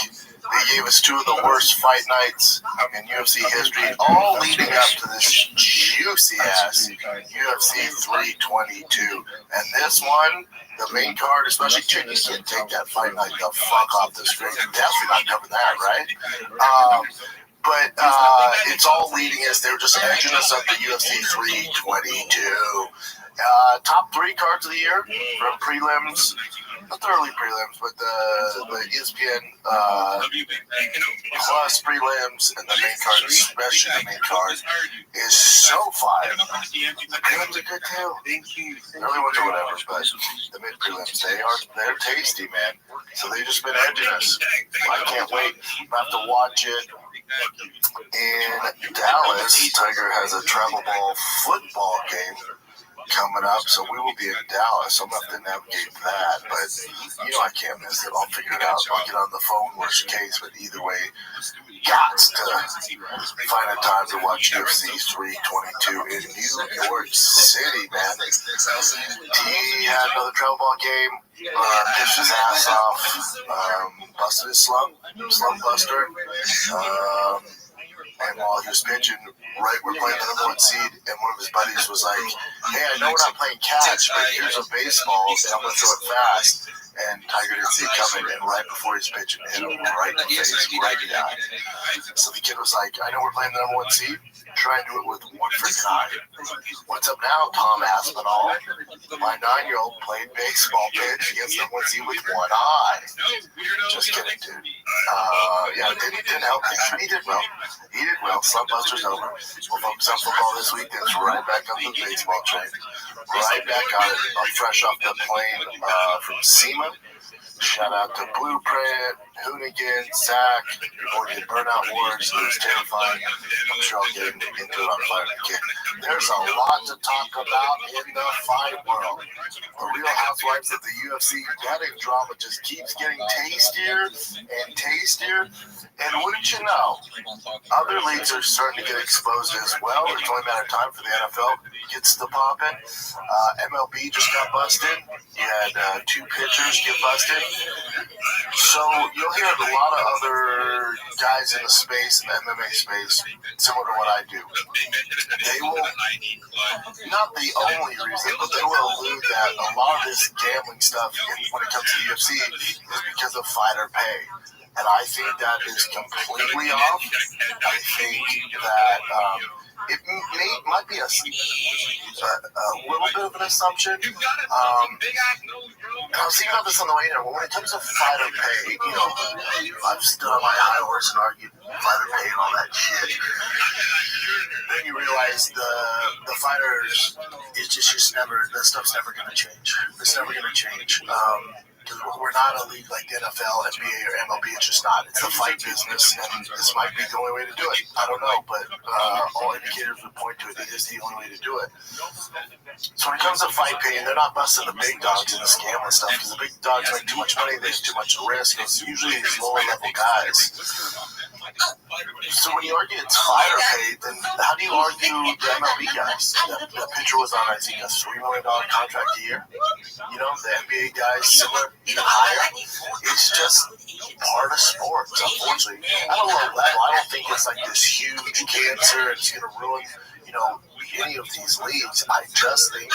They gave us two of the worst fight nights in UFC history, all leading up to this juicy-ass UFC 322. And this one, the main card, especially Chicken, can take that fight night the fuck off the screen. Definitely not covering that, right? But it's all leading us. They were just edging us up to UFC 322. Top three cards of the year from prelims. Not the early prelims, but the ESPN plus prelims and the main card, especially the main card, is so fire. The prelims are good too. Early ones or whatever, but the mid prelims, they're tasty, man. So they've just been edging us. I can't wait. I have to watch it in Dallas. Tiger has a travel ball football game coming up, so we will be in Dallas. I'm going to have to navigate that, but I can't miss it. I'll figure it out. I'll get on the phone, worst case, but either way, got to find a time to watch UFC 322 in New York City, man. He had another travel ball game, pitched his ass off, busted his slump buster, and while he was pitching, we're playing the number one seed, and one of his buddies was like, hey, I know we're not playing catch, but here's a baseball, and I'm going to throw it fast. And Tiger didn't see it coming, and right before he's pitching, hit him right in the face, right in the eye. So the kid was like, I know we're playing the number one seed, try and do it with one freaking eye. What's up now, Tom Aspinall? My 9-year-old played baseball pitch against number one seed with one eye. Just kidding, dude. It didn't help things, but he did well. He did well. Slumbuster's over. We'll focus on football this week. It's right back on the baseball train. Right back on it. I'm fresh off the plane from SEMA. Shout out to Blueprint, Hoonigan, Zach. Before we did Burnout Wars, it was terrifying. I'm sure I'll get into it on Fire Kick. There's a lot to talk about in the fight world. The Real Housewives of the UFC betting drama just keeps getting tastier and tastier. And wouldn't you know, other leagues are starting to get exposed as well. It's only a matter of time for the NFL gets to pop in. MLB just got busted. You had two pitchers get busted. So you'll hear a lot of other guys in the space, in the MMA space, similar to what I do. They will, not the only reason, but they will allude that a lot of this gambling stuff when it comes to the UFC is because of fighter pay. And I think that is completely off. I think that it might be a little bit of an assumption. I was thinking about this on the way here. When it comes to fighter pay, I've stood on my high horse and argued fighter pay and all that shit. Then you realize the fighters, it's just never, that stuff's never going to change. It's never going to change. We're not a league like the NFL, NBA, or MLB. It's just not. It's the fight business, and this might be the only way to do it. I don't know, but all indicators would point to it. It is the only way to do it. So when it comes to fight paying, they're not busting the big dogs and the scam and stuff, because the big dogs make too much money. There's too much risk. It's usually these lower-level guys. So when you argue it's fighter pay, then how do you argue the MLB guys? The pitcher was on, I think, a $3 million contract a year. The NBA guys, similar, even higher. It's just part of sports, unfortunately. At a low level, I don't think it's like this huge cancer and it's going to ruin, any of these leagues. I just think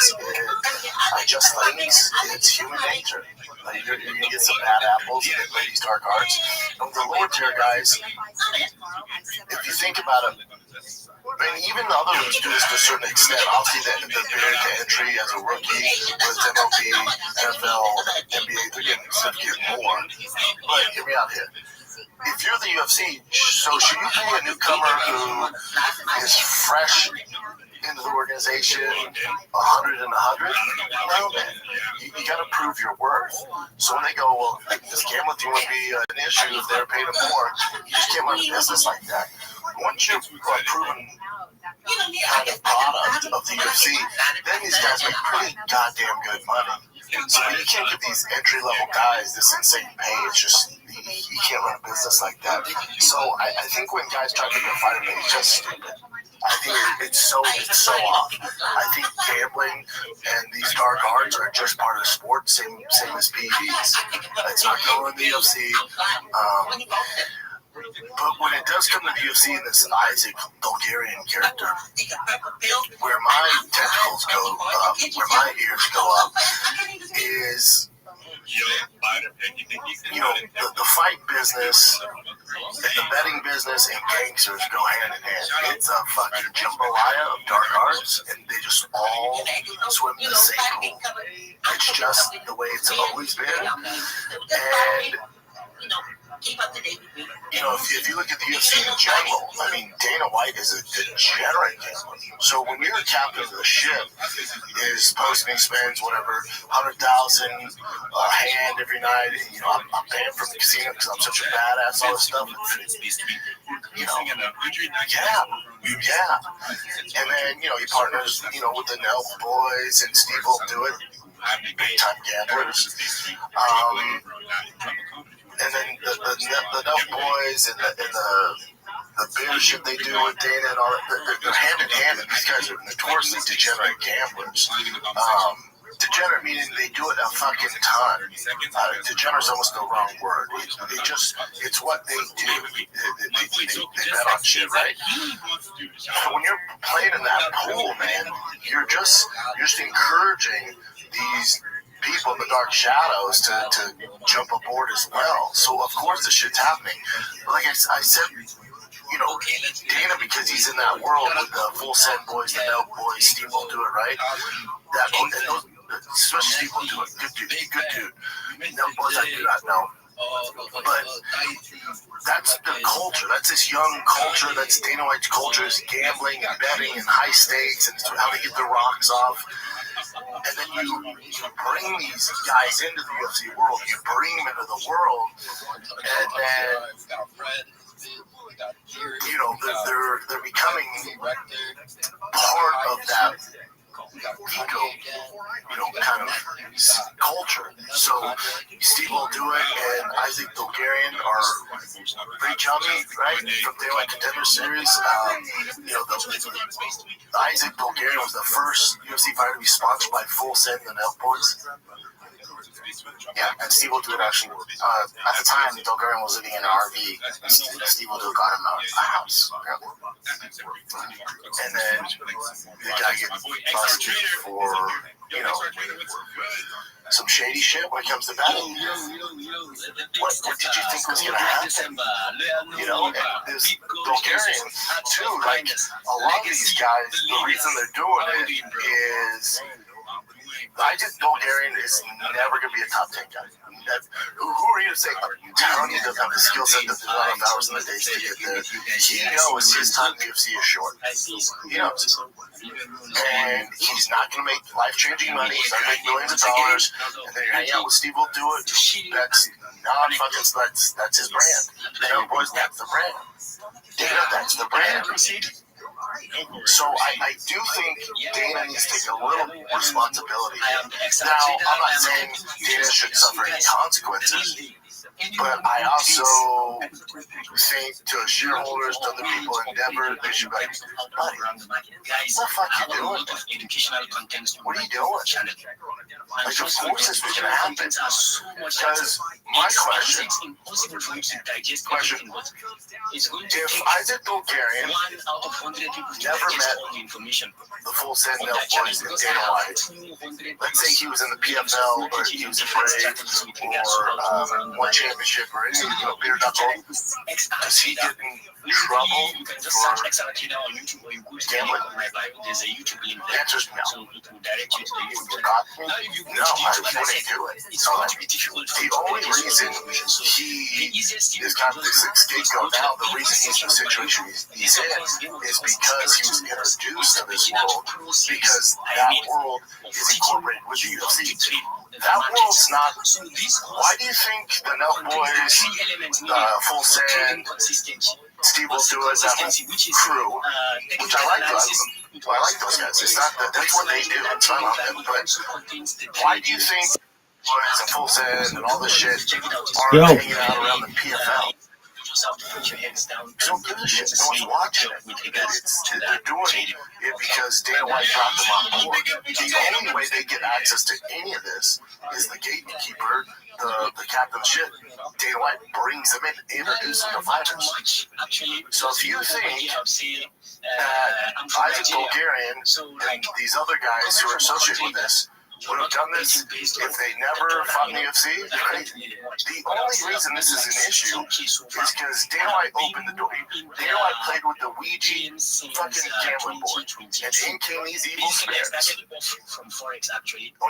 it's human nature. Like you're going to get some bad apples and they play these dark arts. And with the lower tier guys, if you think about it, And even the other leagues do this to a certain extent. I'll see that the barrier to entry as a rookie, with MLB, NFL, NBA, they're getting significant more. But hear me out here. If you're the UFC, so should you pay a newcomer who is fresh into the organization 100 and 100? No, man. You got to prove your worth. So when they go, well, this gambling thing would be an issue if they're paying them more, you just can't run a business like that. Once you're proven kind of product of the UFC, then these guys make pretty goddamn good money. So you can't give these entry-level guys this insane pay. It's just, you can't run a business like that. So I think when guys try to get a fighter pay, it's just stupid. I think it's so off. I think gambling and these dark arts are just part of the sport, same as PEDs. It's not going in the UFC. But when it does come to the UFC and this Isaac Bulgarian character, where my tentacles go up, where my ears go up, is, the fight business and the betting business and gangsters go hand in hand. It's a fucking jambalaya of dark arts, and they just all swim in the same pool. It's just the way it's always been. And if you look at the UFC in general, I mean, Dana White is a degenerate gambler. So when you're a captain of the ship, is posting spends whatever 100,000 a hand every night. I'm banned from the casino because I'm such a badass. All this stuff. Yeah. And then he partners with the Nelk boys, and Steve will do it. Big time gamblers. And then the Nelk boys and the beer shit they do with Dana and all that, they're hand in hand, and these guys are notoriously degenerate gamblers. Degenerate meaning they do it a fucking ton. Degenerate's almost the wrong word. It's what they do. They bet on shit, right? So when you're playing in that pool, man, you're just encouraging these people in the dark shadows to jump aboard as well. So of course this shit's happening. But like I said, Dana, because he's in that world with the Full Send boys, the Nelk boys, Steve will do it, right? Especially Steve will do it. Good dude. Nelk boys, I do not know. But that's the culture. That's this young culture. That's Dana White's culture, is gambling and betting and high stakes and how they get their rocks off. And then you bring these guys into the UFC world. You bring them into the world, and then they're becoming part of that eco, kind of culture. So Steve will do it, and Isaac Bulgarian are pretty chummy, right? From Day One Contender Series. Isaac Bulgarian was the first UFC fighter to be sponsored by Full Send and Nelk boys. Yeah, and Steve will do it actually. At the time, Bulgarian was living in an RV. Steve will do it, got him a house, apparently. And then the guy gets busted for, some shady shit when it comes to betting. What did you think was going to happen? And this Bulgarian, too, like, a lot of these guys, the reason they're doing it is Isaac Bulgarian is never going to be a top 10 guy. Who are you to say? Tony doesn't have the skill set, doesn't have enough hours in the day to get there. He knows his time in the UFC is short. He knows. And he's not going to make life-changing money. He's not going to make millions of dollars. And then you're hanging out with Steve will do it. That's not fucking, that's his brand. Boys, that's the brand. Dana, that's the brand. So I do think Dana needs to take a little responsibility. Now, I'm not saying Dana should suffer any consequences, but I also think to shareholders, to other people in Denver, they should be like, buddy, what the fuck are you doing? What are you doing? Like, of course this was going to happen. Because my question, if Isaac Bulgarian never met the Full Send Nelk boys in Dana White, let's say he was in the PFL, or he was in Brave, or One championship or any bare knuckle, does he get in trouble for gambling? The answer is no. No, I wouldn't do it. The only reason he is kind of this scapegoat now, the reason he's in the situation he's in, is because he was introduced to this world, because that world is incorporated with the UFC. That world's not. Why do you think the Nut Boys, Full Send, Steve will do it, that crew, which I like those guys. It's not that, that's what they do. It's not on them. But why do you think Boys and Full Send and all this shit are hanging out around the PFL? Don't give a shit. No one's watching it. They're doing it because Dana White brought them on board. The only way they get access to any of this is the gatekeeper, the captain of the ship. Dana White brings them in, introduces them to fighters. So if you think that Isaac Bulgarian and these other guys who are associated with this would have done this if they never fought in the UFC, right? The only reason this is an issue is because Dana White opened the door. Dana White played with the Ouija fucking gambling board, and in came these evil spirits. When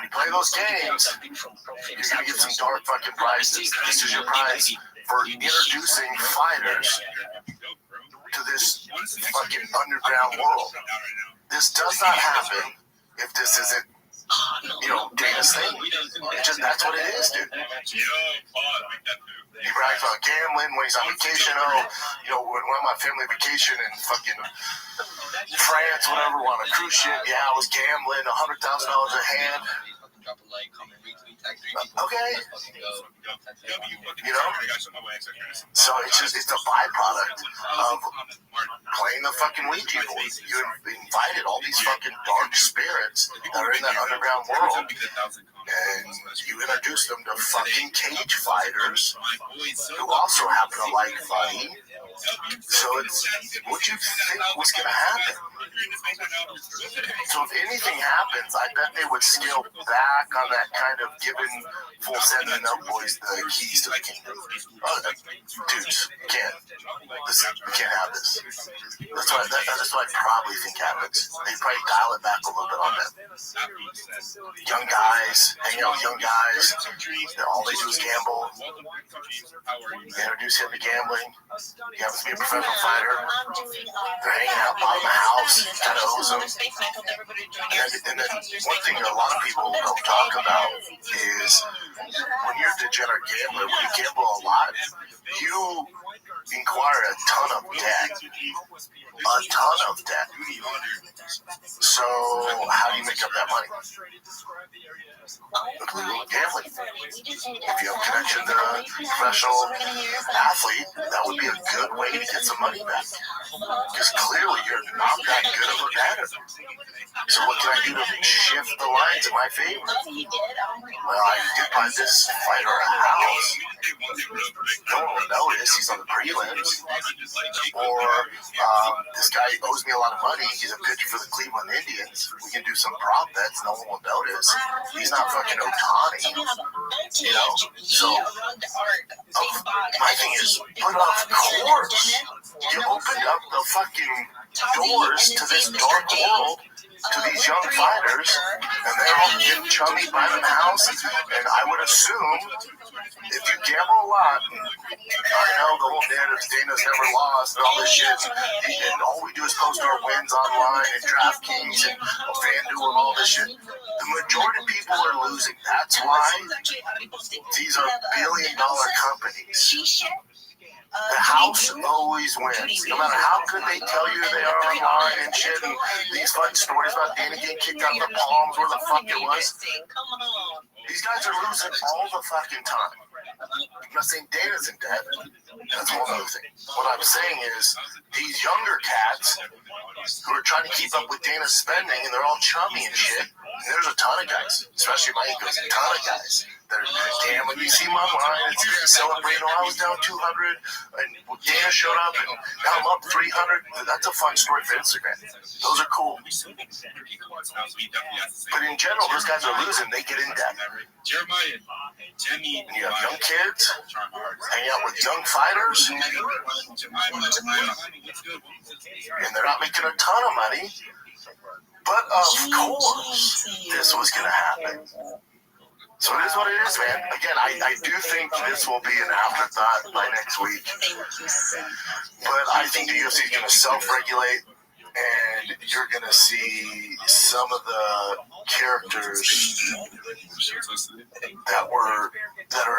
you play those games, you're gonna get some dark fucking prizes. This is your prize for introducing fighters to this fucking underground world. This does not happen if this isn't, Dana's thing. That's what it is, dude. He brags about gambling when he's on vacation. When I'm on family vacation in fucking France, whatever, on a cruise ship, I was gambling $100,000 a hand. Okay. So it's a byproduct of playing the fucking Ouija board. You invited all these fucking dark spirits that are in that underground world, and you introduced them to fucking cage fighters who also happen to like fighting. So it's what you think was going to happen. So if anything happens, I bet they would scale back on that kind of giving Full Send and Nut Boys the keys to the kingdom. Dudes, you can't. We can't have this. That's what I probably think happens. They probably dial it back a little bit on that. Young guys, hanging out with young guys, all they do is gamble. They introduce him to gambling. He happens to be a professional fighter. They're hanging out by the house, kind of owes them. And then one thing that a lot of people don't talk about is when you're a degenerate gambler, when you gamble a lot, you inquire a ton of debt. A ton of debt. So how do you make up that money? Illegal gambling. If you have a connection to a professional athlete, that would be a good way to get some money back. Because clearly you're not that good of a batter. So what can I do to shift the lines in my favor? Well, I did buy this fighter a house. No one will notice. He's on the prelims. Or this guy owes me a lot of money. He's a pitcher for the Cleveland Indians. We can do some prop bets. No one will notice. He's not fucking Ohtani. So my thing is, but of course, you opened up the fucking doors to this dark world, to these young fighters, and they're all getting chummy by the house. And I would assume if you gamble a lot, I know the whole narrative, Dana's never lost and all this shit, and all we do is post our wins online and DraftKings and FanDuel and all this shit. The majority of people are losing. That's why these are billion-dollar companies. The house always wins. No matter how good they tell you they are online and shit, and these fun stories about Dana getting kicked out of the Palms, where the fuck it was. These guys are losing all the fucking time. I'm not saying Dana's in debt. That's one other thing. What I'm saying is these younger cats who are trying to keep up with Dana's spending, and they're all chummy and shit, there's a ton of guys, especially my egos, a ton of guys that are gambling. You see them online, it's celebrating. Oh, I was down 200, and Dana showed up, and now I'm up 300. That's a fun story for Instagram. Those are cool. But in general, those guys are losing. They get in debt. And you have young kids hanging out with young fighters, and they're not making a ton of money. But of course, this was going to happen. So it is what it is, man. Again, I do think this will be an afterthought by next week. But I think the UFC is going to self-regulate, and you're going to see some of the characters that are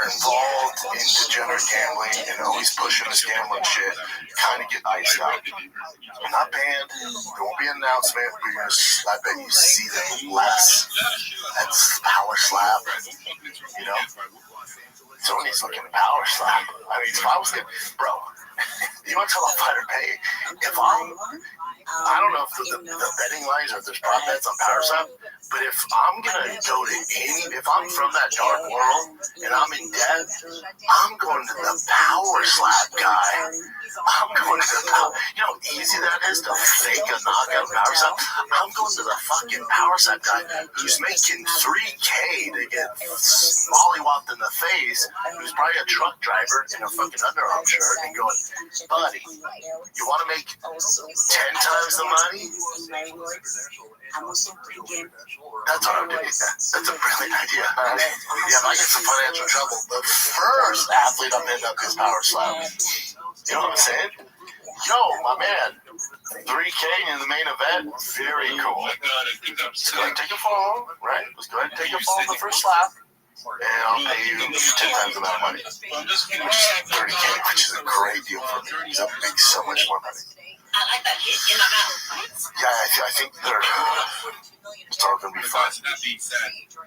involved in degenerate gambling and always pushing this gambling shit kind of get iced out. I'm not banned. There won't be an announcement, but I bet you see them less. That's power slap, you know? Tony's looking at power slap. I mean, if I was going to, bro, you want to tell a fighter, hey, if I don't know if the betting lines or if there's prop bets on power slap, but if I'm going to go to if I'm from that dark world and I'm in debt, I'm going to the power slap guy. I'm going to the power, you know how easy that is to fake a knockout power slap? I'm going to the fucking power slap guy who's making $3K to get mollywopped in the face, who's probably a truck driver in a fucking underarm shirt, and going, buddy, you want to make 10 times the money? That's what I'm doing. That's a brilliant idea. Yeah, if I get some financial trouble, the first athlete I'm in up is power slap. You know what I'm saying? Yo, my man, 3K in the main event, very cool. Let's go ahead and take a fall, right? Let's go ahead and take a fall on the first slap, and I'll pay you 10 times the amount of money, which is 30K, which is a great deal for me, because that makes so much more money. I like that hit in my mouth. Yeah, I think it's all going to be fun.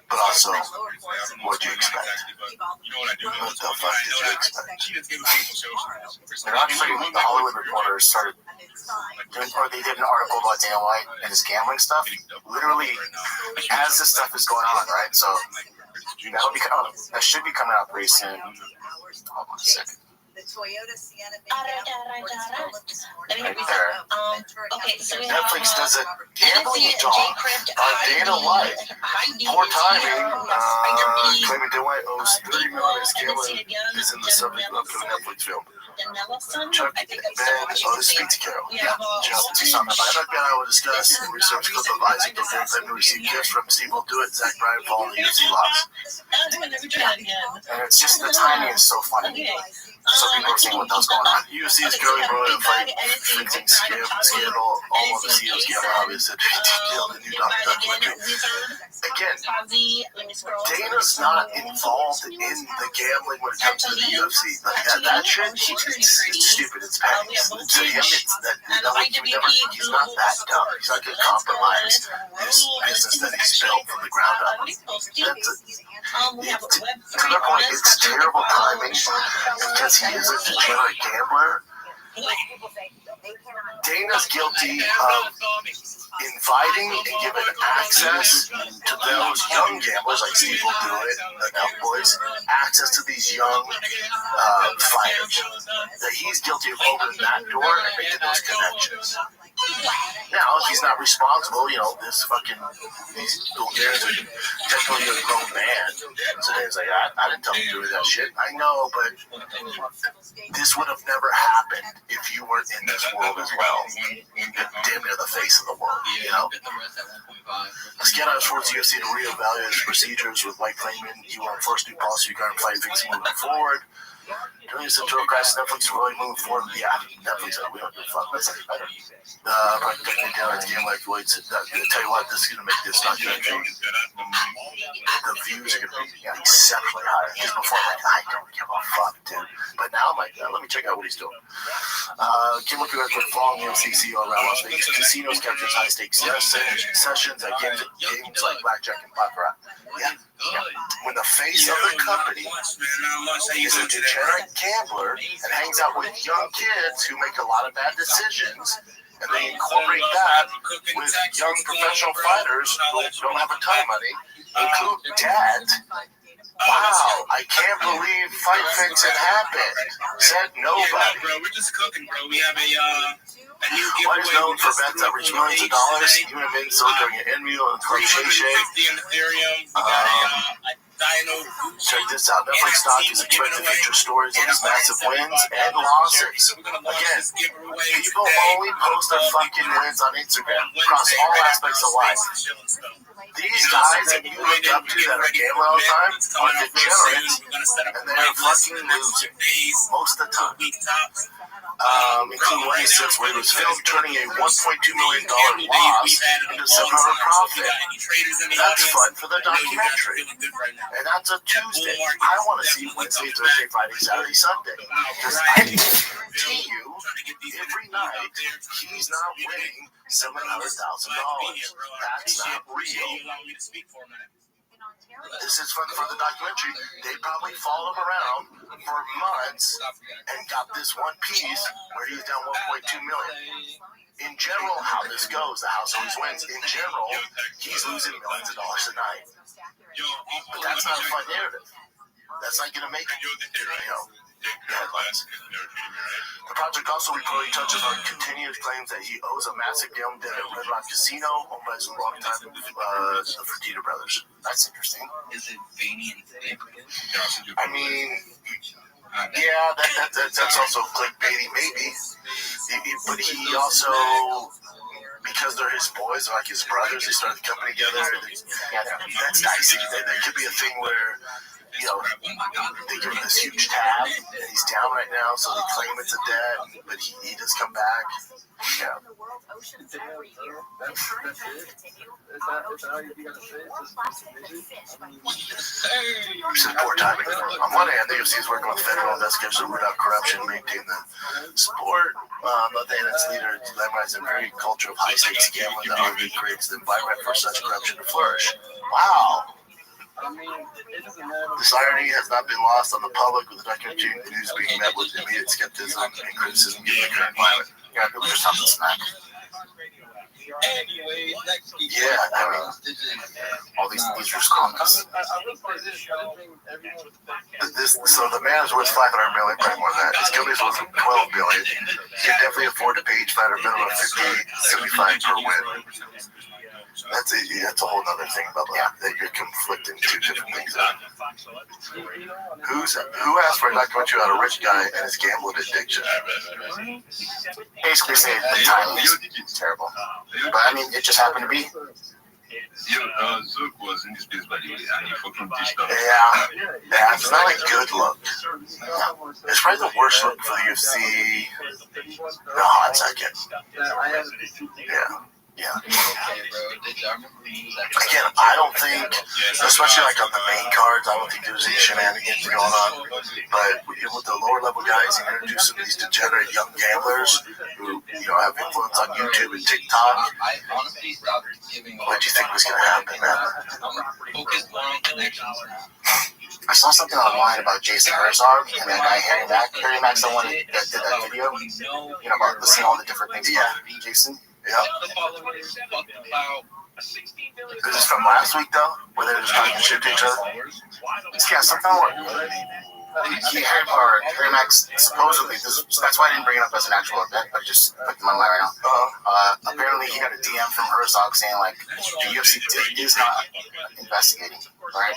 But also, what do you expect? What the fuck did you expect? And actually, the Hollywood Reporter started doing, or they did an article about Dana White and his gambling stuff. Literally, as this stuff is going on, right? So that should be coming out pretty soon. Hold on a second. The Toyota Sienna Right there. Okay, so Netflix does a gambling doc on Dana White. Poor timing. Claiming Dana White owes $30 million as gambling is in the subject of the Netflix film. Chuck Ben, this speaks to Carol. Yeah, Chuck Ben I will discuss and research clip of Isaac O'Donnell claiming to receive gifts from Steve Will Do It, Zach Bryan following the UFC loss. And it's just the timing is so funny. So people are saying what those going on. UFC is going royal fight, fixing scandal, all of the CEOs gambling obviously the new documentary. Again, Dana's not involved in the gambling when it comes to the UFC. Like that shit, it's stupid. It's petty. To him, it's that he's not that dumb. He's not going to compromise this business that he's built from the ground up. To their point, it's terrible timing because he is a degenerate gambler. Dana's guilty of inviting and giving access to those young gamblers like Steve Will Do It, the Cowboys, access to these young fighters. That he's guilty of opening that door and making those connections. Now, if he's not responsible, these Bulgarians are technically a grown man. So he's like, I didn't tell him to do that shit. I know, but this would have never happened if you weren't in this world as well. Damn near the face of the world, Let's get out towards the UFC to reevaluate its procedures with Mike claiming he will enforce new policy regarding fight fixing moving forward. Doing this into Netflix really moving forward. Yeah, Netflix, we don't give a fuck. That's any better. Probably taking down its game like Lloyd said. Tell you what, this is going to make this documentary. The views are going to be exceptionally high. Because before, I don't give a fuck, dude. But now I'm like, let me check out what he's doing. Kim looking at the following UFC CEO around Las Vegas casinos captures high stakes sessions at games like blackjack and baccarat. Yeah. When the face of the company is a degenerate gambler and hangs out with young kids who make a lot of bad decisions, and they incorporate that with young professional fighters who don't have a ton of money, include that. Wow, I can't believe Fight Fix had happened. Said nobody. Yeah, bro, we're just cooking, bro. We have a new giveaway. What is known for bets that reach millions of dollars, even if it's so during an interview on Crochet Shake. 350 in Ethereum. We got a Dino. Check this out. Netflix stock is expected to feature stories of his massive wins and losses. Again, people only post their fucking wins on Instagram across all aspects of life. These guys that you look up to that are gambling all the time are degenerates, and they're fucking losing most of the time. Including one instance where it was filmed turning a $1.2 million loss into some sort of profit. That's fun for the documentary. And that's a Tuesday. I want to see Wednesday, Thursday, Friday, Saturday, Sunday. Because I guarantee you, every night, he's not winning $700,000. That's not real. This is fun for the documentary. They probably followed him around for months and got this one piece where he's down $1.2 million. In general, how this goes, the house always wins. In general, he's losing millions of dollars a night. But that's not a fun narrative. That's not going to make headlines. The project also reportedly touches on continuous claims that he owes a massive gambling debt at Red Rock Casino, owned by his longtime the Fertitta brothers. That's interesting. Is it veiny and thick? I mean, yeah, that's also clickbaity, maybe. But he also, because they're his boys, like his brothers, they started the company together. That's dicey. That could be a thing where, you know, they give him this huge tab, and he's down right now, so they claim it's a debt, but he does come back. Yeah. It's poor timing. On one hand, the UFC is working with federal investigators to root out corruption, maintain the sport. On the other hand, its leader glamorizes a very culture of high-stakes gambling that arguably creates the environment for such corruption to flourish. Wow. This irony has not been lost on the public, with the documentary news being met with immediate skepticism and criticism given the current climate. Yeah, people just have to snack. Yeah, I mean, all these are just comments. So the man is worth $500 million, probably more than that. His company's worth $12 billion. He can definitely afford to pay each fighter a minimum of $50-$75 per win. That's a whole other thing about that you're conflicting two different things. Who asked for a documentary about a rich guy and his gambling addiction? Basically saying the timing is terrible. But I mean, it just happened to be. Zook was in this place, by the way, and he fucking dished up. Yeah, it's not a good look. No. It's probably the worst look for the UFC in a hot second. Yeah. Again, I don't think, especially like on the main cards, I don't think there's any shenanigans going on. But with the lower level guys, you introduce some of these degenerate young gamblers who, have influence on YouTube and TikTok. What do you think was going to happen, man? I saw something online about Jason Herzog and that guy Harry Mack. Harry Mack's the one that did that video. About listening to all the different things about Jason. Yeah. This is from last week, though, where they were just talking shit to each other. Yeah, something like Harry Mack supposedly, that's why I didn't bring it up as an actual event, but just put them on my right now. Apparently, he got a DM from Herzog saying, like, the UFC is not investigating, right?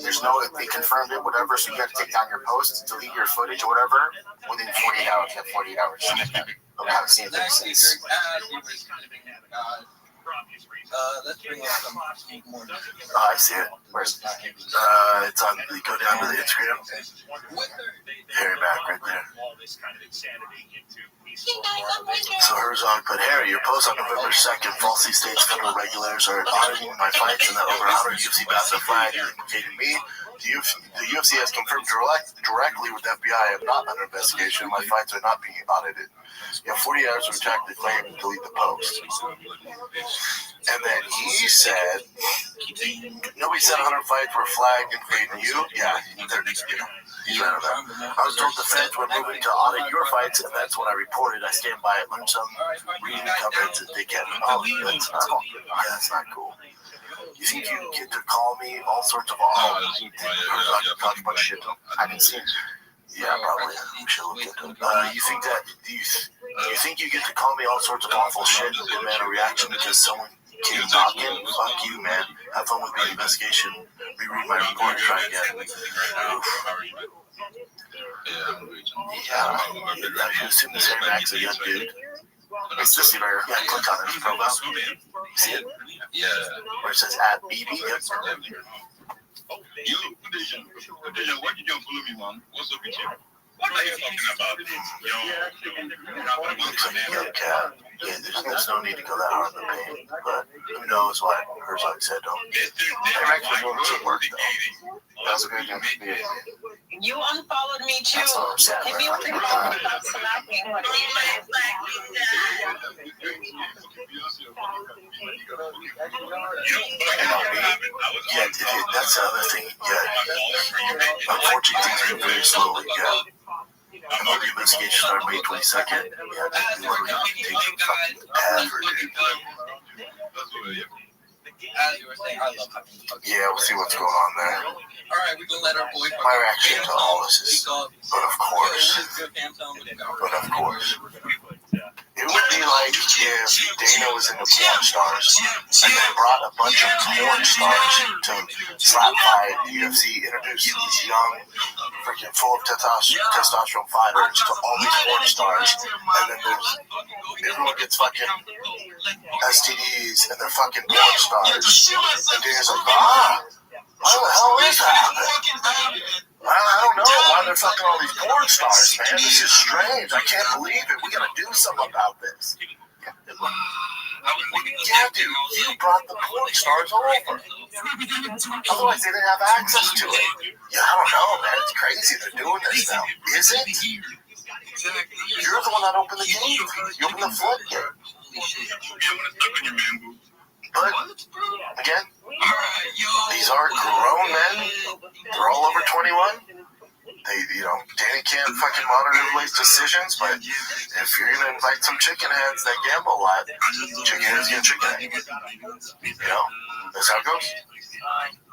There's no, they confirmed it, whatever, so you got to take down your post, delete your footage or whatever, within 48 hours. You have 48 hours. But I haven't seen it since. Let's bring up some more. I see it. Where's it? It's on. You go down to the Instagram. Harry Mack right there. So Herzog put, Harry, your post on November 2nd falsely states federal regulators are auditing my fights and that over 100 UFC bouts are flagged implicating me. The UFC has confirmed directly with the FBI I am not under investigation. My fights are not being audited. You have 40 hours to retract the claim and delete the post. And then he said, nobody said 100 fights were flagged, including you. Yeah, he's right on that. I was told the feds were moving to audit your fights, and that's what I reported. I stand by it. Learn some, reading the comments, and they can. Oh, that's not cool. You think you get to call me all sorts of talk a bunch of shit? I didn't see it. Yeah, probably. We should look into it. You think you get to call me all sorts of awful shit and demand a reaction because someone came talking? Fuck you, man. Have fun with the investigation. Reread my report. Try again. Yeah, I assume this Air Max a young dude. It's this here. Yeah, click on his profile. See it? Yeah. Where it says at BB. Yo, Condition, what did you do? Follow me, man. What's up with you? What are you talking about? Yeah, there's no need to go that hard in the paint, but who knows what Herzog said, don't. They're actually doing some work, though. That's a good thing. You unfollowed me, too. Hit me with the stop snapping. What are Yeah, that's the other thing. Yeah. Unfortunately, things are very slowly. Yeah. And the investigation started May 22nd. Yeah, they literally take fucking ever, dude. Yeah, we'll see what's going on there. Alright, we gonna let our boy. My reaction to all this is, but of course, it would be like if Dana was into porn stars and they brought a bunch of porn stars to slap fight the UFC, introduce these young, freaking full of testosterone fighters to all these porn stars, and then everyone gets fucking STDs and they're fucking porn stars. And Dana's like, how the hell is that? I don't know why they're fucking all these porn stars, man. This is strange. I can't believe it. We gotta do something about this. Yeah, dude, you brought the porn stars over. Otherwise, they didn't have access to it. Yeah, I don't know, man. It's crazy they're doing this now. Is it? You're the one that opened the gate. You opened the floodgate. But, again, these are grown men. They're all over 21. Danny can't fucking monitor everybody's decisions, but if you're going to invite some chicken heads that gamble a lot, chicken heads get chicken heads. That's how it goes.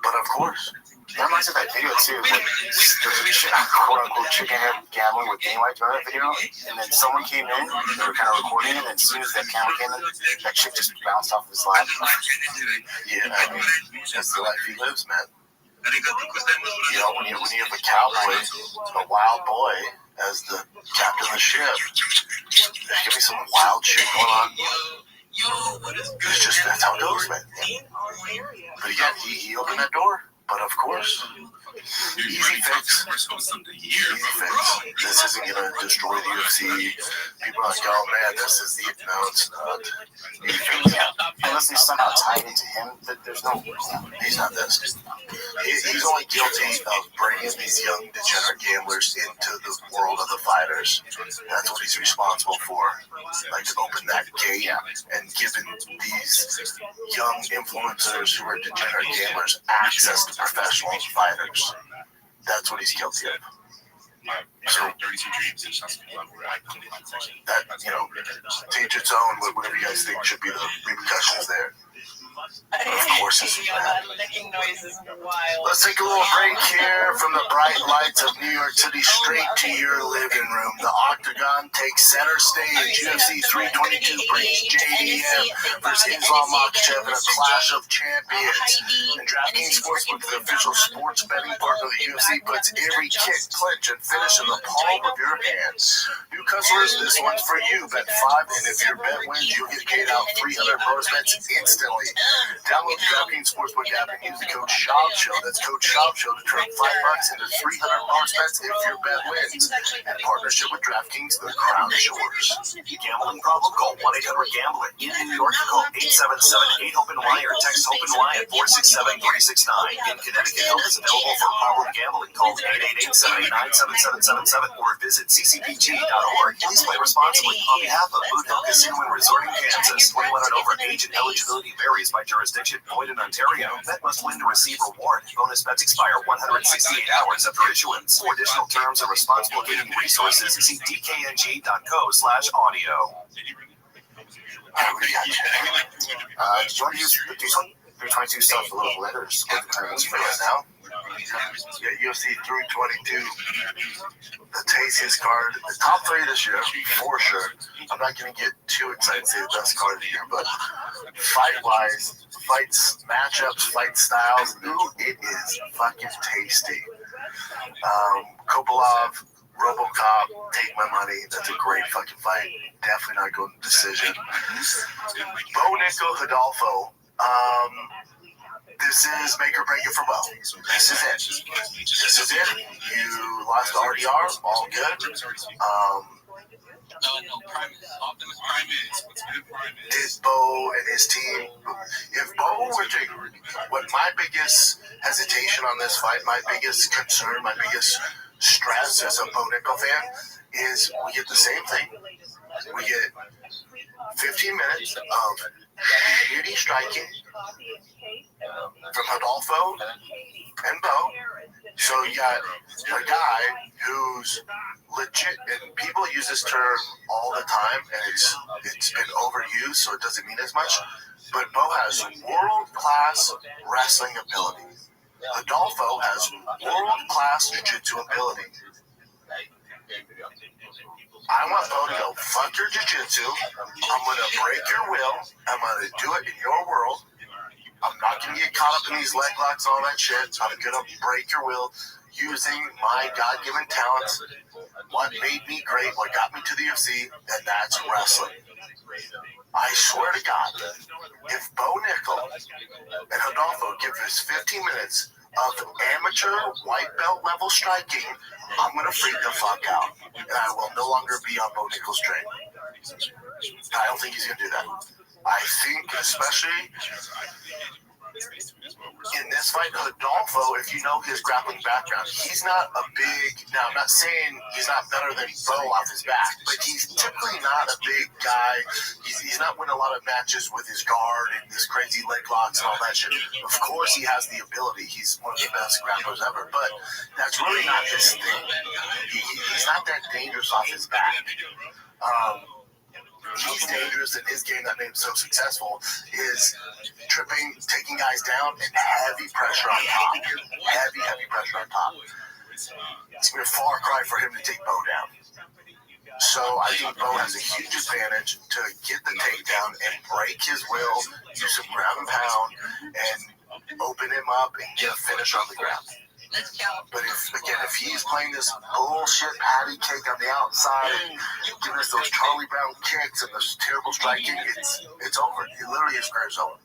But, of course. That reminds me of that video, too. Like, there's a quote-unquote chicken head gambling with Dana White. Remember that video? And then someone came in, they were kind of recording it, and as soon as that camera came in, that chick just bounced off of his lap. Yeah, I mean, that's the life he lives, man. When you have a cowboy, a wild boy, as the captain of the ship, there's gonna be some wild shit going on. It's just, that's how it goes, man. But again, he opened that door. But of course, easy fix. This isn't going to destroy the UFC. People are like, oh man, this is the. No, it's not. Unless they somehow tied into him, there's no. He's not this. He's only guilty of bringing these young degenerate gamblers into the world of the fighters. That's what he's responsible for. Like to open that gate and giving these young influencers who are degenerate gamblers access to professional fighters. That's what he's guilty of. So, that, to each its own, whatever you guys think should be the repercussions there. Of course, this is bad. Let's take a little break here from the bright lights of New York City straight to your living room. The Octagon takes center stage. UFC 322 brings JDM versus Islam Makhachev in a clash of champions. And DraftKings Sportsbook, the official sports betting partner of the UFC, puts every kick, clinch, and finish in the palm of your hands. New customers, this one's for you. Bet 5, and if your bet wins, you'll get paid out 300 bonus bets instantly. Download the DraftKings Sportsbook app and use the code SHOP SHOW. That's code SHOP SHOW to turn $5 into $300 bets if your bet wins. In partnership with DraftKings, the crown is yours. Gambling problem? Call 1-800-GAMBLER. In New York, call 877-8-HOPE-NY or text HOPE-NY at 467-369. In Connecticut, help is available for problem gambling. Call 888-789-7777 or visit ccpg.org. Please play responsibly. On behalf of Boot Hill Casino and Resort in Kansas, 21 and over. Age and eligibility varies by jurisdiction. Void in Ontario. Bet must win to receive reward. Bonus bets expire 168 hours after issuance. For additional terms and responsible gaming resources, see dkng.co/audio. Did you want to use the 322 stuff a little later? Just get the terms for us now. Yeah, UFC 322, the tastiest card. The top 3 this year, for sure. I'm not going to get too excited to say the best card of the year, but fight-wise, fights, matchups, fight styles, ooh, it is fucking tasty. Kopolov, RoboCop, take my money. That's a great fucking fight. Definitely not going to decision. Bo Nickel, Hidalgo. This is make or break it for Bo. This is it. This is it. You lost the RDR. All good. Did Bo and his team, if Bo were to, what my biggest hesitation on this fight, my biggest concern, my biggest stress as a Bo Nickel fan is we get the same thing. We get 15 minutes of beauty striking from Hidalgo and Bo. So you got a guy who's legit, and people use this term all the time, and it's been overused, so it doesn't mean as much. But Bo has world-class wrestling ability. Hidalgo has world-class jiu-jitsu ability. I want Bo to go, fuck your jiu-jitsu. I'm going to break your will. I'm going to do it in your world. I'm not going to get caught up in these leg locks and all that shit. I'm going to break your will using my God-given talents. What made me great, what got me to the UFC, and that's wrestling. I swear to God, if Bo Nickel and Hidalgo give us 15 minutes of amateur white belt level striking, I'm going to freak the fuck out. And I will no longer be on Bo Nickel's train. I don't think he's going to do that. I think especially in this fight, Hidalgo, if you know his grappling background, he's not a big, now I'm not saying he's not better than Bo off his back, but he's typically not a big guy. He's not winning a lot of matches with his guard and his crazy leg locks and all that shit. Of course he has the ability. He's one of the best grapplers ever, but that's really not his thing. He's not that dangerous off his back. He's dangerous, and his game that made him so successful is tripping, taking guys down, and heavy pressure on top. Heavy pressure on top. It's going to be a far cry for him to take Bo down. So I think Bo has a huge advantage to get the takedown and break his will, use some ground and pound, and open him up and get a finish on the ground. But if he's playing this bullshit patty cake on the outside, giving us those Charlie Brown kicks and those terrible striking, it's over. He literally his career's over.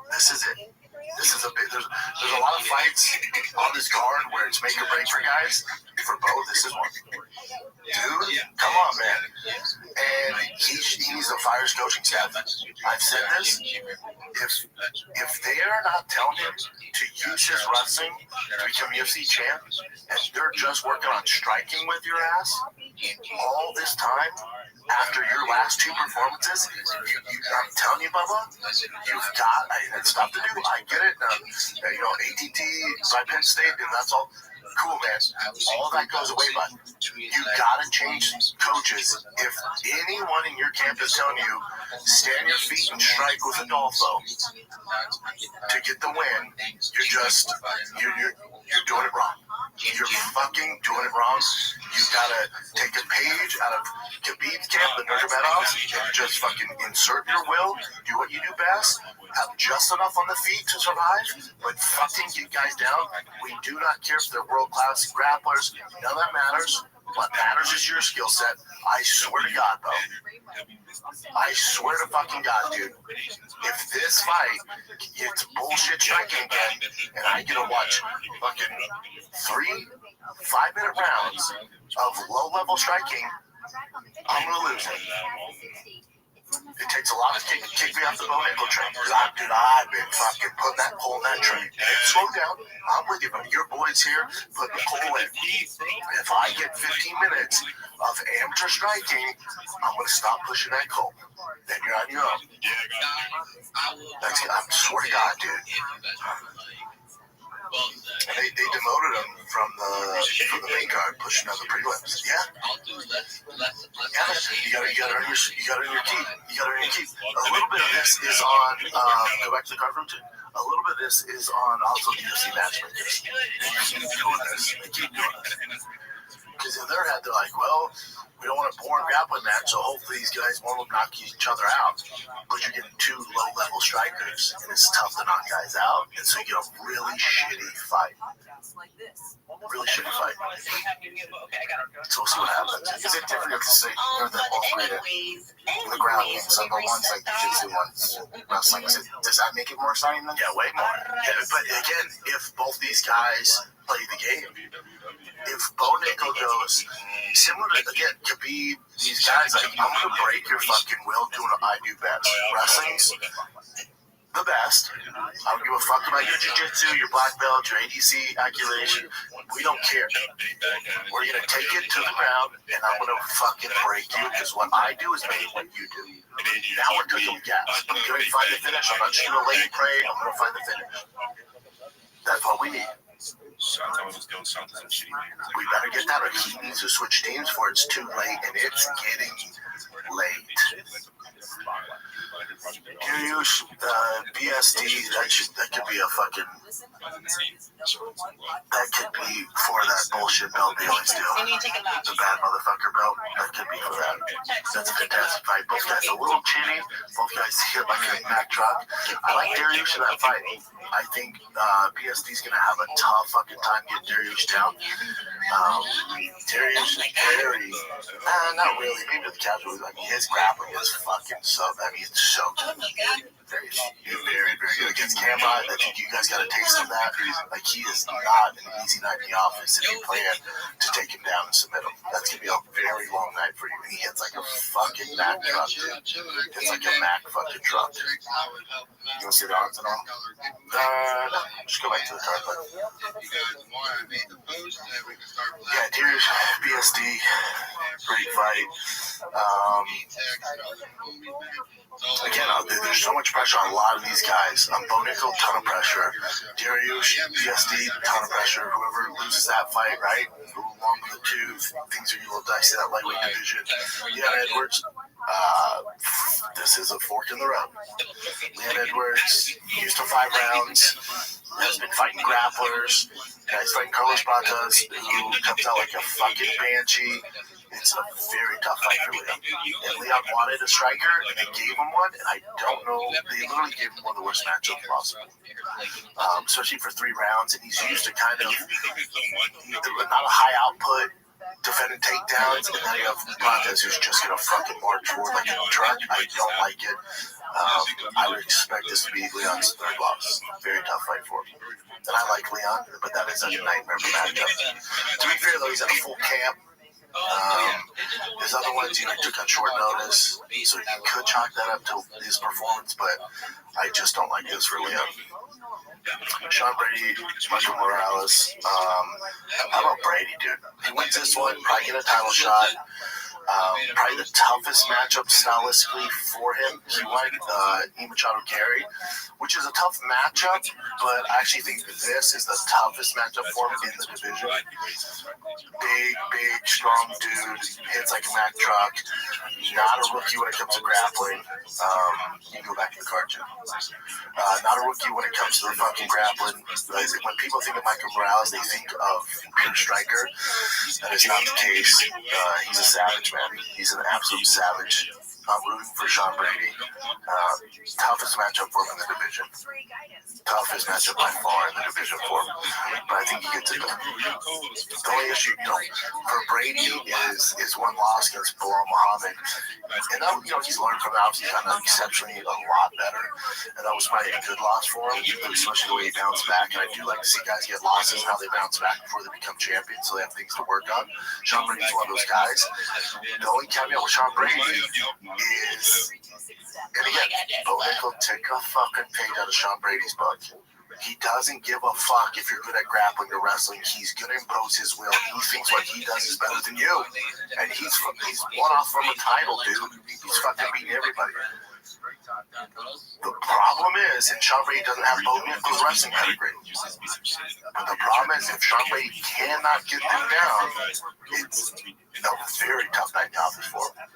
This is it. This is a bit. There's a lot of fights on this card where it's make or break for guys. For Bo, this is one. Dude, come on, man. And he needs to fire his coaching staff. I've said this. If they are not telling him to use his wrestling to become UFC champ, and they're just working on striking with your ass all this time, after your last 2 performances, I'm telling you, Bubba, you've got it's stuff to do. I get it. ATT by Penn State, and that's all. Cool, man. All that goes away, but you gotta change coaches. If anyone in your camp is telling you, stand your feet and strike with Hidalgo to get the win, you're doing it wrong. You're fucking doing it wrong. You gotta take a page out of Khabib's camp, the Nurmagomedovs, and just fucking insert your will, do what you do best, have just enough on the feet to survive, but fucking get guys down. We do not care if they're world-class grapplers. None of that matters. What matters is your skill set. I swear to God, though. I swear to fucking God, dude. If this fight gets bullshit striking again, and I get to watch fucking 3 5-minute rounds of low-level striking, I'm gonna lose it. It takes a lot to kick me off the bone ankle train. I've been fucking putting that pole in that train. Slow down. I'm with you, but your boys here put the pole in. If I get 15 minutes of amateur striking, I'm gonna stop pushing that coal. Then you're on your own. I swear to God, dude. And they demoted him from the main card, pushing on the prelims. Yeah. You gotta earn your keep. You gotta earn your keep. A little bit of this is on. Go back to the card room too. A little bit of this is on also the UFC matchmakers. They keep doing this. Because in their head, they're like, well, we don't want a boring grappling match, so hopefully these guys won't knock each other out. But you're getting 2 low-level strikers, and it's tough to knock guys out, and so you get a really shitty fight. Really shitty fight. So we'll see what happens. Is it different to say they're both great at the ground games? So the one's like jiu-jitsu, one's wrestling. Does that make it more exciting then? Yeah, way more. Yeah, but again, if both these guys play the game, if Bo Nickal goes similar to, again, Khabib, these guys, like, I'm going to break your fucking will doing what I do best. Wrestling's the best. I don't give a fuck about your jiu-jitsu, your black belt, your ADC accusation. We don't care. We're going to take it to the ground, and I'm going to fucking break you, because what I do is better than what you do. Now we're cooking gas. I'm going to find the finish. I'm not just going to lay and pray. I'm going to find the finish. That's what we need. We better get that, or he needs to switch teams before it's too late, and it's getting late. Dariush, BSD, that could be a fucking, that could be for that bullshit belt they always do. The bad motherfucker belt, that could be for that. That's a fantastic fight. Both guys a little chinny, both guys hit like a Mack truck. I like Dariush in that fight. I think BSD's going to have a tough fucking time getting Dariush down. Dariush is very, not really, maybe the casual. I mean, his grappling is fucking so, I mean, it's so good. Very, very good against Camrod. I think you guys got a taste of that. Like, he is not an easy night in the office if you plan to take him down and submit him. That's going to be a very long night for you. And he hits like a fucking Mack truck, dude. It's like a Mack fucking truck. You want to see the odds and all? No. Just go back to the card, but. Yeah, Dariush, BSD, great fight. Again, there's so much pressure on a lot of these guys. Bo Nickal, ton of pressure. Dariush, BSD, ton of pressure. Whoever loses that fight, right? Along with the tooth, things are a little dicey, that lightweight division. Leon Edwards, this is a fork in the road. Leon Edwards, used to 5 rounds, has been fighting grapplers. He's fighting Carlos Pratas, who comes out like a fucking banshee. It's a very tough fight for Leon. And Leon wanted a striker, and they gave him one, and I don't know, they literally gave him one of the worst matchups possible. Especially for 3 rounds, and he's used to kind of not a high output, defending takedowns, and then you have Pratas who's just going to fucking march forward like a truck. I don't like it. I would expect this to be Leon's 3rd loss. Very tough fight for him. And I like Leon, but that is a nightmare matchup. To be fair, though, he's at a full camp. His other ones, he took on short notice, so you could chalk that up to his performance, but I just don't like this for Leon. Sean Brady, Michael Morales. How about Brady, dude? He wins this one, probably get a title shot. Probably the toughest matchup stylistically for him. He won Machado Gary, which is a tough matchup, but I actually think this is the toughest matchup for him in the division. Big, strong dude, hits like a Mack truck. Not a rookie when it comes to grappling. You can go back to the card too. Not a rookie when it comes to the fucking grappling. When people think of Michael Morales, they think of pure striker. That is not the case. He's a savage, man. He's an absolute savage. I'm rooting for Sean Brady. Toughest matchup for him in the division. Toughest matchup by far in the division for him. But I think he gets it done. The only issue, for Brady is one loss against Bilal Muhammad. And that, he's learned from that. He's gotten exceptionally a lot better. And that was probably a good loss for him, especially the way he bounced back. And I do like to see guys get losses and how they bounce back before they become champions, so they have things to work on. Sean Brady's one of those guys. The only caveat with Sean Brady is, and again, Bo Nickel, take a fucking page out of Sean Brady's book. He doesn't give a fuck if you're good at grappling or wrestling. He's going to impose his will. He thinks what he does is better than you. And he's one off from a title, dude. He's fucking beating everybody. The problem is, and Sean Brady doesn't have Bo Nickel's wrestling pedigree. But the problem is, if Sean Brady cannot get them down, it's a very tough night to office for him.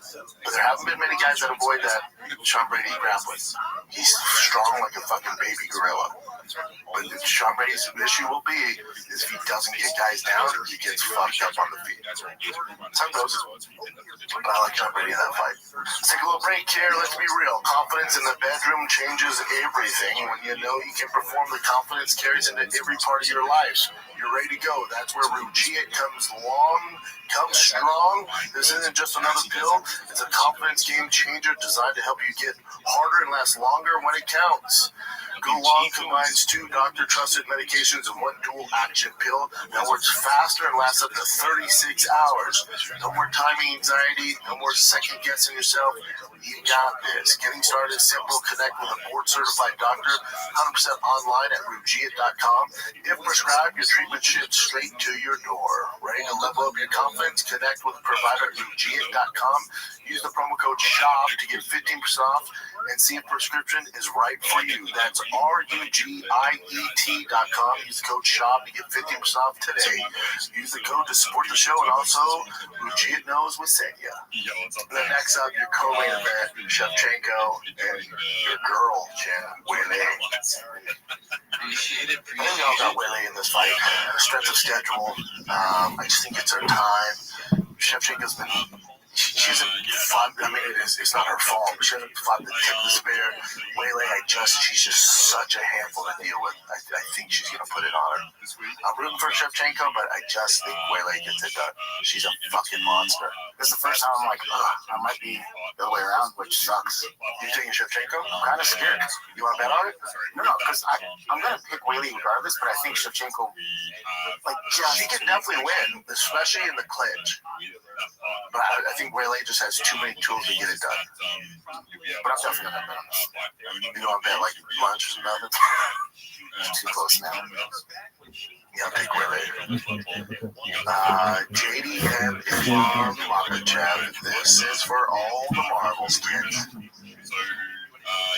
But there haven't been many guys that avoid that Sean Brady grappling. He's strong like a fucking baby gorilla. But Sean Brady's issue will be is if he doesn't get guys down, he gets fucked up on the feet. Sometimes, but I like Sean Brady in that fight. Let's take a little break here. Let's be real. Confidence in the bedroom changes everything. When you know you can perform, the confidence carries into every part of your life. You're ready to go. That's where Rugia comes strong. This isn't just another pill. It's a confidence game changer designed to help you get harder and last longer when it counts. Go Long combines 2 doctor-trusted medications in one dual-action pill that works faster and lasts up to 36 hours. No more timing anxiety, no more second-guessing yourself. You got this. Getting started is simple. Connect with a board-certified doctor, 100% online at Rugia.com. If prescribed, your treatment ships straight to your door. Ready to level up your confidence? Connect with a provider at Rugia.com. Use the promo code SHOP to get 15% off and see if prescription is right for you. That's RUGIET.com. Use the code SHOP to get 15% off today. Use the code to support the show, and also Rugia knows we sent you. Then next up, your co-main event, Shevchenko and your girl, Jen Whaley. I think we all got Whaley in this fight. Strength of schedule. I just think it's her time. Shevchenko's been... She hasn't fought. I mean, it's not her fault. She hasn't fought the tip of the spear. Whaley, she's just such a handful to deal with. I think she's going to put it on her. I'm rooting for Shevchenko, but I just think Whaley gets it done. She's a fucking monster. This is the first time I'm like, I might be the other way around, which sucks. You taking Shevchenko? I'm kind of scared. You want to bet on it? No, because I'm going to pick Whaley regardless, but I think Shevchenko, she can definitely win, especially in the clinch. But I think Whaley just has too many tools to get it done. But I'm definitely going to bet on this. You want to bet like lunch or something? It's too close now. Yeah, I'll take Whaley. JDM Islam Makachev. This is for all the marbles, kids.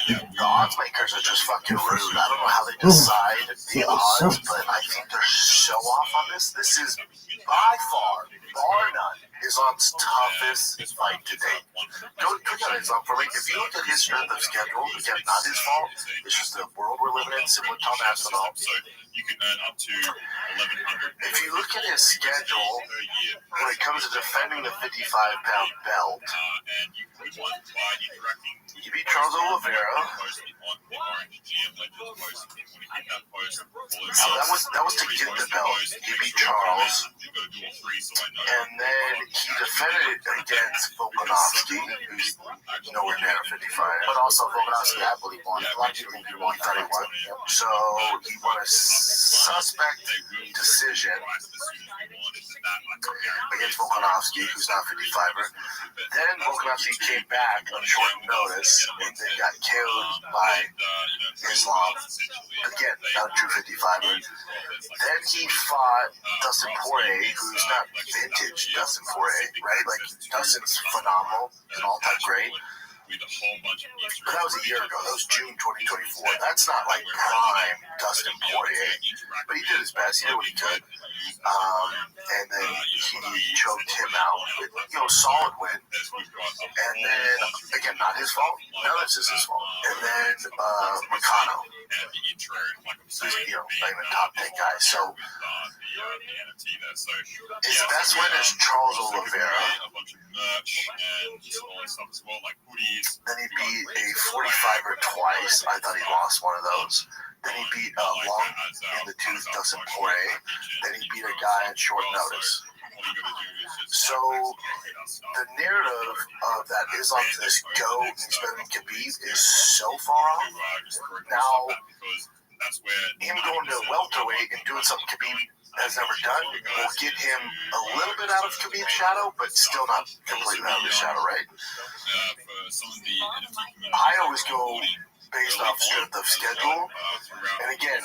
The odds makers are just fucking rude. I don't know how they decide the odds, but I think they're so off on this. This is by far, bar none, Islam's toughest fight to date. Go look at Islam for me. If you look at his strength of schedule, again, not his fault. It's just the world we're living in, similar to Tom Aspinall. You can earn up to 1,100. If you look at his schedule, when it comes to defending the 55-pound belt, he beat Charles Oliveira. That was to get the belt. He beat Charles, and then he defended it against Volkanovski, who's nowhere near 55. But also Volkanovski, I believe, won. A lot of people think he won. He won. So he won a suspect decision against Volkanovski, who's not 55er. Then Volkanovski came back on short notice and then got killed by Islam. Again, not a true 55er. Then he fought Dustin Poirier, who's not vintage Dustin Poirier, right? Like, Dustin's phenomenal, an all-time great. But that was a year ago. That was June 2024. That's not like prime Dustin Poirier. But he did his best. He did what he could. And then he choked him out with, solid win. And then, again, not his fault. None of this is his fault. And then Makano. Who's, not even a top 10 guy. So NFT there. So His best win is Charles Oliveira. A bunch of merch and all this stuff as well, like hoodies. Then he beat a 45er twice. I thought he lost one of those. Then he beat Long in the tooth Dustin Poirier. Then he beat a guy at short notice. So the narrative of that Islam to this GOAT and he's better than Khabib is so far off. Now, him going to welterweight and doing something Khabib has never done will get him a little bit out of Khabib's shadow, but still not completely out of his shadow, right? I always go based off strength of schedule. And again,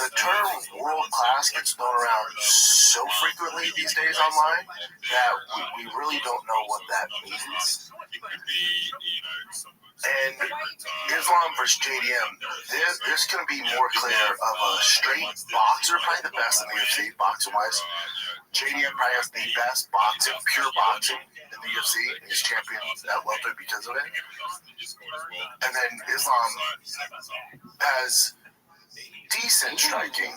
the term world class gets thrown around so frequently these days online that we really don't know what that means. And Islam versus JDM, there's going to be more clear of a straight boxer, probably the best in the UFC, boxing-wise. JDM probably has the best boxing, pure boxing in the UFC, and he's champion at welterweight because of it. And then Islam has decent striking.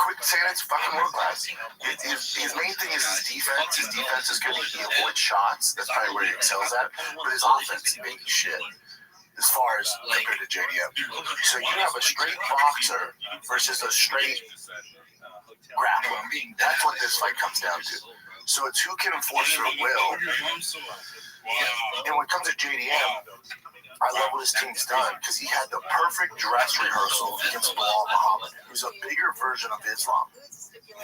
Quick saying it's fucking world class. His main thing is his defense. His defense is good. He avoids shots. That's probably where he excels at. But his offense, he makes shit. As far as compared to JDM. So you have a straight boxer versus a straight grappler. That's what this fight comes down to. So it's who can enforce their will. And when it comes to JDM, I love what his team's done because he had the perfect dress rehearsal against Bilal Muhammad, who's a bigger version of Islam.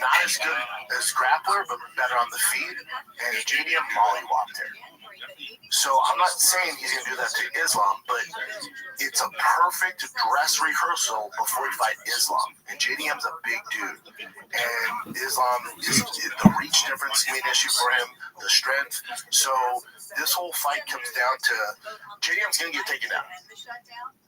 Not as good as grappler, but better on the feet. And JDM mollywopped him. So I'm not saying he's going to do that to Islam, but it's a perfect dress rehearsal before he fight Islam. And JDM's a big dude. And Islam, the reach difference is an issue for him, the strength. So this whole fight comes down to JDM's going to get taken down.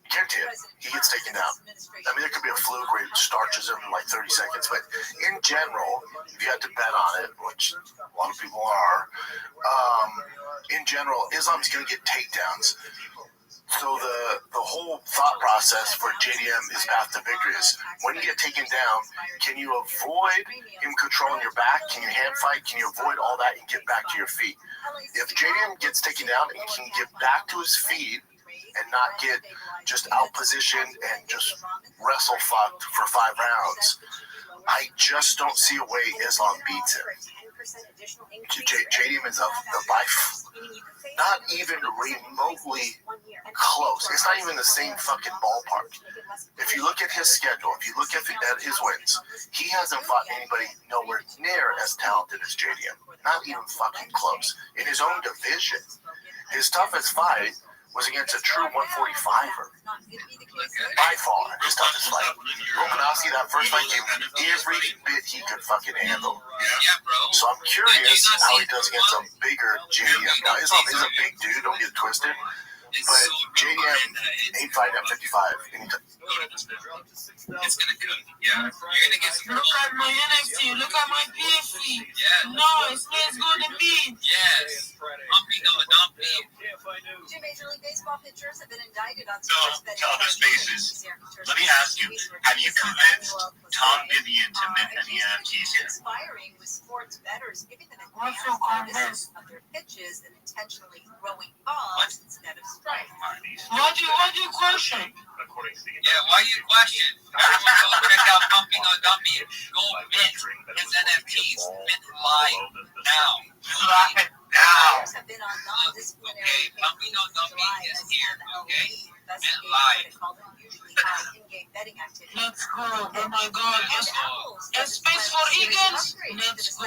Guarantee it. He gets taken down. I mean, there could be a fluke where he starches him in like 30 seconds, but in general, if you had to bet on it, which a lot of people are, in general, Islam's going to get takedowns. So the whole thought process for JDM, his path to victory is when you get taken down, can you avoid him controlling your back? Can you hand fight? Can you avoid all that and get back to your feet? If JDM gets taken down and can get back to his feet and not get just out-positioned and just wrestle-fucked for 5 rounds, I just don't see a way Islam beats him. JDM is not even remotely close. It's not even the same fucking ballpark. If you look at his schedule, if you look at his wins, he hasn't fought anybody nowhere near as talented as JDM. Not even fucking close. In his own division, his toughest fight was against a true 145er. By far, his toughest fight. Volkanovski, that first fight came every bit he could fucking handle. So I'm curious how he does against a bigger JDM. Now, Islam is a big dude, don't get twisted. But JDM ain't fighting at 55 anytime. It's gonna cook. Yeah. You're gonna get some. Look at my NXT. Look at my PFC. Yeah. Nice. Let's go to beat. Yes. Humpy no dumpy. 2 Major League Baseball pitchers have been indicted on So, to other spaces, let me ask you, have you convinced Tom Vivian to mint any NFTs here? Inspiring with sports bettors giving them advanced notices of their pitches and intentionally throwing balls instead of strikes. What do you question? Yeah, why you question? Everyone go check out Humpy no dumpy. Go mint his NFTs. Mint live now. Live now. Okay, Humpy no dumpy is here. Okay, mint live. Let's go. Oh my God. Is space for eagles? Let's go.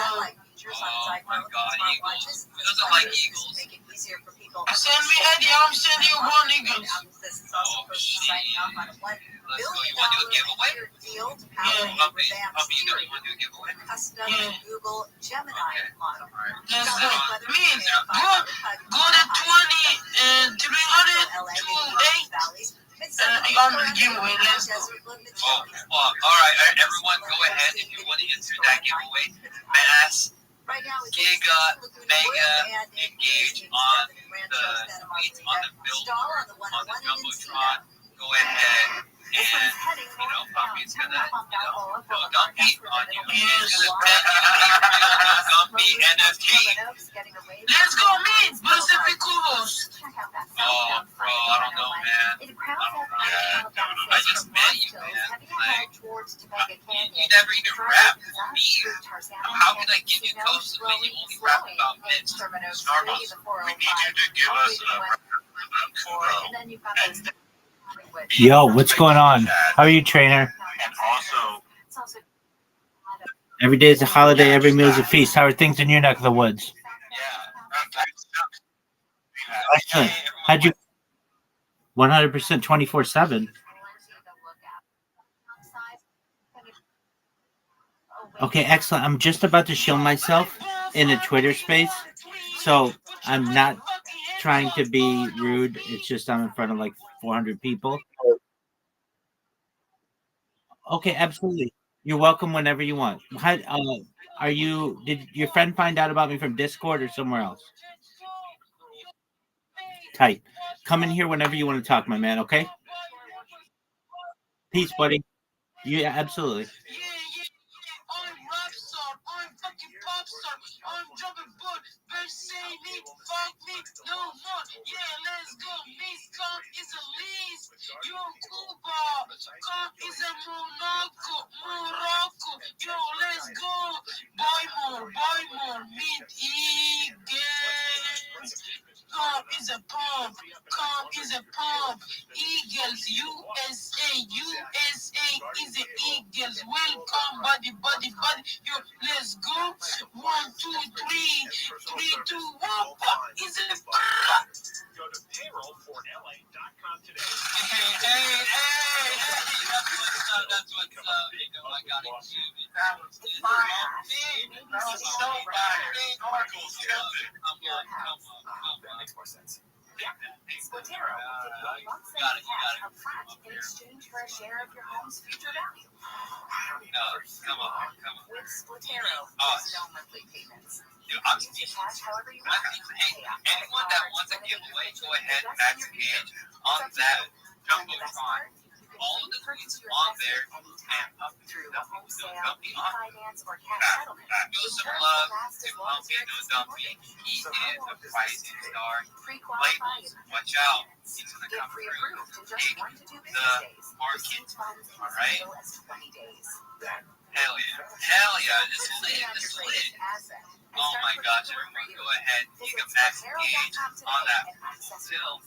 Oh my God, Eagles. Who doesn't like Eagles? Send me Eddie. I'm sending you one Eagles. Oh shit. Let's go. You want to do a giveaway? Yeah. Puppy, you want to do a giveaway? Yeah. Google Gemini model. Let's go. Go to 20 and 300 to 8. I'm the giveaway. Let's go. Oh, well, all right, everyone, go ahead if you want to enter that giveaway. Mass, Giga, Mega, engage on the tweets, on the build, on the Jumbotron. go ahead and, Pumpy is gonna, dump me on you. He's gonna dump me NFT. Let's go, meet Pacificos. Oh, bro, I don't know, man. I just met you, man. Like, you never even rap for me. How can I give you toast when you only rap about Vince? Starbucks, we need you to give us a Yo, what's going on? How are you, trainer? and also Every day is a holiday, every meal is a feast. How are things in your neck of the woods? Excellent. How'd you 100% 24/7? Okay, excellent. I'm just about to show myself in a Twitter space, so I'm not trying to be rude. It's just I'm in front of like 400 people. Okay, absolutely. You're welcome whenever you want. How, are you? Did your friend find out about me from Discord or somewhere else? Tight. Come in here whenever you want to talk, my man. Okay. Peace, buddy. Yeah, absolutely. I'm rap star, I'm fucking pop star, I'm jumping board, bitch say me, fuck me, no more, yeah, let's go, Miss Comp is a lease, yo, Cuba, Comp is a Morocco, yo, let's go, buy more, meet Eagles, Comp is a pump, Eagles, USA is the Eagles, welcome, buddy, yo, let's go, 1, 2, 3, 3, 2, 1, is it Go to payroll4la.com today. Hey, that's what's up. I got it. That makes more sense. Spotero will give you a month's cash up front in exchange for a share of your home's future value. No, come on. With Spotero, there's no monthly payments. Dude, I'm Use your cash however you want. anyone that wants a giveaway, go ahead and max engage on that Jumbotron. All of the tweets on there and up through a home sale, refinance, or cash settlement. Show some love to Pumpy No Dumpy. He is a rising star. Labels, watch out. He's gonna come through. Take the market. Alright? Hell yeah. This is lit. Oh my gosh, everyone go ahead. You can max engage on that still.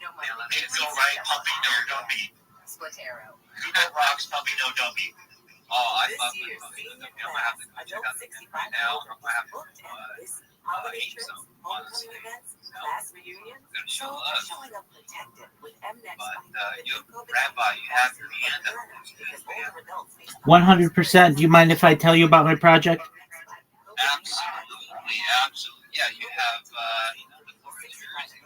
It's all right, Pumpy No Dumpy. Spotero. Google rocks, Pumpy No Dumpy. Oh, I love it. I'm gonna have to go check out the game right now. I'm gonna have to eat some honestly. Class reunion, Gonna show up. showing up protected with Mnet. But you, Rabbi, you have your hand up. 100%. Do you mind if I tell you about my project? Absolutely. Yeah, you have the floor is yours.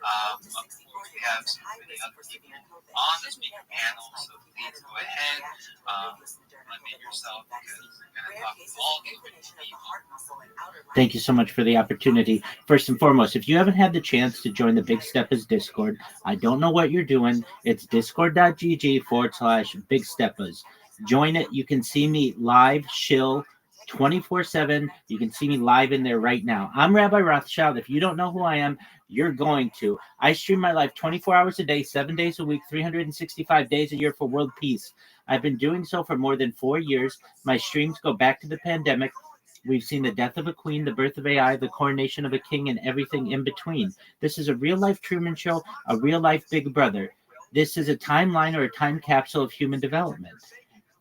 Of course, we have so many other people on the speaker panel, so please go ahead, limit yourself because we're going to talk to all these people. Thank you so much for the opportunity. First and foremost, if you haven't had the chance to join the Big Steppers Discord, I don't know what you're doing. It's discord.gg/Big Steppers. Join it. You can see me live, shill, 24/7. You can see me live in there right now. I'm Rabbi Rothschild. If you don't know who I am, you're going to. I stream my life 24 hours a day, 7 days a week, 365 days a year for world peace. I've been doing so for more than 4 years. My streams go back to the pandemic. We've seen the death of a queen, the birth of AI, the coronation of a king, and everything in between. This is a real-life Truman Show, a real-life Big Brother. This is a timeline or a time capsule of human development.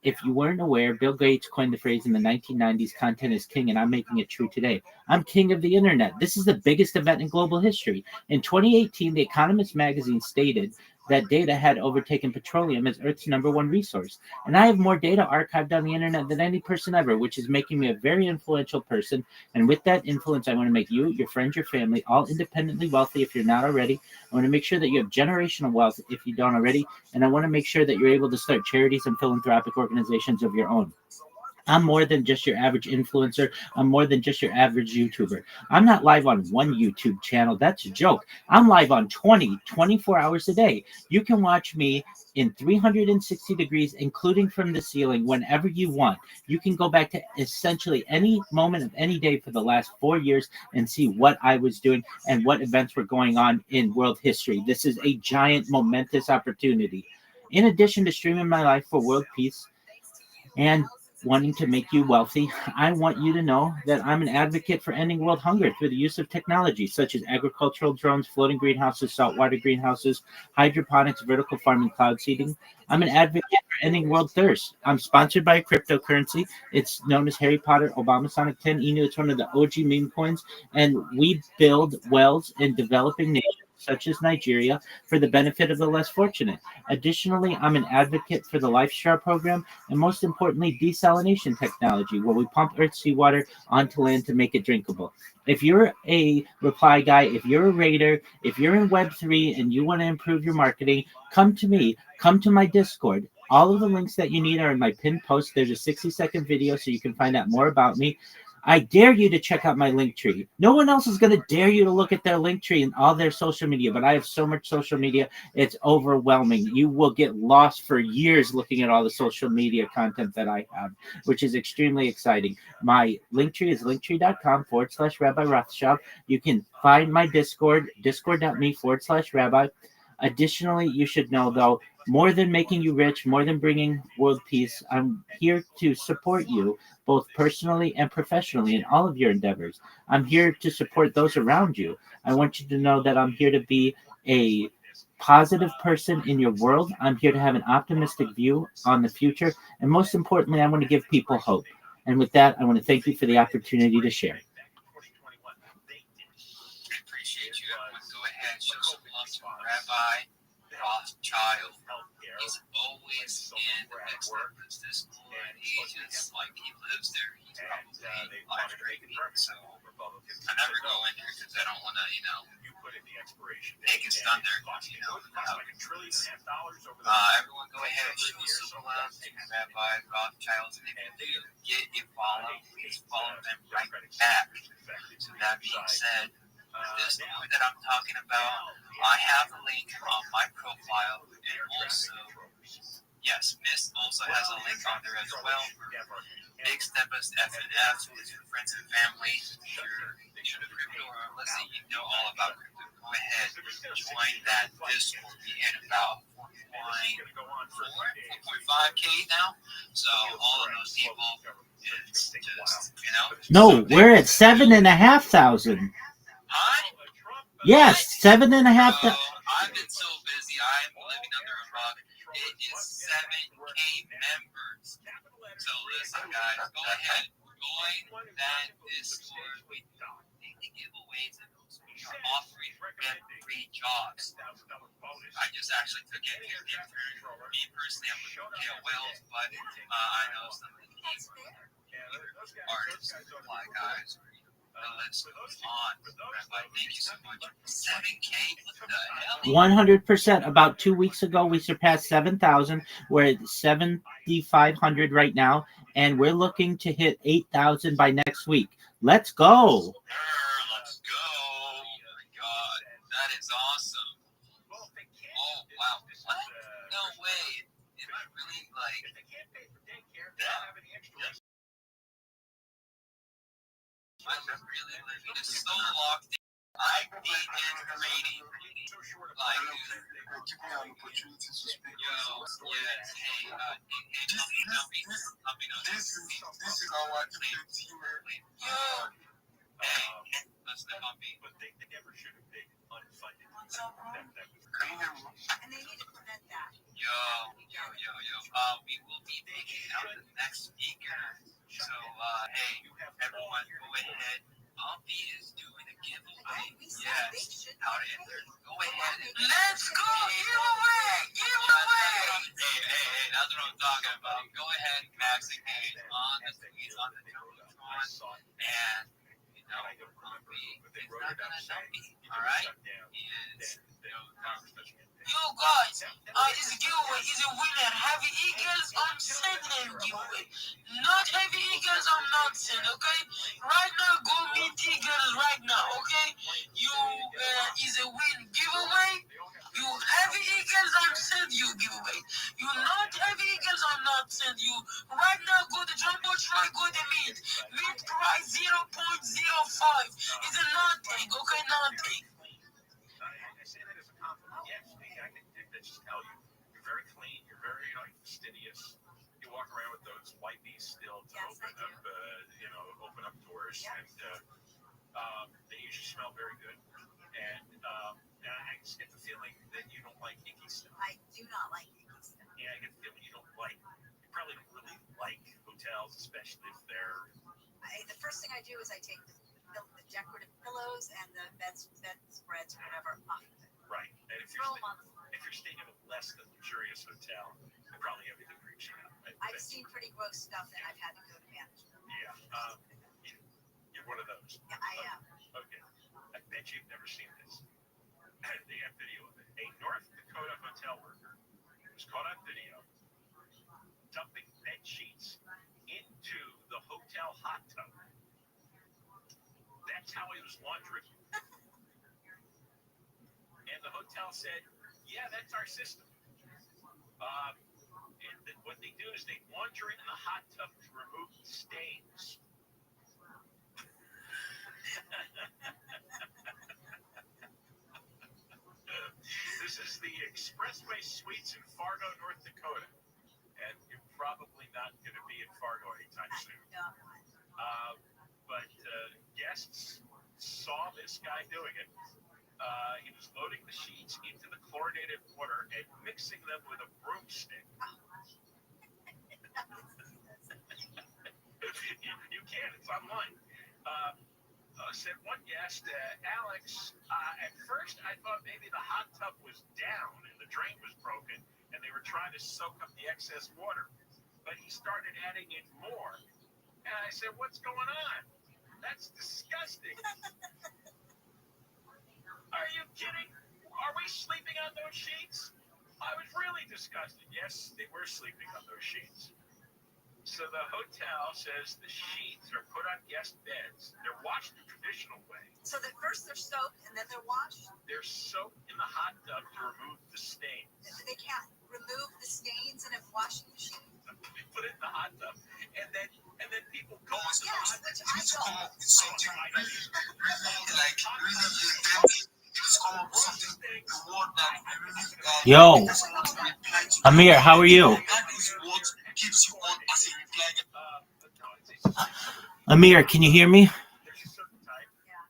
If you weren't aware, Bill Gates coined the phrase in the 1990s, content is king, and I'm making it true today. I'm king of the internet. This is the biggest event in global history. In 2018, The Economist magazine stated that data had overtaken petroleum as Earth's #1 resource. And I have more data archived on the internet than any person ever, which is making me a very influential person. And with that influence, I want to make you, your friends, your family, all independently wealthy if you're not already. I want to make sure that you have generational wealth if you don't already. And I want to make sure that you're able to start charities and philanthropic organizations of your own. I'm more than just your average influencer. I'm more than just your average YouTuber. I'm not live on one YouTube channel. That's a joke. I'm live on 24 hours a day. You can watch me in 360 degrees, including from the ceiling, whenever you want. You can go back to essentially any moment of any day for the last 4 years and see what I was doing and what events were going on in world history. This is a giant, momentous opportunity. In addition to streaming my life for world peace and wanting to make you wealthy, I want you to know that I'm an advocate for ending world hunger through the use of technology such as agricultural drones, floating greenhouses, saltwater greenhouses, hydroponics, vertical farming, cloud seeding. I'm an advocate for ending world thirst. I'm sponsored by a cryptocurrency. It's known as Harry Potter Obama Sonic 10 Inu. It's one of the OG meme coins, and we build wells in developing nations such as Nigeria for the benefit of the less fortunate. Additionally, I'm an advocate for the LifeStar program, and most importantly, desalination technology, where we pump earth seawater onto land to make it drinkable. If you're a reply guy, if you're a raider, if you're in Web3 and you want to improve your marketing, come to me. Come to my Discord. All of the links that you need are in my pinned post. There's a 60-second video so you can find out more about me. I dare you to check out my link tree. No one else is going to dare you to look at their link tree and all their social media, but I have so much social media, it's overwhelming. You will get lost for years looking at all the social media content that I have, which is extremely exciting. My link tree is linktree.com/Rabbi Rothschild. You can find my Discord, discord.me/Rabbi. Additionally, you should know, though, more than making you rich, more than bringing world peace, I'm here to support you both personally and professionally in all of your endeavors. I'm here to support those around you. I want you to know that I'm here to be a positive person in your world. I'm here to have an optimistic view on the future. And most importantly, I want to give people hope. And with that, I want to thank you for the opportunity to share. Appreciate you. Everyone, go ahead, show some love to Rabbi Rothschild. He's always in the mix of this Discord. He just like he lives there. He's probably live streaming. So I never go in here because I don't want to, take his thunder. Everyone, go ahead, show some love to Rabbi Rothschild. And if you get a follow, please follow them right back. So that being said, this point that I'm talking about, I have a link on my profile, and also, yes, Miss also has a link on there as well for Big Steppers FNF with your friends and family. If you're into crypto, or let's say you know all about crypto, go ahead, join that Discord. We hit about 4.5K now, so all of those people, it's just, No, we're at 7,500. Huh? Yes, 7,500. I've been so busy. I'm living under a rock. It is 7K members. So listen, guys, go ahead, join that Discord. We do daily giveaways, and we are offering free jobs. I just actually took it for me personally. I'm with KOLs, but I know some of the artists, fly guys. The list goes on. Rabbi, thank you so much. 7K? What the hell? 100%. About 2 weeks ago, we surpassed 7,000. We're at 7,500 right now, and we're looking to hit 8,000 by next week. Let's go. Let's go. Oh my God. That is awesome. Oh, wow. What? No way. Am I really like that? I'm really living it so locked in. I need information. Like, opportunity to speak. yo, yes, hey, This is our different team. Yo, hey, let's step on me. But they never should have been unfunded. And they need to prevent that. Yo. We will be taking out the next speaker. So, hey, everyone, go ahead. Poppy is doing a giveaway. Yes. How to enter? Go ahead. Let's go! Giveaway! Hey, that's what I'm talking about. Go ahead, Max and Cage on the Jumbotron. And, Alright? Yo guys, it's a giveaway. Is a winner. Heavy Eagles, I'm sending giveaway. Not Heavy Eagles, I'm not sending, okay? Right now, go meet Eagles right now, okay? You is a win giveaway. You Heavy Eagles, I'm send you giveaway. You not Heavy Eagles, I'm not send you. Right now, go to Jumbo Try, go to meet. Meet price 0.05. It's a nothing, okay? Nothing. I say that as a compliment. Yes, I can just tell you, you're very clean. You're very fastidious. You walk around with those wipes still to open up doors, and they usually smell very good. And I just get the feeling that you don't like icky stuff. I do not like icky stuff. Yeah, I get the feeling you probably don't really like hotels, especially if they're. The first thing I do is I take the decorative pillows and the bed spreads or whatever off of it. Right. And if you're staying in a less than luxurious hotel, then probably everything creeps you out. I've seen pretty gross stuff and I've had to go to management. Yeah. You're one of those. Yeah, I am. Okay. I bet you've never seen this. They have video of it. A North Dakota hotel worker was caught on video dumping bed sheets into the hotel hot tub. That's how he was laundering. And the hotel said, yeah, that's our system. And then what they do is they launder it in the hot tub to remove the stains. This is the Expressway Suites in Fargo, North Dakota. And you're probably not going to be in Fargo anytime soon. But guests saw this guy doing it. He was loading the sheets into the chlorinated water and mixing them with a broomstick. You can. It's online. Said one guest, Alex, at first I thought maybe the hot tub was down and the drain was broken and they were trying to soak up the excess water. But he started adding in more. And I said, what's going on? That's disgusting. Are you kidding? Are we sleeping on those sheets? I was really disgusted. Yes, they were sleeping on those sheets. So the hotel says the sheets are put on guest beds. They're washed the traditional way. So that first they're soaked and then they're washed? They're soaked in the hot tub to remove the stains. They can't remove the stains in a washing machine? They put it in the hot tub. And then people go on the yes, which I don't. Something really intense. It's come up with something, the word that really Yo, Amir, how are you? that is what keeps you on as a reply. Amir, can you hear me? There's a certain type. Yeah.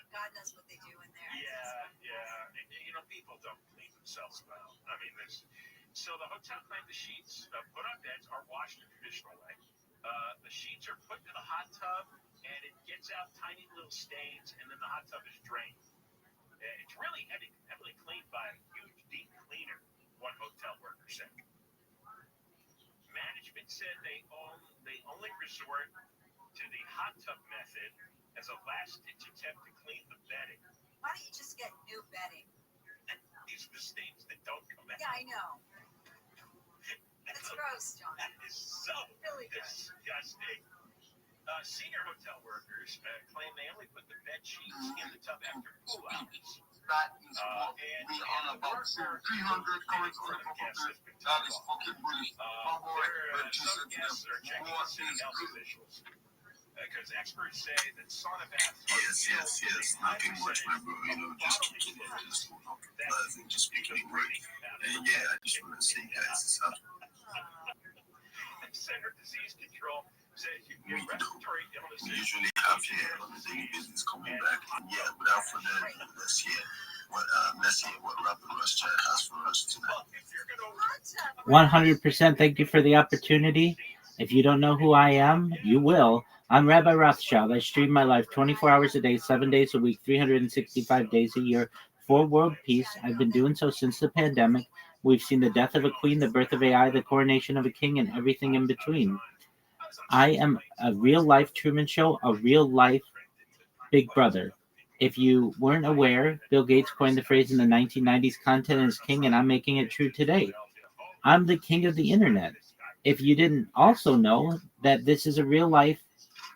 God knows what they do in there. Yeah. And, people don't clean themselves well. I mean, so the hotel claimed the sheets put on beds are washed the traditional way. The sheets are put into the hot tub, and it gets out tiny little stains, and then the hot tub is drained. It's really heavily cleaned by a huge deep cleaner, one hotel worker said. Management said they only resort to the hot tub method as a last-ditch attempt to clean the bedding. Why don't you just get new bedding? These are the stains that don't come out. Yeah, I know. It's gross, John. That is so really disgusting. Senior hotel workers claim they only put the bed sheets in the tub after pool hours. That is what we are about. So 300 comments on the property. That is fucking brilliant. Some guests are checking with city health officials. Because experts say that sauna baths. Yes. Nothing much, my bro. Just keep it just just speaking it right. And yeah, I just want to say, guys, it's up. Center Disease Control says you can get respiratory illnesses. We usually have here on the daily business coming back. And yeah, without further ado, let's hear what Rabbi Rothschild has for us tonight. 100% thank you for the opportunity. If you don't know who I am, you will. I'm Rabbi Rothschild. I stream my life 24 hours a day, 7 days a week, 365 days a year for world peace. I've been doing so since the pandemic. We've seen the death of a queen, the birth of AI, the coronation of a king, and everything in between. I am a real-life Truman Show, a real-life Big Brother. If you weren't aware, Bill Gates coined the phrase in the 1990s, content is king, and I'm making it true today. I'm the king of the internet. If you didn't also know that this is a real life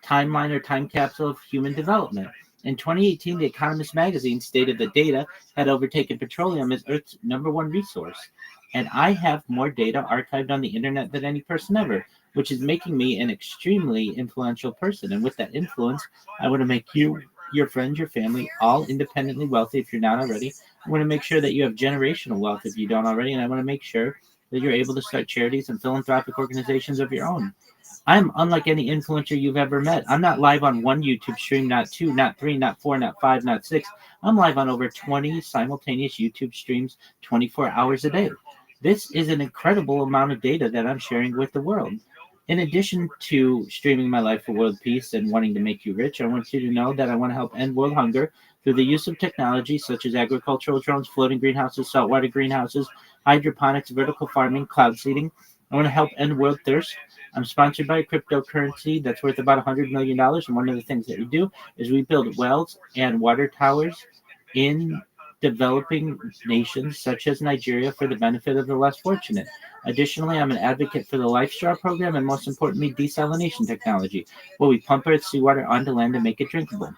timeline or time capsule of human development. In 2018, The Economist magazine stated that data had overtaken petroleum as Earth's #1 resource. And I have more data archived on the internet than any person ever, which is making me an extremely influential person. And with that influence, I want to make you, your friends, your family, all independently wealthy if you're not already. I want to make sure that you have generational wealth if you don't already. And I want to make sure that you're able to start charities and philanthropic organizations of your own. I'm unlike any influencer you've ever met. I'm not live on one YouTube stream, not two, not three, not four, not five, not six. I'm live on over 20 simultaneous YouTube streams 24 hours a day. This is an incredible amount of data that I'm sharing with the world. In addition to streaming my life for world peace and wanting to make you rich, I want you to know that I want to help end world hunger through the use of technology such as agricultural drones, floating greenhouses, saltwater greenhouses, hydroponics, vertical farming, cloud seeding. I want to help end world thirst. I'm sponsored by a cryptocurrency that's worth about $100 million. And one of the things that we do is we build wells and water towers in developing nations such as Nigeria for the benefit of the less fortunate. Additionally, I'm an advocate for the Life Straw program and most importantly, desalination technology, where we pump Earth's seawater onto land and make it drinkable.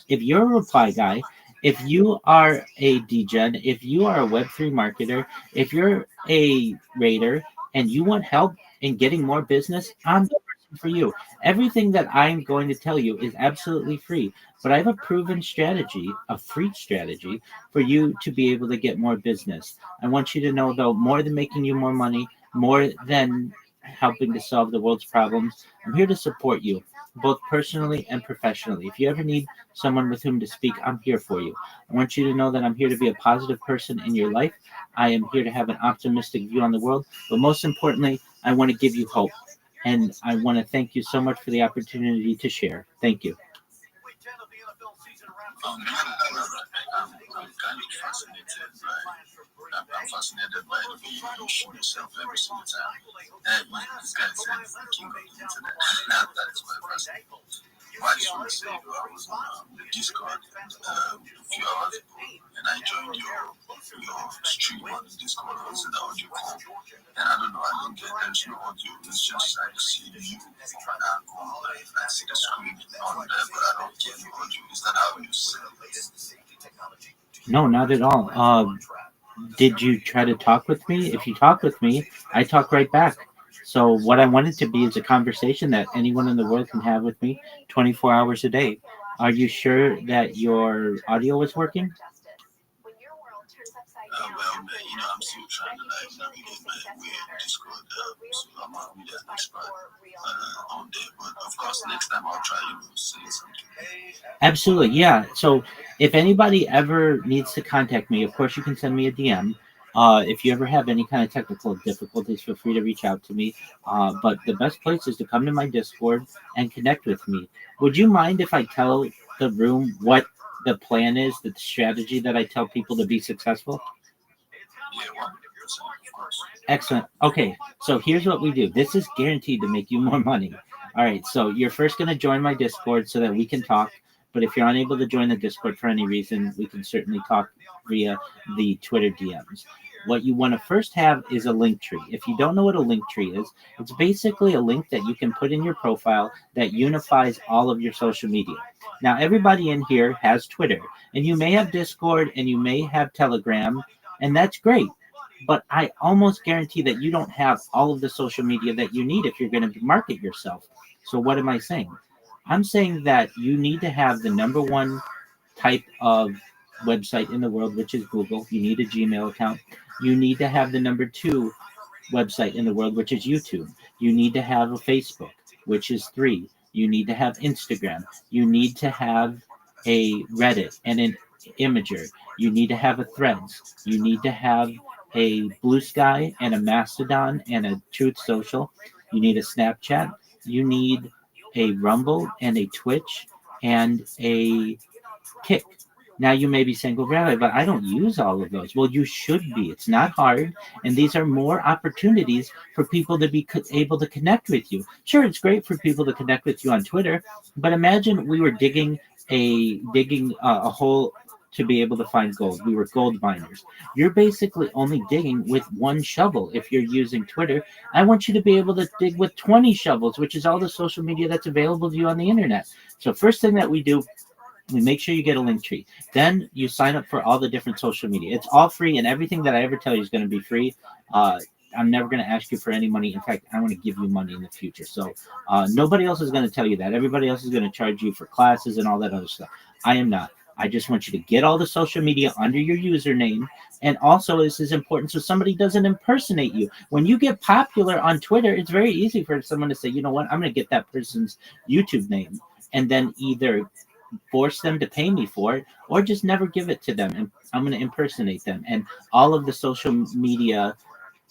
If you're a reply guy, if you are a degen, if you are a Web3 marketer, if you're a raider and you want help in getting more business, I'm the person for you. Everything that I'm going to tell you is absolutely free, but I have a proven strategy, a free strategy for you to be able to get more business. I want you to know, though, more than making you more money, more than helping to solve the world's problems, I'm here to support you, both personally and professionally. If you ever need someone with whom to speak, I'm here for you. I want you to know that I'm here to be a positive person in your life. I am here to have an optimistic view on the world, but most importantly, I want to give you hope. And I want to thank you so much for the opportunity to share. Thank you. I'm kind of fascinated by the way you shoot yourself every single time. And this guy said the king of the internet. That is why fascinating. Well, I just want to say, I was on the Discord a few hours ago, and I joined your stream on the Discord. It was an audio call, and I don't know, I don't get there's no audio. It's just I see you go live. I see the screen on there, but I don't get the audio. Is that how you say it? No, not at all. Did you try to talk with me? If you talk with me, I talk right back. So what I want it to be is a conversation that anyone in the world can have with me 24 hours a day. Are you sure that your audio is working? Well, I'm still trying to navigate my way in Discord, so I'm not really an expert on there. But of course, next time I'll try to say something. Absolutely, yeah. So if anybody ever needs to contact me, of course you can send me a DM. If you ever have any kind of technical difficulties, feel free to reach out to me. But the best place is to come to my Discord and connect with me. Would you mind if I tell the room what the plan is, the strategy that I tell people to be successful? Yeah, 100%, of course. Excellent. Okay, so here's what we do. This is guaranteed to make you more money. All right, so you're first going to join my Discord so that we can talk. But if you're unable to join the Discord for any reason, we can certainly talk via the Twitter DMs. What you want to first have is a link tree. If you don't know what a link tree is, it's basically a link that you can put in your profile that unifies all of your social media. Now, everybody in here has Twitter, and you may have Discord, and you may have Telegram, and that's great. But I almost guarantee that you don't have all of the social media that you need if you're going to market yourself. So what am I saying? I'm saying that you need to have the #1 type of website in the world, which is Google. You need a Gmail account. You need to have the #2 website in the world, which is YouTube. You need to have a Facebook, which is 3. You need to have Instagram. You need to have a Reddit and an Imager. You need to have a Threads. You need to have a Blue Sky and a Mastodon and a Truth Social. You need a Snapchat. You need a Rumble and a Twitch and a Kick. Now you may be saying, well, Rabbi, but I don't use all of those. Well, you should be. It's not hard. And these are more opportunities for people to be able to connect with you. Sure, it's great for people to connect with you on Twitter, but imagine we were digging digging a hole to be able to find gold. We were gold miners. You're basically only digging with one shovel. If you're using Twitter, I want you to be able to dig with 20 shovels, which is all the social media that's available to you on the internet. So first thing that we do, we make sure you get a link tree. Then you sign up for all the different social media. It's all free, and everything that I ever tell you is going to be free. I'm never going to ask you for any money. In fact, I want to give you money in the future. So nobody else is going to tell you that. Everybody else is going to charge you for classes and all that other stuff. I am not. I just want you to get all the social media under your username. And also, this is important so somebody doesn't impersonate you. When you get popular on Twitter, it's very easy for someone to say, you know what, I'm going to get that person's YouTube name and then either force them to pay me for it or just never give it to them. And I'm going to impersonate them. And all of the social media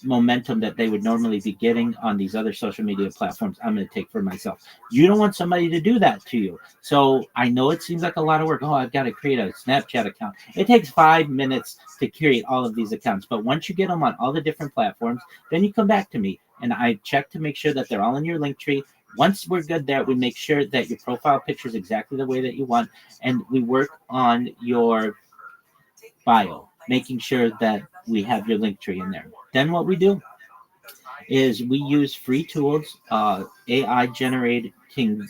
momentum that they would normally be getting on these other social media platforms, I'm going to take for myself. You don't want somebody to do that to you. So I know it seems like a lot of work. Oh, I've got to create a Snapchat account. It takes 5 minutes to create all of these accounts. But once you get them on all the different platforms, then you come back to me and I check to make sure that they're all in your link tree. Once we're good there, we make sure that your profile picture is exactly the way that you want. And we work on your bio, making sure that we have your link tree in there. Then what we do is we use free tools, AI generating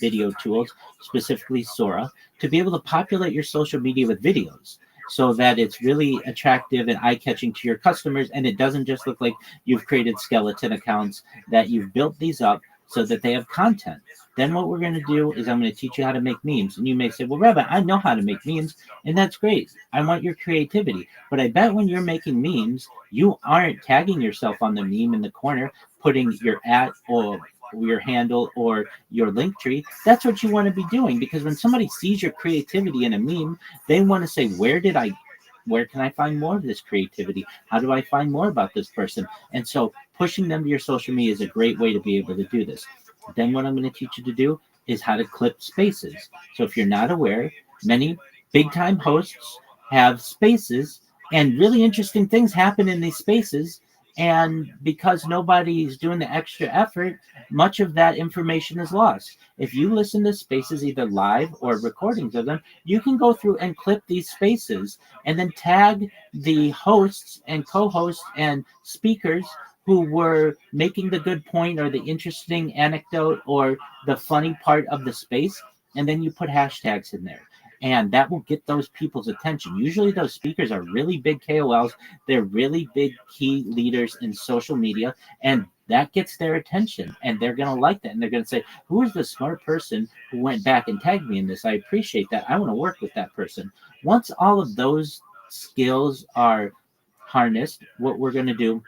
video tools, specifically Sora, to be able to populate your social media with videos so that it's really attractive and eye-catching to your customers, and it doesn't just look like you've created skeleton accounts, that you've built these up so that they have content. Then what we're going to do is I'm going to teach you how to make memes. And you may say, well, Rabbi, I know how to make memes, and that's great. I want your creativity. But I bet when you're making memes, you aren't tagging yourself on the meme in the corner, putting your @ or your handle or your link tree. That's what you want to be doing, because when somebody sees your creativity in a meme, they want to say, where can I find more of this creativity? How do I find more about this person? And so pushing them to your social media is a great way to be able to do this. Then what I'm going to teach you to do is how to clip spaces. So if you're not aware, many big time hosts have spaces, and really interesting things happen in these spaces. And because nobody's doing the extra effort, much of that information is lost. If you listen to spaces, either live or recordings of them, you can go through and clip these spaces and then tag the hosts and co-hosts and speakers who were making the good point or the interesting anecdote or the funny part of the space. And then you put hashtags in there. And that will get those people's attention. Usually those speakers are really big KOLs. They're really big key leaders in social media. And that gets their attention. And they're going to like that. And they're going to say, who is the smart person who went back and tagged me in this? I appreciate that. I want to work with that person. Once all of those skills are harnessed, what we're going to do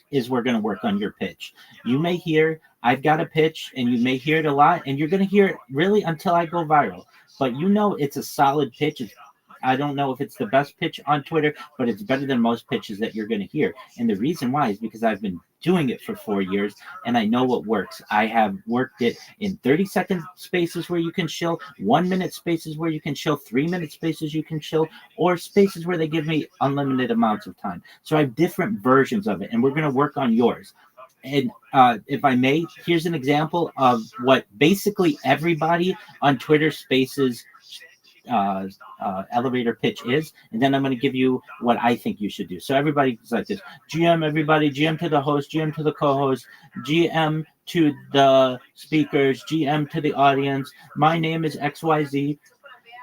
is we're going to work on your pitch. You may hear, I've got a pitch, and you may hear it a lot, and you're going to hear it really until I go viral. But you know it's a solid pitch. I don't know if it's the best pitch on Twitter, but it's better than most pitches that you're going to hear. And the reason why is because I've been doing it for 4 years, and I know what works. I have worked it in 30-second spaces where you can chill, 1-minute spaces where you can chill, 3-minute spaces you can chill, or spaces where they give me unlimited amounts of time. So I have different versions of it, and we're going to work on yours. And if I may, here's an example of what basically everybody on Twitter Spaces elevator pitch is, and then I'm going to give you what I think you should do. So everybody's like this: GM everybody, GM to the host, GM to the co-host, GM to the speakers, GM to the audience. My name is XYZ.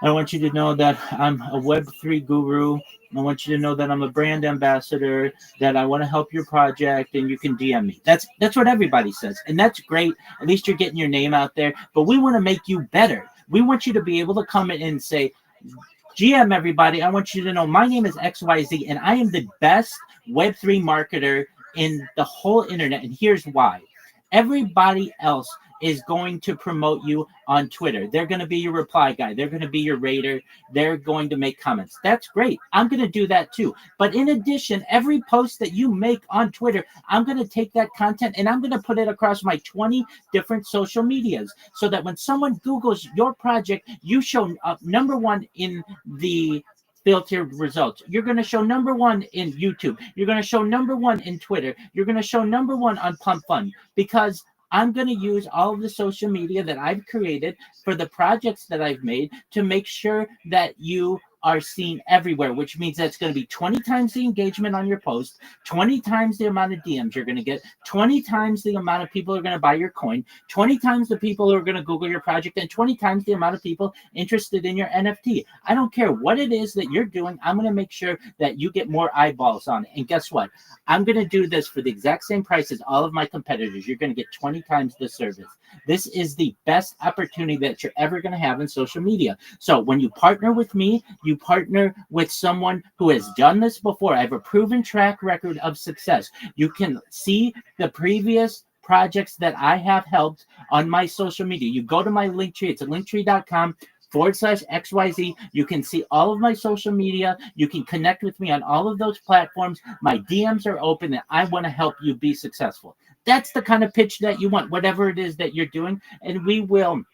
I want you to know that I'm a Web3 guru. I want you to know that I'm a brand ambassador, that I want to help your project, and you can DM me. That's what everybody says, and that's great. At least you're getting your name out there, but we want to make you better. We want you to be able to come in and say, GM everybody, I want you to know my name is XYZ, and I am the best Web3 marketer in the whole internet, and here's why. Everybody else is going to promote you on Twitter. They're going to be your reply guy. They're going to be your rater. They're going to make comments. That's great. I'm going to do that too. But in addition, every post that you make on Twitter, I'm going to take that content and I'm going to put it across my 20 different social medias so that when someone Googles your project, you show up #1 in the filtered results. You're going to show #1 in YouTube. You're going to show #1 in Twitter. You're going to show #1 on Pump Fun, because I'm going to use all of the social media that I've created for the projects that I've made to make sure that you are seen everywhere, which means that's going to be 20 times the engagement on your post, 20 times the amount of DMs you're going to get, 20 times the amount of people who are going to buy your coin, 20 times the people who are going to Google your project, and 20 times the amount of people interested in your NFT. I don't care what it is that you're doing. I'm going to make sure that you get more eyeballs on it. And guess what? I'm going to do this for the exact same price as all of my competitors. You're going to get 20 times the service. This is the best opportunity that you're ever going to have in social media. So when you partner with me, you partner with someone who has done this before. I have a proven track record of success. You can see the previous projects that I have helped on my social media. You go to my Linktree. It's at linktree.com/XYZ. You can see all of my social media. You can connect with me on all of those platforms. My DMs are open and I want to help you be successful. That's the kind of pitch that you want, whatever it is that you're doing. And we will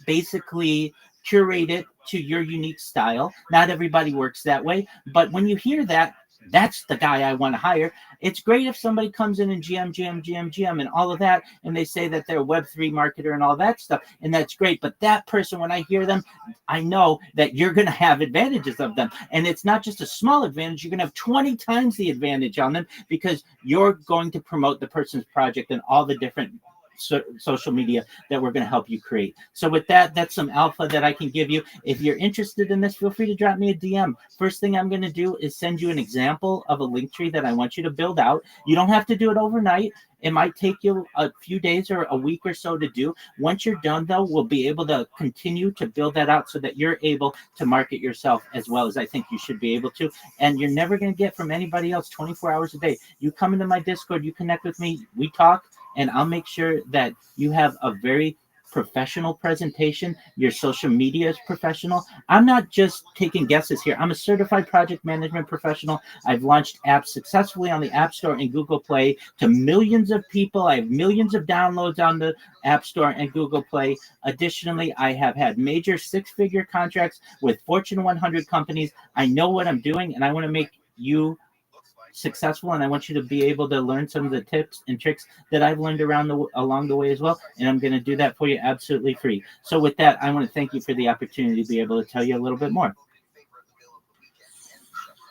basically curate it to your unique style. Not everybody works that way. But when you hear that, that's the guy I want to hire. It's great if somebody comes in and GM and all of that, and they say that they're a Web3 marketer and all that stuff, and that's great. But that person, when I hear them, I know that you're going to have advantages of them. And it's not just a small advantage. You're going to have 20 times the advantage on them because you're going to promote the person's project and all the different social media that we're going to help you create. So with that, that's some alpha that I can give you. If you're interested in this, feel free to drop me a DM. First thing I'm going to do is send you an example of a link tree that I want you to build out. You don't have to do it overnight. It might take you a few days or a week or so to do. Once you're done, though, we'll be able to continue to build that out so that you're able to market yourself as well as I think you should be able to. And you're never going to get from anybody else 24 hours a day. You come into my Discord, you connect with me, we talk, and I'll make sure that you have a very professional presentation. Your social media is professional. I'm not just taking guesses here. I'm a certified project management professional. I've launched apps successfully on the App Store and Google Play to millions of people. I have millions of downloads on the App Store and Google Play. Additionally, I have had major six-figure contracts with Fortune 100 companies. I know what I'm doing, and I want to make you successful, and I want you to be able to learn some of the tips and tricks that I've learned along the way as well, and I'm going to do that for you absolutely free. So with that, I want to thank you for the opportunity to be able to tell you a little bit more.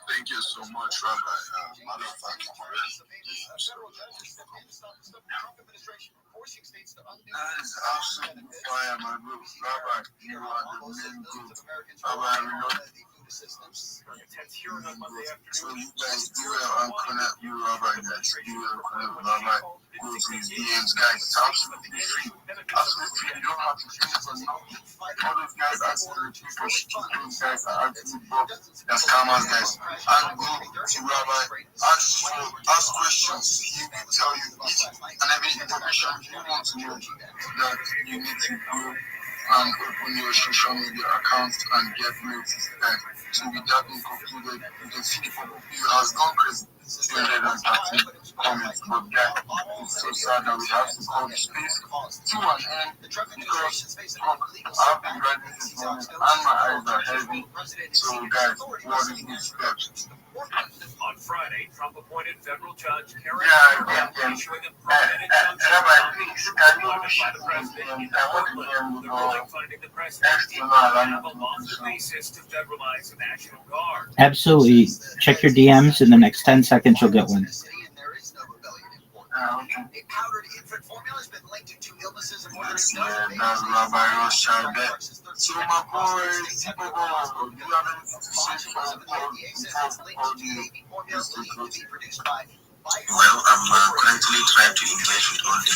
Thank you so much, Rabbi. That is absolutely fire, my bro. Rabbi, you are the main group. Rabbi, we know. So you guys do well and connect with Rabbi, guys. Do well and connect with Rabbi. Go to his DMs, guys. It's absolutely free. Absolutely free. You don't have to pay for nothing. All those guys absolutely pay for shit. Those guys are absolutely broke. They're scammers, guys. And go to Rabbi. Ask questions. He will tell you each and every information you want to know that you need to go and open your social media account and get noticed there. So with that being concluded, you can see the view has gone crazy. 213 comments, but yeah, it's so sad that we have to call the space to an end because I've been writing this morning and my eyes are heavy. So guys, what is this steps? On Friday, Trump appointed federal judge Karen issuing a permanent funding the president have a longer basis to federalize the National Guard. Absolutely. Check your DMs in the next 10 seconds. You'll get one. A powdered infant formula has been linked to 2 illnesses and more than that's Rabbi Rothschild. So my boy, people go, do you have anything to say for all the Well, I'm currently trying to engage with all the,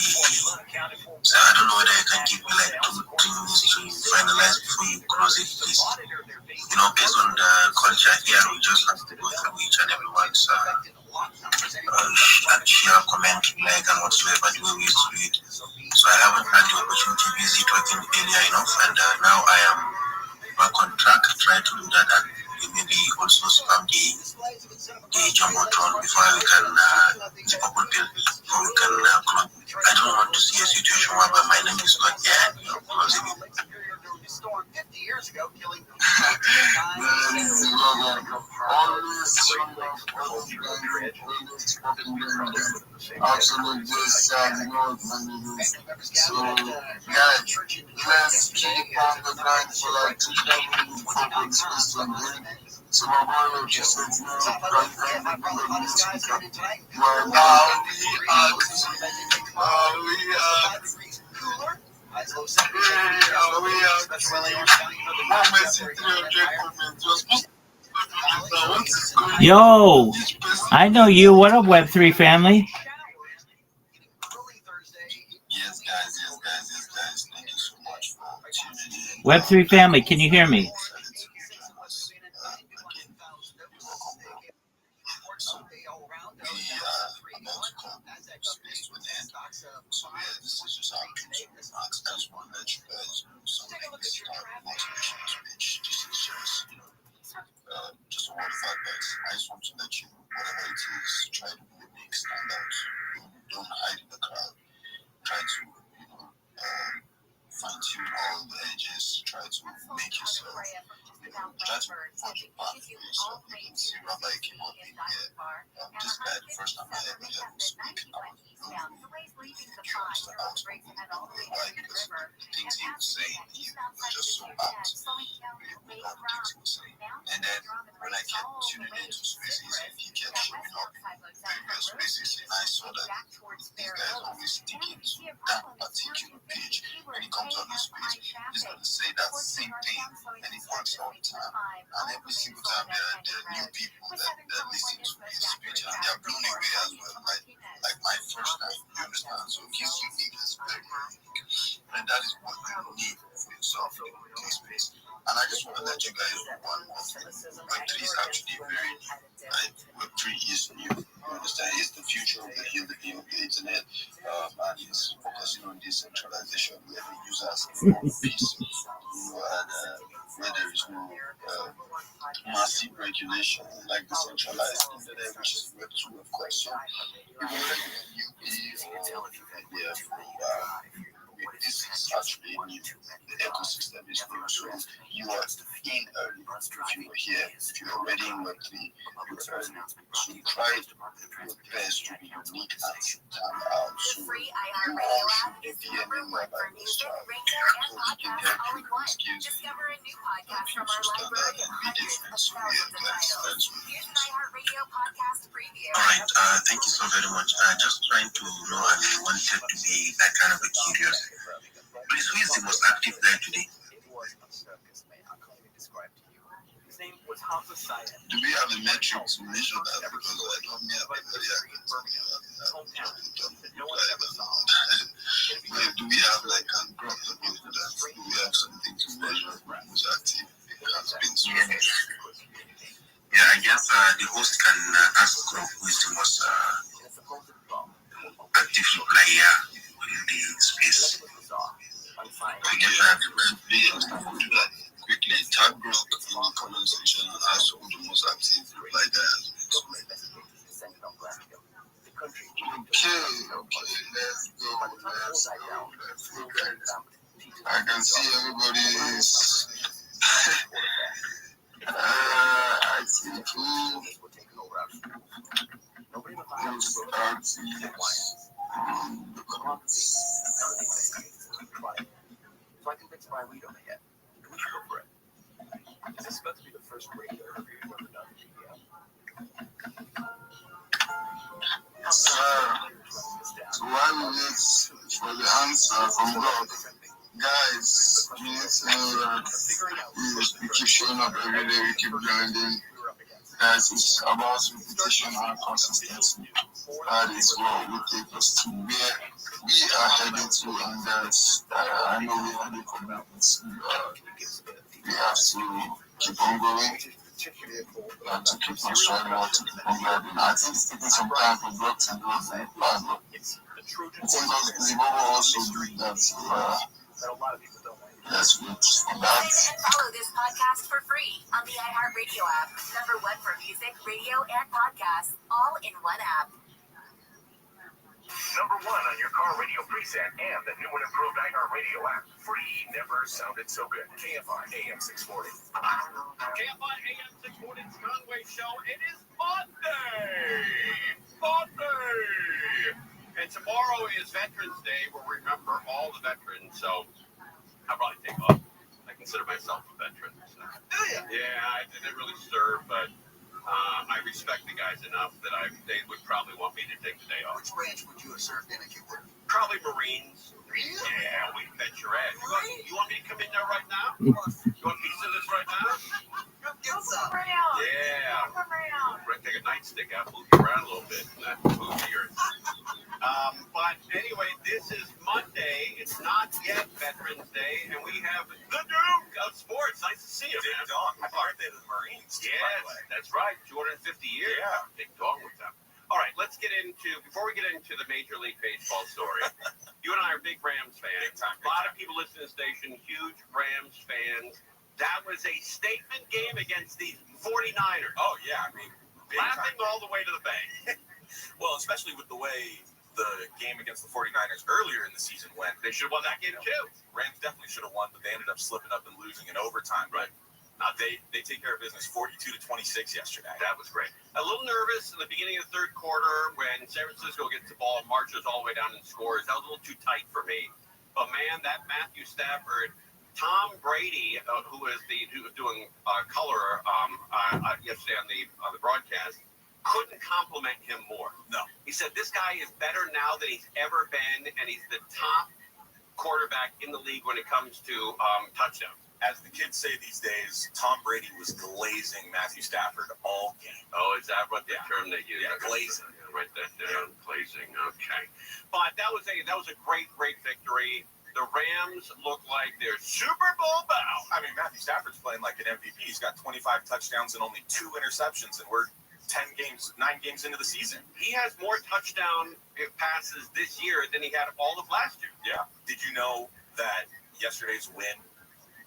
so I don't know whether you can give me like 2 minutes to finalize before you close it, please. You know, based on the culture here, we just have to go through each and everyone's share, comment, like, and whatsoever the way we used to do it. So I haven't had the opportunity busy talking earlier enough, and now I am back on track, trying to do that, and maybe also spam the jumbotron before we can the bubble pill before we can close. I don't want to see a situation whereby my name is not there, closing it. storm 50 years ago, killing absolute just sad, you know what I mean? So, guys, let's keep on the grind for like 2 minutes before this question, right? So, my boy, just said, you know, Yo, I know you. What up, Web3 family? Yes, guys. Thank you so much for tuning in. Web3 family, can you hear me? Just a word of advice. I just want to let you know whatever it is, try to be unique, stand out. Don't hide in the crowd. Try to, fine tune all the edges. Try to make yourself, try to find your path for yourself. You can see Rabbi came up in here. This guy, the first time I ever heard him speak, I was really curious about why, because the things he was saying, he was just so apt with all the things he was saying. And then when I kept tuning into spaces and he kept showing up in various spaces, and I saw that these guys always sticking to that particular page. When he comes on this space, he's going to say that same thing, and it works all the time. And every single time there are new people that listen to his speech, and they are blown away as well. Like my first time, you understand? So his uniqueness is very, very unique. And that is what you need for yourself in this space. And I just want to let you guys know one more thing. Web3 is actually very, Web3 is new. You understand? It's the future of the internet. And it's focusing on decentralization where the users can own peace. Where there is no massive regulation like decentralized internet, which is Web2, of course. So, this is actually new. The ecosystem is new. So you are in early. If you were here, if you're already in Web3, you're early. So try your best to be unique and stand out. So you all should be DMing my Bible stuff. So he can help you with skills that you stand out and be different. So yeah, guys, that's what it is. Alright, thank you so very much. Just trying to know, I wanted to be that kind of a curious. Please, who is the most active guy today? Do we have a metric to measure that? Because I don't have anybody active. Do we have like a graph about that? Do we have something to measure who's active? Has been so Yeah, I guess the host can ask who is the most active player in the space. I guess I have to be do that quickly. Tag Grok in the comment section and ask who the most active reply there has been. Okay, let's go. I can see everybody is active. So I can fix my read on it yet. We should go for it. Is this about to be the first radio interview you've ever done? Yes, sir. So while we wait for the answer from God, guys, you need to know that we keep showing up every day, we keep grinding. Guys, it's about repetition and consistency. That is what will take us to where we are heading to, and that's, I know we have the commitments. We have to keep on going, to keep on striving out, to keep on grinding. I think it's taking some time for God to do it, but I think the Bible also do that. That's good. Listen and follow this podcast for free on the iHeartRadio app. #1 for music, radio, and podcasts, all in one app. #1 on your car radio preset and the new and improved iHeartRadio app. Free never sounded so good. KFI AM 640. KFI AM 640 Conway Show. It is Monday. And tomorrow is Veterans Day. We'll remember all the veterans. So I'll probably take off. I consider myself a veteran. So. Yeah, I didn't really serve, but I respect the guys enough that they would probably want me to take the day off. Which branch would you have served in if you were? Probably Marines. Really? Yeah, we bet your ass. You want me to come in there right now? You want a piece of this right now? Get some. Yeah. We're going to take a nightstick out, move you around a little bit. Move yours. But anyway, this is Monday. It's not yet Veterans Day, and we have the Duke of Sports. Nice to see you, man. Big Dog. Happy birthday to the Marines. Yes, that's right. 250 years. Yeah. Big Dog with them. All right, before we get into the Major League Baseball story, you and I are big Rams fans. A lot of people listen to the station, huge Rams fans. That was a statement game against the 49ers. Oh, yeah. I mean, laughing all the way to the bank. Well, especially with the way the game against the 49ers earlier in the season went. They should have won that game, too. Rams definitely should have won, but they ended up slipping up and losing in overtime. Right. They take care of business 42-26 yesterday. That was great. A little nervous in the beginning of the third quarter when San Francisco gets the ball, marches all the way down and scores. That was a little too tight for me. But, man, that Matthew Stafford, Tom Brady, who was doing color yesterday on the broadcast, couldn't compliment him more. No. He said, this guy is better now than he's ever been, and he's the top quarterback in the league when it comes to touchdowns. As the kids say these days, Tom Brady was glazing Matthew Stafford all game. Oh, is that what the term they use? Yeah, glazing. Write that down. Glazing. Okay. But that was a great victory. The Rams look like they're Super Bowl bound. I mean, Matthew Stafford's playing like an MVP. He's got 25 touchdowns and only 2 interceptions, and we're 9 games into the season. He has more touchdown passes this year than he had all of last year. Yeah. Did you know that yesterday's win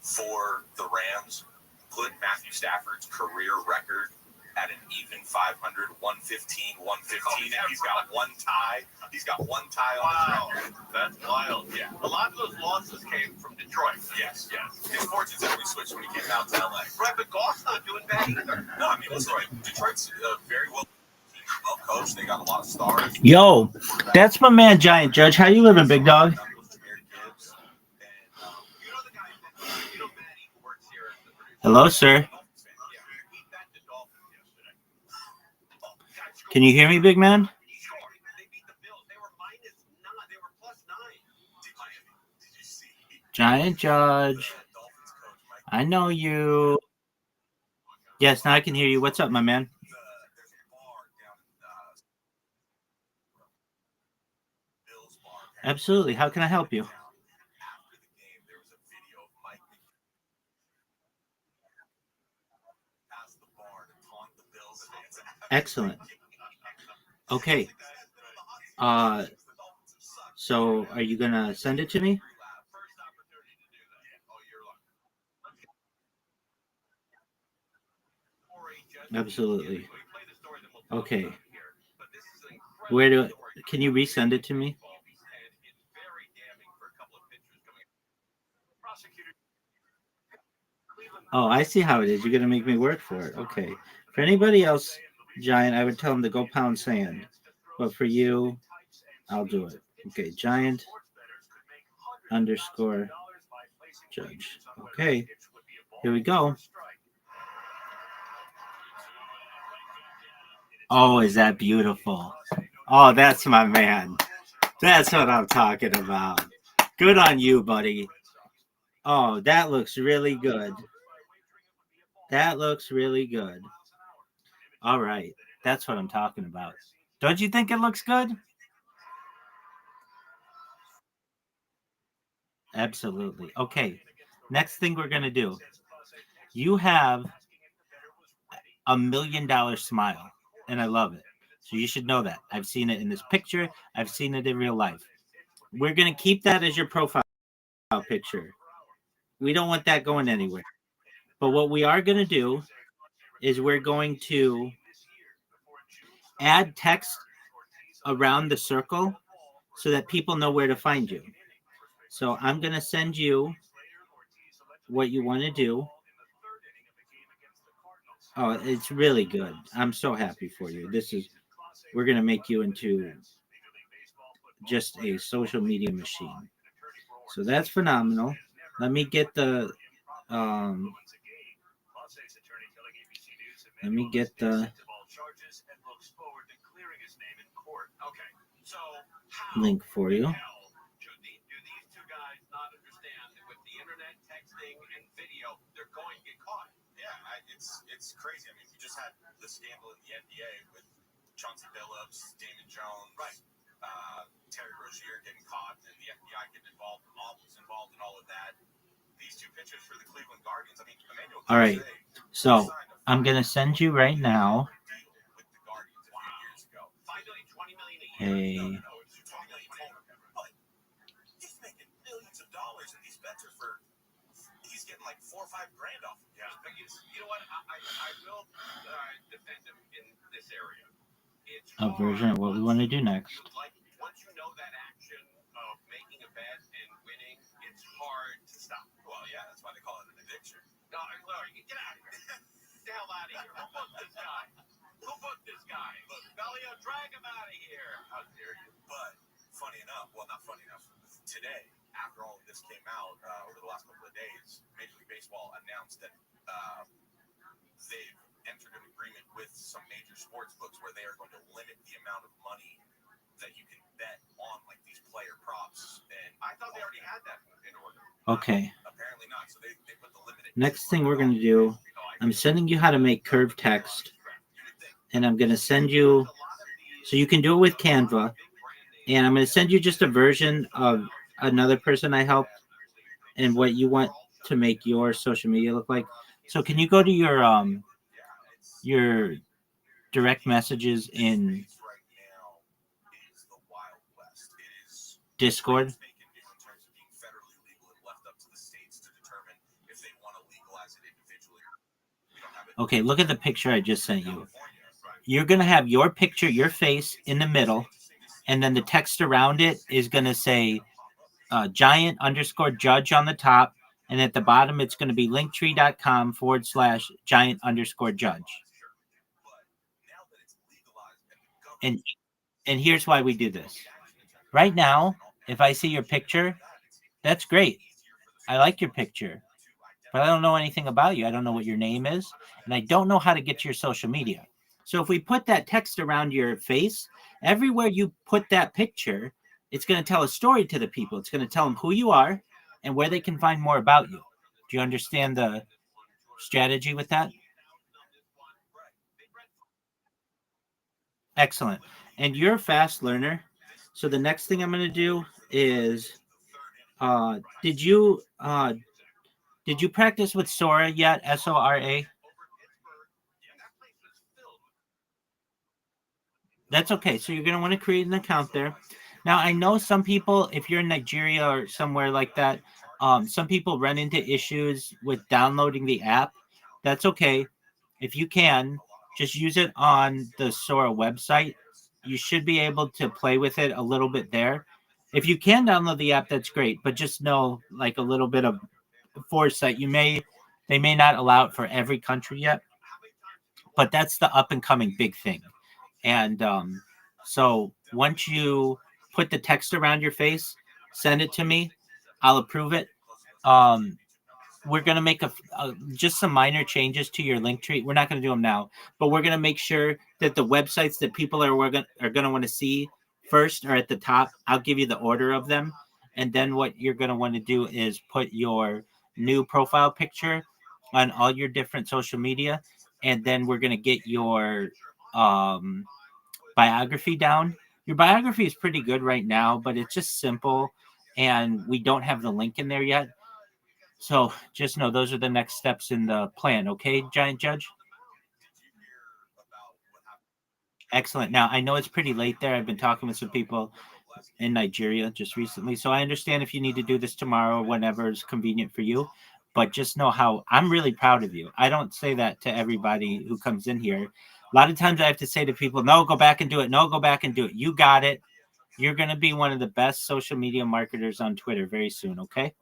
for the Rams put Matthew Stafford's career record at an even 500, 115, 115, and he's got one tie. He's got one tie on his record. That's wild. Yeah. A lot of those losses came from Detroit. Yes. His fortunes definitely switched when he came out to LA. Right, but Goff's not doing bad either. No, I mean, listen, Detroit's very well coached. They got a lot of stars. Yo, that's my man, Giant Judge. How you living, big dog? Hello, sir. Can you hear me, big man? Giant Judge. I know you. Yes, now I can hear you. What's up, my man? Absolutely. How can I help you? Excellent. Okay. So are you gonna send it to me? Absolutely. Okay. Can you resend it to me? Oh, I see how it is. You're gonna make me work for it. Okay. For anybody else, Giant, I would tell them to go pound sand. But for you, I'll do it. Okay, Giant _ Judge. Okay. Here we go. Oh, is that beautiful? Oh, that's my man. That's what I'm talking about. Good on you, buddy. Oh, that looks really good. That looks really good. All right. That's what I'm talking about. Don't you think it looks good? Absolutely. Okay. Next thing we're going to do. You have $1 million smile, and I love it. So you should know that. I've seen it in this picture. I've seen it in real life. We're going to keep that as your profile picture. We don't want that going anywhere. But what we are going to do is we're going to add text around the circle so that people know where to find you. So I'm gonna send you what you want to do. Oh, it's really good. I'm so happy for you. We're gonna make you into just a social media machine. So that's phenomenal. Let me get the um let me get the link for you. It's crazy. I mean, we just had the scandal in the NBA with Chauncey Billups, Damon Jones, right? Terry Rozier getting caught, and the FBI getting involved. All was involved in all of that. These two pitchers for the Cleveland Guardians. I mean, Emmanuel. All right. So I'm gonna send you right now a He's making millions of dollars, and these bets are for. He's getting like $4 or $5 grand off. Yeah. You know what? I will defend him in this area. a version of what we want to do next. Once you know that action of making a bet and winning, it's hard to stop. Well, yeah, that's why they call it an addiction. No, get out of here. Get the hell out of here. Who booked this guy? Who booked this guy? Look, Bellio, drag him out of here. How dare you? But funny enough, well, not funny enough, today, after all of this came out over the last couple of days, Major League Baseball announced that they've entered an agreement with some major sports books where they are going to limit the amount of money that you can bet on like these player props. And I thought they already had that in order. Okay. Apparently not. So they put the limit. Next thing we're gonna do, I'm sending you how to make curved text, and I'm gonna send you so you can do it with Canva, and I'm gonna send you just a version of another person I helped and what you want to make your social media look like. So can you go to your direct messages in Discord? Okay, look at the picture I just sent you. You're going to have your picture, your face in the middle, and then the text around it is going to say giant_judge on the top, and at the bottom it's going to be linktree.com/giant_judge. And here's why we do this. Right now, if I see your picture, that's great. I like your picture, but I don't know anything about you. I don't know what your name is, and I don't know how to get to your social media. So if we put that text around your face, everywhere you put that picture, it's going to tell a story to the people. It's going to tell them who you are and where they can find more about you. Do you understand the strategy with that? Excellent. And you're a fast learner. So the next thing I'm going to do is, did you practice with Sora yet? Sora? That's okay. So you're going to want to create an account there. Now, I know some people, if you're in Nigeria or somewhere like that, some people run into issues with downloading the app. That's okay. If you can, just use it on the Sora website. You should be able to play with it a little bit there. If you can download the app, that's great. But just know, like, a little bit of foresight. They may not allow it for every country yet, but that's the up and coming big thing. And so once you put the text around your face, send it to me. I'll approve it. We're going to make just some minor changes to your link tree. We're not going to do them now, but we're going to make sure that the websites that people are going to want to see first are at the top. I'll give you the order of them. And then what you're going to want to do is put your new profile picture on all your different social media. And then we're going to get your biography down. Your biography is pretty good right now, but it's just simple. And we don't have the link in there yet. So just know those are the next steps in the plan. Okay, Giant Judge? Excellent. Now, I know it's pretty late there. I've been talking with some people in Nigeria just recently. So I understand if you need to do this tomorrow or whenever is convenient for you. But just know how I'm really proud of you. I don't say that to everybody who comes in here. A lot of times I have to say to people, no, go back and do it. No, go back and do it. You got it. You're going to be one of the best social media marketers on Twitter very soon, okay?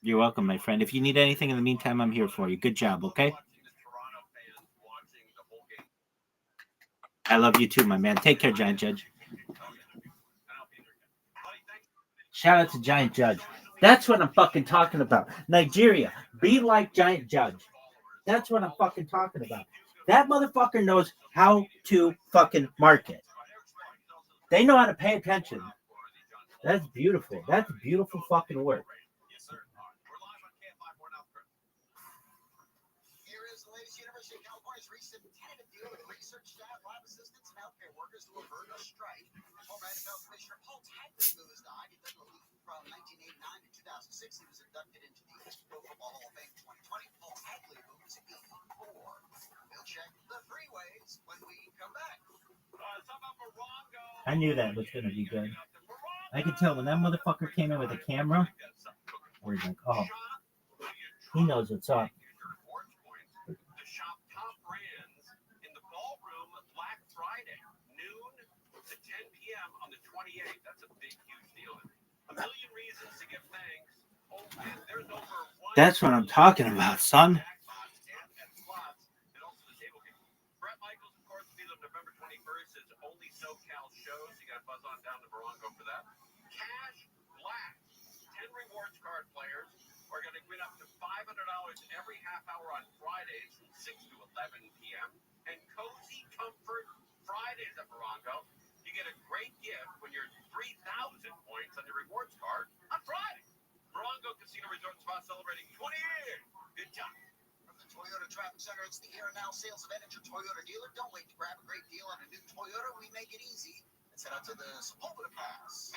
You're welcome, my friend. If you need anything in the meantime, I'm here for you. Good job, okay? I love you too, my man. Take care, Giant Judge. Shout out to Giant Judge. That's what I'm fucking talking about. Nigeria, be like Giant Judge. That's what I'm fucking talking about. That motherfucker knows how to fucking market. They know how to pay attention. That's beautiful. That's beautiful fucking work. Here is the latest University of California's recent tentative deal with research staff, lab assistants, and healthcare workers to avert a strike. Former NFL Commissioner Paul Tagliabue has died. He led the league from 1989 to 2006. He was inducted into the Pro Football Hall of Fame 2020. Paul Tagliabue was 84. We'll check the three ways when we come back. I knew that was going to be good. I could tell when that motherfucker came in with a camera, I was like, oh, he knows what's up. That's what I'm talking about, son. Are going to win up to $500 every half hour on Fridays from 6 to 11 p.m. And Cozy Comfort Fridays at Morongo. You get a great gift when you're 3,000 points on your rewards card on Friday. Morongo Casino Resort Spa celebrating 20 years. Good job. From the Toyota Traffic Center, it's the Here and Now sales event at your Toyota dealer. Don't wait to grab a great deal on a new Toyota. We make it easy. Let's head out to the Sepulveda Pass.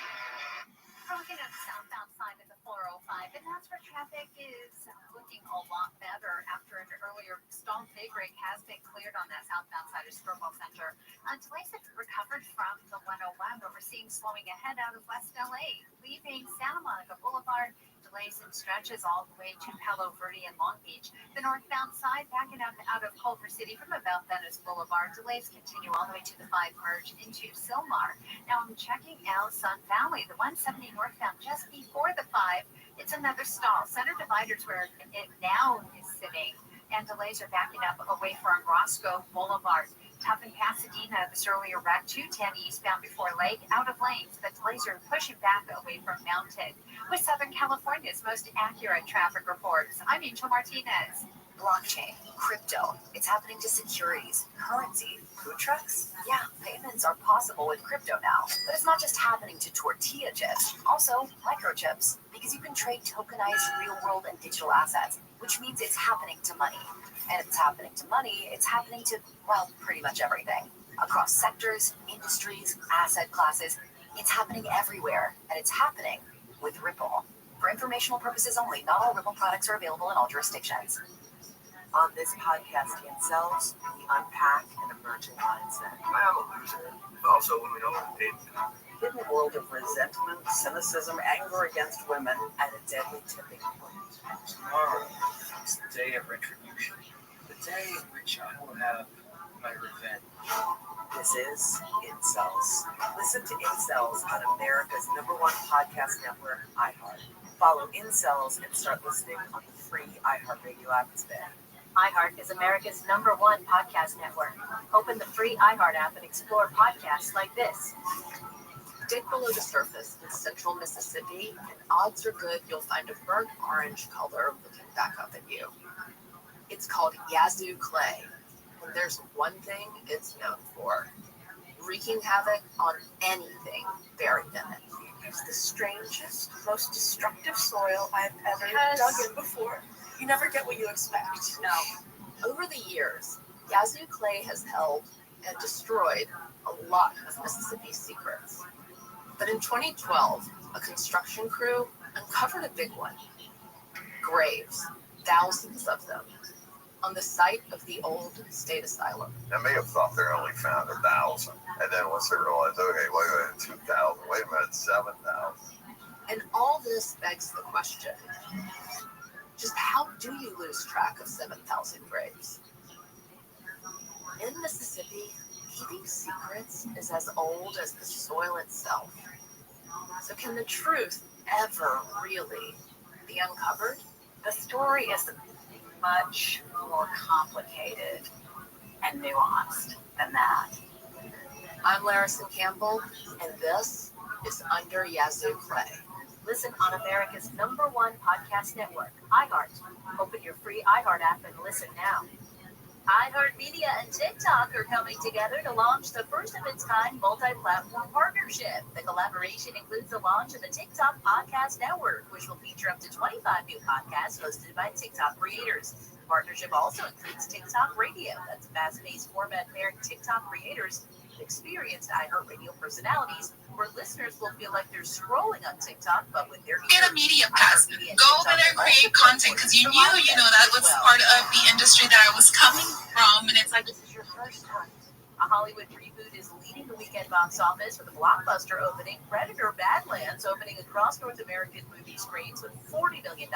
We're looking at the southbound side of the 405, and that's where traffic is looking a lot better after an earlier stalled day break has been cleared on that southbound side of Skirball Center. Delays have recovered from the 101, but we're seeing slowing ahead out of West LA, leaving Santa Monica Boulevard. Delays in stretches all the way to Palo Verde and Long Beach. The northbound side backing up out of Culver City from about Venice Boulevard. Delays continue all the way to the 5 merge into Sylmar. Now I'm checking out Sun Valley, the 170 northbound just before the 5. It's another stall. Center Divider's where it now is sitting. And delays are backing up away from Roscoe Boulevard. Tough in Pasadena, this earlier wreck, 210 eastbound before Lake, out of lanes. The delays are pushing back away from Mountain. With Southern California's most accurate traffic reports, I'm Angel Martinez. Blockchain, crypto, it's happening to securities, currency, food trucks. Yeah, payments are possible with crypto now. But it's not just happening to tortilla chips, also microchips, because you can trade tokenized real-world and digital assets, which means it's happening to money. And if it's happening to money, it's happening to, well, pretty much everything. Across sectors, industries, asset classes, it's happening everywhere, and it's happening with Ripple. For informational purposes only, not all Ripple products are available in all jurisdictions. On this podcast, Incels, we unpack an emerging mindset. I am a loser. Also, women overpaid. Hidden world of resentment, cynicism, anger against women at a deadly tipping point. Tomorrow is the day of retribution. The day in which I will have my revenge. This is Incels. Listen to Incels on America's #1 podcast network, iHeart. Follow Incels and start listening on the free iHeartRadio app today. iHeart is America's #1 podcast network. Open the free iHeart app and explore podcasts like this. Dig below the surface in central Mississippi, and odds are good you'll find a burnt orange color looking back up at you. It's called Yazoo clay, and there's one thing it's known for: wreaking havoc on anything buried in it. It's the strangest, most destructive soil I've ever dug in before. You never get what you expect. No. Over the years, Yazoo clay has held and destroyed a lot of Mississippi's secrets. But in 2012, a construction crew uncovered a big one. Graves, thousands of them, on the site of the old state asylum. They may have thought they only found 1,000. And then once they realized, okay, wait a minute, 2,000, wait a minute, 7,000. And all this begs the question, just how do you lose track of 7,000 graves? In Mississippi, keeping secrets is as old as the soil itself. So can the truth ever really be uncovered? The story is much more complicated and nuanced than that. I'm Larison Campbell, and this is Under Yazoo Clay. Listen on America's #1 podcast network, iHeart. Open your free iHeart app and listen now. iHeartMedia and TikTok are coming together to launch the first of its kind multi-platform partnership. The collaboration includes the launch of the TikTok Podcast Network, which will feature up to 25 new podcasts hosted by TikTok creators. The partnership also includes TikTok Radio. That's a fast-paced format pairing TikTok creators with experienced iHeartRadio personalities, where listeners will feel like they're scrolling on TikTok, but with their Get a media pass. Go over there and create content, because you knew, that was part of the industry that I was coming from, and it's like, this is your first hunt. A Hollywood reboot is leading the weekend box office with a blockbuster opening, Predator Badlands, opening across North American movie screens with $40 million.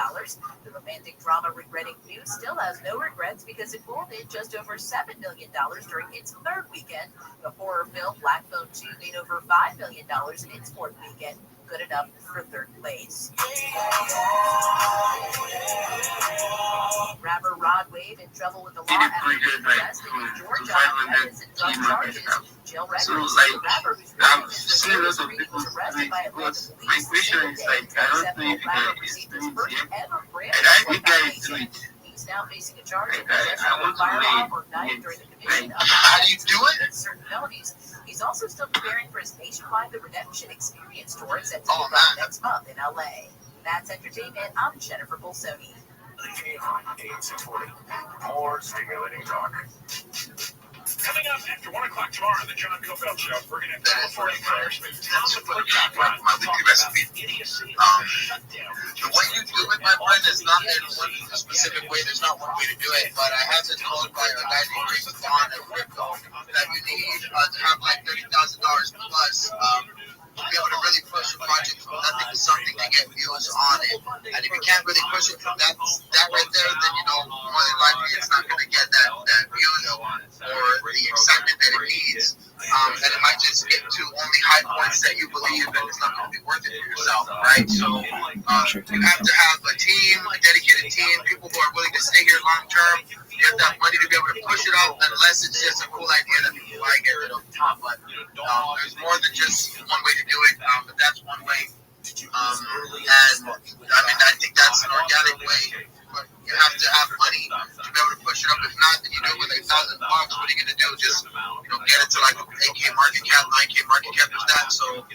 The romantic drama Regretting You still has no regrets because it pulled in just over $7 million during its third weekend. The horror film Black Phone 2 made over $5 million in its fourth weekend, good enough for third place. Rapper Rod Wave in trouble with the law after being arrested in Georgia on medicine drug charges. Jill Records, the rapper whose Street was arrested by Atlanta police the same day. The rapper received his first ever Grammy. He's now facing a charge of possession of a firearm or knife during the commission of certain felonies. He's also still preparing for his nationwide The Redemption Experience tour set to kick off next month in LA. That's entertainment. I'm Jennifer Bolsoni. 620. More stimulating talk. Coming up after 1 o'clock tomorrow on the John Cobell Show, we're going to have California Congressman Tom my weekly recipe. What you do with my friend is not in one specific way. There's not one way to do it, but I have been told by a guy named Grayson Vaughn at Crypto that you need to have like $30,000 plus to be able to really push a project from nothing to something to get views on it. And if you can't really push it from that right there, then more than likely it's not going to get that views or the excitement that it needs. And it might just get to only high points that you believe, and it's not going to be worth it for yourself, right? So you have to have a team, a dedicated team, people who are willing to stay here long term. You have to have money to be able to push it up, unless it's just a cool idea that people like it or top. But there's more than just one way to do it, but that's one way. And I think that's an organic way. But you have to have money to be able to push it up. If not, then you do it with $1,000. What are you gonna do? Just get it to like an 8K market cap, 9K market cap, is that? So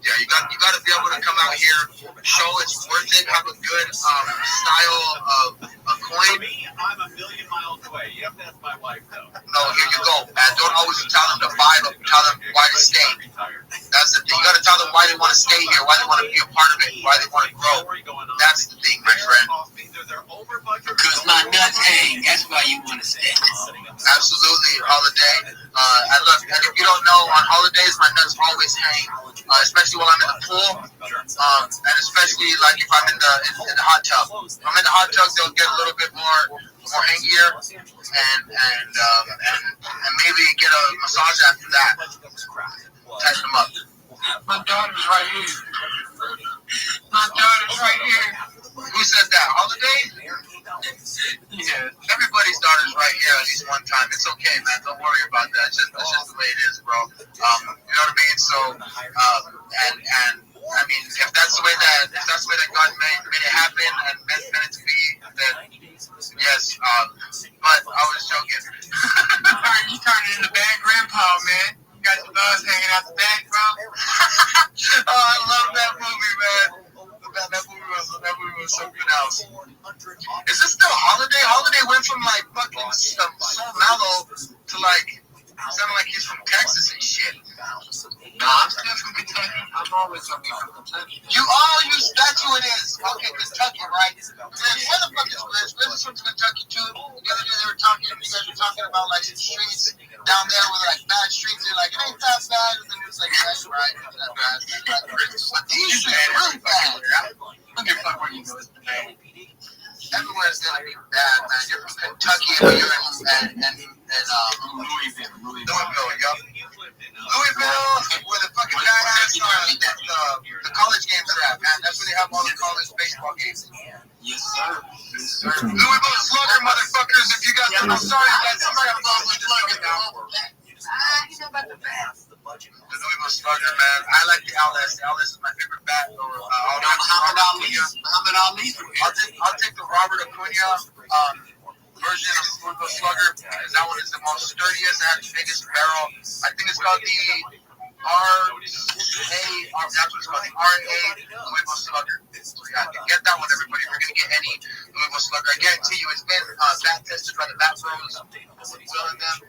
yeah, you got to be able to come out here, show it's worth it, have a good style of a coin. For me, I'm a million miles away. You have to ask my wife, though. No, here you go. And don't always tell them to buy them. Tell them why to stay. That's the thing. You got to tell them why they want to stay here, why they want to be a part of it, why they want to grow. That's the thing, my friend. Because my nuts hang. That's why you want to stay. Absolutely, Holiday. And look, and if you don't know, on holidays, my nuts always hang, especially while I'm in the pool, and especially like if I'm in the hot tub. If I'm in the hot tub, they'll get a little bit more hangier, and maybe get a massage after that. Tighten them up. My daughter's right here. My daughter's right here. Who said that? Holiday? Yeah. Everybody's daughter's right here at least one time. It's okay, man. Don't worry about that. It's just the way it is, bro. You know what I mean? So, and I mean, if that's the way that God made it happen and meant it to be, then yes. But I was joking. You turned into bad grandpa, man. You got your nuts hanging out the back, bro. Oh, I love that movie, man. That movie was something else. Is this still Holiday? Holiday went from like fucking so mellow to like sounding like he's from Texas and shit. No, I'm still from Kentucky. I'm always gonna be from Kentucky. That's who it is. Okay, Kentucky, right? Where the fuck is Liz? Liz is from Kentucky too. The other day you guys were talking about like some streets down there with like bad streets. They're like, it ain't that bad. And then it's like, that's right, it's not bad. But these streets are really bad. Look at fuck where you go. Everywhere's gonna be bad, man. You're from Kentucky and Louisville, yup. Louisville, where the fucking badass, the college games are at, man. That's where they have all the college baseball games. Yes, sir. Yes, sir. Louisville Slugger, motherfuckers. If you guys don't know, sorry, guys. Somebody have Louisville Slugger now. You know about the bat. The Louisville Slugger, man. I like the LS. The LS is my favorite bat. Muhammad Ali. I'll take the Robert Acuna version of the Louisville Slugger, because that one is the most sturdiest and has the biggest barrel. I think it's called the RA Louisville Slugger. So yeah, get that one, everybody. If you're gonna get any Louisville Slugger, I guarantee you, it's been bat tested by the Bat Bros. Will and them.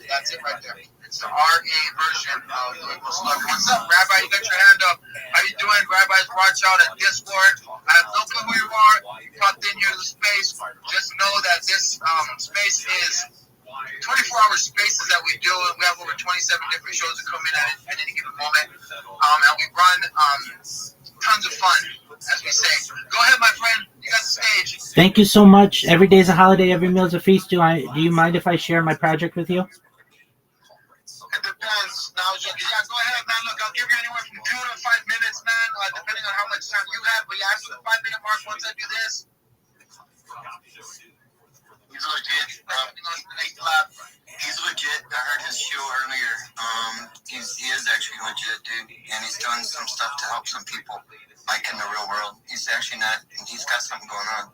That's it right there. It's the RA version of Louisville Slugger. What's up, Rabbi? You got your hand up. How you doing, Rabbi's Rothschild at Discord? I have no clue who you are. You popped in here to the space. Just know that this space is 24-hour spaces that we do, and we have over 27 different shows that come in at any given moment. And we run tons of fun, as we say. Go ahead, my friend. You got the stage. Thank you so much. Every day is a holiday. Every meal is a feast. Do you mind if I share my project with you? It depends. Now, yeah, go ahead, man. Look, I'll give you anywhere from 2 to 5 minutes, man, depending on how much time you have. But yeah, after the 5-minute mark, once I do this. He's legit. He's legit. I heard his show earlier. He is actually legit, dude, and he's doing some stuff to help some people, like in the real world. He's actually not. He's got something going on.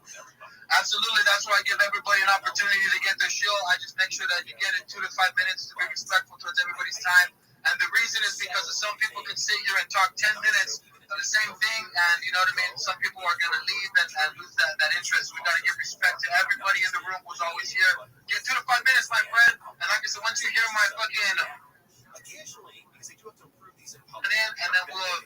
Absolutely. That's why I give everybody an opportunity to get their show. I just make sure that you get it 2 to 5 minutes to be respectful towards everybody's time. And the reason is because some people can sit here and talk 10 minutes of the same thing, and you know what I mean? Some people are going to leave and lose that interest. We got to give respect to everybody in the room who's always here. Get 2 to 5 minutes, my friend. And like I said, once you hear my fucking and then we'll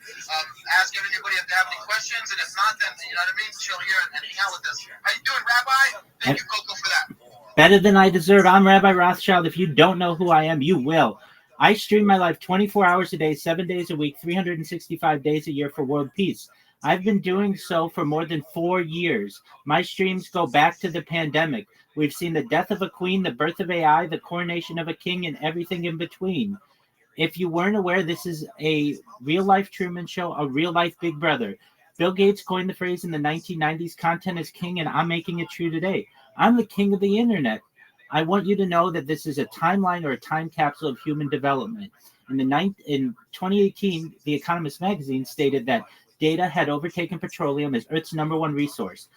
ask everybody if they have any questions, and if not, then you know what I mean, chill here and hang out with us. How you doing, Rabbi? Thank you, Coco, for that. Better than I deserve. I'm Rabbi Rothschild. If you don't know who I am, you will. I stream my life 24 hours a day, 7 days a week, 365 days a year for world peace. I've been doing so for more than 4 years. My streams go back to the pandemic. We've seen the death of a queen, the birth of AI, the coronation of a king, and everything in between. If you weren't aware, this is a real-life Truman Show, a real-life Big Brother. Bill Gates coined the phrase in the 1990s, content is king, and I'm making it true today. I'm the king of the internet. I want you to know that this is a timeline or a time capsule of human development. In 2018, The Economist magazine stated that data had overtaken petroleum as Earth's #1 resource.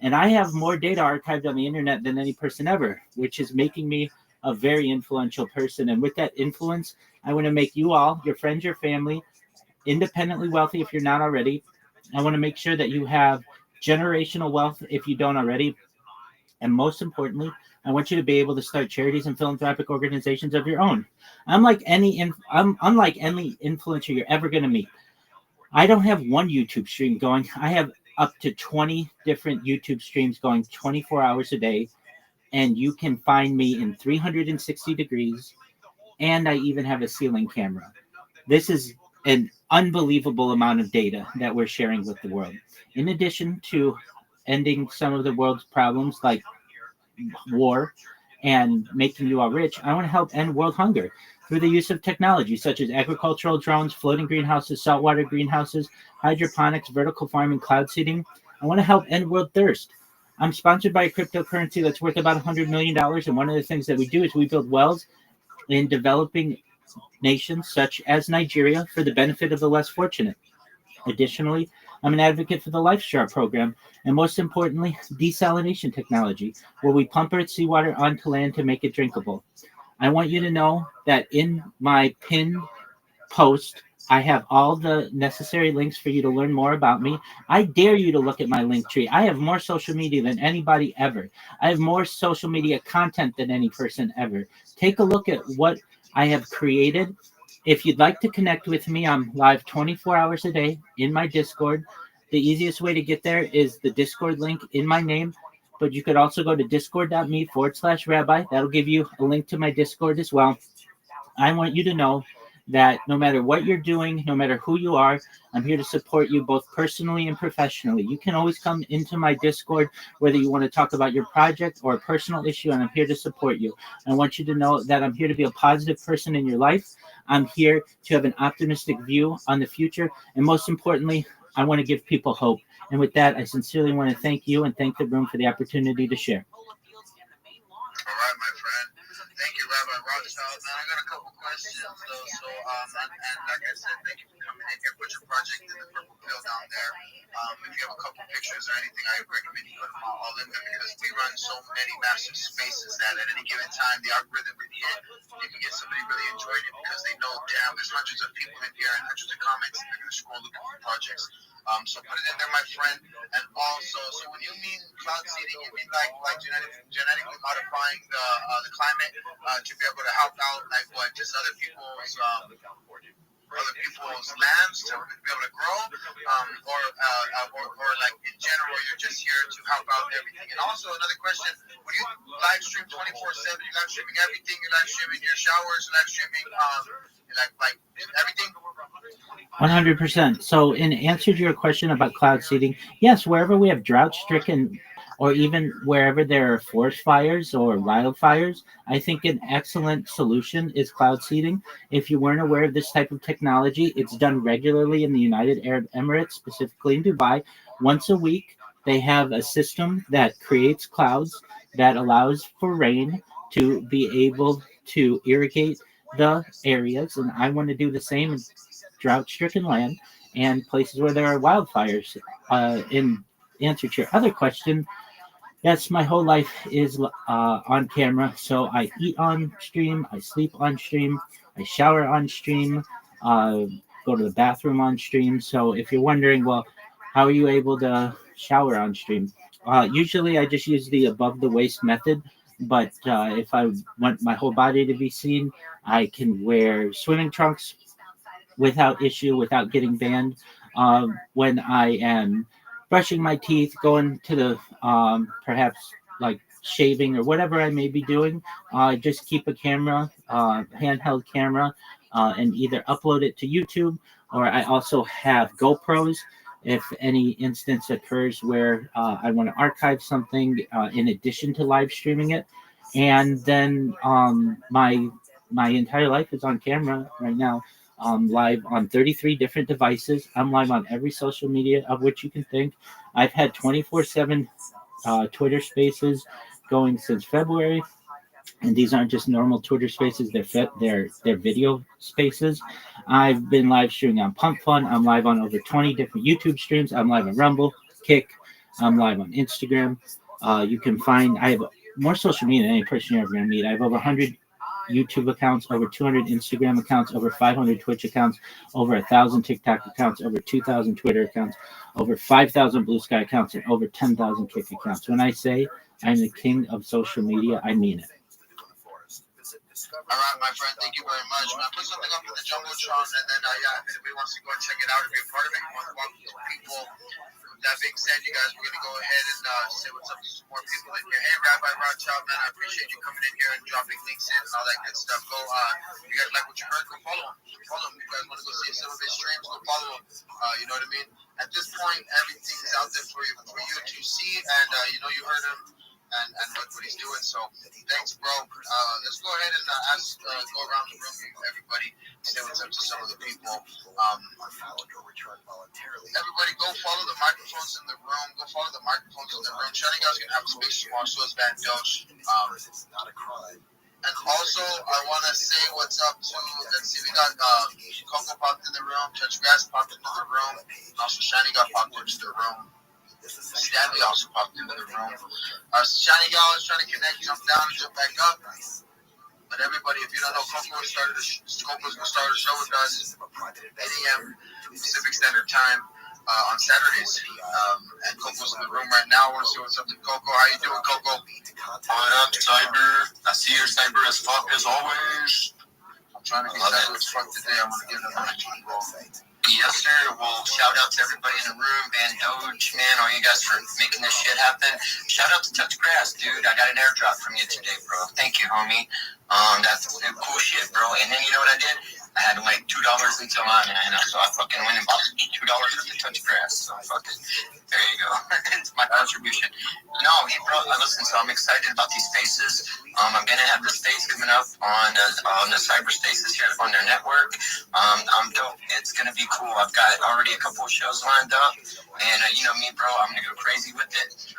And I have more data archived on the internet than any person ever, which is making me a very influential person. And with that influence, I want to make you all, your friends, your family, independently wealthy if you're not already. I want to make sure that you have generational wealth if you don't already. And most importantly, I want you to be able to start charities and philanthropic organizations of your own. Unlike any influencer you're ever going to meet, I don't have one YouTube stream going. I have up to 20 different YouTube streams going 24 hours a day. And you can find me in 360 degrees. And I even have a ceiling camera. This is an unbelievable amount of data that we're sharing with the world. In addition to ending some of the world's problems like war and making you all rich, I want to help end world hunger through the use of technology such as agricultural drones, floating greenhouses, saltwater greenhouses, hydroponics, vertical farming, cloud seeding. I want to help end world thirst. I'm sponsored by a cryptocurrency that's worth about $100 million. And one of the things that we do is we build wells in developing nations such as Nigeria for the benefit of the less fortunate. Additionally, I'm an advocate for the LifeStraw program, and most importantly, desalination technology, where we pump Earth seawater onto land to make it drinkable. I want you to know that in my pinned post, I have all the necessary links for you to learn more about me. I dare you to look at my link tree. I have more social media than anybody ever. I have more social media content than any person ever. Take a look at what I have created. If you'd like to connect with me, I'm live 24 hours a day in my Discord. The easiest way to get there is the Discord link in my name, but you could also go to discord.me/rabbi. That'll give you a link to my Discord as well. I want you to know that no matter what you're doing, no matter who you are, I'm here to support you both personally and professionally. You can always come into my Discord, whether you want to talk about your project or a personal issue, and I'm here to support you. I want you to know that I'm here to be a positive person in your life. I'm here to have an optimistic view on the future. And most importantly, I want to give people hope. And with that, I sincerely want to thank you and thank the room for the opportunity to share. All right, my friend. Thank you, Rabbi Rothschild. Man, I got a couple questions, though. So, and like I said, thank you for coming in here. Put your project in the purple pill down there. If you have a couple pictures or anything, I recommend you put them all in there because we run so many massive spaces that at any given time, the algorithm really hit. You can get somebody really enjoying it because they know, damn, there's hundreds of people in here and hundreds of comments, and they're going to scroll looking for projects. So put it in there, my friend. And also, so when you mean cloud seeding, you mean like genetically modifying the climate to be able to help out, like what, just other people's lands to be able to grow, or like in general, you're just here to help out everything. And also another question: when you live stream 24/7, you're live streaming everything. You're live streaming your showers, live streaming like everything. 100%. So, in answer to your question about cloud seeding, yes, wherever we have drought-stricken, or even wherever there are forest fires or wildfires, I think an excellent solution is cloud seeding. If you weren't aware of this type of technology, it's done regularly in the United Arab Emirates, specifically in Dubai. Once a week, they have a system that creates clouds that allows for rain to be able to irrigate the areas. And I want to do the same in drought-stricken land and places where there are wildfires. In answer to your other question, yes, my whole life is on camera. So I eat on stream, I sleep on stream, I shower on stream, go to the bathroom on stream. So if you're wondering, well, how are you able to shower on stream? Usually I just use the above the waist method. But if I want my whole body to be seen, I can wear swimming trunks without issue, without getting banned. When I am brushing my teeth, going to the perhaps like shaving or whatever I may be doing, just keep a camera, handheld camera, and either upload it to YouTube, or I also have GoPros. If any instance occurs where I want to archive something in addition to live streaming it, and then my entire life is on camera right now. I'm live on 33 different devices. I'm live on every social media of which you can think. I've had 24/7 Twitter Spaces going since February, and these aren't just normal Twitter Spaces. They're video spaces. I've been live streaming on Pump Fun. I'm live on over 20 different YouTube streams. I'm live on Rumble, Kick. I'm live on Instagram. You can find I have more social media than any person you're ever going to meet. I have over 100 YouTube accounts, over 200 Instagram accounts, over 500 Twitch accounts, over 1,000 TikTok accounts, over 2,000 Twitter accounts, over 5,000 Blue Sky accounts, and over 10,000 Kick accounts. When I say I'm the king of social media, I mean it. All right, my friend, thank you very much. Man, put something up in the Jumbotron, and then, yeah, if anybody wants to go and check it out and be a part of it, you want to welcome some people. That being said, you guys, we're going to go ahead and say what's up to some more people in here. Hey, Rabbi Rothschild, man, I appreciate you coming in here and dropping links in and all that good stuff. Go, you guys like what you heard, go follow him. Follow him. You guys want to go see some of his streams, go follow him. You know what I mean? At this point, everything is out there for you to see, and you know you heard him. And what he's doing. So thanks, bro. Let's go ahead and go around the room, everybody, say what's up to some of the people. Everybody, go follow the microphones in the room. Go follow the microphones in the room. Shiny Guys can have a space tomorrow, so is Van Doge. And also, I want to say what's up to, let's see, we got Coco popped in the room, Touch Grass popped into the room, and also Shiny got popped into the room. Stanley also popped into the room. Shiny Gal is trying to connect, jump down and jump back up. But everybody, if you don't know, Coco's going to start a show with us 8 a.m. Pacific Standard Time on Saturdays. And Coco's in the room right now. I want to see what's up to Coco. How you doing, Coco? What up, Cyber? I see your Cyber as fuck as always. I'm trying to be Cyber as fuck today. I'm going to give them a people. Yes, sir. Well, shout out to everybody in the room, Van Doge, man, all you guys for making this shit happen. Shout out to Touch Grass, dude. I got an airdrop from you today, bro. Thank you, homie. That's cool shit, bro. And then you know what I did? I had like $2 until on, so I fucking went and bought $2 worth of touch grass. So fucking, there you go. It's my contribution. No, bro, listen, so I'm excited about these spaces. I'm gonna have the space coming up on the cyber spaces here on their network. I'm dope. It's gonna be cool. I've got already a couple of shows lined up, and you know me, bro, I'm gonna go crazy with it.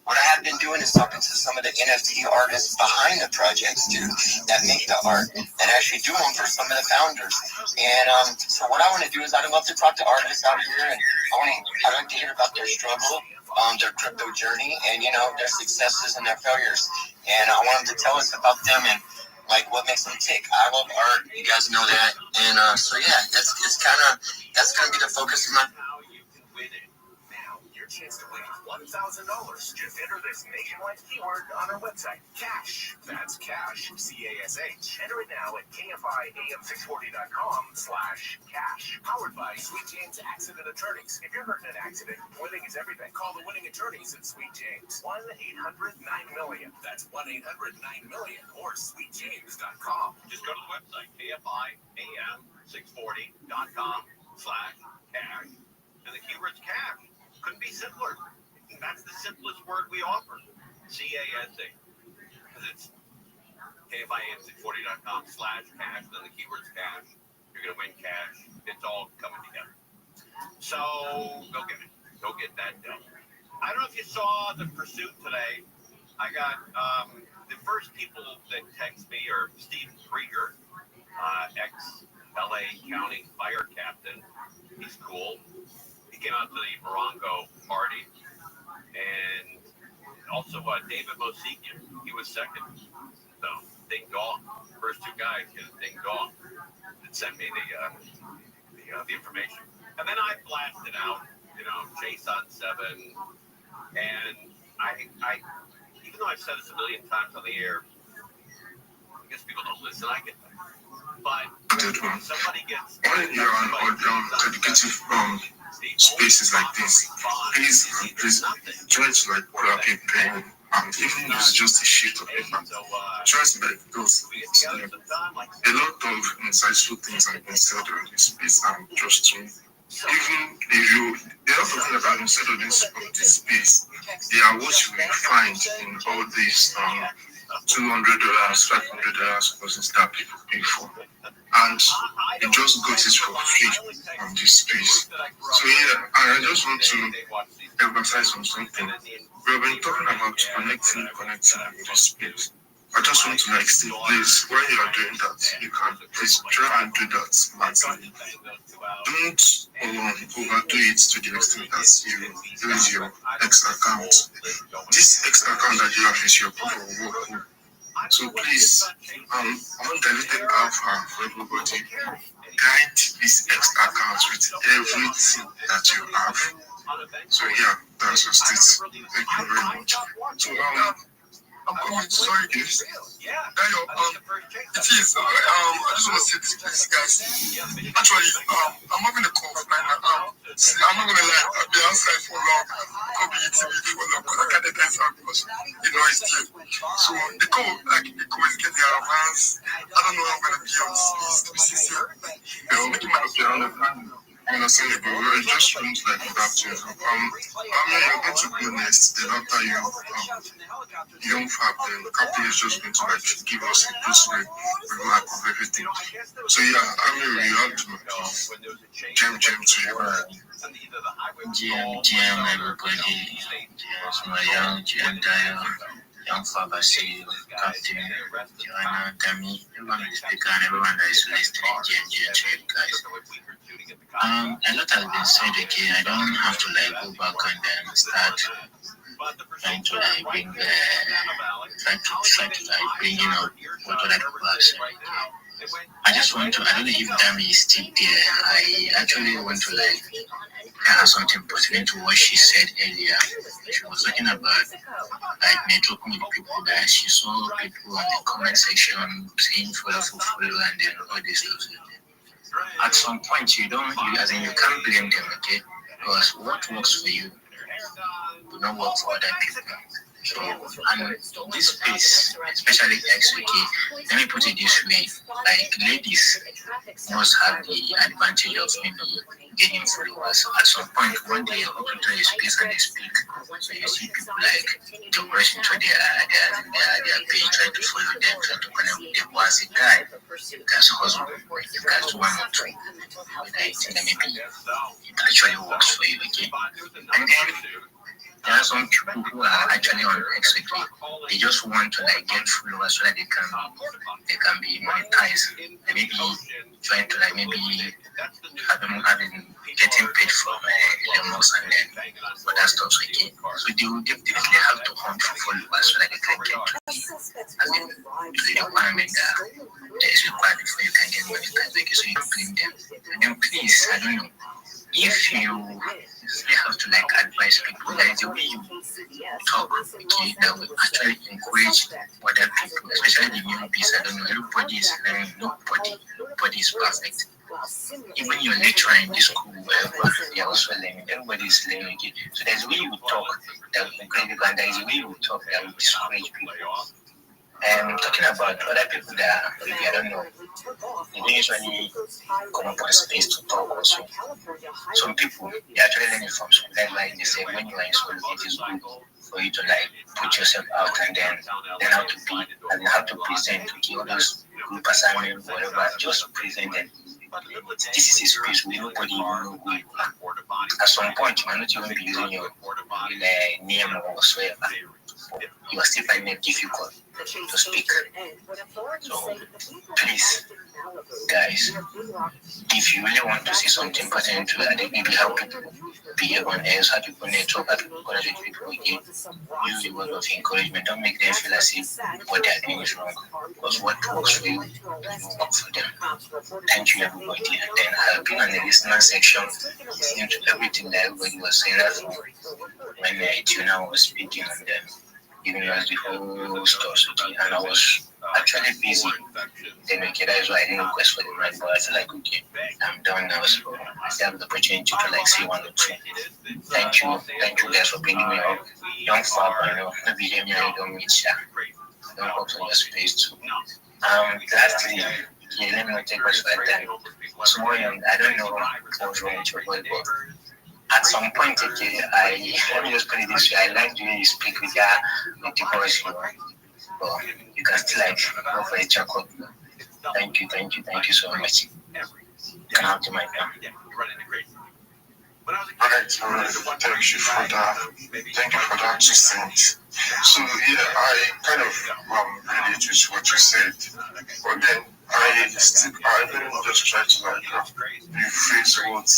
What I have been doing is talking to some of the NFT artists behind the projects, too, that make the art, and actually do them for some of the founders. And so what I want to do is I'd love to talk to artists out here, and I'd like to hear about their struggle, their crypto journey, and, you know, their successes and their failures. And I want them to tell us about them and, like, what makes them tick. I love art. You guys know that. And so, yeah, that's going to be the focus of my... Chance to win $1,000. Just enter this nationwide keyword on our website. Cash. That's cash. C-A-S-H. Enter it now at KFIAM640.com/cash. Powered by Sweet James Accident Attorneys. If you're hurt in an accident, winning is everything. Call the winning attorneys at Sweet James. 1-800-9-MILLION. That's 1-800-9-MILLION or sweetjames.com. Just go to the website, KFIAM640.com/cash. And the keyword's cash. Couldn't be simpler. That's the simplest word we offer. C-A-S-A. Because it's KFIAM640.com/cash, then the keyword's cash. You're going to win cash. It's all coming together. So, go get it. Go get that done. I don't know if you saw the pursuit today. I got the first people that text me are Steve Krieger, ex-LA County fire captain. He's cool. Came out to the Morongo party, and also David Mosikian, he was second. So ding dong, first two guys get a ding dong that sent me the information, and then I blasted out, you know, JSON 7, and I even though I've said this a million times on the air, I guess people don't listen. I get that, but somebody gets when you're on educative spaces like this, please try to like pull up a pen, and even if it's just a sheet of paper, try to like those. A lot of insightful things have been said on this space, and just to even if you, there are talking about instead of this space, they are what you will find in all these $200, $500 courses that people pay for. And you just got it for free on this space. So yeah, I just want to emphasize on something. We've been talking about connecting with this space. I just want to like say, please, when you are doing that, you can please try and do that smartly. Don't overdo it to the extent that you use your X account. This X account that you have is your proof of work. So please, undiluted alpha for everybody. Guide this X account with everything that you have. So yeah, that's just it. Thank you very much. So I'm coming. Sorry, guys. Dayo, it is. I just want to say this, guys. Actually, I'm having a call right now. See, I'm not gonna lie. I've been outside for long. I'll be eating it for long, but I can't get inside because you know it's there. So the call is getting advanced. I don't know how I'm gonna be on this. To be sincere, it might be on the plan. I'm understand it, but we're just trying to like adapt to it. I mean, you're going to go next. Then after you don't have the captain is just going to like give us a good roadmap of everything. So yeah, I mean, we have to jam to you. GM, everybody. My young GM Dayo, young Fabasi, Captain, Joanna, Dami, everyone is speaking, and everyone that is listening, GM to you guys. A lot has been said again. I don't have to like go back and then start trying to like bring bringing up what other people have said. I just want to, I don't know if Dami is still there. I actually want to like add something pertaining to what she said earlier. She was talking about like networking with people that she saw people on the comment section saying follow and then all this stuff. At some point, you can't blame them, okay? Because what works for you will not work for other people. So, and this space, especially XUK, let me put it this way, like ladies must have the advantage of maybe getting followers. At some point, when they open to a space and they speak, so you see people like they rush into their page, trying to follow them, trying to connect with them. Once a guy, that's husband, that's one or two, but I think that maybe it actually works for you, okay? And then there are some people who are actually on XYZ. They just want to like get followers so that they can be monetized. They may be trying to like maybe getting paid from the most and then other stuff again. So they will definitely have to hunt for followers so that they can get to the requirement that is required before you can get monetized. Okay, so you don't blame them. And then please, I don't know, if you have to like advise people, there is a way you talk, okay, that will actually encourage other people, especially the newbies. I don't know, everybody is learning, nobody is perfect. Even your lecturer in the school, wherever, they are also learning, everybody is learning, okay? So there's a way you talk that will encourage people, and there is a way you talk that will discourage people. Talking about other people that maybe I don't know, they don't usually come up on space to talk also. Some people, they actually learn it from school. That's why they say when you are in school, it is good for you to like put yourself out and then how to be and how to present to give those group assignment, whatever, just present them. This is a space where nobody will know who you are. At some point, you might not even be using your name or whatsoever. You are still finding it difficult to speak. So please, guys, if you really want to see something pertaining to that, maybe how people behave on air, how people network, how people connect with people again, use the word of encouragement. Don't make them feel as if what they are doing is wrong. Because what works for you will work for them. Thank you, everybody. And then I've been on the listener section, listening to everything that everybody was saying. That's when Tuna was speaking and then giving us the whole stuff, and I was actually busy. Then okay, that is why I didn't request for the ride, but I feel like okay, I'm done now, so I still have the opportunity to like say one or two. Thank you guys for bringing me up. Young Fab, I know, maybe hear me, I don't meet ya. I don't hope for your space too. Lastly, yeah, let me not take much for that. Small young, I don't know what's wrong with your boy, but at some point, okay, let me just put it this way, I like the way you speak with the voice, you know, but you can still like go for a check-up. Thank you so much. You can have the mic now. Alright, thank you for that assistance. So yeah, I kind of relate with what you said, but then I let me just try to like rephrase what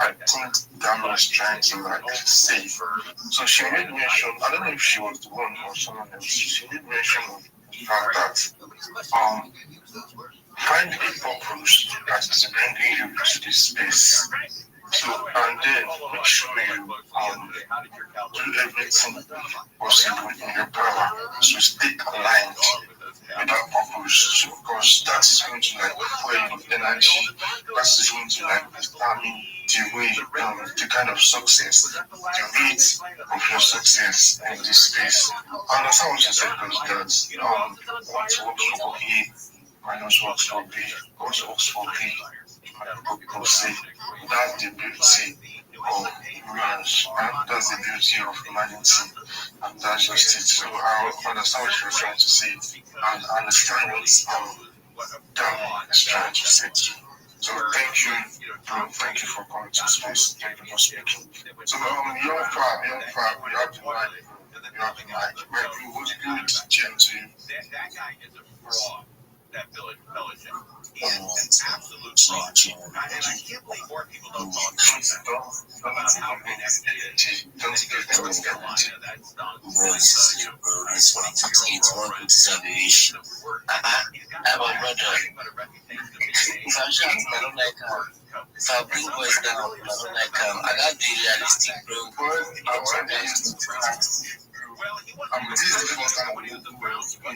I think Dan was trying to like say. So she made mention, I don't know if she was the one or someone else, she made mention of the fact that find a purpose that is bringing you to this space. So, and then make sure you do everything possible in your power to stay aligned with that purpose. So, because that is going to like pour your energy, that is going to like determine the way, the kind of success, the rate of your success in this space. And that's how I said, because what works for A minus works for B, also works for B. People say that's the beauty of rules, and that's the beauty of humanity, and that's just it. So I understand what you're trying to say, and I understand what Dan is trying to say too. So thank you for coming to space. Thank you for speaking. So young Fab, you have the mic. What do you change to you? That guy is a fraud. That Belichick. He is an absolute fraud. And I can't believe more people don't talk about how connected it is. That's if I bring boys down, I got the realistic bro. This is the first time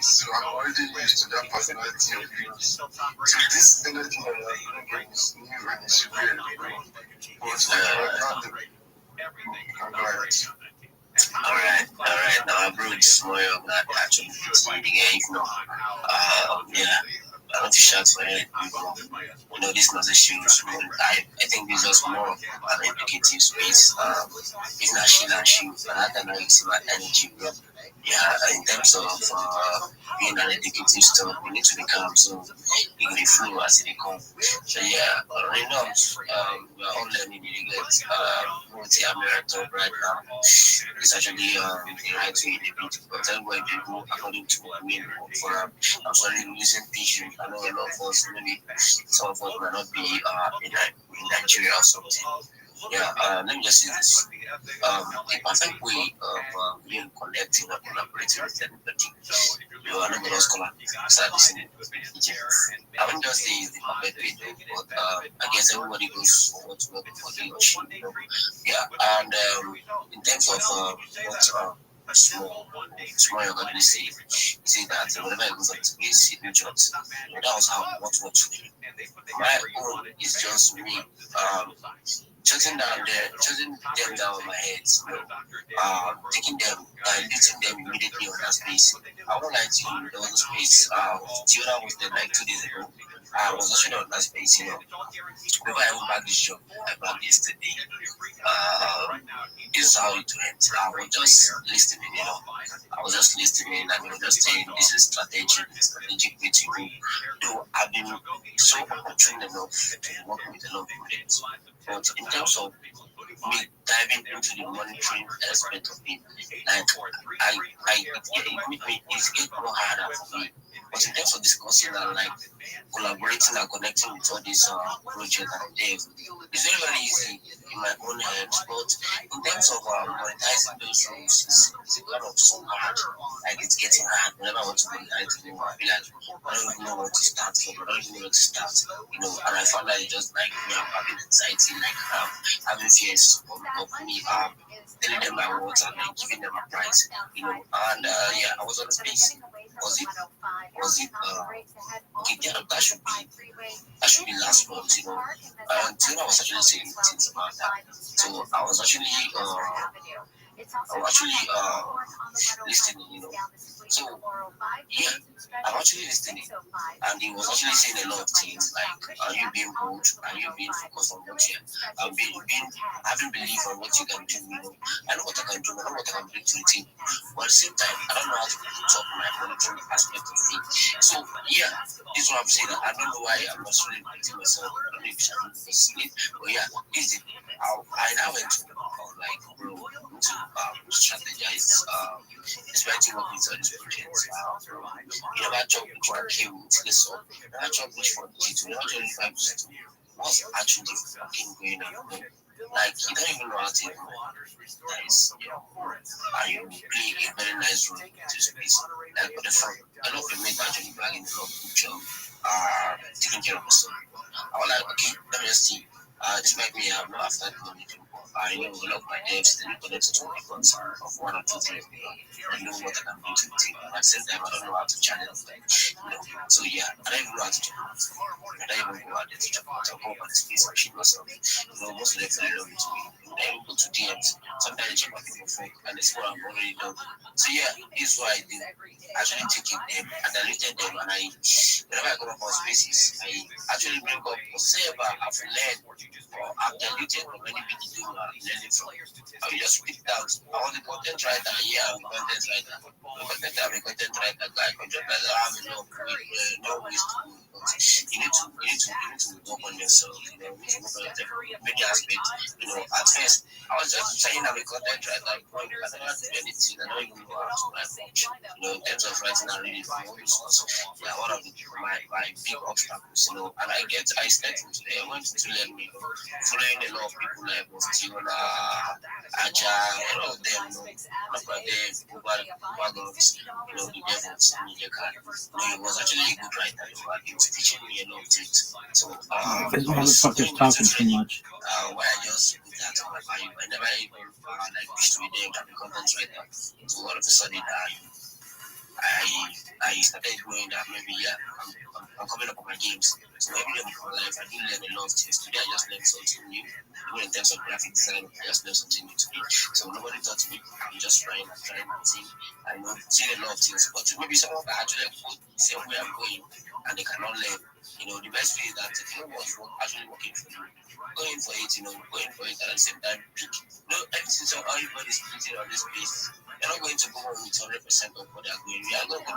so I'm already used to that personality of yours. So this energy that I'm bringing is new and it's weird. But Alright. small that actually fits in the game. You know, yeah. I want to shout for it. You know, this is not a show. I think this is just more of an educative space. It's not shield and shield, but I don't know it's about energy, bro. Yeah, in terms of being an educative stuff, we need to become so you can flow as it comes. So yeah, right now, we're all learning it. Multi-American right now. It's actually the right way to be. But everywhere they go, according to what I mean, for I'm sorry, losing patience. I know a lot of us, maybe some of us might not be in Nigeria or something. Yeah, let me just say this. The perfect way of being connecting and collaborating with everybody. You are not going to start listening. I wouldn't just say it's the perfect way, but I guess everybody goes for what's working for he or she. You know? Yeah, and in terms of what small you're going to say, you say that whenever I goes up to place, it jobs. You know, that was how what my own is just me shutting them down my head, you know, taking them, diluting them immediately on that space. I won't lie to you, there was a space, Tiona was there like 2 days ago. I was actually on that space, you know. Before I went back this job, I back yesterday. This is how it went. I was just listening, you know. I was just listening and just saying this is strategic way to go. Though I've been so opportune enough to work with a lot of students. But in terms of me diving into the monitoring aspect of it, like it's getting more harder for me. But in terms of discussing and like collaborating and connecting with all these projects and devs, it's very, very easy in my own hands. But in terms of monetizing those rooms, it's a kind of so hard. Like it's getting hard. Whenever I want to monetize the room, I feel like I don't even know where to start from. I don't even know where to start. You know, and I found that it just like me, I'm having anxiety, like having fears of me telling them my words and like giving them a price. You know, and yeah, I was on the space. Was it okay, yeah, that should be last month, you know. Until I was actually saying things about that. So I was actually listening, you know. So yeah, I'm actually listening, and he was actually saying a lot of things like, are you being bold? Are you being focused on what you having belief on what you can do? You know, I know what I can do, I know what I can bring to the team, but at the same time, I don't know how to talk my monitoring aspect of it. So yeah, this is what I'm saying. I don't know why I'm not really putting myself. I don't know if I'm sleep, but yeah, is it? I now went to like bro to strategize, especially working with these projects. You never job which one came with this one. You never job which one did. You never job which one did. What's actually fucking going on? Like you don't even know how to that is, you know, and you play a very nice role in this space. Like for the front, a lot of them make actually bagging a lot of good job, taking care of myself. I was like, okay, let me just see. This might be not after the meeting. I know a lot of my devs they connect to records of 1 or 2 3 I know what I can bring to the team. At the same time, I don't know how to channel them. You know? So yeah, I don't even know how to channel them. I don't even go out there to check out. I'll go over the space and shoot myself. You know, most of them feel love to me. I will go to DMs. Sometimes I check my people phone and it's what I've already done. So yeah, this is what I do. I actually taking them and diluted them, and whenever I go up on spaces, I actually bring up whatever I've learned or I've diluted from any video I'm learning from. I will just spit it out. I want the content writer, yeah, I'm a content writer. I'm a content writer guy, content writer. I have no ways to go. You need to work on yourself. You know, you need to work on the media aspect. You know, at first I was just saying I'm a content writer. I don't do anything. I don't even know how to write much. You know, in terms of writing and reading, one of my big obstacles. You know, and I started today. I went to learn, you know, following a lot of people like Tiona, Aja, all of them. You know, one of them overlords. You know, the devils, media card. You know, he was actually a good writer. He was teaching me a lot of things. So, this motherfucker's talking too much. Why I just put that on my value. I never even like wished to be there and be content writer. So all of a sudden, I started knowing that maybe I'm coming up on my games. So every day of my life I do learn a lot of things. Today I just learned something new. Even in terms of graphic design, I just learned something new today. So nobody taught me. I'm just trying my thing. I know seeing a lot of things. But maybe someone can actually put the same way I'm going and they cannot learn. The best way is that if you know what's actually working for you, going for it, going for it, and at the same time pick. Everything so everybody's splitting on this space. You're not going to go on with 100% of what they're going. You're not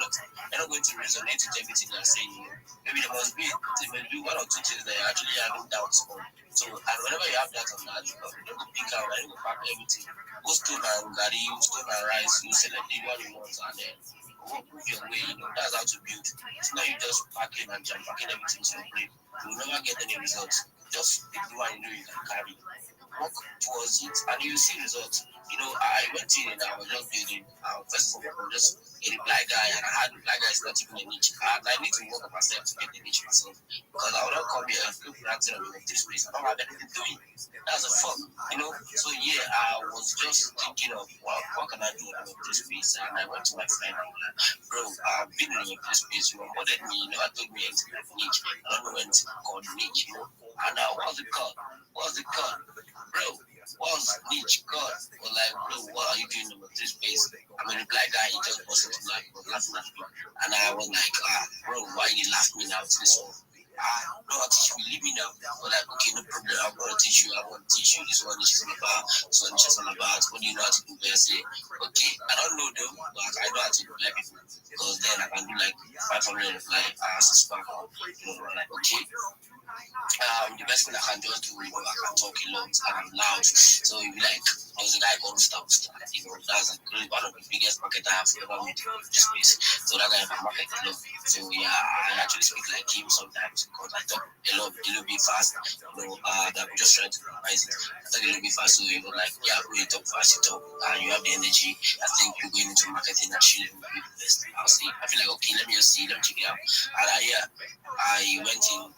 going to resonate with everything they're saying. Maybe there must be one or two things that you're actually having doubts on. So, and whenever you have that on that, you don't pick out, you don't pack everything. Go stone and gari, stone and rice, you select the one you want, and then walk with your way. That's how to build. It's not you just packing and jam packing everything to your brain. You will never get any results. Just pick the one you can carry. Work towards it, and you see results. I went in and I was just building. First of all, I was just a black guy, and I had the black guy is not even a niche. I need to work on myself to get the niche myself because I would not come here and feel granted on this place. I don't have anything doing. That's a fuck, So yeah, I was just thinking of what can I do about this place, and I went to my friend. I was like, bro, I've been in this place. You wanted me. You never told me anything like niche. I don't know anything called niche. And what's the cut? Bro, what's niche cut? Or like, bro, what are you doing about this place? I'm a black guy. He just busted to laughing at me, and I was like, bro, why you laugh me now to this one? No, I'll teach you, leave me now. But like, okay, no problem, I'm gonna teach you, this one is all about, this one is all about, what do you know how to do best? Okay, I don't know though, but I know how to do like people, because then I can do like 500 like as a spark, like, okay. The best thing I can just do is I can talk a lot and I'm loud. So you be like, there's a guy called Stuff. That's one of the biggest market I have ever made in this space. So that guy can market a lot. So yeah, I actually speak like him sometimes because I talk a little bit fast. That I'm just trying to memorize it. I talk a little bit fast, so like, yeah, when you talk fast, you talk and you have the energy. I think you're going into marketing and shit will be the best. I feel like, okay, let me just see, let me check it out. And I went in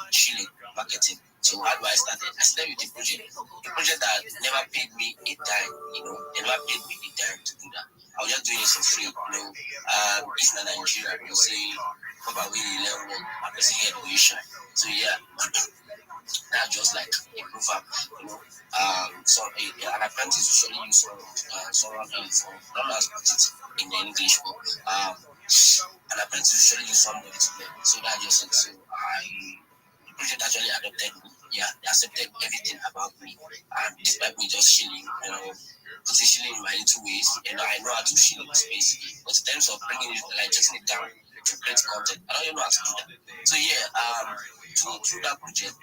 chilling, marketing. So how do I start it? I started with the project that never paid me a dime, they never paid me a dime to do that. I was just doing it for free, It's not Nigeria, you say, Papa will learn work, my person get position. So yeah, that's just like a proof up, so an apprentice usually use someone else, not as put it in the English, but an apprentice usually use somebody to learn. So that's just it. So the project actually adopted me. Yeah, they accepted everything about me, and despite me just chilling, putting chilling in my little ways, I know how to chill in the space. But in terms of bringing it, like getting it down to create content, I don't even know how to do that. So yeah, through that project,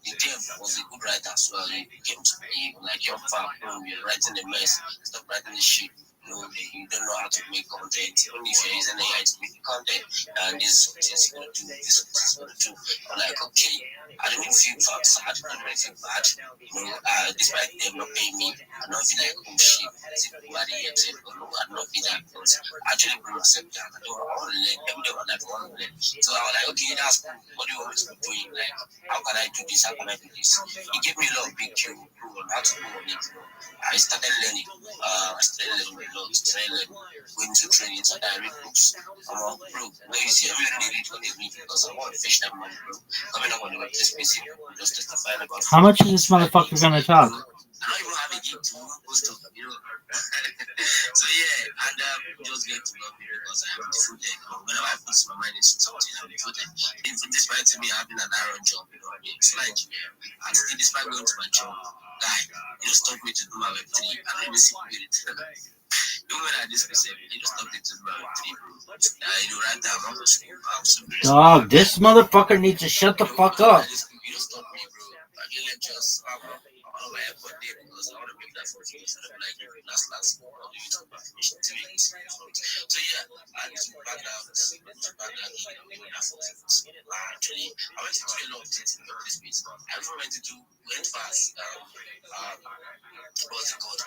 the dev was a good writer as well. He came to me like, "Your fam, you're writing a mess. Stop writing this shit. You don't know how to make content. Only if you're using AI to make content, and this is what it's gonna do. This is what it's gonna do." I'm like, okay, I don't feel sad. I don't really feel bad. Despite them not paying me, I don't feel like, oh shit, is it bad here? I don't feel that because I actually bring myself down. I want to learn. Every day of my life, I want to learn. So I was like, okay, that's cool. What do you want me to be doing? Like, how can I do this? How can I do this? He gave me a lot of big cue on how to go on it. I started learning. I started learning a lot. Going to training, so I read books. Bro, no easy. I really need it when they read because I want to fish that money, bro. Coming up on the this space here, just testifying about. How much is this motherfucker gonna talk? I don't even have a gig to post up, So yeah, and just get to know me because I am devoted. Whenever I put my mind into something, I'm devoted. Despite me having an iron job, it's like engineer, and still despite going to my job, guy, you just told me to do my Web3. I don't even see it. Even when I discuss it, you just told me to do my Web3, bro. Right now, I'm on school. Dog, this motherfucker needs to shut the fuck up. You just told me, bro. I can let just on my airport day because I want to make that for you. So I'm like, last, I'll do it for information 2 weeks. So yeah, I need to back that, actually, I went to do a lot of things in this space. I even went fast. What's it called?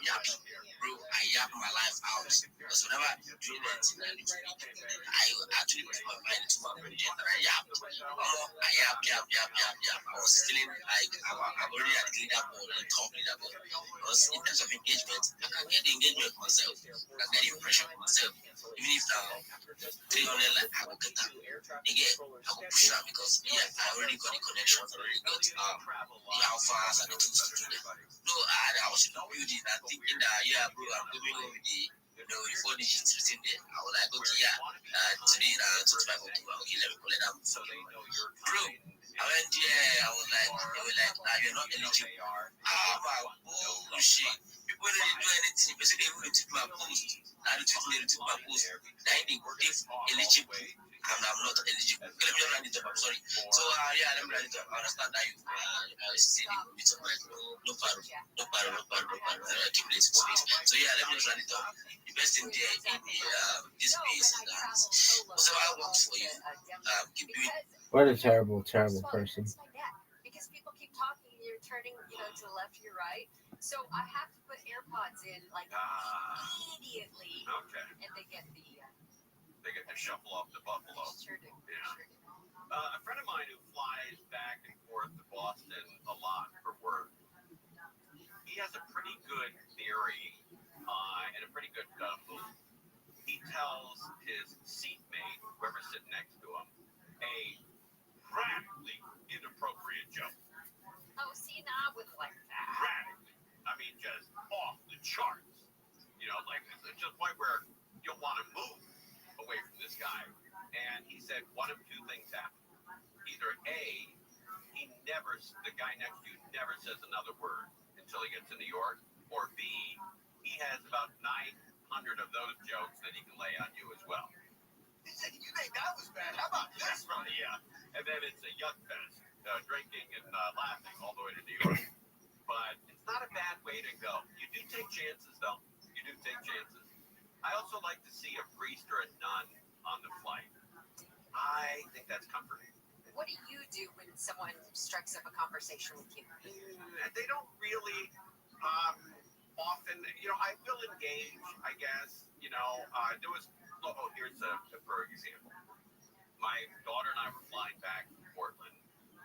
Yapping. Bro, I yap my life out. Because whenever I'm doing anything, I actually put my mind into my brain and I yap. I yap. I was feeling like I'm already at the leaderboard, the top leaderboard. Because in terms of engagement, I can get the engagement myself. I got the impression myself. Even if now 300 like I will get that. Again, I will push that because I already got the connections, I already got the alphas and the tools to do that. No, I was in the building and thinking that bro, I'm going over the 4 digits written there. I was like, okay, today to 5 October, okay, let me call it out. Bro, I went there, I was like, they were like, nah, you're not eligible. My bullshit. People didn't do anything, but they even took my post. Now they took my post. Now they eligible. I'm not eligible. Okay, let me just run it up. I'm sorry. So let me run it up. I understand that you see the bits of my no paro. I keep listening space. So let me just run it up. The best thing there in this space is that whatever I work for you, keep doing. What a terrible person. Because people keep talking, you're turning, to the left or your right. So I have to put AirPods in like immediately. Okay. And they get the shuffle off the buffalo. Sure do. A friend of mine who flies back and forth to Boston a lot for work, he has a pretty good theory and a pretty good move. He tells his seatmate, whoever's sitting next to him, a radically inappropriate joke. Oh, see, now I wouldn't like that. Radically. I mean, just off the charts. Like to the point where you'll want to move away from this guy. And he said one of two things happen. Either A, the guy next to you never says another word until he gets to New York, or B, he has about 900 of those jokes that he can lay on you as well. He said, you think that was bad? How about this one? Yeah. And then it's a yuck fest, drinking and laughing all the way to New York. But it's not a bad way to go. You do take chances, though. You do take chances. I also like to see a priest or a nun on the flight. I think that's comforting. What do you do when someone strikes up a conversation with you? They don't really often, I will engage, I guess. There was, here's for example. My daughter and I were flying back from Portland.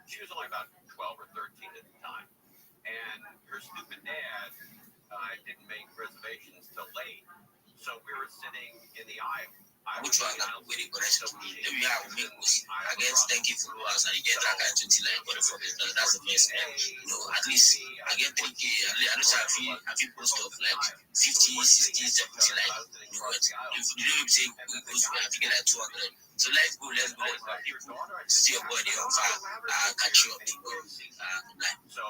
She was only about 12 or 13 at the time. And her stupid dad didn't make reservations till late. So we were sitting in the aisle. Which one I'm waiting for next week? The way I will make was against 10K followers and you get that guy 20 like what the fuck is that? That's the best. At least I get 3K. I know I feel post of like 50, 60, 70 like if you don't say we post I feel like 200. So let's go. See your body on fire. Catch you up to go. So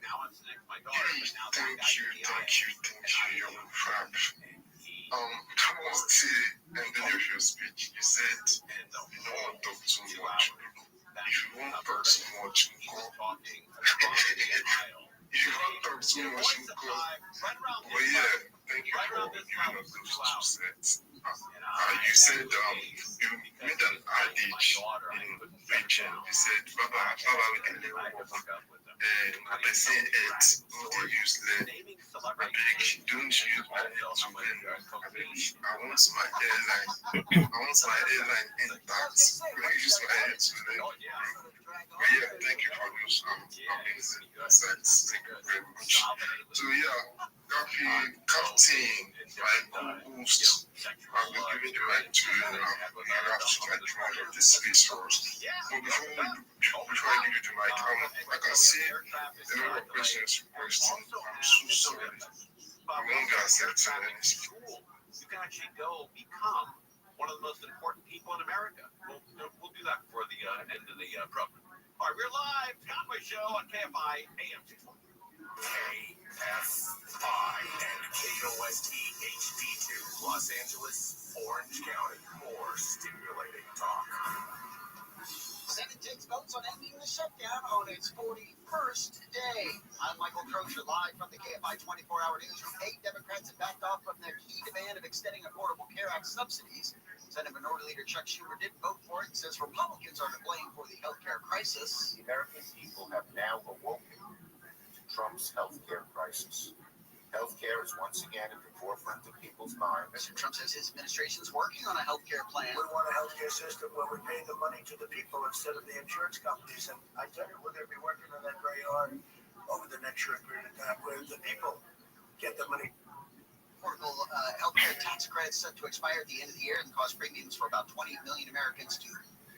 now I'm sitting with my daughter, but now that guy Thank you, Fab. Come on, see, ending of your speech, you said you don't want to talk too much. If you won't talk too much, go. If you won't talk too much, go. Well, thank you for giving us those 2 cents. You said you made an adage in preaching. You said, Baba, we can live and I say it, don't use lead. I beg, don't use my head to win. I want my airline intact. Don't use my head to win. But thank you for those amazing insights. Thank you very much. So Captain, my co-host, I've been giving the mic to you now. You have to control of this space for us. But before I give you the mic, I can see the number of questions you posted. I'm so sorry. I won't get accepted any school. You can actually go become one of the most important people in America. We'll do that before the end of the program. All right, we're live. Conway Show on KFI AM 640. KFI and KOST HD2, Los Angeles, Orange County. More stimulating talk. Senate takes votes on ending the shutdown on its 41st day. I'm Michael Crozier, live from the KFI 24-hour newsroom. 8 Democrats have backed off from their key demand of extending Affordable Care Act subsidies. Senate Minority Leader Chuck Schumer did vote for it and says Republicans are to blame for the health care crisis. The American people have now awoken to Trump's health care crisis. Health care is once again at the forefront of people's minds. Mr. Trump says his administration is working on a health care plan. We want a health care system where we pay the money to the people instead of the insurance companies. And I tell you, we're going to be working on that very hard over the next short period of time, where the people get the money affordable healthcare tax credits set to expire at the end of the year and cause premiums for about 20 million Americans to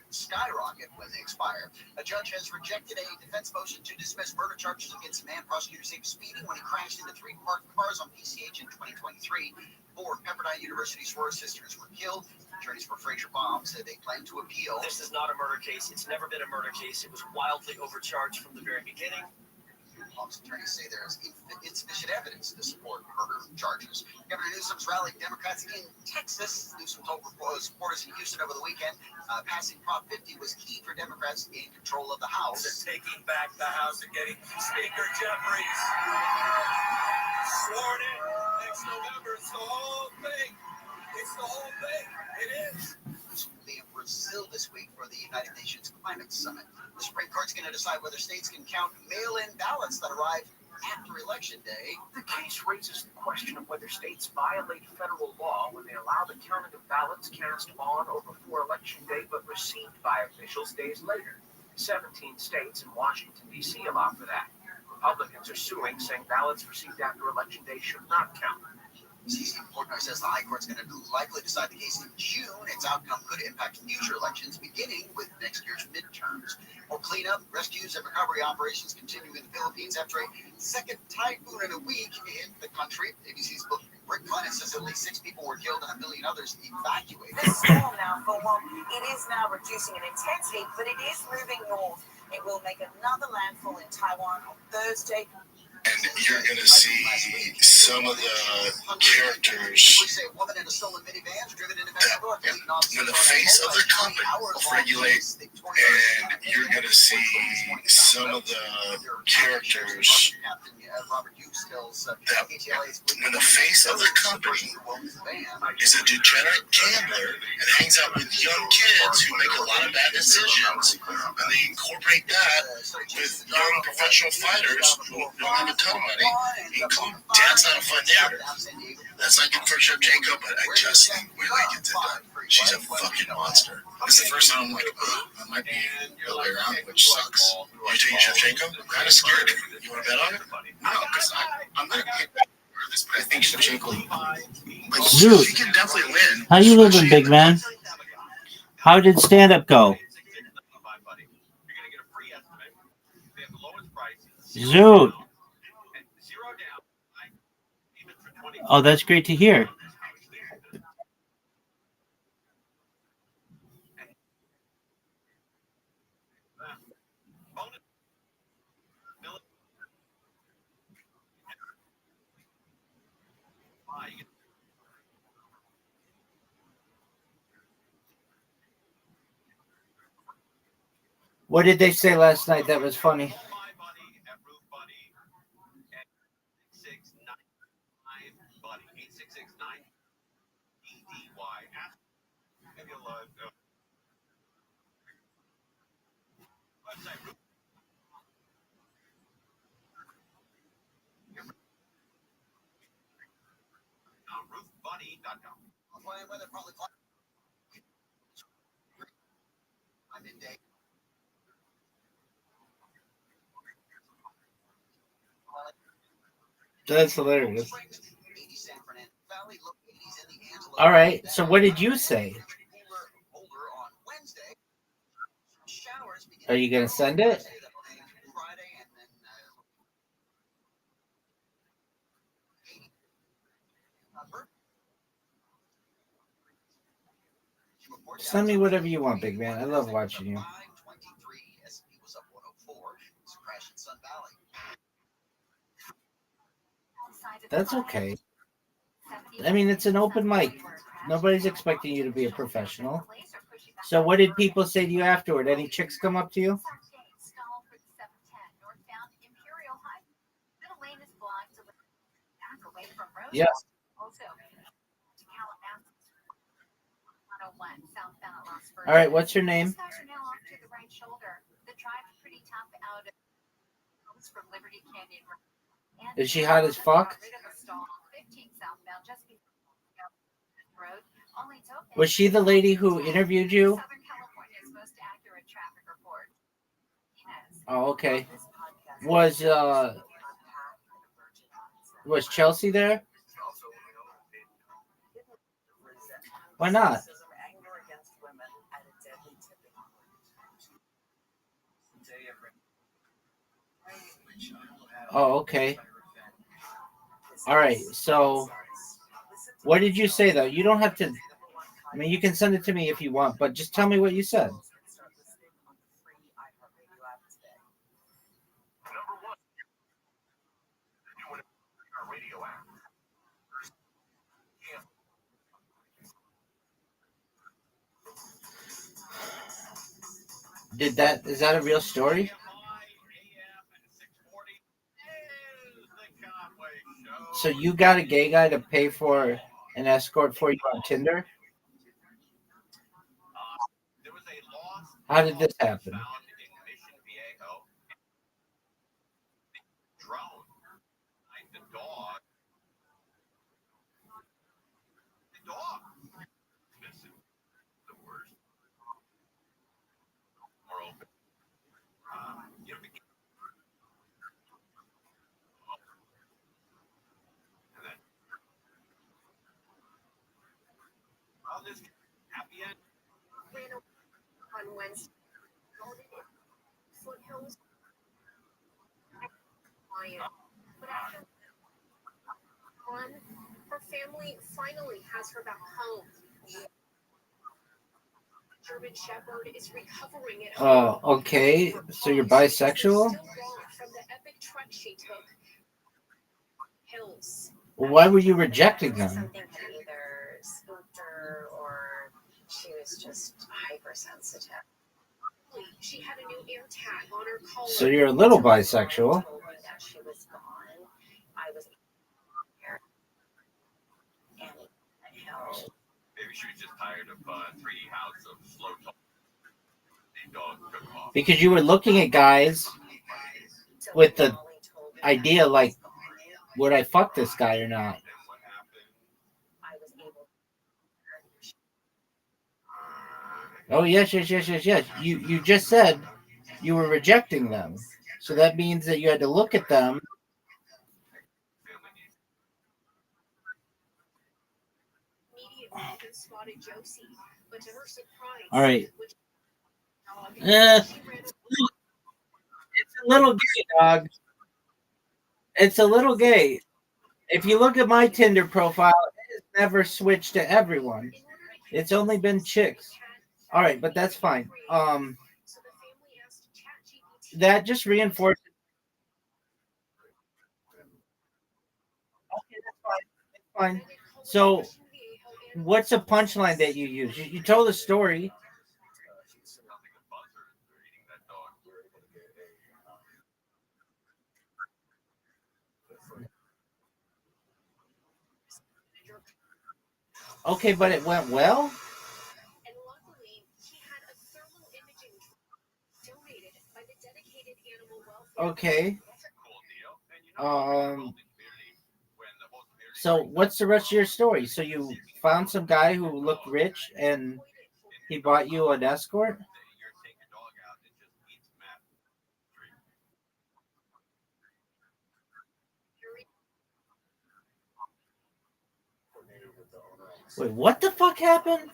skyrocket when they expire. A judge has rejected a defense motion to dismiss murder charges against a man prosecutors say was speeding when he crashed into 3 parked cars on PCH in 2023. 4 Pepperdine University soror sisters were killed. Attorneys for Frazier Baum said they plan to appeal. This is not a murder case. It's never been a murder case. It was wildly overcharged from the very beginning. Baum's attorneys say there is insufficient evidence to support murder charges. Governor Newsom's rallied Democrats in Texas. Newsom told supporters in Houston over the weekend passing Prop 50 was key for Democrats in control of the House. They're taking back the House and getting Speaker Jeffries sworn in next November. It's the whole thing. It's the whole thing. It is. In Brazil this week for the United Nations Climate Summit. The Supreme Court's going to decide whether states can count mail-in ballots that arrive after Election Day. The case raises the question of whether states violate federal law when they allow the counting of ballots cast on or before Election Day but received by officials days later. 17 states and Washington, D.C. allow for that. Republicans are suing, saying ballots received after Election Day should not count. CC Portnoy says the High Court's going to likely decide the case in June. Its outcome could impact future elections, beginning with next year's midterms. More cleanup, rescues, and recovery operations continue in the Philippines after a second typhoon in a week hit the country. ABC's Rick Planet says at least 6 people were killed and 1 million others evacuated. This storm now, for one, it is now reducing in intensity, but it is moving north. It will make another landfall in Taiwan on Thursday. And you're going to see some of the characters that, in the face of their company, regulate, and you're going to see some of the characters that, in the face of their company, is a degenerate gambler and hangs out with young kids who make a lot of bad decisions, and they incorporate that with young professional fighters who don't have a ton of money, include Dad's Not a Fun Narrative. That's not good for Shevchenko, but I just think Willie gets it done. She's a fucking monster. This is the first time I'm like, oh, that might be the way around, which sucks. You taking Shevchenko? I'm kind of scared. You want to bet on it? No, because I'm not going to bet for this, but I think Shevchenko, like, she can definitely win. How you living, big man? How did stand-up go? Zoot. Oh, that's great to hear. What did they say last night that was funny? That's hilarious. All right, so what did you say? Are you going to send it? Send me whatever you want, big man. I love watching you. That's okay. I mean, it's an open mic. Nobody's expecting you to be a professional. So what did people say to you afterward? Any chicks come up to you? Yeah. All right, what's your name? Is she hot as fuck? Was she the lady who interviewed you? Oh, okay. Was Chelsea there? Why not? Anger against women at a deadly tipping point. Oh, okay. All right. So, what did you say though? You don't have to. I mean, you can send it to me if you want, but just tell me what you said. Is that a real story? So you got a gay guy to pay for an escort for you on Tinder? How did this happen? On Wednesday, Foothills, but after her family finally has her back home. German Shepherd is recovering at home. Oh, okay. So you're bisexual? From the epic trek she took. Hills. Well, why were you rejecting them? Something had either spooked her or she was just hypersensitive. She had a new air tag on her collar. So you're a little bisexual. That she was gone. I was Maybe she was just tired of 3 hours of slow talk. The dog took off. Because you were looking at guys with the idea like, would I fuck this guy or not? Oh, yes. You just said you were rejecting them. So that means that you had to look at them. All right. It's a little gay, dog. It's a little gay. If you look at my Tinder profile, it has never switched to everyone. It's only been chicks. All right, but that's fine. That just reinforces. Okay, that's fine. So, what's a punchline that you use? You told a story. Okay, but it went well? Okay. So what's the rest of your story? So you found some guy who looked rich and he bought you an escort? Wait, what the fuck happened?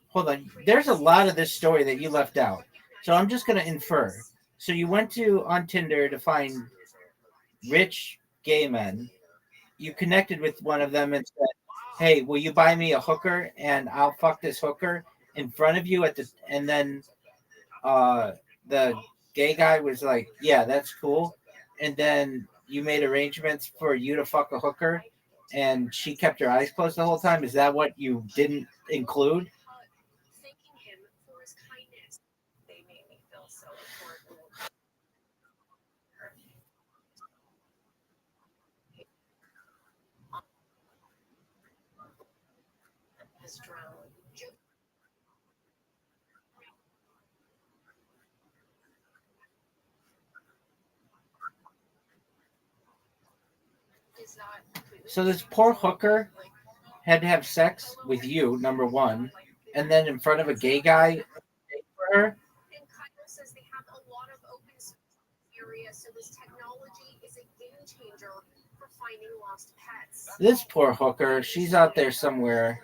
Hold on. There's a lot of this story that you left out. So I'm just going to infer. So you went on Tinder to find rich gay men. You connected with one of them and said, "Hey, will you buy me a hooker and I'll fuck this hooker in front of you and then the gay guy was like, "Yeah, that's cool." And then you made arrangements for you to fuck a hooker and she kept her eyes closed the whole time. Is that what you didn't include? Thanking him for his kindness. They made me feel so important. Has drowned. So this poor hooker had to have sex with you, number one, and then in front of a gay guy for her. so this technology is a game changer for finding lost pets. This poor hooker, she's out there somewhere,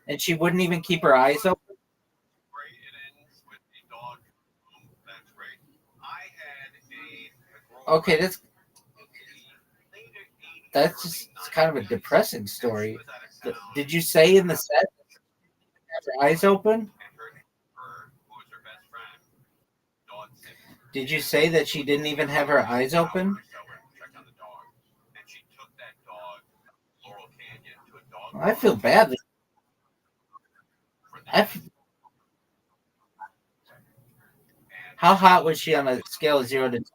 and she wouldn't even keep her eyes open. Okay, that's just kind of a depressing story. Did you say in the set have her eyes open? Did you say that she didn't even have her eyes open? I feel badly. How hot was she on a scale of 0 to 10?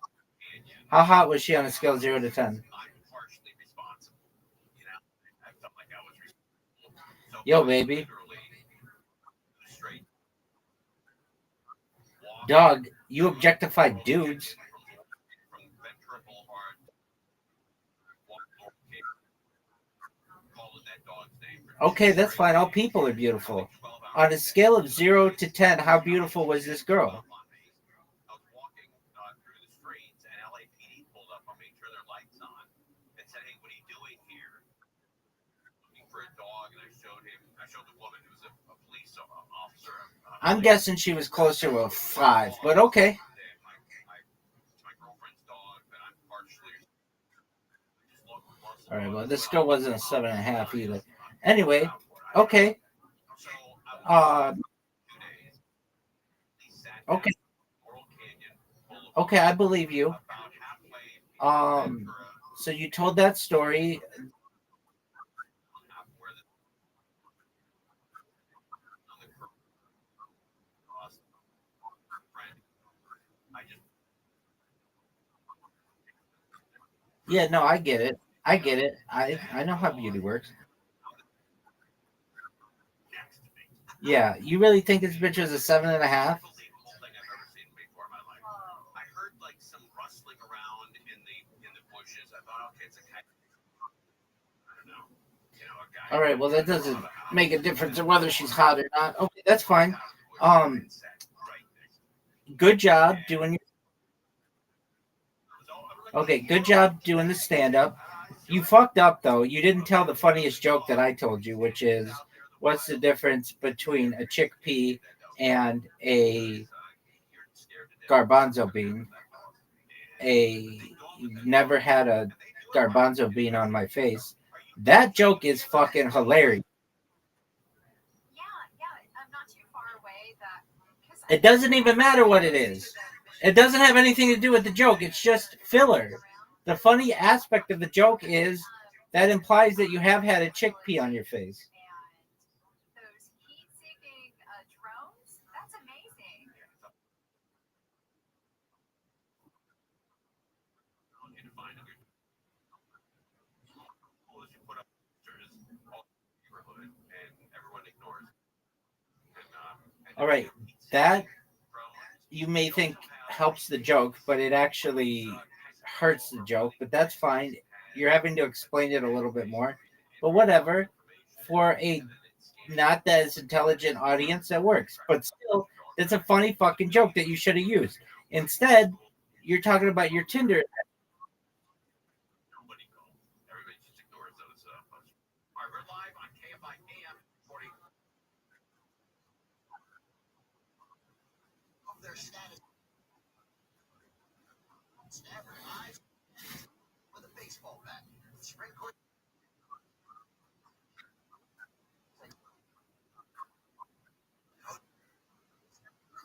How hot was she on a scale of 0 to 10? Yo, baby. Dog, you objectified dudes. Okay, that's fine. All people are beautiful. On a scale of 0 to 10, how beautiful was this girl? I'm guessing she was closer to a 5, but okay. All right, well, this girl wasn't a 7.5 either. Anyway, okay. Okay. Okay, I believe you. So you told that story. Yeah, no, I get it. I get it. I know how beauty works. Yeah, you really think this bitch was a 7.5? All right, well, that doesn't make a difference of whether she's hot or not. Okay, that's fine. Good job doing. Okay, good job doing the stand-up. You fucked up though. You didn't tell the funniest joke that I told you, which is, what's the difference between a chickpea and a garbanzo bean? You've never had a garbanzo bean on my face. That joke is fucking hilarious. It doesn't even matter what it is. It doesn't have anything to do with the joke. It's just filler. The funny aspect of the joke is that implies that you have had a chickpea on your face. All right, that you may think helps the joke, but it actually hurts the joke. But that's fine. You're having to explain it a little bit more. But whatever. For a not as intelligent audience, that works. But still, that's a funny fucking joke that you should have used. Instead, you're talking about your Tinder.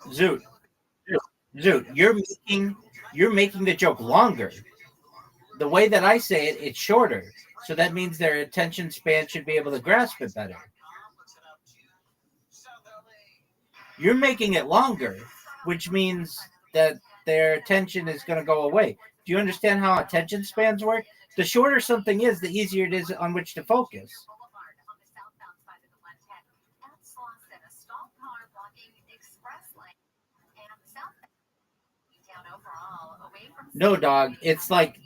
Zoot, you're making the joke longer. The way that I say it, it's shorter. So that means their attention span should be able to grasp it better. You're making it longer, which means that their attention is going to go away. Do you understand how attention spans work? The shorter something is, the easier it is on which to focus. No, dog. It's like,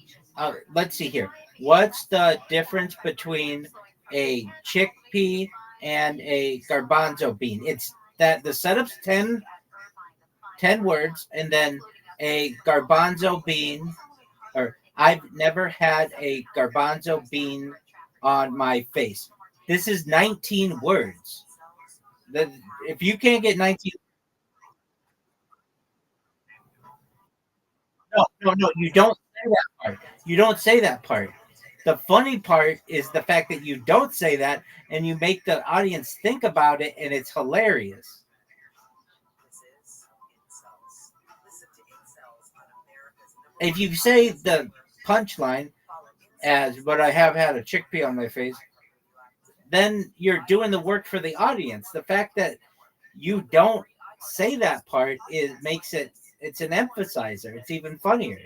let's see here. What's the difference between a chickpea and a garbanzo bean? It's that the setup's 10 words, and then a garbanzo bean, or I've never had a garbanzo bean on my face. This is 19 words. If you can't get 19, no, you don't say that part. You don't say that part. The funny part is the fact that you don't say that and you make the audience think about it, and it's hilarious. If you say the punchline as, but I have had a chickpea on my face, then you're doing the work for the audience. The fact that you don't say that part makes it's an emphasizer. It's even funnier.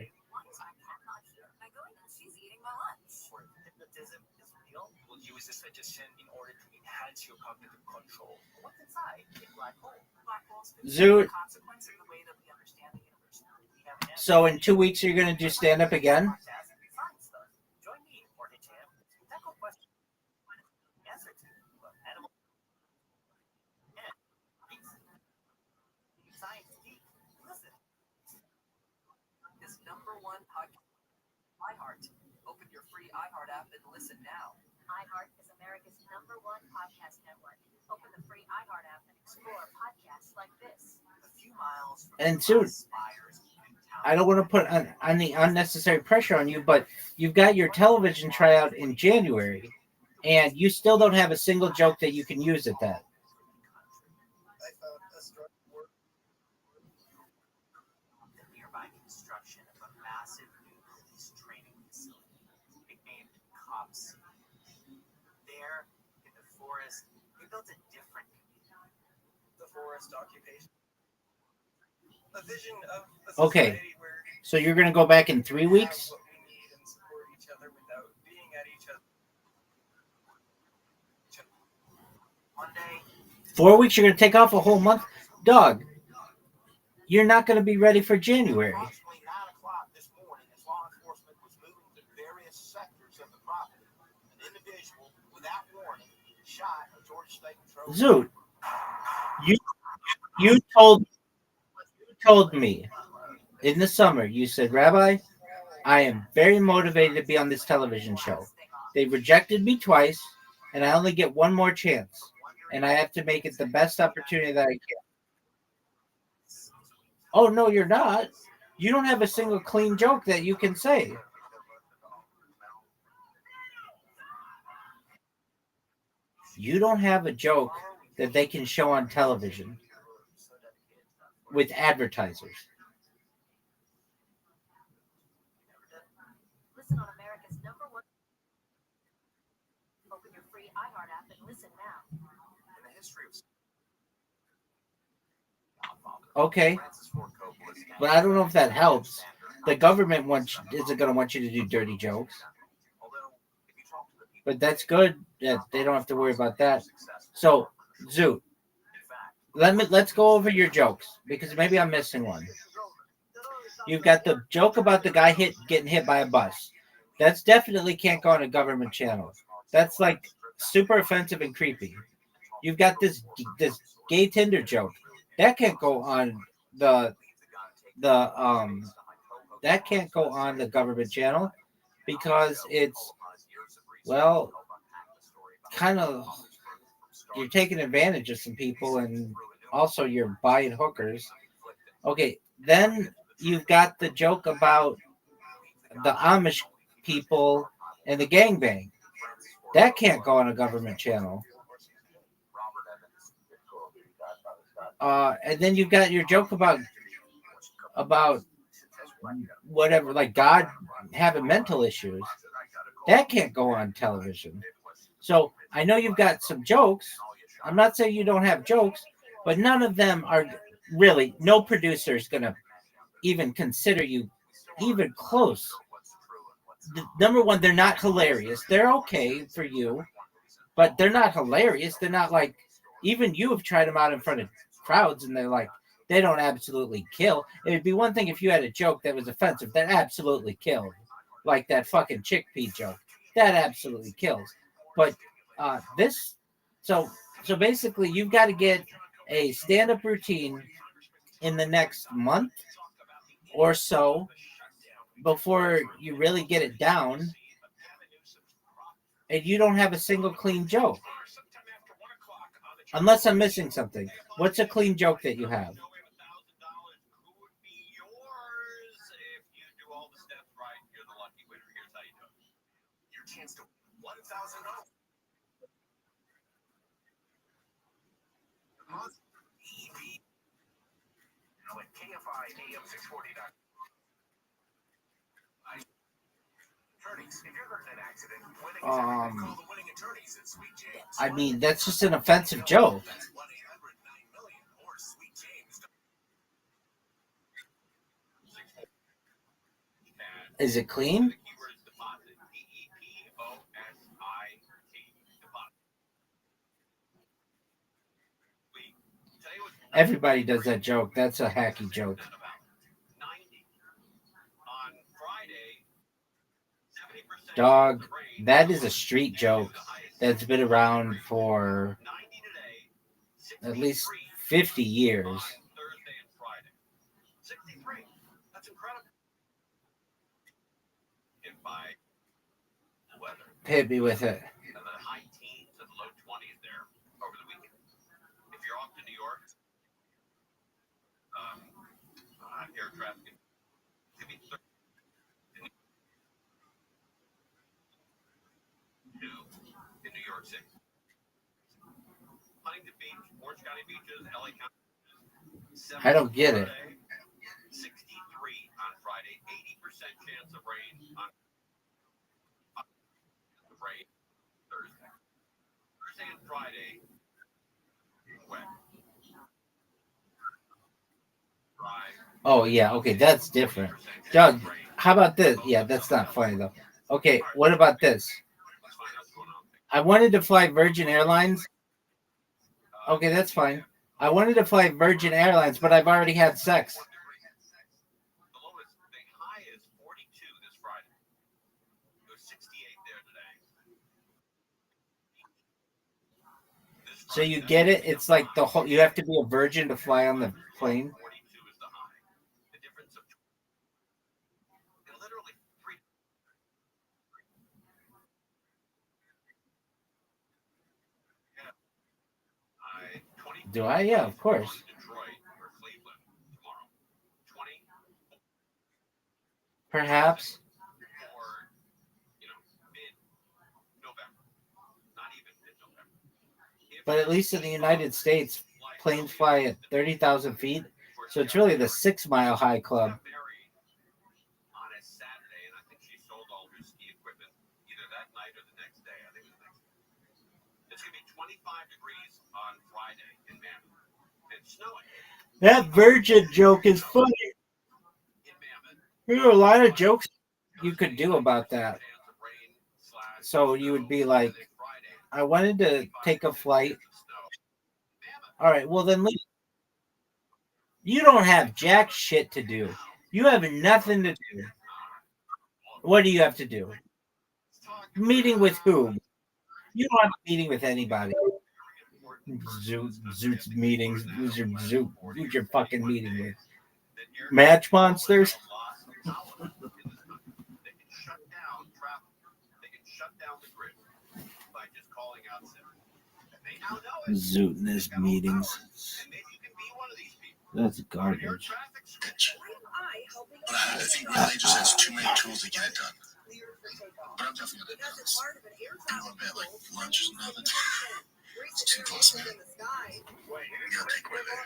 Hypnotism is real. We'll use this suggestion in order to enhance your cognitive control. What's inside a black hole? Black holes Zoot. consequence of the way that we understand the universe. We have an So in 2 weeks, you're going to do stand up again? Join me or Hitam. Tackle question. Answer to animal. Science geek. Listen. This #1 podcast, iHeart. Open your free iHeart app and listen now. iHeart is America's #1 podcast network. Open the free iHeart app and explore podcasts like this. A few miles from And soon, I don't want to put any unnecessary pressure on you, but you've got your television tryout in January, and you still don't have a single joke that you can use at that. The nearby construction of a massive new police training facility, nicknamed Cops. There, in the forest, they built a different community. The forest occupation. A vision of a society Okay, where so you're going to go back in 3 weeks? what we need and support each other without being at each other. One day, 4 weeks, you're going to take off a whole month? Dog, you're not going to be ready for January. Approximately 9 o'clock this morning, as law enforcement was moving to various sectors of the property, an individual, without warning, shot a Georgia State Patrol. Zoot, you told me in the summer, you said, Rabbi, I am very motivated to be on this television show. They've rejected me twice, and I only get one more chance. And I have to make it the best opportunity that I can. Oh, no, you're not. You don't have a single clean joke that you can say. You don't have a joke that they can show on television with advertisers. Listen on America's #1. Open your free iHeart app and listen now. in the history of Okay, but I don't know if that helps. The government isn't going to want you to do dirty jokes. But that's good that they don't have to worry about that. So, Zoot, let's go over your jokes because maybe I'm missing one. You've got the joke about the guy getting hit by a bus. That's definitely can't go on a government channel. That's like super offensive and creepy. You've got this gay Tinder joke. That can't go on that can't go on the government channel because it's, well, kind of, you're taking advantage of some people and also you're buying hookers. Okay, then you've got the joke about the Amish people and the gangbang. That can't go on a government channel. And then you've got your joke about whatever, like God having mental issues. That can't go on television. So I know you've got some jokes. I'm not saying you don't have jokes, but none of them are really, no producer is going to even consider you even close. Number one, they're not hilarious. They're okay for you, but they're not hilarious. They're not like, even you have tried them out in front of crowds and they're like, they don't absolutely kill. It'd be one thing if you had a joke that was offensive that absolutely killed, like that fucking chickpea joke. That absolutely kills. But so basically, you've got to get a stand-up routine in the next month or so before you really get it down, and you don't have a single clean joke. Unless I'm missing something. What's a clean joke that you have? I mean, that's just an offensive joke. Is it clean? Everybody does that joke. That's a hacky joke. Dog, that is a street joke that's been around for at least 50 years. Hit me with it. Air traffic could be 30 in New York City. Huntington Beach, Orange County beaches, LA County. I don't get it. 63 on Friday, 80% chance of rain on Thursday. Thursday and Friday, wet. Oh, yeah. Okay, that's different. Doug, how about this? Yeah, that's not funny, though. Okay, what about this? I wanted to fly Virgin Airlines. Okay, that's fine. I wanted to fly Virgin Airlines, but I've already had sex. The high is 42 this Friday. It was 68 there today. So you get it? It's like the whole. You have to be a virgin to fly on the plane. 42 is the high. The difference of literally 3. Do I? Yeah, of course. Detroit or Cleveland tomorrow. 20. Perhaps. Or, mid-November. Not even mid-November. But at least in the United States, planes fly at 30,000 feet. So it's really the 6 Mile High Club. On a Saturday, and I think she sold all her ski equipment either that night or the next day. I think it was the next day. It's going to be 25 degrees on Friday in Mammoth. It's snowing. That virgin joke is funny. There are a lot of jokes you could do about that. So you would be like, I wanted to take a flight. All right, well then leave. You don't have jack shit to do. You have nothing to do. What do you have to do? Meeting with whom? You don't have a meeting with anybody. Zoot's meetings. Who's your fucking meeting with? Match monsters? They can shut down traffic. They can shut down the grid by just calling out SIM. They now know it. Zoot in his meetings. And maybe you can be one of these people. That's garbage. I think really just has too many tools to get it done. But I'm definitely going to do this. I'm going to bet like lunch is nothing. It's too close, man. You gotta take away there.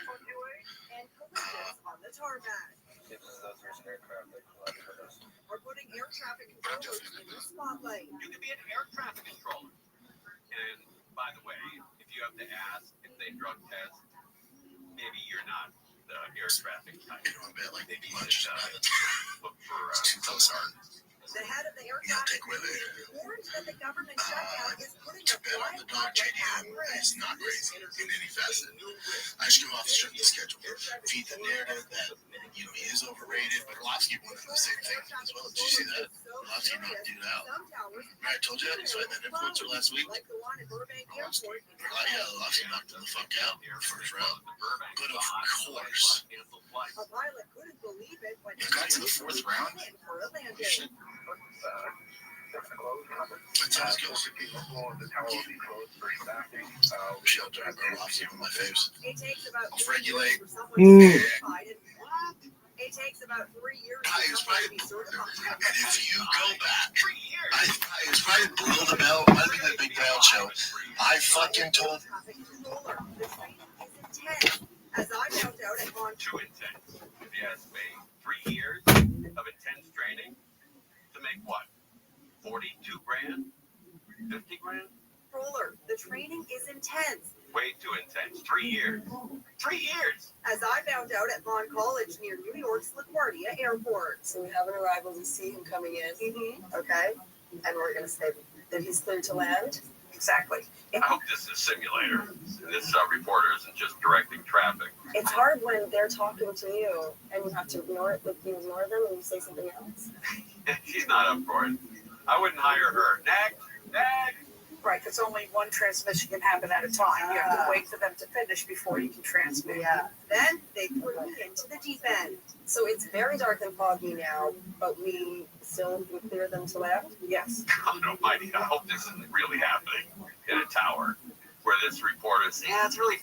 We're putting air traffic controllers in the spotlight. You can be an air traffic controller. And by the way, if you have to ask if they drug test, maybe you're not the air traffic type. I'm going to bet like maybe lunch is nothing. It's too close, hard. The head of the air You know, traffic take away the warned that the government shutdown is putting to bet on the dog JDM is not crazy in any facet. I just go off the schedule. Feed the narrative that, you know, he is overrated, but Orlovsky went through the same thing as well. Did you see that? Orlovsky knocked dude out. I told you he's fighting that influencer last week. Yeah, Orlovsky knocked him the fuck out in the first round. But of course, A pilot couldn't believe it when it got to the fourth round. Shit. That's how it goes. Shelter, Orlovsky, one of my faves. Let's regulate. It takes about 3 years to be certified. And if you go back, it was probably below the belt, might have been the Big Bell show. I fucking told. As I found out at on Too intense, if you ask me. 3 years of intense training to make what? 42 grand? 50 grand? Roller, the training is intense. Way too intense. 3 years. 3 years! As I found out at Vaughn College near New York's LaGuardia Airport. So we have an arrival. We see him coming in. Mm-hmm. Okay. And we're going to say that he's cleared to land. Exactly. I hope this is a simulator. And this reporter isn't just directing traffic. It's hard when they're talking to you and you have to ignore it. Like you ignore them and you say something else. She's not up for it. I wouldn't hire her. Next! Right, because only one transmission can happen at a time. You have to wait for them to finish before you can transmit. Yeah. Then they threw me into the deep end. So it's very dark and foggy now, but we still clear them to land? Yes. God almighty, I hope this isn't really happening in a tower where this reporter is, yeah, it's really...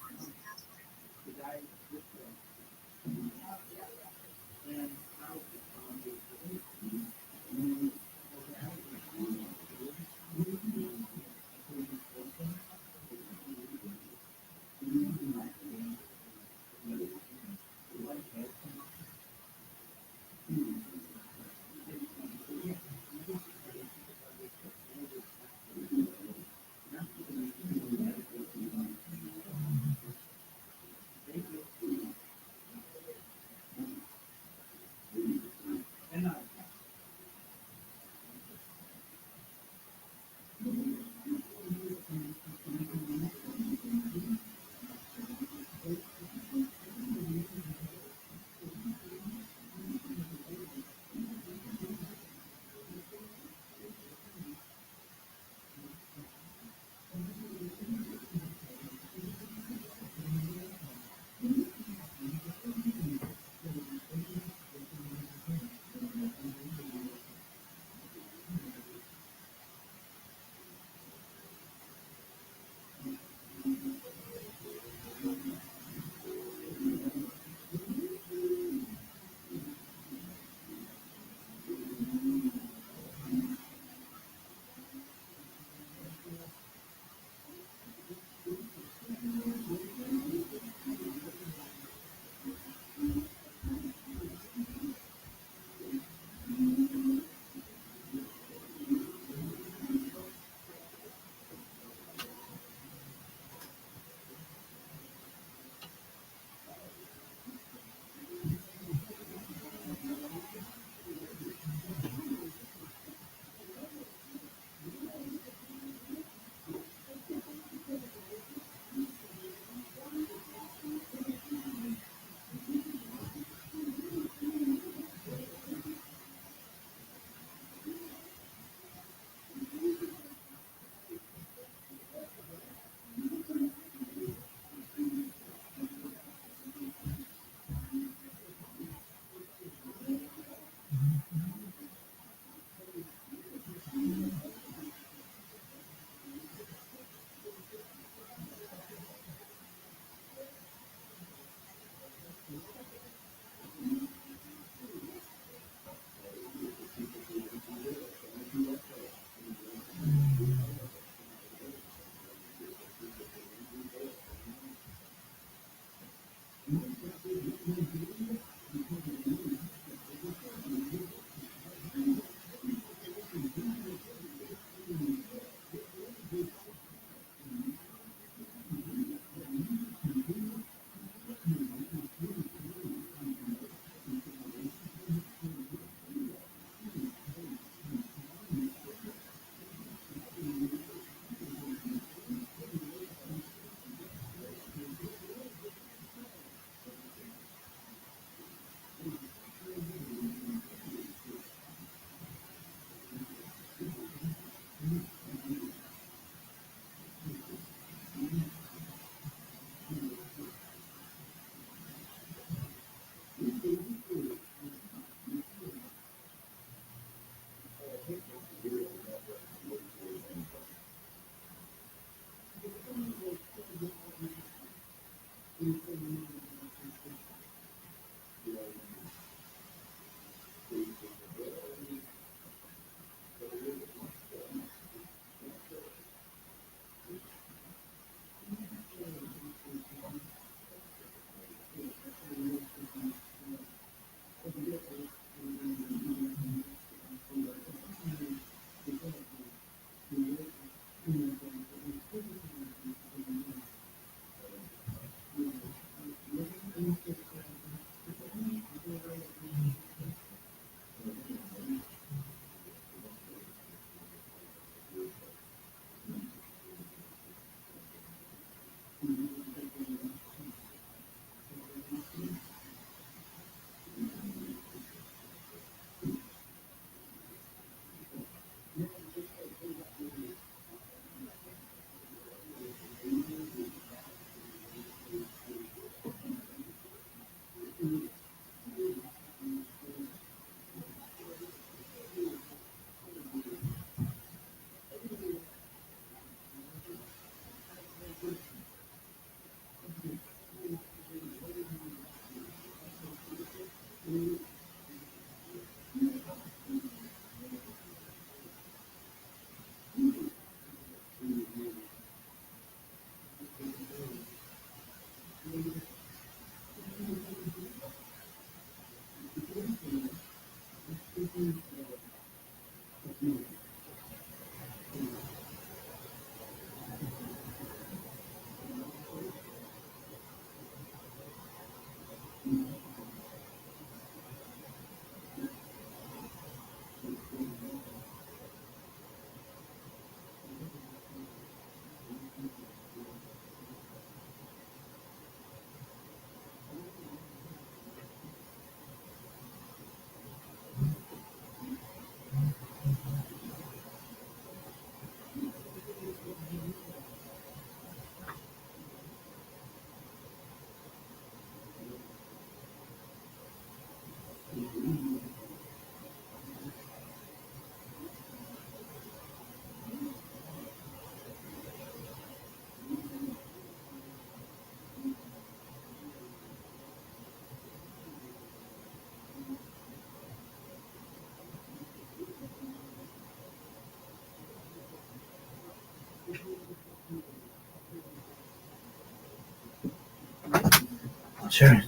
Sure.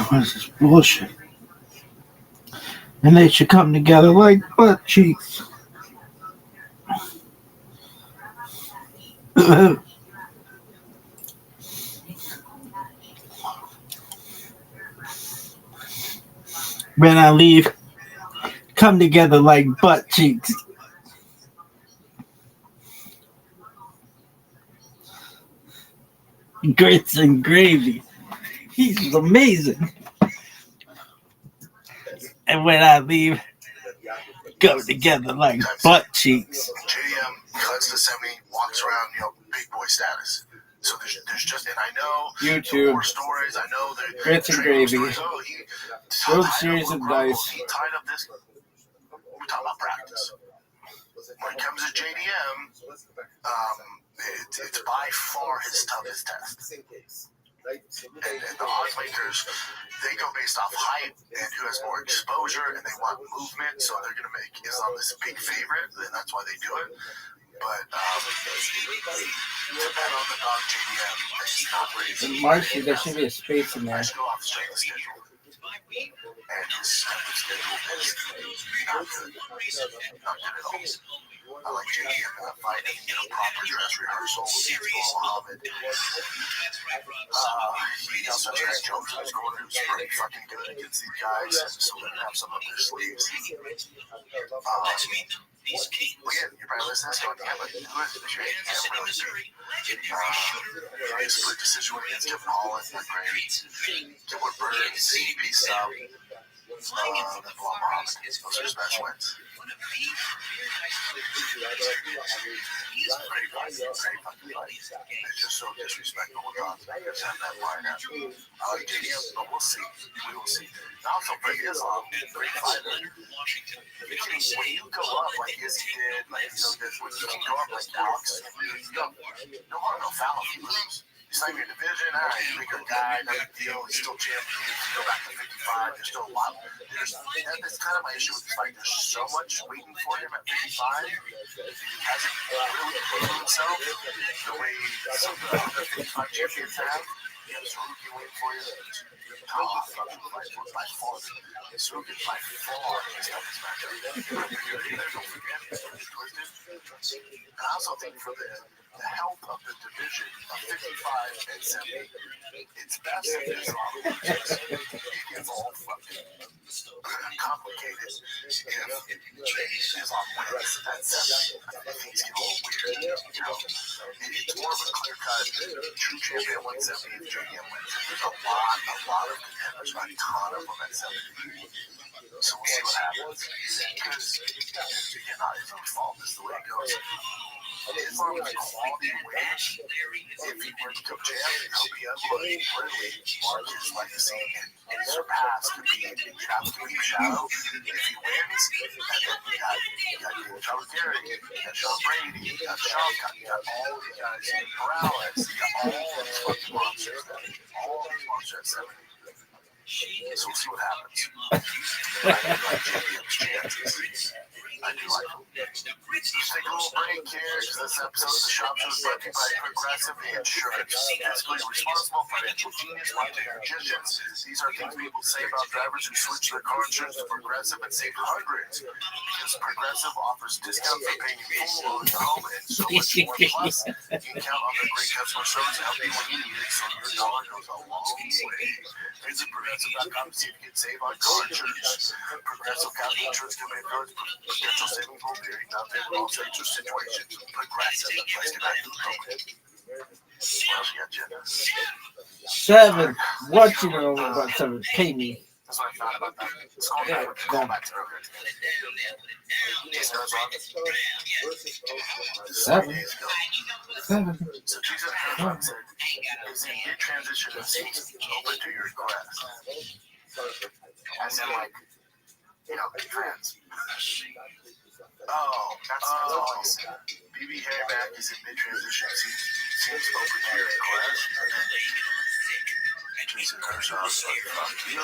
What is this bullshit? And they should come together like butt cheeks. When I leave, come together like butt cheeks. Grits and gravy. He's amazing. And when I leave, come together like butt cheeks. JDM cuts to 70, walks around, big boy status. So there's just, and I know YouTube more stories. I know the Grits and gravy. World Series of Dice. He tied up this. We're talking about practice. When it comes to JDM, it's by far his toughest test. And the odds makers, they go based off height and who has more exposure, and they want movement, so they're going to make Islam this big favorite, and that's why they do it. But depend on the dog JDM. Marcy, there should be a space in there. Let's go off straight the schedule. And his schedule is not good. Not good at all. I like JDM in that fight. He can get a proper dress rehearsal against Muhammad. He also has Trent Jones in his corner, who's pretty fucking good against these guys, so they're going to have some up their sleeves. Again, you're probably listening to this going, yeah, but who is the JDM really do? He split decision against Tim Holland, Gilbert Burns, CDP stuff. Those are his best wins. He's very fucking funny. It's just so disrespectful when God's makers have that line out. I like JDM, but we'll see. We will see. I also think Islam is a great fighter. When you go up like Izzy did, when you can go up like Alex, no harm, no foul if you lose. He's not your division. All right, bigger guy, no big deal. He's still champion. You go back to 55. There's still a lot. That's kind of my issue with this fight. There's so much waiting for him at 55. He hasn't really proven himself the way some of the other 55 champions have. He has Rookie waiting for you. By far. Rookie by far his toughest matchup. Don't forget, I also think for the health of the division of 55 and 70, it's best if Islam loses. It gets all fucking complicated if Islam wins at 70. Things get a little weird. It's more of a clear cut. True champion 170 if JDM wins. There's a lot of contenders, a ton of them at 70. So we'll see what happens. Because, again, not his own fault. This is the way it goes. Islam is a quality win. If he were to go champ, OPM would really mark his legacy and surpass Khabib and get out of Khabib's shadow. If he wins, and then you got Charles Garrett, you got Sean Brady, you got Shavkat, you got all these guys, Morales, you got all these fucking monsters, all these monsters at 70. So we'll see what happens. I like JDM's chances. I do like them. Let's take a little break here because this episode of the Shop Show is brought to you by Progressive Insurance. Fiscally responsible, financial genius, monetary magicians. These are things people say about drivers who switch their car insurance to Progressive and save hundreds. Because Progressive offers discounts for paying you full on your home and so much more. Plus, you can count on their great customer service to help you when you need it, so your dollar goes a long way. Visit Progressive.com to see if you can save on car insurance. Progressive County Insurance Company affiliates potential savings will vary, not paying all states or situations. Progressive, the place to go. Seven. What you know about seven? Pay me. That's what I thought about that. Let's go back to earlier. Seven. Seven. So Jesus Christ said, is in your transition of seasons open to your request. As in, like, you know, friends. Oh, that's all he said. BB Hayback is in mid-transition. Seems open to your request. Jason Kershaw is like, fuck you.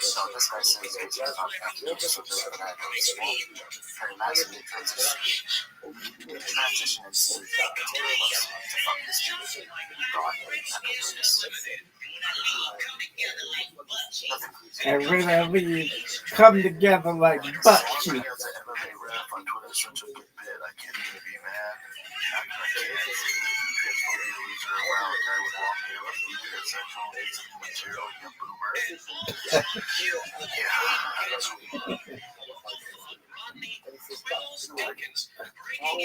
So this guy says he's not after you, so just for that, very massive mid-transition. Mid-transition and seems to fuck this dude. God, And we're gonna leave, come together like butt cheeks.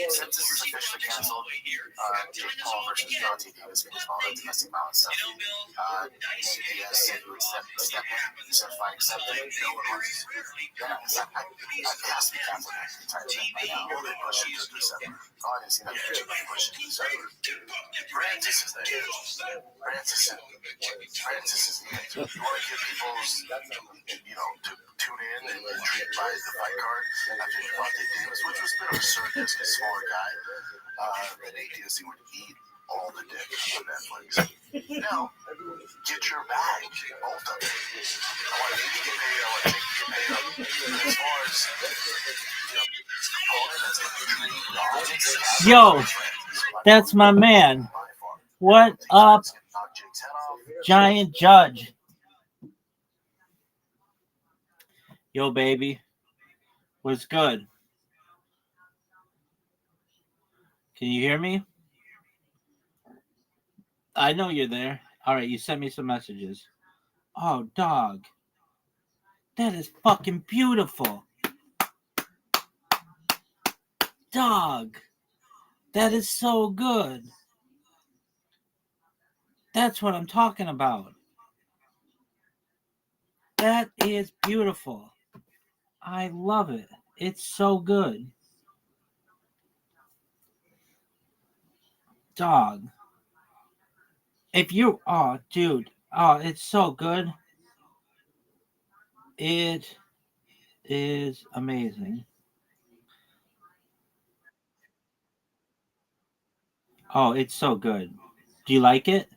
Since this is officially canceled, Jake Paul versus John T. Davis because of all the domestic violence stuff. Nate Diaz said he would step in. He said, fine, accept it. No one wants to. It has to be canceled the entire thing by now. Or they push it to December. Oh, I didn't see that. They push it to December. Francis is there. Francis is the answer. You want to get people's, you know, to tune in and intrigued by the fight card after Javante Davis, which was a bit of a circus, a smaller guy. And ADSC would eat all the dick on Netflix. Now, get your bag, both of it. I want you to get paid, I want Nick to get paid. But as far as, you know, Yo, that's my man. What up, Giant Judge? Yo, baby. What's good? Can you hear me? I know you're there. All right, you sent me some messages. Oh, dog. That is fucking beautiful. Dog. That is so good. That's what I'm talking about. That is beautiful. I love it. It's so good. Dog. If you, oh, dude. Oh, it's so good. It is amazing. Oh, it's so good. Do you like it?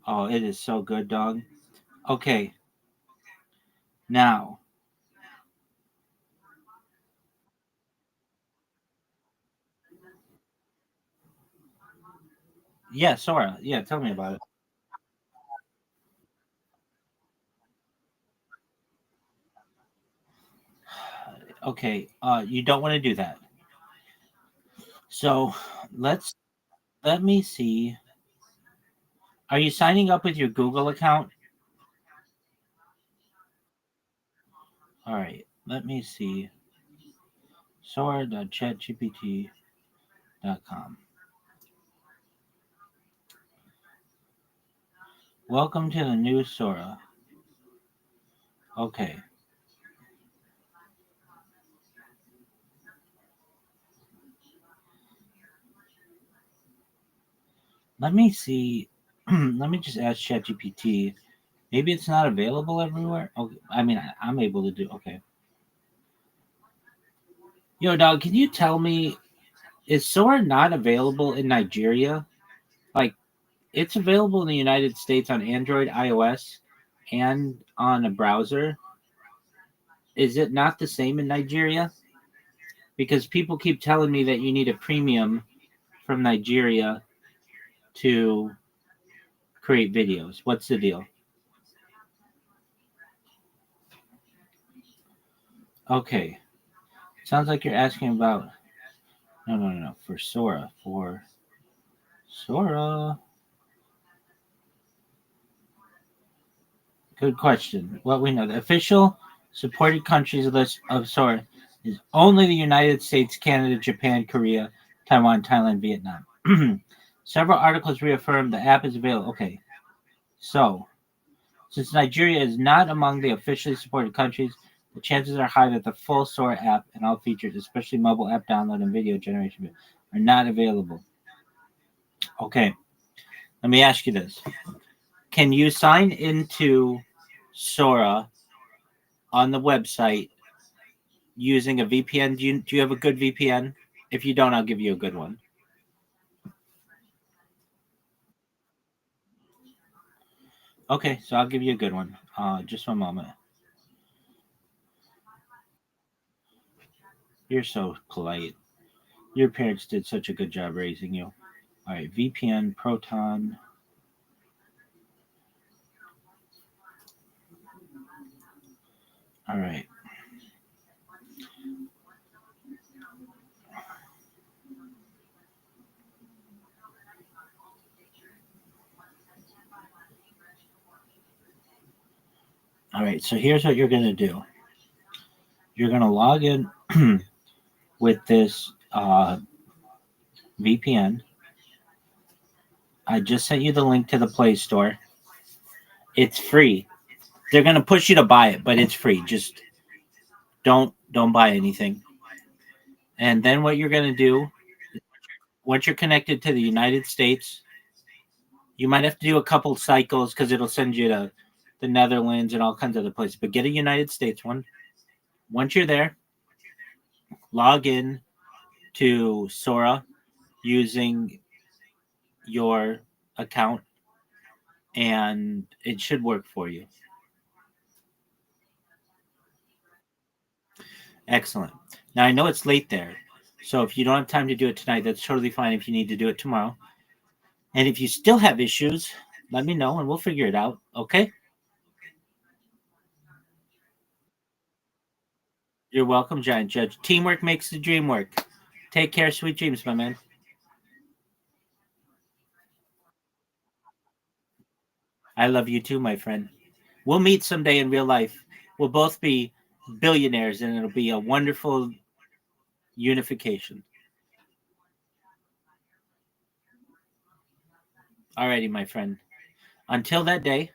Oh, it is so good, dog. Okay. Now. Yeah, Sora. Yeah, tell me about it. Okay, you don't want to do that. So let me see. Are you signing up with your Google account? All right, let me see. Sora.chatgpt.com. Welcome to the new Sora. Okay. Let me see. Let me just ask ChatGPT. Maybe it's not available everywhere. Okay. I mean, I'm able to do. Okay. Yo, dog, can you tell me, is Sora not available in Nigeria? Like, it's available in the United States on Android, iOS, and on a browser. is it not the same in Nigeria? Because people keep telling me that you need a premium from Nigeria to create videos. What's the deal? Okay. Sounds like you're asking about... No. For Sora. Good question. Well, we know the official supported countries list of Sora is only the United States, Canada, Japan, Korea, Taiwan, Thailand, Vietnam. Several articles reaffirm the app is available. Okay. So, since Nigeria is not among the officially supported countries, the chances are high that the full Sora app and all features, especially mobile app download and video generation, are not available. Okay. Let me ask you this. Can you sign into Sora on the website using a VPN? Do you have a good VPN? If you don't, I'll give you a good one. Okay, so I'll give you a good one. Just one moment. You're so polite. Your parents did such a good job raising you. All right, VPN, Proton. All right. All right, so here's what you're going to do. You're going to log in with this VPN. I just sent you the link to the Play Store. It's free. They're going to push you to buy it, but it's free. Just don't buy anything. And then what you're going to do, once you're connected to the United States, you might have to do a couple cycles because it'll send you to the Netherlands and all kinds of other places. But get a United States one. Once you're there, log in to Sora using your account, and it should work for you. Excellent. Now, I know it's late there, so if you don't have time to do it tonight, that's totally fine if you need to do it tomorrow. And if you still have issues, let me know and we'll figure it out, okay? You're welcome, Giant Judge. Teamwork makes the dream work. Take care. Sweet dreams, my man. I love you too, my friend. We'll meet someday in real life. We'll both be billionaires, and it'll be a wonderful unification. Alrighty, my friend. Until that day,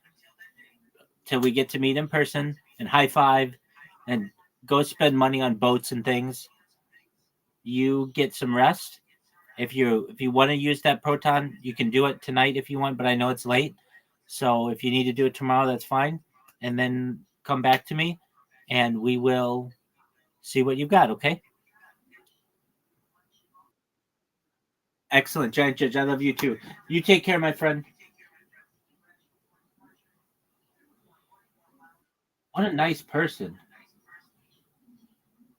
till we get to meet in person and high five and go spend money on boats and things, you get some rest. If you want to use that Proton, you can do it tonight if you want, but I know it's late. So if you need to do it tomorrow, that's fine. And then come back to me and we will see what you've got, okay? Excellent, Giant Judge. I love you too. You take care, my friend. What a nice person.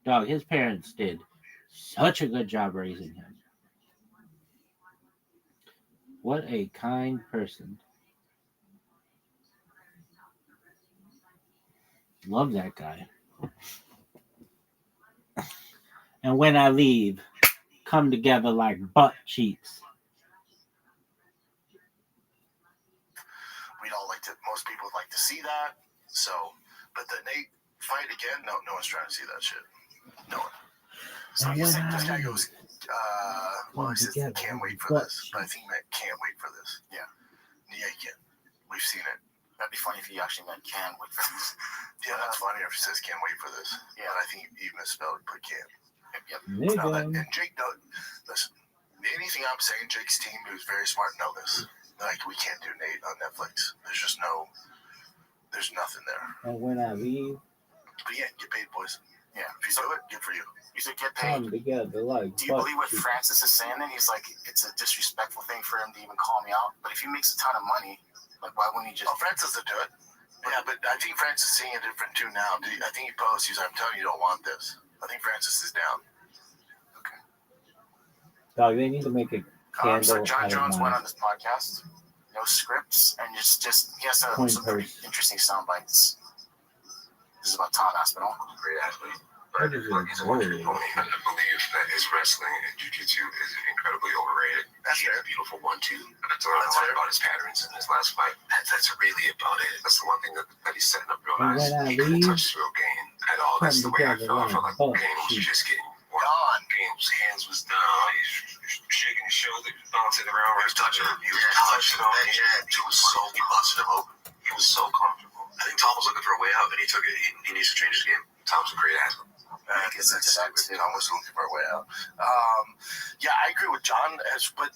Dog, his parents did such a good job raising him. What a kind person. Love that guy. And when I leave, come together like butt cheeks. We'd all like to, most people would like to see that. So, but the Nate fight again, no one's trying to see that shit. No one. So this guy goes, he says, can't wait for this. But I think Matt can't wait for this. Yeah, he can. We've seen it. That'd be funny if he actually meant can wait for this. Yeah, that's funnier if he says can't wait for this. Yeah, but I think he misspelled put can. Yep. And Jake does. Listen, anything I'm saying, Jake's team, who's very smart, know this. Like, we can't do Nate on Netflix. There's nothing there. And when I leave, but yeah, get paid, boys. Yeah, if you do it, good for you. You said get paid. come together like do you believe what Francis is saying? Then he's like, it's a disrespectful thing for him to even call me out. But if he makes a ton of money, like, why wouldn't he just? Oh, Francis will do it. Yeah, but I think Francis is seeing a different tune now. I think he posts, he's like, I'm telling you, you don't want this. I think Francis is down. Dog, they need to make a candle So John out Jones of went mine. on this podcast, no scripts, and just he has some pretty interesting sound bites. This is about Tom Aspinall. Great athlete. What is it? He's a wonderful pony. I believe that his wrestling and jiu-jitsu is incredibly overrated. He has a beautiful 1-2. That's a lot about his patterns in his last fight. That's really about it. That's the one thing that he's setting up real nice. He couldn't touch real Gain at all. That's the way I felt. I felt like Gain was just getting gone. Gain's hands was done. He's shaking his shoulder, bouncing around. He was touching him. He was touching him. He busted him open. He was so comfortable. I think Tom was looking for a way out, and he took it. He needs to change his game. Tom's a great athlete. I guess that's that too. Tom was looking for a way out. Yeah, I agree with John, but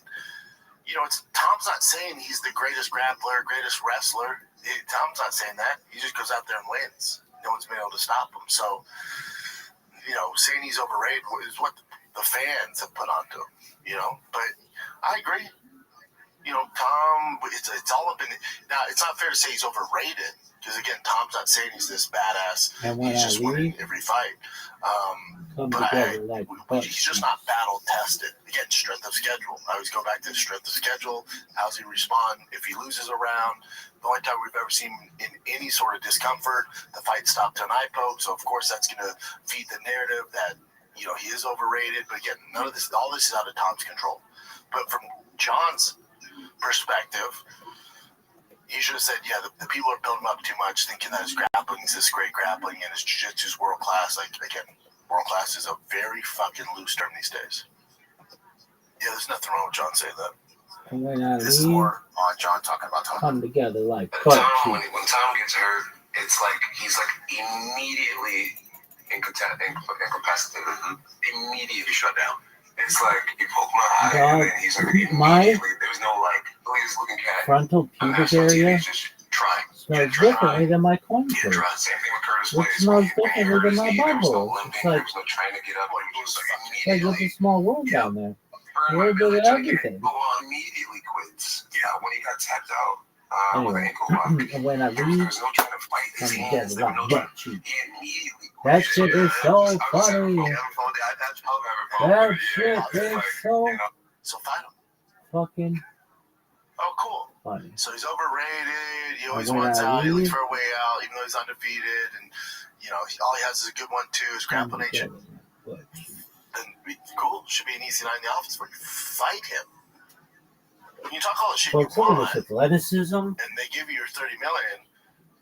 Tom's not saying he's the greatest grappler, greatest wrestler. Tom's not saying that. He just goes out there and wins. No one's been able to stop him. So, saying he's overrated is what the fans have put onto him. But I agree. Tom, it's all up in now. It's not fair to say he's overrated because again, Tom's not saying he's this badass. He's just winning every fight. He's just not battle tested. Again, strength of schedule. I always go back to the strength of schedule. How's he respond if he loses a round? The only time we've ever seen him in any sort of discomfort, the fight stopped to an eye poke. So of course that's going to feed the narrative that he is overrated. But again, all this is out of Tom's control. But from John's perspective, he should have said, yeah, the people are building him up too much, thinking that his grappling is this great grappling and his jiu-jitsu is world class. Like, again, world class is a very fucking loose term these days. Yeah, there's nothing wrong with John saying that. And when I This is more on John talking about Tom. Come together like When Tom gets hurt, it's like he's like immediately incapacitated. Immediately shut down. It's like you poke my eye, and then he's like immediately. There's no like, look at this looking cat. Frontal pubic area smells differently than my corn Same thing with Curtis It smells differently than my butthole. It's like, There's no trying to get up. Just like it's a small world down there. A little bit of everything. Immediately quits. Yeah, when he got tapped out with an ankle lock. And when I leave, There was no trying to fight his I'm hands. dead There was no like trying. butt cheek. He immediately quit. That shit is so funny. That shit is so So fight him. fucking Oh, cool. funny. So he's overrated. He always And when wants I out. He looks leave- for a way out, even though he's undefeated. And all he has is a good 1-2. His grapple nature. Then cool. Should be an easy night in the office for you. Fight him. When you talk all the shit you Folks, look at want, this athleticism. and they give you your $30 million,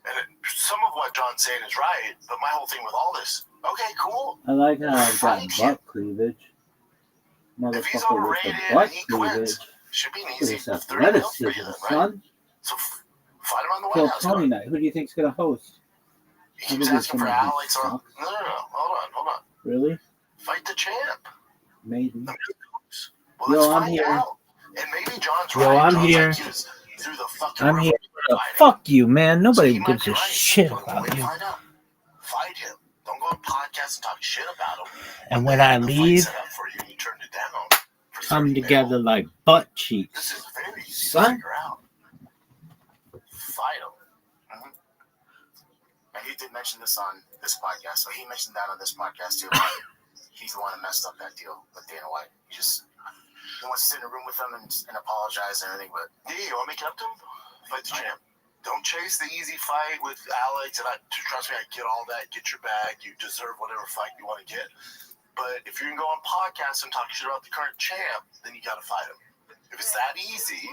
and some of what John's saying is right, but my whole thing with all this, okay, cool. I like how I've got Fight butt cleavage. If he's Motherfucker with overrated the butt and he cleavage. quits, should be an Look at easy this 30 million for athleticism, you then, right? son. So fight him on the Phil White House. Tony night. Who do you think's gonna host? He keeps asking for Alex. No. Hold on. Really? Fight the champ. Maiden. Well, Yo, let's I'm find here. out. And maybe John's Yo, right. I'm John's here. like, he was through the fucking I'm roof here. fighting. Fuck you, man. Nobody gives a shit Wait, about you. find out. Fight him. Don't go on podcasts and talk shit about him. And when I The fight leave, set up for you, and you turned it down. come together like butt cheeks. This is very easy to Son. figure out. Fight him. And he did mention this on this podcast, so he mentioned that on this podcast too. He's the one that messed up that deal with Dana White. He wants to sit in a room with him and apologize and everything, but yeah, you want to make it up to him? Fight the champ. Don't chase the easy fight with Alex, and trust me, I get all that. Get your bag. You deserve whatever fight you want to get. But if you're going to go on podcasts and talk shit about the current champ, then you got to fight him. If it's that easy,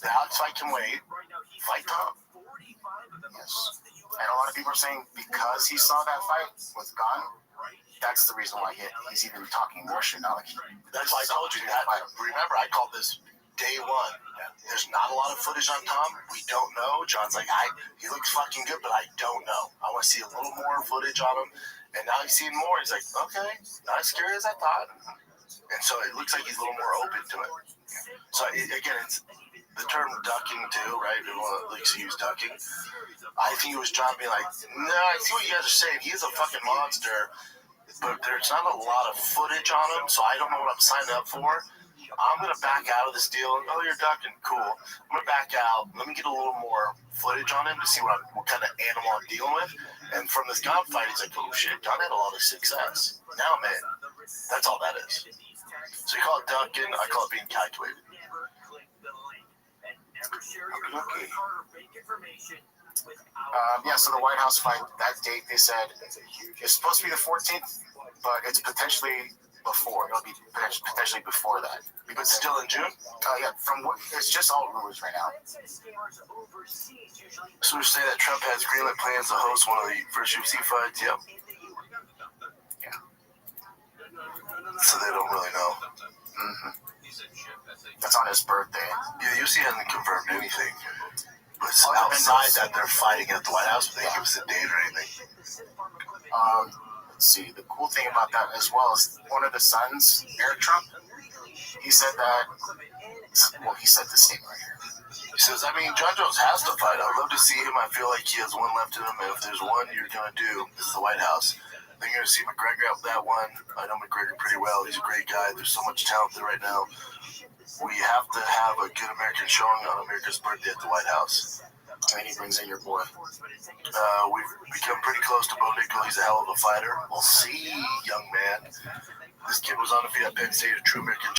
the Alex fight can wait. Fight Tom. Yes. And a lot of people are saying because he saw that fight with Gunn, that's the reason why he's even talking more shit now. That's why I told you that. Remember, I called this day one. There's not a lot of footage on Tom. We don't know. John's like, he looks fucking good, but I don't know. I want to see a little more footage on him. And now he's seeing more. He's like, okay, not as scary as I thought. And so it looks like he's a little more open to it. So again, it's the term ducking too, right? Everyone likes to use ducking. I think it was John being like, no, I see what you guys are saying. He is a fucking monster, but there's not a lot of footage on him, so I don't know what I'm signing up for. I'm going to back out of this deal. Oh, you're ducking. Cool. I'm going to back out. Let me get a little more footage on him to see what kind of animal I'm dealing with. And from this gun fight, he's like, oh, shit, Gun had a lot of success. Now, man, that's all that is. So you call it ducking. I call it being calculated. Okay. Yeah, so the White House fight, that date, they said, it's supposed to be the 14th, but it's potentially before. It'll be potentially before that. But still in June? Yeah, it's just all rumors right now. Sources say that Trump has greenlit plans to host one of the first UFC fights. Yep. Yeah. So they don't really know. Mm-hmm. That's on his birthday. Yeah, UFC hasn't confirmed anything. But outside that, they're fighting at the White House, but they give us a date or anything. Let's see. The cool thing about that as well is one of the sons, Eric Trump, he said that, well, he said this thing right here. He says, I mean, John Jones has to fight. I'd love to see him. I feel like he has one left in him. And if there's one you're going to do, it's the White House. Then you're going to see McGregor out that one. I know McGregor pretty well. He's a great guy. There's so much talent there right now. We have to have a good American showing on America's birthday at the White House. And he brings in your boy. We've become pretty close to Bo Nickel. He's a hell of a fighter. We'll see, young man. This kid was undefeated at Penn State, a true American